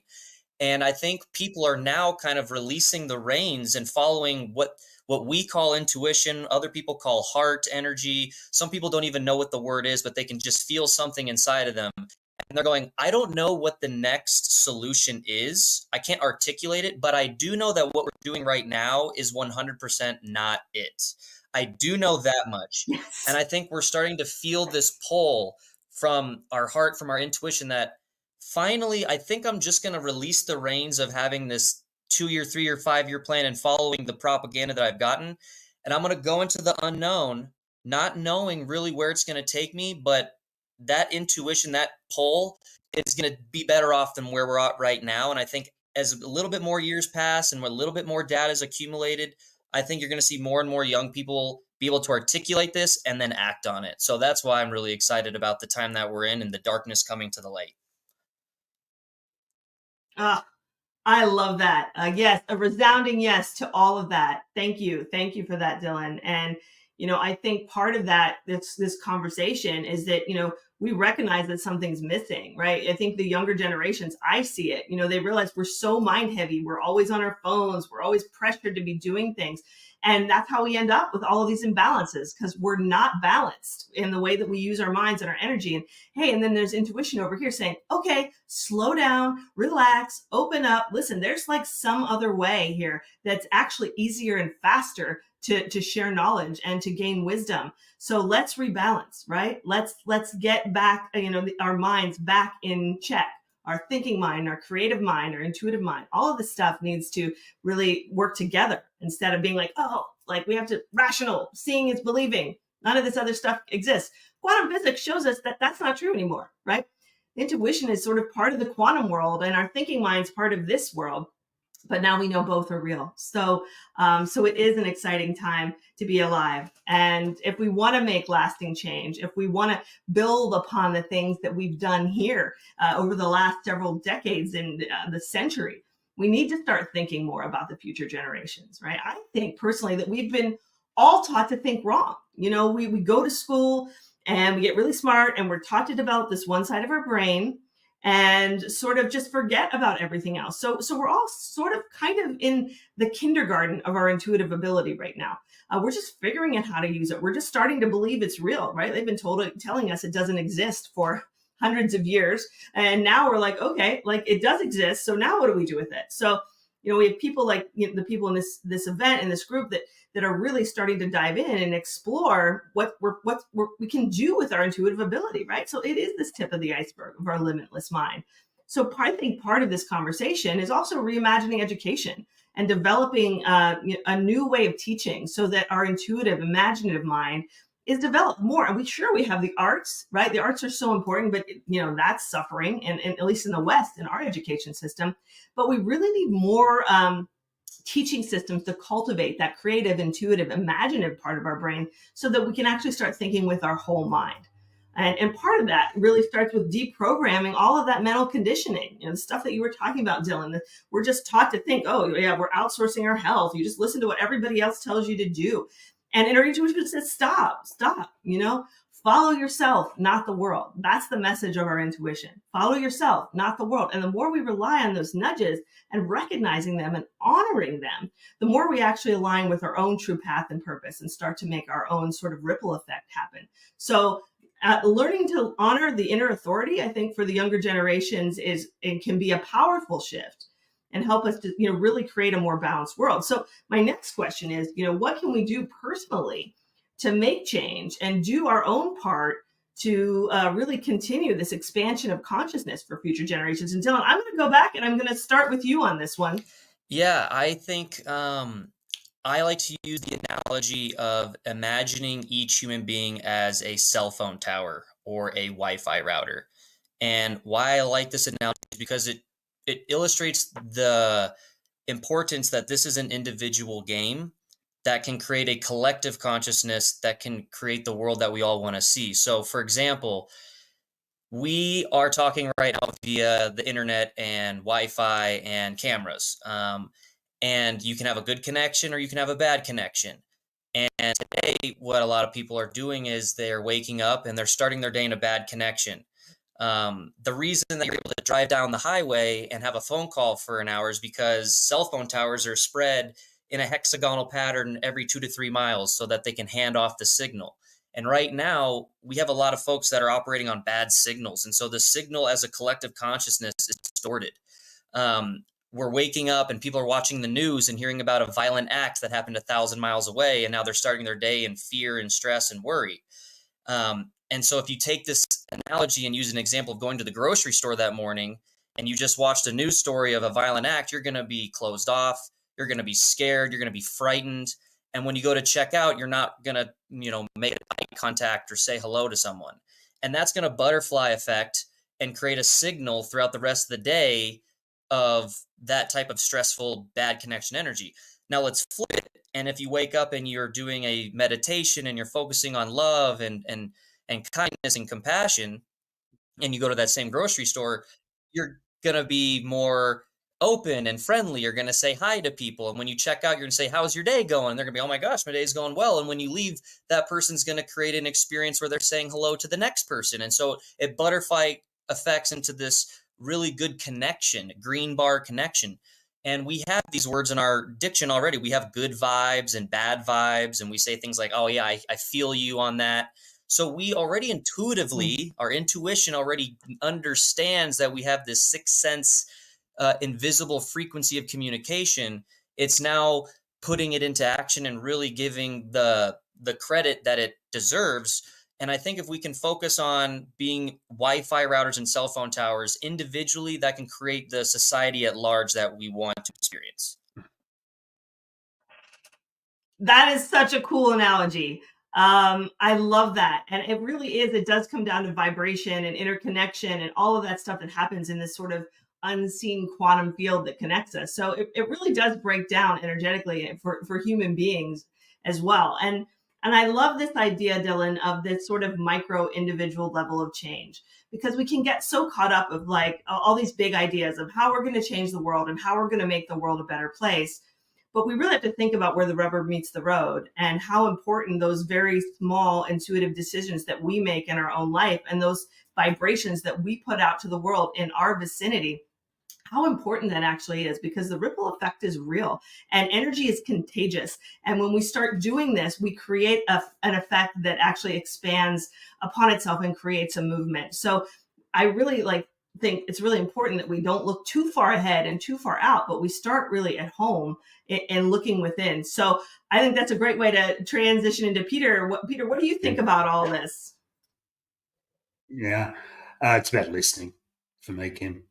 [SPEAKER 23] And I think people are now kind of releasing the reins and following what we call intuition. Other people call heart energy. Some people don't even know what the word is, but they can just feel something inside of them. And they're going, I don't know what the next solution is. I can't articulate it, but I do know that what we're doing right now is 100% not it. I do know that much.
[SPEAKER 13] Yes.
[SPEAKER 23] And I think we're starting to feel this pull from our heart, from our intuition, that finally, I think I'm just going to release the reins of having this 2-year, 3-year, 5-year plan and following the propaganda that I've gotten. And I'm going to go into the unknown, not knowing really where it's going to take me, but that intuition, that pull, is going to be better off than where we're at right now. And I think as a little bit more years pass and a little bit more data is accumulated, I think you're going to see more and more young people be able to articulate this and then act on it. So that's why I'm really excited about the time that we're in and the darkness coming to the light.
[SPEAKER 13] I love that. Yes, a resounding yes to all of that. Thank you. Thank you for that, Dylan. And, I think part of that, this conversation is that, we recognize that something's missing, right? I think the younger generations, I see it, they realize we're so mind heavy. We're always on our phones. We're always pressured to be doing things. And that's how we end up with all of these imbalances, because we're not balanced in the way that we use our minds and our energy. And hey, and then there's intuition over here saying, okay, slow down, relax, open up. Listen, there's like some other way here that's actually easier and faster to share knowledge and to gain wisdom. So let's rebalance, right? Let's get back, our minds back in check. our thinking mind, our creative mind, our intuitive mind, all of this stuff needs to really work together instead of being like, oh, like we have to rational, seeing is believing. None of this other stuff exists. Quantum physics shows us that that's not true anymore, right? Intuition is sort of part of the quantum world, and our thinking mind's part of this world. But now we know both are real. So it is an exciting time to be alive. And if we want to make lasting change, if we want to build upon the things that we've done here over the last several decades in the century, we need to start thinking more about the future generations, right? I think personally that we've been all taught to think wrong. You know, we go to school and we get really smart and we're taught to develop this one side of our brain and sort of just forget about everything else. So we're all sort of kind of in the kindergarten of our intuitive ability right now. We're just figuring out how to use it. We're just starting to believe it's real, right? They've been telling us it doesn't exist for hundreds of years. And now we're like, okay, like it does exist. So now what do we do with it? So, you know, we have people like the people in this event, in this group that are really starting to dive in and explore what we can do with our intuitive ability, right? So it is this tip of the iceberg of our limitless mind. So I think part of this conversation is also reimagining education and developing a new way of teaching so that our intuitive, imaginative mind is developed more. And we have the arts, right? The arts are so important, but you know, that's suffering, and at least in the West, in our education system. But we really need more teaching systems to cultivate that creative, intuitive, imaginative part of our brain so that we can actually start thinking with our whole mind. And part of that really starts with deprogramming all of that mental conditioning, you know, the stuff that you were talking about, Dylan. We're just taught to think, oh yeah, we're outsourcing our health. You just listen to what everybody else tells you to do. And in our intuition says, stop, you know, follow yourself, not the world. That's the message of our intuition. Follow yourself, not the world. And the more we rely on those nudges and recognizing them and honoring them, the more we actually align with our own true path and purpose and start to make our own sort of ripple effect happen. So learning to honor the inner authority, I think for the younger generations can be a powerful shift and help us to, you know, really create a more balanced world. So my next question is, you know, what can we do personally to make change and do our own part to really continue this expansion of consciousness for future generations? And Dylan, I'm going to go back and I'm going to start with you on this one.
[SPEAKER 23] Yeah, I think I like to use the analogy of imagining each human being as a cell phone tower or a Wi-Fi router. And why I like this analogy is because it illustrates the importance that this is an individual game that can create a collective consciousness that can create the world that we all want to see. So, for example, we are talking right now via the internet and Wi-Fi and cameras. And you can have a good connection or you can have a bad connection. And today, what a lot of people are doing is they're waking up and they're starting their day in a bad connection. The reason that you're able to drive down the highway and have a phone call for an hour is because cell phone towers are spread in a hexagonal pattern every 2 to 3 miles so that they can hand off the signal. And right now, we have a lot of folks that are operating on bad signals. And so the signal as a collective consciousness is distorted. We're waking up and people are watching the news and hearing about a violent act that happened 1,000 miles away. And now they're starting their day in fear and stress and worry. And so if you take this analogy and use an example of going to the grocery store that morning and you just watched a news story of a violent act, you're going to be closed off. You're going to be scared. You're going to be frightened. And when you go to check out, you're not going to, you know, make eye contact or say hello to someone. And that's going to butterfly effect and create a signal throughout the rest of the day of that type of stressful, bad connection energy. Now let's flip it. And if you wake up and you're doing a meditation and you're focusing on love and kindness and compassion, and you go to that same grocery store, you're going to be more open and friendly. You're going to say hi to people. And when you check out, you're going to say, how's your day going? And they're going to be, oh my gosh, my day's going well. And when you leave, that person's going to create an experience where they're saying hello to the next person. And so it butterfly effects into this really good connection, green bar connection. And we have these words in our diction already. We have good vibes and bad vibes. And we say things like, oh yeah, I feel you on that. So we already intuitively, our intuition already understands that we have this sixth sense, invisible frequency of communication. It's now putting it into action and really giving the credit that it deserves And I think if we can focus on being Wi-Fi routers and cell phone towers individually, that can create the society at large that we want to experience.
[SPEAKER 13] That is such a cool analogy. I love that. And it really is, it does come down to vibration and interconnection and all of that stuff that happens in this sort of unseen quantum field that connects us. So it really does break down energetically for human beings as well. And I love this idea, Dylan, of this sort of micro individual level of change, because we can get so caught up of like all these big ideas of how we're going to change the world and how we're going to make the world a better place. But we really have to think about where the rubber meets the road and how important those very small intuitive decisions that we make in our own life and those vibrations that we put out to the world in our vicinity, how important that actually is, because the ripple effect is real and energy is contagious. And when we start doing this, we create an effect that actually expands upon itself and creates a movement. So I really think it's really important that we don't look too far ahead and too far out, but we start really at home and looking within. So I think that's a great way to transition into Peter. Peter, what do you think about all this?
[SPEAKER 14] Yeah, it's about listening for me, Kim.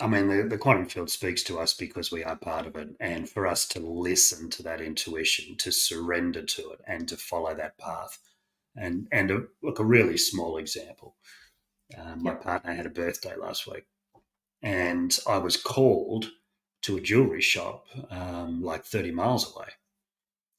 [SPEAKER 14] I mean, the quantum field speaks to us because we are part of it, and for us to listen to that intuition, to surrender to it, and to follow that path. And look, a really small example. My partner had a birthday last week, and I was called to a jewelry shop like 30 miles away,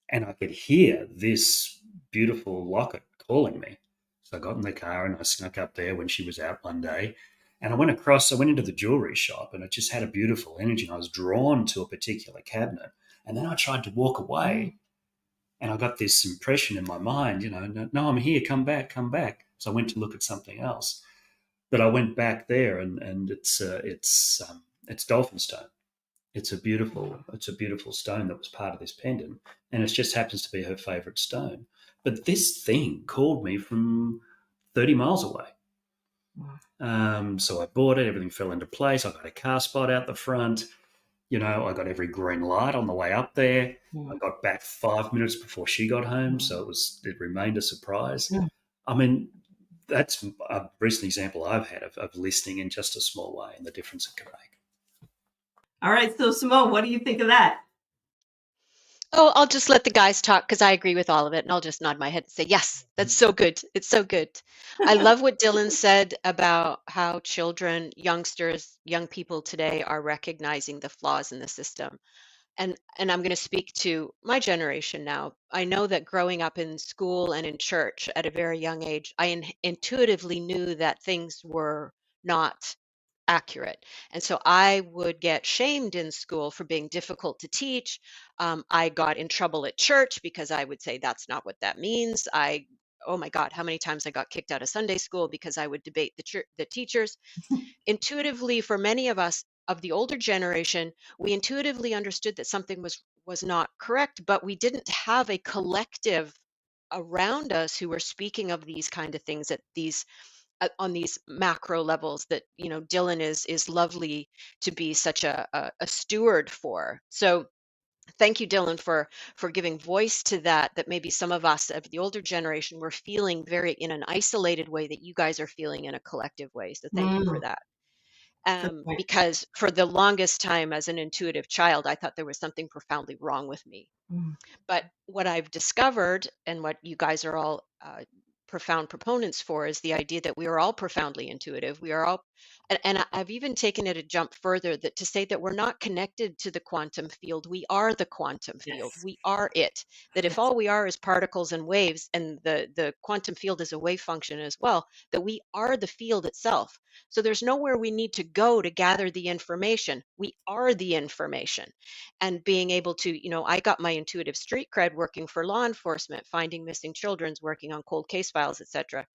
[SPEAKER 14] and I could hear this beautiful locket calling me. So I got in the car and I snuck up there when she was out one day, and I went into the jewelry shop, and it just had a beautiful energy, and I was drawn to a particular cabinet. And then I tried to walk away, and I got this impression in my mind, no, I'm here, come back. So I went to look at something else. But I went back there, and it's dolphin stone. It's a beautiful stone that was part of this pendant, and it just happens to be her favorite stone. But this thing called me from 30 miles away. So I bought it. Everything fell into place. I got a car spot out the front. I got every green light on the way up there. I got back 5 minutes before she got home, so it remained a surprise. I mean, that's a recent example I've had of listening in just a small way and the difference it can make.
[SPEAKER 13] All right. So Simone, what do you think of that?
[SPEAKER 15] Oh, I'll just let the guys talk because I agree with all of it, and I'll just nod my head and say, yes, that's so good. It's so good. I love what Dylan said about how children, youngsters, young people today are recognizing the flaws in the system. And I'm going to speak to my generation now. I know that growing up in school and in church at a very young age, I intuitively knew that things were not accurate. And so I would get shamed in school for being difficult to teach. I got in trouble at church because I would say that's not what that means. Oh my God, how many times I got kicked out of Sunday school because I would debate the teachers. Intuitively, for many of us of the older generation, we intuitively understood that something was not correct, but we didn't have a collective around us who were speaking of these kind of things at these on these macro levels that Dylan is lovely to be such a steward for. So thank you, Dylan, for giving voice to that maybe some of us of the older generation were feeling very in an isolated way that you guys are feeling in a collective way. So thank you for that. Because for the longest time as an intuitive child, I thought there was something profoundly wrong with me. But what I've discovered, and what you guys are all profound proponents for, is the idea that we are all profoundly intuitive. We are all, and I've even taken it a jump further, that to say that we're not connected to the quantum field, we are the quantum field. We are it. That if all we are is particles and waves, and the quantum field is a wave function as well, that we are the field itself. So there's nowhere we need to go to gather the information. We are the information. And being able to, I got my intuitive street cred working for law enforcement, finding missing children's, working on cold case files, etc.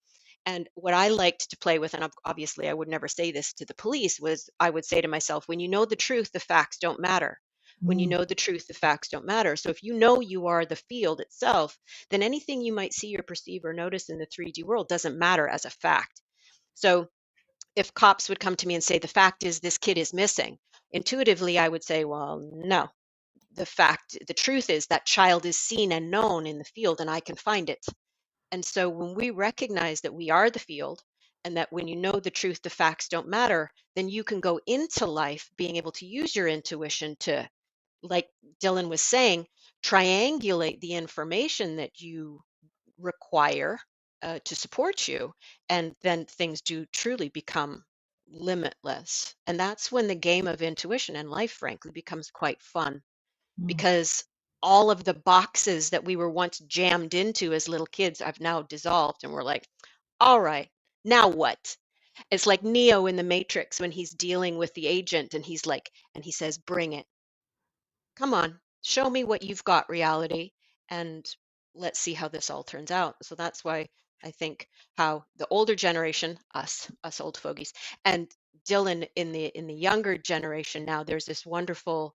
[SPEAKER 15] And what I liked to play with, and obviously I would never say this to the police, was I would say to myself, when you know the truth, the facts don't matter. When you know the truth, the facts don't matter. So if you know you are the field itself, then anything you might see or perceive or notice in the 3D world doesn't matter as a fact. So if cops would come to me and say, the fact is this kid is missing, intuitively I would say, well, no, the truth is that child is seen and known in the field, and I can find it. And so when we recognize that we are the field, and that when you know the truth, the facts don't matter, then you can go into life being able to use your intuition to, like Dylan was saying, triangulate the information that you require to support you. And then things do truly become limitless. And that's when the game of intuition and life, frankly, becomes quite fun, because all of the boxes that we were once jammed into as little kids have now dissolved. And we're like, all right, now what? It's like Neo in the Matrix when he's dealing with the agent and he's like, and he says, bring it. Come on, show me what you've got, reality, and let's see how this all turns out. So that's why I think how the older generation, us old fogies, and Dylan in the younger generation now, there's this wonderful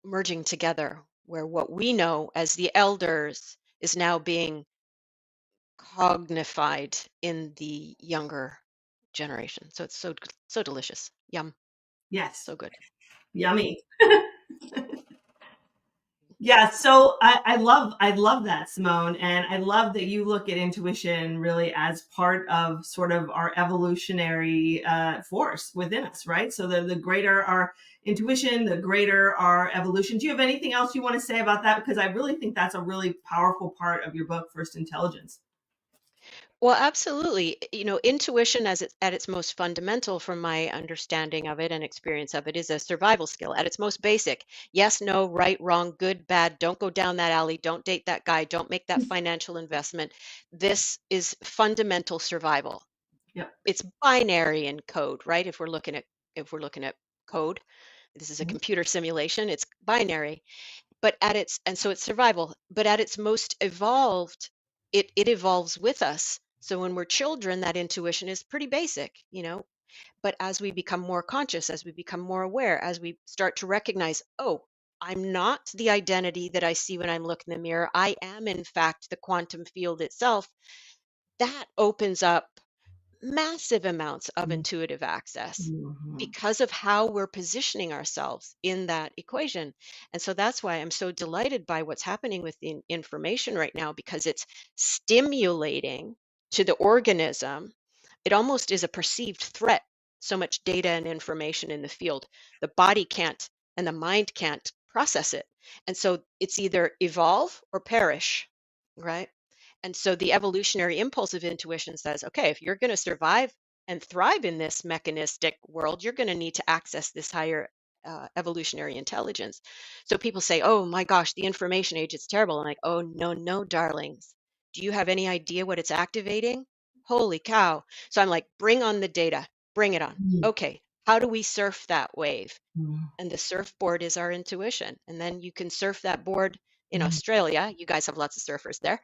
[SPEAKER 15] merging together where what we know as the elders is now being cognified in the younger generation. So it's so delicious. Yum.
[SPEAKER 13] Yes.
[SPEAKER 15] So good.
[SPEAKER 13] Yummy. Yeah, so I love that, Simone, and I love that you look at intuition really as part of sort of our evolutionary force within us, right? So the greater our intuition, the greater our evolution. Do you have anything else you want to say about that? Because I really think that's a really powerful part of your book, First Intelligence.
[SPEAKER 15] Well, absolutely. Intuition at its most fundamental, from my understanding of it and experience of it, is a survival skill at its most basic. Yes, no, right, wrong, good, bad, don't go down that alley, don't date that guy, don't make that financial investment. This is fundamental survival.
[SPEAKER 13] Yep.
[SPEAKER 15] It's binary in code, right? If we're looking at code, this is a computer simulation, it's binary. So it's survival, but at its most evolved, it evolves with us. So when we're children, that intuition is pretty basic, but as we become more conscious, as we become more aware, as we start to recognize, oh, I'm not the identity that I see when I'm looking in the mirror. I am, in fact, the quantum field itself. That opens up massive amounts of intuitive access because of how we're positioning ourselves in that equation. And so that's why I'm so delighted by what's happening with the information right now, because it's stimulating to the organism. It almost is a perceived threat. So much data and information in the field. The body can't and the mind can't process it. And so it's either evolve or perish, right? And so the evolutionary impulse of intuition says, okay, if you're going to survive and thrive in this mechanistic world, you're going to need to access this higher evolutionary intelligence. So people say, oh my gosh, the information age is terrible. I'm like, oh, no, darlings. Do you have any idea what it's activating? Holy cow. So I'm like, bring on the data, bring it on. Okay, how do we surf that wave? And the surfboard is our intuition. And then you can surf that board in Australia. You guys have lots of surfers there.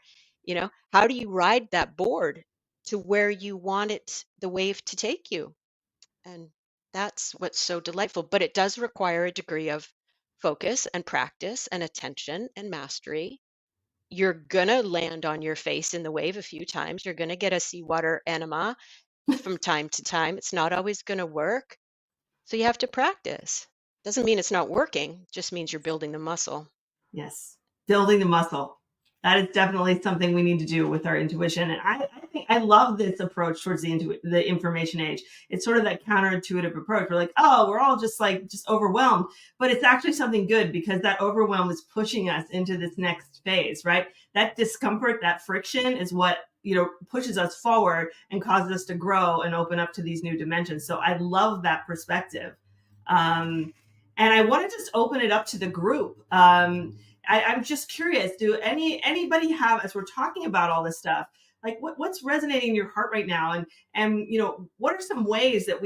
[SPEAKER 15] How do you ride that board to where you want the wave to take you? And that's what's so delightful. But it does require a degree of focus and practice and attention and mastery. You're going to land on your face in the wave a few times. You're going to get a seawater enema from time to time. It's not always going to work. So you have to practice. Doesn't mean it's not working, just means you're building the muscle.
[SPEAKER 13] Yes, building the muscle. That is definitely something we need to do with our intuition. And I think I love this approach towards the information age. It's sort of that counterintuitive approach. We're like, oh, we're all just overwhelmed. But it's actually something good, because that overwhelm is pushing us into this next phase, right? That discomfort, that friction is what pushes us forward and causes us to grow and open up to these new dimensions. So I love that perspective. And I want to just open it up to the group. I'm just curious, do anybody have, as we're talking about all this stuff, like what's resonating in your heart right now? And what are some ways that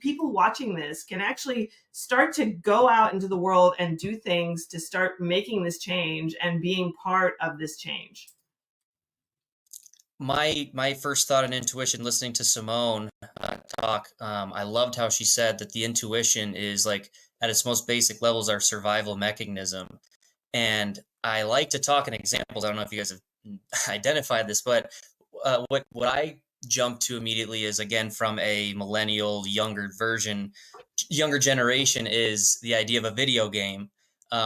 [SPEAKER 13] people watching this can actually start to go out into the world and do things to start making this change and being part of this change?
[SPEAKER 23] My first thought on intuition, listening to Simone talk, I loved how she said that the intuition is like at its most basic levels our survival mechanism. And I like to talk in examples. I don't know if you guys have identified this, but what I jump to immediately is, again, from a millennial younger generation, is the idea of a video game,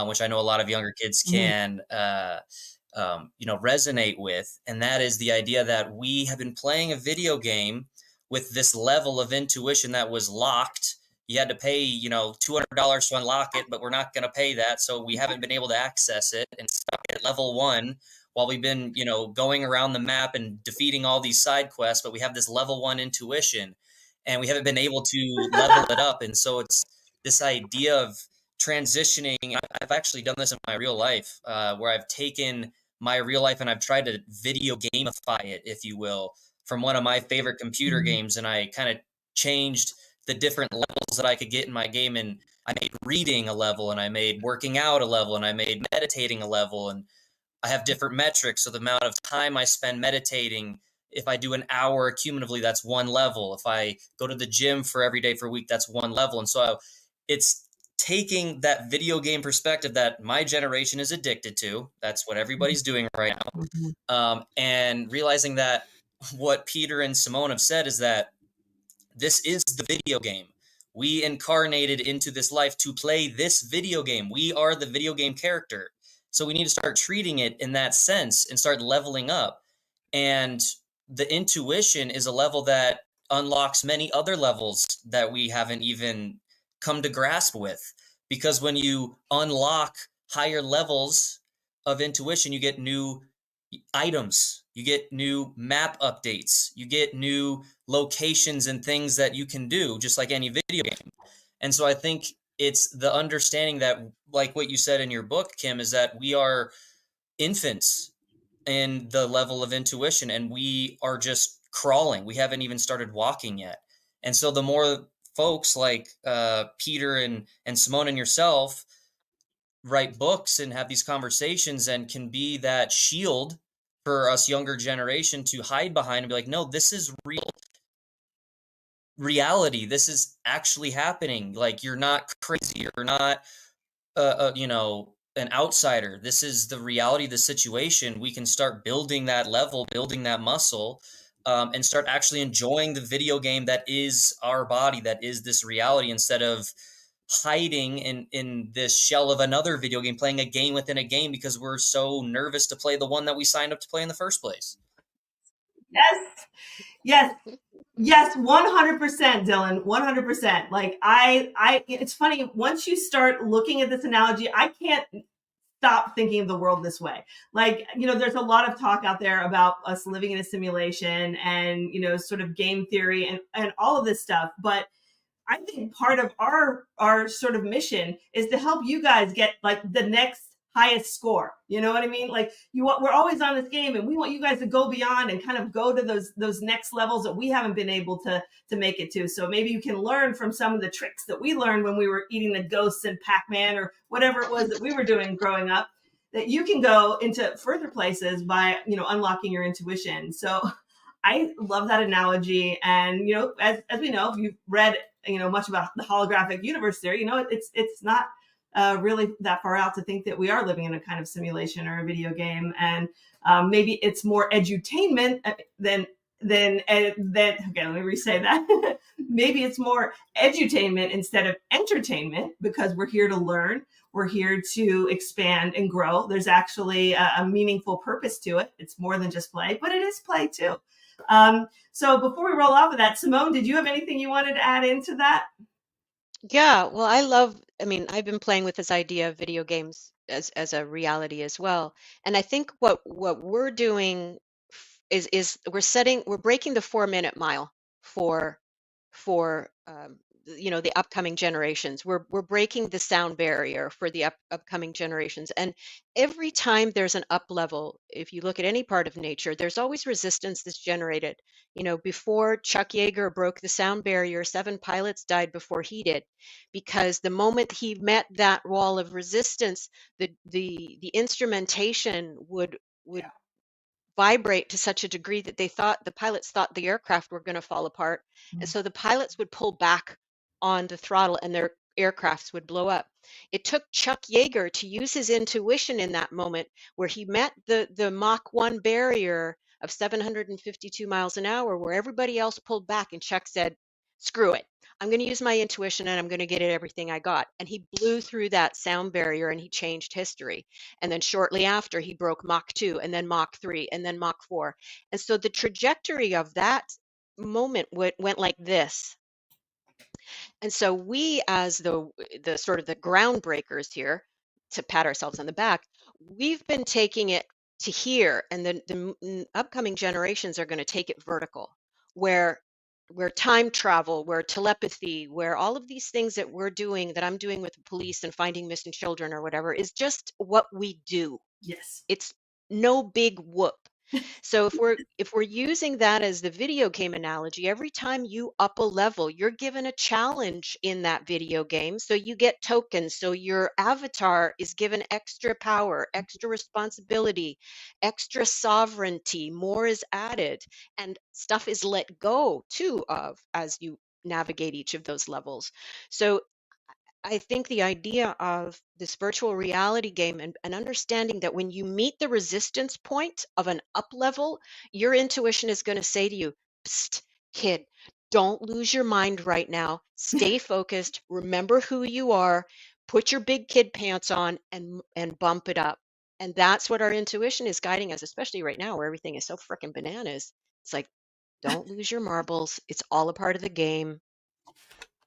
[SPEAKER 23] which I know a lot of younger kids can resonate with. And that is the idea that we have been playing a video game with this level of intuition that was locked. You had to pay, $200 to unlock it, but we're not going to pay that. So we haven't been able to access it and stuck at level 1 while we've been, going around the map and defeating all these side quests. But we have this level 1 intuition and we haven't been able to level it up. And so it's this idea of transitioning. I've actually done this in my real life, where I've taken my real life and I've tried to video gamify it, if you will, from one of my favorite computer games. And I kind of changed the different levels that I could get in my game. And I made reading a level, and I made working out a level, and I made meditating a level. And I have different metrics. So the amount of time I spend meditating, if I do an hour cumulatively, that's 1 level. If I go to the gym for every day for a week, that's 1 level. And so it's taking that video game perspective that my generation is addicted to. That's what everybody's doing right now. And realizing that what Peter and Simone have said is that this is the video game. We incarnated into this life to play this video game. We are the video game character. So we need to start treating it in that sense and start leveling up. And the intuition is a level that unlocks many other levels that we haven't even come to grasp with, because when you unlock higher levels of intuition, you get new items, you get new map updates, you get new locations and things that you can do, just like any video game. And so I think it's the understanding that, like what you said in your book, Kim, is that we are infants in the level of intuition and we are just crawling. We haven't even started walking yet. And so the more folks like Peter and Simone and yourself write books and have these conversations and can be that shield for us younger generation to hide behind and be like, no, this is real reality. This is actually happening. Like, you're not crazy. You're not, an outsider. This is the reality of the situation. We can start building that level, building that muscle, and start actually enjoying the video game that is our body, that is this reality, instead of hiding in this shell of another video game, playing a game within a game because we're so nervous to play the one that we signed up to play in the first place.
[SPEAKER 13] Yes, 100%, Dylan, 100%. Like it's funny, once you start looking at this analogy, I can't stop thinking of the world this way. Like, there's a lot of talk out there about us living in a simulation and, sort of game theory and all of this stuff. But I think part of our sort of mission is to help you guys get like the next highest score. You know what I mean? Like, we're always on this game and we want you guys to go beyond and kind of go to those next levels that we haven't been able to make it to. So maybe you can learn from some of the tricks that we learned when we were eating the ghosts in Pac-Man or whatever it was that we were doing growing up, that you can go into further places by, unlocking your intuition. So I love that analogy. And, as we know, if you've read, much about the holographic universe theory, it's not really that far out to think that we are living in a kind of simulation or a video game. And maybe it's more edutainment than okay, let me re-say that. Maybe it's more edutainment instead of entertainment, because we're here to learn. We're here to expand and grow. There's actually a meaningful purpose to it. It's more than just play, but it is play too. So before we roll off of that, Simone, did you have anything you wanted to add into that?
[SPEAKER 15] Yeah, well, I've been playing with this idea of video games as a reality as well. And I think what we're doing is we're breaking the 4-minute mile for the upcoming generations. We're breaking the sound barrier for the upcoming generations. And every time there's an up level, if you look at any part of nature, there's always resistance that's generated. Before Chuck Yeager broke the sound barrier, 7 pilots died before he did, because the moment he met that wall of resistance, the instrumentation would vibrate to such a degree that the pilots thought the aircraft were going to fall apart. And so the pilots would pull back on the throttle and their aircrafts would blow up. It took Chuck Yeager to use his intuition in that moment, where he met the Mach 1 barrier of 752 miles an hour, where everybody else pulled back, and Chuck said, screw it. I'm going to use my intuition and I'm going to get it everything I got. And he blew through that sound barrier and he changed history. And then shortly after, he broke Mach 2 and then Mach 3 and then Mach 4. And so the trajectory of that moment went like this. And so we, as the sort of the groundbreakers here, to pat ourselves on the back, we've been taking it to here, and the upcoming generations are going to take it vertical, where time travel, where telepathy, where all of these things that we're doing, that I'm doing with the police and finding missing children or whatever, is just what we do.
[SPEAKER 13] Yes.
[SPEAKER 15] It's no big whoop. So if we're using that as the video game analogy, every time you up a level, you're given a challenge in that video game. So you get tokens. So your avatar is given extra power, extra responsibility, extra sovereignty, more is added, and stuff is let go too of as you navigate each of those levels. So I think the idea of this virtual reality game and understanding that when you meet the resistance point of an up level, your intuition is going to say to you, psst, kid, don't lose your mind right now. Stay focused. Remember who you are. Put your big kid pants on and bump it up. And that's what our intuition is guiding us, especially right now where everything is so freaking bananas. It's like, don't lose your marbles. It's all a part of the game.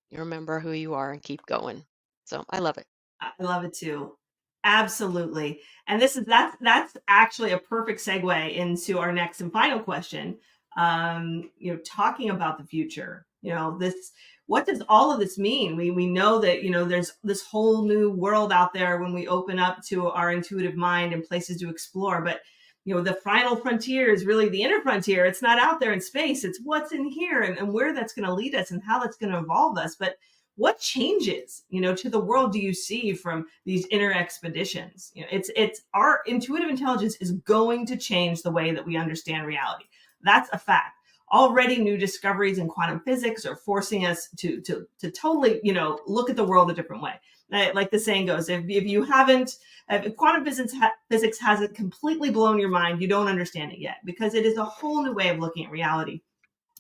[SPEAKER 15] You remember who you are and keep going. So I love it.
[SPEAKER 13] I love it too. Absolutely. And that's actually a perfect segue into our next and final question. Talking about the future, what does all of this mean? We know that, there's this whole new world out there when we open up to our intuitive mind and places to explore. But, the final frontier is really the inner frontier. It's not out there in space. It's what's in here and where that's going to lead us and how that's going to evolve us. But what changes, to the world do you see from these inner expeditions? It's our intuitive intelligence is going to change the way that we understand reality. That's a fact. Already new discoveries in quantum physics are forcing us to totally, look at the world a different way. Like the saying goes, if quantum physics hasn't completely blown your mind, you don't understand it yet, because it is a whole new way of looking at reality.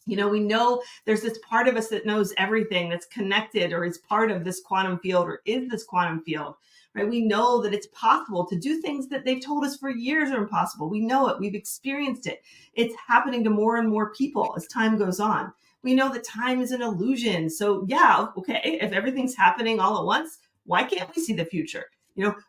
[SPEAKER 13] We know there's this part of us that knows everything, that's connected or is part of this quantum field or is this quantum field, right? We know that it's possible to do things that they've told us for years are impossible. We know it. We've experienced it. It's happening to more and more people as time goes on. We know that time is an illusion. So yeah, okay, if everything's happening all at once, why can't we see the future?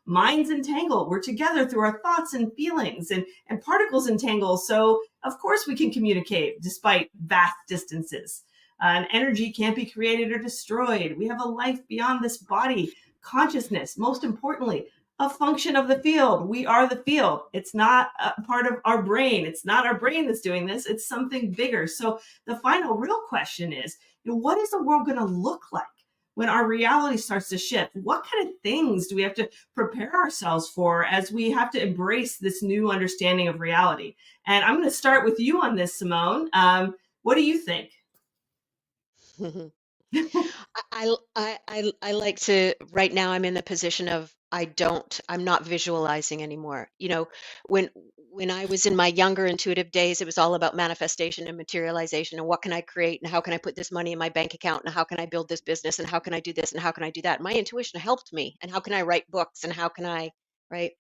[SPEAKER 13] Minds entangle. We're together through our thoughts and feelings, and particles entangle. So of course we can communicate despite vast distances. And energy can't be created or destroyed. We have a life beyond this body. Consciousness, most importantly, a function of the field. We are the field. It's not a part of our brain. It's not our brain that's doing this. It's something bigger. So the final real question is, what is the world going to look like when our reality starts to shift? What kind of things do we have to prepare ourselves for as we have to embrace this new understanding of reality? And I'm going to start with you on this, Simone. What do you think?
[SPEAKER 15] I like to, right now I'm in the position of I'm not visualizing anymore. When I was in my younger intuitive days, it was all about manifestation and materialization and what can I create and how can I put this money in my bank account and how can I build this business and how can I do this and how can I do that? My intuition helped me, and how can I write books and how can I, right?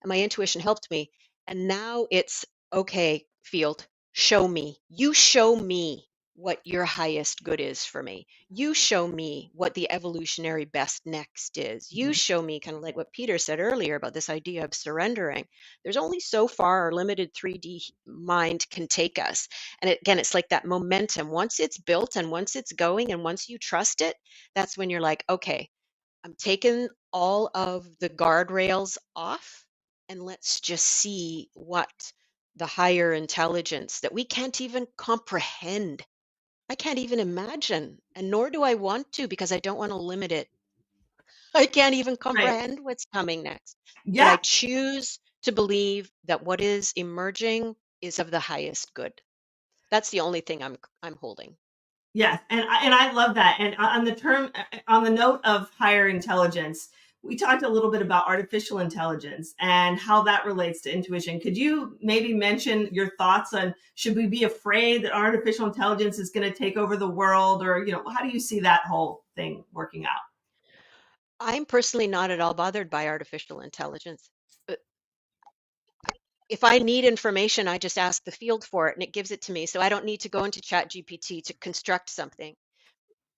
[SPEAKER 15] And my intuition helped me. And now it's, okay, field, show me. You show me what your highest good is for me. You show me what the evolutionary best next is. You show me, kind of like what Peter said earlier about this idea of surrendering. There's only so far our limited 3D mind can take us. And again, it's like that momentum. Once it's built and once it's going and once you trust it, that's when you're like, okay, I'm taking all of the guardrails off and let's just see what the higher intelligence that we can't even comprehend. I can't even imagine, and nor do I want to, because I don't want to limit it. I can't even comprehend what's coming next. But I choose to believe that what is emerging is of the highest good. That's the only thing I'm holding.
[SPEAKER 13] Yes, and I love that. And on the note of higher intelligence, we talked a little bit about artificial intelligence and how that relates to intuition. Could you maybe mention your thoughts on, should we be afraid that artificial intelligence is going to take over the world, or, you know, how do you see that whole thing working out?
[SPEAKER 15] I'm personally not at all bothered by artificial intelligence. If I need information, I just ask the field for it and it gives it to me. So I don't need to go into ChatGPT to construct something.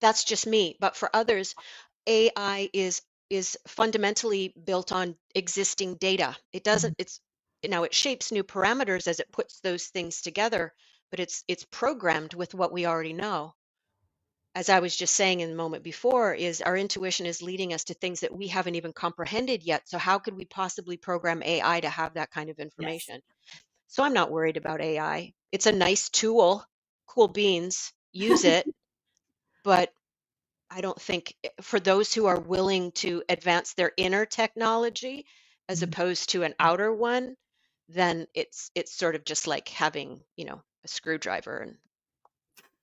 [SPEAKER 15] That's just me. But for others, AI is fundamentally built on existing data. It doesn't, it's, now it shapes new parameters as it puts those things together, but it's programmed with what we already know. As I was just saying in the moment before, is our intuition is leading us to things that we haven't even comprehended yet. So how could we possibly program AI to have that kind of information? So I'm not worried about AI. It's a nice tool, cool beans, use it. But I don't think, for those who are willing to advance their inner technology as opposed to an outer one, then it's sort of just like having, you know, a screwdriver, and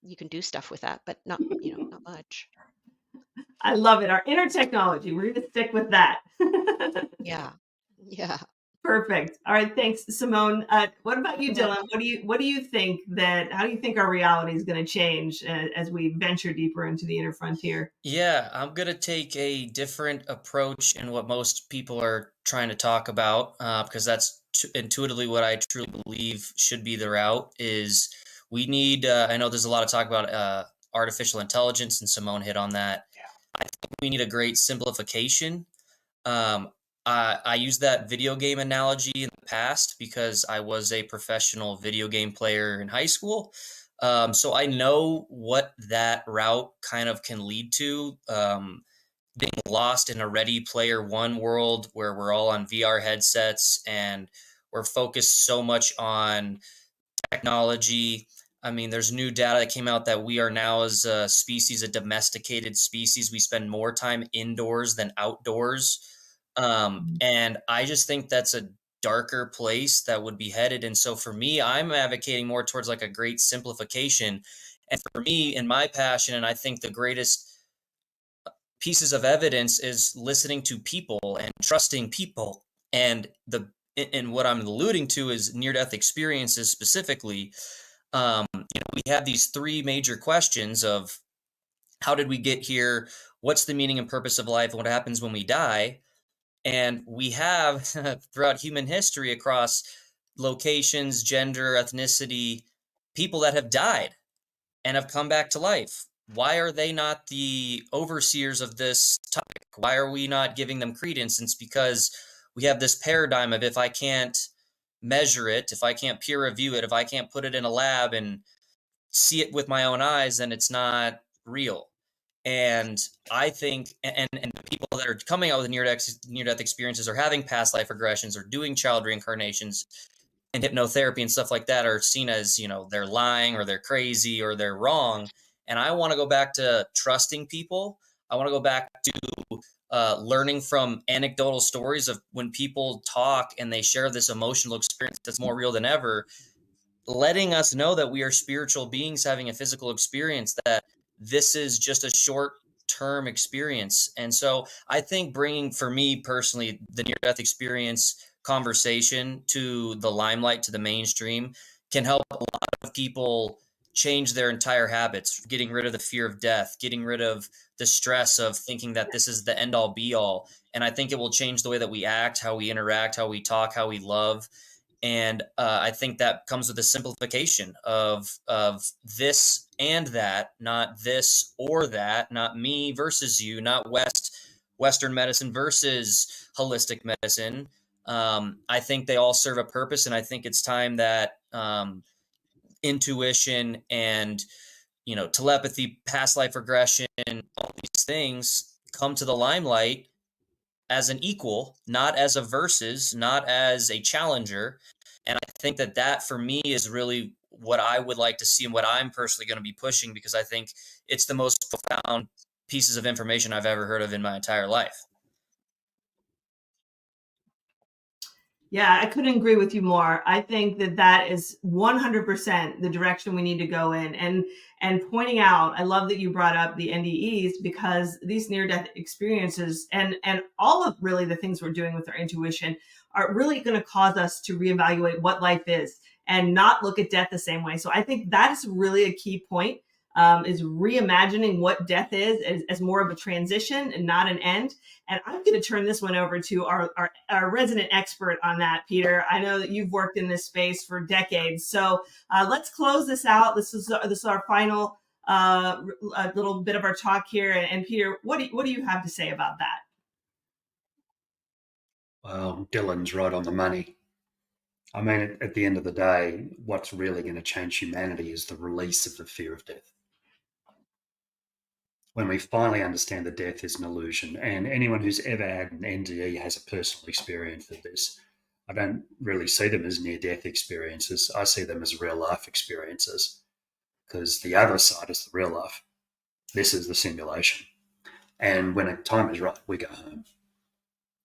[SPEAKER 15] you can do stuff with that, but not, you know, not much.
[SPEAKER 13] I love it. Our inner technology. We're going to stick with that.
[SPEAKER 15] Yeah. Yeah.
[SPEAKER 13] Perfect. All right. Thanks, Simone. What about you, Dylan? What do you think how do you think our reality is going to change as we venture deeper into the inner frontier?
[SPEAKER 23] Yeah, I'm going to take a different approach in what most people are trying to talk about, because that's intuitively what I truly believe should be the route. Is we need, I know there's a lot of talk about artificial intelligence, and Simone hit on that. Yeah. I think we need a great simplification. I used that video game analogy in the past because I was a professional video game player in high school. So I know what that route kind of can lead to, being lost in a Ready Player One world where we're all on VR headsets and we're focused so much on technology. I mean, there's new data that came out that we are now, as a species, a domesticated species. We spend more time indoors than outdoors. And I just think that's a darker place that would be headed. And so for me, I'm advocating more towards like a great simplification. And for me, in my passion, and I think the greatest pieces of evidence is listening to people and trusting people. And what I'm alluding to is near-death experiences specifically. We have these three major questions of how did we get here? What's the meaning and purpose of life? And what happens when we die? And we have throughout human history, across locations, gender, ethnicity, people that have died and have come back to life. Why are they not the overseers of this topic? Why are we not giving them credence? And it's because we have this paradigm of, if I can't measure it, if I can't peer review it, if I can't put it in a lab and see it with my own eyes, then it's not real. And I think, and the people that are coming out with near-death experiences or having past life regressions or doing child reincarnations and hypnotherapy and stuff like that are seen as, they're lying or they're crazy or they're wrong. And I want to go back to trusting people. I want to go back to learning from anecdotal stories of when people talk and they share this emotional experience that's more real than ever, letting us know that we are spiritual beings having a physical experience, that this is just a short-term experience. And so I think bringing, for me personally, the near-death experience conversation to the limelight, to the mainstream, can help a lot of people change their entire habits, getting rid of the fear of death, getting rid of the stress of thinking that this is the end-all be-all. And I think it will change the way that we act, how we interact, how we talk, how we love. And I think that comes with a simplification of this and that, not this or that, not me versus you, not Western medicine versus holistic medicine. I think they all serve a purpose, and I think it's time that intuition and telepathy, past life regression, all these things come to the limelight as an equal, not as a versus, not as a challenger. And I think that for me is really what I would like to see and what I'm personally going to be pushing, because I think it's the most profound pieces of information I've ever heard of in my entire life.
[SPEAKER 13] Yeah, I couldn't agree with you more. I think that that is 100% the direction we need to go in. And pointing out, I love that you brought up the NDEs, because these near-death experiences and all of really the things we're doing with our intuition are really going to cause us to reevaluate what life is and not look at death the same way. So I think that is really a key point, is reimagining what death is as more of a transition and not an end. And I'm going to turn this one over to our resident expert on that, Peter. I know that you've worked in this space for decades. So let's close this out. This is our final a little bit of our talk here. And Peter, what do you have to say about that?
[SPEAKER 14] Well, Dylan's right on the money. I mean, at the end of the day, what's really going to change humanity is the release of the fear of death. When we finally understand that death is an illusion, and anyone who's ever had an NDE has a personal experience of this. I don't really see them as near-death experiences. I see them as real-life experiences, because the other side is the real life. This is the simulation. And when a time is right, we go home.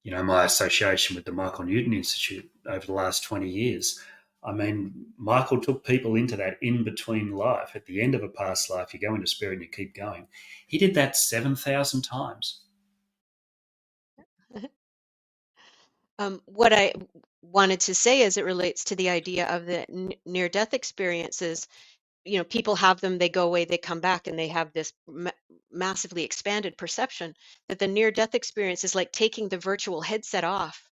[SPEAKER 14] You know, my association with the Michael Newton Institute over the last 20 years, I mean, Michael took people into that in-between life. At the end of a past life, you go into spirit and you keep going. He did that 7,000 times.
[SPEAKER 15] What I wanted to say as it relates to the idea of the near-death experiences, you know, people have them, they go away, they come back, and they have this massively expanded perception that the near-death experience is like taking the virtual headset off.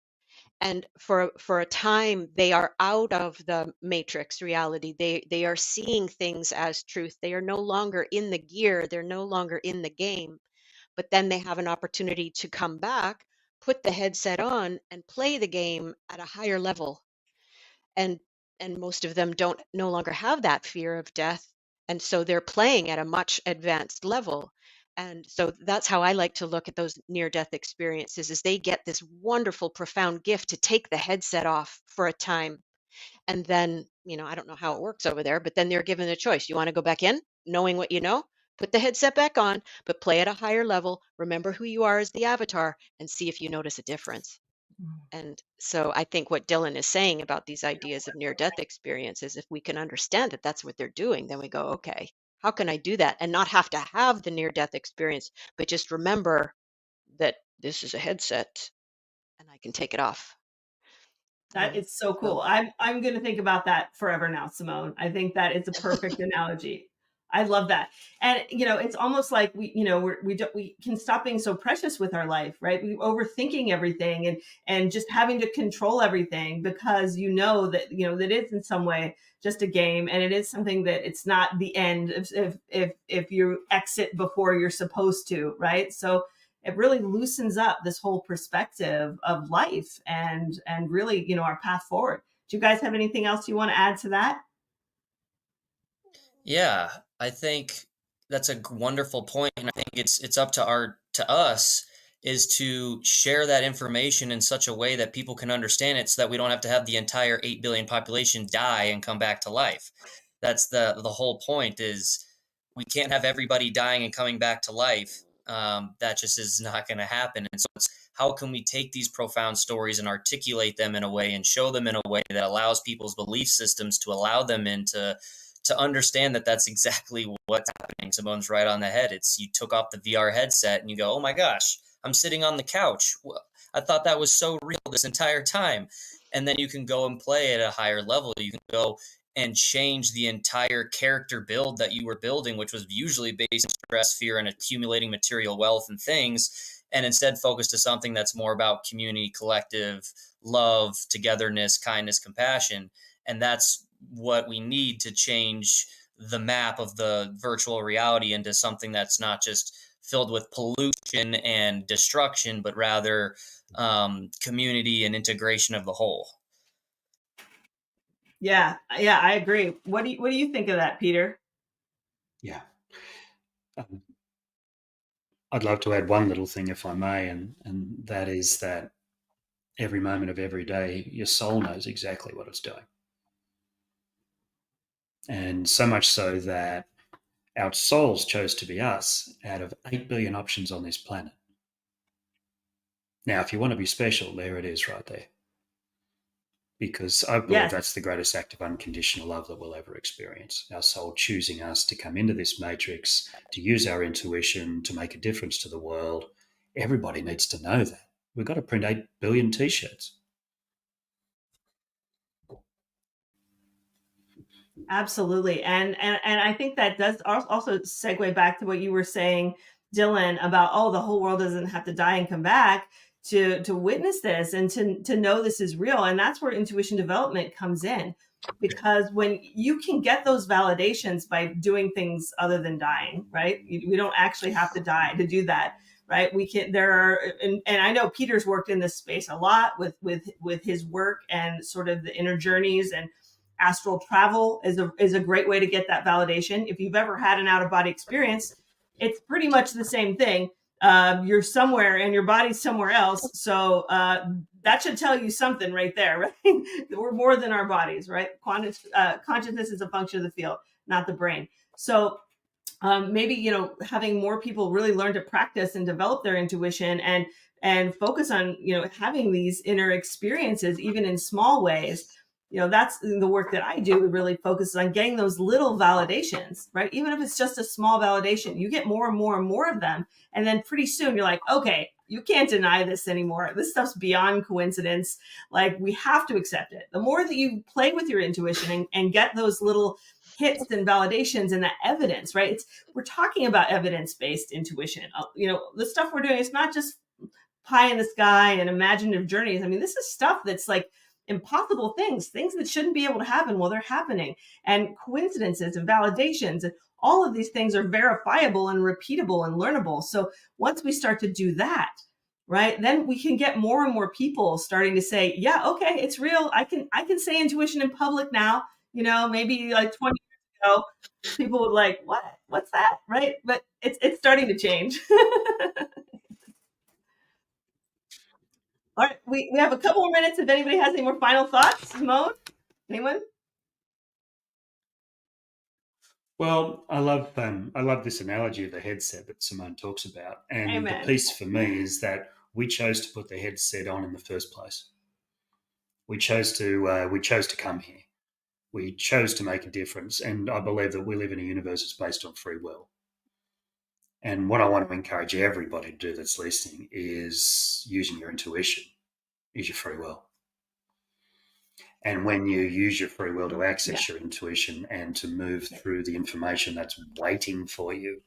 [SPEAKER 15] And for a time, they are out of the matrix reality. They are seeing things as truth. They are no longer in the gear. They're no longer in the game. But then they have an opportunity to come back, put the headset on, and play the game at a higher level. And most of them don't no longer have that fear of death, and so they're playing at a much advanced level. And so that's how I like to look at those near-death experiences, is they get this wonderful, profound gift to take the headset off for a time. And then, you know, I don't know how it works over there, but then they're given a choice. You want to go back in, knowing what you know? Put the headset back on, but play at a higher level. Remember who you are as the avatar, and see if you notice a difference. And so I think what Dylan is saying about these ideas of near-death experiences, if we can understand that that's what they're doing, then we go, okay, how can I do that and not have to have the near-death experience, but just remember that this is a headset and I can take it off.
[SPEAKER 13] That is so cool. I'm going to think about that forever now, Simone. I think that is a perfect analogy. I love that. And, you know, it's almost like we can stop being so precious with our life, right? We overthinking everything and just having to control everything, because you know that it's in some way just a game, and it is something that it's not the end if you exit before you're supposed to, right? So it really loosens up this whole perspective of life and really, you know, our path forward. Do you guys have anything else you want to add to that?
[SPEAKER 23] Yeah, I think that's a wonderful point, and I think it's up to us is to share that information in such a way that people can understand it, so that we don't have to have the entire 8 billion population die and come back to life. That's the whole point, is we can't have everybody dying and coming back to life. That just is not going to happen. And so it's, how can we take these profound stories and articulate them in a way and show them in a way that allows people's belief systems to allow them into to understand that that's exactly what's happening. Simone's right on the head. It's, you took off the VR headset and you go, oh my gosh, I'm sitting on the couch. I thought that was so real this entire time. And then you can go and play at a higher level. You can go and change the entire character build that you were building, which was usually based on stress, fear, and accumulating material wealth and things, and instead focus to something that's more about community, collective, love, togetherness, kindness, compassion. And that's what we need to change the map of the virtual reality into something that's not just filled with pollution and destruction, but rather community and integration of the whole.
[SPEAKER 13] Yeah, I agree. What do you think of that, Peter?
[SPEAKER 14] Yeah. I'd love to add one little thing, if I may, and that is that every moment of every day, your soul knows exactly what it's doing. And so much so that our souls chose to be us out of 8 billion options on this planet. Now, if you want to be special, there it is right there. because I believe
[SPEAKER 13] Yes.
[SPEAKER 14] that's the greatest act of unconditional love that we'll ever experience. Our soul choosing us to come into this matrix, to use our intuition to make a difference to the world. Everybody needs to know that. We've got to print 8 billion T-shirts.
[SPEAKER 13] Absolutely. And I think that does also segue back to what you were saying, Dylan, about, oh, the whole world doesn't have to die and come back to witness this and to know this is real. And that's where intuition development comes in, because when you can get those validations by doing things other than dying, right? We don't actually have to die to do that, right? We can, there are, and I know Peter's worked in this space a lot with his work and sort of the inner journeys, and astral travel is a great way to get that validation. If you've ever had an out-of-body experience, it's pretty much the same thing. You're somewhere and your body's somewhere else. So that should tell you something right there, right? We're more than our bodies, right? Consciousness is a function of the field, not the brain. So maybe, having more people really learn to practice and develop their intuition and focus on, having these inner experiences, even in small ways. That's the work that I do. It really focuses on getting those little validations, right? Even if it's just a small validation, you get more and more and more of them. And then pretty soon you're like, okay, you can't deny this anymore. This stuff's beyond coincidence. Like, we have to accept it. The more that you play with your intuition and get those little hits and validations and that evidence, right? We're talking about evidence-based intuition. The stuff we're doing is not just pie in the sky and imaginative journeys. I mean, this is stuff that's like impossible things that shouldn't be able to happen. Well, they're happening, and coincidences and validations, and all of these things are verifiable and repeatable and learnable. So once we start to do that, right, then we can get more and more people starting to say, yeah, okay, it's real. I can say intuition in public now. Maybe like 20 years ago, people would like, what's that, right? But it's starting to change. All right, we have a couple more minutes. If anybody has any more final thoughts, Simone, anyone?
[SPEAKER 14] Well, I love this analogy of the headset that Simone talks about, and
[SPEAKER 13] Amen.
[SPEAKER 14] the piece for me is that we chose to put the headset on in the first place. We chose to come here. We chose to make a difference, and I believe that we live in a universe that's based on free will. And what I want to encourage everybody to do that's listening is using your intuition, use your free will. And when you use your free will to access your intuition and to move through the information that's waiting for you,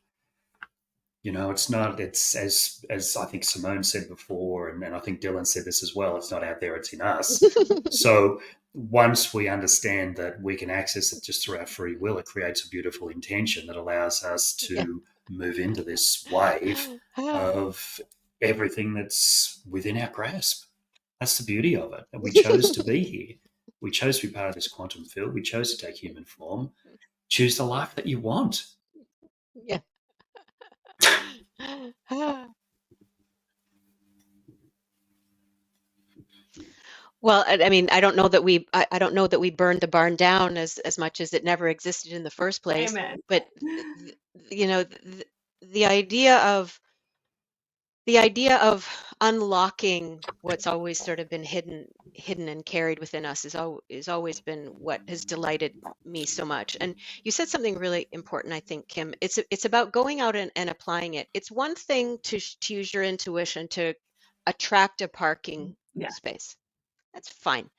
[SPEAKER 14] it's as I think Simone said before, and I think Dylan said this as well, it's not out there, it's in us. So once we understand that we can access it just through our free will, it creates a beautiful intention that allows us to move into this wave of everything that's within our grasp. That's the beauty of it. We chose to be here. We chose to be part of this quantum field. We chose to take human form. Choose the life that you want.
[SPEAKER 15] Yeah. Well, I mean, I don't know that we burned the barn down as much as it never existed in the first place.
[SPEAKER 13] Amen.
[SPEAKER 15] But the idea of unlocking what's always sort of been hidden and carried within us is always been what has delighted me so much. And you said something really important, I think, Kim. It's about going out and applying it. It's one thing to use your intuition to attract a parking space. That's fine.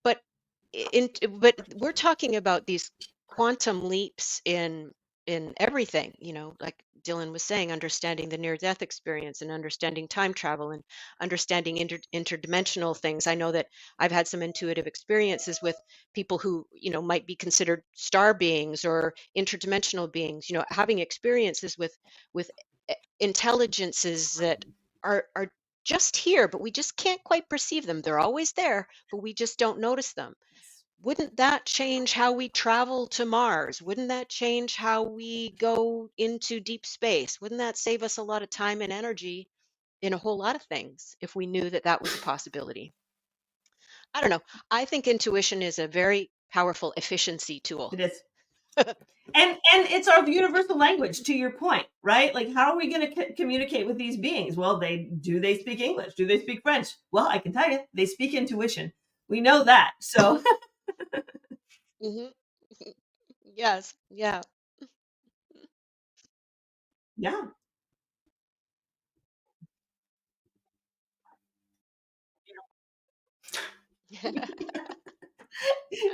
[SPEAKER 15] But we're talking about these quantum leaps in everything, like Dylan was saying, understanding the near-death experience and understanding time travel and understanding interdimensional things. I know that I've had some intuitive experiences with people who, might be considered star beings or interdimensional beings, having experiences with intelligences that are just here, but we just can't quite perceive them. They're always there, but we just don't notice them. Wouldn't that change how we travel to Mars? Wouldn't that change how we go into deep space? Wouldn't that save us a lot of time and energy in a whole lot of things if we knew that that was a possibility? I don't know. I think intuition is a very powerful efficiency tool.
[SPEAKER 13] It is. And it's our universal language, to your point, right? Like, how are we going to communicate with these beings? Well, do they speak English? Do they speak French? Well, I can tell you, they speak intuition. We know that. So
[SPEAKER 15] Mhm. Yes. Yeah.
[SPEAKER 13] yeah.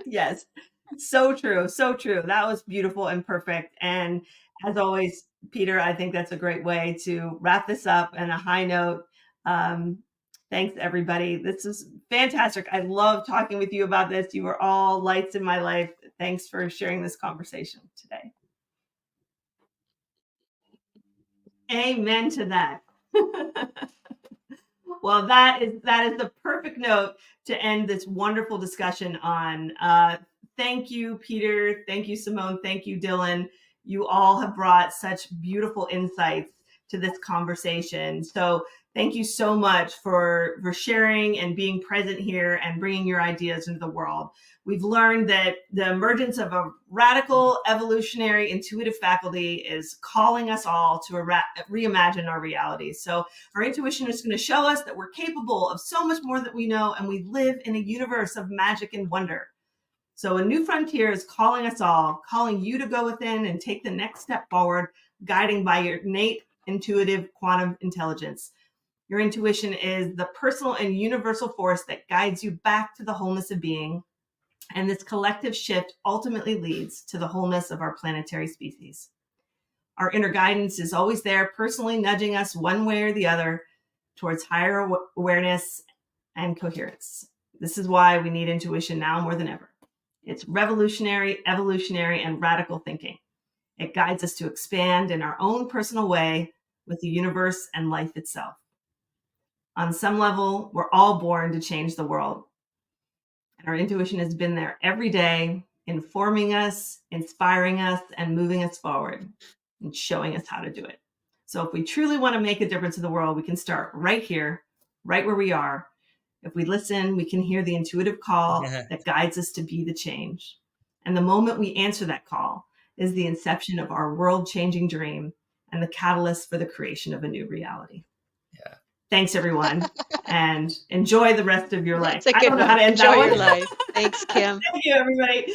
[SPEAKER 13] Yes. So true. So true. That was beautiful and perfect. And as always, Peter, I think that's a great way to wrap this up on a high note. Thanks, everybody. This is fantastic. I love talking with you about this. You are all lights in my life. Thanks for sharing this conversation today. Amen to that. Well, that is the perfect note to end this wonderful discussion on. Thank you, Peter. Thank you, Simone. Thank you, Dylan. You all have brought such beautiful insights to this conversation. So thank you so much for sharing and being present here and bringing your ideas into the world. We've learned that the emergence of a radical, evolutionary, intuitive faculty is calling us all to reimagine our realities. So our intuition is going to show us that we're capable of so much more that we know, and we live in a universe of magic and wonder. So a new frontier is calling us all, calling you to go within and take the next step forward, guiding by your innate, intuitive quantum intelligence. Your intuition is the personal and universal force that guides you back to the wholeness of being. And this collective shift ultimately leads to the wholeness of our planetary species. Our inner guidance is always there, personally nudging us one way or the other towards higher awareness and coherence. This is why we need intuition now more than ever. It's revolutionary, evolutionary, and radical thinking. It guides us to expand in our own personal way with the universe and life itself. On some level, we're all born to change the world. And our intuition has been there every day, informing us, inspiring us, and moving us forward and showing us how to do it. So if we truly want to make a difference in the world, we can start right here, right where we are. If we listen, we can hear the intuitive call that guides us to be the change. And the moment we answer that call is the inception of our world-changing dream and the catalyst for the creation of a new reality. Yeah. Thanks, everyone, and enjoy the rest of your life.
[SPEAKER 15] That's a
[SPEAKER 13] I
[SPEAKER 15] good
[SPEAKER 13] don't know
[SPEAKER 15] one.
[SPEAKER 13] how to end
[SPEAKER 15] Enjoy
[SPEAKER 13] that
[SPEAKER 15] your
[SPEAKER 13] one.
[SPEAKER 15] life. Thanks, Kim.
[SPEAKER 13] Thank you, everybody.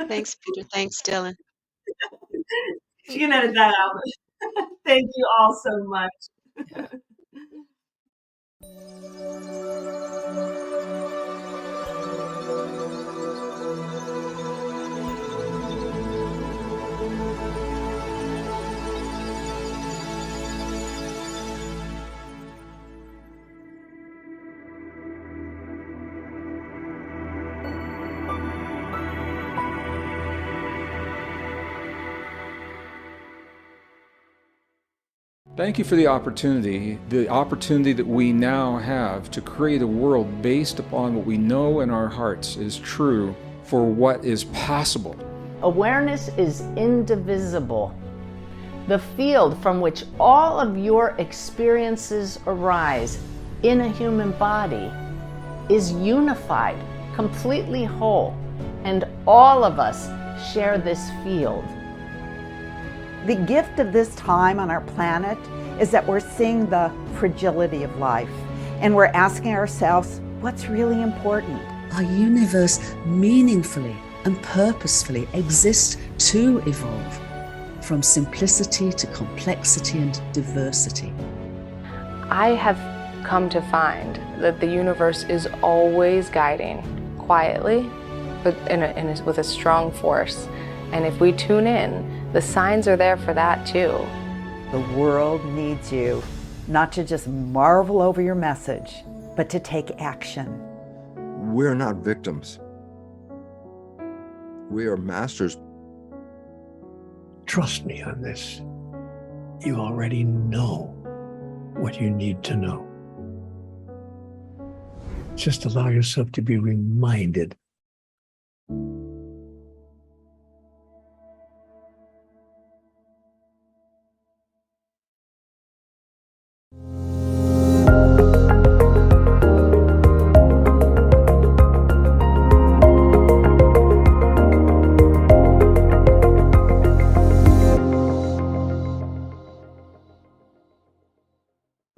[SPEAKER 15] Thanks, Peter. Thanks, Dylan.
[SPEAKER 13] She can edit that out. Thank you all so much.
[SPEAKER 15] Yeah.
[SPEAKER 1] Thank you for the opportunity that we now have to create a world based upon what we know in our hearts is true for what is possible.
[SPEAKER 16] Awareness is indivisible. The field from which all of your experiences arise in a human body is unified, completely whole, and all of us share this field.
[SPEAKER 17] The gift of this time on our planet is that we're seeing the fragility of life, and we're asking ourselves, what's really important?
[SPEAKER 24] Our universe meaningfully and purposefully exists to evolve, from simplicity to complexity and diversity.
[SPEAKER 25] I have come to find that the universe is always guiding quietly, but with a strong force. And if we tune in, the signs are there for that too.
[SPEAKER 17] The world needs you, not to just marvel over your message, but to take action.
[SPEAKER 26] We're not victims. We are masters.
[SPEAKER 27] Trust me on this. You already know what you need to know. Just allow yourself to be reminded.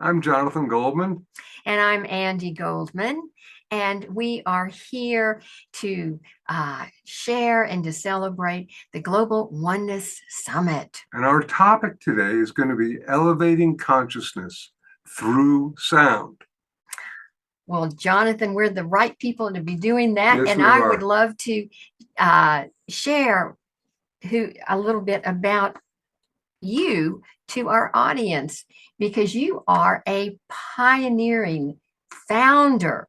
[SPEAKER 28] I'm Jonathan Goldman.
[SPEAKER 29] And I'm Andy Goldman.
[SPEAKER 2] And we are here to share and to celebrate the Global Oneness Summit.
[SPEAKER 5] And our topic today is going to be elevating consciousness through sound.
[SPEAKER 2] Well, Jonathan, we're the right people to be doing that.
[SPEAKER 5] Yes,
[SPEAKER 2] and
[SPEAKER 5] we
[SPEAKER 2] I
[SPEAKER 5] are.
[SPEAKER 2] would love to share a little bit about you to our audience, because you are a pioneering founder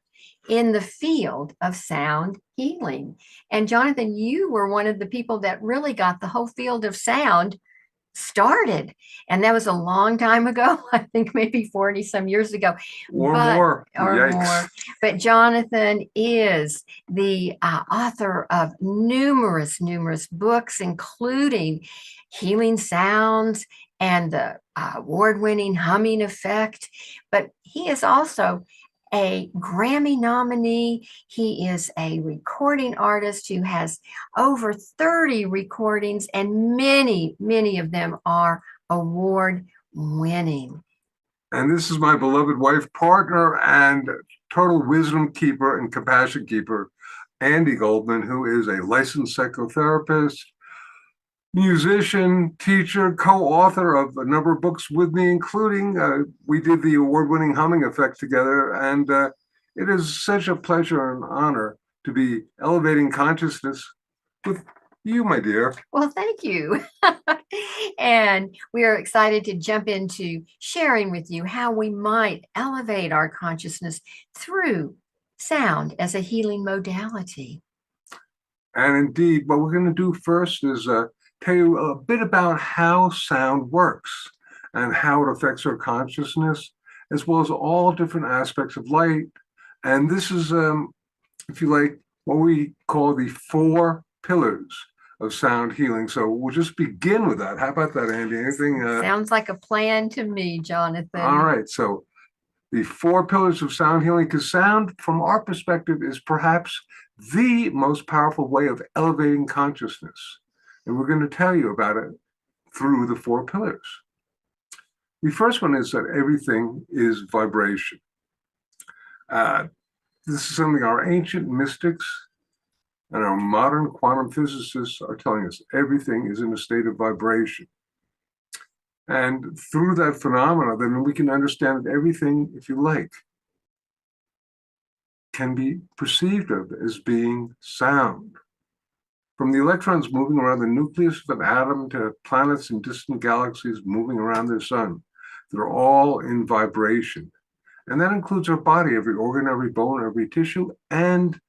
[SPEAKER 2] in the field of sound healing. And Jonathan, you were one of the people that really got the whole field of sound started. And that was a long time ago, I think maybe 40 some years ago.
[SPEAKER 5] Or more.
[SPEAKER 2] More. But Jonathan is the author of numerous books, including Healing Sounds and the award-winning Humming Effect. But he is also a Grammy nominee. He is a recording artist who has over 30 recordings, and many of them are award-winning.
[SPEAKER 5] And this is my beloved wife, partner, and total wisdom keeper and compassion keeper, Andy Goldman, who is a licensed psychotherapist, musician, teacher, co-author of a number of books with me, including we did the award-winning Humming Effect together. And it is such a pleasure and honor to be elevating consciousness with you, my dear.
[SPEAKER 2] Well, thank you. And we are excited to jump into sharing with you how we might elevate our consciousness through sound as a healing modality.
[SPEAKER 5] And indeed, what we're going to do first is tell you a bit about how sound works and how it affects our consciousness, as well as all different aspects of light. And this is, if you like, what we call the 4 pillars of sound healing. So we'll just begin with that. How about that, Andy? Anything?
[SPEAKER 2] Sounds like a plan to me, Jonathan.
[SPEAKER 5] All right. So the 4 pillars of sound healing, because sound, from our perspective, is perhaps the most powerful way of elevating consciousness. And we're going to tell you about it through the 4 pillars. The first one is that everything is vibration. This is something our ancient mystics and our modern quantum physicists are telling us. Everything is in a state of vibration. And through that phenomena, then we can understand that everything, if you like, can be perceived of as being sound. From the electrons moving around the nucleus of an atom to planets in distant galaxies moving around their sun, they're all in vibration. And that includes our body, every organ, every bone, every tissue, and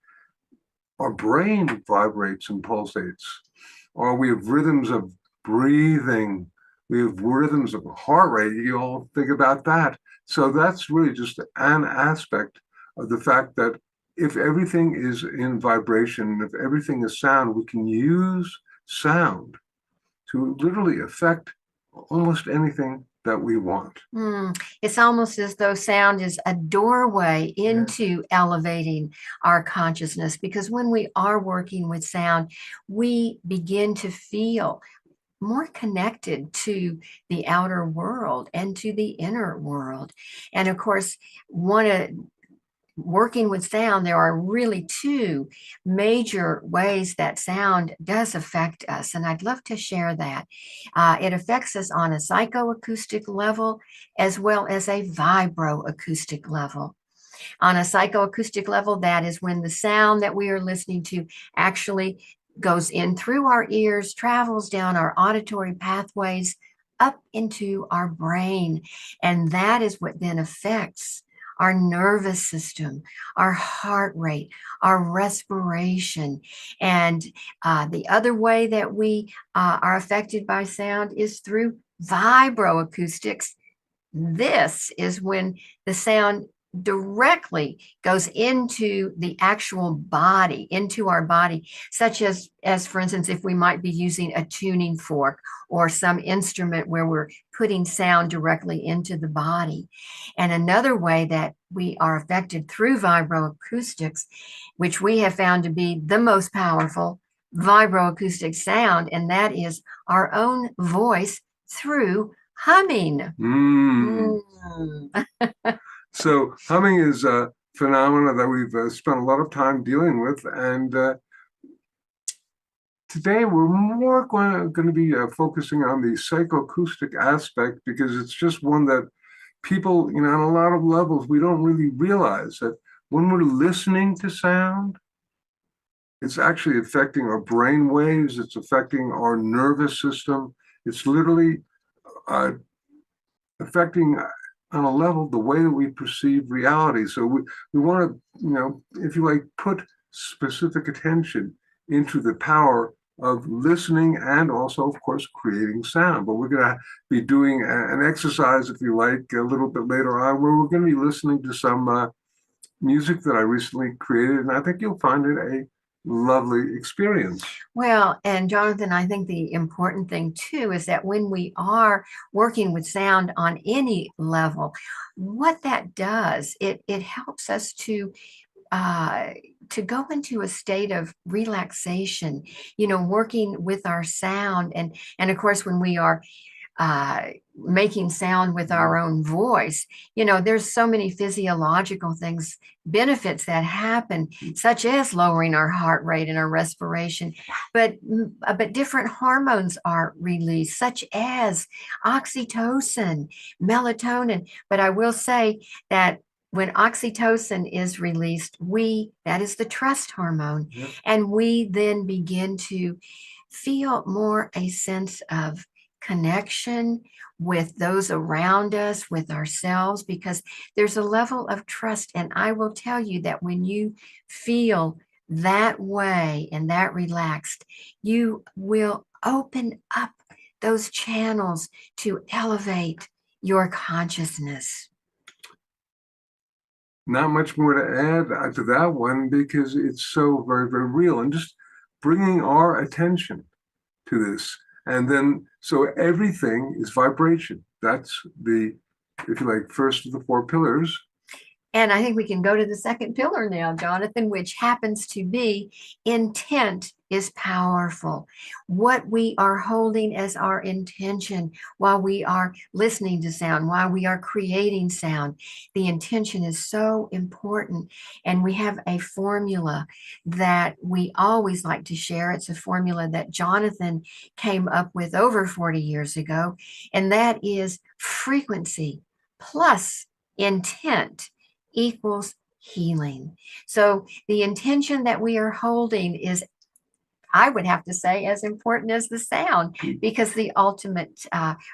[SPEAKER 5] our brain vibrates and pulsates. Or we have rhythms of breathing. We have rhythms of heart rate. You all think about that. So that's really just an aspect of the fact that if everything is in vibration, if everything is sound, we can use sound to literally affect almost anything that we want.
[SPEAKER 2] It's almost as though sound is a doorway into elevating our consciousness, because when we are working with sound, we begin to feel more connected to the outer world and to the inner world. And of course, working with sound, there are really 2 major ways that sound does affect us. And I'd love to share that. It affects us on a psychoacoustic level, as well as a vibroacoustic level. On a psychoacoustic level, that is when the sound that we are listening to actually goes in through our ears, travels down our auditory pathways, up into our brain. And that is what then affects our nervous system, our heart rate, our respiration. And the other way that we are affected by sound is through vibroacoustics. This is when the sound directly goes into the actual body, into our body, such as for instance, if we might be using a tuning fork or some instrument where we're putting sound directly into the body. And another way that we are affected through vibroacoustics, which we have found to be the most powerful vibroacoustic sound, and that is our own voice through humming.
[SPEAKER 5] So humming is phenomena that we've spent a lot of time dealing with. And today we're more going to be focusing on the psychoacoustic aspect, because it's just one that people, on a lot of levels, we don't really realize that when we're listening to sound, it's actually affecting our brain waves, it's affecting our nervous system. It's literally affecting on a level the way that we perceive reality. So we want to, if you like, put specific attention into the power of listening and also, of course, creating sound. But we're going to be doing an exercise, if you like, a little bit later on, where we're going to be listening to some music that I recently created, and I think you'll find it a lovely experience.
[SPEAKER 2] Well, and Jonathan, I think the important thing too is that when we are working with sound on any level, what that does, it helps us to go into a state of relaxation, working with our sound. And of course, when we are making sound with our own voice, there's so many physiological things, benefits that happen, such as lowering our heart rate and our respiration, but different hormones are released, such as oxytocin, melatonin. But I will say that when oxytocin is released, that is the trust hormone, and we then begin to feel more a sense of connection with those around us, with ourselves, because there's a level of trust. And I will tell you that when you feel that way and that relaxed, you will open up those channels to elevate your consciousness.
[SPEAKER 5] Not much more to add to that one, because it's so very, very real. And just bringing our attention to this. And then, so everything is vibration. That's the, if you like, first of the four pillars.
[SPEAKER 2] And I think we can go to the second pillar now, Jonathan, which happens to be intent is powerful. What we are holding as our intention while we are listening to sound, while we are creating sound, the intention is so important. And we have a formula that we always like to share. It's a formula that Jonathan came up with over 40 years ago, and that is frequency plus intent equals healing. So the intention that we are holding is, I would have to say, as important as the sound, because the ultimate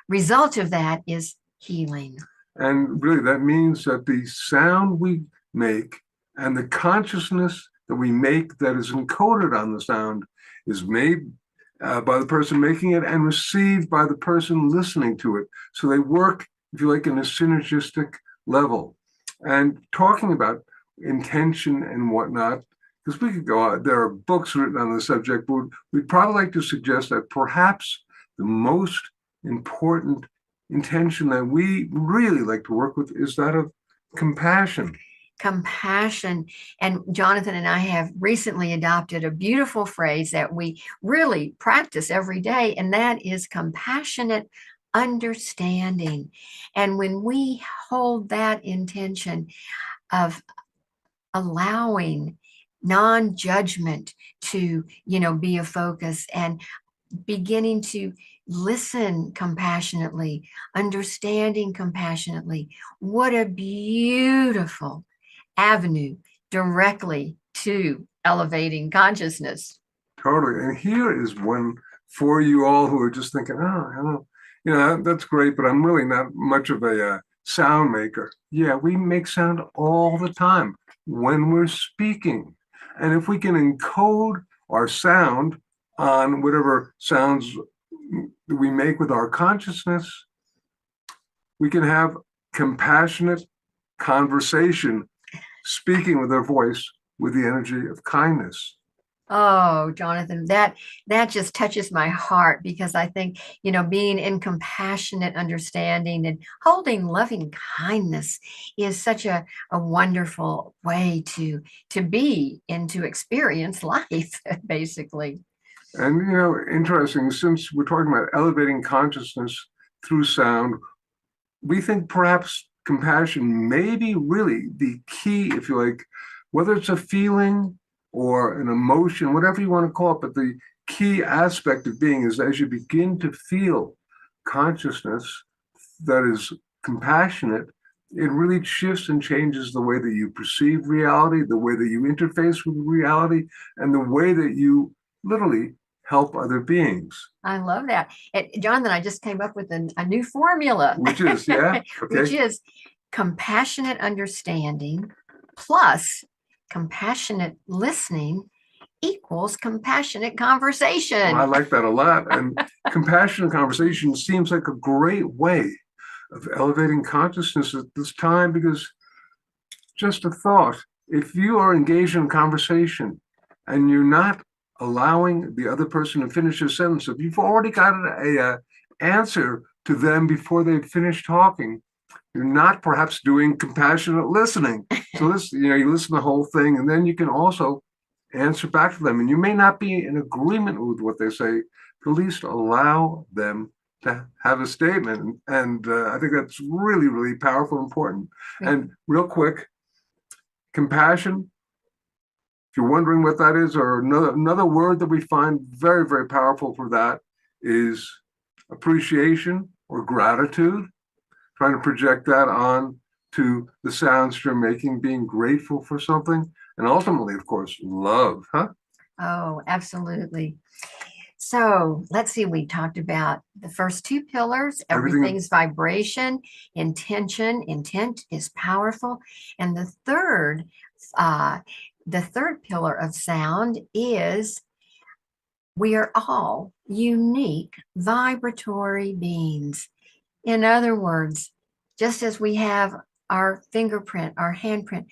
[SPEAKER 2] result of that is healing.
[SPEAKER 5] And really, that means that the sound we make and the consciousness that we make that is encoded on the sound is made by the person making it and received by the person listening to it. So they work, if you like, in a synergistic level. And talking about intention and whatnot, because we could go out, there are books written on the subject, but we'd probably like to suggest that perhaps the most important intention that we really like to work with is that of compassion.
[SPEAKER 2] Compassion. And Jonathan and I have recently adopted a beautiful phrase that we really practice every day, and that is compassionate understanding. And when we hold that intention of allowing non-judgment to, be a focus, and beginning to listen compassionately, understanding compassionately, what a beautiful avenue directly to elevating consciousness.
[SPEAKER 5] Totally. And here is one for you all who are just thinking, that's great, but I'm really not much of a sound maker. Yeah, we make sound all the time when we're speaking. And if we can encode our sound on whatever sounds we make with our consciousness, we can have compassionate conversation, speaking with our voice with the energy of kindness.
[SPEAKER 2] Oh, Jonathan, that just touches my heart, because I think, being in compassionate understanding and holding loving kindness is such a wonderful way to be and to experience life, basically.
[SPEAKER 5] And, interesting, since we're talking about elevating consciousness through sound, we think perhaps compassion may be really the key, if you like, whether it's a feeling or an emotion, whatever you want to call it, but the key aspect of being is as you begin to feel consciousness that is compassionate, it really shifts and changes the way that you perceive reality, the way that you interface with reality, and the way that you literally help other beings.
[SPEAKER 2] I love that. Jonathan, I just came up with a new formula.
[SPEAKER 5] Which is, yeah, okay.
[SPEAKER 2] Which is compassionate understanding plus compassionate listening equals compassionate conversation.
[SPEAKER 5] Well, I like that a lot. And compassionate conversation seems like a great way of elevating consciousness at this time, because just a thought, if you are engaged in a conversation and you're not allowing the other person to finish a sentence, if you've already got an answer to them before they've finished talking, you're not perhaps doing compassionate listening. So this, you listen to the whole thing, and then you can also answer back to them. And you may not be in agreement with what they say, at least allow them to have a statement. And I think that's really, really powerful, important. And real quick, compassion, if you're wondering what that is, or another word that we find very, very powerful for that is appreciation or gratitude. Trying to project that on to the sounds you're making, being grateful for something, and ultimately, of course, love, huh?
[SPEAKER 2] Oh, absolutely. So let's see, we talked about the first two pillars. Everything's vibration, intention. Intent is powerful. And the third pillar of sound is we are all unique vibratory beings. In other words, just as we have our fingerprint, our handprint,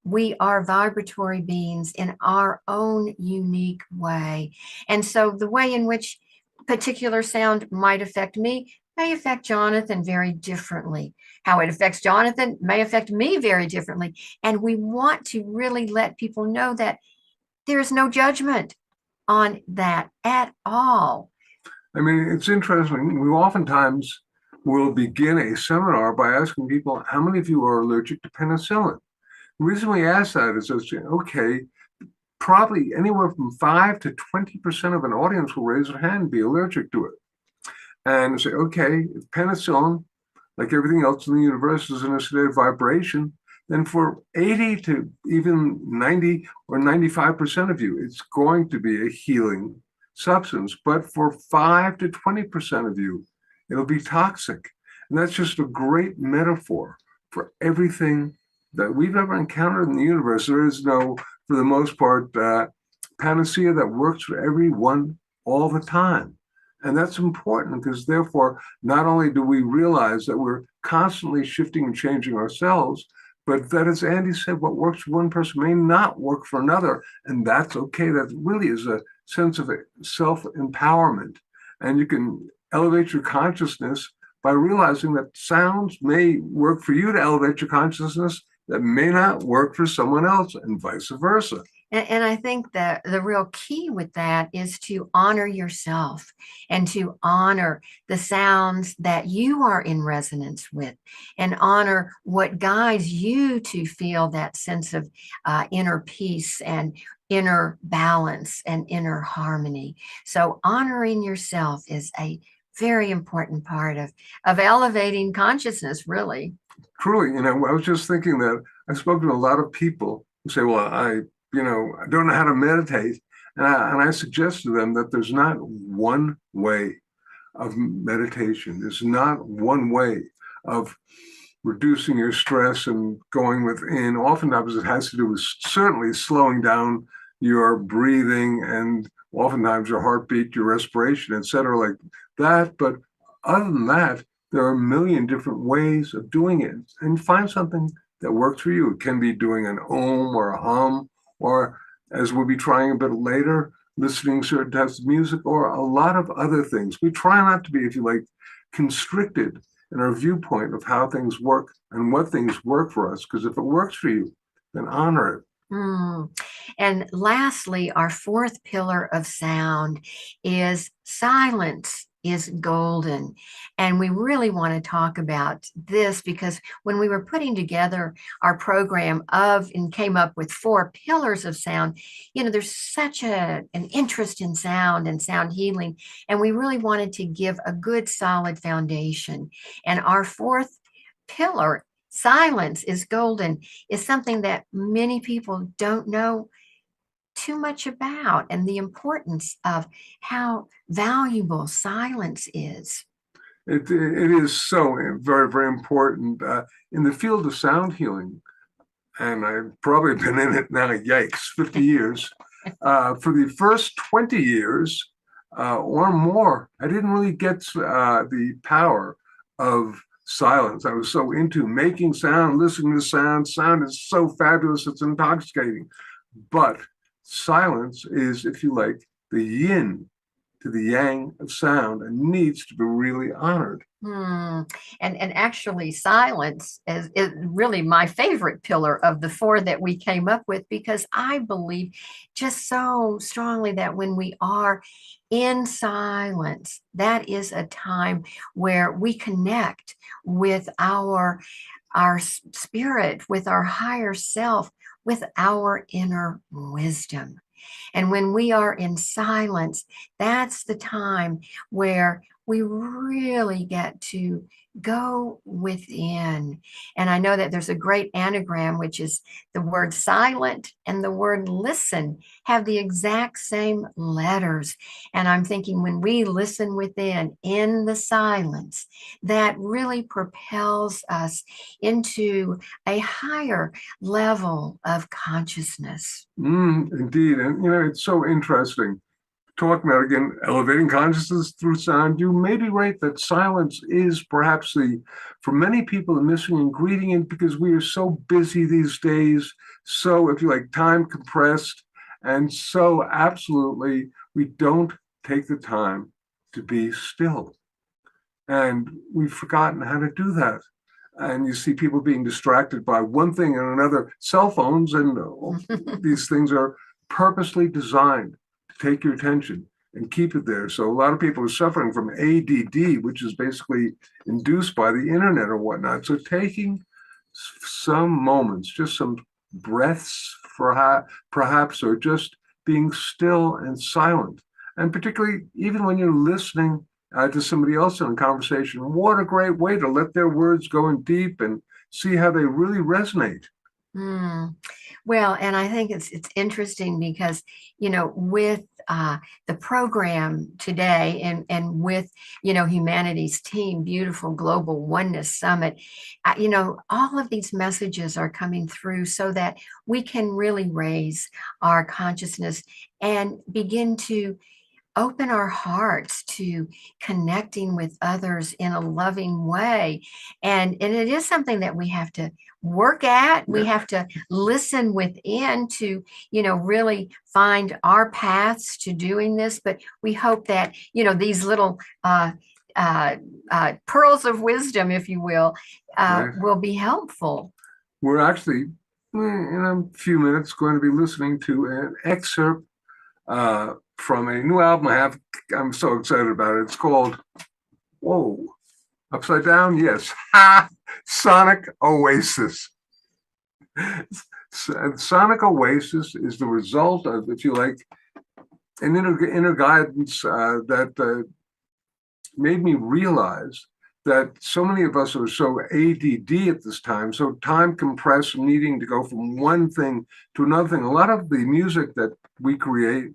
[SPEAKER 2] we are vibratory beings in our own unique way. And so the way in which particular sound might affect me may affect Jonathan very differently. How it affects Jonathan may affect me very differently. And we want to really let people know that there's no judgment on that at all.
[SPEAKER 5] I mean, it's interesting. We oftentimes will begin a seminar by asking people, how many of you are allergic to penicillin? The reason we ask that is, okay, probably anywhere from 5 to 20% of an audience will raise their hand and be allergic to it. And say, okay, if penicillin, like everything else in the universe, is in a state of vibration, then for 80 to even 90 or 95% of you, it's going to be a healing substance. But for 5 to 20% of you, it'll be toxic. And that's just a great metaphor for everything that we've ever encountered in the universe. There is no, for the most part, panacea that works for everyone all the time. And that's important because therefore, not only do we realize that we're constantly shifting and changing ourselves, but that, as Andy said, what works for one person may not work for another. And that's okay. That really is a sense of self-empowerment. And you can elevate your consciousness by realizing that sounds may work for you to elevate your consciousness that may not work for someone else, and vice versa.
[SPEAKER 2] And I think that the real key with that is to honor yourself and to honor the sounds that you are in resonance with, and honor what guides you to feel that sense of inner peace and inner balance and inner harmony. So honoring yourself is a very important part of elevating consciousness, really.
[SPEAKER 5] Truly, I was just thinking that I've spoken to a lot of people who say, well, I don't know how to meditate. And I suggest to them that there's not one way of meditation. There's not one way of reducing your stress and going within. Oftentimes it has to do with certainly slowing down your breathing and oftentimes your heartbeat, your respiration, et cetera, like that. But other than that, there are a million different ways of doing it, and find something that works for you. It can be doing an om or a hum, or as we'll be trying a bit later, listening certain types of music, or a lot of other things. We try not to be, if you like, constricted in our viewpoint of how things work and what things work for us, because if it works for you, then honor it.
[SPEAKER 2] And lastly, our fourth pillar of sound is silence. is golden. And we really want to talk about this because when we were putting together our program and came up with 4 pillars of sound, there's such an interest in sound and sound healing. And we really wanted to give a good solid foundation. And our 4th pillar, silence is golden, is something that many people don't know too much about, and the importance of how valuable silence is.
[SPEAKER 5] It is so very, very important in the field of sound healing. And I've probably been in it now, yikes, 50 years. For the first 20 years or more, I didn't really get the power of silence. I was so into making sound, listening to sound. Sound is so fabulous, it's intoxicating. But silence is, if you like, the yin to the yang of sound and needs to be really honored.
[SPEAKER 2] And actually, silence is really my favorite pillar of the 4 that we came up with, because I believe just so strongly that when we are in silence, that is a time where we connect with our spirit, with our higher self, with our inner wisdom. And when we are in silence, that's the time where we really get to go within. And I know that there's a great anagram, which is the word silent and the word listen have the exact same letters. And I'm thinking when we listen within in the silence, that really propels us into a higher level of consciousness.
[SPEAKER 5] Indeed. And, it's so interesting. Talking about, again, elevating consciousness through sound, you may be right that silence is perhaps for many people, the missing ingredient, because we are so busy these days, so, if you like, time compressed, and so absolutely we don't take the time to be still. And we've forgotten how to do that. And you see people being distracted by one thing and another. Cell phones and these things are purposely designed to take your attention and keep it there. So a lot of people are suffering from ADD, which is basically induced by the internet or whatnot. So taking some moments, just some breaths perhaps, or just being still and silent. And particularly even when you're listening to somebody else in a conversation, what a great way to let their words go in deep and see how they really resonate.
[SPEAKER 2] Well, and I think it's interesting because, with the program today and with, Humanity's Team Beautiful Global Oneness Summit, all of these messages are coming through so that we can really raise our consciousness and begin to open our hearts to connecting with others in a loving way. And it is something that we have to work at. We have to listen within to, really find our paths to doing this. But we hope that, these little pearls of wisdom, if you will be helpful.
[SPEAKER 5] We're actually, in a few minutes, going to be listening to an excerpt from a new album I have. I'm so excited about it. It's called, upside down? Yes. Sonic Oasis. Sonic Oasis is the result of, if you like, an inner guidance that made me realize that so many of us are so ADD at this time, so time compressed, needing to go from one thing to another thing. A lot of the music that we create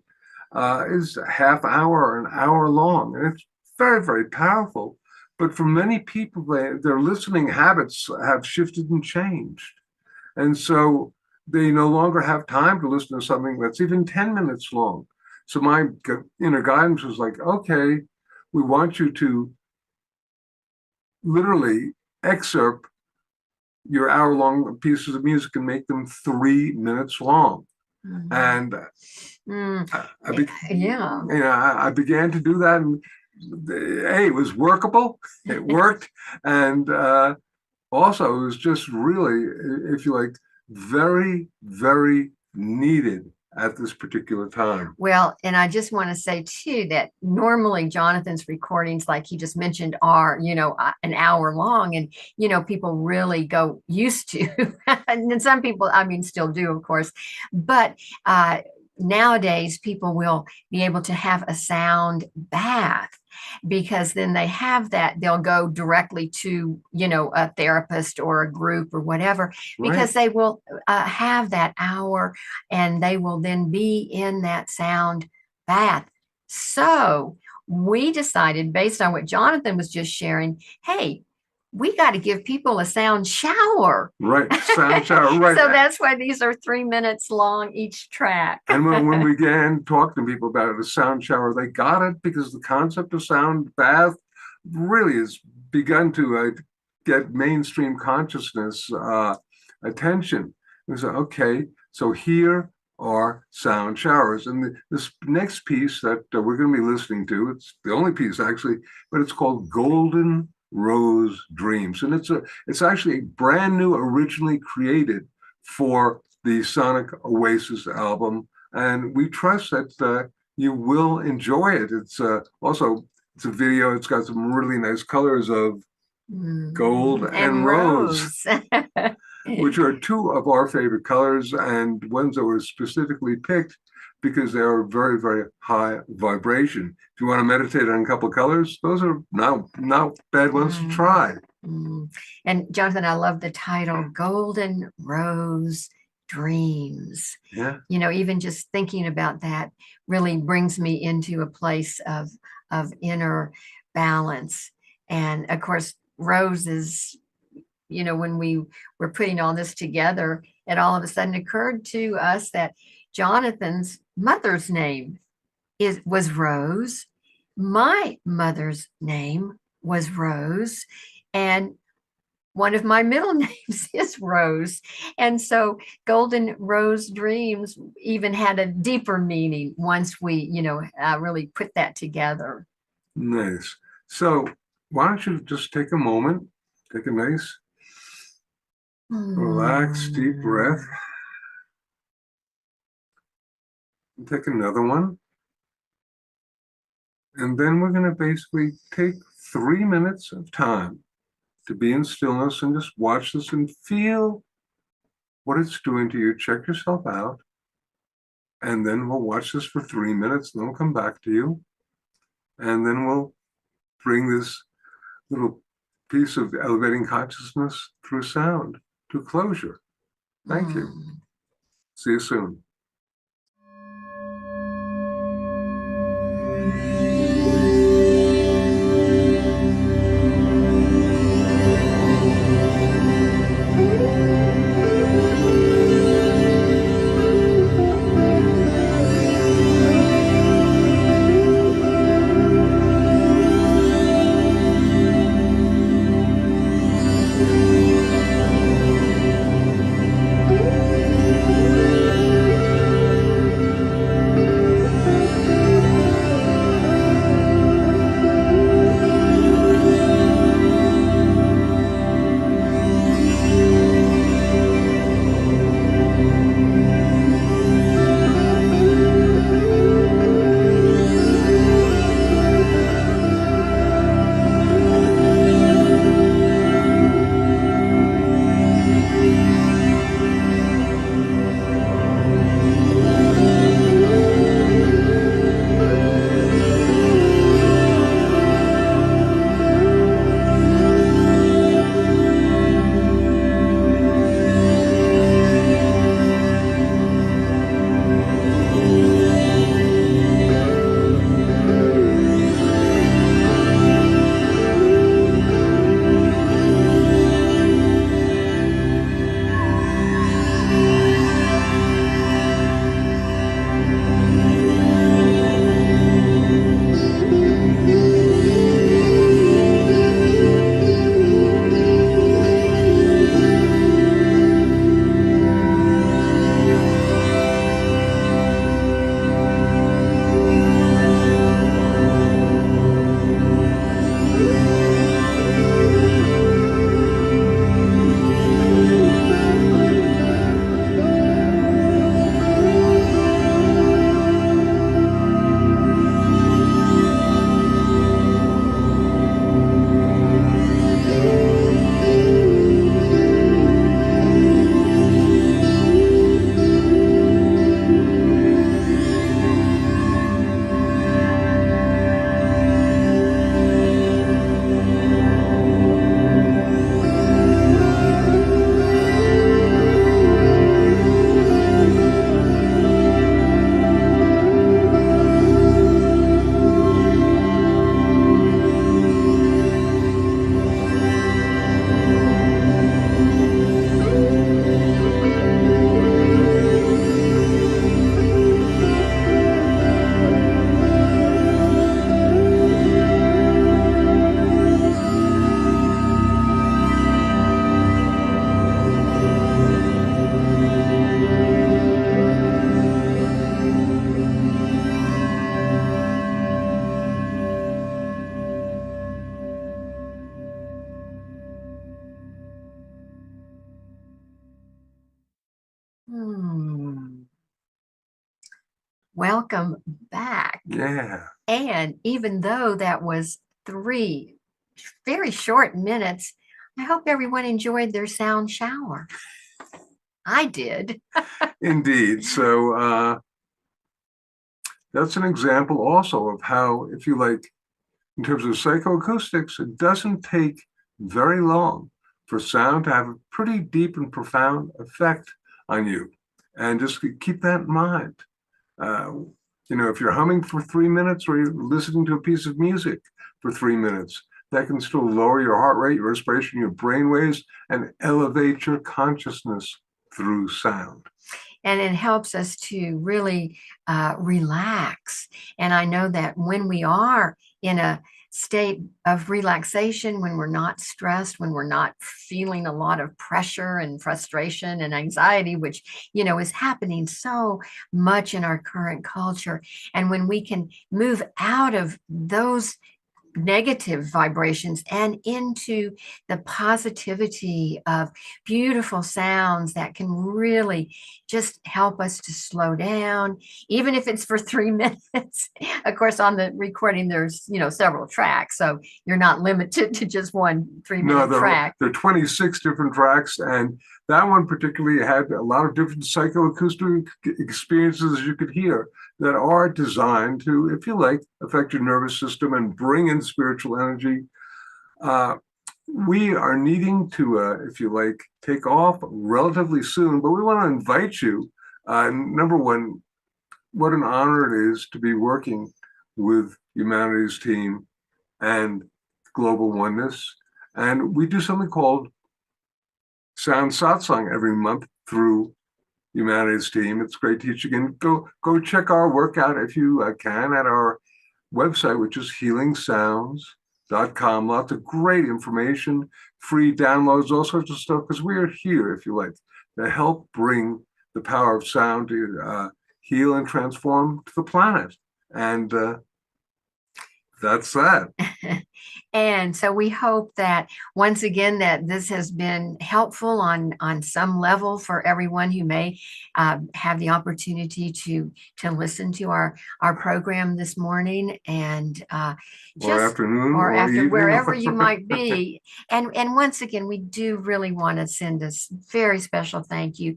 [SPEAKER 5] is a half hour or an hour long, and it's very, very powerful. But for many people, their listening habits have shifted and changed. And so they no longer have time to listen to something that's even 10 minutes long. So my inner guidance was like, okay, we want you to literally excerpt your hour-long pieces of music and make them 3 minutes long. And I began to do that, and it was workable. It worked, and also it was just really, if you like, very, very needed at this particular time.
[SPEAKER 2] Well, and I just want to say too that normally Jonathan's recordings, like he just mentioned, are, an hour long, and, people really go used to, and then some people, still do, of course, but nowadays people will be able to have a sound bath, because then they have that, they'll go directly to, a therapist or a group or whatever, because they will have that hour, and they will then be in that sound bath. So we decided, based on what Jonathan was just sharing, hey, we got to give people a sound shower.
[SPEAKER 5] Right, sound shower, right.
[SPEAKER 2] So that's why these are 3 minutes long each track.
[SPEAKER 5] And when we began talking to people about it, a sound shower, they got it, because the concept of sound bath really has begun to get mainstream consciousness attention. We said, okay, so here are sound showers. And this next piece that we're going to be listening to, it's the only piece actually, but it's called Golden Rose Dreams. And it's actually brand new, originally created for the Sonic Oasis album. And we trust that you will enjoy it. It's also, it's a video. It's got some really nice colors of gold and rose. Which are two of our favorite colors, and ones that were specifically picked because they are very, very high vibration. If you want to meditate on a couple of colors, those are not bad ones to try.
[SPEAKER 2] And Jonathan, I love the title, Golden Rose Dreams.
[SPEAKER 5] Yeah.
[SPEAKER 2] Even just thinking about that really brings me into a place of inner balance. And of course, roses, when we were putting all this together, it all of a sudden occurred to us that Jonathan's mother's name was Rose. My mother's name was Rose. And one of my middle names is Rose. And so Golden Rose Dreams even had a deeper meaning once we, really put that together.
[SPEAKER 5] Nice. So why don't you just take a moment, take a nice, relax, deep breath. And take another one. And then we're going to basically take 3 minutes of time to be in stillness and just watch this and feel what it's doing to you. Check yourself out. And then we'll watch this for 3 minutes, and then we'll come back to you. And then we'll bring this little piece of elevating consciousness through sound to closure. Thank you. See you soon.
[SPEAKER 2] welcome back.
[SPEAKER 5] Yeah.
[SPEAKER 2] And even though that was 3 very short minutes, I hope everyone enjoyed their sound shower. I did.
[SPEAKER 5] Indeed. So that's an example also of how, if you like, in terms of psychoacoustics, it doesn't take very long for sound to have a pretty deep and profound effect on you. And just keep that in mind. If you're humming for 3 minutes or you're listening to a piece of music for 3 minutes, that can still lower your heart rate, your respiration, your brain waves, and elevate your consciousness through sound.
[SPEAKER 2] And it helps us to really relax. And I know that when we are in a state of relaxation, when we're not stressed, when we're not feeling a lot of pressure and frustration and anxiety, which, is happening so much in our current culture. And when we can move out of those negative vibrations and into the positivity of beautiful sounds that can really just help us to slow down, even if it's for 3 minutes. Of course, on the recording, there's, several tracks, so you're not limited to just one 3-minute track.
[SPEAKER 5] There are 26 different tracks, and that one particularly had a lot of different psychoacoustic experiences, as you could hear, that are designed to, if you like, affect your nervous system and bring in spiritual energy. We are needing to, if you like, take off relatively soon, but we want to invite you. Number one, what an honor it is to be working with Humanities Team and Global Oneness. And we do something called Sound Satsang every month through Humanities Team. It's great teaching. And go check our work out if you can at our website, which is healingsounds.com. Lots of great information, free downloads, all sorts of stuff, because we are here, if you like, to help bring the power of sound to heal and transform to the planet. And that's that.
[SPEAKER 2] And so we hope that once again that this has been helpful on some level for everyone who may have the opportunity to listen to our program this morning and
[SPEAKER 5] or afternoon
[SPEAKER 2] or after
[SPEAKER 5] evening.
[SPEAKER 2] Wherever you might be. And once again, we do really want to send a very special thank you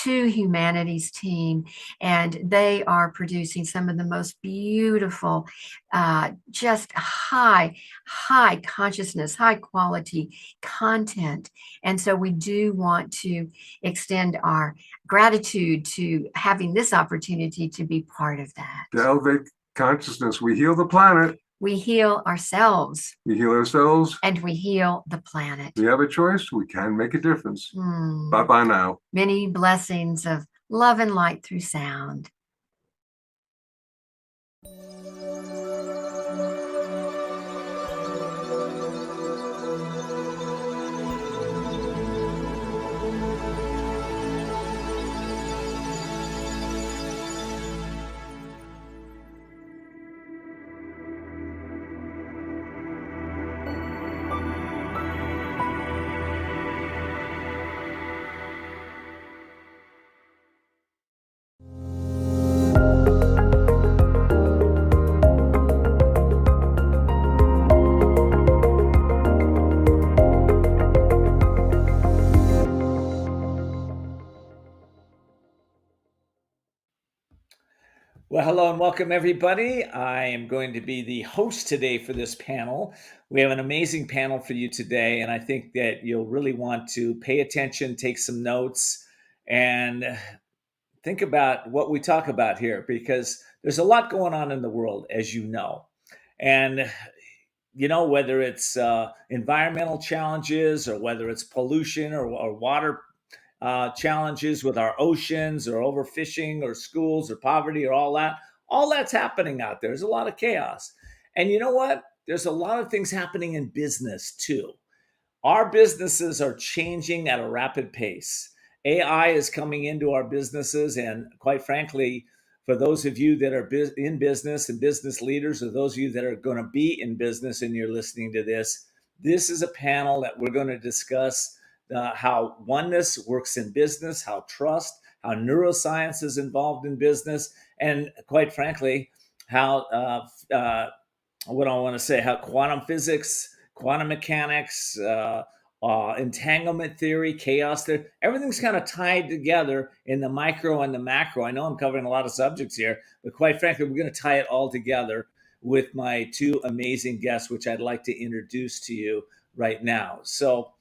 [SPEAKER 2] to Humanities Team, and they are producing some of the most beautiful, just high consciousness, high quality content. And so we do want to extend our gratitude to having this opportunity to be part of that.
[SPEAKER 5] To elevate consciousness, we heal the planet.
[SPEAKER 2] We heal ourselves.
[SPEAKER 5] We heal ourselves.
[SPEAKER 2] And we heal the planet.
[SPEAKER 5] We have a choice. We can make a difference. Bye-bye now.
[SPEAKER 2] Many blessings of love and light through sound.
[SPEAKER 6] Well, hello and welcome, everybody. I am going to be the host today for this panel. We have an amazing panel for you today, and I think that you'll really want to pay attention, take some notes, and think about what we talk about here, because there's a lot going on in the world, as you know. And, whether it's environmental challenges or whether it's pollution or water challenges with our oceans or overfishing or schools or poverty or all that's happening out there. There's a lot of chaos. And you know what? There's a lot of things happening in business too. Our businesses are changing at a rapid pace. AI is coming into our businesses, and quite frankly, for those of you that are in business and business leaders, or those of you that are going to be in business and you're listening to this is a panel that we're going to discuss how oneness works in business, how trust, how neuroscience is involved in business, and quite frankly, how what I want to say, how quantum physics, quantum mechanics, entanglement theory, chaos theory, everything's kind of tied together in the micro and the macro. I know I'm covering a lot of subjects here, but quite frankly, we're going to tie it all together with my two amazing guests, which I'd like to introduce to you right now. So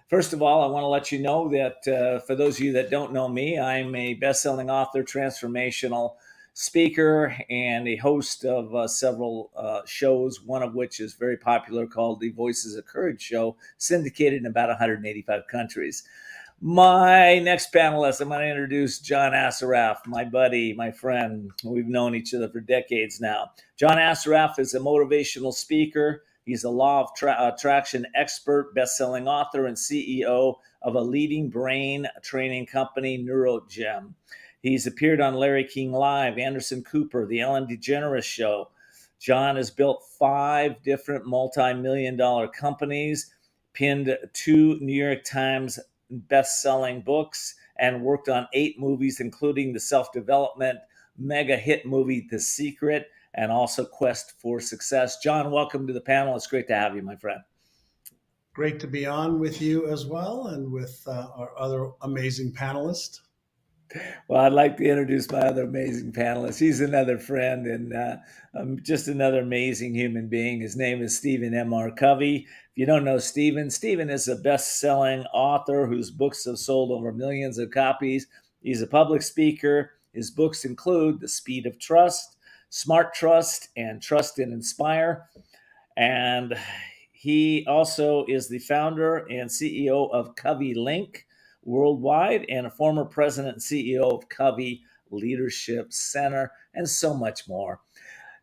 [SPEAKER 6] first of all, I want to let you know that for those of you that don't know me, I'm a best-selling author, transformational speaker, and a host of several shows, one of which is very popular called the Voices of Courage Show, syndicated in about 185 countries. My next panelist, I'm going to introduce John Assaraf, my buddy, my friend. We've known each other for decades now. John Assaraf is a motivational speaker. He's a law of attraction expert, best-selling author, and CEO of a leading brain training company, NeuroGem. He's appeared on Larry King Live, Anderson Cooper, The Ellen DeGeneres Show. John has built 5 different multi-million-dollar companies, penned 2 New York Times best-selling books, and worked on 8 movies, including the self-development mega hit movie, The Secret, and also Quest for Success. John, welcome to the panel. It's great to have you, my friend.
[SPEAKER 3] Great to be on with you as well, and with our other amazing panelists.
[SPEAKER 6] Well, I'd like to introduce my other amazing panelist. He's another friend and just another amazing human being. His name is Stephen M.R. Covey. If you don't know Stephen is a best-selling author whose books have sold over millions of copies. He's a public speaker. His books include The Speed of Trust, Smart Trust, and Trust and Inspire. And he also is the founder and CEO of Covey Link Worldwide, and a former president and CEO of Covey Leadership Center, and so much more.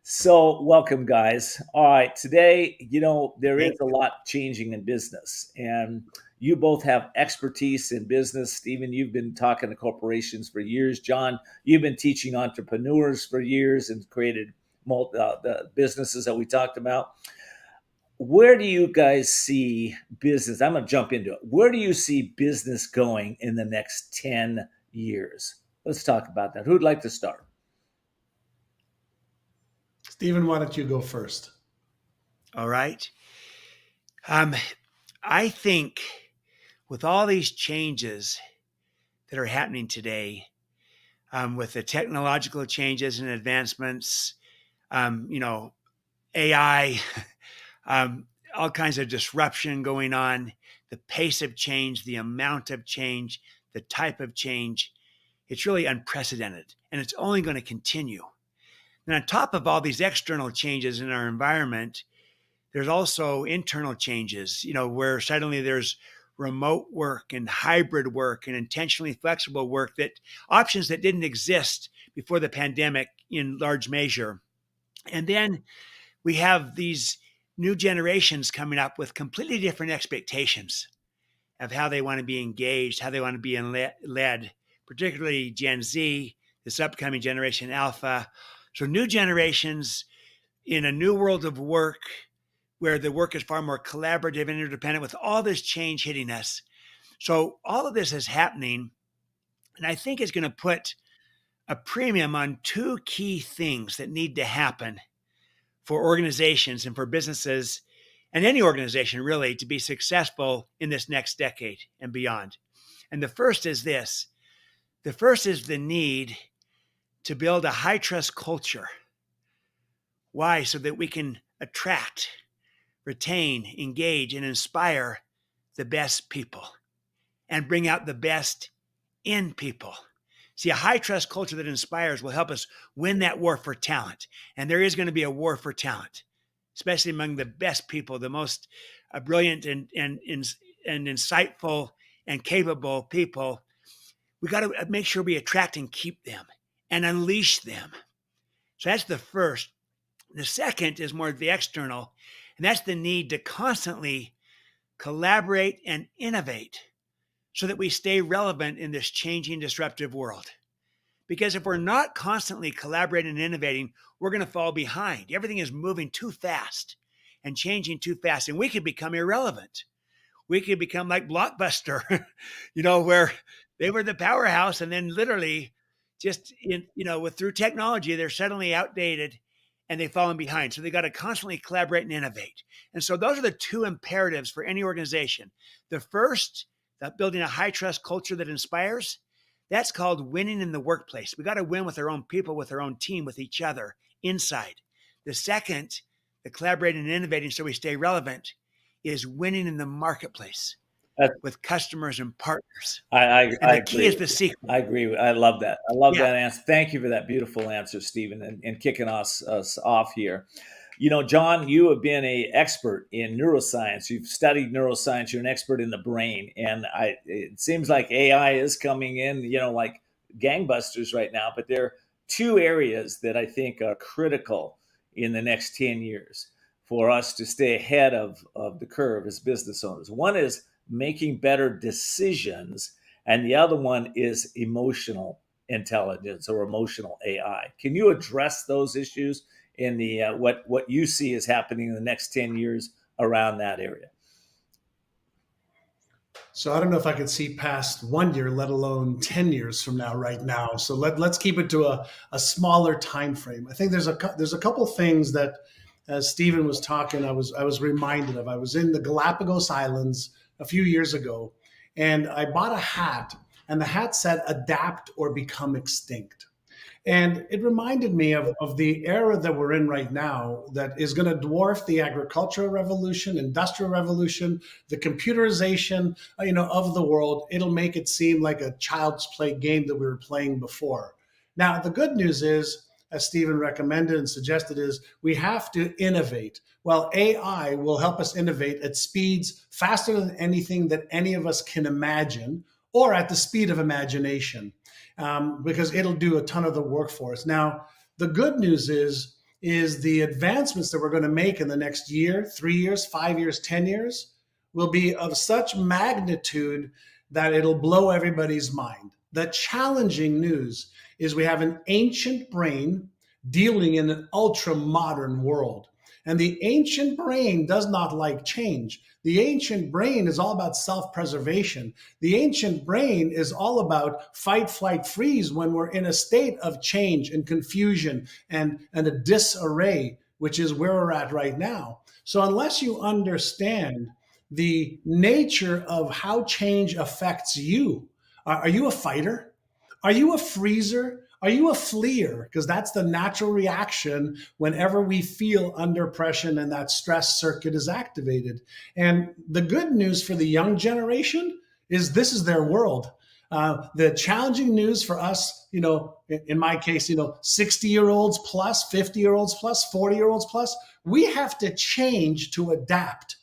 [SPEAKER 6] So welcome, guys. All right, today, there is a lot changing in business, and you both have expertise in business. Stephen, you've been talking to corporations for years. John, you've been teaching entrepreneurs for years and created the businesses that we talked about. Where do you guys see business? I'm going to jump into it. Where do you see business going in the next 10 years? Let's talk about that. Who'd like to start?
[SPEAKER 3] Stephen, why don't you go first?
[SPEAKER 7] All right. I think with all these changes that are happening today, with the technological changes and advancements, AI, all kinds of disruption going on, the pace of change, the amount of change, the type of change, it's really unprecedented, and it's only going to continue. And on top of all these external changes in our environment, there's also internal changes, where suddenly there's remote work and hybrid work and intentionally flexible work, that options that didn't exist before the pandemic in large measure. And then we have these new generations coming up with completely different expectations of how they want to be engaged, how they want to be led, particularly Gen Z, this upcoming generation Alpha. So new generations in a new world of work, where the work is far more collaborative and interdependent, with all this change hitting us. So all of this is happening, and I think it's going to put a premium on 2 key things that need to happen for organizations and for businesses, and any organization really, to be successful in this next decade and beyond. And the first is this. The first is the need to build a high trust culture. Why? So that we can attract, retain, engage, and inspire the best people and bring out the best in people. See, a high trust culture that inspires will help us win that war for talent. And there is going to be a war for talent, especially among the best people, the most brilliant and insightful and capable people. We got to make sure we attract and keep them and unleash them. So that's the first. The second is more the external, and that's the need to constantly collaborate and innovate so that we stay relevant in this changing, disruptive world. Because if we're not constantly collaborating and innovating, we're going to fall behind. Everything is moving too fast and changing too fast, and we could become irrelevant. We could become like Blockbuster, where They were the powerhouse, and then literally just through technology, they're suddenly outdated and they've fallen behind. So they got to constantly collaborate and innovate. And so those are the two imperatives for any organization. The first, that building a high trust culture that inspires, that's called winning in the workplace. We got to win with our own people, with our own team, with each other inside. The second, the collaborating and innovating so we stay relevant, is winning in the marketplace with customers and partners.
[SPEAKER 6] And the
[SPEAKER 7] key is the secret.
[SPEAKER 6] I agree. I love that. I love that answer. Thank you for that beautiful answer, Stephen, and kicking us off here. John, you have been an expert in neuroscience. You've studied neuroscience. You're an expert in the brain. And it seems like AI is coming in, like gangbusters right now. But there are two areas that I think are critical in the next 10 years for us to stay ahead of the curve as business owners. One is making better decisions, and the other one is emotional intelligence or emotional AI. Can you address those issues in the what you see is happening in the next 10 years around that area?
[SPEAKER 3] So I don't know if I could see past 1 year, let alone 10 years from now, right now. So let's keep it to a smaller time frame. I think there's a couple of things that, as Stephen was talking, I was reminded of. I was in the Galapagos Islands a few years ago, and I bought a hat, and the hat said "Adapt or Become Extinct." And it reminded me of the era that we're in right now that is going to dwarf the agricultural revolution, industrial revolution, the computerization, of the world. It'll make it seem like a child's play game that we were playing before. Now, the good news is, as Stephen recommended and suggested, is we have to innovate. Well, AI will help us innovate at speeds faster than anything that any of us can imagine, or at the speed of imagination. Because it'll do a ton of the work for us. Now, the good news is the advancements that we're going to make in the next year, 3 years, 5 years, 10 years will be of such magnitude that it'll blow everybody's mind. The challenging news is we have an ancient brain dealing in an ultra-modern world. And the ancient brain does not like change. The ancient brain is all about self-preservation. The ancient brain is all about fight, flight, freeze when we're in a state of change and confusion and a disarray, which is where we're at right now. So unless you understand the nature of how change affects you, are you a fighter? Are you a freezer? Are you a fleer? Because that's the natural reaction whenever we feel under pressure and that stress circuit is activated. And the good news for the young generation is this is their world. The challenging news for us, in my case, 60-year-olds plus, 50-year-olds plus, 40-year-olds plus, we have to change to adapt.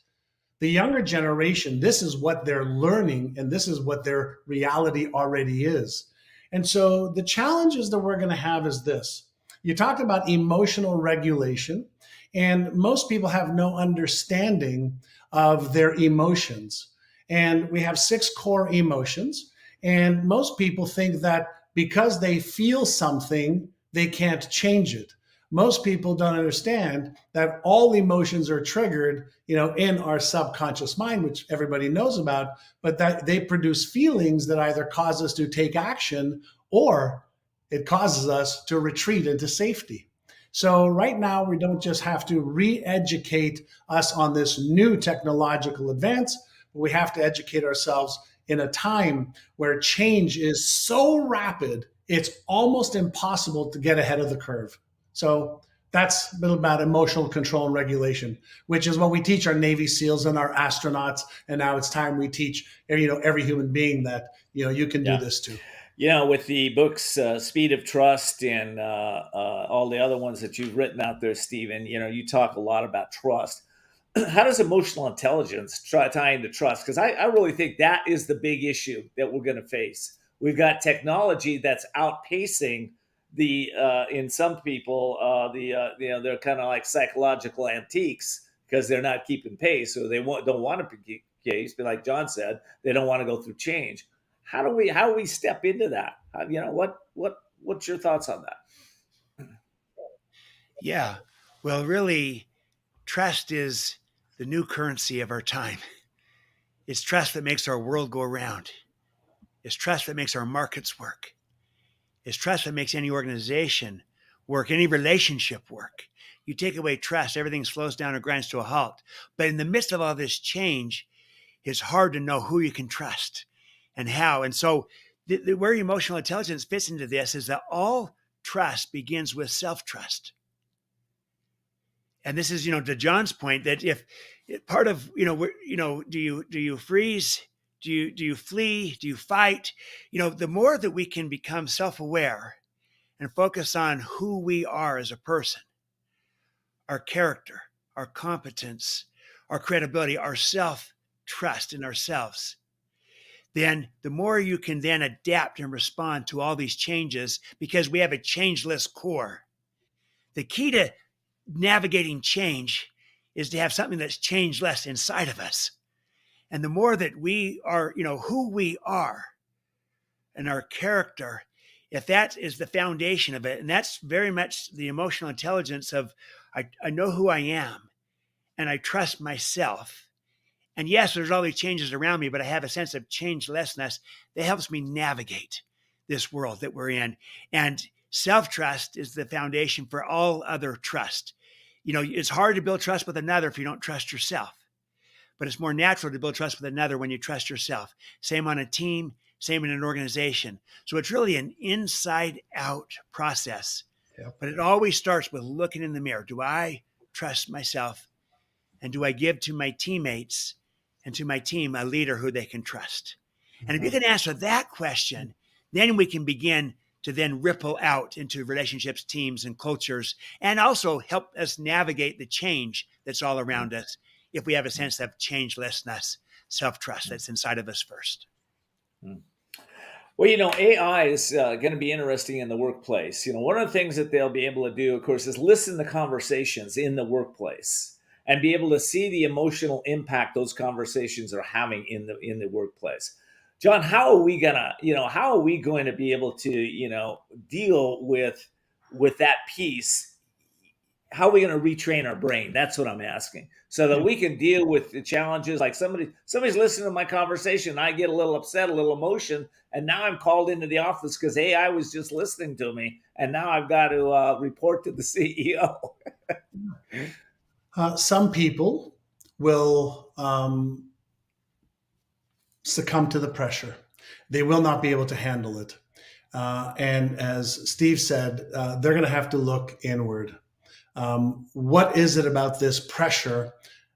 [SPEAKER 3] The younger generation, this is what they're learning, and this is what their reality already is. And so the challenges that we're going to have is this. You talked about emotional regulation, and most people have no understanding of their emotions. And we have 6 core emotions, and most people think that because they feel something, they can't change it. Most people don't understand that all emotions are triggered, in our subconscious mind, which everybody knows about, but that they produce feelings that either cause us to take action or it causes us to retreat into safety. So right now, we don't just have to re-educate us on this new technological advance, but we have to educate ourselves in a time where change is so rapid, it's almost impossible to get ahead of the curve. So that's a bit about emotional control and regulation, which is what we teach our Navy SEALs and our astronauts. And now it's time we teach, every human being that, you can do this too.
[SPEAKER 6] With the books, Speed of Trust and all the other ones that you've written out there, Stephen, you talk a lot about trust. How does emotional intelligence tie into trust? Because I really think that is the big issue that we're going to face. We've got technology that's outpacing in some people, they're kind of like psychological antiques because they're not keeping pace, or they don't want to keep pace. But like John said, they don't want to go through change. How do we step into that? What's your thoughts on that?
[SPEAKER 7] Yeah, well, really, trust is the new currency of our time. It's trust that makes our world go around. It's trust that makes our markets work. It's trust that makes any organization work, any relationship work. You take away trust, everything slows down or grinds to a halt. But in the midst of all this change, it's hard to know who you can trust and how. And so where emotional intelligence fits into this is that all trust begins with self-trust. And this is, to John's point, that if part of, do you freeze? Do you flee? Do you fight? The more that we can become self-aware and focus on who we are as a person, our character, our competence, our credibility, our self-trust in ourselves, then the more you can then adapt and respond to all these changes, because we have a changeless core. The key to navigating change is to have something that's changeless inside of us. And the more that we are, who we are and our character, if that is the foundation of it, and that's very much the emotional intelligence of, I know who I am and I trust myself. And yes, there's all these changes around me, but I have a sense of changelessness that helps me navigate this world that we're in. And self-trust is the foundation for all other trust. It's hard to build trust with another if you don't trust yourself. But it's more natural to build trust with another when you trust yourself. Same on a team, same in an organization. So it's really an inside-out process. Yep. But it always starts with looking in the mirror. Do I trust myself? And do I give to my teammates and to my team a leader who they can trust? And if you can answer that question, then we can begin to then ripple out into relationships, teams, and cultures, and also help us navigate the change that's all around us if we have a sense of changelessness, self-trust that's inside of us first.
[SPEAKER 6] Well, AI is going to be interesting in the workplace. One of the things that they'll be able to do, of course, is listen to conversations in the workplace and be able to see the emotional impact those conversations are having in the workplace. John, how are we going to be able to, deal with that piece? How are we going to retrain our brain? That's what I'm asking, so that we can deal with the challenges. Like somebody's listening to my conversation, I get a little upset, a little emotion, and now I'm called into the office because AI was just listening to me, and now I've got to report to the CEO.
[SPEAKER 3] Some people will succumb to the pressure. They will not be able to handle it. And as Steve said, they're going to have to look inward. What is it about this pressure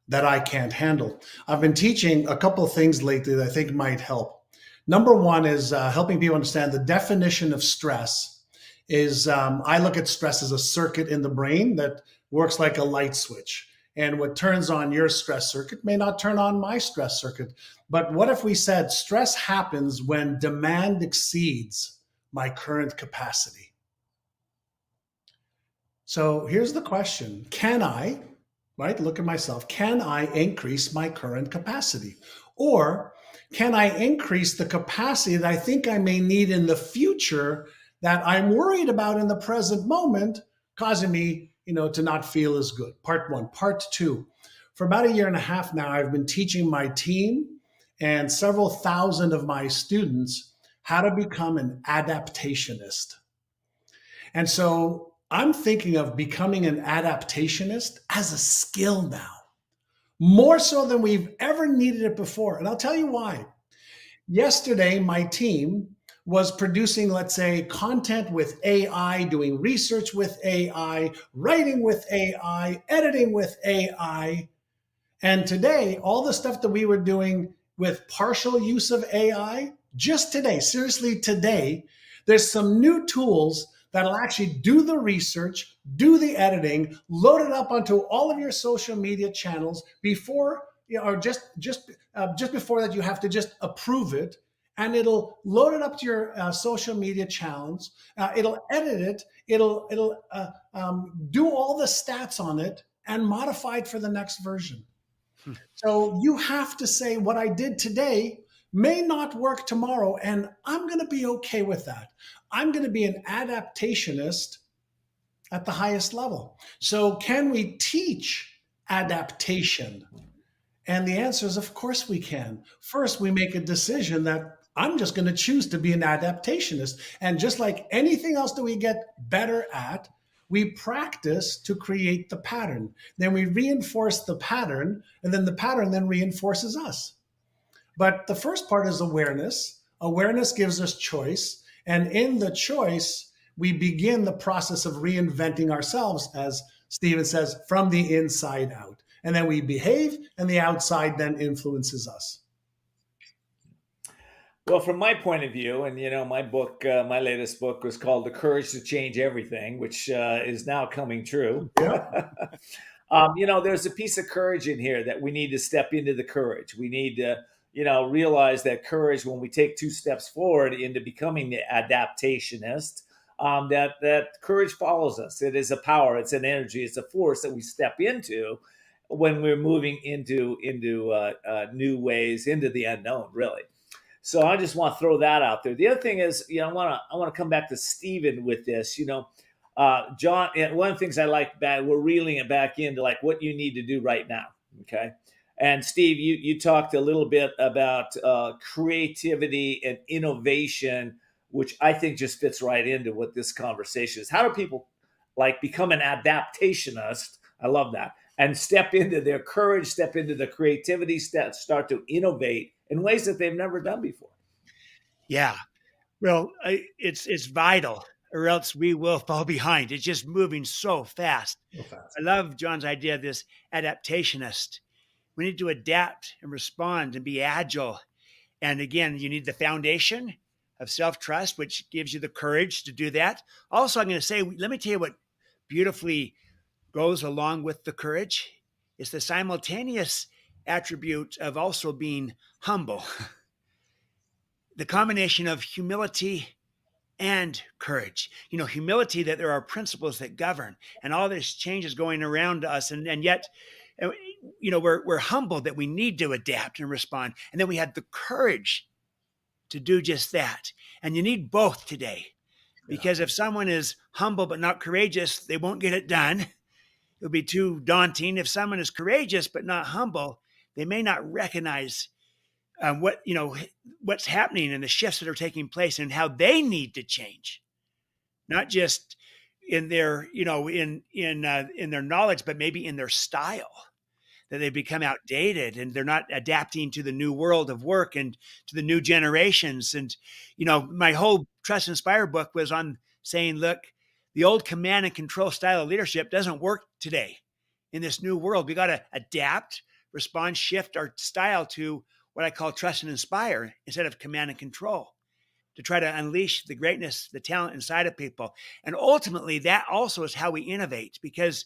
[SPEAKER 3] that I can't handle? I've been teaching a couple of things lately that I think might help. Number one is helping people understand the definition of stress is I look at stress as a circuit in the brain that works like a light switch. And what turns on your stress circuit may not turn on my stress circuit. But what if we said stress happens when demand exceeds my current capacity? So here's the question. Can I, look at myself, can I increase my current capacity? Or can I increase the capacity that I think I may need in the future that I'm worried about in the present moment, causing me, to not feel as good? Part one. Part two, for about 1.5 years now, I've been teaching my team and several thousand of my students how to become an adaptationist. And so I'm thinking of becoming an adaptationist as a skill now, more so than we've ever needed it before. And I'll tell you why. Yesterday, my team was producing, let's say, content with AI, doing research with AI, writing with AI, editing with AI. And today, all the stuff that we were doing with partial use of AI, just today, seriously today, there's some new tools that'll actually do the research, do the editing, load it up onto all of your social media channels before, or just before that, you have to just approve it, and it'll load it up to your social media channels. It'll edit it. It'll do all the stats on it and modify it for the next version. So you have to say, what I did today may not work tomorrow, and I'm going to be okay with that. I'm going to be an adaptationist at the highest level. So can we teach adaptation? And the answer is, of course we can. First, we make a decision that I'm just going to choose to be an adaptationist. And just like anything else that we get better at, we practice to create the pattern. Then we reinforce the pattern, and then the pattern then reinforces us. But the first part is awareness. Awareness gives us choice. And in the choice, we begin the process of reinventing ourselves, as Stephen says, from the inside out. And then we behave, and the outside then influences us.
[SPEAKER 6] Well, from my point of view, and my book, my latest book was called "The Courage to Change Everything," which is now coming true.
[SPEAKER 3] Yeah.
[SPEAKER 6] There's a piece of courage in here that we need to step into the courage. We need to, realize that courage, when we take 2 steps forward into becoming the adaptationist, that courage follows us. It is a power, it's an energy, it's a force that we step into when we're moving into new ways, into the unknown, really. So I just want to throw that out there. The other thing is, I want to come back to Stephen with this. John, one of the things I like about, we're reeling it back into like what you need to do right now. Okay. And Steve, you talked a little bit about creativity and innovation, which I think just fits right into what this conversation is. How do people like become an adaptationist? I love that. And step into their courage, step into the creativity, start to innovate in ways that they've never done before.
[SPEAKER 7] Yeah. Well, it's vital, or else we will fall behind. It's just moving so fast. I love John's idea of this adaptationist. We need to adapt and respond and be agile. And again, you need the foundation of self-trust, which gives you the courage to do that. Also, I'm going to say, let me tell you what beautifully goes along with the courage. It's the simultaneous attribute of also being humble. The combination of humility and courage. Humility that there are principles that govern, and all this change is going around us, and yet, we're humbled that we need to adapt and respond. And then we have the courage to do just that. And you need both today, because if someone is humble but not courageous, they won't get it done. It'll be too daunting. If someone is courageous but not humble, they may not recognize what's happening and the shifts that are taking place and how they need to change, not just in their in their knowledge, but maybe in their style, that they become outdated and they're not adapting to the new world of work and to the new generations. And my whole Trust and Inspire book was on saying, look, the old command and control style of leadership doesn't work today in this new world. We got to adapt, respond, shift our style to what I call trust and inspire instead of command and control, to try to unleash the greatness, the talent inside of people. And ultimately, that also is how we innovate, because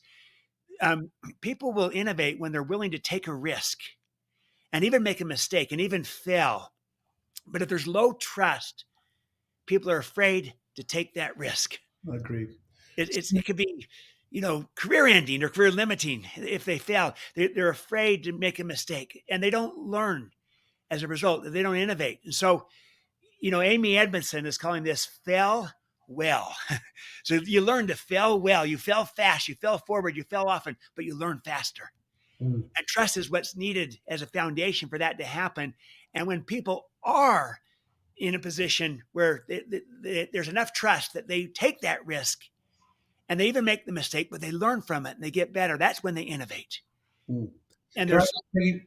[SPEAKER 7] people will innovate when they're willing to take a risk and even make a mistake and even fail. But if there's low trust, people are afraid to take that risk.
[SPEAKER 3] Agreed.
[SPEAKER 7] It could be, career ending or career limiting if they fail. They're afraid to make a mistake, and they don't learn as a result. They don't innovate. And so, Amy Edmondson is calling this fail well. So you learn to fail well. You fail fast. You fail forward. You fail often, but you learn faster. And trust is what's needed as a foundation for that to happen. And when people are in a position where there's enough trust that they take that risk, and they even make the mistake, but they learn from it and they get better, that's when they innovate. And
[SPEAKER 3] there's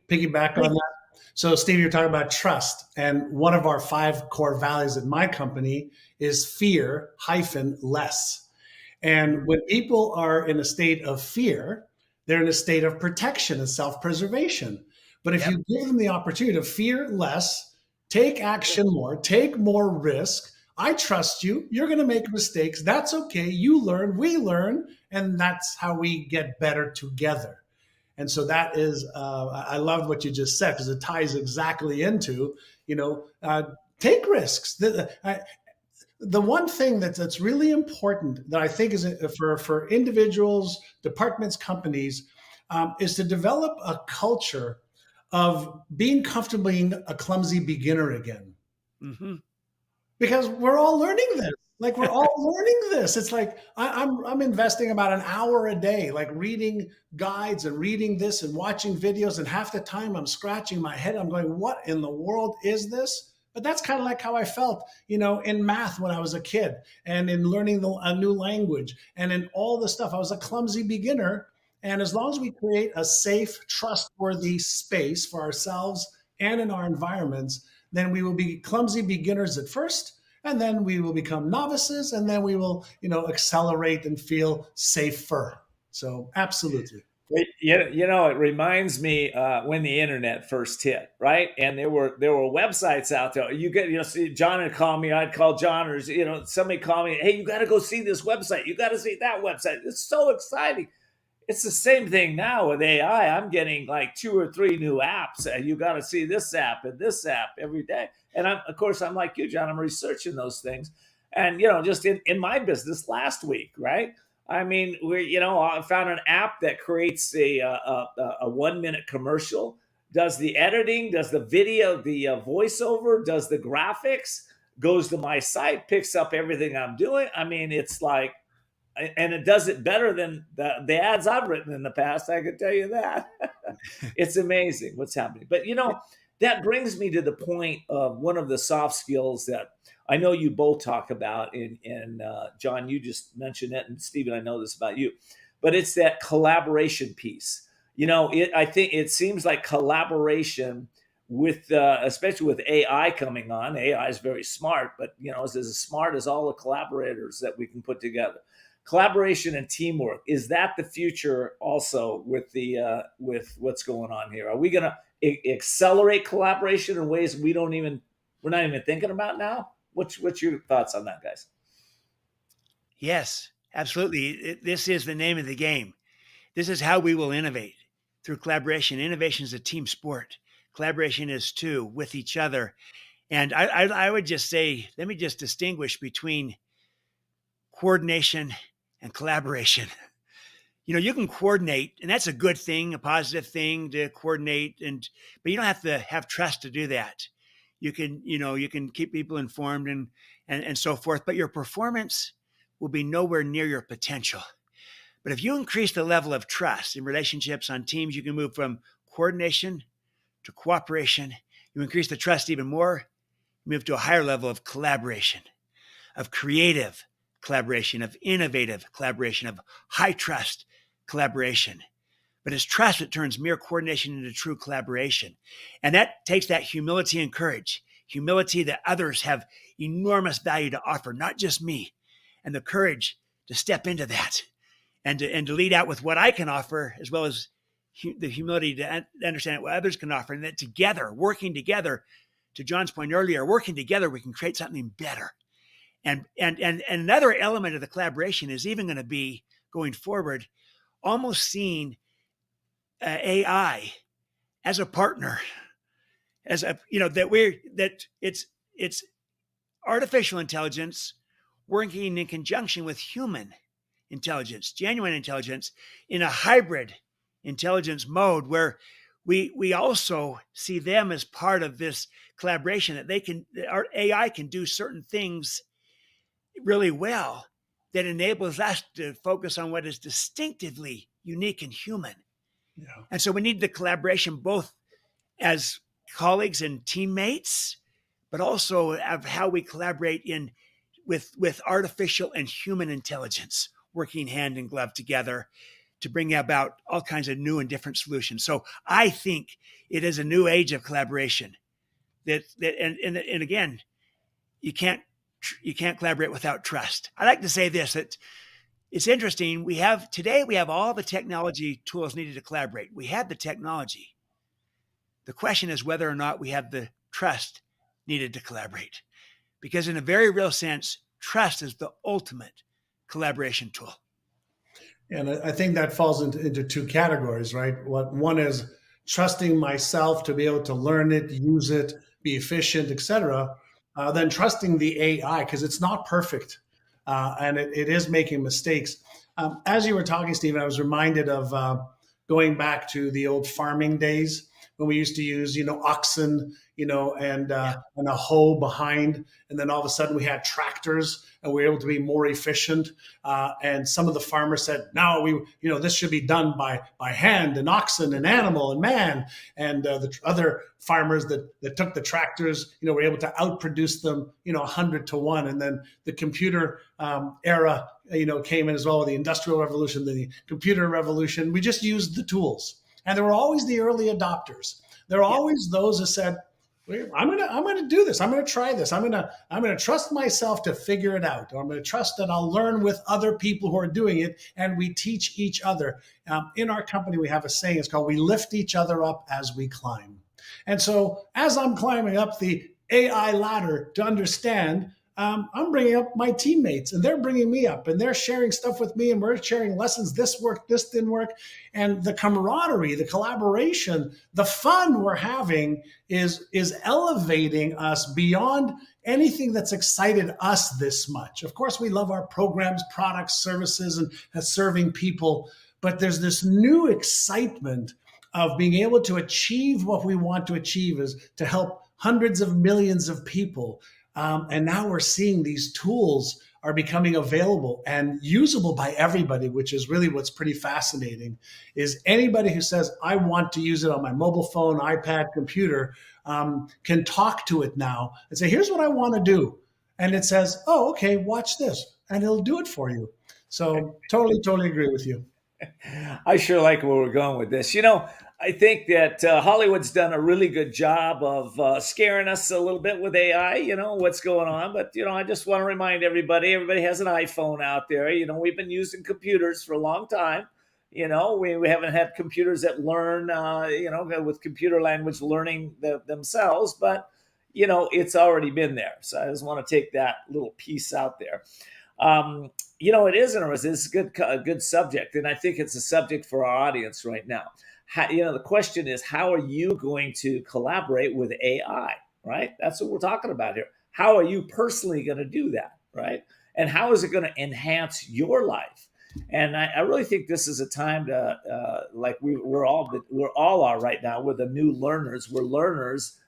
[SPEAKER 3] piggyback on that. So, Steve, you're talking about trust, and one of our 5 core values at my company is fear-less. And when people are in a state of fear, they're in a state of protection and self-preservation. But if you give them the opportunity to fear less, take action more, take more risk, I trust you, you're going to make mistakes. That's okay. You learn, we learn, and that's how we get better together. And so that is, I loved what you just said, because it ties exactly into, take risks. The one thing that's really important that I think is for individuals, departments, companies, is to develop a culture of being comfortable being a clumsy beginner again.
[SPEAKER 7] Mm-hmm.
[SPEAKER 3] Because we're all learning this. Like, we're all learning this. It's like I'm investing about an hour a day, like reading guides and reading this and watching videos. And half the time I'm scratching my head. I'm going, what in the world is this? But that's kind of like how I felt, in math when I was a kid, and in learning a new language, and in all the stuff. I was a clumsy beginner. And as long as we create a safe, trustworthy space for ourselves and in our environments, then we will be clumsy beginners at first, and then we will become novices, and then we will, accelerate and feel safer. So absolutely.
[SPEAKER 6] It reminds me when the internet first hit, right? And there were websites out there. See, John would call me, I'd call John, or somebody call me, hey, you got to go see this website. You got to see that website. It's so exciting. It's the same thing now with AI. I'm getting like 2 or 3 new apps. You got to see this app and this app every day. And I'm like you, John. I'm researching those things, and just in my business last week, right? I mean, I found an app that creates a 1-minute commercial, does the editing, does the video, the voiceover, does the graphics, goes to my site, picks up everything I'm doing. I mean, it's like, and it does it better than the ads I've written in the past. I can tell you that. It's amazing what's happening. But, that brings me to the point of one of the soft skills that I know you both talk about, and John, you just mentioned it, and Stephen, I know this about you, but it's that collaboration piece. I think it seems like collaboration with, especially with AI coming on. AI is very smart, but is as smart as all the collaborators that we can put together. Collaboration and teamwork, is that the future also with the with what's going on here? Are we going to accelerate collaboration in ways we're not even thinking about now? What's your thoughts on that, guys?
[SPEAKER 7] Yes, absolutely. This is the name of the game. This is how we will innovate, through collaboration. Innovation is a team sport. Collaboration is too, with each other. And I would just say, let me just distinguish between coordination and collaboration. You can coordinate, and that's a good thing, a positive thing to coordinate, but you don't have to have trust to do that. You can keep people informed and so forth, but your performance will be nowhere near your potential. But if you increase the level of trust in relationships on teams, you can move from coordination to cooperation. You increase the trust even more, move to a higher level of collaboration, of creative collaboration, of innovative collaboration, of high trust collaboration. But it's trust that turns mere coordination into true collaboration. And that takes that humility and courage, humility that others have enormous value to offer, not just me, and the courage to step into that and to lead out with what I can offer, as well as the humility to understand what others can offer. And that together, working together, to John's point earlier, working together, we can create something better. And another element of the collaboration is even going to be, going forward, almost seeing AI as a partner, as it's artificial intelligence working in conjunction with human intelligence, genuine intelligence, in a hybrid intelligence mode, where we also see them as part of this collaboration, that our AI can do certain things really well that enables us to focus on what is distinctively unique and human.
[SPEAKER 3] Yeah.
[SPEAKER 7] And so we need the collaboration both as colleagues and teammates, but also of how we collaborate with artificial and human intelligence, working hand in glove together to bring about all kinds of new and different solutions. So I think it is a new age of collaboration. And again, you can't collaborate without trust. I like to say this, that it's interesting. Today we have all the technology tools needed to collaborate. We have the technology. The question is whether or not we have the trust needed to collaborate. Because in a very real sense, trust is the ultimate collaboration tool.
[SPEAKER 3] And I think that falls into 2 categories, right? One is trusting myself to be able to learn it, use it, be efficient, etc. Then trusting the AI, because it's not perfect, and it is making mistakes. As you were talking, Stephen, I was reminded of going back to the old farming days. when we used to use, oxen, and a hoe behind, and then all of a sudden we had tractors and we were able to be more efficient. And some of the farmers said, "No, this should be done by hand, and oxen and animal and man." And the other farmers that took the tractors, were able to outproduce them, 100 to 1. And then the computer era, came in as well, with the Industrial Revolution, the computer revolution. We just used the tools, and there were always the early adopters. There were always those that said, I'm gonna do this. I'm gonna try this. I'm gonna trust myself to figure it out. Or I'm gonna trust that I'll learn with other people who are doing it, and we teach each other. In our company, we have a saying. It's called, "We lift each other up as we climb." And so, as I'm climbing up the AI ladder to understand, I'm bringing up my teammates, and they're bringing me up, and they're sharing stuff with me, and we're sharing lessons. This worked, this didn't work. And the camaraderie, the collaboration, the fun we're having is elevating us beyond anything that's excited us this much. Of course, we love our programs, products, services, and serving people, but there's this new excitement of being able to achieve what we want to achieve, is to help hundreds of millions of people. And now we're seeing these tools are becoming available and usable by everybody, which is really what's pretty fascinating. Is anybody who says, "I want to use it on my mobile phone, iPad, computer," can talk to it now and say, "Here's what I want to do." And it says, "Oh, okay, watch this." And it'll do it for you. So totally agree with you.
[SPEAKER 6] I sure like where we're going with this. I think that Hollywood's done a really good job of scaring us a little bit with AI, what's going on. But, I just want to remind everybody has an iPhone out there. We've been using computers for a long time. We haven't had computers that learn, with computer language learning themselves. But, it's already been there. So I just want to take that little piece out there. It is interesting. It's a good subject. And I think it's a subject for our audience right now. The question is, how are you going to collaborate with AI, right? That's what we're talking about here. How are you personally going to do that, right? And how is it going to enhance your life? And I really think this is a time to, like we're all are right now. We're the new learners. We're learners,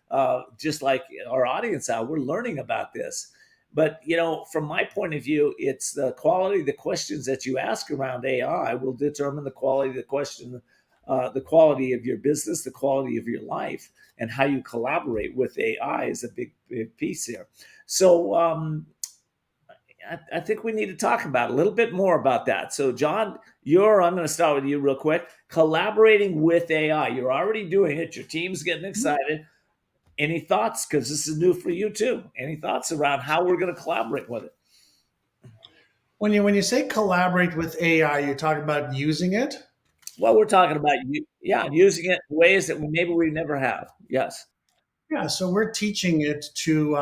[SPEAKER 6] just like our audience are. We're learning about this. But, from my point of view, it's the quality of the questions that you ask around AI will determine the quality of the question, the quality of your business, the quality of your life, and how you collaborate with AI is a big piece here. So I think we need to talk about a little bit more about that. So John, I'm going to start with you real quick. Collaborating with AI, you're already doing it. Your team's getting excited. Any thoughts? Because this is new for you too. Any thoughts around how we're going to collaborate with it?
[SPEAKER 3] When you say collaborate with AI, you're talking about using it?
[SPEAKER 6] Well, we're talking about, using it in ways that maybe we never have. Yes.
[SPEAKER 3] Yeah, so we're teaching it to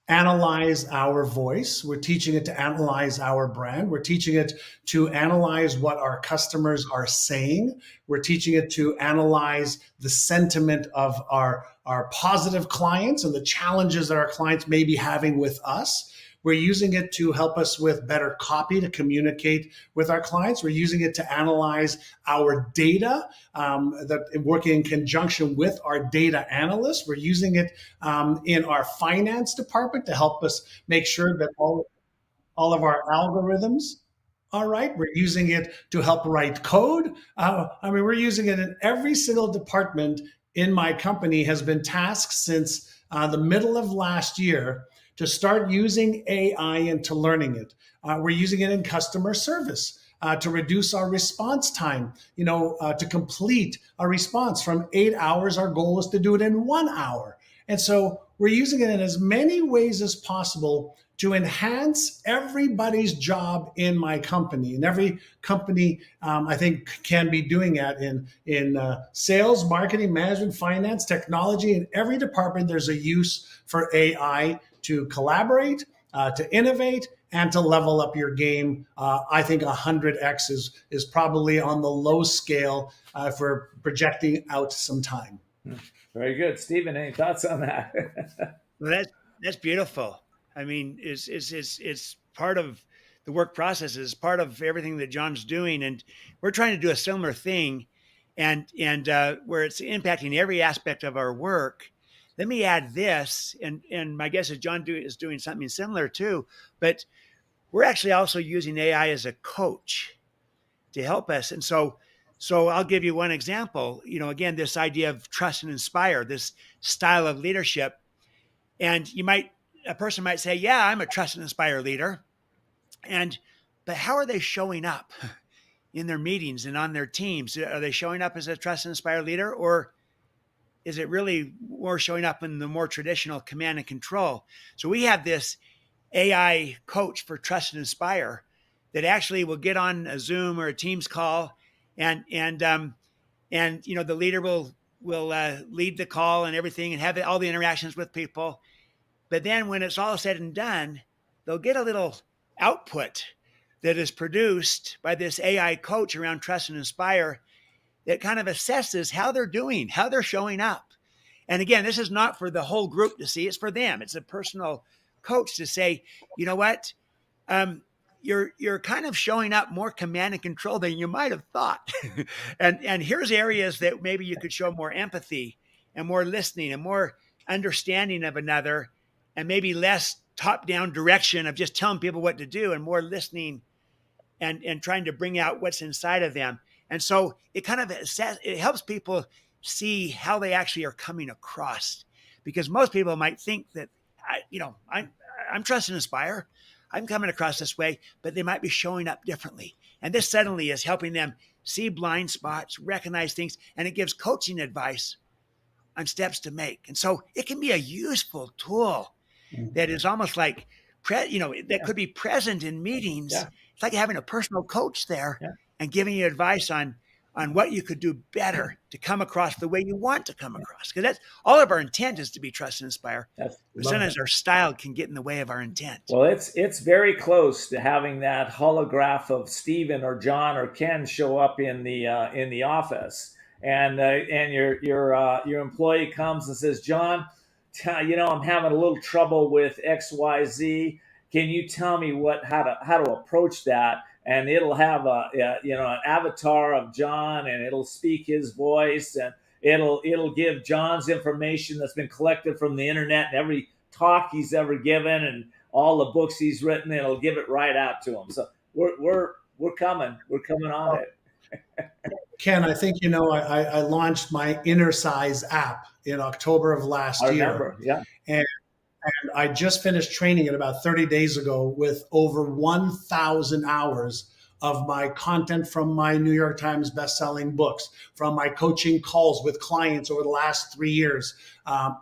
[SPEAKER 3] analyze our voice. We're teaching it to analyze our brand. We're teaching it to analyze what our customers are saying. We're teaching it to analyze the sentiment of our positive clients and the challenges that our clients may be having with us. We're using it to help us with better copy to communicate with our clients. We're using it to analyze our data, working in conjunction with our data analysts. We're using it in our finance department to help us make sure that all of our algorithms are right. We're using it to help write code. We're using it in every single department in my company has been tasked since the middle of last year to start using AI into learning it. We're using it in customer service to reduce our response time, to complete a response from 8 hours. Our goal is to do it in 1 hour. And so we're using it in as many ways as possible to enhance everybody's job in my company. And every company, I think, can be doing that in sales, marketing, management, finance, technology. In every department, there's a use for AI to collaborate, to innovate, and to level up your game. I think 100x is probably on the low scale for projecting out some time.
[SPEAKER 6] Very good. Stephen, any thoughts on that?
[SPEAKER 7] Well, that's beautiful. I mean, it's part of the work process, is part of everything that John's doing. And we're trying to do a similar thing. and where it's impacting every aspect of our work. Let me add this, and my guess is John is doing something similar too, but we're actually also using AI as a coach to help us. And so I'll give you one example. Again, this idea of trust and inspire, this style of leadership. And a person might say, yeah, I'm a trust and inspire leader. But how are they showing up in their meetings and on their teams? Are they showing up as a trust and inspire leader, or is it really more showing up in the more traditional command and control? So we have this AI coach for trust and inspire that actually will get on a Zoom or a Teams call, and the leader will lead the call and everything, and have all the interactions with people. But then when it's all said and done, they'll get a little output that is produced by this AI coach around trust and inspire that kind of assesses how they're doing, how they're showing up. And again, this is not for the whole group to see, it's for them. It's a personal coach to say, you know what? You're kind of showing up more command and control than you might have thought. and here's areas that maybe you could show more empathy and more listening and more understanding of another, and maybe less top-down direction of just telling people what to do, and more listening and trying to bring out what's inside of them. And so it kind of it helps people see how they actually are coming across, because most people might think that, I'm trust and inspire, I'm coming across this way, but they might be showing up differently. And this suddenly is helping them see blind spots, recognize things, and it gives coaching advice on steps to make. And so it can be a useful tool that is almost like, that could be present in meetings. Yeah. It's like having a personal coach there and giving you advice on what you could do better to come across the way you want to come across. Because that's all of our intent is to be trust and inspire. But sometimes our style can get in the way of our intent.
[SPEAKER 6] Well, it's very close to having that holograph of Stephen or John or Ken show up in the office, and your employee comes and says, John, I'm having a little trouble with XYZ. Can you tell me how to approach that? And it'll have an avatar of John, and it'll speak his voice, and it'll give John's information that's been collected from the internet and every talk he's ever given and all the books he's written. It'll give it right out to him. So we're coming on it.
[SPEAKER 3] Ken, I think I launched my Inner Size app in October of last year.
[SPEAKER 6] I remember, yeah.
[SPEAKER 3] And I just finished training it about 30 days ago with over 1,000 hours of my content from my New York Times bestselling books, from my coaching calls with clients over the last 3 years,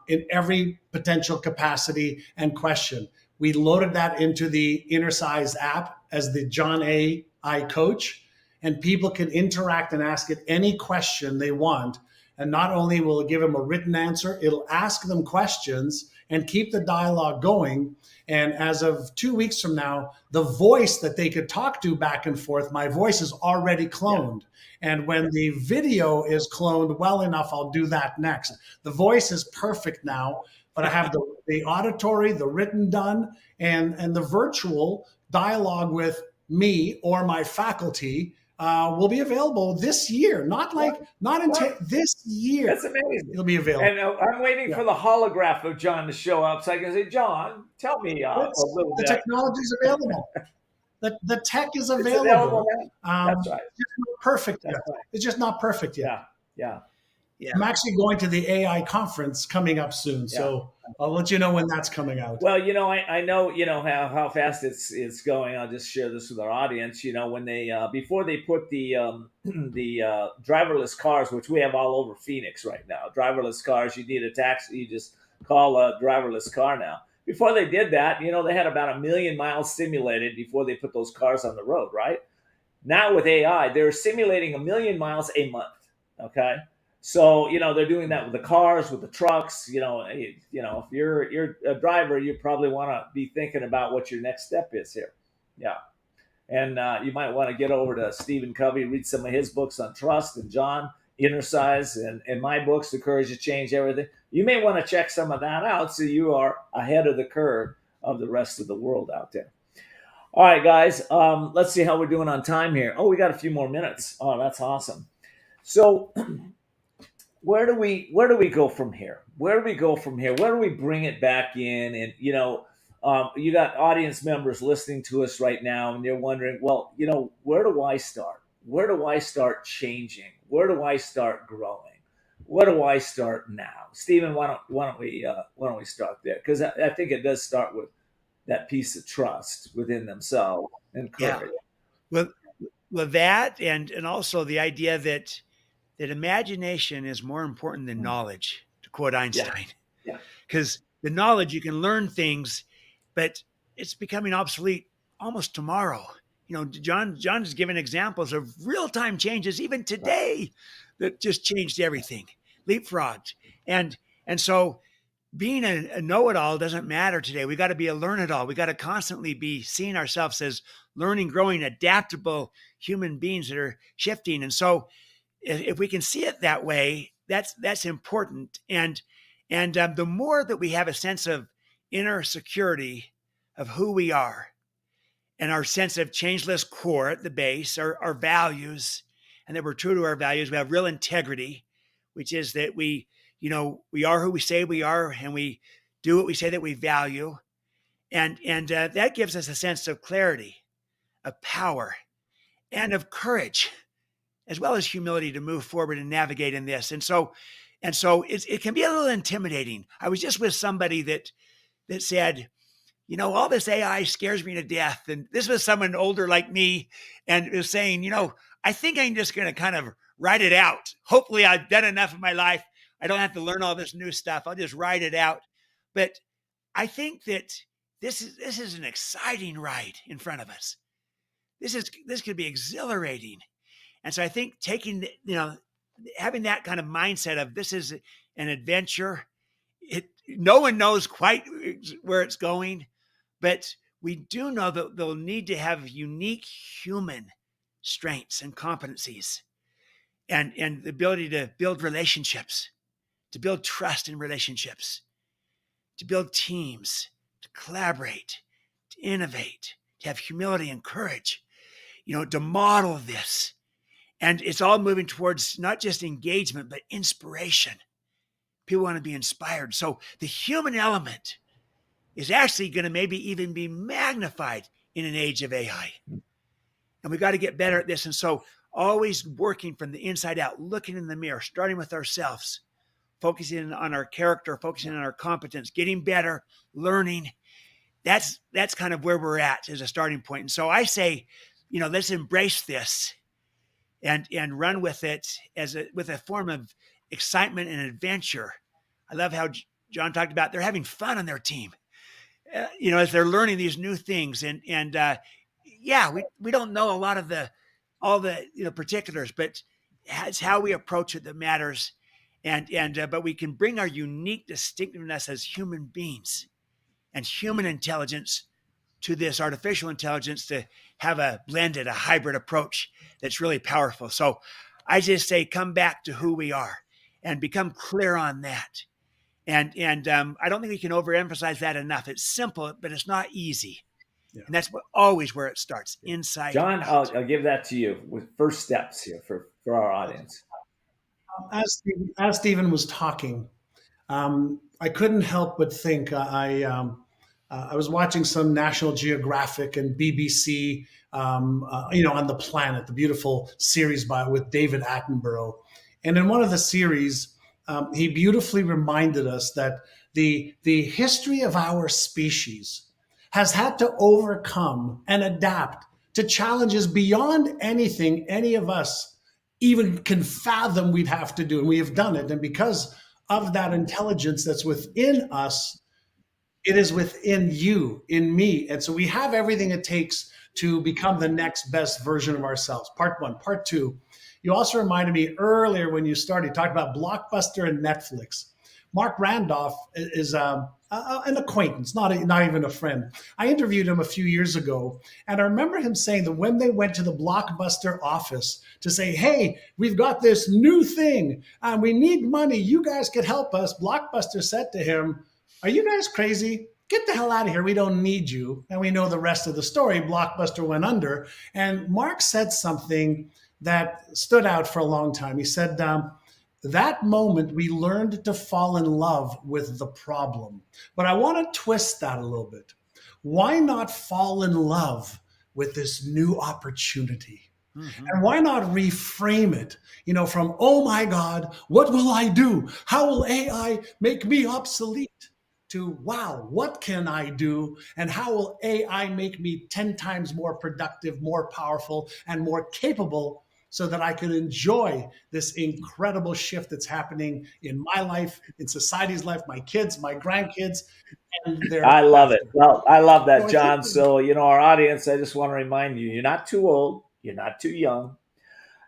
[SPEAKER 3] in every potential capacity and question. We loaded that into the Inner Size app as the John AI coach, and people can interact and ask it any question they want. And not only will it give them a written answer, it'll ask them questions and keep the dialogue going. And as of 2 weeks from now, the voice that they could talk to back and forth, my voice is already cloned. Yeah. And when the video is cloned well enough, I'll do that next. The voice is perfect now, but I have the auditory, the written done, and the virtual dialogue with me or my faculty will be available this year. Not until this year.
[SPEAKER 6] That's amazing.
[SPEAKER 3] It'll be available.
[SPEAKER 6] And I'm waiting for the holograph of John to show up so I can say, John, tell me a little bit.
[SPEAKER 3] The technology is available. The tech is available.
[SPEAKER 6] It's available. That's right.
[SPEAKER 3] It's just not perfect yet. Right. It's just not perfect yet.
[SPEAKER 6] Yeah.
[SPEAKER 3] I'm actually going to the AI conference coming up soon, so I'll let you know when that's coming out.
[SPEAKER 6] Well, I know how fast it's going. I'll just share this with our audience. When they before they put the driverless cars, which we have all over Phoenix right now, driverless cars. You need a taxi, you just call a driverless car now. Before they did that, they had about 1 million miles simulated before they put those cars on the road, right? Now with AI, they're simulating 1 million miles a month. Okay. So, they're doing that with the cars, with the trucks. If you're a driver, you probably want to be thinking about what your next step is here. Yeah. And you might want to get over to Stephen Covey, read some of his books on trust, and John, Inner Size, and my books, The Courage to Change Everything. You may want to check some of that out so you are ahead of the curve of the rest of the world out there. All right, guys, let's see how we're doing on time here. Oh, we got a few more minutes. Oh, that's awesome. So where do we go from here? Where do we go from here? Where do we bring it back in? And you got audience members listening to us right now, and they're wondering, well, where do I start? Where do I start changing? Where do I start growing? Where do I start now? Stephen, why don't we start there? Because I think it does start with that piece of trust within themselves and courage.
[SPEAKER 7] Yeah. Well, that and also the idea that imagination is more important than knowledge, to quote Einstein.
[SPEAKER 6] Yeah.
[SPEAKER 7] Because the knowledge, you can learn things, but it's becoming obsolete almost tomorrow. John's given examples of real-time changes even today that just changed everything, leapfrogged. And so being a know-it-all doesn't matter today. We got to be a learn-it-all. We got to constantly be seeing ourselves as learning, growing, adaptable human beings that are shifting. And so if we can see it that way, that's important. And the more that we have a sense of inner security of who we are and our sense of changeless core at the base, our values, and that we're true to our values, we have real integrity, which is that we are who we say we are, and we do what we say that we value. And that gives us a sense of clarity, of power, and of courage, as well as humility to move forward and navigate in this. And so it can be a little intimidating. I was just with somebody that said, all this AI scares me to death. And this was someone older like me, and it was saying, I think I'm just going to kind of write it out. Hopefully I've done enough in my life. I don't have to learn all this new stuff. I'll just write it out. But I think that this is an exciting ride in front of us. This could be exhilarating. And so I think having that kind of mindset of this is an adventure, no one knows quite where it's going, but we do know that they'll need to have unique human strengths and competencies and the ability to build relationships, to build trust in relationships, to build teams, to collaborate, to innovate, to have humility and courage, to model this. And it's all moving towards not just engagement, but inspiration. People want to be inspired. So the human element is actually going to maybe even be magnified in an age of AI. And we got to get better at this. And so always working from the inside out, looking in the mirror, starting with ourselves, focusing on our character, focusing on our competence, getting better, learning. That's kind of where we're at as a starting point. And so I say, let's embrace this and run with it with a form of excitement and adventure. I love how John talked about they're having fun on their team, as they're learning these new things. And we don't know a lot of all the particulars, but it's how we approach it that matters. But we can bring our unique distinctiveness as human beings and human intelligence to this artificial intelligence to have a blended, a hybrid approach that's really powerful. So I just say, come back to who we are and become clear on that. And I don't think we can overemphasize that enough. It's simple, but it's not easy. Yeah. And that's always where it starts, inside.
[SPEAKER 6] John, I'll give that to you with first steps here for our audience.
[SPEAKER 3] As Stephen was talking, I couldn't help but think I was watching some National Geographic and BBC, on the planet, the beautiful series with David Attenborough. And in one of the series, he beautifully reminded us that the history of our species has had to overcome and adapt to challenges beyond anything any of us even can fathom we'd have to do. And we have done it. And because of that intelligence that's within us, it is within you, in me. And so we have everything it takes to become the next best version of ourselves. Part one. Part two, you also reminded me earlier when you started talking about Blockbuster and Netflix. Mark Randolph is an acquaintance, not even a friend. I interviewed him a few years ago, and I remember him saying that when they went to the Blockbuster office to say, hey, we've got this new thing, and we need money, you guys could help us, Blockbuster said to him, are you guys crazy? Get the hell out of here. We don't need you. And we know the rest of the story. Blockbuster went under. And Mark said something that stood out for a long time. He said, that moment we learned to fall in love with the problem. But I want to twist that a little bit. Why not fall in love with this new opportunity? And why not reframe it, from, oh my God, what will I do? How will AI make me obsolete? To, wow, what can I do? And how will AI make me 10 times more productive, more powerful, and more capable so that I can enjoy this incredible shift that's happening in my life, in society's life, my kids, my grandkids, and their
[SPEAKER 6] I love it. Well, I love
[SPEAKER 3] So I
[SPEAKER 6] that,
[SPEAKER 3] think
[SPEAKER 6] John. So, our audience, I just want to remind you, you're not too old. You're not too young.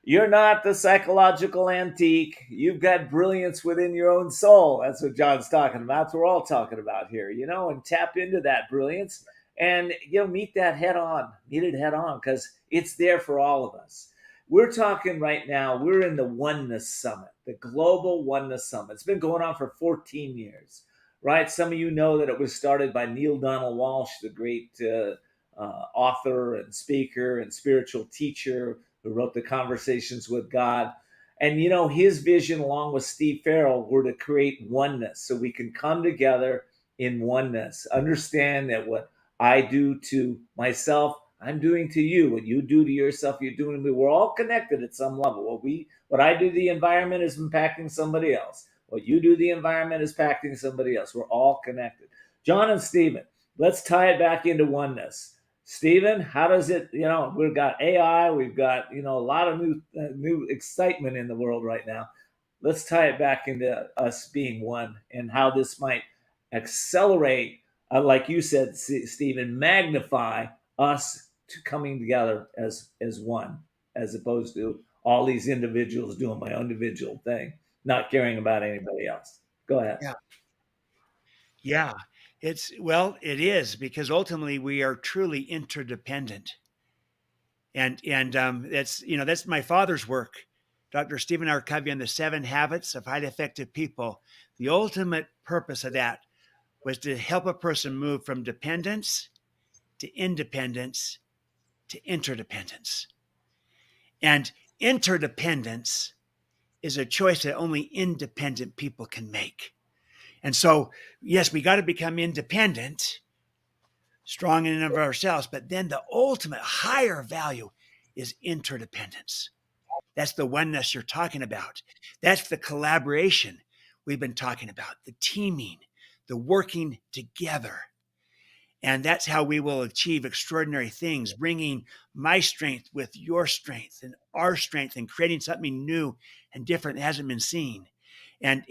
[SPEAKER 6] You're not the psychological antique. You've got brilliance within your own soul. That's what John's talking about. That's what we're all talking about here, and tap into that brilliance and, meet that head on. Meet it head on because it's there for all of us. We're talking right now, we're in the Oneness Summit, the Global Oneness Summit. It's been going on for 14 years, right? Some of you know that it was started by Neil Donald Walsh, the great author and speaker and spiritual teacher who wrote the Conversations with God. And, his vision, along with Steve Farrell, were to create oneness so we can come together in oneness. Understand that what I do to myself, I'm doing to you. What you do to yourself, you're doing to me. We're all connected at some level. What I do to the environment is impacting somebody else. What you do to the environment is impacting somebody else. We're all connected. John and Stephen, let's tie it back into oneness. Stephen, how does it, we've got AI, we've got, a lot of new excitement in the world right now. Let's tie it back into us being one and how this might accelerate, like you said, Stephen, magnify us to coming together as one, as opposed to all these individuals doing my own individual thing, not caring about anybody else. Go ahead.
[SPEAKER 7] Yeah, it is because ultimately we are truly interdependent. And that's my father's work, Dr. Stephen R. Covey, on the 7 Habits of Highly Effective People. The ultimate purpose of that was to help a person move from dependence to independence to interdependence. And interdependence is a choice that only independent people can make. And so, yes, we got to become independent, strong in and of ourselves, but then the ultimate higher value is interdependence. That's the oneness you're talking about. That's the collaboration we've been talking about, the teaming, the working together. And that's how we will achieve extraordinary things, bringing my strength with your strength and our strength and creating something new and different that hasn't been seen. And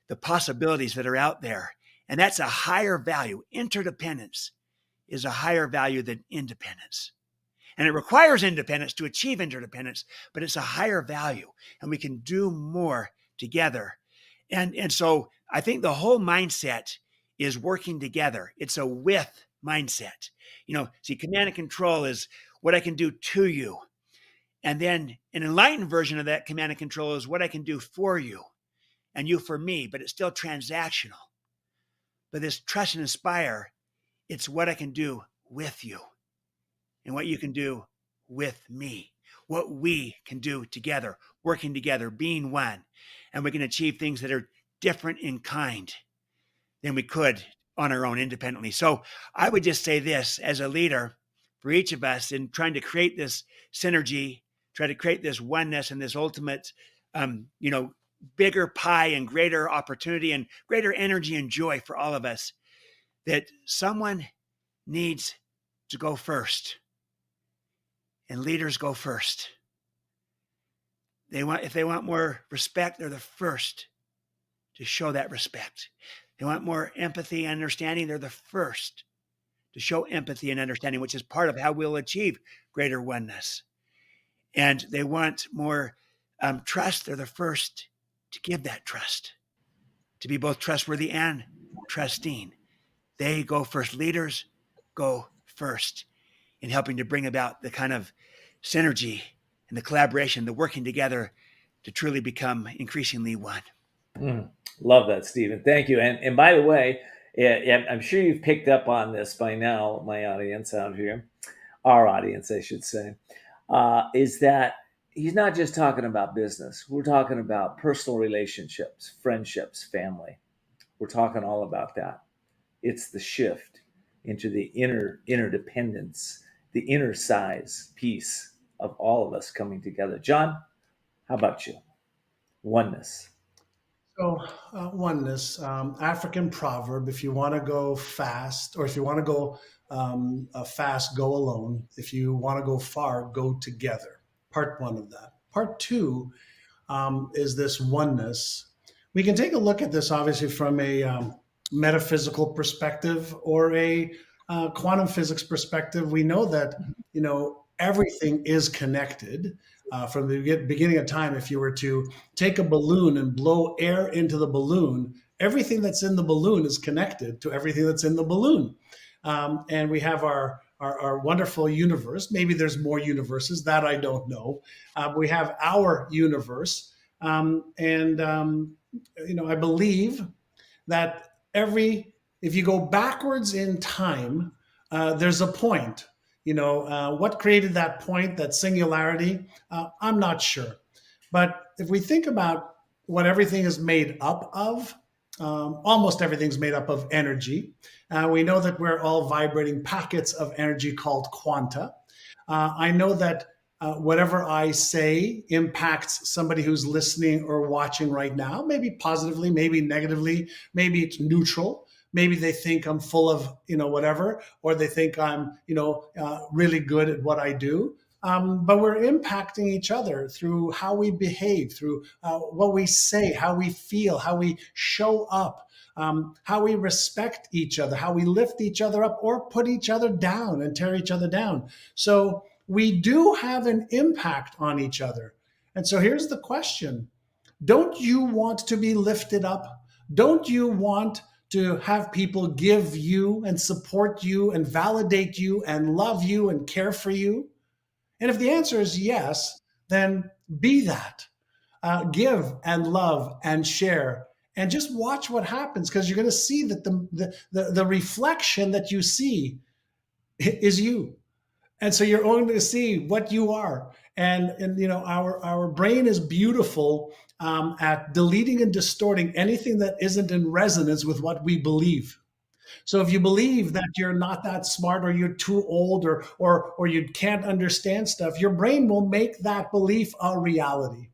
[SPEAKER 7] the possibilities that are out there. And that's a higher value. Interdependence is a higher value than independence. And it requires independence to achieve interdependence, but it's a higher value and we can do more together. And so I think the whole mindset is working together. It's a with mindset. See, command and control is what I can do to you. And then an enlightened version of that command and control is what I can do for you and you for me, but it's still transactional. But this trust and inspire, it's what I can do with you and what you can do with me, what we can do together, working together, being one. And we can achieve things that are different in kind than we could on our own independently. So I would just say this as a leader for each of us in trying to create this synergy, try to create this oneness and this ultimate, bigger pie and greater opportunity and greater energy and joy for all of us, that someone needs to go first. And leaders go first. If they want more respect, they're the first to show that respect. They want more empathy and understanding, they're the first to show empathy and understanding, which is part of how we'll achieve greater oneness. And they want more trust, they're the first to give that trust, to be both trustworthy and trusting. They go first. Leaders go first in helping to bring about the kind of synergy and the collaboration, the working together to truly become increasingly one.
[SPEAKER 6] Love that, Stephen. Thank you. And by the way, I'm sure you've picked up on this by now, my audience out here, our audience, I should say, is that, he's not just talking about business. We're talking about personal relationships, friendships, family. We're talking all about that. It's the shift into the interdependence, the inner size piece of all of us coming together. John, how about you? Oneness.
[SPEAKER 3] So, oneness, African proverb, if you want to go fast, or if you want to go fast, go alone. If you want to go far, go together. Part one of that. Part two is this oneness. We can take a look at this, obviously, from a metaphysical perspective or a quantum physics perspective. We know that, everything is connected. From the beginning of time, if you were to take a balloon and blow air into the balloon, everything that's in the balloon is connected to everything that's in the balloon. And we have our wonderful universe. Maybe there's more universes, that I don't know. We have our universe. I believe that if you go backwards in time, there's a point. What created that point, that singularity? I'm not sure. But if we think about what everything is made up of, almost everything's made up of energy. We know that we're all vibrating packets of energy called quanta. I know that whatever I say impacts somebody who's listening or watching right now, maybe positively, maybe negatively, maybe it's neutral. Maybe they think I'm full of, whatever, or they think I'm, really good at what I do. But we're impacting each other through how we behave, through what we say, how we feel, how we show up, how we respect each other, how we lift each other up or put each other down and tear each other down. So we do have an impact on each other. And so here's the question. Don't you want to be lifted up? Don't you want to have people give you and support you and validate you and love you and care for you? And if the answer is yes, then be that. Give and love and share and just watch what happens, because you're going to see that the reflection that you see is you. And so you're going to see what you are. And our brain is beautiful at deleting and distorting anything that isn't in resonance with what we believe. So if you believe that you're not that smart, or you're too old, or you can't understand stuff, your brain will make that belief a reality.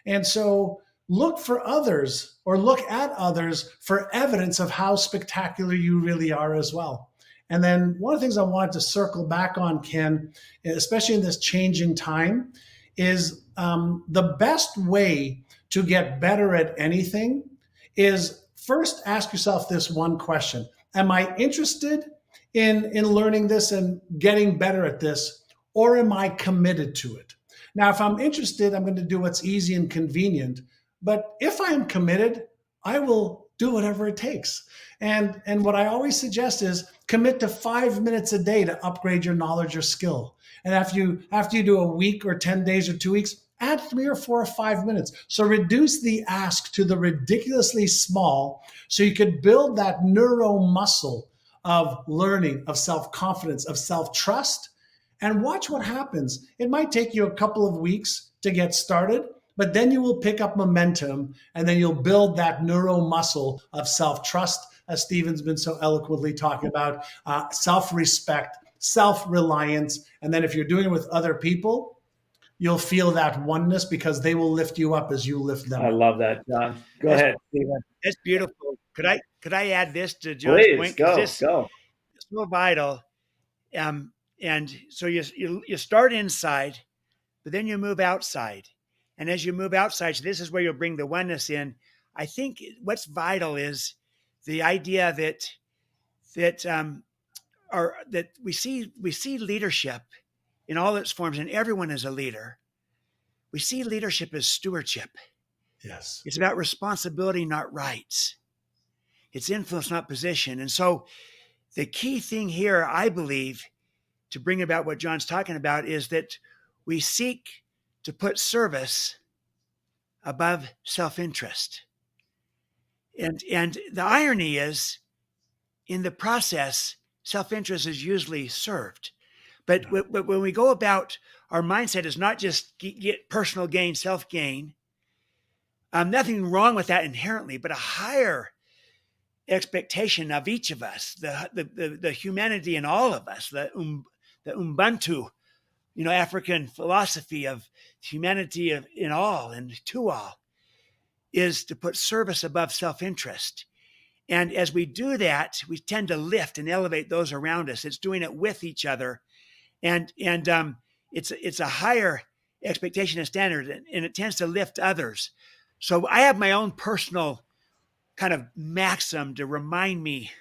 [SPEAKER 3] And so look for others, or look at others for evidence of how spectacular you really are as well. And then one of the things I wanted to circle back on, Ken, especially in this changing time, is the best way to get better at anything is first ask yourself this one question. Am I interested in learning this and getting better at this, or am I committed to it? Now, if I'm interested, I'm going to do what's easy and convenient. But if I am committed, I will do whatever it takes. And what I always suggest is commit to 5 minutes a day to upgrade your knowledge or skill. And after you do a week or 10 days or 2 weeks, add 3 or 4 or 5 minutes. So reduce the ask to the ridiculously small, so you could build that neuro muscle of learning, of self-confidence, of self-trust, and watch what happens. It might take you a couple of weeks to get started, but then you will pick up momentum, and then you'll build that neuro muscle of self-trust, as Stephen's been so eloquently talking about, self-respect, self-reliance. And then if you're doing it with other people, you'll feel that oneness, because they will lift you up as you lift them up.
[SPEAKER 6] I love that, John. Go ahead, Stephen.
[SPEAKER 7] That's beautiful. Could I add this to John's point?
[SPEAKER 6] Go.
[SPEAKER 7] It's so vital. And so you start inside, but then you move outside. And as you move outside, so this is where you'll bring the oneness in. I think what's vital is the idea that we see leadership in all its forms, and everyone is a leader. We see leadership as stewardship.
[SPEAKER 3] Yes.
[SPEAKER 7] It's about responsibility, not rights. It's influence, not position. And so the key thing here, I believe, to bring about what John's talking about, is that we seek to put service above self-interest. And the irony is, in the process, self-interest is usually served. But when we go about, our mindset is not just get personal gain, self-gain. Nothing wrong with that inherently, but a higher expectation of each of us, the humanity in all of us, the Ubuntu, African philosophy of humanity in all and to all, is to put service above self-interest. And as we do that, we tend to lift and elevate those around us. It's doing it with each other. And it's a higher expectation and standard, and it tends to lift others. So I have my own personal kind of maxim to remind me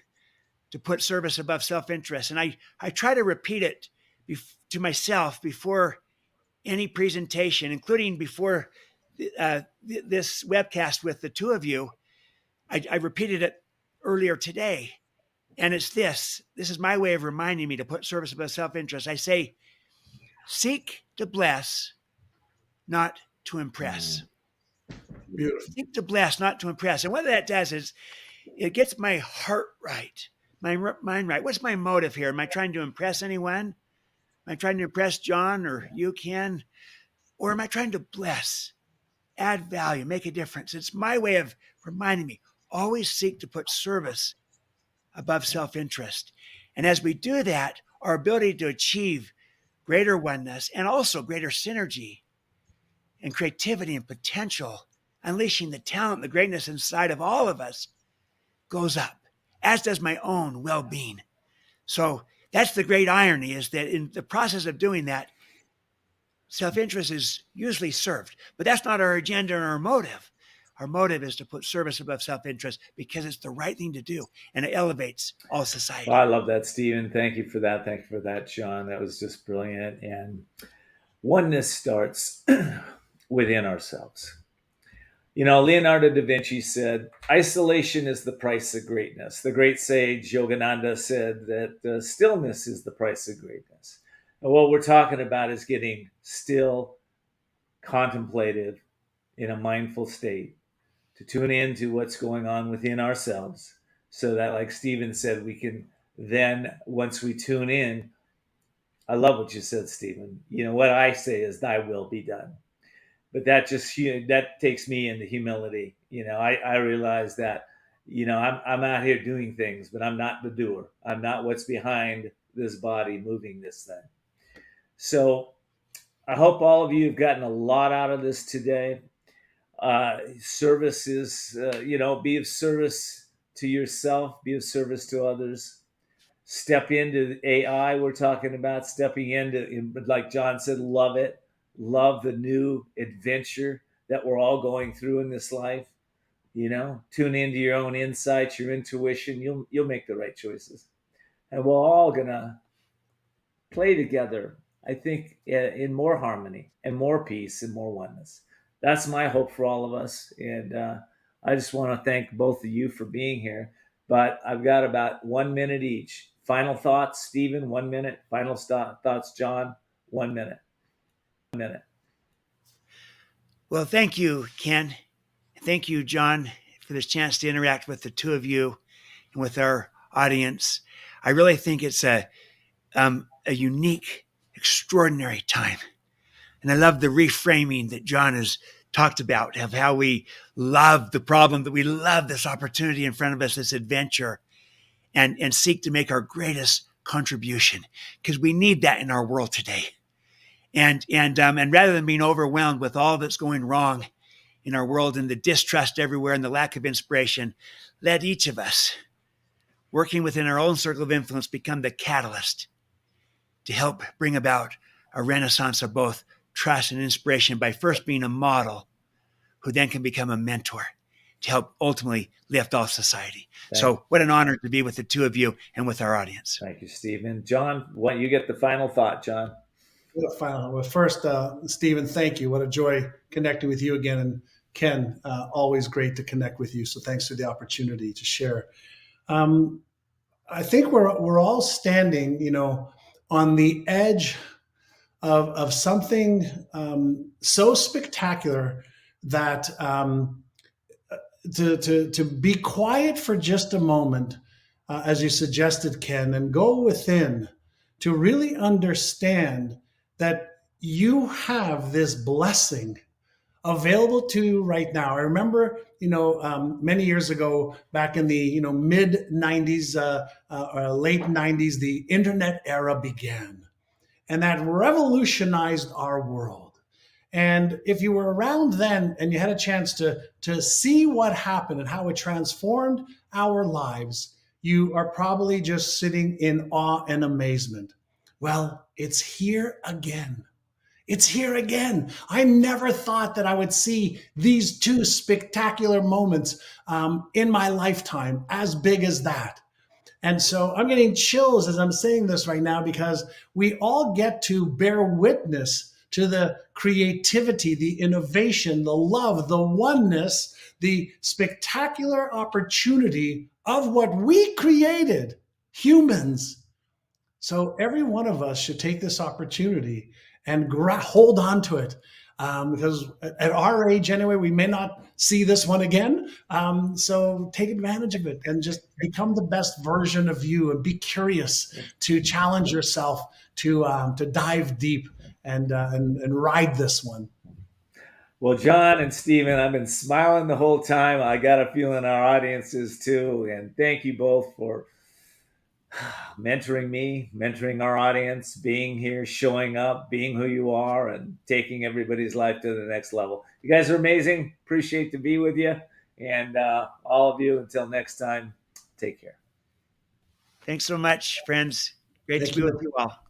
[SPEAKER 7] to put service above self-interest. And I try to repeat it to myself before any presentation, including before this webcast with the two of you. I repeated it earlier today. And it's this is my way of reminding me to put service above self-interest. I say, seek to bless, not to impress.
[SPEAKER 3] Beautiful.
[SPEAKER 7] Seek to bless, not to impress. And what that does is it gets my heart right, my mind right. What's my motive here? Am I trying to impress anyone? Am I trying to impress John or you, Ken? Or am I trying to bless, add value, make a difference? It's my way of reminding me, always seek to put service above self-interest. And as we do that, our ability to achieve greater oneness and also greater synergy and creativity and potential, unleashing the talent, the greatness inside of all of us, goes up, as does my own well-being. So that's the great irony, is that in the process of doing that, self-interest is usually served. But that's not our agenda or our motive. Our motive is to put service above self-interest because it's the right thing to do, and it elevates all society.
[SPEAKER 6] Well, I love that, Stephen. Thank you for that. Thank you for that, John. That was just brilliant. And oneness starts within ourselves. Leonardo da Vinci said, isolation is the price of greatness. The great sage Yogananda said that stillness is the price of greatness. And what we're talking about is getting still, contemplative, in a mindful state, to tune into what's going on within ourselves, so that, like Stephen said, we can then, once we tune in, I love what you said, Stephen. What I say is, thy will be done. But that takes me into humility. I realize that, I'm out here doing things, but I'm not the doer. I'm not what's behind this body moving this thing. So I hope all of you have gotten a lot out of this today. Service is, be of service to yourself, be of service to others. Step into AI. We're talking about stepping into, like John said, love it. Love the new adventure that we're all going through in this life. Tune into your own insights, your intuition. You'll make the right choices, and we're all gonna play together, I think, in more harmony and more peace and more oneness. That's my hope for all of us. And I just want to thank both of you for being here. But I've got about 1 minute each. Final thoughts, Stephen, 1 minute. Final thoughts, John, 1 minute. 1 minute.
[SPEAKER 7] Well, thank you, Ken. Thank you, John, for this chance to interact with the two of you and with our audience. I really think it's a unique, extraordinary time. And I love the reframing that John has talked about, of how we love the problem, that we love this opportunity in front of us, this adventure, and seek to make our greatest contribution, because we need that in our world today. And rather than being overwhelmed with all that's going wrong in our world and the distrust everywhere and the lack of inspiration, let each of us, working within our own circle of influence, become the catalyst to help bring about a renaissance of both trust and inspiration, by first being a model who then can become a mentor to help ultimately lift all society. So what an honor to be with the two of you and with our audience.
[SPEAKER 6] Thank you, Stephen. John, you get the final thought, John.
[SPEAKER 3] Well, first, Stephen, thank you. What a joy connecting with you again. And Ken, always great to connect with you. So thanks for the opportunity to share. I think we're all standing, on the edge of something so spectacular that to be quiet for just a moment, as you suggested, Ken, and go within to really understand that you have this blessing available to you right now. I remember, many years ago, back in the mid '90s, or late '90s, the internet era began, and that revolutionized our world. And if you were around then and you had a chance to see what happened and how it transformed our lives, you are probably just sitting in awe and amazement. Well, it's here again. It's here again. I never thought that I would see these two spectacular moments in my lifetime, as big as that. And so I'm getting chills as I'm saying this right now, because we all get to bear witness to the creativity, the innovation, the love, the oneness, the spectacular opportunity of what we created, humans. So every one of us should take this opportunity and hold on to it, because at our age anyway, we may not see this one again. So take advantage of it and just become the best version of you, and be curious to challenge yourself to dive deep and ride this one.
[SPEAKER 6] Well, John and Stephen, I've been smiling the whole time. I got a feeling our audience is too. And thank you both for mentoring me, mentoring our audience, being here, showing up, being who you are, and taking everybody's life to the next level. You guys are amazing. Appreciate to be with you. And all of you, until next time, take care.
[SPEAKER 7] Thanks so much, friends. Great to be with you all.